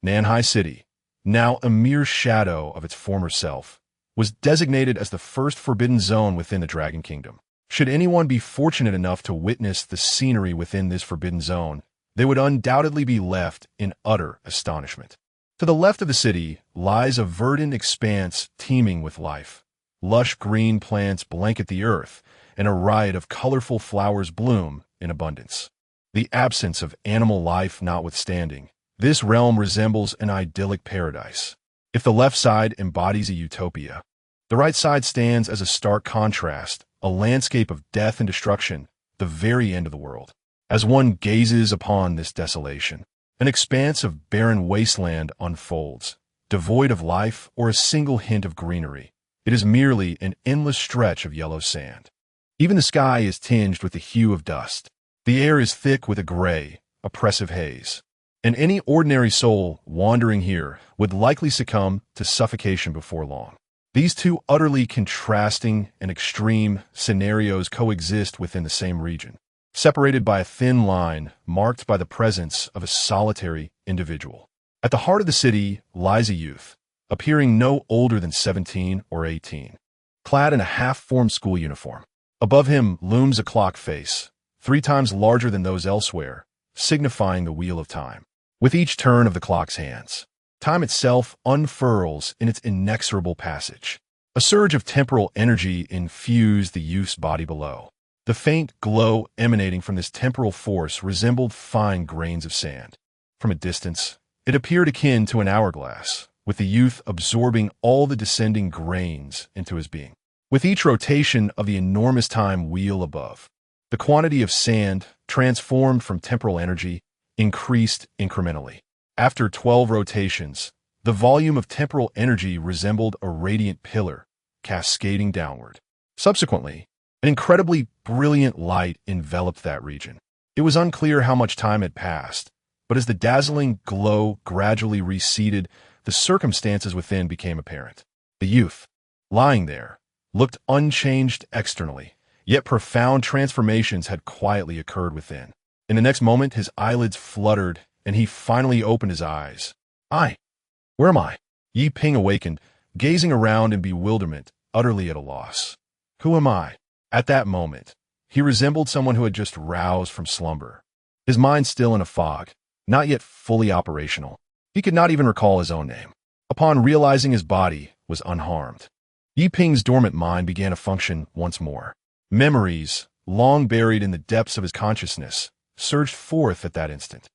Nanhai City, now a mere shadow of its former self, was designated as the first forbidden zone within the Dragon Kingdom. Should anyone be fortunate enough to witness the scenery within this forbidden zone, they would undoubtedly be left in utter astonishment. To the left of the city lies a verdant expanse teeming with life. Lush green plants blanket the earth, and a riot of colorful flowers bloom in abundance. The absence of animal life notwithstanding, this realm resembles an idyllic paradise. If the left side embodies a utopia, the right side stands as a stark contrast, a landscape of death and destruction, the very end of the world. As one gazes upon this desolation, an expanse of barren wasteland unfolds, devoid of life or a single hint of greenery. It is merely an endless stretch of yellow sand. Even the sky is tinged with the hue of dust. The air is thick with a gray, oppressive haze. And any ordinary soul wandering here would likely succumb to suffocation before long. These two utterly contrasting and extreme scenarios coexist within the same region, separated by a thin line marked by the presence of a solitary individual. At the heart of the city lies a youth, appearing no older than 17 or 18, clad in a half-formed school uniform. Above him looms a clock face, 3 times larger than those elsewhere, signifying the wheel of time. With each turn of the clock's hands, time itself unfurls in its inexorable passage. A surge of temporal energy infused the youth's body below. The faint glow emanating from this temporal force resembled fine grains of sand. From a distance, it appeared akin to an hourglass, with the youth absorbing all the descending grains into his being. With each rotation of the enormous time wheel above, the quantity of sand, transformed from temporal energy, increased incrementally. After 12 rotations, the volume of temporal energy resembled a radiant pillar, cascading downward. Subsequently, an incredibly brilliant light enveloped that region. It was unclear how much time had passed, but as the dazzling glow gradually receded, the circumstances within became apparent. The youth, lying there, looked unchanged externally, yet profound transformations had quietly occurred within. In the next moment, his eyelids fluttered, and he finally opened his eyes. Where am I? Yi Ping awakened, gazing around in bewilderment, utterly at a loss. Who am I? At that moment, he resembled someone who had just roused from slumber. His mind still in a fog, not yet fully operational. He could not even recall his own name. Upon realizing his body was unharmed, Yi Ping's dormant mind began to function once more. Memories, long buried in the depths of his consciousness, surged forth at that instant.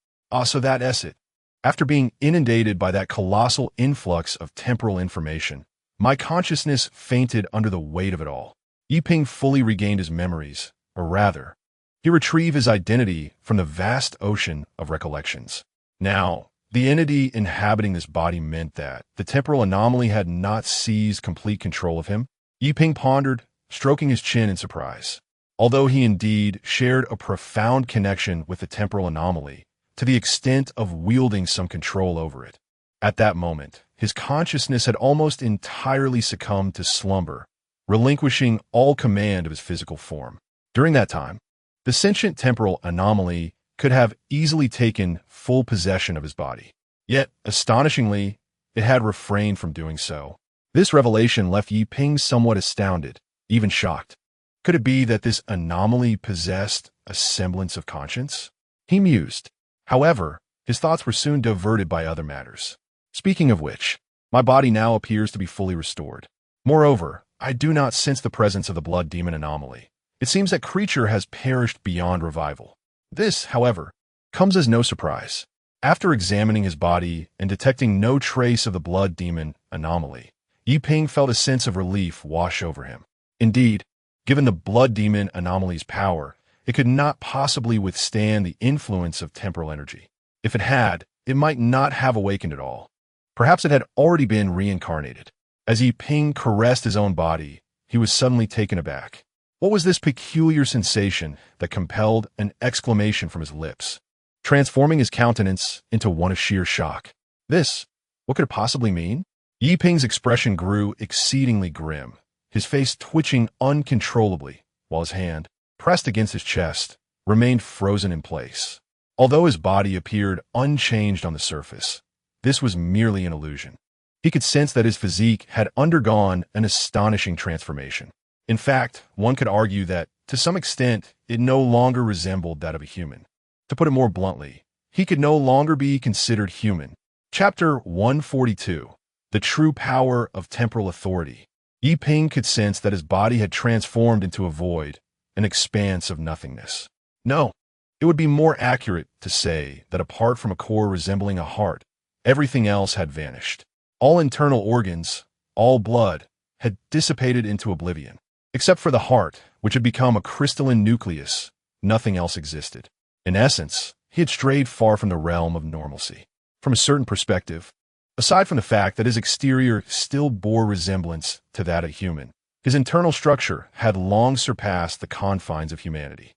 So that's it. After being inundated by that colossal influx of temporal information, My consciousness fainted under the weight of it all. Yiping fully regained his memories, or rather, he retrieved his identity from the vast ocean of recollections. Now, the entity inhabiting this body meant that the temporal anomaly had not seized complete control of him. Yiping pondered, stroking his chin in surprise. Although he indeed shared a profound connection with the temporal anomaly, to the extent of wielding some control over it. At that moment, his consciousness had almost entirely succumbed to slumber, relinquishing all command of his physical form. During that time, the sentient temporal anomaly could have easily taken full possession of his body. Yet, astonishingly, it had refrained from doing so. This revelation left Yiping somewhat astounded, even shocked. Could it be that this anomaly possessed a semblance of conscience? He mused. However, his thoughts were soon diverted by other matters. Speaking of which, my body now appears to be fully restored. Moreover, I do not sense the presence of the blood demon anomaly. It seems that creature has perished beyond revival. This, however, comes as no surprise. After examining his body and detecting no trace of the blood demon anomaly, Yiping felt a sense of relief wash over him. Indeed, given the blood demon anomaly's power, it could not possibly withstand the influence of temporal energy. If it had, it might not have awakened at all. Perhaps it had already been reincarnated. As Yiping caressed his own body, he was suddenly taken aback. What was this peculiar sensation that compelled an exclamation from his lips, transforming his countenance into one of sheer shock? What could it possibly mean? Yiping's expression grew exceedingly grim, his face twitching uncontrollably, while his hand, pressed against his chest, remained frozen in place. Although his body appeared unchanged on the surface, this was merely an illusion. He could sense that his physique had undergone an astonishing transformation. In fact, one could argue that, to some extent, it no longer resembled that of a human. To put it more bluntly, he could no longer be considered human. Chapter 142. The True Power of Temporal Authority. Yiping could sense that his body had transformed into a void, an expanse of nothingness. No, it would be more accurate to say that apart from a core resembling a heart, everything else had vanished. All internal organs, all blood, had dissipated into oblivion. Except for the heart, which had become a crystalline nucleus, nothing else existed. In essence, he had strayed far from the realm of normalcy. From a certain perspective, aside from the fact that his exterior still bore resemblance to that of human, his internal structure had long surpassed the confines of humanity.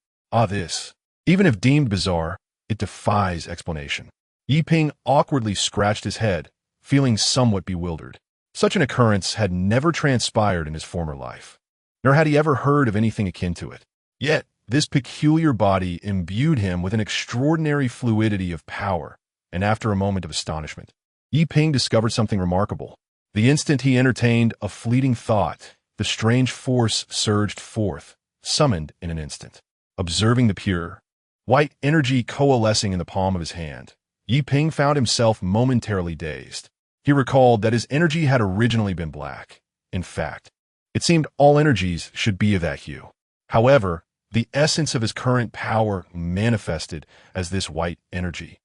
This, even if deemed bizarre, it defies explanation. Yiping awkwardly scratched his head, feeling somewhat bewildered. Such an occurrence had never transpired in his former life, nor had he ever heard of anything akin to it. Yet, this peculiar body imbued him with an extraordinary fluidity of power, and after a moment of astonishment, Yiping discovered something remarkable. The instant he entertained a fleeting thought, the strange force surged forth, summoned in an instant. Observing the pure, white energy coalescing in the palm of his hand, Yiping found himself momentarily dazed. He recalled that his energy had originally been black. In fact, it seemed all energies should be of that hue. However, the essence of his current power manifested as this white energy.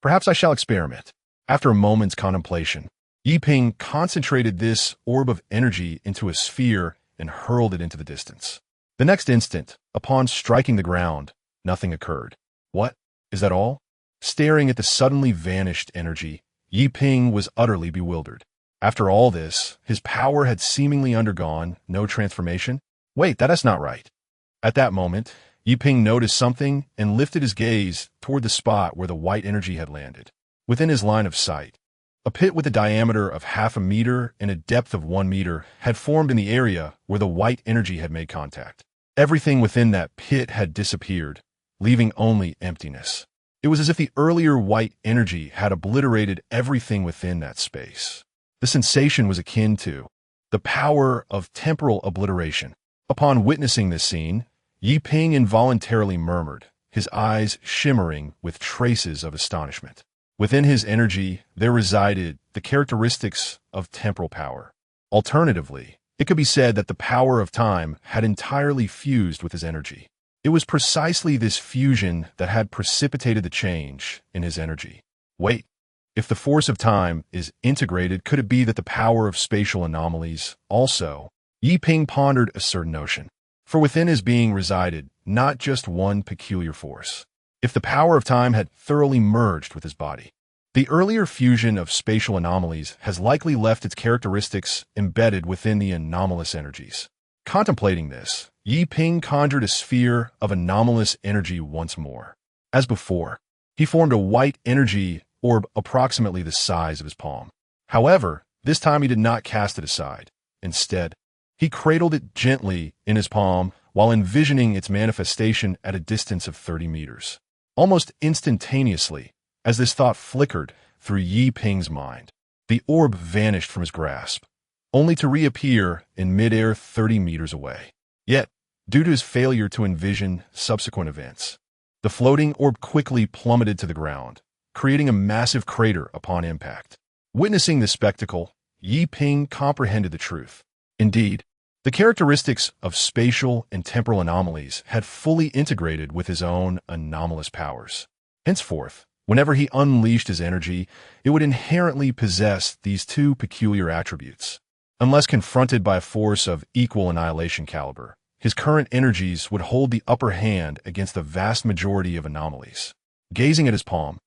Perhaps I shall experiment. After a moment's contemplation, Yiping concentrated this orb of energy into a sphere and hurled it into the distance. The next instant, upon striking the ground, nothing occurred. What? Is that all? Staring at the suddenly vanished energy, Yiping was utterly bewildered. After all this, his power had seemingly undergone no transformation? Wait, that is not right. At that moment, Yiping noticed something and lifted his gaze toward the spot where the white energy had landed. Within his line of sight, a pit with a diameter of 0.5 meter and a depth of 1 meter had formed in the area where the white energy had made contact. Everything within that pit had disappeared, leaving only emptiness. It was as if the earlier white energy had obliterated everything within that space. The sensation was akin to the power of temporal obliteration. Upon witnessing this scene, Yiping involuntarily murmured, his eyes shimmering with traces of astonishment. Within his energy, there resided the characteristics of temporal power. Alternatively, it could be said that the power of time had entirely fused with his energy. It was precisely this fusion that had precipitated the change in his energy. Wait, If the force of time is integrated, could it be that the power of spatial anomalies also? Yi Ping pondered a certain notion. For within his being resided not just one peculiar force. If the power of time had thoroughly merged with his body, the earlier fusion of spatial anomalies has likely left its characteristics embedded within the anomalous energies. Contemplating this, Yi Ping conjured a sphere of anomalous energy once more. As before, he formed a white energy orb approximately the size of his palm. However, this time he did not cast it aside. Instead, he cradled it gently in his palm while envisioning its manifestation at a distance of 30 meters. Almost instantaneously, as this thought flickered through Yi Ping's mind, the orb vanished from his grasp, only to reappear in midair 30 meters away. Yet, due to his failure to envision subsequent events, the floating orb quickly plummeted to the ground, creating a massive crater upon impact. Witnessing this spectacle, Yi Ping comprehended the truth. Indeed, the characteristics of spatial and temporal anomalies had fully integrated with his own anomalous powers. Henceforth, whenever he unleashed his energy, it would inherently possess these two peculiar attributes. Unless confronted by a force of equal annihilation caliber, his current energies would hold the upper hand against the vast majority of anomalies. Gazing at his palm,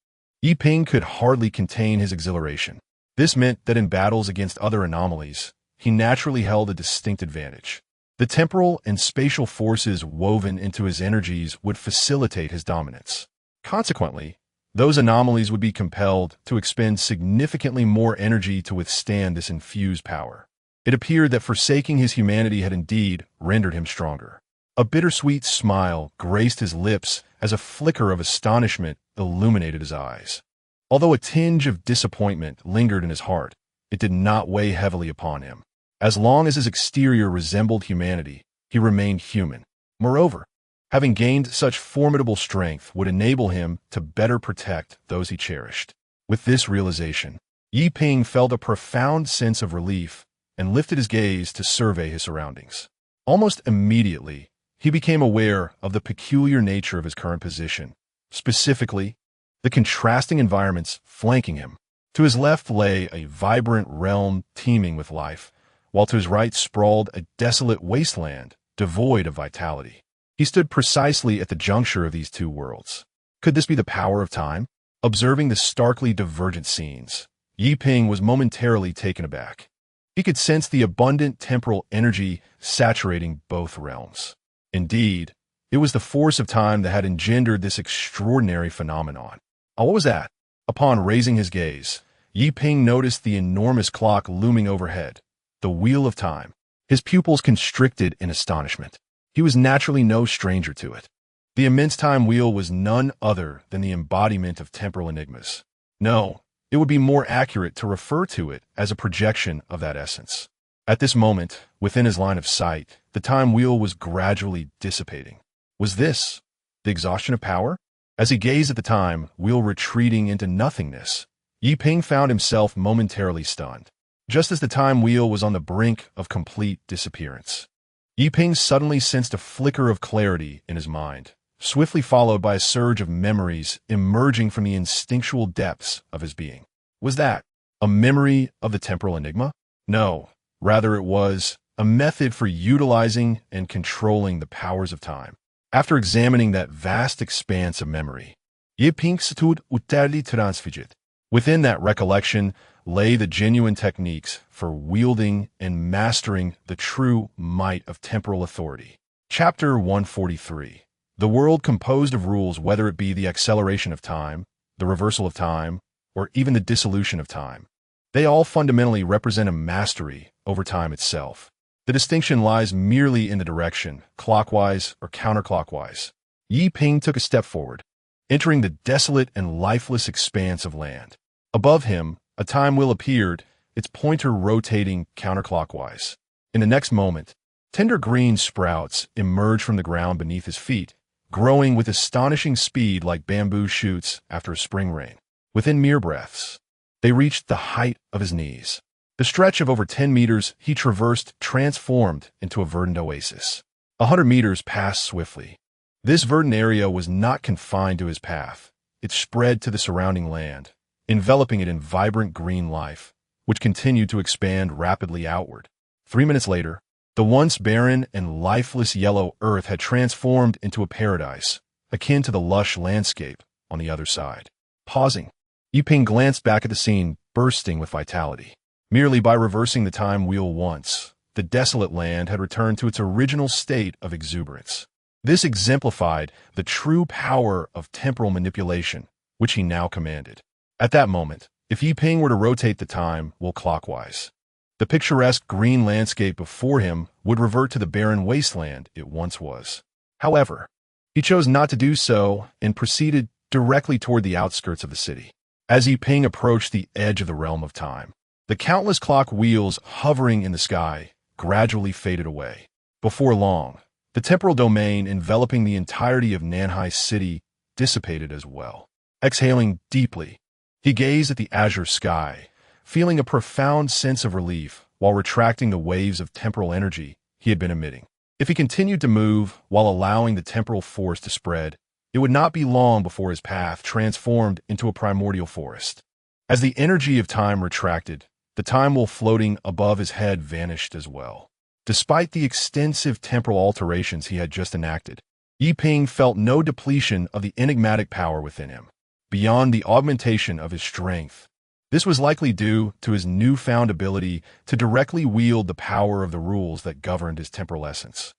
Yi Ping could hardly contain his exhilaration. This meant that in battles against other anomalies, he naturally held a distinct advantage. The temporal and spatial forces woven into his energies would facilitate his dominance. Consequently, those anomalies would be compelled to expend significantly more energy to withstand this infused power. It appeared that forsaking his humanity had indeed rendered him stronger. A bittersweet smile graced his lips as a flicker of astonishment illuminated his eyes. Although a tinge of disappointment lingered in his heart, it did not weigh heavily upon him. As long as his exterior resembled humanity, he remained human. Moreover, having gained such formidable strength would enable him to better protect those he cherished. With this realization, Yi Ping felt a profound sense of relief and lifted his gaze to survey his surroundings. Almost immediately, he became aware of the peculiar nature of his current position, specifically, the contrasting environments flanking him. To his left lay a vibrant realm teeming with life, while to his right sprawled a desolate wasteland devoid of vitality. He stood precisely at the juncture of these two worlds. Could this be the power of time? Observing the starkly divergent scenes, Yi Ping was momentarily taken aback. He could sense the abundant temporal energy saturating both realms. Indeed, it was the force of time that had engendered this extraordinary phenomenon. Oh, what was that? Upon raising his gaze, Yi Ping noticed the enormous clock looming overhead, the wheel of time. His pupils constricted in astonishment. He was naturally no stranger to it. The immense time wheel was none other than the embodiment of temporal enigmas. No, it would be more accurate to refer to it as a projection of that essence. At this moment, within his line of sight, the time wheel was gradually dissipating. Was this the exhaustion of power? As he gazed at the time wheel retreating into nothingness, Yi Ping found himself momentarily stunned. Just as the time wheel was on the brink of complete disappearance, Yi Ping suddenly sensed a flicker of clarity in his mind, swiftly followed by a surge of memories emerging from the instinctual depths of his being. Was that a memory of the temporal enigma? No, rather it was a method for utilizing and controlling the powers of time. After examining that vast expanse of memory, Yi Ping stood utterly transfixed. Within that recollection lay the genuine techniques for wielding and mastering the true might of temporal authority. Chapter 143. The world composed of rules, whether it be the acceleration of time, the reversal of time, or even the dissolution of time. They all fundamentally represent a mastery over time itself. The distinction lies merely in the direction, clockwise or counterclockwise. Yi Ping took a step forward, entering the desolate and lifeless expanse of land. Above him, a time wheel appeared, its pointer rotating counterclockwise. In the next moment, tender green sprouts emerged from the ground beneath his feet, growing with astonishing speed like bamboo shoots after a spring rain. Within mere breaths, they reached the height of his knees. The stretch of over 10 meters he traversed transformed into a verdant oasis. 100 meters passed swiftly. This verdant area was not confined to his path. It spread to the surrounding land, enveloping it in vibrant green life, which continued to expand rapidly outward. 3 minutes later, the once barren and lifeless yellow earth had transformed into a paradise, akin to the lush landscape on the other side. Pausing, Yiping glanced back at the scene, bursting with vitality. Merely by reversing the time wheel once, the desolate land had returned to its original state of exuberance. This exemplified the true power of temporal manipulation, which he now commanded. At that moment, if Yiping were to rotate the time wheel clockwise, the picturesque green landscape before him would revert to the barren wasteland it once was. However, he chose not to do so and proceeded directly toward the outskirts of the city. As Yiping approached the edge of the realm of time, the countless clock wheels hovering in the sky gradually faded away. Before long, the temporal domain enveloping the entirety of Nanhai City dissipated as well. Exhaling deeply, he gazed at the azure sky, feeling a profound sense of relief while retracting the waves of temporal energy he had been emitting. If he continued to move while allowing the temporal force to spread, it would not be long before his path transformed into a primordial forest. As the energy of time retracted, the time wheel floating above his head vanished as well. Despite the extensive temporal alterations he had just enacted, Yiping felt no depletion of the enigmatic power within him. Beyond the augmentation of his strength, this was likely due to his newfound ability to directly wield the power of the rules that governed his temporal essence.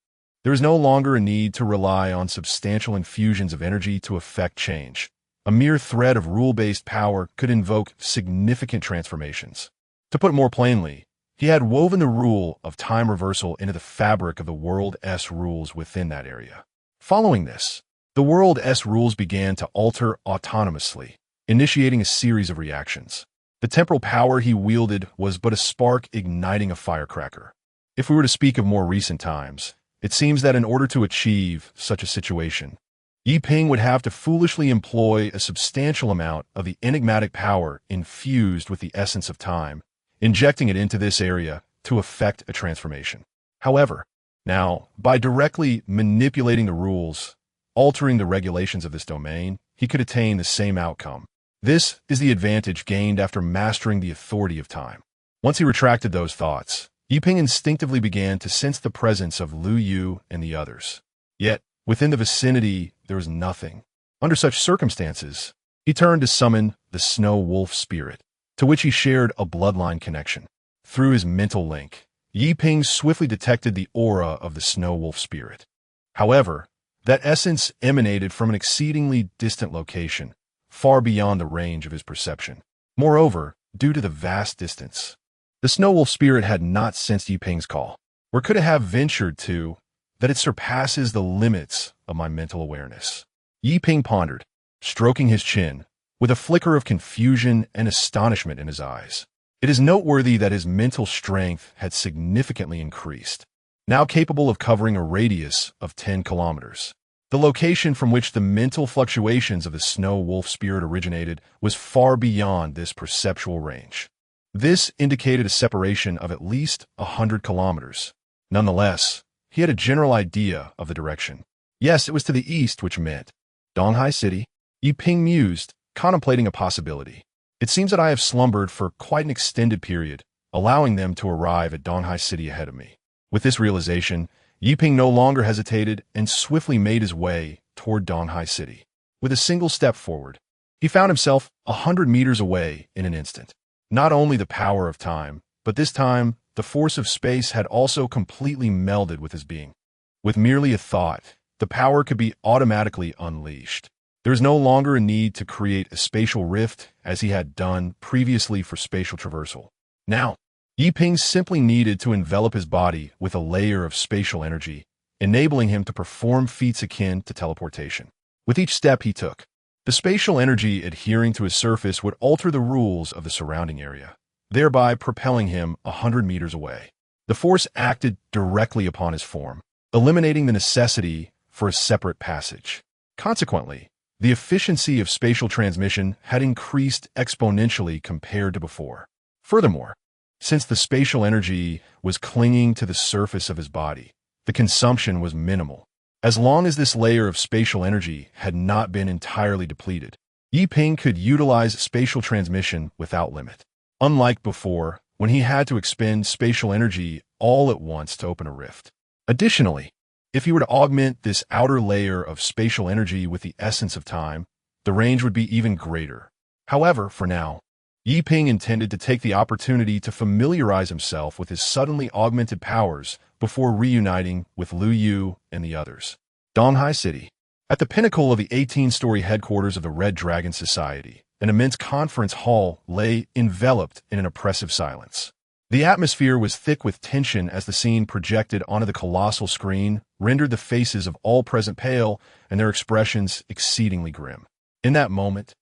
There is no longer a need to rely on substantial infusions of energy to effect change. A mere thread of rule-based power could invoke significant transformations. To put it more plainly, he had woven the rule of time reversal into the fabric of the World-S rules within that area. Following this, the World-S rules began to alter autonomously, initiating a series of reactions. The temporal power he wielded was but a spark igniting a firecracker. If we were to speak of more recent times, it seems that in order to achieve such a situation, Yiping would have to foolishly employ a substantial amount of the enigmatic power infused with the essence of time, injecting it into this area to effect a transformation. However, now, by directly manipulating the rules, altering the regulations of this domain, he could attain the same outcome. This is the advantage gained after mastering the authority of time. Once he retracted those thoughts, Yiping instinctively began to sense the presence of Lu Yu and the others. Yet, within the vicinity, there was nothing. Under such circumstances, he turned to summon the Snow Wolf spirit, to which he shared a bloodline connection. Through his mental link, Yiping swiftly detected the aura of the Snow Wolf spirit. However, that essence emanated from an exceedingly distant location, far beyond the range of his perception. Moreover, due to the vast distance, the Snow Wolf spirit had not sensed Yiping's call, or could it have ventured to, that it surpasses the limits of my mental awareness. Yiping pondered, stroking his chin, with a flicker of confusion and astonishment in his eyes. It is noteworthy that his mental strength had significantly increased, now capable of covering a radius of 10 kilometers. The location from which the mental fluctuations of the Snow Wolf spirit originated was far beyond this perceptual range. This indicated a separation of at least 100 kilometers. Nonetheless, he had a general idea of the direction. Yes, it was to the east, which meant Donghai City. Yiping mused, contemplating a possibility. It seems that I have slumbered for quite an extended period, allowing them to arrive at Donghai City ahead of me. With this realization, Yiping no longer hesitated and swiftly made his way toward Donghai City. With a single step forward, he found himself 100 meters away in an instant. Not only the power of time, but this time, the force of space had also completely melded with his being. With merely a thought, the power could be automatically unleashed. There is no longer a need to create a spatial rift as he had done previously for spatial traversal. Now, Yiping simply needed to envelop his body with a layer of spatial energy, enabling him to perform feats akin to teleportation. With each step he took, the spatial energy adhering to his surface would alter the rules of the surrounding area, thereby propelling him 100 meters away. The force acted directly upon his form, eliminating the necessity for a separate passage. Consequently, the efficiency of spatial transmission had increased exponentially compared to before. Furthermore, since the spatial energy was clinging to the surface of his body, the consumption was minimal. As long as this layer of spatial energy had not been entirely depleted, Yi Ping could utilize spatial transmission without limit. Unlike before, when he had to expend spatial energy all at once to open a rift. Additionally, if he were to augment this outer layer of spatial energy with the essence of time, the range would be even greater. However, for now, Yi Ping intended to take the opportunity to familiarize himself with his suddenly augmented powers before reuniting with Liu Yu and the others. Donghai City. At the pinnacle of the 18-story headquarters of the Red Dragon Society, an immense conference hall lay enveloped in an oppressive silence. The atmosphere was thick with tension as the scene projected onto the colossal screen rendered the faces of all present pale and their expressions exceedingly grim. In that moment,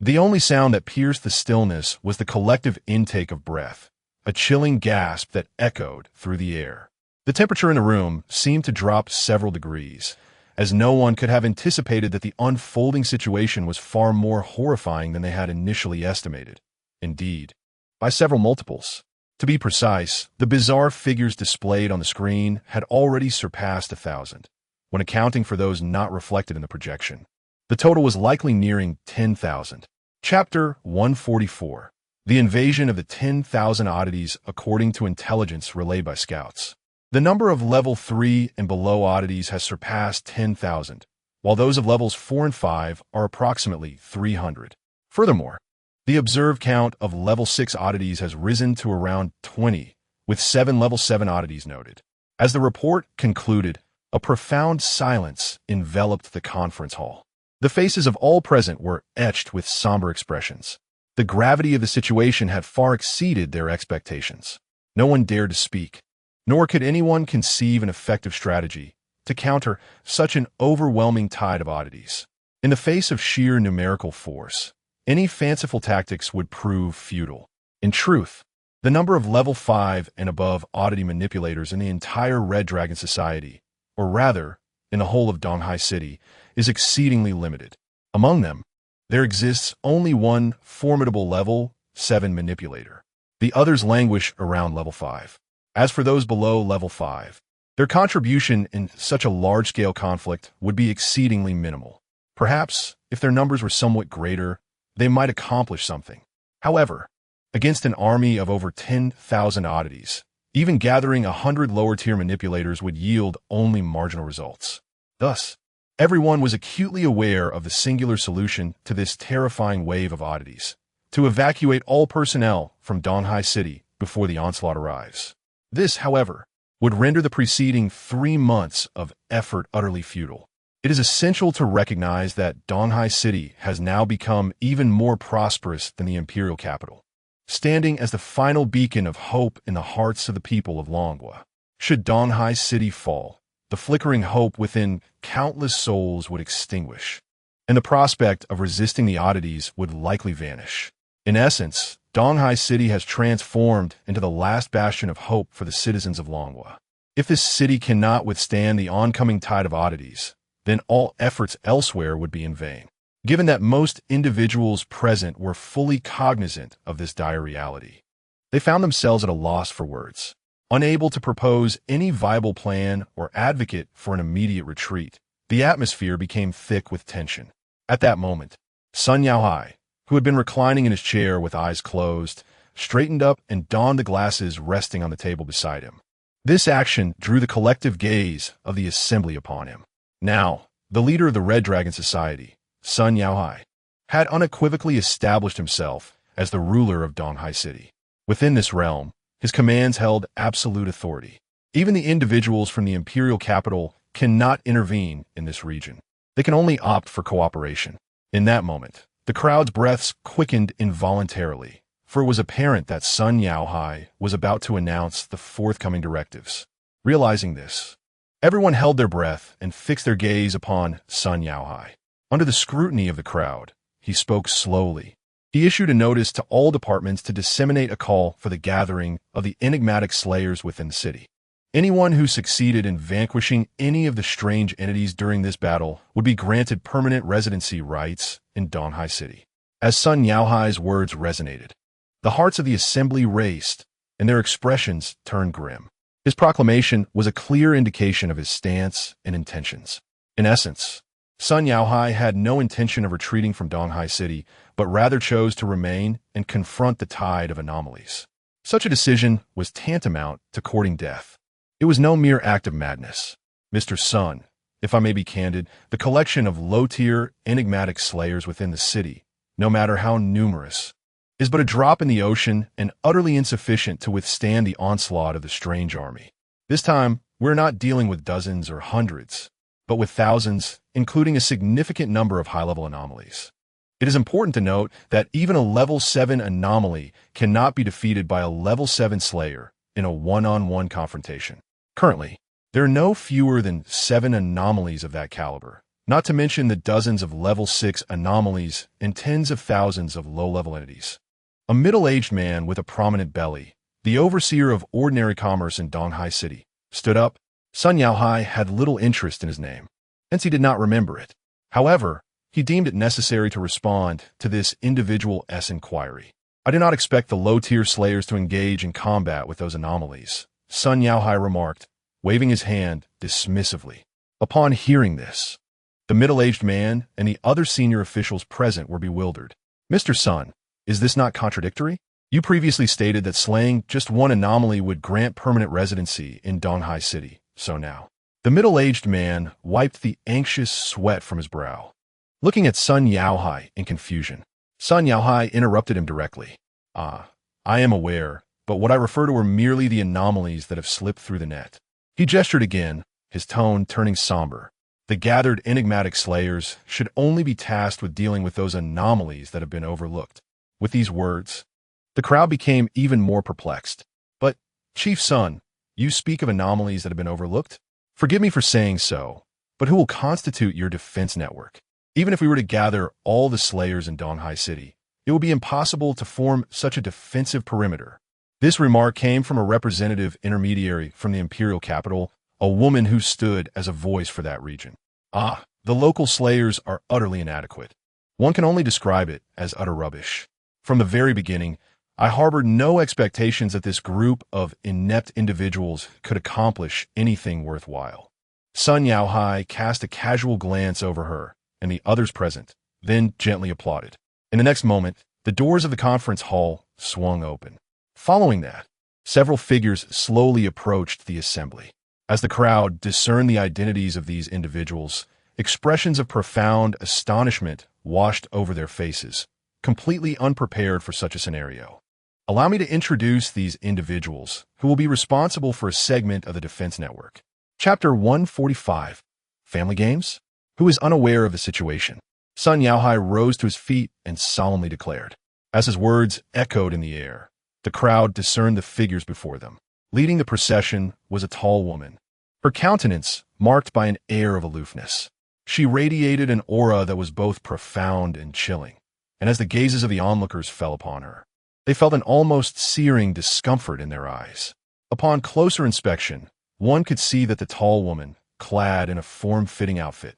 the only sound that pierced the stillness was the collective intake of breath, a chilling gasp that echoed through the air. The temperature in the room seemed to drop several degrees, as no one could have anticipated that the unfolding situation was far more horrifying than they had initially estimated. Indeed, by several multiples. To be precise, the bizarre figures displayed on the screen had already surpassed 1,000, when accounting for those not reflected in the projection. The total was likely nearing 10,000. Chapter 144. The Invasion of the 10,000 Oddities according to intelligence relayed by scouts. The number of level 3 and below oddities has surpassed 10,000, while those of levels 4 and 5 are approximately 300. Furthermore, the observed count of level 6 oddities has risen to around 20, with 7 level 7 oddities noted. As the report concluded, a profound silence enveloped the conference hall. The faces of all present were etched with somber expressions. The gravity of the situation had far exceeded their expectations. No one dared to speak, nor could anyone conceive an effective strategy to counter such an overwhelming tide of oddities. In the face of sheer numerical force, any fanciful tactics would prove futile. In truth, the number of level 5 and above oddity manipulators in the entire Red Dragon Society, or rather, in the whole of Donghai City, is exceedingly limited. Among them, there exists only one formidable level 7 manipulator. The others languish around level 5. As for those below level 5, their contribution in such a large-scale conflict would be exceedingly minimal. Perhaps, if their numbers were somewhat greater, they might accomplish something. However, against an army of over 10,000 oddities, even gathering 100 lower-tier manipulators would yield only marginal results. Thus, everyone was acutely aware of the singular solution to this terrifying wave of oddities: to evacuate all personnel from Donghai City before the onslaught arrives. This, however, would render the preceding 3 months of effort utterly futile. It is essential to recognize that Donghai City has now become even more prosperous than the imperial capital, standing as the final beacon of hope in the hearts of the people of Longwa. Should Donghai City fall, the flickering hope within countless souls would extinguish, and the prospect of resisting the oddities would likely vanish. In essence, Donghai City has transformed into the last bastion of hope for the citizens of Longwa. If this city cannot withstand the oncoming tide of oddities, then all efforts elsewhere would be in vain. Given that most individuals present were fully cognizant of this dire reality, they found themselves at a loss for words. Unable to propose any viable plan or advocate for an immediate retreat, the atmosphere became thick with tension. At that moment, Sun Yaohai, who had been reclining in his chair with eyes closed, straightened up and donned the glasses resting on the table beside him. This action drew the collective gaze of the assembly upon him. Now, the leader of the Red Dragon Society, Sun Yaohai, had unequivocally established himself as the ruler of Donghai City. Within this realm, his commands held absolute authority. Even the individuals from the imperial capital cannot intervene in this region. They can only opt for cooperation. In that moment, the crowd's breaths quickened involuntarily, for it was apparent that Sun Yaohai was about to announce the forthcoming directives. Realizing this, everyone held their breath and fixed their gaze upon Sun Yaohai. Under the scrutiny of the crowd, he spoke slowly. He issued a notice to all departments to disseminate a call for the gathering of the enigmatic slayers within the city. Anyone who succeeded in vanquishing any of the strange entities during this battle would be granted permanent residency rights in Donghai City. As Sun Yaohai's words resonated, the hearts of the assembly raced, and their expressions turned grim. His proclamation was a clear indication of his stance and intentions. In essence, Sun Yaohai had no intention of retreating from Donghai City, but rather chose to remain and confront the tide of anomalies. Such a decision was tantamount to courting death. It was no mere act of madness. Mr. Sun, if I may be candid, the collection of low-tier, enigmatic slayers within the city, no matter how numerous, is but a drop in the ocean and utterly insufficient to withstand the onslaught of the strange army. This time, we're not dealing with dozens or hundreds, but with thousands, including a significant number of high-level anomalies. It is important to note that even a level 7 anomaly cannot be defeated by a level 7 slayer in a one-on-one confrontation. Currently, there are no fewer than 7 anomalies of that caliber, not to mention the dozens of level 6 anomalies and tens of thousands of low-level entities. A middle-aged man with a prominent belly, the overseer of ordinary commerce in Donghai City, stood up. Sun Yaohai had little interest in his name, hence he did not remember it. However, he deemed it necessary to respond to this individual's inquiry. I do not expect the low-tier slayers to engage in combat with those anomalies, Sun Yaohai remarked, waving his hand dismissively. Upon hearing this, the middle-aged man and the other senior officials present were bewildered. Mr. Sun, is this not contradictory? You previously stated that slaying just one anomaly would grant permanent residency in Donghai City. So now, the middle-aged man wiped the anxious sweat from his brow. Looking at Sun Yaohai in confusion, Sun Yaohai interrupted him directly. I am aware, but what I refer to are merely the anomalies that have slipped through the net. He gestured again, his tone turning somber. The gathered enigmatic slayers should only be tasked with dealing with those anomalies that have been overlooked. With these words, the crowd became even more perplexed. But, Chief Sun, you speak of anomalies that have been overlooked? Forgive me for saying so, but who will constitute your defense network? Even if we were to gather all the slayers in Donghai City, it would be impossible to form such a defensive perimeter. This remark came from a representative intermediary from the imperial capital, a woman who stood as a voice for that region. The local slayers are utterly inadequate. One can only describe it as utter rubbish. From the very beginning, I harbored no expectations that this group of inept individuals could accomplish anything worthwhile. Sun Yaohai cast a casual glance over her and the others present, then gently applauded. In the next moment, the doors of the conference hall swung open. Following that, several figures slowly approached the assembly. As the crowd discerned the identities of these individuals, expressions of profound astonishment washed over their faces, completely unprepared for such a scenario. Allow me to introduce these individuals, who will be responsible for a segment of the defense network. Chapter 145, Family Games? Who is unaware of the situation? Sun Yaohai rose to his feet and solemnly declared. As his words echoed in the air, the crowd discerned the figures before them. Leading the procession was a tall woman, her countenance marked by an air of aloofness. She radiated an aura that was both profound and chilling, and as the gazes of the onlookers fell upon her, they felt an almost searing discomfort in their eyes. Upon closer inspection, one could see that the tall woman, clad in a form-fitting outfit,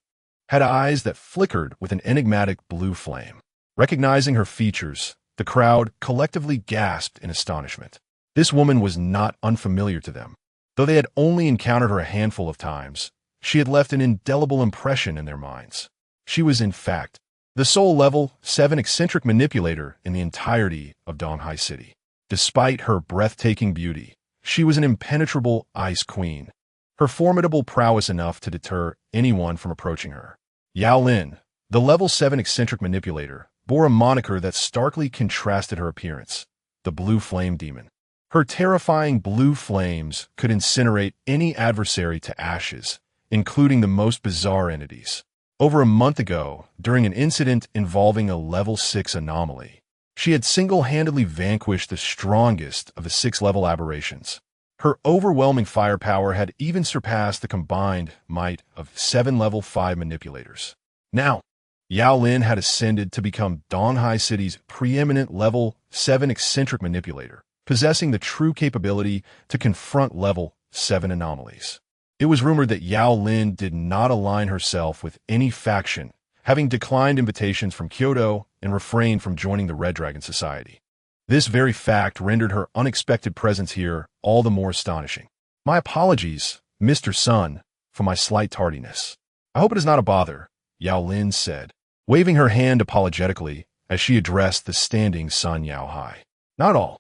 had eyes that flickered with an enigmatic blue flame. Recognizing her features, the crowd collectively gasped in astonishment. This woman was not unfamiliar to them. Though they had only encountered her a handful of times, she had left an indelible impression in their minds. She was, in fact, the sole level 7 eccentric manipulator in the entirety of Donghai City. Despite her breathtaking beauty, she was an impenetrable ice queen, her formidable prowess enough to deter anyone from approaching her. Yao Lin, the level 7 eccentric manipulator, bore a moniker that starkly contrasted her appearance, the Blue Flame Demon. Her terrifying blue flames could incinerate any adversary to ashes, including the most bizarre entities. Over a month ago, during an incident involving a level 6 anomaly, she had single-handedly vanquished the strongest of the 6-level aberrations. Her overwhelming firepower had even surpassed the combined might of 7 level 5 manipulators. Now, Yao Lin had ascended to become Donghai City's preeminent level 7 eccentric manipulator, possessing the true capability to confront level 7 anomalies. It was rumored that Yao Lin did not align herself with any faction, having declined invitations from Kyoto and refrained from joining the Red Dragon Society. This very fact rendered her unexpected presence here all the more astonishing. My apologies, Mr. Sun, for my slight tardiness. I hope it is not a bother. Yao Lin said, waving her hand apologetically as she addressed the standing Sun Yaohai. Not all.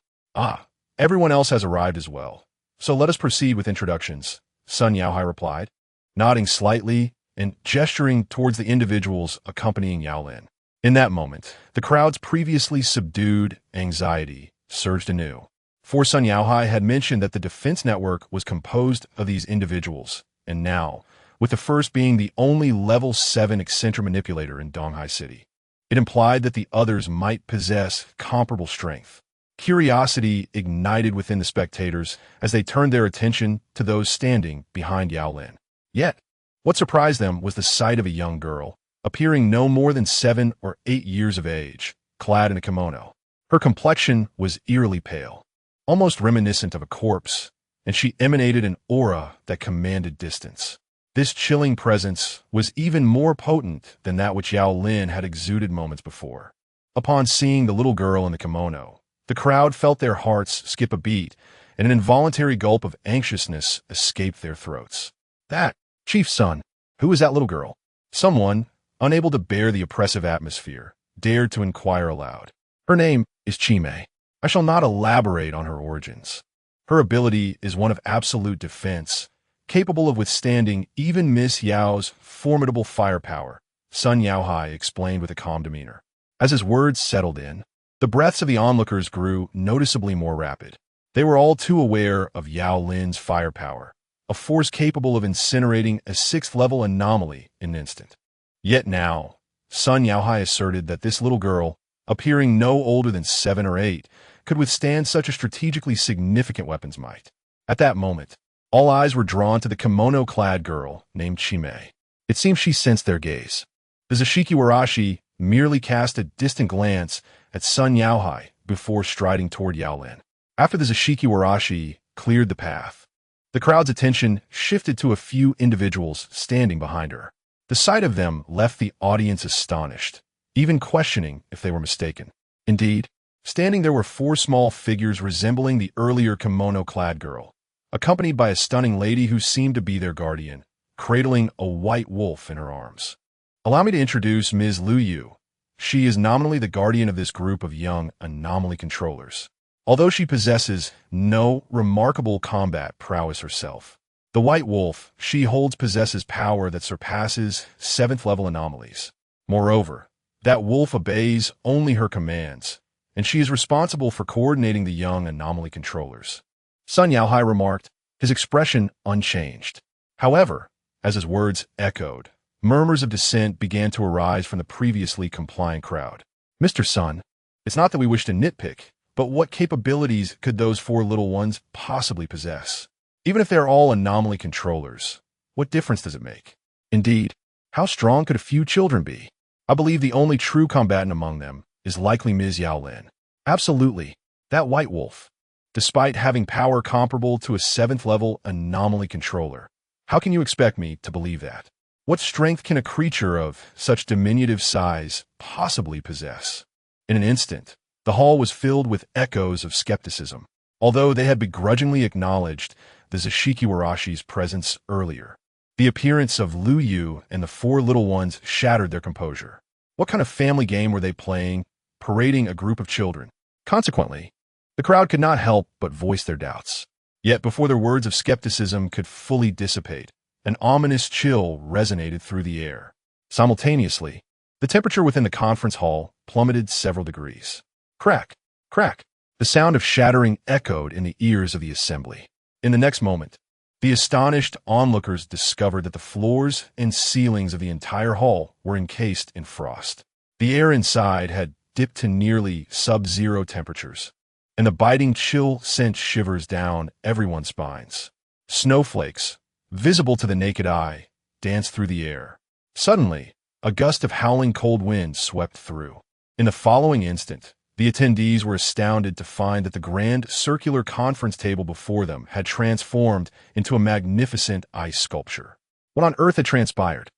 Everyone else has arrived as well. So let us proceed with introductions, Sun Yaohai replied, nodding slightly and gesturing towards the individuals accompanying Yao Lin. In that moment, the crowd's previously subdued anxiety surged anew. For Sun Yaohai had mentioned that the defense network was composed of these individuals, and now, with the first being the only level 7 eccentric manipulator in Donghai City, it implied that the others might possess comparable strength. Curiosity ignited within the spectators as they turned their attention to those standing behind Yao Lin. Yet, what surprised them was the sight of a young girl, appearing no more than 7 or 8 years of age, clad in a kimono. Her complexion was eerily pale, almost reminiscent of a corpse, and she emanated an aura that commanded distance. This chilling presence was even more potent than that which Yao Lin had exuded moments before. Upon seeing the little girl in the kimono, the crowd felt their hearts skip a beat, and an involuntary gulp of anxiousness escaped their throats. That, Chief's son, who is that little girl? Someone, unable to bear the oppressive atmosphere, dared to inquire aloud. Her name is Chime. I shall not elaborate on her origins. Her ability is one of absolute defense, capable of withstanding even Miss Yao's formidable firepower, Sun Yaohai explained with a calm demeanor. As his words settled in, the breaths of the onlookers grew noticeably more rapid. They were all too aware of Yao Lin's firepower, a force capable of incinerating a 6th-level anomaly in an instant. Yet now, Sun Yaohai asserted that this little girl, appearing no older than 7 or 8, could withstand such a strategically significant weapon's might. At that moment, all eyes were drawn to the kimono-clad girl named Chime. It seemed she sensed their gaze. The Zashiki Warashi merely cast a distant glance at Sun Yaohai before striding toward Yao Lin. After the Zashiki Warashi cleared the path, the crowd's attention shifted to a few individuals standing behind her. The sight of them left the audience astonished, even questioning if they were mistaken. Indeed, standing there were 4 small figures resembling the earlier kimono-clad girl, accompanied by a stunning lady who seemed to be their guardian, cradling a white wolf in her arms. Allow me to introduce Ms. Lu Yu. She is nominally the guardian of this group of young anomaly controllers. Although she possesses no remarkable combat prowess herself, the white wolf she holds possesses power that surpasses 7th-level anomalies. Moreover, that wolf obeys only her commands, and she is responsible for coordinating the young anomaly controllers. Sun Yaohai remarked, his expression unchanged. However, as his words echoed, murmurs of dissent began to arise from the previously compliant crowd. Mr. Sun, it's not that we wish to nitpick, but what capabilities could those 4 little ones possibly possess? Even if they're all anomaly controllers, what difference does it make? Indeed, how strong could a few children be? I believe the only true combatant among them is likely Ms. Yao Lin. Absolutely, that white wolf. Despite having power comparable to a 7th-level anomaly controller, how can you expect me to believe that? What strength can a creature of such diminutive size possibly possess? In an instant, the hall was filled with echoes of skepticism, although they had begrudgingly acknowledged the Zashiki Warashi's presence earlier. The appearance of Lu Yu and the 4 little ones shattered their composure. What kind of family game were they playing, parading a group of children? Consequently, the crowd could not help but voice their doubts. Yet before their words of skepticism could fully dissipate, an ominous chill resonated through the air. Simultaneously, the temperature within the conference hall plummeted several degrees. Crack, crack. The sound of shattering echoed in the ears of the assembly. In the next moment, the astonished onlookers discovered that the floors and ceilings of the entire hall were encased in frost. The air inside had dipped to nearly sub-zero temperatures, and the biting chill sent shivers down everyone's spines. Snowflakes, visible to the naked eye, danced through the air. Suddenly, a gust of howling cold wind swept through. In the following instant, the attendees were astounded to find that the grand circular conference table before them had transformed into a magnificent ice sculpture. What on earth had transpired?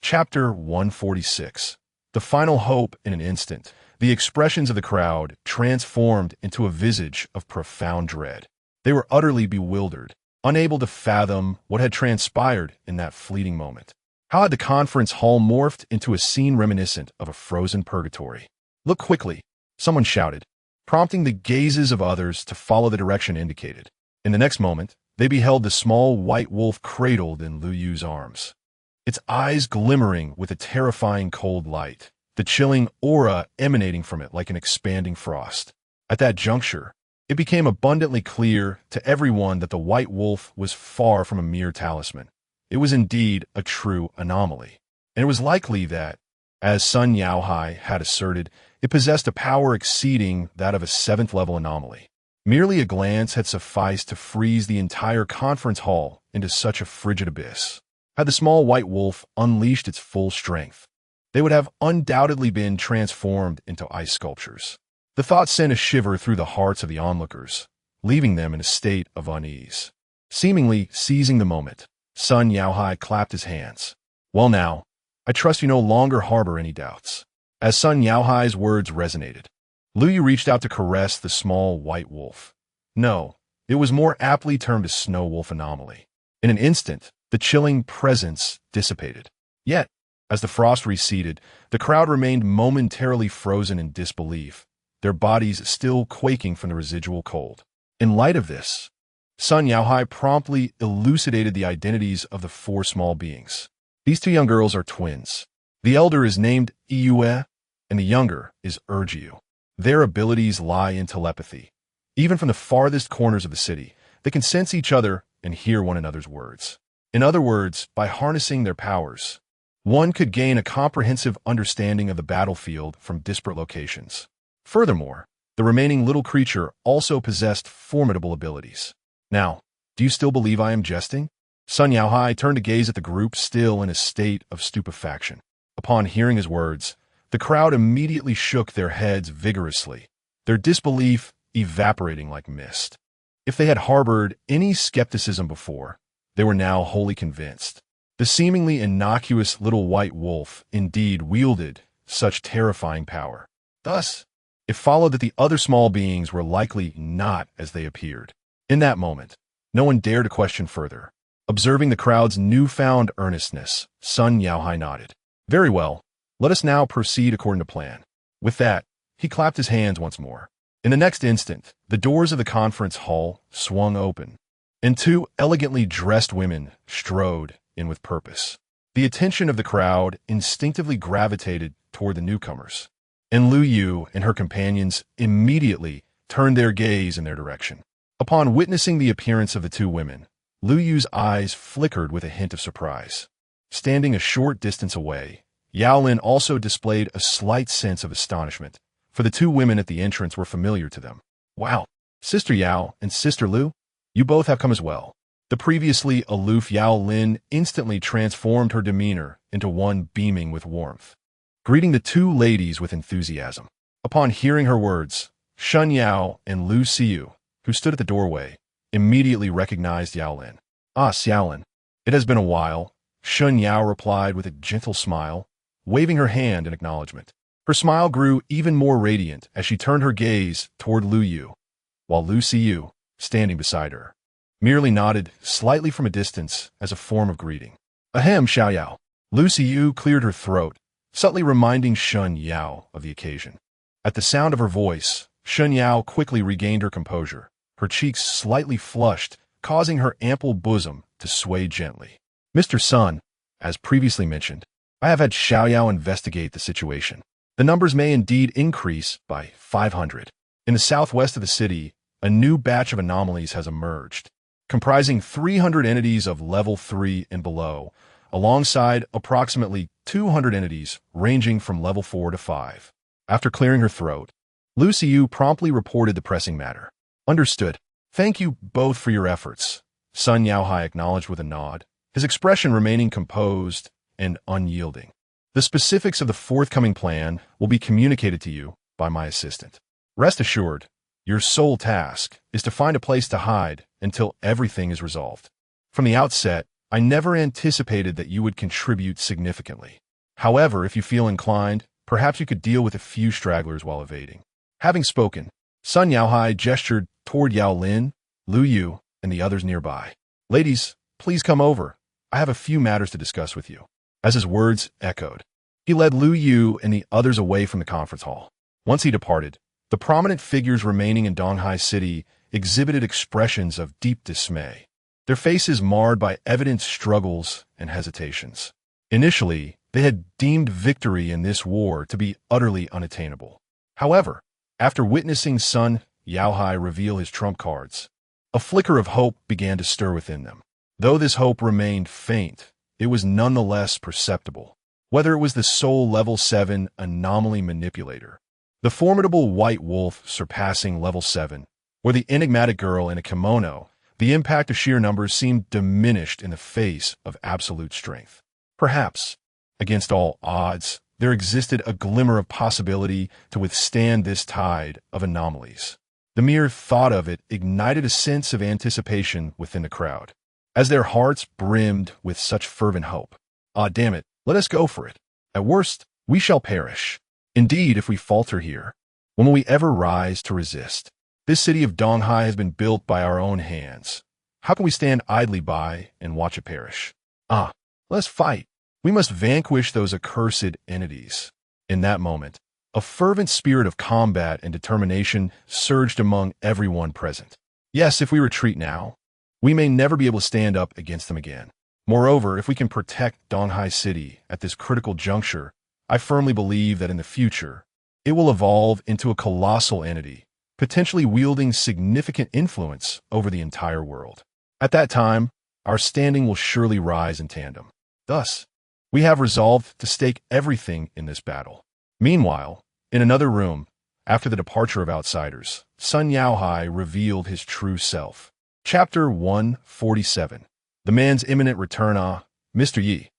Chapter 146. The final hope in an instant. The expressions of the crowd transformed into a visage of profound dread. They were utterly bewildered, unable to fathom what had transpired in that fleeting moment. How had the conference hall morphed into a scene reminiscent of a frozen purgatory? Look quickly, someone shouted, prompting the gazes of others to follow the direction indicated. In the next moment, they beheld the small white wolf cradled in Lu Yu's arms, its eyes glimmering with a terrifying cold light, the chilling aura emanating from it like an expanding frost. At that juncture, it became abundantly clear to everyone that the white wolf was far from a mere talisman. It was indeed a true anomaly, and it was likely that, as Sun Yaohai had asserted, it possessed a power exceeding that of a 7th-level anomaly. Merely a glance had sufficed to freeze the entire conference hall into such a frigid abyss. Had the small white wolf unleashed its full strength, they would have undoubtedly been transformed into ice sculptures. The thought sent a shiver through the hearts of the onlookers, leaving them in a state of unease. Seemingly seizing the moment, Sun Yaohai clapped his hands. Well now, I trust you no longer harbor any doubts. As Sun Yaohai's words resonated, Lu Yu reached out to caress the small white wolf. No, it was more aptly termed a snow wolf anomaly. In an instant, the chilling presence dissipated. Yet, as the frost receded, the crowd remained momentarily frozen in disbelief, their bodies still quaking from the residual cold. In light of this, Sun Yaohai promptly elucidated the identities of the 4 small beings. These 2 young girls are twins. The elder is named Yue, and the younger is Erjiu. Their abilities lie in telepathy. Even from the farthest corners of the city, they can sense each other and hear one another's words. In other words, by harnessing their powers, one could gain a comprehensive understanding of the battlefield from disparate locations. Furthermore, the remaining little creature also possessed formidable abilities. Now, do you still believe I am jesting? Sun Yaohai turned to gaze at the group still in a state of stupefaction. Upon hearing his words, the crowd immediately shook their heads vigorously, their disbelief evaporating like mist. If they had harbored any skepticism before, they were now wholly convinced. The seemingly innocuous little white wolf indeed wielded such terrifying power. Thus, it followed that the other small beings were likely not as they appeared. In that moment, no one dared to question further. Observing the crowd's newfound earnestness, Sun Yaohai nodded. Very well, let us now proceed according to plan. With that, he clapped his hands once more. In the next instant, the doors of the conference hall swung open, and 2 elegantly dressed women strode in with purpose. The attention of the crowd instinctively gravitated toward the newcomers, and Lu Yu and her companions immediately turned their gaze in their direction. Upon witnessing the appearance of the 2 women, Lu Yu's eyes flickered with a hint of surprise. Standing a short distance away, Yao Lin also displayed a slight sense of astonishment, for the 2 women at the entrance were familiar to them. Wow, Sister Yao and Sister Lu, you both have come as well. The previously aloof Yao Lin instantly transformed her demeanor into one beaming with warmth, greeting the 2 ladies with enthusiasm. Upon hearing her words, Shun Yao and Lu Xiu, who stood at the doorway, immediately recognized Yao Lin. Ah, Xiao Lin, it has been a while, Shun Yao replied with a gentle smile, waving her hand in acknowledgement. Her smile grew even more radiant as she turned her gaze toward Lu Yu, while Lu Xiu, standing beside her, merely nodded slightly from a distance as a form of greeting. Ahem, Xiao Yao. Lu Xiu cleared her throat, subtly reminding Shun Yao of the occasion. At the sound of her voice, Shun Yao quickly regained her composure, her cheeks slightly flushed, causing her ample bosom to sway gently. Mr. Sun, as previously mentioned, I have had Xiao Yao investigate the situation. The numbers may indeed increase by 500. In the southwest of the city, a new batch of anomalies has emerged, comprising 300 entities of level 3 and below, alongside approximately 200 entities ranging from level 4 to 5. After clearing her throat, Lu Xiu promptly reported the pressing matter. Understood. Thank you both for your efforts, Sun Yaohai acknowledged with a nod, his expression remaining composed and unyielding. The specifics of the forthcoming plan will be communicated to you by my assistant. Rest assured, your sole task is to find a place to hide until everything is resolved. From the outset, I never anticipated that you would contribute significantly. However, if you feel inclined, perhaps you could deal with a few stragglers while evading. Having spoken, Sun Yaohai gestured toward Yao Lin, Lu Yu, and the others nearby. Ladies, please come over. I have a few matters to discuss with you. As his words echoed, he led Lu Yu and the others away from the conference hall. Once he departed, the prominent figures remaining in Donghai City exhibited expressions of deep dismay, their faces marred by evident struggles and hesitations. Initially, they had deemed victory in this war to be utterly unattainable. However, after witnessing Sun Yaohai reveal his trump cards, a flicker of hope began to stir within them. Though this hope remained faint, it was nonetheless perceptible. Whether it was the Soul Level 7 anomaly manipulator, the formidable white wolf surpassing Level 7, or the enigmatic girl in a kimono, the impact of sheer numbers seemed diminished in the face of absolute strength. Perhaps, against all odds, there existed a glimmer of possibility to withstand this tide of anomalies. The mere thought of it ignited a sense of anticipation within the crowd, as their hearts brimmed with such fervent hope. Ah, damn it, let us go for it. At worst, we shall perish. Indeed, if we falter here, when will we ever rise to resist? This city of Donghai has been built by our own hands. How can we stand idly by and watch it perish? Ah, let us fight. We must vanquish those accursed entities. In that moment, a fervent spirit of combat and determination surged among everyone present. Yes, if we retreat now, we may never be able to stand up against them again. Moreover, if we can protect Donghai City at this critical juncture, I firmly believe that in the future, it will evolve into a colossal entity, potentially wielding significant influence over the entire world. At that time, our standing will surely rise in tandem. Thus, we have resolved to stake everything in this battle. Meanwhile, in another room, after the departure of outsiders, Sun Yaohai revealed his true self. Chapter 147. The man's imminent return. Ah, Mr. Yi,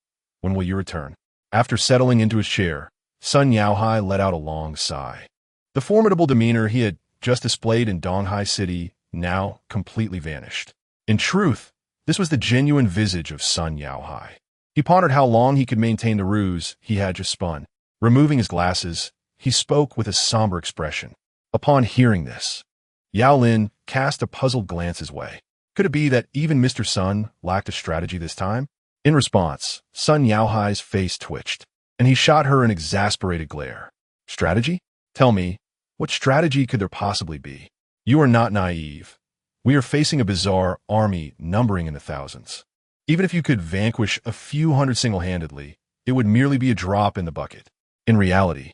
when will you return? After settling into his chair, Sun Yaohai let out a long sigh. The formidable demeanor he had just displayed in Donghai City now completely vanished. In truth, this was the genuine visage of Sun Yaohai. He pondered how long he could maintain the ruse he had just spun. Removing his glasses, he spoke with a somber expression. Upon hearing this, Yao Lin cast a puzzled glance his way. Could it be that even Mr. Sun lacked a strategy this time? In response, Sun Yaohai's face twitched, and he shot her an exasperated glare. Strategy? Tell me, what strategy could there possibly be? You are not naive. We are facing a bizarre army numbering in the thousands. Even if you could vanquish a few hundred single-handedly, it would merely be a drop in the bucket. In reality,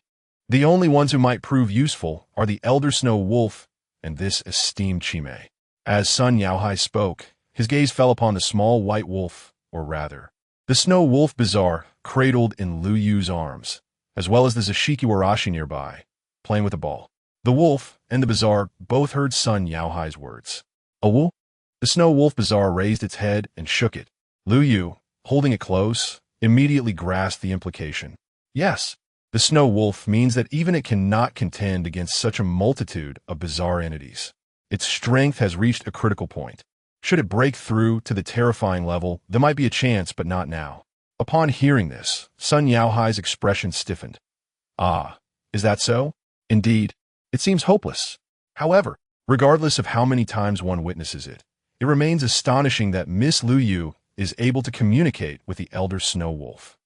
the only ones who might prove useful are the Elder Snow Wolf and this esteemed Chime. As Sun Yaohai spoke, his gaze fell upon the small white wolf, or rather, the Snow Wolf Bazaar cradled in Lu Yu's arms, as well as the Zashiki Warashi nearby, playing with a ball. The wolf and the Bazaar both heard Sun Yaohai's words. A wolf? The Snow Wolf Bazaar raised its head and shook it. Lu Yu, holding it close, immediately grasped the implication. Yes, the Snow Wolf means that even it cannot contend against such a multitude of bizarre entities. Its strength has reached a critical point. Should it break through to the terrifying level, there might be a chance, but not now. Upon hearing this, Sun Yaohai's expression stiffened. Ah, is that so? Indeed, it seems hopeless. However, regardless of how many times one witnesses it, it remains astonishing that Miss Lu Yu is able to communicate with the Elder Snow Wolf.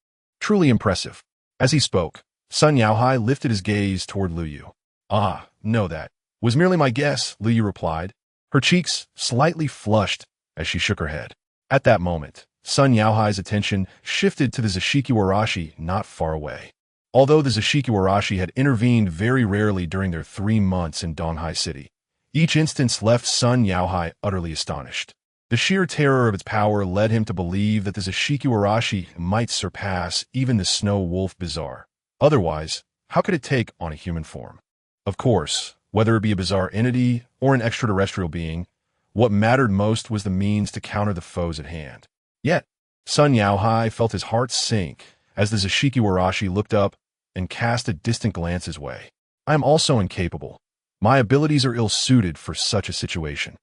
Truly impressive. As he spoke, Sun Yaohai lifted his gaze toward Lu Yu. Ah, no, that was merely my guess, Lu Yu replied, her cheeks slightly flushed as she shook her head. At that moment, Sun Yaohai's attention shifted to the Zashiki Warashi not far away. Although the Zashiki Warashi had intervened very rarely during their 3 months in Donghai City, each instance left Sun Yaohai utterly astonished. The sheer terror of its power led him to believe that the Zashiki Warashi might surpass even the Snow Wolf Bazaar. Otherwise, how could it take on a human form? Of course, whether it be a bizarre entity or an extraterrestrial being, what mattered most was the means to counter the foes at hand. Yet, Sun Yaohai felt his heart sink as the Zashiki Warashi looked up and cast a distant glance his way. I am also incapable. My abilities are ill-suited for such a situation.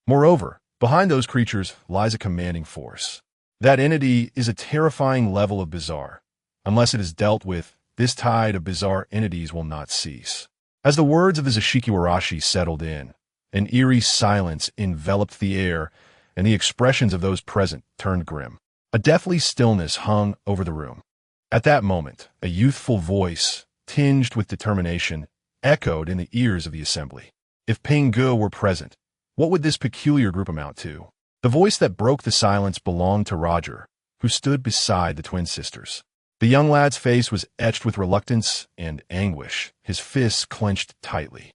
Moreover, behind those creatures lies a commanding force. That entity is a terrifying level of bizarre. Unless it is dealt with, this tide of bizarre entities will not cease. As the words of the Zashiki Warashi settled in, an eerie silence enveloped the air, and the expressions of those present turned grim. A deathly stillness hung over the room. At that moment, a youthful voice, tinged with determination, echoed in the ears of the assembly. If Ping Ge were present, what would this peculiar group amount to? The voice that broke the silence belonged to Roger, who stood beside the twin sisters. The young lad's face was etched with reluctance and anguish, his fists clenched tightly.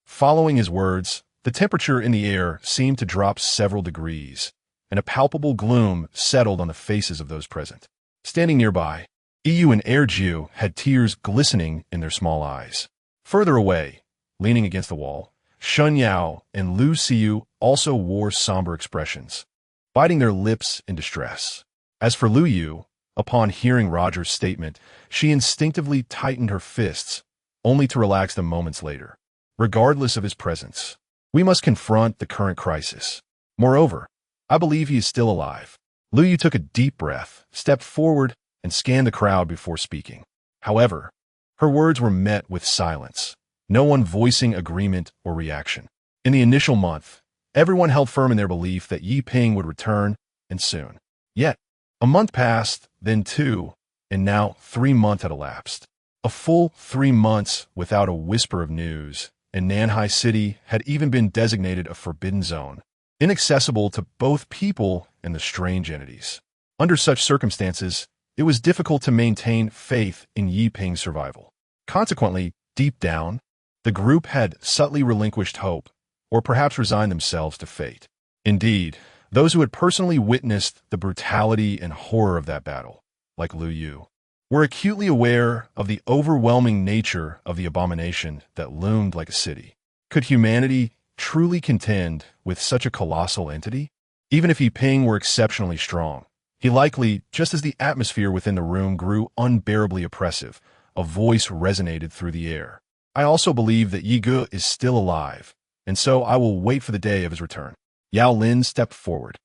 Following his words, the temperature in the air seemed to drop several degrees, and a palpable gloom settled on the faces of those present. Standing nearby, Eerie and Erjiu had tears glistening in their small eyes. Further away, leaning against the wall, Shun Yao and Lu Xiu also wore somber expressions, biting their lips in distress. As for Lu Yu, upon hearing Roger's statement, she instinctively tightened her fists, only to relax them moments later. Regardless of his presence, we must confront the current crisis. Moreover, I believe he is still alive. Lu Yu took a deep breath, stepped forward, and scanned the crowd before speaking. However, her words were met with silence, no one voicing agreement or reaction. In the initial month, everyone held firm in their belief that Yi Ping would return, and soon. Yet, a month passed, then 2, and now 3 months had elapsed. A full 3 months without a whisper of news, and Nanhai City had even been designated a forbidden zone, inaccessible to both people and the strange entities. Under such circumstances, it was difficult to maintain faith in Yi Ping's survival. Consequently, deep down, the group had subtly relinquished hope, or perhaps resigned themselves to fate. Indeed, those who had personally witnessed the brutality and horror of that battle, like Lu Yu, were acutely aware of the overwhelming nature of the abomination that loomed like a city. Could humanity truly contend with such a colossal entity? Even if Yi Ping were exceptionally strong, he likely, just as the atmosphere within the room grew unbearably oppressive, a voice resonated through the air. I also believe that Yi Ge is still alive, and so I will wait for the day of his return. Yao Lin stepped forward,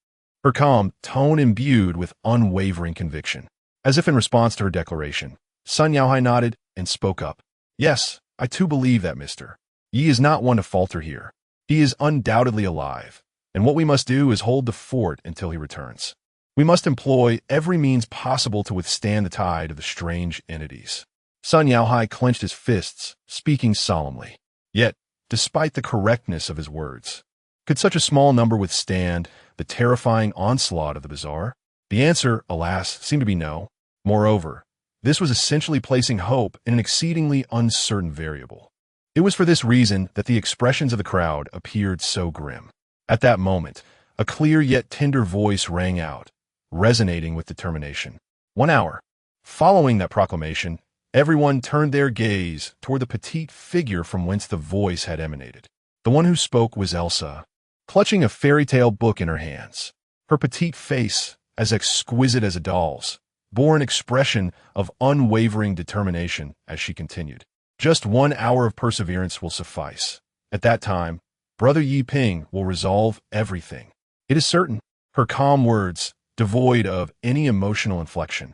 her calm tone imbued with unwavering conviction. As if in response to her declaration, Sun Yaohai nodded and spoke up. Yes, I too believe that, mister. Yi is not one to falter here. He is undoubtedly alive, and what we must do is hold the fort until he returns. We must employ every means possible to withstand the tide of the strange entities. Sun Yaohai clenched his fists, speaking solemnly. Yet, despite the correctness of his words, could such a small number withstand the terrifying onslaught of the bizarre? The answer, alas, seemed to be no. Moreover, this was essentially placing hope in an exceedingly uncertain variable. It was for this reason that the expressions of the crowd appeared so grim. At that moment, a clear yet tender voice rang out, resonating with determination. 1 hour. Following that proclamation, everyone turned their gaze toward the petite figure from whence the voice had emanated. The one who spoke was Elsa, clutching a fairy tale book in her hands. Her petite face, as exquisite as a doll's, bore an expression of unwavering determination as she continued. Just 1 hour of perseverance will suffice. At that time, Brother Yi Ping will resolve everything. It is certain. Her calm words, devoid of any emotional inflection,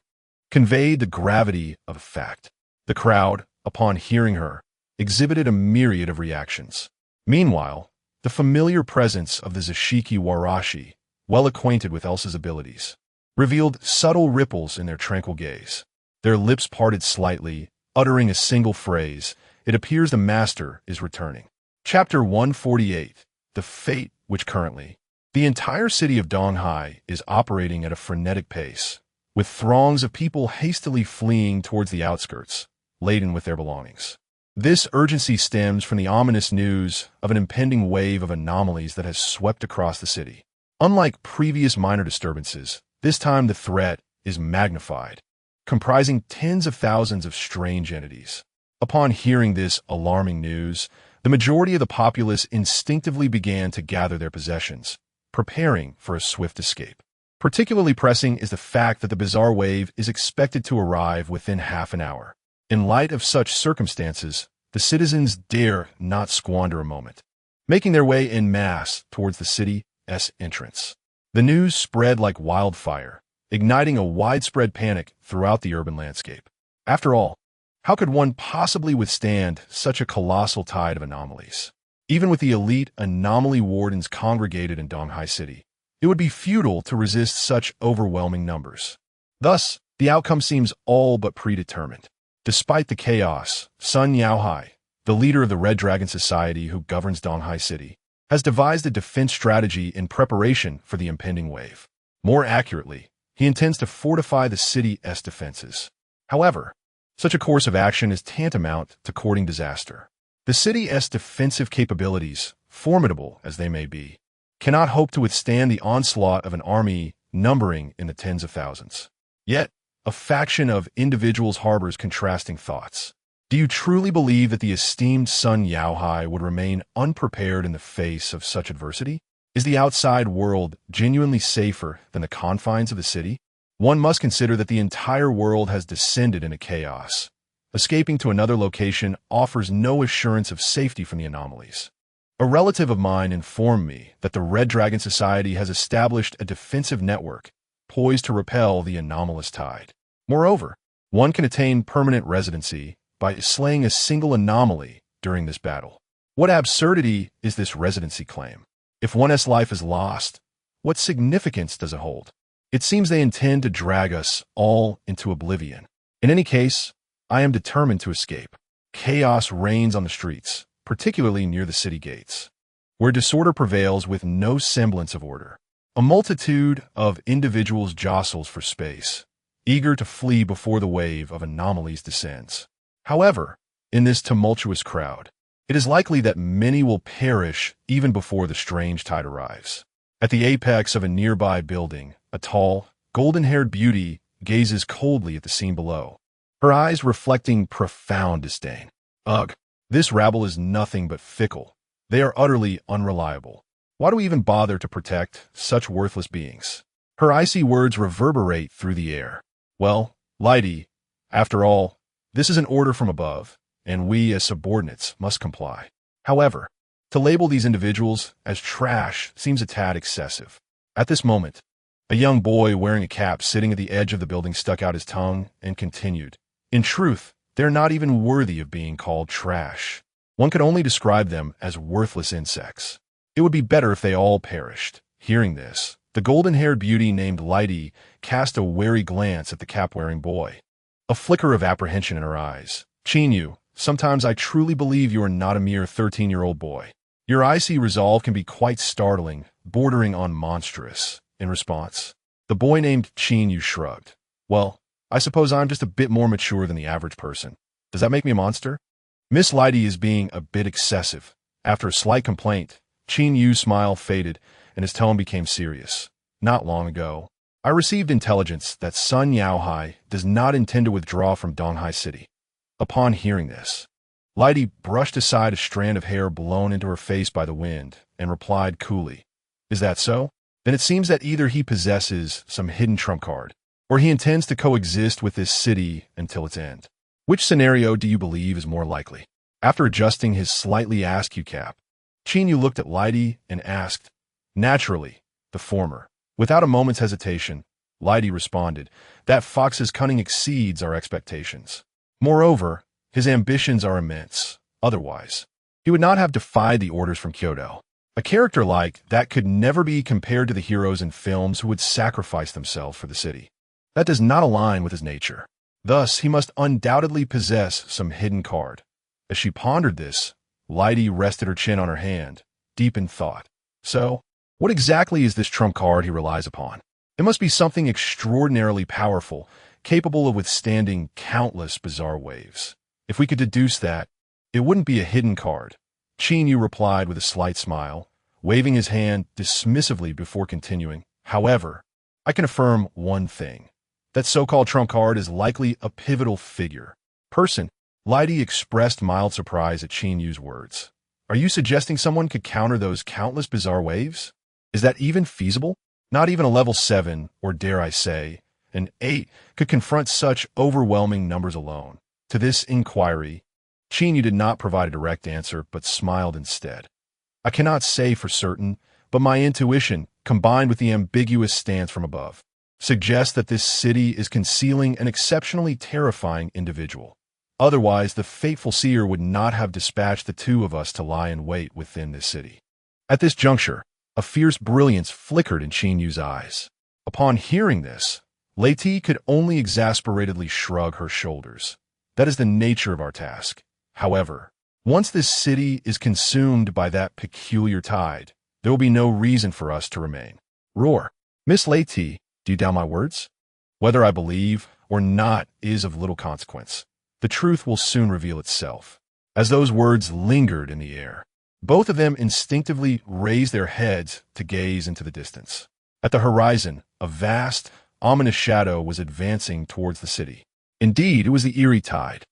conveyed the gravity of a fact. The crowd, upon hearing her, exhibited a myriad of reactions. Meanwhile, the familiar presence of the Zashiki Warashi, well acquainted with Elsa's abilities, revealed subtle ripples in their tranquil gaze. Their lips parted slightly, uttering a single phrase. It appears the master is returning. Chapter 148. The Fate which currently. The entire city of Donghai is operating at a frenetic pace, with throngs of people hastily fleeing towards the outskirts, laden with their belongings. This urgency stems from the ominous news of an impending wave of anomalies that has swept across the city. Unlike previous minor disturbances, this time the threat is magnified, comprising tens of thousands of strange entities. Upon hearing this alarming news, the majority of the populace instinctively began to gather their possessions, preparing for a swift escape. Particularly pressing is the fact that the bizarre wave is expected to arrive within half an hour. In light of such circumstances, the citizens dare not squander a moment, making their way en masse towards the city's entrance. The news spread like wildfire, igniting a widespread panic throughout the urban landscape. After all, how could one possibly withstand such a colossal tide of anomalies? Even with the elite anomaly wardens congregated in Donghai City, it would be futile to resist such overwhelming numbers. Thus, The outcome seems all but predetermined. Despite the chaos, Sun Yaohai, the leader of the Red Dragon Society who governs Donghai City, has devised a defense strategy in preparation for the impending wave. More accurately, he intends to fortify the city's defenses. However, such a course of action is tantamount to courting disaster. The city's defensive capabilities, formidable as they may be, cannot hope to withstand the onslaught of an army numbering in the tens of thousands. Yet, a faction of individuals harbors contrasting thoughts. Do you truly believe that the esteemed Sun Yaohai would remain unprepared in the face of such adversity? Is the outside world genuinely safer than the confines of the city? One must consider that the entire world has descended into chaos. Escaping to another location offers no assurance of safety from the anomalies. A relative of mine informed me that the Red Dragon Society has established a defensive network poised to repel the anomalous tide. Moreover, one can attain permanent residency by slaying a single anomaly during this battle. What absurdity is this residency claim? If one's life is lost, what significance does it hold? It seems they intend to drag us all into oblivion. In any case, I am determined to escape. Chaos reigns on the streets, particularly near the city gates, where disorder prevails with no semblance of order. A multitude of individuals jostles for space, eager to flee before the wave of anomalies descends. However, in this tumultuous crowd, it is likely that many will perish even before the strange tide arrives. At the apex of a nearby building, a tall, golden-haired beauty gazes coldly at the scene below, her eyes reflecting profound disdain. Ugh, this rabble is nothing but fickle. They are utterly unreliable. Why do we even bother to protect such worthless beings? Her icy words reverberate through the air. Well, Lighty, after all, this is an order from above, and we as subordinates must comply. However, to label these individuals as trash seems a tad excessive. At this moment, a young boy wearing a cap sitting at the edge of the building stuck out his tongue and continued. In truth, they're not even worthy of being called trash. One could only describe them as worthless insects. It would be better if they all perished. Hearing this, the golden-haired beauty named Lighty cast a wary glance at the cap-wearing boy. A flicker of apprehension in her eyes. Chinyu, sometimes I truly believe you are not a mere 13-year-old boy. Your icy resolve can be quite startling, bordering on monstrous. In response, the boy named Chinyu shrugged. Well, I suppose I'm just a bit more mature than the average person. Does that make me a monster? Miss Lighty is being a bit excessive. After a slight complaint, Chinyu's smile faded and his tone became serious. Not long ago, I received intelligence that Sun Yaohai does not intend to withdraw from Donghai City. Upon hearing this, Lighty brushed aside a strand of hair blown into her face by the wind and replied coolly, Is that so? Then it seems that either he possesses some hidden trump card, or he intends to coexist with this city until its end. Which scenario do you believe is more likely? After adjusting his slightly askew cap, Chinyu looked at Lighty and asked, Naturally, the former. Without a moment's hesitation, Lighty responded, That fox's cunning exceeds our expectations. Moreover, his ambitions are immense. Otherwise, he would not have defied the orders from Kyoto. A character like that could never be compared to the heroes in films who would sacrifice themselves for the city. That does not align with his nature. Thus, he must undoubtedly possess some hidden card. As she pondered this, Lighty rested her chin on her hand, deep in thought. So, what exactly is this trump card he relies upon? It must be something extraordinarily powerful, capable of withstanding countless bizarre waves. If we could deduce that, it wouldn't be a hidden card. Chinyu replied with a slight smile, waving his hand dismissively before continuing. However, I can affirm one thing. That so-called trump card is likely a pivotal figure. Lighty expressed mild surprise at Chinyu's words. Are you suggesting someone could counter those countless bizarre waves? Is that even feasible? Not even a level 7, or dare I say, an 8, could confront such overwhelming numbers alone. To this inquiry, Chinyu did not provide a direct answer, but smiled instead. I cannot say for certain, but my intuition, combined with the ambiguous stance from above, suggests that this city is concealing an exceptionally terrifying individual. Otherwise, the fateful seer would not have dispatched the two of us to lie in wait within this city. At this juncture, a fierce brilliance flickered in Chinyu's eyes. Upon hearing this, Leti could only exasperatedly shrug her shoulders. That is the nature of our task. However, once this city is consumed by that peculiar tide, there will be no reason for us to remain. Roar. Miss Leti, do you doubt my words? Whether I believe or not is of little consequence. The truth will soon reveal itself. As those words lingered in the air, both of them instinctively raised their heads to gaze into the distance. At the horizon, a vast, ominous shadow was advancing towards the city. Indeed, it was the Eerie tide.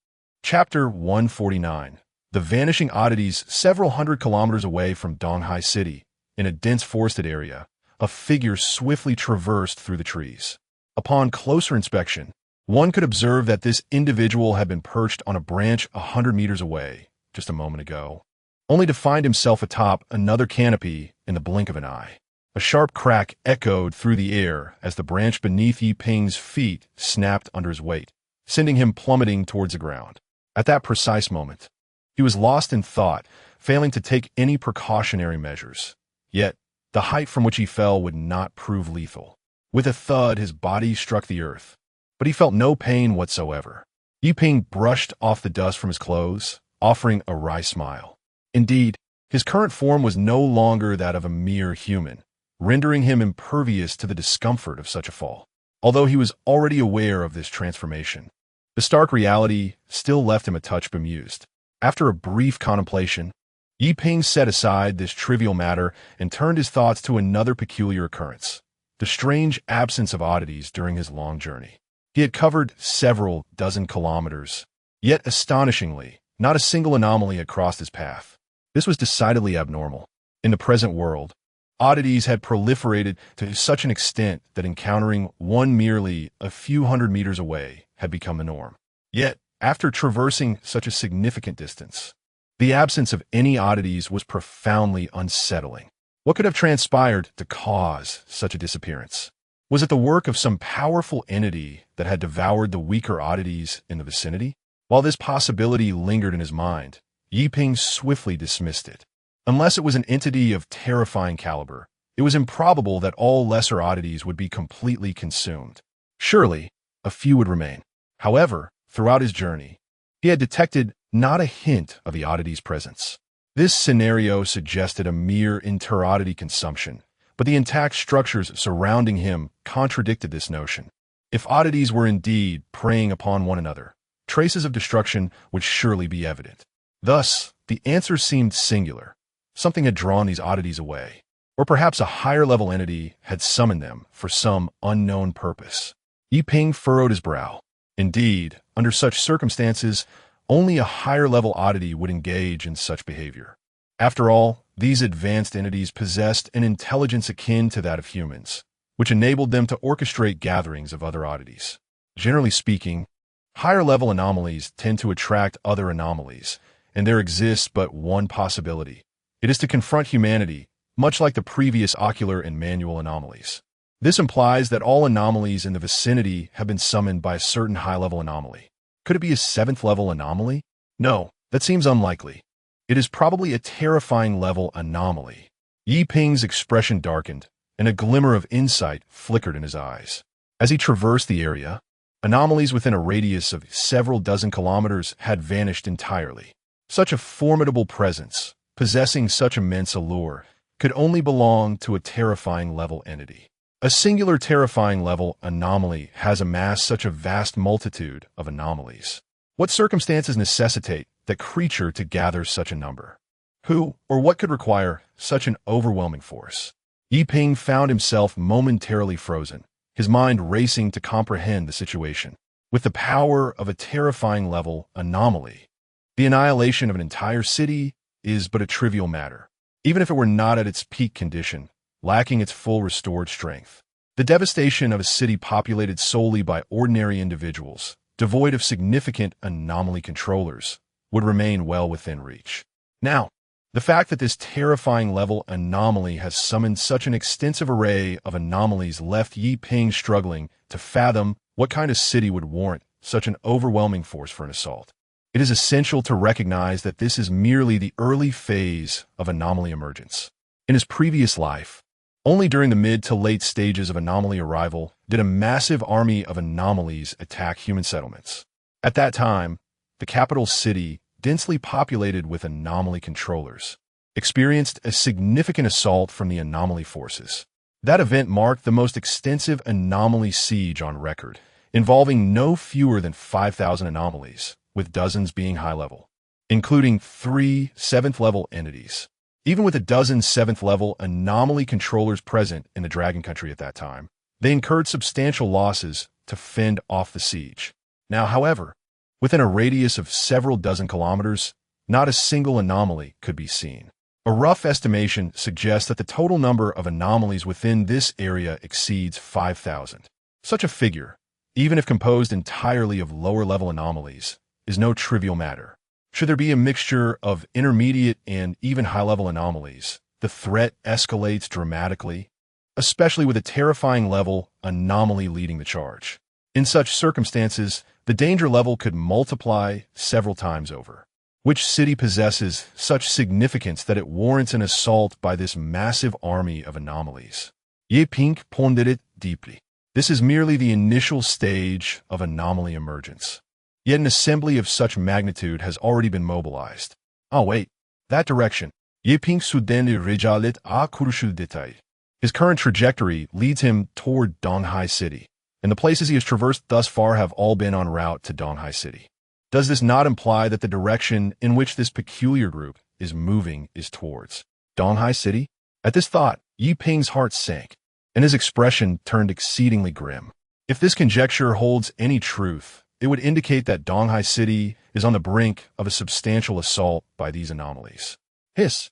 Chapter 149. The vanishing oddities. Several hundred kilometers away from Donghai City, in a dense forested area, a figure swiftly traversed through the trees. Upon closer inspection, one could observe that this individual had been perched on a branch 100 meters away just a moment ago, only to find himself atop another canopy in the blink of an eye. A sharp crack echoed through the air as the branch beneath Yi Ping's feet snapped under his weight, sending him plummeting towards the ground. At that precise moment, he was lost in thought, failing to take any precautionary measures. Yet, the height from which he fell would not prove lethal. With a thud, his body struck the earth, but he felt no pain whatsoever. Yi Ping brushed off the dust from his clothes, offering a wry smile. Indeed, his current form was no longer that of a mere human, rendering him impervious to the discomfort of such a fall. Although he was already aware of this transformation, the stark reality still left him a touch bemused. After a brief contemplation, Yi Ping set aside this trivial matter and turned his thoughts to another peculiar occurrence, the strange absence of oddities during his long journey. He had covered several dozen kilometers, yet astonishingly, not a single anomaly had crossed his path. This was decidedly abnormal. In the present world, oddities had proliferated to such an extent that encountering one merely a few hundred meters away had become the norm. Yet, after traversing such a significant distance, the absence of any oddities was profoundly unsettling. What could have transpired to cause such a disappearance? Was it the work of some powerful entity that had devoured the weaker oddities in the vicinity? While this possibility lingered in his mind, Yi Ping swiftly dismissed it. Unless it was an entity of terrifying caliber, it was improbable that all lesser oddities would be completely consumed. Surely, a few would remain. However, throughout his journey, he had detected not a hint of the oddity's presence. This scenario suggested a mere inter-oddity consumption, but the intact structures surrounding him contradicted this notion. If oddities were indeed preying upon one another, traces of destruction would surely be evident. Thus, the answer seemed singular. Something had drawn these oddities away, or perhaps a higher-level entity had summoned them for some unknown purpose. Yi Ping furrowed his brow. Indeed, under such circumstances, only a higher-level oddity would engage in such behavior. After all, these advanced entities possessed an intelligence akin to that of humans, which enabled them to orchestrate gatherings of other oddities. Generally speaking, higher-level anomalies tend to attract other anomalies, and there exists but one possibility. It is to confront humanity, much like the previous ocular and manual anomalies. This implies that all anomalies in the vicinity have been summoned by a certain high-level anomaly. Could it be a 7th-level anomaly? No, that seems unlikely. It is probably a terrifying level anomaly. Yi Ping's expression darkened, and a glimmer of insight flickered in his eyes. As he traversed the area, anomalies within a radius of several dozen kilometers had vanished entirely. Such a formidable presence, possessing such immense allure, could only belong to a terrifying level entity. A singular terrifying level anomaly has amassed such a vast multitude of anomalies. What circumstances necessitate that creature to gather such a number? Who or what could require such an overwhelming force? Yi Ping found himself momentarily frozen, his mind racing to comprehend the situation. With the power of a terrifying level anomaly, the annihilation of an entire city is but a trivial matter, even if it were not at its peak condition, lacking its full restored strength. The devastation of a city populated solely by ordinary individuals, devoid of significant anomaly controllers, would remain well within reach. Now, the fact that this terrifying level anomaly has summoned such an extensive array of anomalies left Yi Ping struggling to fathom what kind of city would warrant such an overwhelming force for an assault. It is essential to recognize that this is merely the early phase of anomaly emergence. In his previous life, Only during the mid to late stages of anomaly arrival did a massive army of anomalies attack human settlements. At that time, the capital city, densely populated with anomaly controllers, experienced a significant assault from the anomaly forces. That event marked the most extensive anomaly siege on record, involving no fewer than 5,000 anomalies, with dozens being high-level, including 3 7th-level entities. Even with a dozen 7th-level anomaly controllers present in the Dragon Country at that time, they incurred substantial losses to fend off the siege. Now, however, within a radius of several dozen kilometers, not a single anomaly could be seen. A rough estimation suggests that the total number of anomalies within this area exceeds 5,000. Such a figure, even if composed entirely of lower-level anomalies, is no trivial matter. Should there be a mixture of intermediate and even high-level anomalies, the threat escalates dramatically, especially with a terrifying level anomaly leading the charge. In such circumstances, the danger level could multiply several times over. Which city possesses such significance that it warrants an assault by this massive army of anomalies? Ye Pink pondered it deeply. This is merely the initial stage of anomaly emergence. Yet an assembly of such magnitude has already been mobilized. Oh wait, that direction. Ye Pink suddenly rejalit a crucial detail. His current trajectory leads him toward Donghai City, and the places he has traversed thus far have all been en route to Donghai City. Does this not imply that the direction in which this peculiar group is moving is towards Donghai City? At this thought, Yi Ping's heart sank, and his expression turned exceedingly grim. If this conjecture holds any truth, it would indicate that Donghai City is on the brink of a substantial assault by these anomalies. Hiss.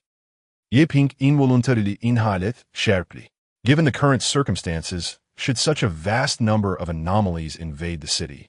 Yi Ping involuntarily inhaled sharply. Given the current circumstances, should such a vast number of anomalies invade the city,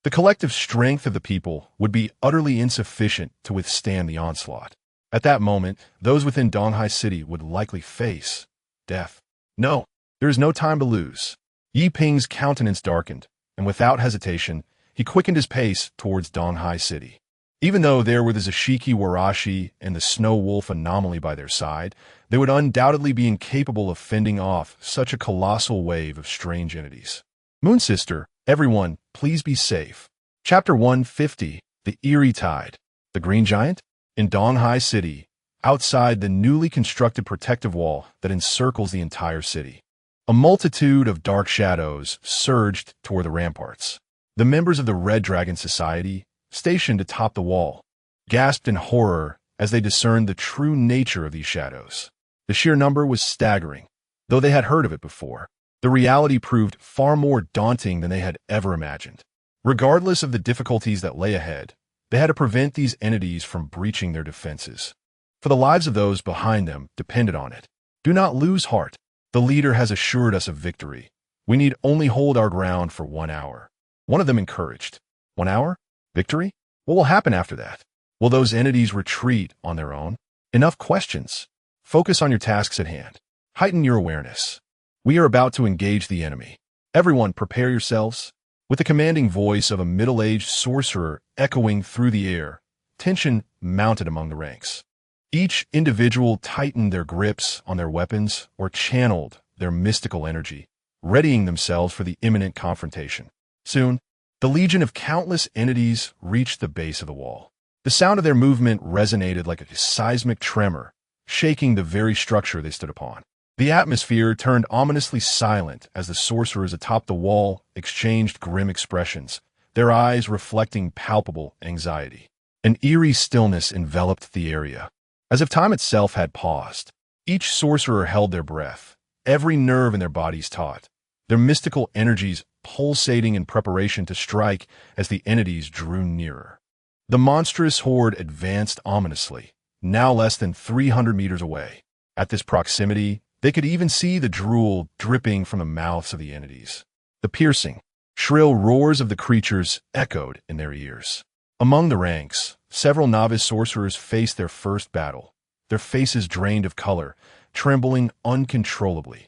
the collective strength of the people would be utterly insufficient to withstand the onslaught. At that moment, those within Donghai City would likely face death. No, there is no time to lose. Yi Ping's countenance darkened, and without hesitation, he quickened his pace towards Donghai City. Even though there were the Zashiki Warashi and the Snow Wolf anomaly by their side, they would undoubtedly be incapable of fending off such a colossal wave of strange entities. Moon Sister, everyone, please be safe. Chapter 150, The Eerie Tide. The Green Giant? In Donghai City, outside the newly constructed protective wall that encircles the entire city, a multitude of dark shadows surged toward the ramparts. The members of the Red Dragon Society, stationed atop the wall, gasped in horror as they discerned the true nature of these shadows. The sheer number was staggering, though they had heard of it before. The reality proved far more daunting than they had ever imagined. Regardless of the difficulties that lay ahead, they had to prevent these entities from breaching their defenses. For the lives of those behind them depended on it. Do not lose heart. The leader has assured us of victory. We need only hold our ground for 1 hour. One of them encouraged. 1 hour? Victory? What will happen after that? Will those entities retreat on their own? Enough questions. Focus on your tasks at hand. Heighten your awareness. We are about to engage the enemy. Everyone, prepare yourselves. With the commanding voice of a middle-aged sorcerer echoing through the air, tension mounted among the ranks. Each individual tightened their grips on their weapons or channeled their mystical energy, readying themselves for the imminent confrontation. Soon, the legion of countless entities reached the base of the wall. The sound of their movement resonated like a seismic tremor, shaking the very structure they stood upon. The atmosphere turned ominously silent as the sorcerers atop the wall exchanged grim expressions, their eyes reflecting palpable anxiety. An eerie stillness enveloped the area, as if time itself had paused. Each sorcerer held their breath, every nerve in their bodies taut, their mystical energies pulsating in preparation to strike as the entities drew nearer. The monstrous horde advanced ominously, now less than 300 meters away. At this proximity, they could even see the drool dripping from the mouths of the entities. The piercing, shrill roars of the creatures echoed in their ears. Among the ranks, several novice sorcerers faced their first battle, their faces drained of color, trembling uncontrollably,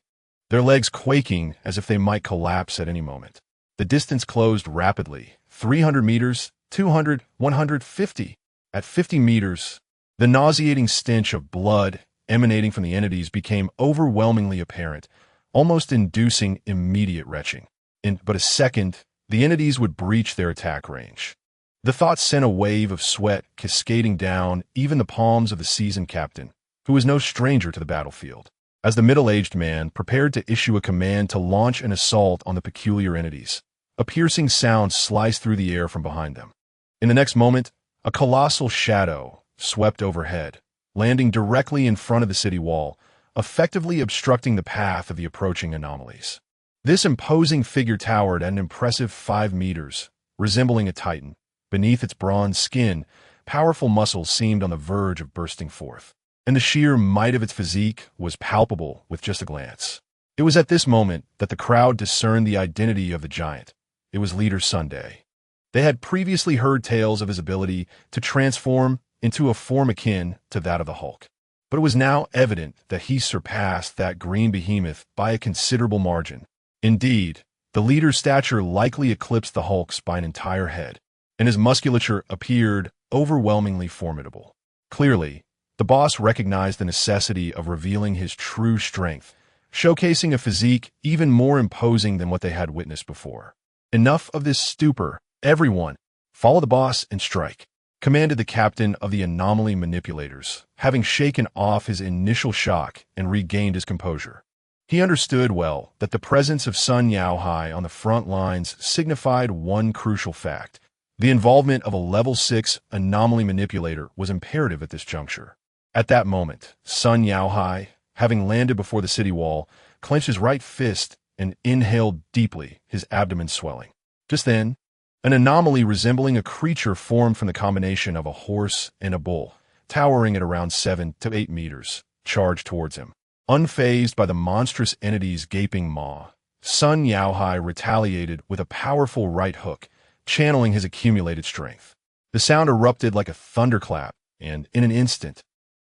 their legs quaking as if they might collapse at any moment. The distance closed rapidly. 300 meters, 200, 150. At 50 meters, the nauseating stench of blood emanating from the entities became overwhelmingly apparent, almost inducing immediate retching. In but a second, the entities would breach their attack range. The thought sent a wave of sweat cascading down even the palms of the seasoned captain, who was no stranger to the battlefield, as the middle-aged man prepared to issue a command to launch an assault on the peculiar entities. A piercing sound sliced through the air from behind them. In the next moment, a colossal shadow swept overhead, landing directly in front of the city wall, effectively obstructing the path of the approaching anomalies. This imposing figure towered at an impressive 5 meters, resembling a titan. Beneath its bronze skin, powerful muscles seemed on the verge of bursting forth, and the sheer might of its physique was palpable with just a glance. It was at this moment that the crowd discerned the identity of the giant. It was Leader Sunday. They had previously heard tales of his ability to transform into a form akin to that of the Hulk, but it was now evident that he surpassed that green behemoth by a considerable margin. Indeed, the leader's stature likely eclipsed the Hulk's by an entire head, and his musculature appeared overwhelmingly formidable. Clearly, the boss recognized the necessity of revealing his true strength, showcasing a physique even more imposing than what they had witnessed before. Enough of this stupor. Everyone, follow the boss and strike, commanded the captain of the anomaly manipulators, having shaken off his initial shock and regained his composure. He understood well that the presence of Sun Yaohai on the front lines signified one crucial fact. The involvement of a level 6 anomaly manipulator was imperative at this juncture. At that moment, Sun Yaohai, having landed before the city wall, clenched his right fist and inhaled deeply, his abdomen swelling. Just then, an anomaly resembling a creature formed from the combination of a horse and a bull, towering at around 7 to 8 meters, charged towards him. Unfazed by the monstrous entity's gaping maw, Sun Yaohai retaliated with a powerful right hook, channeling his accumulated strength. The sound erupted like a thunderclap, and in an instant,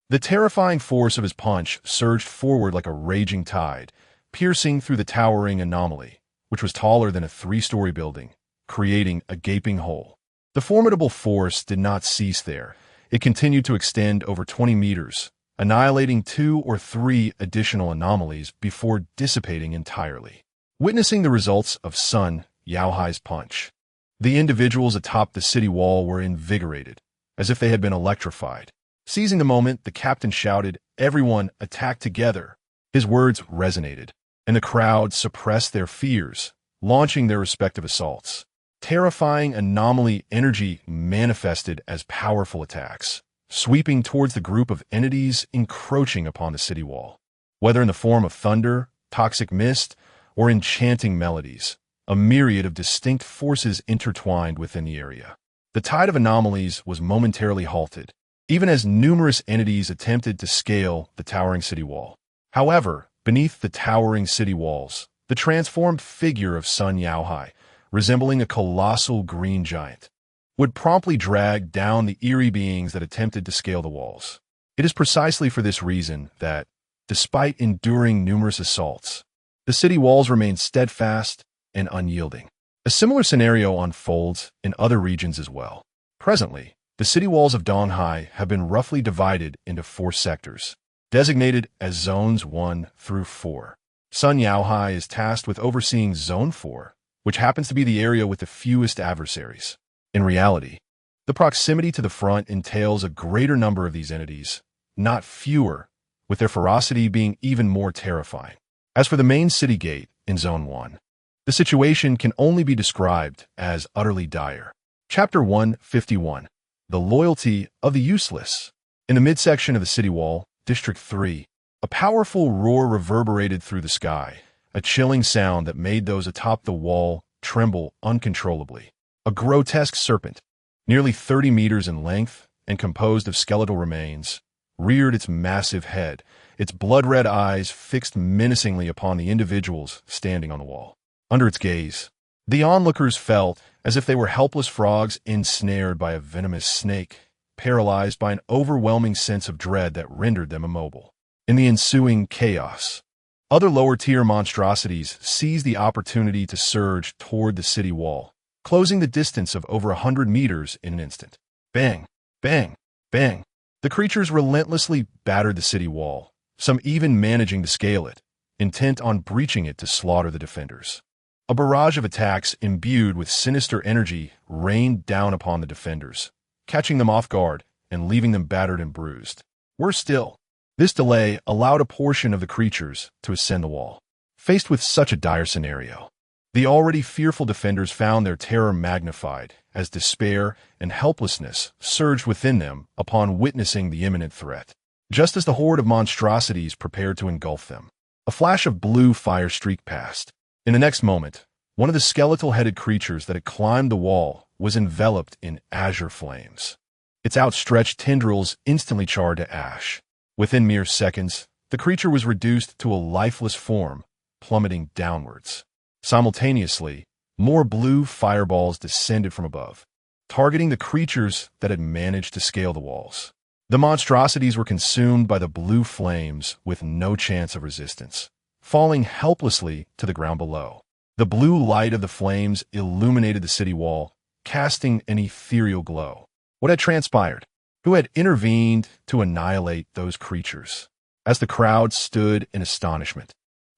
the terrifying force of his punch surged forward like a raging tide, piercing through the towering anomaly, which was taller than a 3-story building, creating a gaping hole. The formidable force did not cease there. It continued to extend over 20 meters, annihilating 2 or 3 additional anomalies before dissipating entirely. Witnessing the results of Sun Yaohai's punch, the individuals atop the city wall were invigorated, as if they had been electrified. Seizing the moment, the captain shouted, "Everyone, attack together!" His words resonated, and the crowd suppressed their fears, launching their respective assaults. Terrifying anomaly energy manifested as powerful attacks, sweeping towards the group of entities encroaching upon the city wall. Whether in the form of thunder, toxic mist, or enchanting melodies, a myriad of distinct forces intertwined within the area. The tide of anomalies was momentarily halted, even as numerous entities attempted to scale the towering city wall. However, beneath the towering city walls, the transformed figure of Sun Yaohai, resembling a colossal green giant, would promptly drag down the eerie beings that attempted to scale the walls. It is precisely for this reason that, despite enduring numerous assaults, the city walls remain steadfast and unyielding. A similar scenario unfolds in other regions as well. Presently, the city walls of Donghai have been roughly divided into 4 sectors, designated as Zones 1 through 4. Sun Yaohai is tasked with overseeing Zone 4, which happens to be the area with the fewest adversaries. In reality, the proximity to the front entails a greater number of these entities, not fewer, with their ferocity being even more terrifying. As for the main city gate in Zone 1, the situation can only be described as utterly dire. Chapter 151, The Loyalty of the Useless. In the midsection of the city wall, District 3, a powerful roar reverberated through the sky, a chilling sound that made those atop the wall tremble uncontrollably. A grotesque serpent, nearly 30 meters in length and composed of skeletal remains, reared its massive head, its blood-red eyes fixed menacingly upon the individuals standing on the wall. Under its gaze, the onlookers felt as if they were helpless frogs ensnared by a venomous snake, paralyzed by an overwhelming sense of dread that rendered them immobile. In the ensuing chaos, other lower-tier monstrosities seized the opportunity to surge toward the city wall, closing the distance of over 100 meters in an instant. Bang! Bang! Bang! The creatures relentlessly battered the city wall, some even managing to scale it, intent on breaching it to slaughter the defenders. A barrage of attacks imbued with sinister energy rained down upon the defenders, catching them off guard and leaving them battered and bruised. Worse still, this delay allowed a portion of the creatures to ascend the wall. Faced with such a dire scenario, the already fearful defenders found their terror magnified as despair and helplessness surged within them upon witnessing the imminent threat. Just as the horde of monstrosities prepared to engulf them, a flash of blue fire streaked past. In the next moment, one of the skeletal-headed creatures that had climbed the wall was enveloped in azure flames. Its outstretched tendrils instantly charred to ash. Within mere seconds, the creature was reduced to a lifeless form, plummeting downwards. Simultaneously, more blue fireballs descended from above, targeting the creatures that had managed to scale the walls. The monstrosities were consumed by the blue flames with no chance of resistance, falling helplessly to the ground below. The blue light of the flames illuminated the city wall, casting an ethereal glow. What had transpired? Who had intervened to annihilate those creatures? As the crowd stood in astonishment,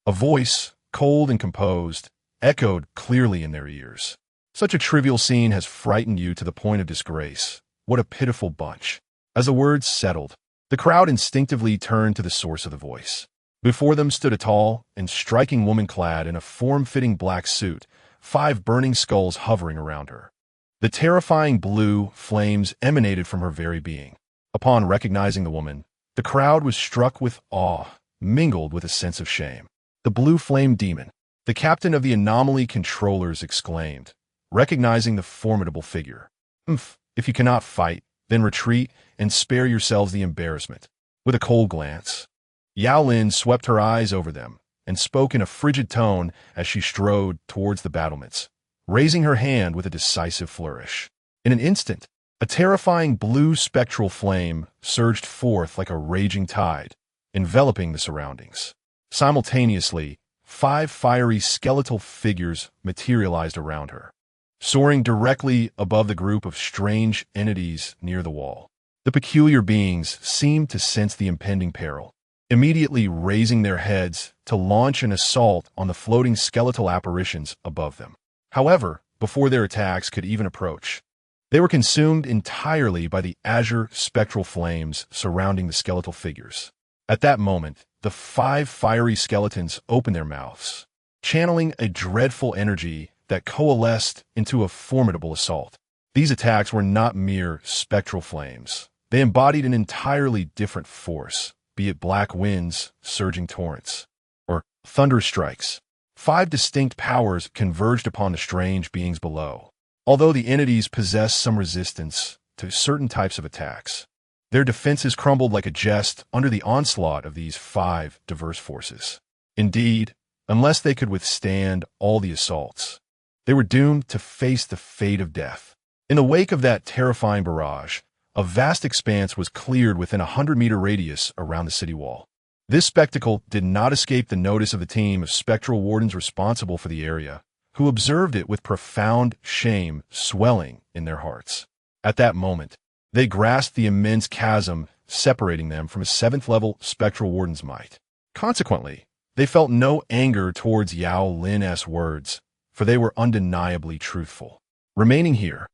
a voice, cold and composed, echoed clearly in their ears. Such a trivial scene has frightened you to the point of disgrace. What a pitiful bunch. As the words settled, the crowd instinctively turned to the source of the voice. Before them stood a tall and striking woman clad in a form-fitting black suit, 5 burning skulls hovering around her. The terrifying blue flames emanated from her very being. Upon recognizing the woman, the crowd was struck with awe, mingled with a sense of shame. The blue flame demon, the captain of the anomaly controllers, exclaimed, recognizing the formidable figure. If you cannot fight, then retreat and spare yourselves the embarrassment. With a cold glance, Yao Lin swept her eyes over them and spoke in a frigid tone as she strode towards the battlements, raising her hand with a decisive flourish. In an instant, a terrifying blue spectral flame surged forth like a raging tide, enveloping the surroundings. Simultaneously, 5 fiery skeletal figures materialized around her, soaring directly above the group of strange entities near the wall. The peculiar beings seemed to sense the impending peril, immediately raising their heads to launch an assault on the floating skeletal apparitions above them. However, before their attacks could even approach, they were consumed entirely by the azure spectral flames surrounding the skeletal figures. At that moment, the 5 fiery skeletons opened their mouths, channeling a dreadful energy that coalesced into a formidable assault. These attacks were not mere spectral flames. They embodied an entirely different force, be it black winds, surging torrents, or thunderous strikes. 5 distinct powers converged upon the strange beings below. Although the entities possessed some resistance to certain types of attacks, their defenses crumbled like a jest under the onslaught of these 5 diverse forces. Indeed, unless they could withstand all the assaults, they were doomed to face the fate of death. In the wake of that terrifying barrage, a vast expanse was cleared within a 100-meter radius around the city wall. This spectacle did not escape the notice of the team of spectral wardens responsible for the area, who observed it with profound shame swelling in their hearts. At that moment, they grasped the immense chasm separating them from a 7th-level spectral warden's might. Consequently, they felt no anger towards Yao Lin's words, for they were undeniably truthful. Remaining here,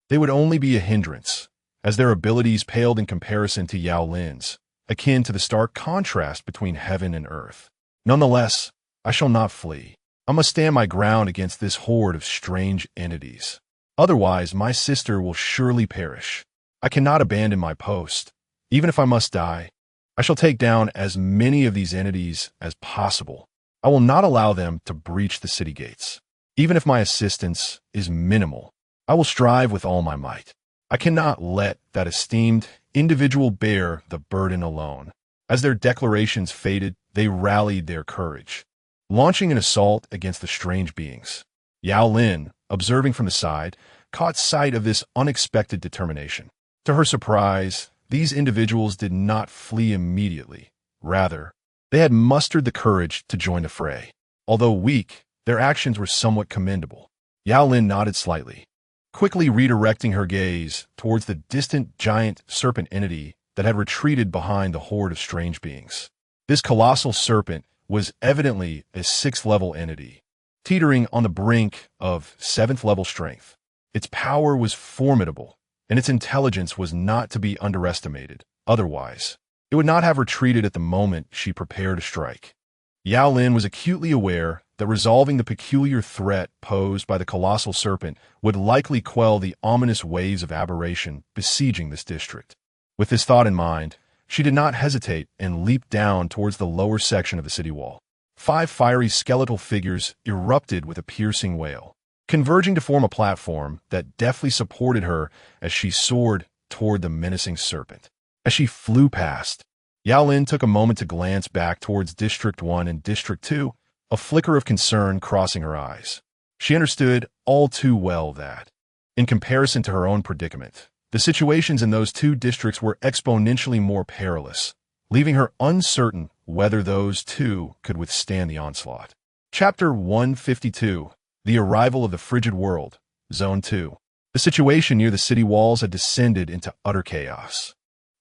they would only be a hindrance, as their abilities paled in comparison to Yao Lin's, akin to the stark contrast between heaven and earth. Nonetheless, I shall not flee. I must stand my ground against this horde of strange entities. Otherwise, my sister will surely perish. I cannot abandon my post. Even if I must die, I shall take down as many of these entities as possible. I will not allow them to breach the city gates. Even if my assistance is minimal, I will strive with all my might. I cannot let that esteemed individual bear the burden alone. As their declarations faded, they rallied their courage, launching an assault against the strange beings. Yao Lin, observing from the side, caught sight of this unexpected determination. To her surprise, these individuals did not flee immediately. Rather, they had mustered the courage to join the fray. Although weak, their actions were somewhat commendable. Yao Lin nodded slightly, quickly redirecting her gaze towards the distant giant serpent entity that had retreated behind the horde of strange beings. This colossal serpent was evidently a 6th-level entity, teetering on the brink of 7th-level strength. Its power was formidable, and its intelligence was not to be underestimated. Otherwise, it would not have retreated at the moment she prepared to strike. Yao Lin was acutely aware that resolving the peculiar threat posed by the colossal serpent would likely quell the ominous waves of aberration besieging this district. With this thought in mind, she did not hesitate and leaped down towards the lower section of the city wall. 5 fiery skeletal figures erupted with a piercing wail, converging to form a platform that deftly supported her as she soared toward the menacing serpent. As she flew past, Yao Lin took a moment to glance back towards District 1 and District 2, a flicker of concern crossing her eyes. She understood all too well that, in comparison to her own predicament, the situations in those 2 districts were exponentially more perilous, leaving her uncertain whether those 2 could withstand the onslaught. Chapter 152: The Arrival of the Frigid World, Zone 2. The situation near the city walls had descended into utter chaos.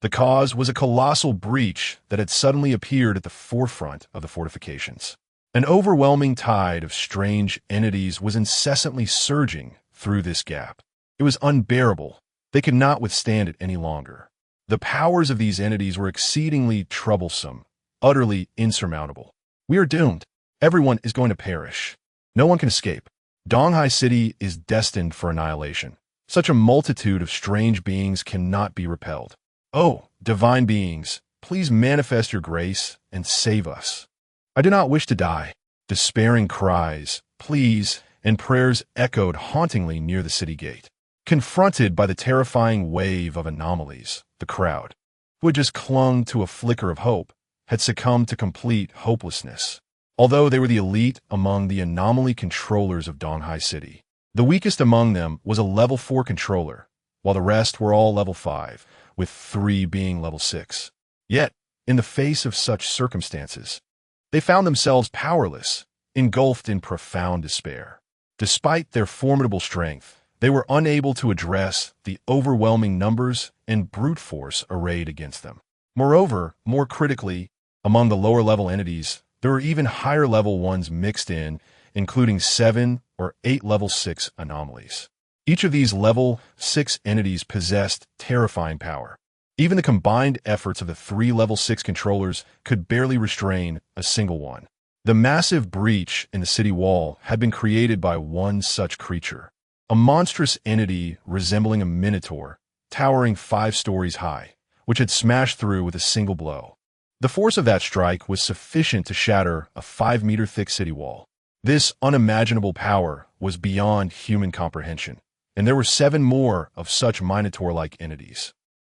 The cause was a colossal breach that had suddenly appeared at the forefront of the fortifications. An overwhelming tide of strange entities was incessantly surging through this gap. It was unbearable. They could not withstand it any longer. The powers of these entities were exceedingly troublesome, utterly insurmountable. We are doomed. Everyone is going to perish. No one can escape. Donghai City is destined for annihilation. Such a multitude of strange beings cannot be repelled. Oh, divine beings, please manifest your grace and save us. I do not wish to die. Despairing cries, pleas, and prayers echoed hauntingly near the city gate. Confronted by the terrifying wave of anomalies, the crowd, who had just clung to a flicker of hope, had succumbed to complete hopelessness. Although they were the elite among the anomaly controllers of Donghai City, the weakest among them was a level 4 controller, while the rest were all level 5, with 3 being level 6. Yet, in the face of such circumstances, they found themselves powerless, engulfed in profound despair. Despite their formidable strength, they were unable to address the overwhelming numbers and brute force arrayed against them. Moreover, more critically, among the lower-level entities, there were even higher-level ones mixed in, including 7 or 8 level 6 anomalies. Each of these level 6 entities possessed terrifying power. Even the combined efforts of the 3 level 6 controllers could barely restrain a single one. The massive breach in the city wall had been created by one such creature, a monstrous entity resembling a minotaur, towering 5 stories high, which had smashed through with a single blow. The force of that strike was sufficient to shatter a 5-meter-thick city wall. This unimaginable power was beyond human comprehension, and there were 7 more of such minotaur-like entities.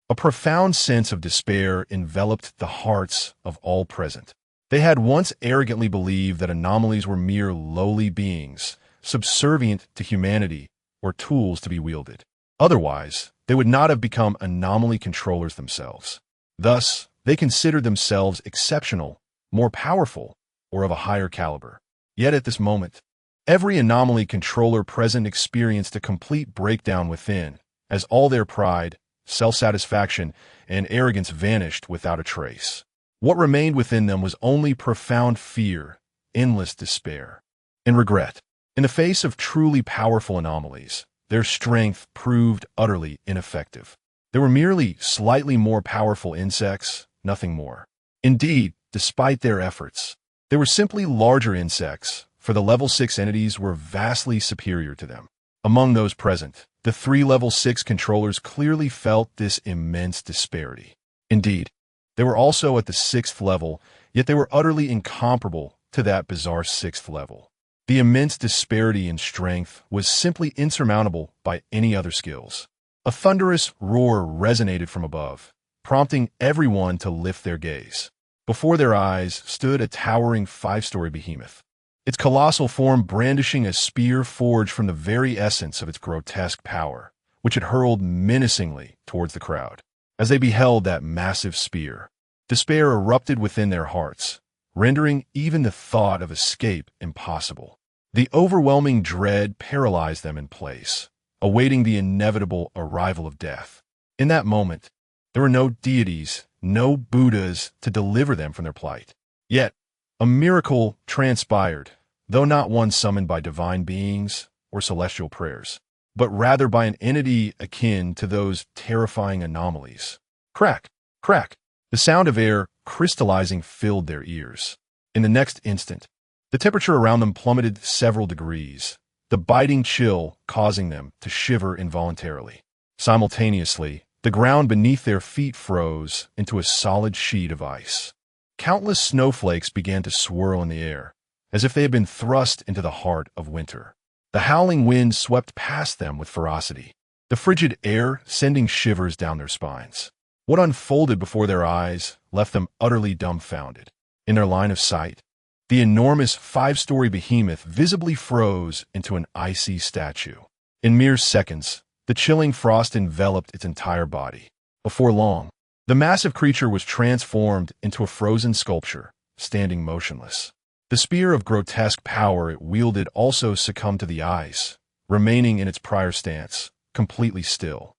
A profound sense of despair enveloped the hearts of all present. They had once arrogantly believed that anomalies were mere lowly beings, subservient to humanity, or tools to be wielded. Otherwise, they would not have become anomaly controllers themselves. Thus, they considered themselves exceptional, more powerful, or of a higher caliber. Yet at this moment, every anomaly controller present experienced a complete breakdown within, as all their pride, self-satisfaction, and arrogance vanished without a trace. What remained within them was only profound fear, endless despair, and regret. In the face of truly powerful anomalies, their strength proved utterly ineffective. They were merely slightly more powerful insects, nothing more. Indeed, despite their efforts, they were simply larger insects, for the level 6 entities were vastly superior to them. Among those present, the 3 level 6 controllers clearly felt this immense disparity. Indeed, they were also at the 6th level, yet they were utterly incomparable to that bizarre 6th level. The immense disparity in strength was simply insurmountable by any other skills. A thunderous roar resonated from above, prompting everyone to lift their gaze. Before their eyes stood a towering 5-story behemoth, its colossal form brandishing a spear forged from the very essence of its grotesque power, which it hurled menacingly towards the crowd. As they beheld that massive spear, despair erupted within their hearts, rendering even the thought of escape impossible. The overwhelming dread paralyzed them in place, awaiting the inevitable arrival of death. In that moment, There were no deities, no Buddhas to deliver them from their plight. Yet, a miracle transpired, though not one summoned by divine beings or celestial prayers, but rather by an entity akin to those terrifying anomalies. Crack, crack. The sound of air crystallizing filled their ears. In the next instant, the temperature around them plummeted several degrees, the biting chill causing them to shiver involuntarily. Simultaneously, the ground beneath their feet froze into a solid sheet of ice. Countless snowflakes began to swirl in the air, as if they had been thrust into the heart of winter. The howling wind swept past them with ferocity, the frigid air sending shivers down their spines. What unfolded before their eyes left them utterly dumbfounded. In their line of sight, the enormous 5-story behemoth visibly froze into an icy statue. In mere seconds, the chilling frost enveloped its entire body. Before long, the massive creature was transformed into a frozen sculpture, standing motionless. The spear of grotesque power it wielded also succumbed to the ice, remaining in its prior stance, completely still.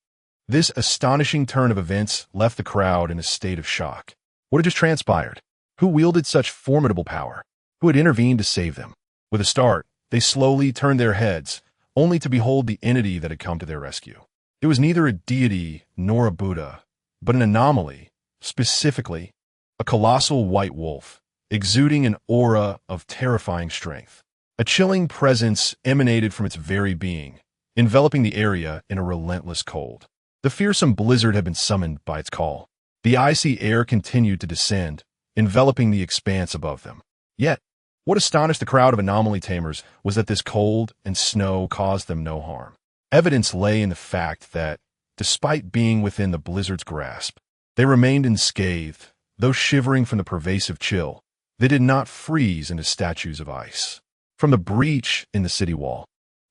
This astonishing turn of events left the crowd in a state of shock. What had just transpired? Who wielded such formidable power? Who had intervened to save them? With a start, they slowly turned their heads, only to behold the entity that had come to their rescue. It was neither a deity nor a Buddha, but an anomaly, specifically, a colossal white wolf, exuding an aura of terrifying strength. A chilling presence emanated from its very being, enveloping the area in a relentless cold. The fearsome blizzard had been summoned by its call. The icy air continued to descend, enveloping the expanse above them. Yet, what astonished the crowd of anomaly tamers was that this cold and snow caused them no harm. Evidence lay in the fact that, despite being within the blizzard's grasp, they remained unscathed, though shivering from the pervasive chill. They did not freeze into statues of ice. From the breach in the city wall,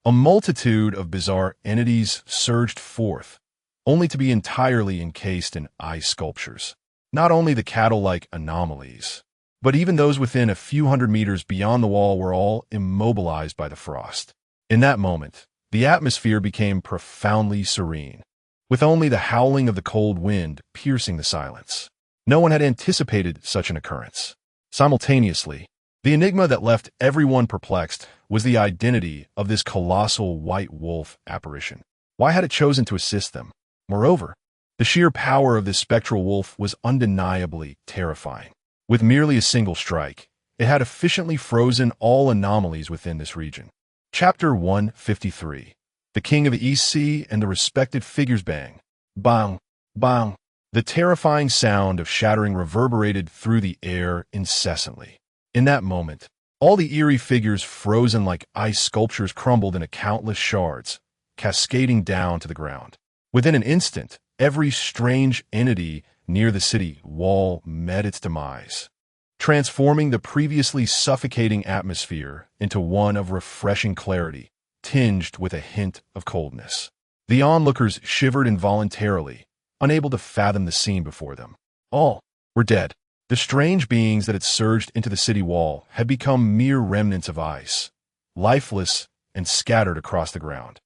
a multitude of bizarre entities surged forth, only to be entirely encased in ice sculptures. Not only the cattle-like anomalies, but even those within a few hundred meters beyond the wall were all immobilized by the frost. In that moment, the atmosphere became profoundly serene, with only the howling of the cold wind piercing the silence. No one had anticipated such an occurrence. Simultaneously, the enigma that left everyone perplexed was the identity of this colossal white wolf apparition. Why had it chosen to assist them? Moreover, the sheer power of this spectral wolf was undeniably terrifying. With merely a single strike, it had efficiently frozen all anomalies within this region. Chapter 153. The King of the East Sea and the Respected Figures. Bang, bang, bang. The terrifying sound of shattering reverberated through the air incessantly. In that moment, all the eerie figures frozen like ice sculptures crumbled into countless shards, cascading down to the ground. Within an instant, every strange entity near the city wall met its demise, transforming the previously suffocating atmosphere into one of refreshing clarity, tinged with a hint of coldness. The onlookers shivered involuntarily, unable to fathom the scene before them. All were dead. The strange beings that had surged into the city wall had become mere remnants of ice, lifeless and scattered across the ground,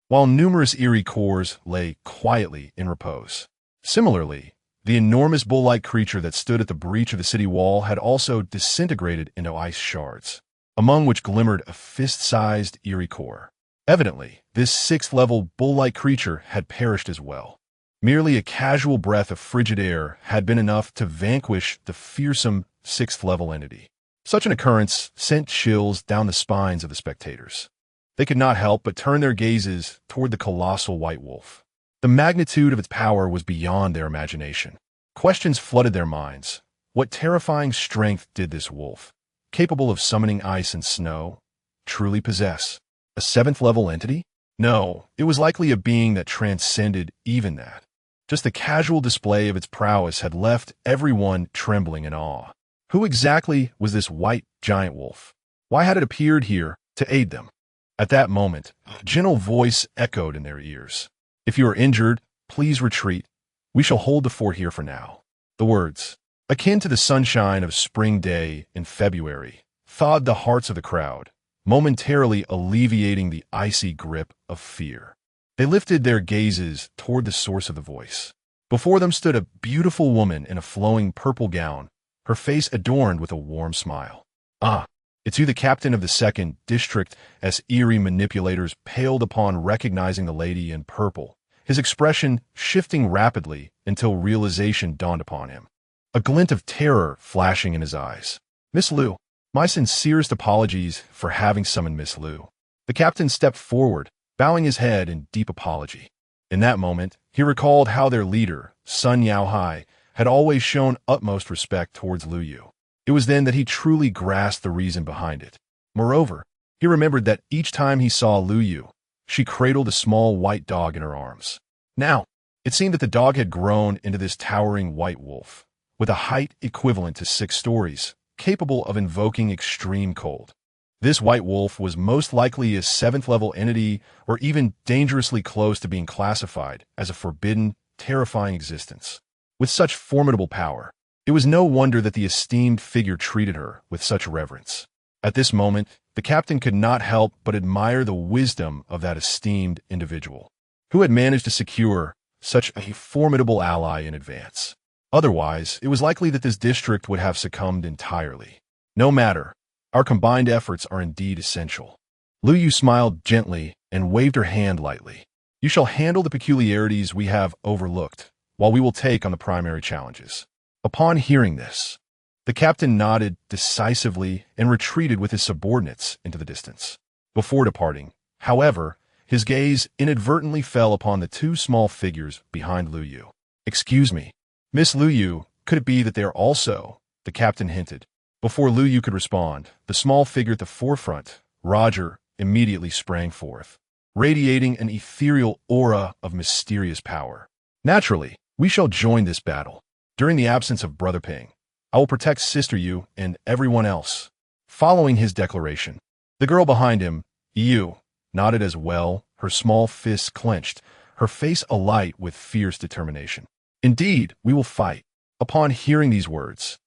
while numerous eerie cores lay quietly in repose. Similarly, the enormous bull-like creature that stood at the breach of the city wall had also disintegrated into ice shards, among which glimmered a fist-sized eerie core. Evidently, this 6th-level bull-like creature had perished as well. Merely a casual breath of frigid air had been enough to vanquish the fearsome 6th-level entity. Such an occurrence sent chills down the spines of the spectators. They could not help but turn their gazes toward the colossal white wolf. The magnitude of its power was beyond their imagination. Questions flooded their minds. What terrifying strength did this wolf, capable of summoning ice and snow, truly possess? A 7th-level entity? No, it was likely a being that transcended even that. Just the casual display of its prowess had left everyone trembling in awe. Who exactly was this white giant wolf? Why had it appeared here to aid them? At that moment, a gentle voice echoed in their ears. "If you are injured, please retreat. We shall hold the fort here for now." The words, akin to the sunshine of a spring day in February, thawed the hearts of the crowd, momentarily alleviating the icy grip of fear. They lifted their gazes toward the source of the voice. Before them stood a beautiful woman in a flowing purple gown, her face adorned with a warm smile. "Ah, it's you, the captain of the 2nd District," as Eerie manipulators paled upon recognizing the lady in purple, his expression shifting rapidly until realization dawned upon him, a glint of terror flashing in his eyes. "Miss Liu, my sincerest apologies for having summoned Miss Liu." The captain stepped forward, bowing his head in deep apology. In that moment, he recalled how their leader, Sun Yaohai, had always shown utmost respect towards Liu Yu. It was then that he truly grasped the reason behind it. Moreover, he remembered that each time he saw Liu Yu, she cradled a small white dog in her arms. Now, it seemed that the dog had grown into this towering white wolf, with a height equivalent to 6 stories, capable of invoking extreme cold. This white wolf was most likely a 7th-level entity, or even dangerously close to being classified as a forbidden, terrifying existence. With such formidable power, it was no wonder that the esteemed figure treated her with such reverence. At this moment, the captain could not help but admire the wisdom of that esteemed individual, who had managed to secure such a formidable ally in advance. Otherwise, it was likely that this district would have succumbed entirely. No matter, our combined efforts are indeed essential. Liu Yu smiled gently and waved her hand lightly. "You shall handle the peculiarities we have overlooked, while we will take on the primary challenges." Upon hearing this, the captain nodded decisively and retreated with his subordinates into the distance. Before departing, however, his gaze inadvertently fell upon the 2 small figures behind Liu Yu. "Excuse me, Miss Liu Yu, could it be that they are also?" the captain hinted. Before Liu Yu could respond, the small figure at the forefront, Roger, immediately sprang forth, radiating an ethereal aura of mysterious power. "Naturally, we shall join this battle. During the absence of Brother Ping, I will protect Sister Yu and everyone else." Following his declaration, the girl behind him, Yu, nodded as well, her small fists clenched, her face alight with fierce determination. "Indeed, we will fight." Upon hearing these words,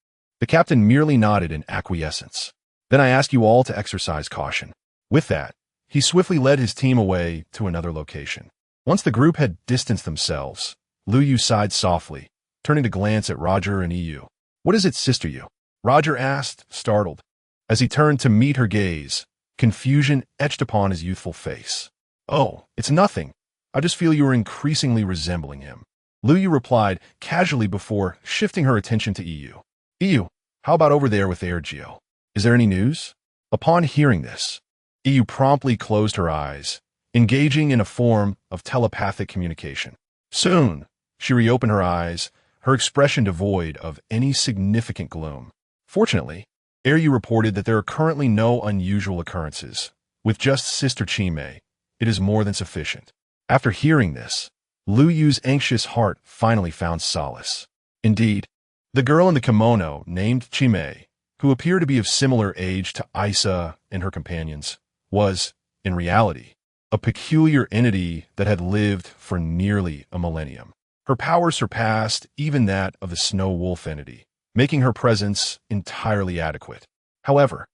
the captain merely nodded in acquiescence. "Then I ask you all to exercise caution." With that, he swiftly led his team away to another location. Once the group had distanced themselves, Liu Yu sighed softly, turning to glance at Roger and Yu. "What is it, Sister Yu?" Roger asked, startled. As he turned to meet her gaze, confusion etched upon his youthful face. "Oh, it's nothing. I just feel you are increasingly resembling him," Liu Yu replied casually before shifting her attention to Yu. "Yu, how about over there with Ergio? Is there any news?" Upon hearing this, Yu promptly closed her eyes, engaging in a form of telepathic communication. Soon, she reopened her eyes, her expression devoid of any significant gloom. Fortunately, Eerie reported that there are currently no unusual occurrences. With just Sister Chimei, it is more than sufficient. After hearing this, Liu Yu's anxious heart finally found solace. Indeed, the girl in the kimono, named Chimei, who appeared to be of similar age to Isa and her companions, was, in reality, a peculiar entity that had lived for nearly a millennium. Her power surpassed even that of the Snow Wolf entity, making her presence entirely adequate. However,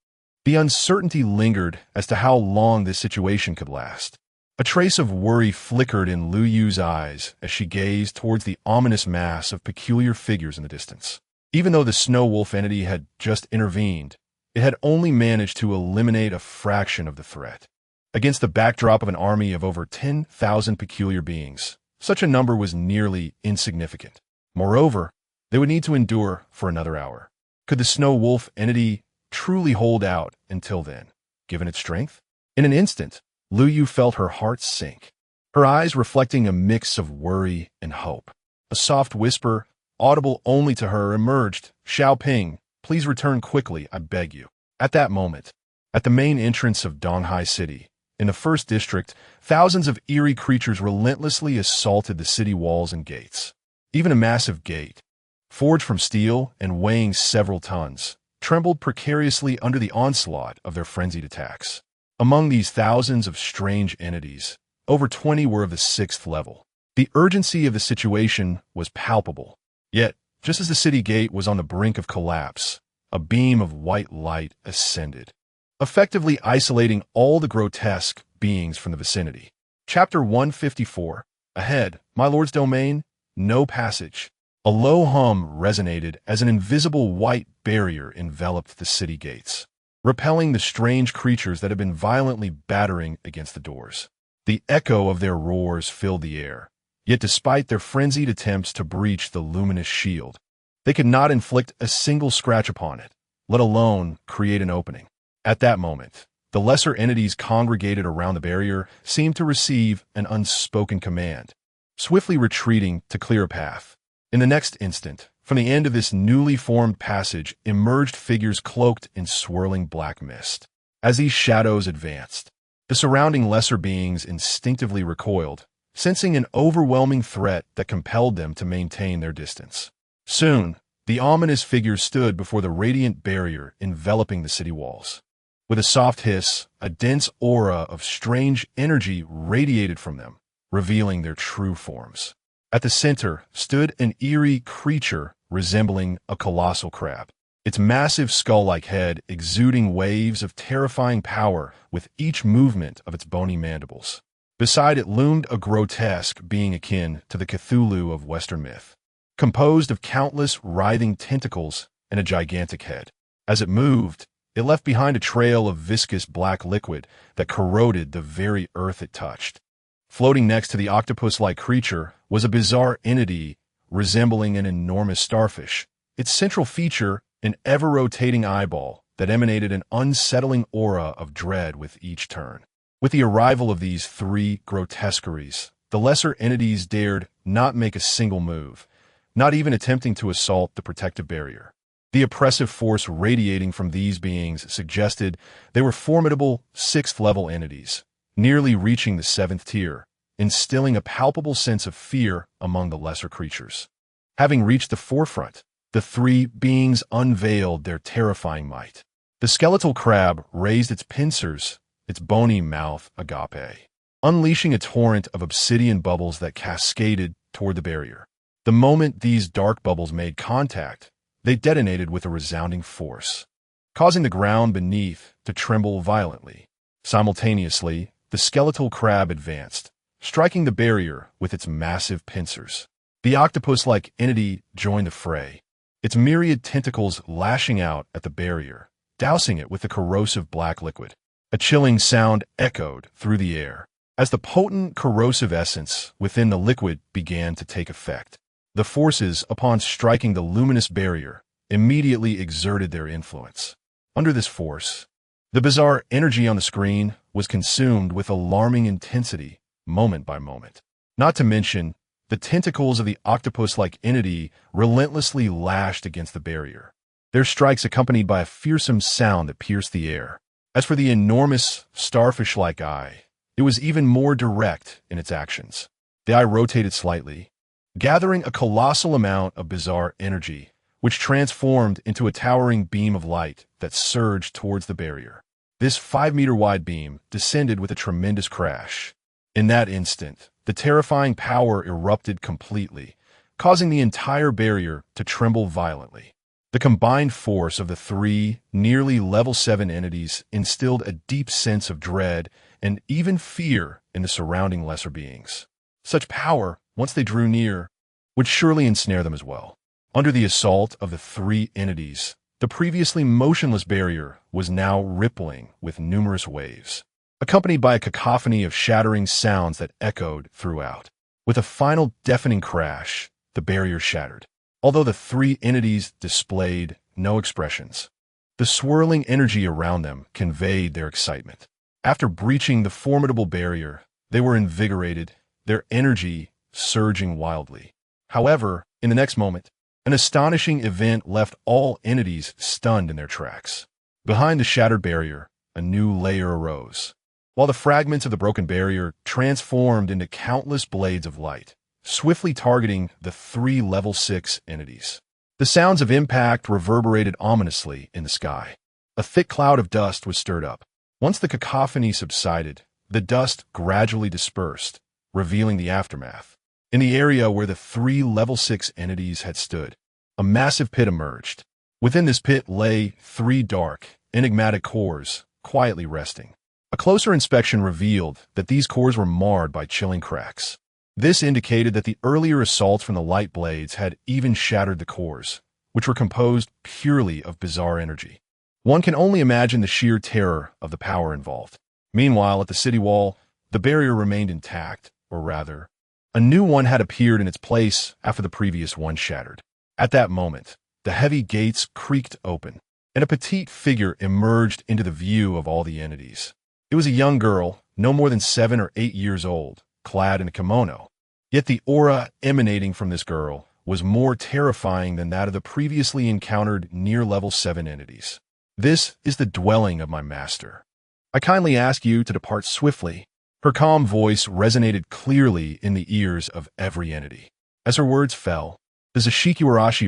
the uncertainty lingered as to how long this situation could last. A trace of worry flickered in Liu Yu's eyes as she gazed towards the ominous mass of peculiar figures in the distance. Even though the Snow Wolf entity had just intervened, it had only managed to eliminate a fraction of the threat. Against the backdrop of an army of over 10,000 peculiar beings, such a number was nearly insignificant. Moreover, they would need to endure for another hour. Could the Snow Wolf entity truly hold out until then, given its strength? In an instant, Liu Yu felt her heart sink, her eyes reflecting a mix of worry and hope. A soft whisper, audible only to her, emerged. "Xiao Ping, please return quickly, I beg you." At that moment, at the main entrance of Donghai City, in the 1st District, thousands of eerie creatures relentlessly assaulted the city walls and gates. Even a massive gate, forged from steel and weighing several tons, trembled precariously under the onslaught of their frenzied attacks. Among these thousands of strange entities, over 20 were of the 6th level. The urgency of the situation was palpable. Yet, just as the city gate was on the brink of collapse, a beam of white light ascended, effectively isolating all the grotesque beings from the vicinity. Chapter 154. Ahead, my lord's domain, no passage. A low hum resonated as an invisible white barrier enveloped the city gates, repelling the strange creatures that had been violently battering against the doors. The echo of their roars filled the air, yet despite their frenzied attempts to breach the luminous shield, they could not inflict a single scratch upon it, let alone create an opening. At that moment, the lesser entities congregated around the barrier seemed to receive an unspoken command, swiftly retreating to clear a path. In the next instant, from the end of this newly formed passage emerged figures cloaked in swirling black mist. As these shadows advanced, the surrounding lesser beings instinctively recoiled, sensing an overwhelming threat that compelled them to maintain their distance. Soon, the ominous figures stood before the radiant barrier enveloping the city walls. With a soft hiss, a dense aura of strange energy radiated from them, revealing their true forms. At the center stood an eerie creature resembling a colossal crab, its massive skull-like head exuding waves of terrifying power with each movement of its bony mandibles. Beside it loomed a grotesque being akin to the Cthulhu of Western myth, composed of countless writhing tentacles and a gigantic head. As it moved, it left behind a trail of viscous black liquid that corroded the very earth it touched. Floating next to the octopus-like creature was a bizarre entity resembling an enormous starfish, its central feature an ever-rotating eyeball that emanated an unsettling aura of dread with each turn. With the arrival of these three grotesqueries, the lesser entities dared not make a single move, not even attempting to assault the protective barrier. The oppressive force radiating from these beings suggested they were formidable sixth-level entities, nearly reaching the seventh tier, instilling a palpable sense of fear among the lesser creatures. Having reached the forefront, the three beings unveiled their terrifying might. The skeletal crab raised its pincers, its bony mouth agape, unleashing a torrent of obsidian bubbles that cascaded toward the barrier. The moment these dark bubbles made contact, they detonated with a resounding force, causing the ground beneath to tremble violently. Simultaneously, the skeletal crab advanced, striking the barrier with its massive pincers. The octopus-like entity joined the fray, its myriad tentacles lashing out at the barrier, dousing it with the corrosive black liquid. A chilling sound echoed through the air as the potent corrosive essence within the liquid began to take effect. The forces, upon striking the luminous barrier, immediately exerted their influence. Under this force, the bizarre energy on the screen was consumed with alarming intensity, moment by moment. Not to mention, the tentacles of the octopus-like entity relentlessly lashed against the barrier, their strikes accompanied by a fearsome sound that pierced the air. As for the enormous, starfish-like eye, it was even more direct in its actions. The eye rotated slightly, gathering a colossal amount of bizarre energy, which transformed into a towering beam of light that surged towards the barrier. This 5-meter-wide beam descended with a tremendous crash. In that instant, the terrifying power erupted completely, causing the entire barrier to tremble violently. The combined force of the three nearly level 7 entities instilled a deep sense of dread and even fear in the surrounding lesser beings. Such power, once they drew near, would surely ensnare them as well. Under the assault of the three entities, the previously motionless barrier was now rippling with numerous waves, accompanied by a cacophony of shattering sounds that echoed throughout. With a final deafening crash, the barrier shattered. Although the three entities displayed no expressions, the swirling energy around them conveyed their excitement. After breaching the formidable barrier, they were invigorated, their energy surging wildly. However, in the next moment, an astonishing event left all entities stunned in their tracks. Behind the shattered barrier, a new layer arose. While the fragments of the broken barrier transformed into countless blades of light, swiftly targeting the three level 6 entities. The sounds of impact reverberated ominously in the sky. A thick cloud of dust was stirred up. Once the cacophony subsided, the dust gradually dispersed, revealing the aftermath. In the area where the three level 6 entities had stood, a massive pit emerged. Within this pit lay 3 dark, enigmatic cores, quietly resting. A closer inspection revealed that these cores were marred by chilling cracks. This indicated that the earlier assaults from the light blades had even shattered the cores, which were composed purely of bizarre energy. One can only imagine the sheer terror of the power involved. Meanwhile, at the city wall, the barrier remained intact, or rather, a new one had appeared in its place after the previous one shattered. At that moment, the heavy gates creaked open, and a petite figure emerged into the view of all the entities. It was a young girl, no more than 7 or 8 years old, clad in a kimono. Yet the aura emanating from this girl was more terrifying than that of the previously encountered near-level 7 entities. This is the dwelling of my master. I kindly ask you to depart swiftly. Her calm voice resonated clearly in the ears of every entity. As her words fell, the Zashiki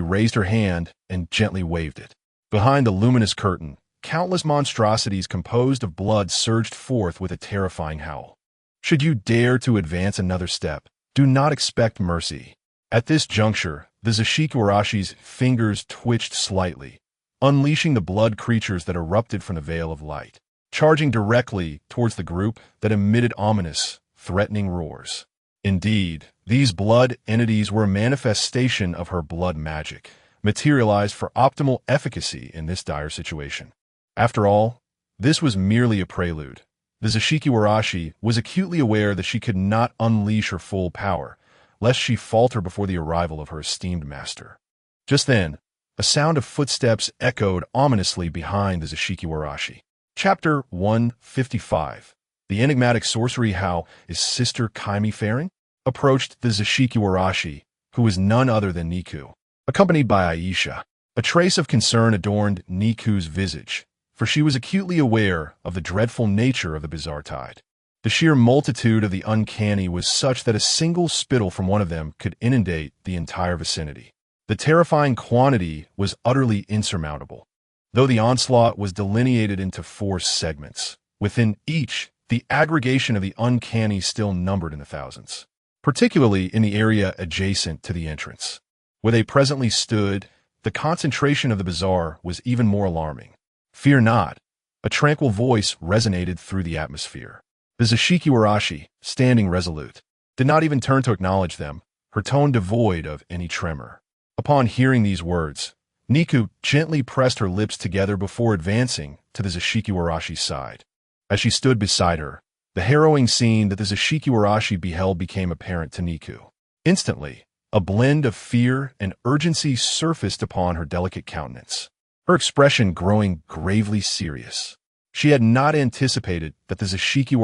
raised her hand and gently waved it. Behind the luminous curtain, countless monstrosities composed of blood surged forth with a terrifying howl. Should you dare to advance another step, do not expect mercy. At this juncture, the Zashiki fingers twitched slightly, unleashing the blood creatures that erupted from the veil of light, charging directly towards the group that emitted ominous, threatening roars. Indeed, these blood entities were a manifestation of her blood magic, materialized for optimal efficacy in this dire situation. After all, this was merely a prelude. The Zashiki was acutely aware that she could not unleash her full power, lest she falter before the arrival of her esteemed master. Just then, a sound of footsteps echoed ominously behind the Zashiki. Chapter 155. The enigmatic sorcery How is Sister Kaimi faring? Approached the Zashiki, who was none other than Niku, accompanied by Aisha. A trace of concern adorned Niku's visage, for she was acutely aware of the dreadful nature of the bizarre tide. The sheer multitude of the uncanny was such that a single spittle from one of them could inundate the entire vicinity. The terrifying quantity was utterly insurmountable, though the onslaught was delineated into 4 segments. Within each, the aggregation of the uncanny still numbered in the thousands, particularly in the area adjacent to the entrance. Where they presently stood, the concentration of the bizarre was even more alarming. Fear not, a tranquil voice resonated through the atmosphere. The Zashiki, standing resolute, did not even turn to acknowledge them, her tone devoid of any tremor. Upon hearing these words, Niku gently pressed her lips together before advancing to the Zashiki side. As she stood beside her, the harrowing scene that the Zashiki beheld became apparent to Niku. Instantly, a blend of fear and urgency surfaced upon her delicate countenance, her expression growing gravely serious. She had not anticipated that the Zashiki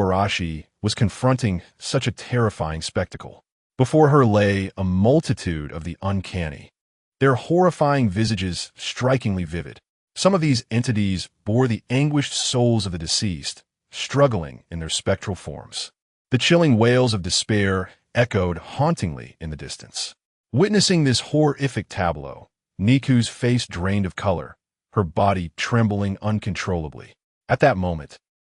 was confronting such a terrifying spectacle. Before her lay a multitude of the uncanny, their horrifying visages strikingly vivid. Some of these entities bore the anguished souls of the deceased, struggling in their spectral forms. The chilling wails of despair echoed hauntingly in the distance. Witnessing this horrific tableau, Niku's face drained of color, her body trembling uncontrollably. At that moment,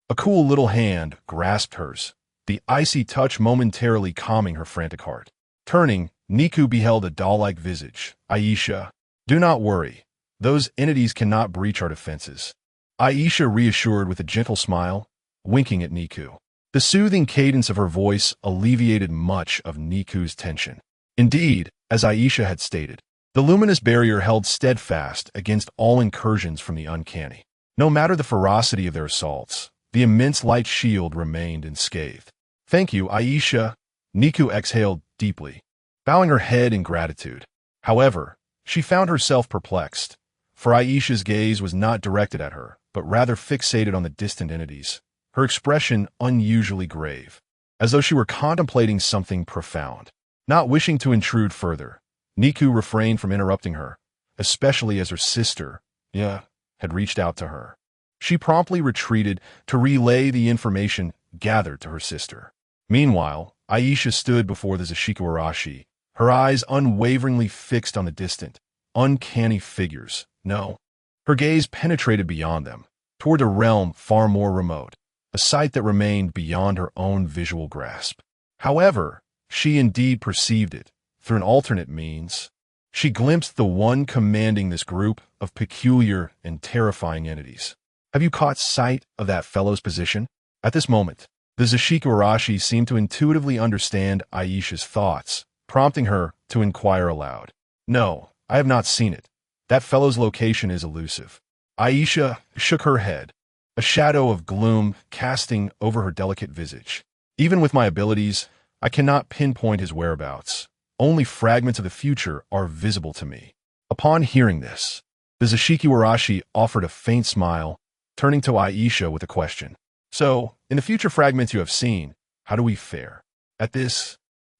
a cool little hand grasped hers, the icy touch momentarily calming her frantic heart. Turning, Niku beheld a doll-like visage. Aisha, do not worry. Those entities cannot breach our defenses. Aisha reassured with a gentle smile, winking at Niku. The soothing cadence of her voice alleviated much of Niku's tension. Indeed, as Aisha had stated, the luminous barrier held steadfast against all incursions from the uncanny. No matter the ferocity of their assaults, the immense light shield remained unscathed. Thank you, Aisha. Niku exhaled deeply, bowing her head in gratitude. However, she found herself perplexed, for Aisha's gaze was not directed at her, but rather fixated on the distant entities, her expression unusually grave, as though she were contemplating something profound. Not wishing to intrude further, Niku refrained from interrupting her, especially as her sister, had reached out to her. She promptly retreated to relay the information gathered to her sister. Meanwhile, Aisha stood before the Zashiki, her eyes unwaveringly fixed on the distant, uncanny figures. No, her gaze penetrated beyond them, toward a realm far more remote, a sight that remained beyond her own visual grasp. However, she indeed perceived it, through an alternate means. She glimpsed the one commanding this group of peculiar and terrifying entities. Have you caught sight of that fellow's position? At this moment, The Zashiki seemed to intuitively understand Aisha's thoughts, prompting her to inquire aloud. No, I have not seen it. That fellow's location is elusive. Aisha shook her head, a shadow of gloom casting over her delicate visage. Even with my abilities, I cannot pinpoint his whereabouts. Only fragments of the future are visible to me. Upon hearing this, the Zashiki offered a faint smile, turning to Aisha with a question. So, in the future fragments you have seen, how do we fare? At this,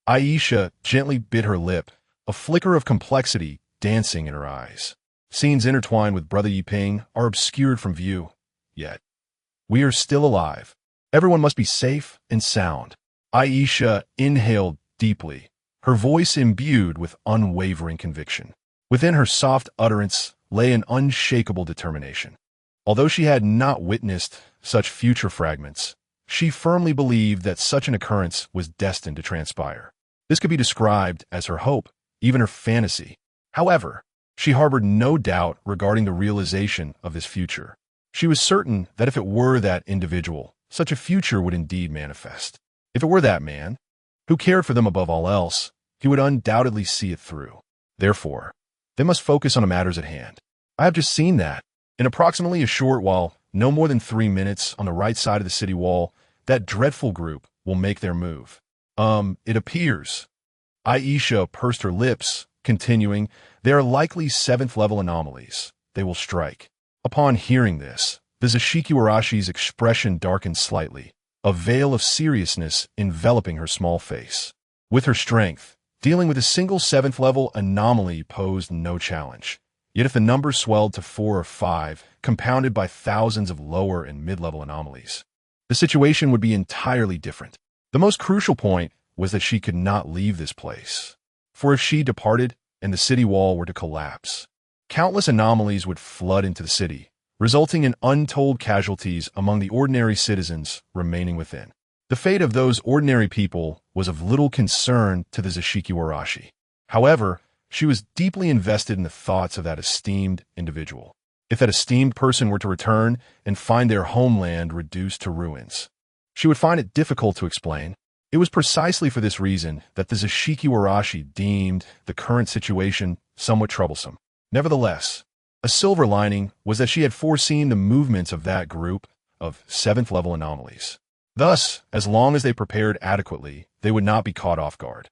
Aisha gently bit her lip, a flicker of complexity dancing in her eyes. Scenes intertwined with Brother Yiping are obscured from view, yet we are still alive. Everyone must be safe and sound. Aisha inhaled deeply, her voice imbued with unwavering conviction. Within her soft utterance lay an unshakable determination. Although she had not witnessed such future fragments, she firmly believed that such an occurrence was destined to transpire. This could be described as her hope, even her fantasy. However, she harbored no doubt regarding the realization of this future. She was certain that if it were that individual, such a future would indeed manifest. If it were that man, who cared for them above all else, he would undoubtedly see it through. Therefore, they must focus on the matters at hand. I have just seen that. In approximately a short while, no more than 3 minutes on the right side of the city wall, that dreadful group will make their move. It appears. Aisha pursed her lips, continuing, they are likely 7th-level anomalies. They will strike. Upon hearing this, the Zashiki expression darkened slightly, a veil of seriousness enveloping her small face. With her strength, dealing with a single 7th-level anomaly posed no challenge. Yet if the number swelled to 4 or 5, compounded by thousands of lower and mid-level anomalies, the situation would be entirely different. The most crucial point was that she could not leave this place. For if she departed and the city wall were to collapse, countless anomalies would flood into the city, resulting in untold casualties among the ordinary citizens remaining within. The fate of those ordinary people was of little concern to the Zashiki. However, she was deeply invested in the thoughts of that esteemed individual. If that esteemed person were to return and find their homeland reduced to ruins, she would find it difficult to explain. It was precisely for this reason that the Zashiki deemed the current situation somewhat troublesome. Nevertheless, a silver lining was that she had foreseen the movements of that group of 7th-level anomalies. Thus, as long as they prepared adequately, they would not be caught off guard.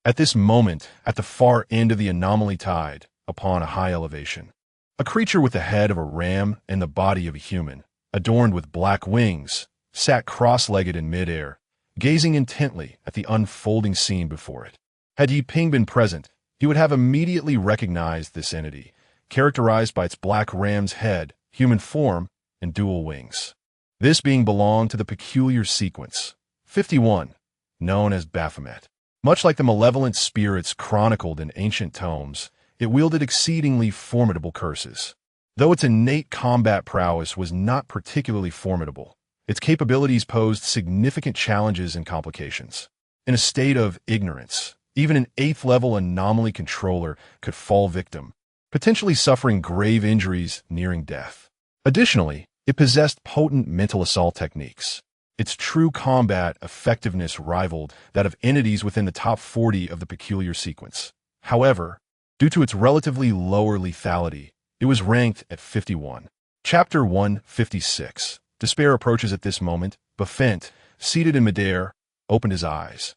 At this moment, at the far end of the anomaly tide, upon a high elevation, a creature with the head of a ram and the body of a human, adorned with black wings, sat cross-legged in midair, gazing intently at the unfolding scene before it. Had Yiping been present, he would have immediately recognized this entity, characterized by its black ram's head, human form, and dual wings. This being belonged to the peculiar sequence, 51, known as Baphomet. Much like the malevolent spirits chronicled in ancient tomes, it wielded exceedingly formidable curses. Though its innate combat prowess was not particularly formidable, its capabilities posed significant challenges and complications. In a state of ignorance, even an 8th-level anomaly controller could fall victim, potentially suffering grave injuries nearing death. Additionally, it possessed potent mental assault techniques. Its true combat effectiveness rivaled that of entities within the top 40 of the peculiar sequence. However, due to its relatively lower lethality, it was ranked at 51. Chapter 156. Despair approaches at this moment. Bafent, seated in midair, opened his eyes.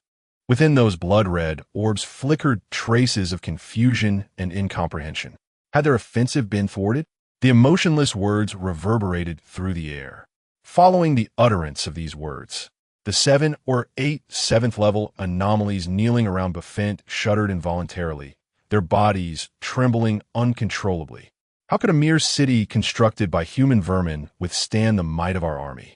Within those blood-red orbs flickered traces of confusion and incomprehension. Had their offensive been thwarted? The emotionless words reverberated through the air. Following the utterance of these words, the 7 or 8 7th-level anomalies kneeling around Bafent shuddered involuntarily, their bodies trembling uncontrollably. How could a mere city constructed by human vermin withstand the might of our army?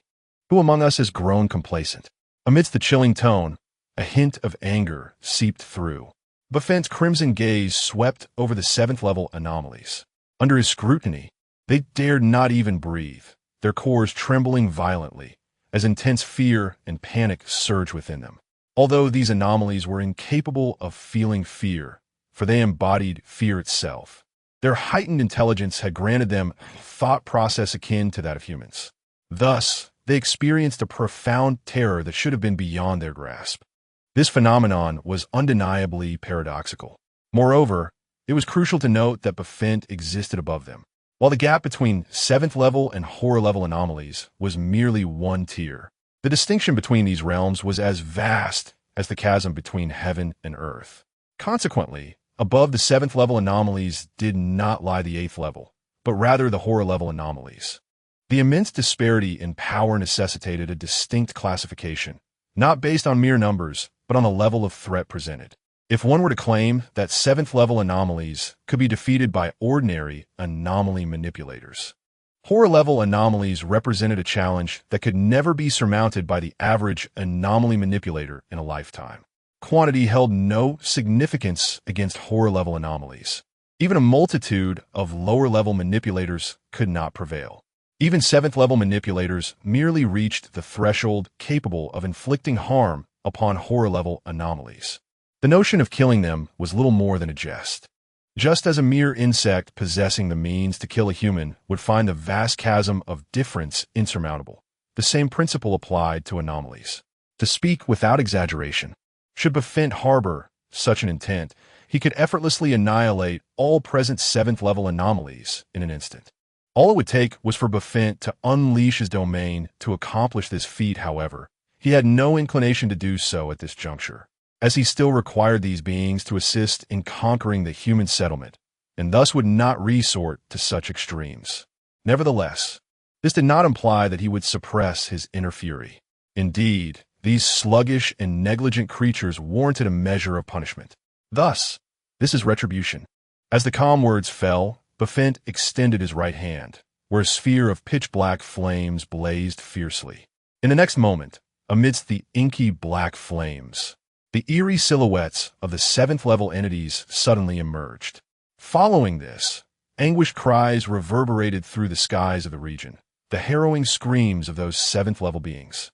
Who among us has grown complacent? Amidst the chilling tone, a hint of anger seeped through. Bafent's crimson gaze swept over the 7th-level anomalies. Under his scrutiny, they dared not even breathe, their cores trembling violently, as intense fear and panic surged within them. Although these anomalies were incapable of feeling fear, for they embodied fear itself, their heightened intelligence had granted them thought process akin to that of humans. Thus, they experienced a profound terror that should have been beyond their grasp. This phenomenon was undeniably paradoxical. Moreover, it was crucial to note that Befint existed above them. While the gap between 7th level and horror level anomalies was merely one tier, the distinction between these realms was as vast as the chasm between heaven and earth. Consequently, above the 7th level anomalies did not lie the 8th level, but rather the horror level anomalies. The immense disparity in power necessitated a distinct classification, not based on mere numbers, but on the level of threat presented. If one were to claim that 7th level anomalies could be defeated by ordinary anomaly manipulators, horror level anomalies represented a challenge that could never be surmounted by the average anomaly manipulator in a lifetime. Quantity held no significance against horror level anomalies. Even a multitude of lower level manipulators could not prevail. Even 7th level manipulators merely reached the threshold capable of inflicting harm upon horror level anomalies. The notion of killing them was little more than a jest. Just as a mere insect possessing the means to kill a human would find the vast chasm of difference insurmountable, the same principle applied to anomalies. To speak without exaggeration, should Befint harbor such an intent, he could effortlessly annihilate all present 7th level anomalies in an instant. All it would take was for Befint to unleash his domain to accomplish this feat. However, he had no inclination to do so at this juncture, as he still required these beings to assist in conquering the human settlement, and thus would not resort to such extremes. Nevertheless, this did not imply that he would suppress his inner fury. Indeed, these sluggish and negligent creatures warranted a measure of punishment. Thus, this is retribution. As the calm words fell, Befint extended his right hand, where a sphere of pitch-black flames blazed fiercely. In the next moment, amidst the inky black flames, the eerie silhouettes of the 7th level entities suddenly emerged. Following this, anguished cries reverberated through the skies of the region, the harrowing screams of those 7th level beings.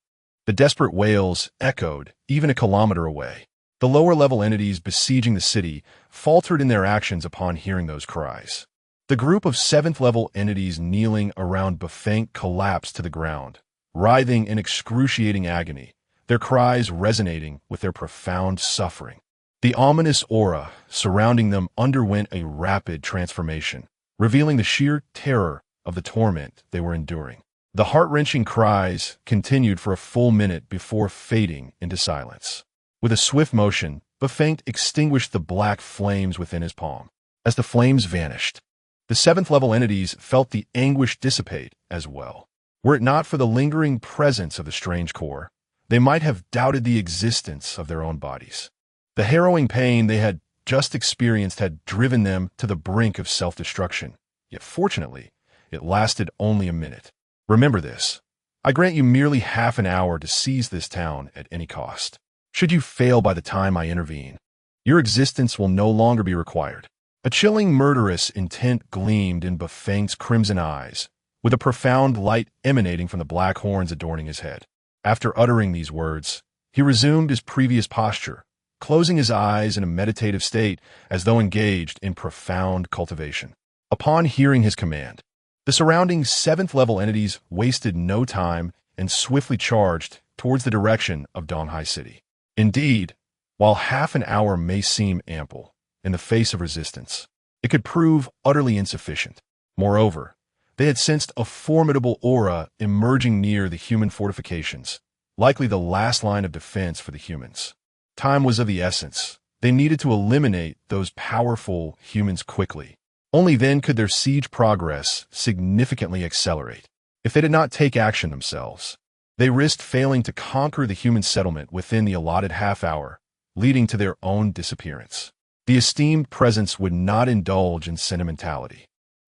The desperate wails echoed even a kilometer away. The lower level entities besieging the city faltered in their actions upon hearing those cries. The group of 7th level entities kneeling around Befint collapsed to the ground, writhing in excruciating agony, their cries resonating with their profound suffering. The ominous aura surrounding them underwent a rapid transformation, revealing the sheer terror of the torment they were enduring. The heart-wrenching cries continued for a full minute before fading into silence. With a swift motion, Befint extinguished the black flames within his palm. As the flames vanished, the 7th level entities felt the anguish dissipate as well. Were it not for the lingering presence of the strange core, they might have doubted the existence of their own bodies. The harrowing pain they had just experienced had driven them to the brink of self-destruction, yet fortunately, it lasted only a minute. Remember this. I grant you merely half an hour to seize this town at any cost. Should you fail by the time I intervene, your existence will no longer be required. A chilling, murderous intent gleamed in Befint's crimson eyes, with a profound light emanating from the black horns adorning his head. After uttering these words, he resumed his previous posture, closing his eyes in a meditative state as though engaged in profound cultivation. Upon hearing his command, the surrounding 7th level entities wasted no time and swiftly charged towards the direction of Donghai City. Indeed, while half an hour may seem ample in the face of resistance, it could prove utterly insufficient. Moreover, they had sensed a formidable aura emerging near the human fortifications, likely the last line of defense for the humans. Time was of the essence. They needed to eliminate those powerful humans quickly. Only then could their siege progress significantly accelerate. If they did not take action themselves, they risked failing to conquer the human settlement within the allotted half hour, leading to their own disappearance. The esteemed presence would not indulge in sentimentality.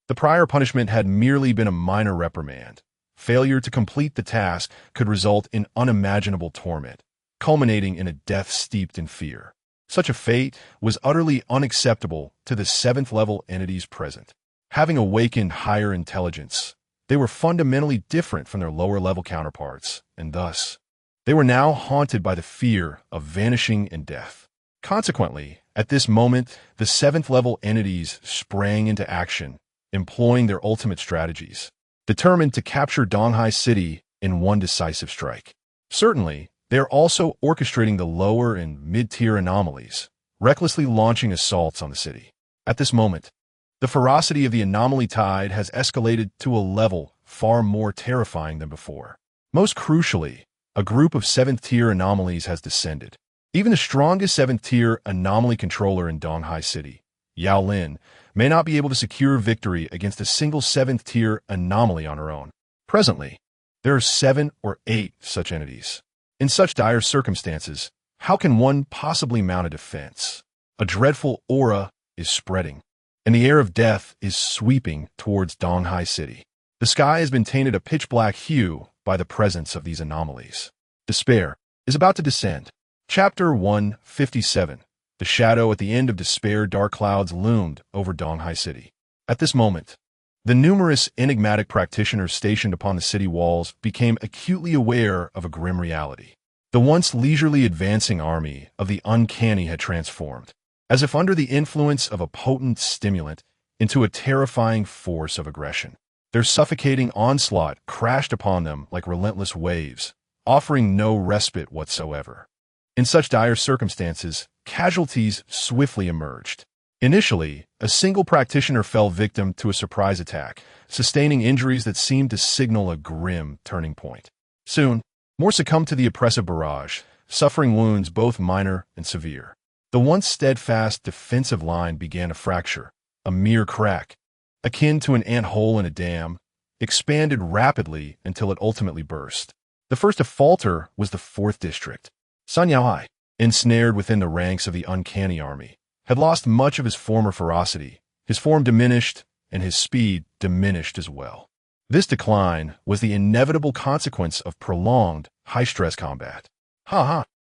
The prior punishment had merely been a minor reprimand. Failure to complete the task could result in unimaginable torment, culminating in a death steeped in fear. Such a fate was utterly unacceptable to the 7th level entities present. Having awakened higher intelligence, they were fundamentally different from their lower level counterparts, and thus, they were now haunted by the fear of vanishing and death. Consequently, at this moment, the 7th level entities sprang into action, employing their ultimate strategies. Determined to capture Donghai City in one decisive strike. Certainly, they are also orchestrating the lower and mid-tier anomalies, recklessly launching assaults on the city. At this moment, the ferocity of the anomaly tide has escalated to a level far more terrifying than before. Most crucially, a group of 7th-tier anomalies has descended. Even the strongest 7th-tier anomaly controller in Donghai City, Yao Lin, may not be able to secure victory against a single 7th-tier anomaly on her own. Presently, there are 7 or 8 such entities. In such dire circumstances, how can one possibly mount a defense? A dreadful aura is spreading, and the air of death is sweeping towards Donghai City. The sky has been tainted a pitch-black hue by the presence of these anomalies. Despair is about to descend. Chapter 157. The shadow at the end of despair. Dark clouds loomed over Donghai City. At this moment, the numerous enigmatic practitioners stationed upon the city walls became acutely aware of a grim reality. The once leisurely advancing army of the uncanny had transformed, as if under the influence of a potent stimulant, into a terrifying force of aggression. Their suffocating onslaught crashed upon them like relentless waves, offering no respite whatsoever. In such dire circumstances, casualties swiftly emerged. Initially, a single practitioner fell victim to a surprise attack, sustaining injuries that seemed to signal a grim turning point. Soon, more succumbed to the oppressive barrage, suffering wounds both minor and severe. The once steadfast defensive line began to fracture, a mere crack, akin to an ant-hole in a dam, expanded rapidly until it ultimately burst. The first to falter was the 4th District. Sun Yaohai, ensnared within the ranks of the uncanny army, had lost much of his former ferocity. His form diminished, and his speed diminished as well. This decline was the inevitable consequence of prolonged, high-stress combat.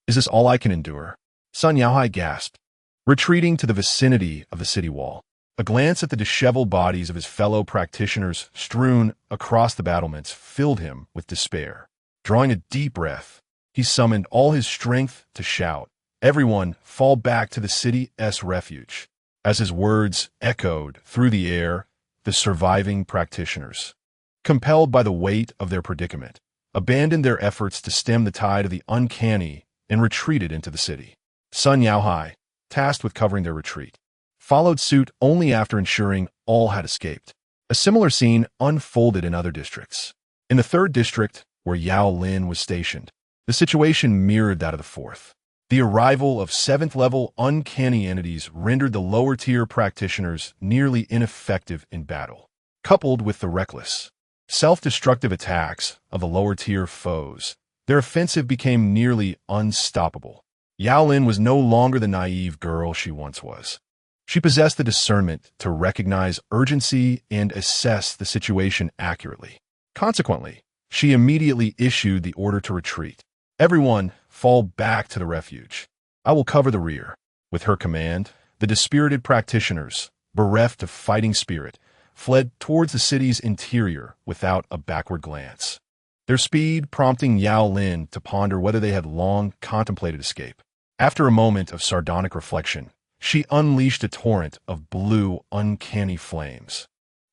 Is this all I can endure? Sun Yaohai gasped, retreating to the vicinity of the city wall. A glance at the disheveled bodies of his fellow practitioners strewn across the battlements filled him with despair. Drawing a deep breath, he summoned all his strength to shout, "Everyone, fall back to the city's refuge." As his words echoed through the air, the surviving practitioners, compelled by the weight of their predicament, abandoned their efforts to stem the tide of the uncanny and retreated into the city. Sun Yaohai, tasked with covering their retreat, followed suit only after ensuring all had escaped. A similar scene unfolded in other districts. In the 3rd District, where Yao Lin was stationed, the situation mirrored that of the 4th. The arrival of 7th-level uncanny entities rendered the lower-tier practitioners nearly ineffective in battle. Coupled with the reckless, self-destructive attacks of the lower-tier foes, their offensive became nearly unstoppable. Yao Lin was no longer the naive girl she once was. She possessed the discernment to recognize urgency and assess the situation accurately. Consequently, she immediately issued the order to retreat. "Everyone, fall back to the refuge. I will cover the rear." With her command, the dispirited practitioners, bereft of fighting spirit, fled towards the city's interior without a backward glance. Their speed prompting Yao Lin to ponder whether they had long contemplated escape. After a moment of sardonic reflection, she unleashed a torrent of blue, uncanny flames,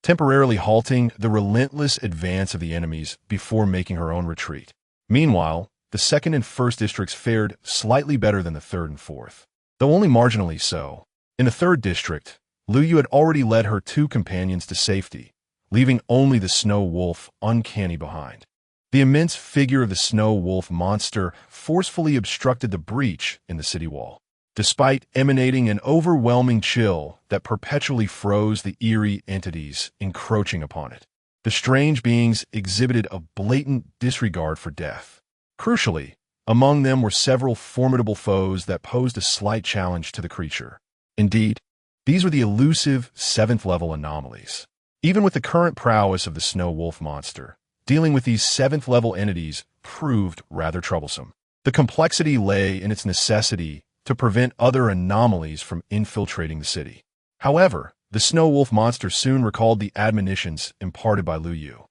temporarily halting the relentless advance of the enemies before making her own retreat. Meanwhile, the 2nd and 1st Districts fared slightly better than the 3rd and 4th, though only marginally so. In the 3rd District, Lu Yu had already led her 2 companions to safety, leaving only the Snow Wolf uncanny behind. The immense figure of the Snow Wolf monster forcefully obstructed the breach in the city wall, despite emanating an overwhelming chill that perpetually froze the eerie entities encroaching upon it. The strange beings exhibited a blatant disregard for death. Crucially, among them were several formidable foes that posed a slight challenge to the creature. Indeed, these were the elusive 7th-level anomalies. Even with the current prowess of the Snow Wolf monster, dealing with these 7th-level entities proved rather troublesome. The complexity lay in its necessity to prevent other anomalies from infiltrating the city. However, the Snow Wolf monster soon recalled the admonitions imparted by Lu Yu.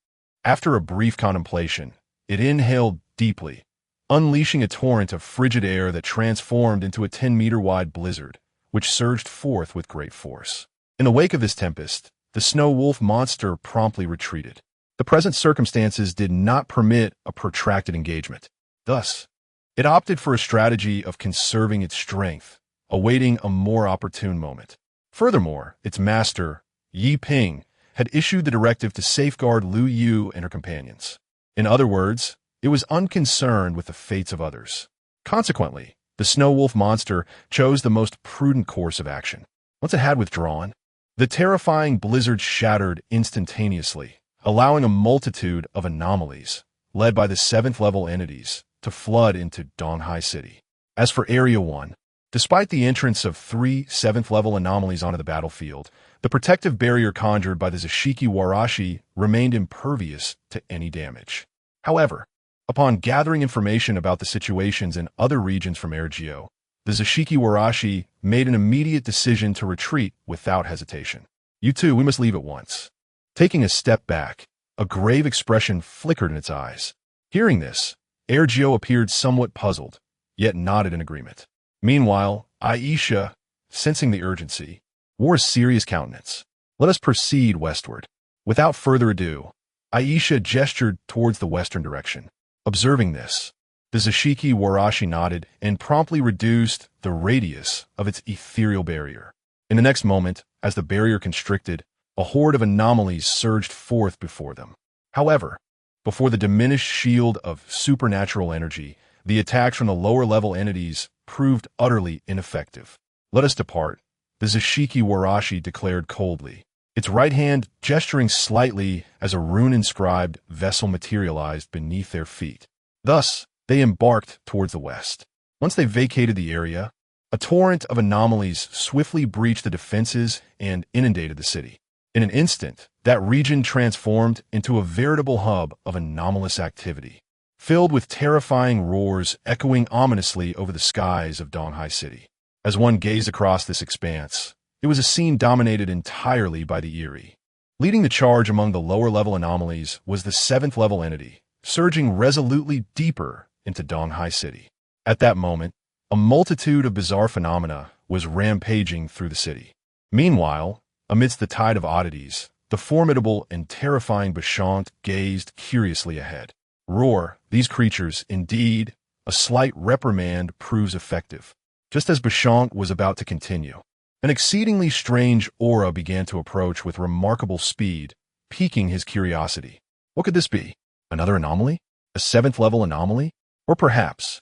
After a brief contemplation, it inhaled deeply, unleashing a torrent of frigid air that transformed into a 10-meter-wide blizzard, which surged forth with great force. In the wake of this tempest, the Snow Wolf monster promptly retreated. The present circumstances did not permit a protracted engagement. Thus, it opted for a strategy of conserving its strength, awaiting a more opportune moment. Furthermore, its master, Yi Ping, had issued the directive to safeguard Lu Yu and her companions. In other words, it was unconcerned with the fates of others. Consequently, the snow wolf monster chose the most prudent course of action. Once it had withdrawn, the terrifying blizzard shattered instantaneously, allowing a multitude of anomalies, led by the 7th-level entities, to flood into Donghai City. As for Area 1, despite the entrance of 3 7th-level anomalies onto the battlefield, the protective barrier conjured by the Zashiki Warashi remained impervious to any damage. However, upon gathering information about the situations in other regions from Ergio, the Zashiki Warashi made an immediate decision to retreat without hesitation. "You two, we must leave at once." Taking a step back, a grave expression flickered in its eyes. Hearing this, Ergio appeared somewhat puzzled, yet nodded in agreement. Meanwhile, Aisha, sensing the urgency, wore a serious countenance. "Let us proceed westward." Without further ado, Aisha gestured towards the western direction. Observing this, the Zashiki Warashi nodded and promptly reduced the radius of its ethereal barrier. In the next moment, as the barrier constricted, a horde of anomalies surged forth before them. However, before the diminished shield of supernatural energy, the attacks from the lower-level entities proved utterly ineffective. "Let us depart," the Zashiki Warashi declared coldly, its right hand gesturing slightly as a rune-inscribed vessel materialized beneath their feet. Thus, they embarked towards the west. Once they vacated the area, a torrent of anomalies swiftly breached the defenses and inundated the city. In an instant, that region transformed into a veritable hub of anomalous activity, filled with terrifying roars echoing ominously over the skies of Donghai City. As one gazed across this expanse, it was a scene dominated entirely by the Eerie. Leading the charge among the lower-level anomalies was the 7th-level entity, surging resolutely deeper into Donghai City. At that moment, a multitude of bizarre phenomena was rampaging through the city. Meanwhile, amidst the tide of oddities, the formidable and terrifying Bashant gazed curiously ahead. "Roar, these creatures, indeed, a slight reprimand proves effective." Just as Bashant was about to continue, an exceedingly strange aura began to approach with remarkable speed, piquing his curiosity. What could this be? Another anomaly? A 7th-level anomaly? Or perhaps...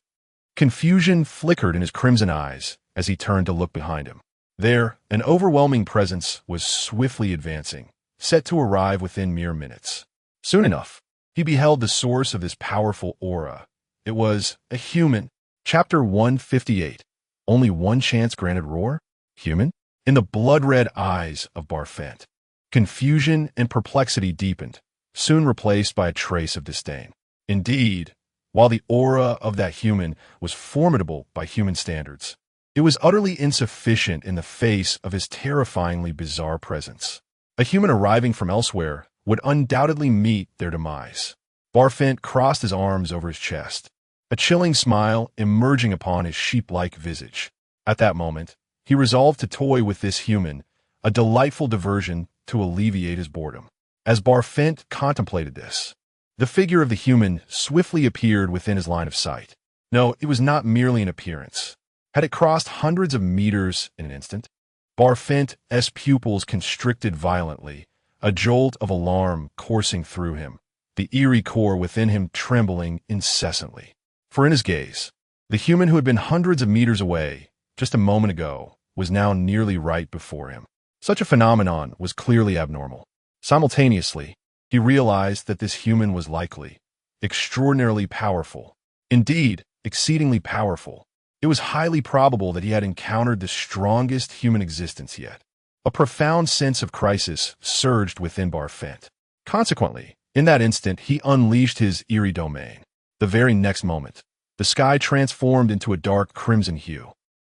Confusion flickered in his crimson eyes as he turned to look behind him. There, an overwhelming presence was swiftly advancing, set to arrive within mere minutes. Soon enough, he beheld the source of this powerful aura. It was a human. Chapter 158. Only one chance granted roar? Human? In the blood-red eyes of Barfent, confusion and perplexity deepened, soon replaced by a trace of disdain. Indeed, while the aura of that human was formidable by human standards, it was utterly insufficient in the face of his terrifyingly bizarre presence. A human arriving from elsewhere would undoubtedly meet their demise. Barfent crossed his arms over his chest, a chilling smile emerging upon his sheep-like visage. At that moment, he resolved to toy with this human, a delightful diversion to alleviate his boredom. As Barfent contemplated this, the figure of the human swiftly appeared within his line of sight. No, it was not merely an appearance. Had it crossed hundreds of meters in an instant? Barfent's pupils constricted violently, a jolt of alarm coursing through him, the eerie core within him trembling incessantly. For in his gaze, the human who had been hundreds of meters away just a moment ago was now nearly right before him. Such a phenomenon was clearly abnormal. Simultaneously, he realized that this human was likely extraordinarily powerful. Indeed, exceedingly powerful. It was highly probable that he had encountered the strongest human existence yet. A profound sense of crisis surged within Barfent. Consequently, in that instant, he unleashed his eerie domain. The very next moment, the sky transformed into a dark crimson hue.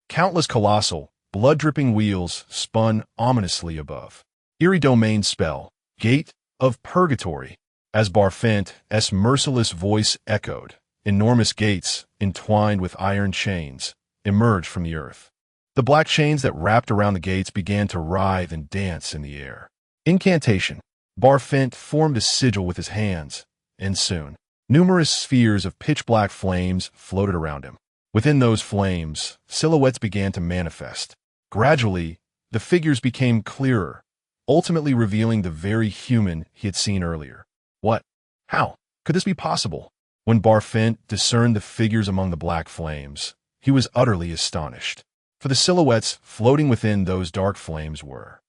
Countless colossal, blood-dripping wheels spun ominously above. Eerie domain spell, gate of purgatory. As Barfent's merciless voice echoed, enormous gates, entwined with iron chains, emerged from the earth. The black chains that wrapped around the gates began to writhe and dance in the air. Incantation. Barfent formed a sigil with his hands, and soon, numerous spheres of pitch-black flames floated around him. Within those flames, silhouettes began to manifest. Gradually, the figures became clearer, ultimately revealing the very human he had seen earlier. What? How? Could this be possible? When Barfent discerned the figures among the black flames, he was utterly astonished. For the silhouettes floating within those dark flames were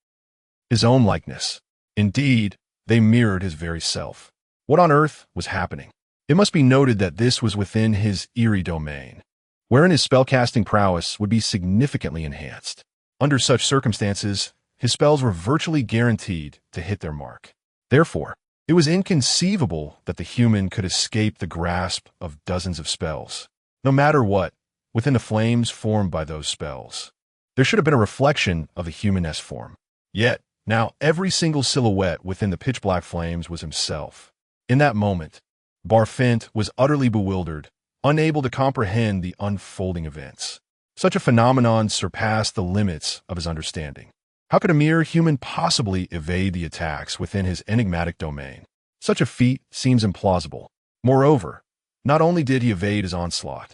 his own likeness. Indeed, they mirrored his very self. What on earth was happening? It must be noted that this was within his Eerie domain, wherein his spellcasting prowess would be significantly enhanced. Under such circumstances, his spells were virtually guaranteed to hit their mark. Therefore, it was inconceivable that the human could escape the grasp of dozens of spells, no matter what, within the flames formed by those spells. There should have been a reflection of the human-esque form. Yet, now every single silhouette within the pitch-black flames was himself. In that moment, Barfent was utterly bewildered, unable to comprehend the unfolding events. Such a phenomenon surpassed the limits of his understanding. How could a mere human possibly evade the attacks within his enigmatic domain? Such a feat seems implausible. Moreover, not only did he evade his onslaught,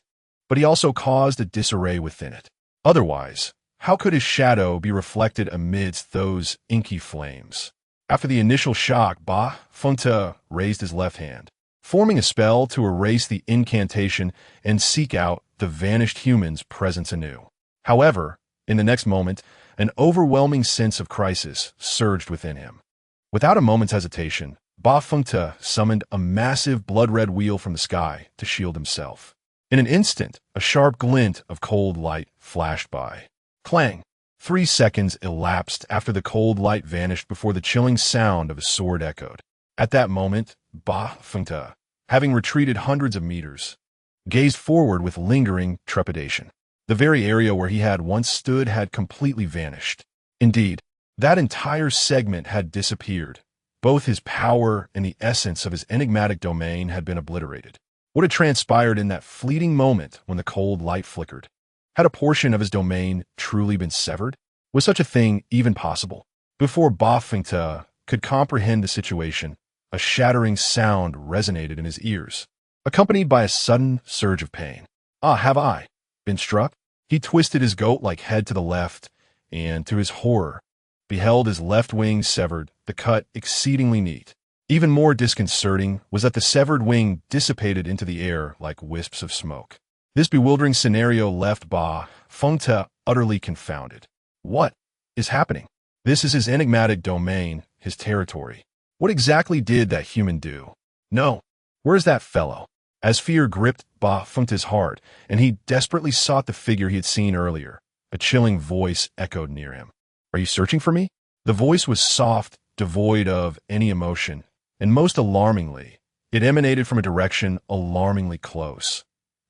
but he also caused a disarray within it. Otherwise, how could his shadow be reflected amidst those inky flames? After the initial shock, Ba-Fengte raised his left hand, forming a spell to erase the incantation and seek out the vanished human's presence anew. However, in the next moment, an overwhelming sense of crisis surged within him. Without a moment's hesitation, Ba-Fengte summoned a massive blood-red wheel from the sky to shield himself. In an instant, a sharp glint of cold light flashed by. Clang! 3 seconds elapsed after the cold light vanished before the chilling sound of a sword echoed. At that moment, Ba-Fengte, having retreated hundreds of meters, gazed forward with lingering trepidation. The very area where he had once stood had completely vanished. Indeed, that entire segment had disappeared. Both his power and the essence of his enigmatic domain had been obliterated. What had transpired in that fleeting moment when the cold light flickered? Had a portion of his domain truly been severed? Was such a thing even possible? Before Ba-Fengte could comprehend the situation, a shattering sound resonated in his ears, accompanied by a sudden surge of pain. Ah, have I been struck? He twisted his goat-like head to the left, and, to his horror, beheld his left wing severed, the cut exceedingly neat. Even more disconcerting was that the severed wing dissipated into the air like wisps of smoke. This bewildering scenario left Ba-Fengte utterly confounded. What is happening? This is his enigmatic domain, his territory. What exactly did that human do? No, where's that fellow? As fear gripped Ba-Fengte's heart, and he desperately sought the figure he had seen earlier, a chilling voice echoed near him. Are you searching for me? The voice was soft, devoid of any emotion, and most alarmingly, it emanated from a direction alarmingly close,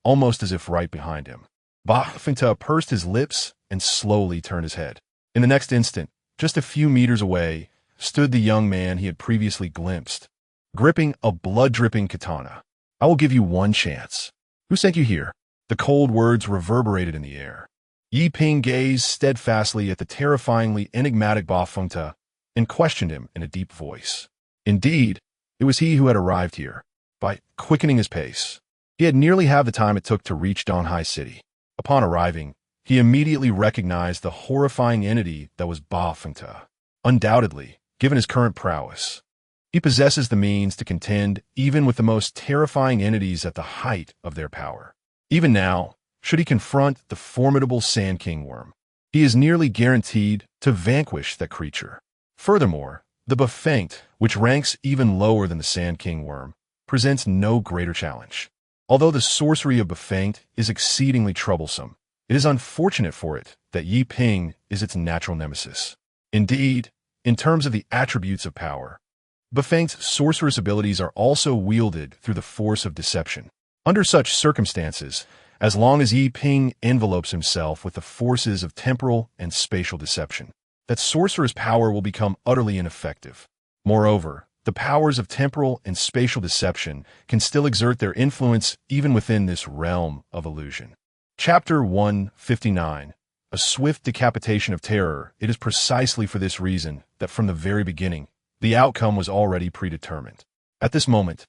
almost as if right behind him. Ba-Fengte pursed his lips and slowly turned his head. In the next instant, just a few meters away, stood the young man he had previously glimpsed, gripping a blood-dripping katana. I will give you one chance. Who sent you here? The cold words reverberated in the air. Yi Ping gazed steadfastly at the terrifyingly enigmatic Ba-Fengte and questioned him in a deep voice. Indeed, it was he who had arrived here. By quickening his pace, he had nearly half the time it took to reach Donghai City. Upon arriving, he immediately recognized the horrifying entity that was Ba-Fengte. Undoubtedly, given his current prowess, he possesses the means to contend even with the most terrifying entities at the height of their power. Even now, should he confront the formidable Sand King worm, he is nearly guaranteed to vanquish that creature. Furthermore, the Bafengte, which ranks even lower than the Sand King worm, presents no greater challenge. Although the sorcery of Bafengte is exceedingly troublesome, it is unfortunate for it that Yi Ping is its natural nemesis. Indeed, in terms of the attributes of power, Bafengte's sorcerous abilities are also wielded through the force of deception. Under such circumstances, as long as Yi Ping envelopes himself with the forces of temporal and spatial deception, that sorcerer's power will become utterly ineffective. Moreover, the powers of temporal and spatial deception can still exert their influence even within this realm of illusion. Chapter 159. A swift decapitation of terror. It is precisely for this reason that from the very beginning, The outcome was already predetermined. At this moment,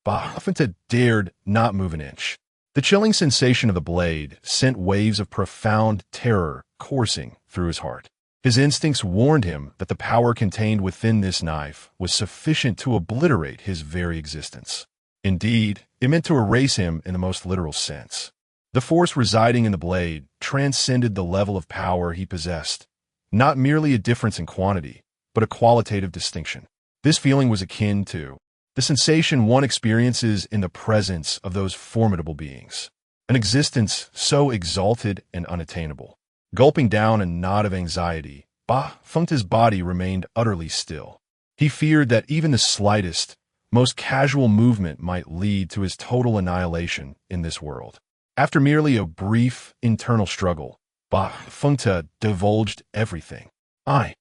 Bafenta dared not move an inch. The chilling sensation of the blade sent waves of profound terror coursing through his heart. His instincts warned him that the power contained within this knife was sufficient to obliterate his very existence. Indeed, it meant to erase him in the most literal sense. The force residing in the blade transcended the level of power he possessed, not merely a difference in quantity, but a qualitative distinction. This feeling was akin to the sensation one experiences in the presence of those formidable beings, an existence so exalted and unattainable. Gulping down a knot of anxiety, Bafengta's body remained utterly still. He feared that even the slightest, most casual movement might lead to his total annihilation in this world. After merely a brief internal struggle, Bafengta divulged everything. I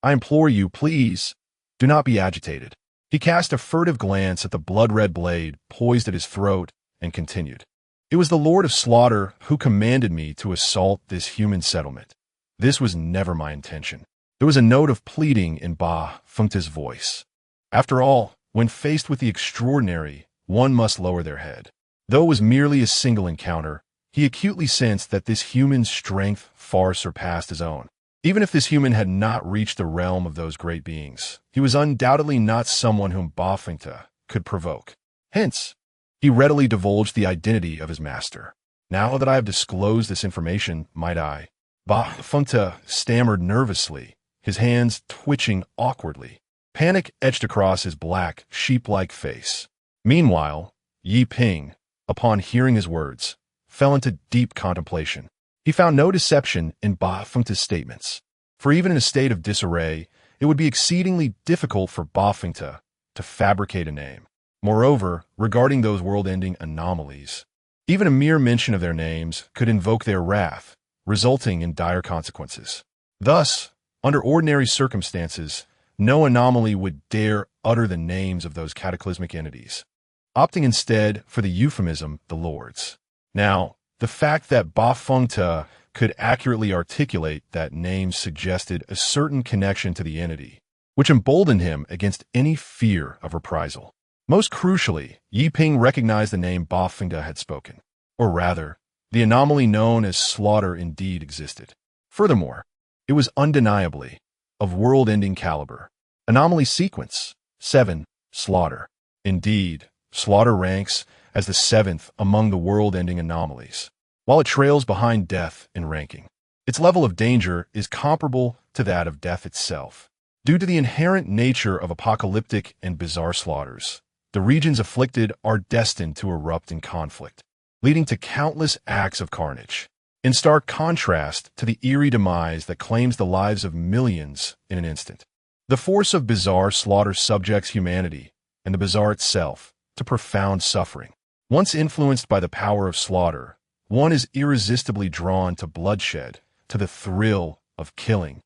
implore you, please, do not be agitated. He cast a furtive glance at the blood-red blade poised at his throat and continued. It was the Lord of Slaughter who commanded me to assault this human settlement. This was never my intention. There was a note of pleading in Bafengta's voice. After all, when faced with the extraordinary, one must lower their head. Though it was merely a single encounter, he acutely sensed that this human's strength far surpassed his own. Even if this human had not reached the realm of those great beings, he was undoubtedly not someone whom Bafengta could provoke. Hence, he readily divulged the identity of his master. Now that I have disclosed this information, might I? Bafengta stammered nervously, his hands twitching awkwardly. Panic etched across his black, sheep-like face. Meanwhile, Yi Ping, upon hearing his words, fell into deep contemplation. He found no deception in Bafengta's statements, for even in a state of disarray, it would be exceedingly difficult for Bafengta to fabricate a name. Moreover, regarding those world-ending anomalies, even a mere mention of their names could invoke their wrath, resulting in dire consequences. Thus, under ordinary circumstances, no anomaly would dare utter the names of those cataclysmic entities, opting instead for the euphemism, the Lords. Now, the fact that Bafengta could accurately articulate that name suggested a certain connection to the entity, which emboldened him against any fear of reprisal. Most crucially, Yi Ping recognized the name Bafengta had spoken. Or rather, the anomaly known as Slaughter indeed existed. Furthermore, it was undeniably of world-ending caliber. Anomaly sequence 7, Slaughter. Indeed, Slaughter ranks as the 7th among the world-ending anomalies, while it trails behind death in ranking. Its level of danger is comparable to that of death itself. Due to the inherent nature of apocalyptic and bizarre slaughters, the regions afflicted are destined to erupt in conflict, leading to countless acts of carnage. In stark contrast to the eerie demise that claims the lives of millions in an instant, the force of bizarre slaughter subjects humanity, and the bizarre itself, to profound suffering. Once influenced by the power of slaughter, one is irresistibly drawn to bloodshed, to the thrill of killing,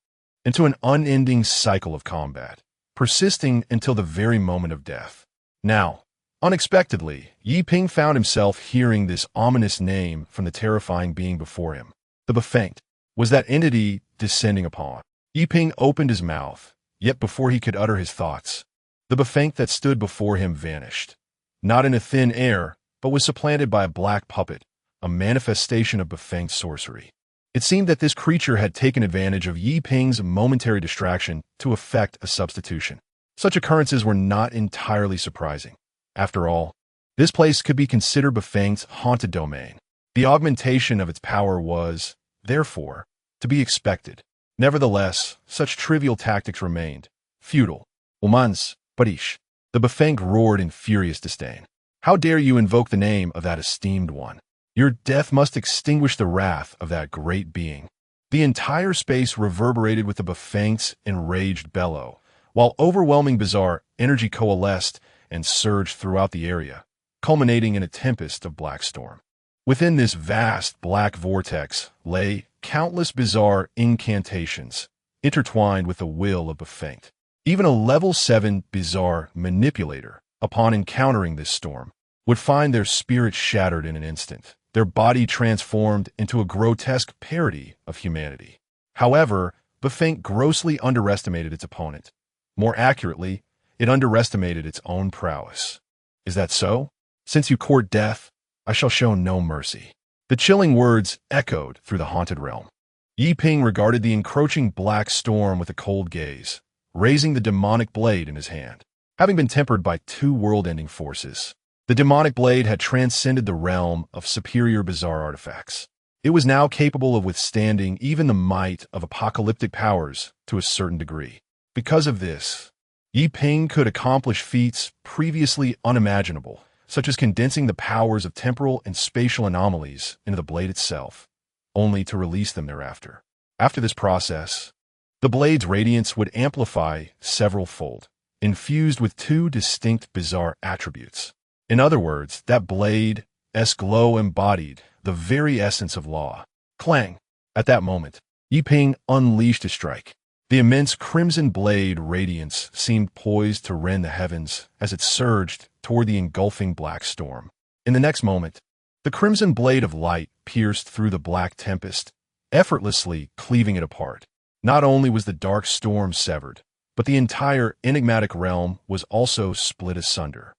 and to an unending cycle of combat, persisting until the very moment of death. Now, unexpectedly, Yi Ping found himself hearing this ominous name from the terrifying being before him. The Bafengta was that entity descending upon. Yi Ping opened his mouth, yet before he could utter his thoughts, the Bafengta that stood before him vanished. Not in a thin air, but was supplanted by a black puppet, a manifestation of Bafengta sorcery. It seemed that this creature had taken advantage of Yi Ping's momentary distraction to effect a substitution. Such occurrences were not entirely surprising. After all, this place could be considered Bafengta's haunted domain. The augmentation of its power was, therefore, to be expected. Nevertheless, such trivial tactics remained. Futile. Umans, Parish. The Bafengta roared in furious disdain. How dare you invoke the name of that esteemed one? Your death must extinguish the wrath of that great being. The entire space reverberated with the Bafengta's enraged bellow, while overwhelming bizarre energy coalesced and surged throughout the area, culminating in a tempest of black storm. Within this vast black vortex lay countless bizarre incantations, intertwined with the will of Bafengta. Even a level 7 bizarre manipulator, upon encountering this storm, would find their spirit shattered in an instant, their body transformed into a grotesque parody of humanity. However, Bafengta grossly underestimated its opponent. More accurately, it underestimated its own prowess. Is that so? Since you court death, I shall show no mercy. The chilling words echoed through the haunted realm. Yi Ping regarded the encroaching black storm with a cold gaze, raising the demonic blade in his hand. Having been tempered by two world-ending forces, the demonic blade had transcended the realm of superior bizarre artifacts. It was now capable of withstanding even the might of apocalyptic powers to a certain degree. Because of this, Yi Ping could accomplish feats previously unimaginable, such as condensing the powers of temporal and spatial anomalies into the blade itself, only to release them thereafter. After this process, the blade's radiance would amplify several-fold, infused with two distinct bizarre attributes. In other words, that blade's glow embodied the very essence of law. Clang! At that moment, Yi Ping unleashed a strike. The immense crimson blade radiance seemed poised to rend the heavens as it surged toward the engulfing black storm. In the next moment, the crimson blade of light pierced through the black tempest, effortlessly cleaving it apart. Not only was the dark storm severed, but the entire enigmatic realm was also split asunder.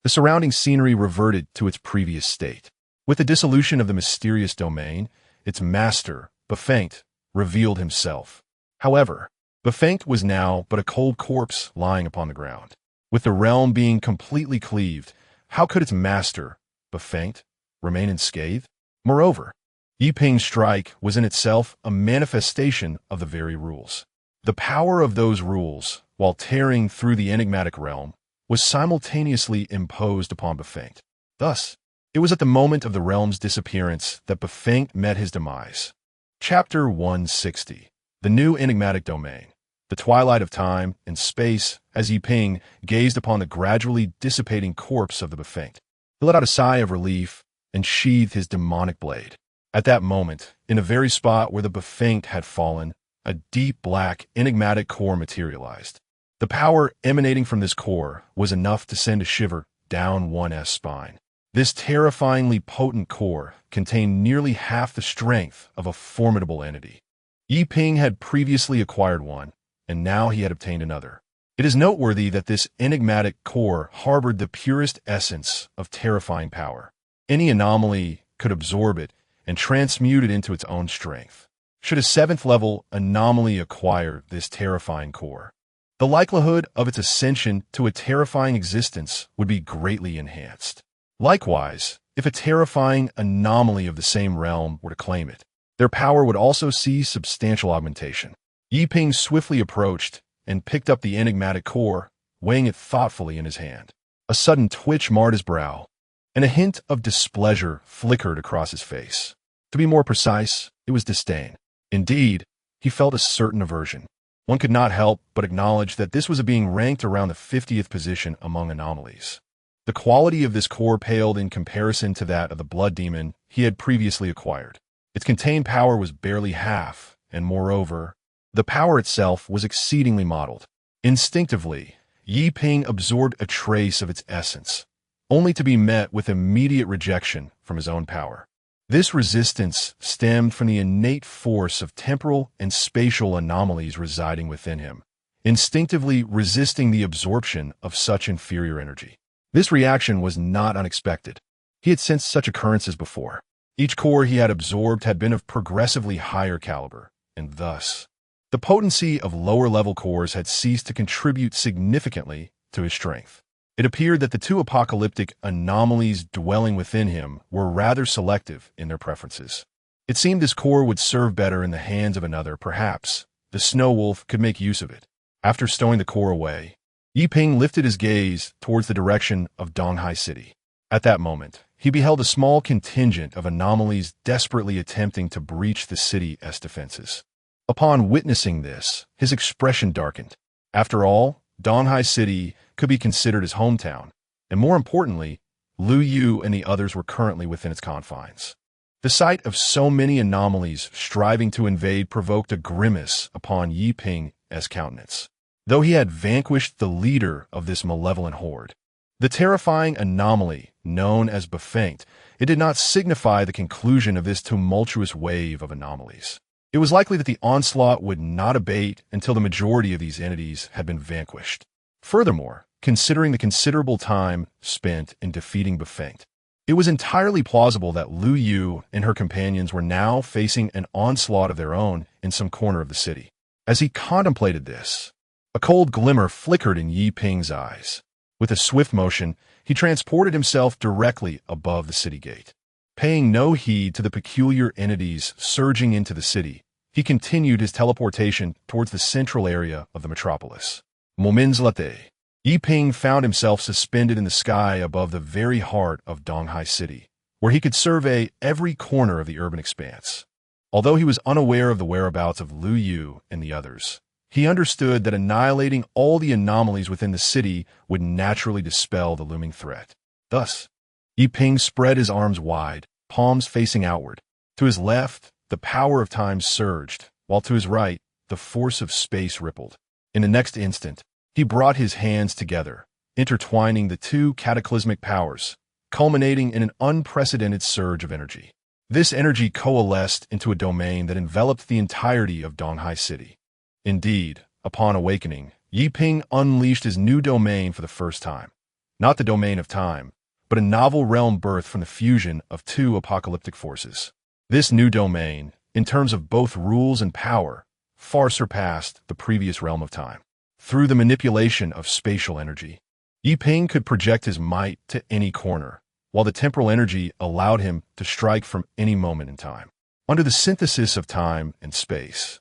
The surrounding scenery reverted to its previous state. With the dissolution of the mysterious domain, its master, Befengt, revealed himself. However, Befengt was now but a cold corpse lying upon the ground. With the realm being completely cleaved, how could its master, Befengt, remain unscathed? Moreover, Yi Ping's strike was in itself a manifestation of the very rules. The power of those rules, while tearing through the enigmatic realm, was simultaneously imposed upon Befengt. Thus, it was at the moment of the realm's disappearance that Befengt met his demise. Chapter 160. The New Enigmatic Domain. The twilight of time and space as Yi Ping gazed upon the gradually dissipating corpse of the Befengt. He let out a sigh of relief and sheathed his demonic blade. At that moment, in the very spot where the Befengt had fallen, a deep black, enigmatic core materialized. The power emanating from this core was enough to send a shiver down one's spine. This terrifyingly potent core contained nearly half the strength of a formidable entity. Yi Ping had previously acquired one, and now he had obtained another. It is noteworthy that this enigmatic core harbored the purest essence of terrifying power. Any anomaly could absorb it and transmute it into its own strength. Should a 7th-level anomaly acquire this terrifying core, the likelihood of its ascension to a terrifying existence would be greatly enhanced. Likewise, if a terrifying anomaly of the same realm were to claim it, their power would also see substantial augmentation. Yi Ping swiftly approached and picked up the enigmatic core, weighing it thoughtfully in his hand. A sudden twitch marred his brow, and a hint of displeasure flickered across his face. To be more precise, it was disdain. Indeed, he felt a certain aversion. One could not help but acknowledge that this was a being ranked around the 50th position among anomalies. The quality of this core paled in comparison to that of the blood demon he had previously acquired. Its contained power was barely half, and moreover, the power itself was exceedingly modeled. Instinctively, Yi Ping absorbed a trace of its essence, only to be met with immediate rejection from his own power. This resistance stemmed from the innate force of temporal and spatial anomalies residing within him, instinctively resisting the absorption of such inferior energy. This reaction was not unexpected. He had sensed such occurrences before. Each core he had absorbed had been of progressively higher caliber, and thus, the potency of lower-level cores had ceased to contribute significantly to his strength. It appeared that the two apocalyptic anomalies dwelling within him were rather selective in their preferences. It seemed this core would serve better in the hands of another. Perhaps the Snow Wolf could make use of it. After stowing the core away, Yi Ping lifted his gaze towards the direction of Donghai City. At that moment, he beheld a small contingent of anomalies desperately attempting to breach the city's defenses. Upon witnessing this, his expression darkened. After all, Donghai City could be considered his hometown, and more importantly, Lu Yu and the others were currently within its confines. The sight of so many anomalies striving to invade provoked a grimace upon Yi Ping's countenance. Though he had vanquished the leader of this malevolent horde, the terrifying anomaly known as Befengt, it did not signify the conclusion of this tumultuous wave of anomalies. It was likely that the onslaught would not abate until the majority of these entities had been vanquished. Furthermore, considering the considerable time spent in defeating Befengt, it was entirely plausible that Lu Yu and her companions were now facing an onslaught of their own in some corner of the city. As he contemplated this, a cold glimmer flickered in Yi Ping's eyes. With a swift motion, he transported himself directly above the city gate. Paying no heed to the peculiar entities surging into the city, he continued his teleportation towards the central area of the metropolis. Moments later, Yi Ping found himself suspended in the sky above the very heart of Donghai City, where he could survey every corner of the urban expanse. Although he was unaware of the whereabouts of Lu Yu and the others, he understood that annihilating all the anomalies within the city would naturally dispel the looming threat. Thus, Yi Ping spread his arms wide, palms facing outward. To his left, the power of time surged, while to his right, the force of space rippled. In the next instant, he brought his hands together, intertwining the two cataclysmic powers, culminating in an unprecedented surge of energy. This energy coalesced into a domain that enveloped the entirety of Donghai City. Indeed, upon awakening, Yi Ping unleashed his new domain for the first time. Not the domain of time, but a novel realm birthed from the fusion of two apocalyptic forces. This new domain, in terms of both rules and power, far surpassed the previous realm of time. Through the manipulation of spatial energy, Yi Ping could project his might to any corner, while the temporal energy allowed him to strike from any moment in time. Under the synthesis of time and space,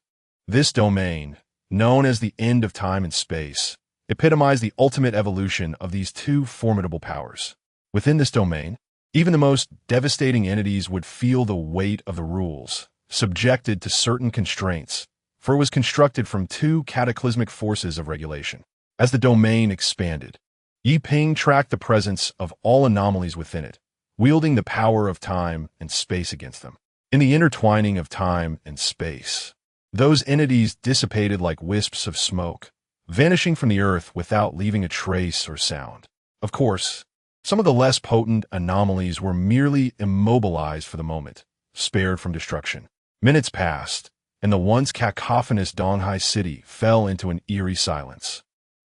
this domain, known as the end of time and space, epitomized the ultimate evolution of these two formidable powers. Within this domain, even the most devastating entities would feel the weight of the rules, subjected to certain constraints, for it was constructed from two cataclysmic forces of regulation. As the domain expanded, Yi Ping tracked the presence of all anomalies within it, wielding the power of time and space against them. In the intertwining of time and space, those entities dissipated like wisps of smoke, vanishing from the earth without leaving a trace or sound. Of course, some of the less potent anomalies were merely immobilized for the moment, spared from destruction. Minutes passed, and the once cacophonous Donghai City fell into an eerie silence,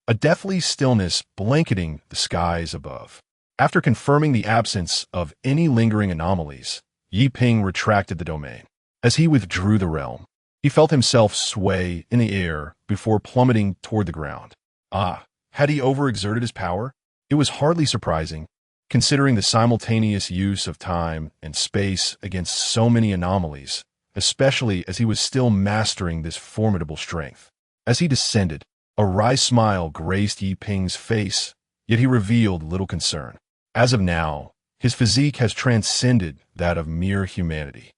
a deathly stillness blanketing the skies above. After confirming the absence of any lingering anomalies, Yi Ping retracted the domain. As he withdrew the realm, he felt himself sway in the air before plummeting toward the ground. Had he overexerted his power? It was hardly surprising, considering the simultaneous use of time and space against so many anomalies, especially as he was still mastering this formidable strength. As he descended, a wry smile graced Yi Ping's face, yet he revealed little concern. As of now, his physique has transcended that of mere humanity.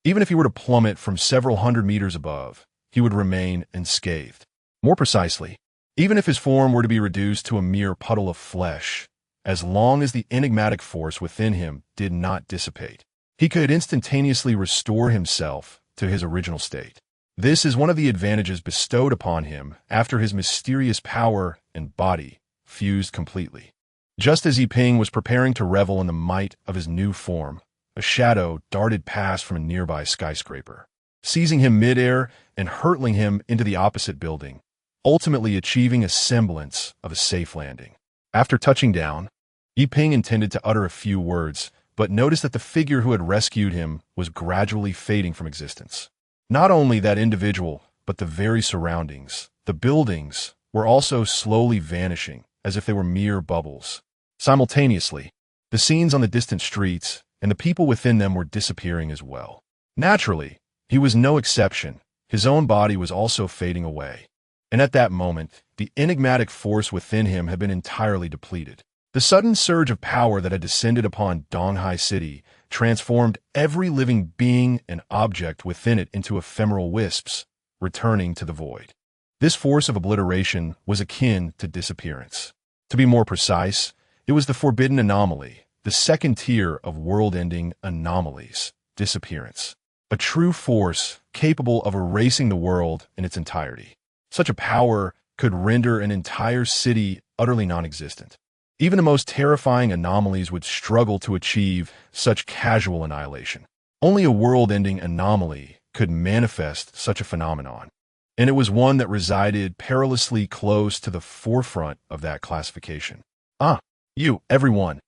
Even if he were to plummet from several hundred meters above, he would remain unscathed. More precisely, even if his form were to be reduced to a mere puddle of flesh, as long as the enigmatic force within him did not dissipate, he could instantaneously restore himself to his original state. This is one of the advantages bestowed upon him after his mysterious power and body fused completely. Just as Yi Ping was preparing to revel in the might of his new form, a shadow darted past from a nearby skyscraper, seizing him midair and hurtling him into the opposite building, ultimately achieving a semblance of a safe landing. After touching down, Yi Ping intended to utter a few words, but noticed that the figure who had rescued him was gradually fading from existence. Not only that individual, but the very surroundings, the buildings, were also slowly vanishing, as if they were mere bubbles. Simultaneously, the scenes on the distant streets and the people within them were disappearing as well. Naturally, he was no exception. His own body was also fading away. And at that moment, the enigmatic force within him had been entirely depleted. The sudden surge of power that had descended upon Donghai City transformed every living being and object within it into ephemeral wisps, returning to the void. This force of obliteration was akin to disappearance. To be more precise, it was the forbidden anomaly, the second tier of world-ending anomalies, disappearance. A true force capable of erasing the world in its entirety. Such a power could render an entire city utterly non-existent. Even the most terrifying anomalies would struggle to achieve such casual annihilation. Only a world-ending anomaly could manifest such a phenomenon, and it was one that resided perilously close to the forefront of that classification. Ah, you, everyone.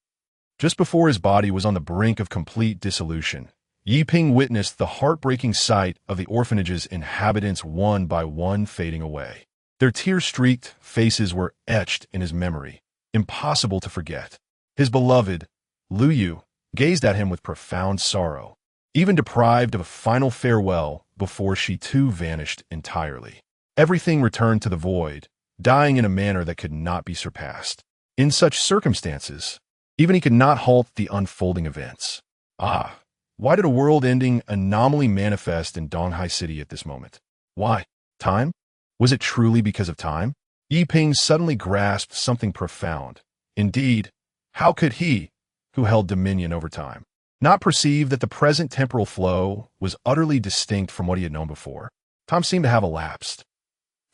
Just before his body was on the brink of complete dissolution, Yi Ping witnessed the heartbreaking sight of the orphanage's inhabitants one by one fading away. Their tear-streaked faces were etched in his memory, impossible to forget. His beloved, Lu Yu, gazed at him with profound sorrow, even deprived of a final farewell before she too vanished entirely. Everything returned to the void, dying in a manner that could not be surpassed. In such circumstances, even he could not halt the unfolding events. Ah, why did a world-ending anomaly manifest in Donghai City at this moment? Why? Time? Was it truly because of time? Yi Ping suddenly grasped something profound. Indeed, how could he, who held dominion over time, not perceive that the present temporal flow was utterly distinct from what he had known before? Time seemed to have elapsed.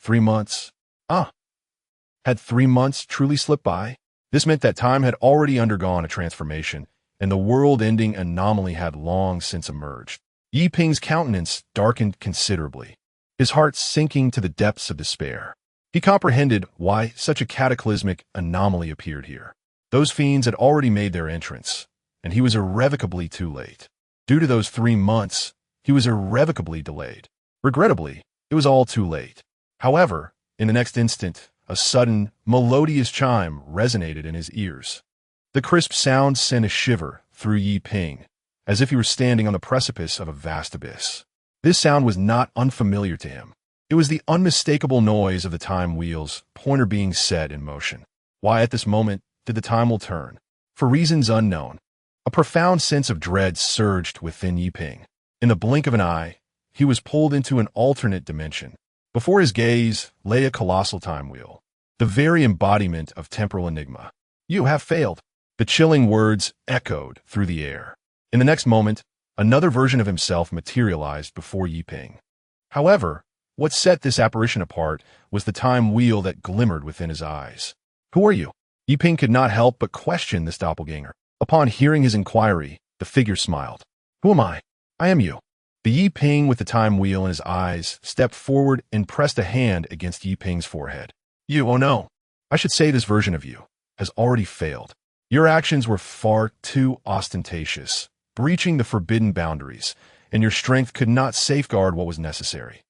3 months. Had 3 months truly slipped by? This meant that time had already undergone a transformation, and the world-ending anomaly had long since emerged. Yi Ping's countenance darkened considerably, his heart sinking to the depths of despair. He comprehended why such a cataclysmic anomaly appeared here. Those fiends had already made their entrance, and he was irrevocably too late. Due to those 3 months, he was irrevocably delayed. Regrettably, it was all too late. However, in the next instant, a sudden, melodious chime resonated in his ears. The crisp sound sent a shiver through Yi Ping, as if he were standing on the precipice of a vast abyss. This sound was not unfamiliar to him. It was the unmistakable noise of the time wheel's pointer being set in motion. Why at this moment did the time wheel turn? For reasons unknown. A profound sense of dread surged within Yi Ping. In the blink of an eye, he was pulled into an alternate dimension. Before his gaze lay a colossal time wheel, the very embodiment of temporal enigma. You have failed. The chilling words echoed through the air. In the next moment, another version of himself materialized before Yi Ping. However, what set this apparition apart was the time wheel that glimmered within his eyes. Who are you? Yi Ping could not help but question this doppelganger. Upon hearing his inquiry, the figure smiled. Who am I? I am you. The Yi Ping with the time wheel in his eyes stepped forward and pressed a hand against Yi Ping's forehead. You, oh no. I should say this version of you has already failed. Your actions were far too ostentatious, breaching the forbidden boundaries, and your strength could not safeguard what was necessary.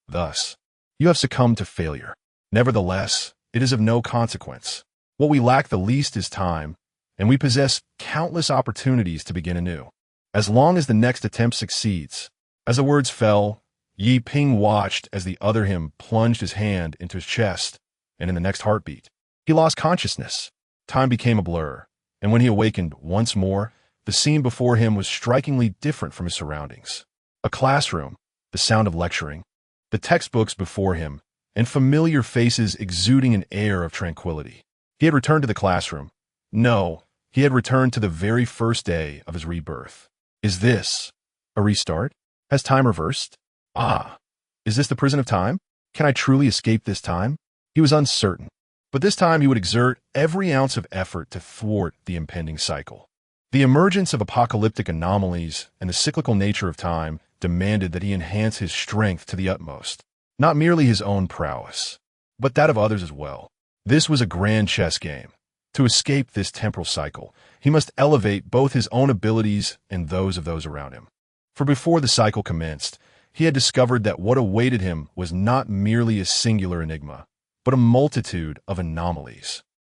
Thus, you have succumbed to failure. Nevertheless, it is of no consequence. What we lack the least is time, and we possess countless opportunities to begin anew. As long as the next attempt succeeds. As the words fell, Yi Ping watched as the other him plunged his hand into his chest, and in the next heartbeat, he lost consciousness. Time became a blur, and when he awakened once more, the scene before him was strikingly different from his surroundings. A classroom, the sound of lecturing, the textbooks before him, and familiar faces exuding an air of tranquility. He had returned to the classroom. No, he had returned to the very first day of his rebirth. Is this a restart? Has time reversed? Is this the prison of time? Can I truly escape this time? He was uncertain, but this time he would exert every ounce of effort to thwart the impending cycle. The emergence of apocalyptic anomalies and the cyclical nature of time demanded that he enhance his strength to the utmost, not merely his own prowess, but that of others as well. This was a grand chess game. To escape this temporal cycle, he must elevate both his own abilities and those of those around him. For before the cycle commenced, he had discovered that what awaited him was not merely a singular enigma, but a multitude of anomalies.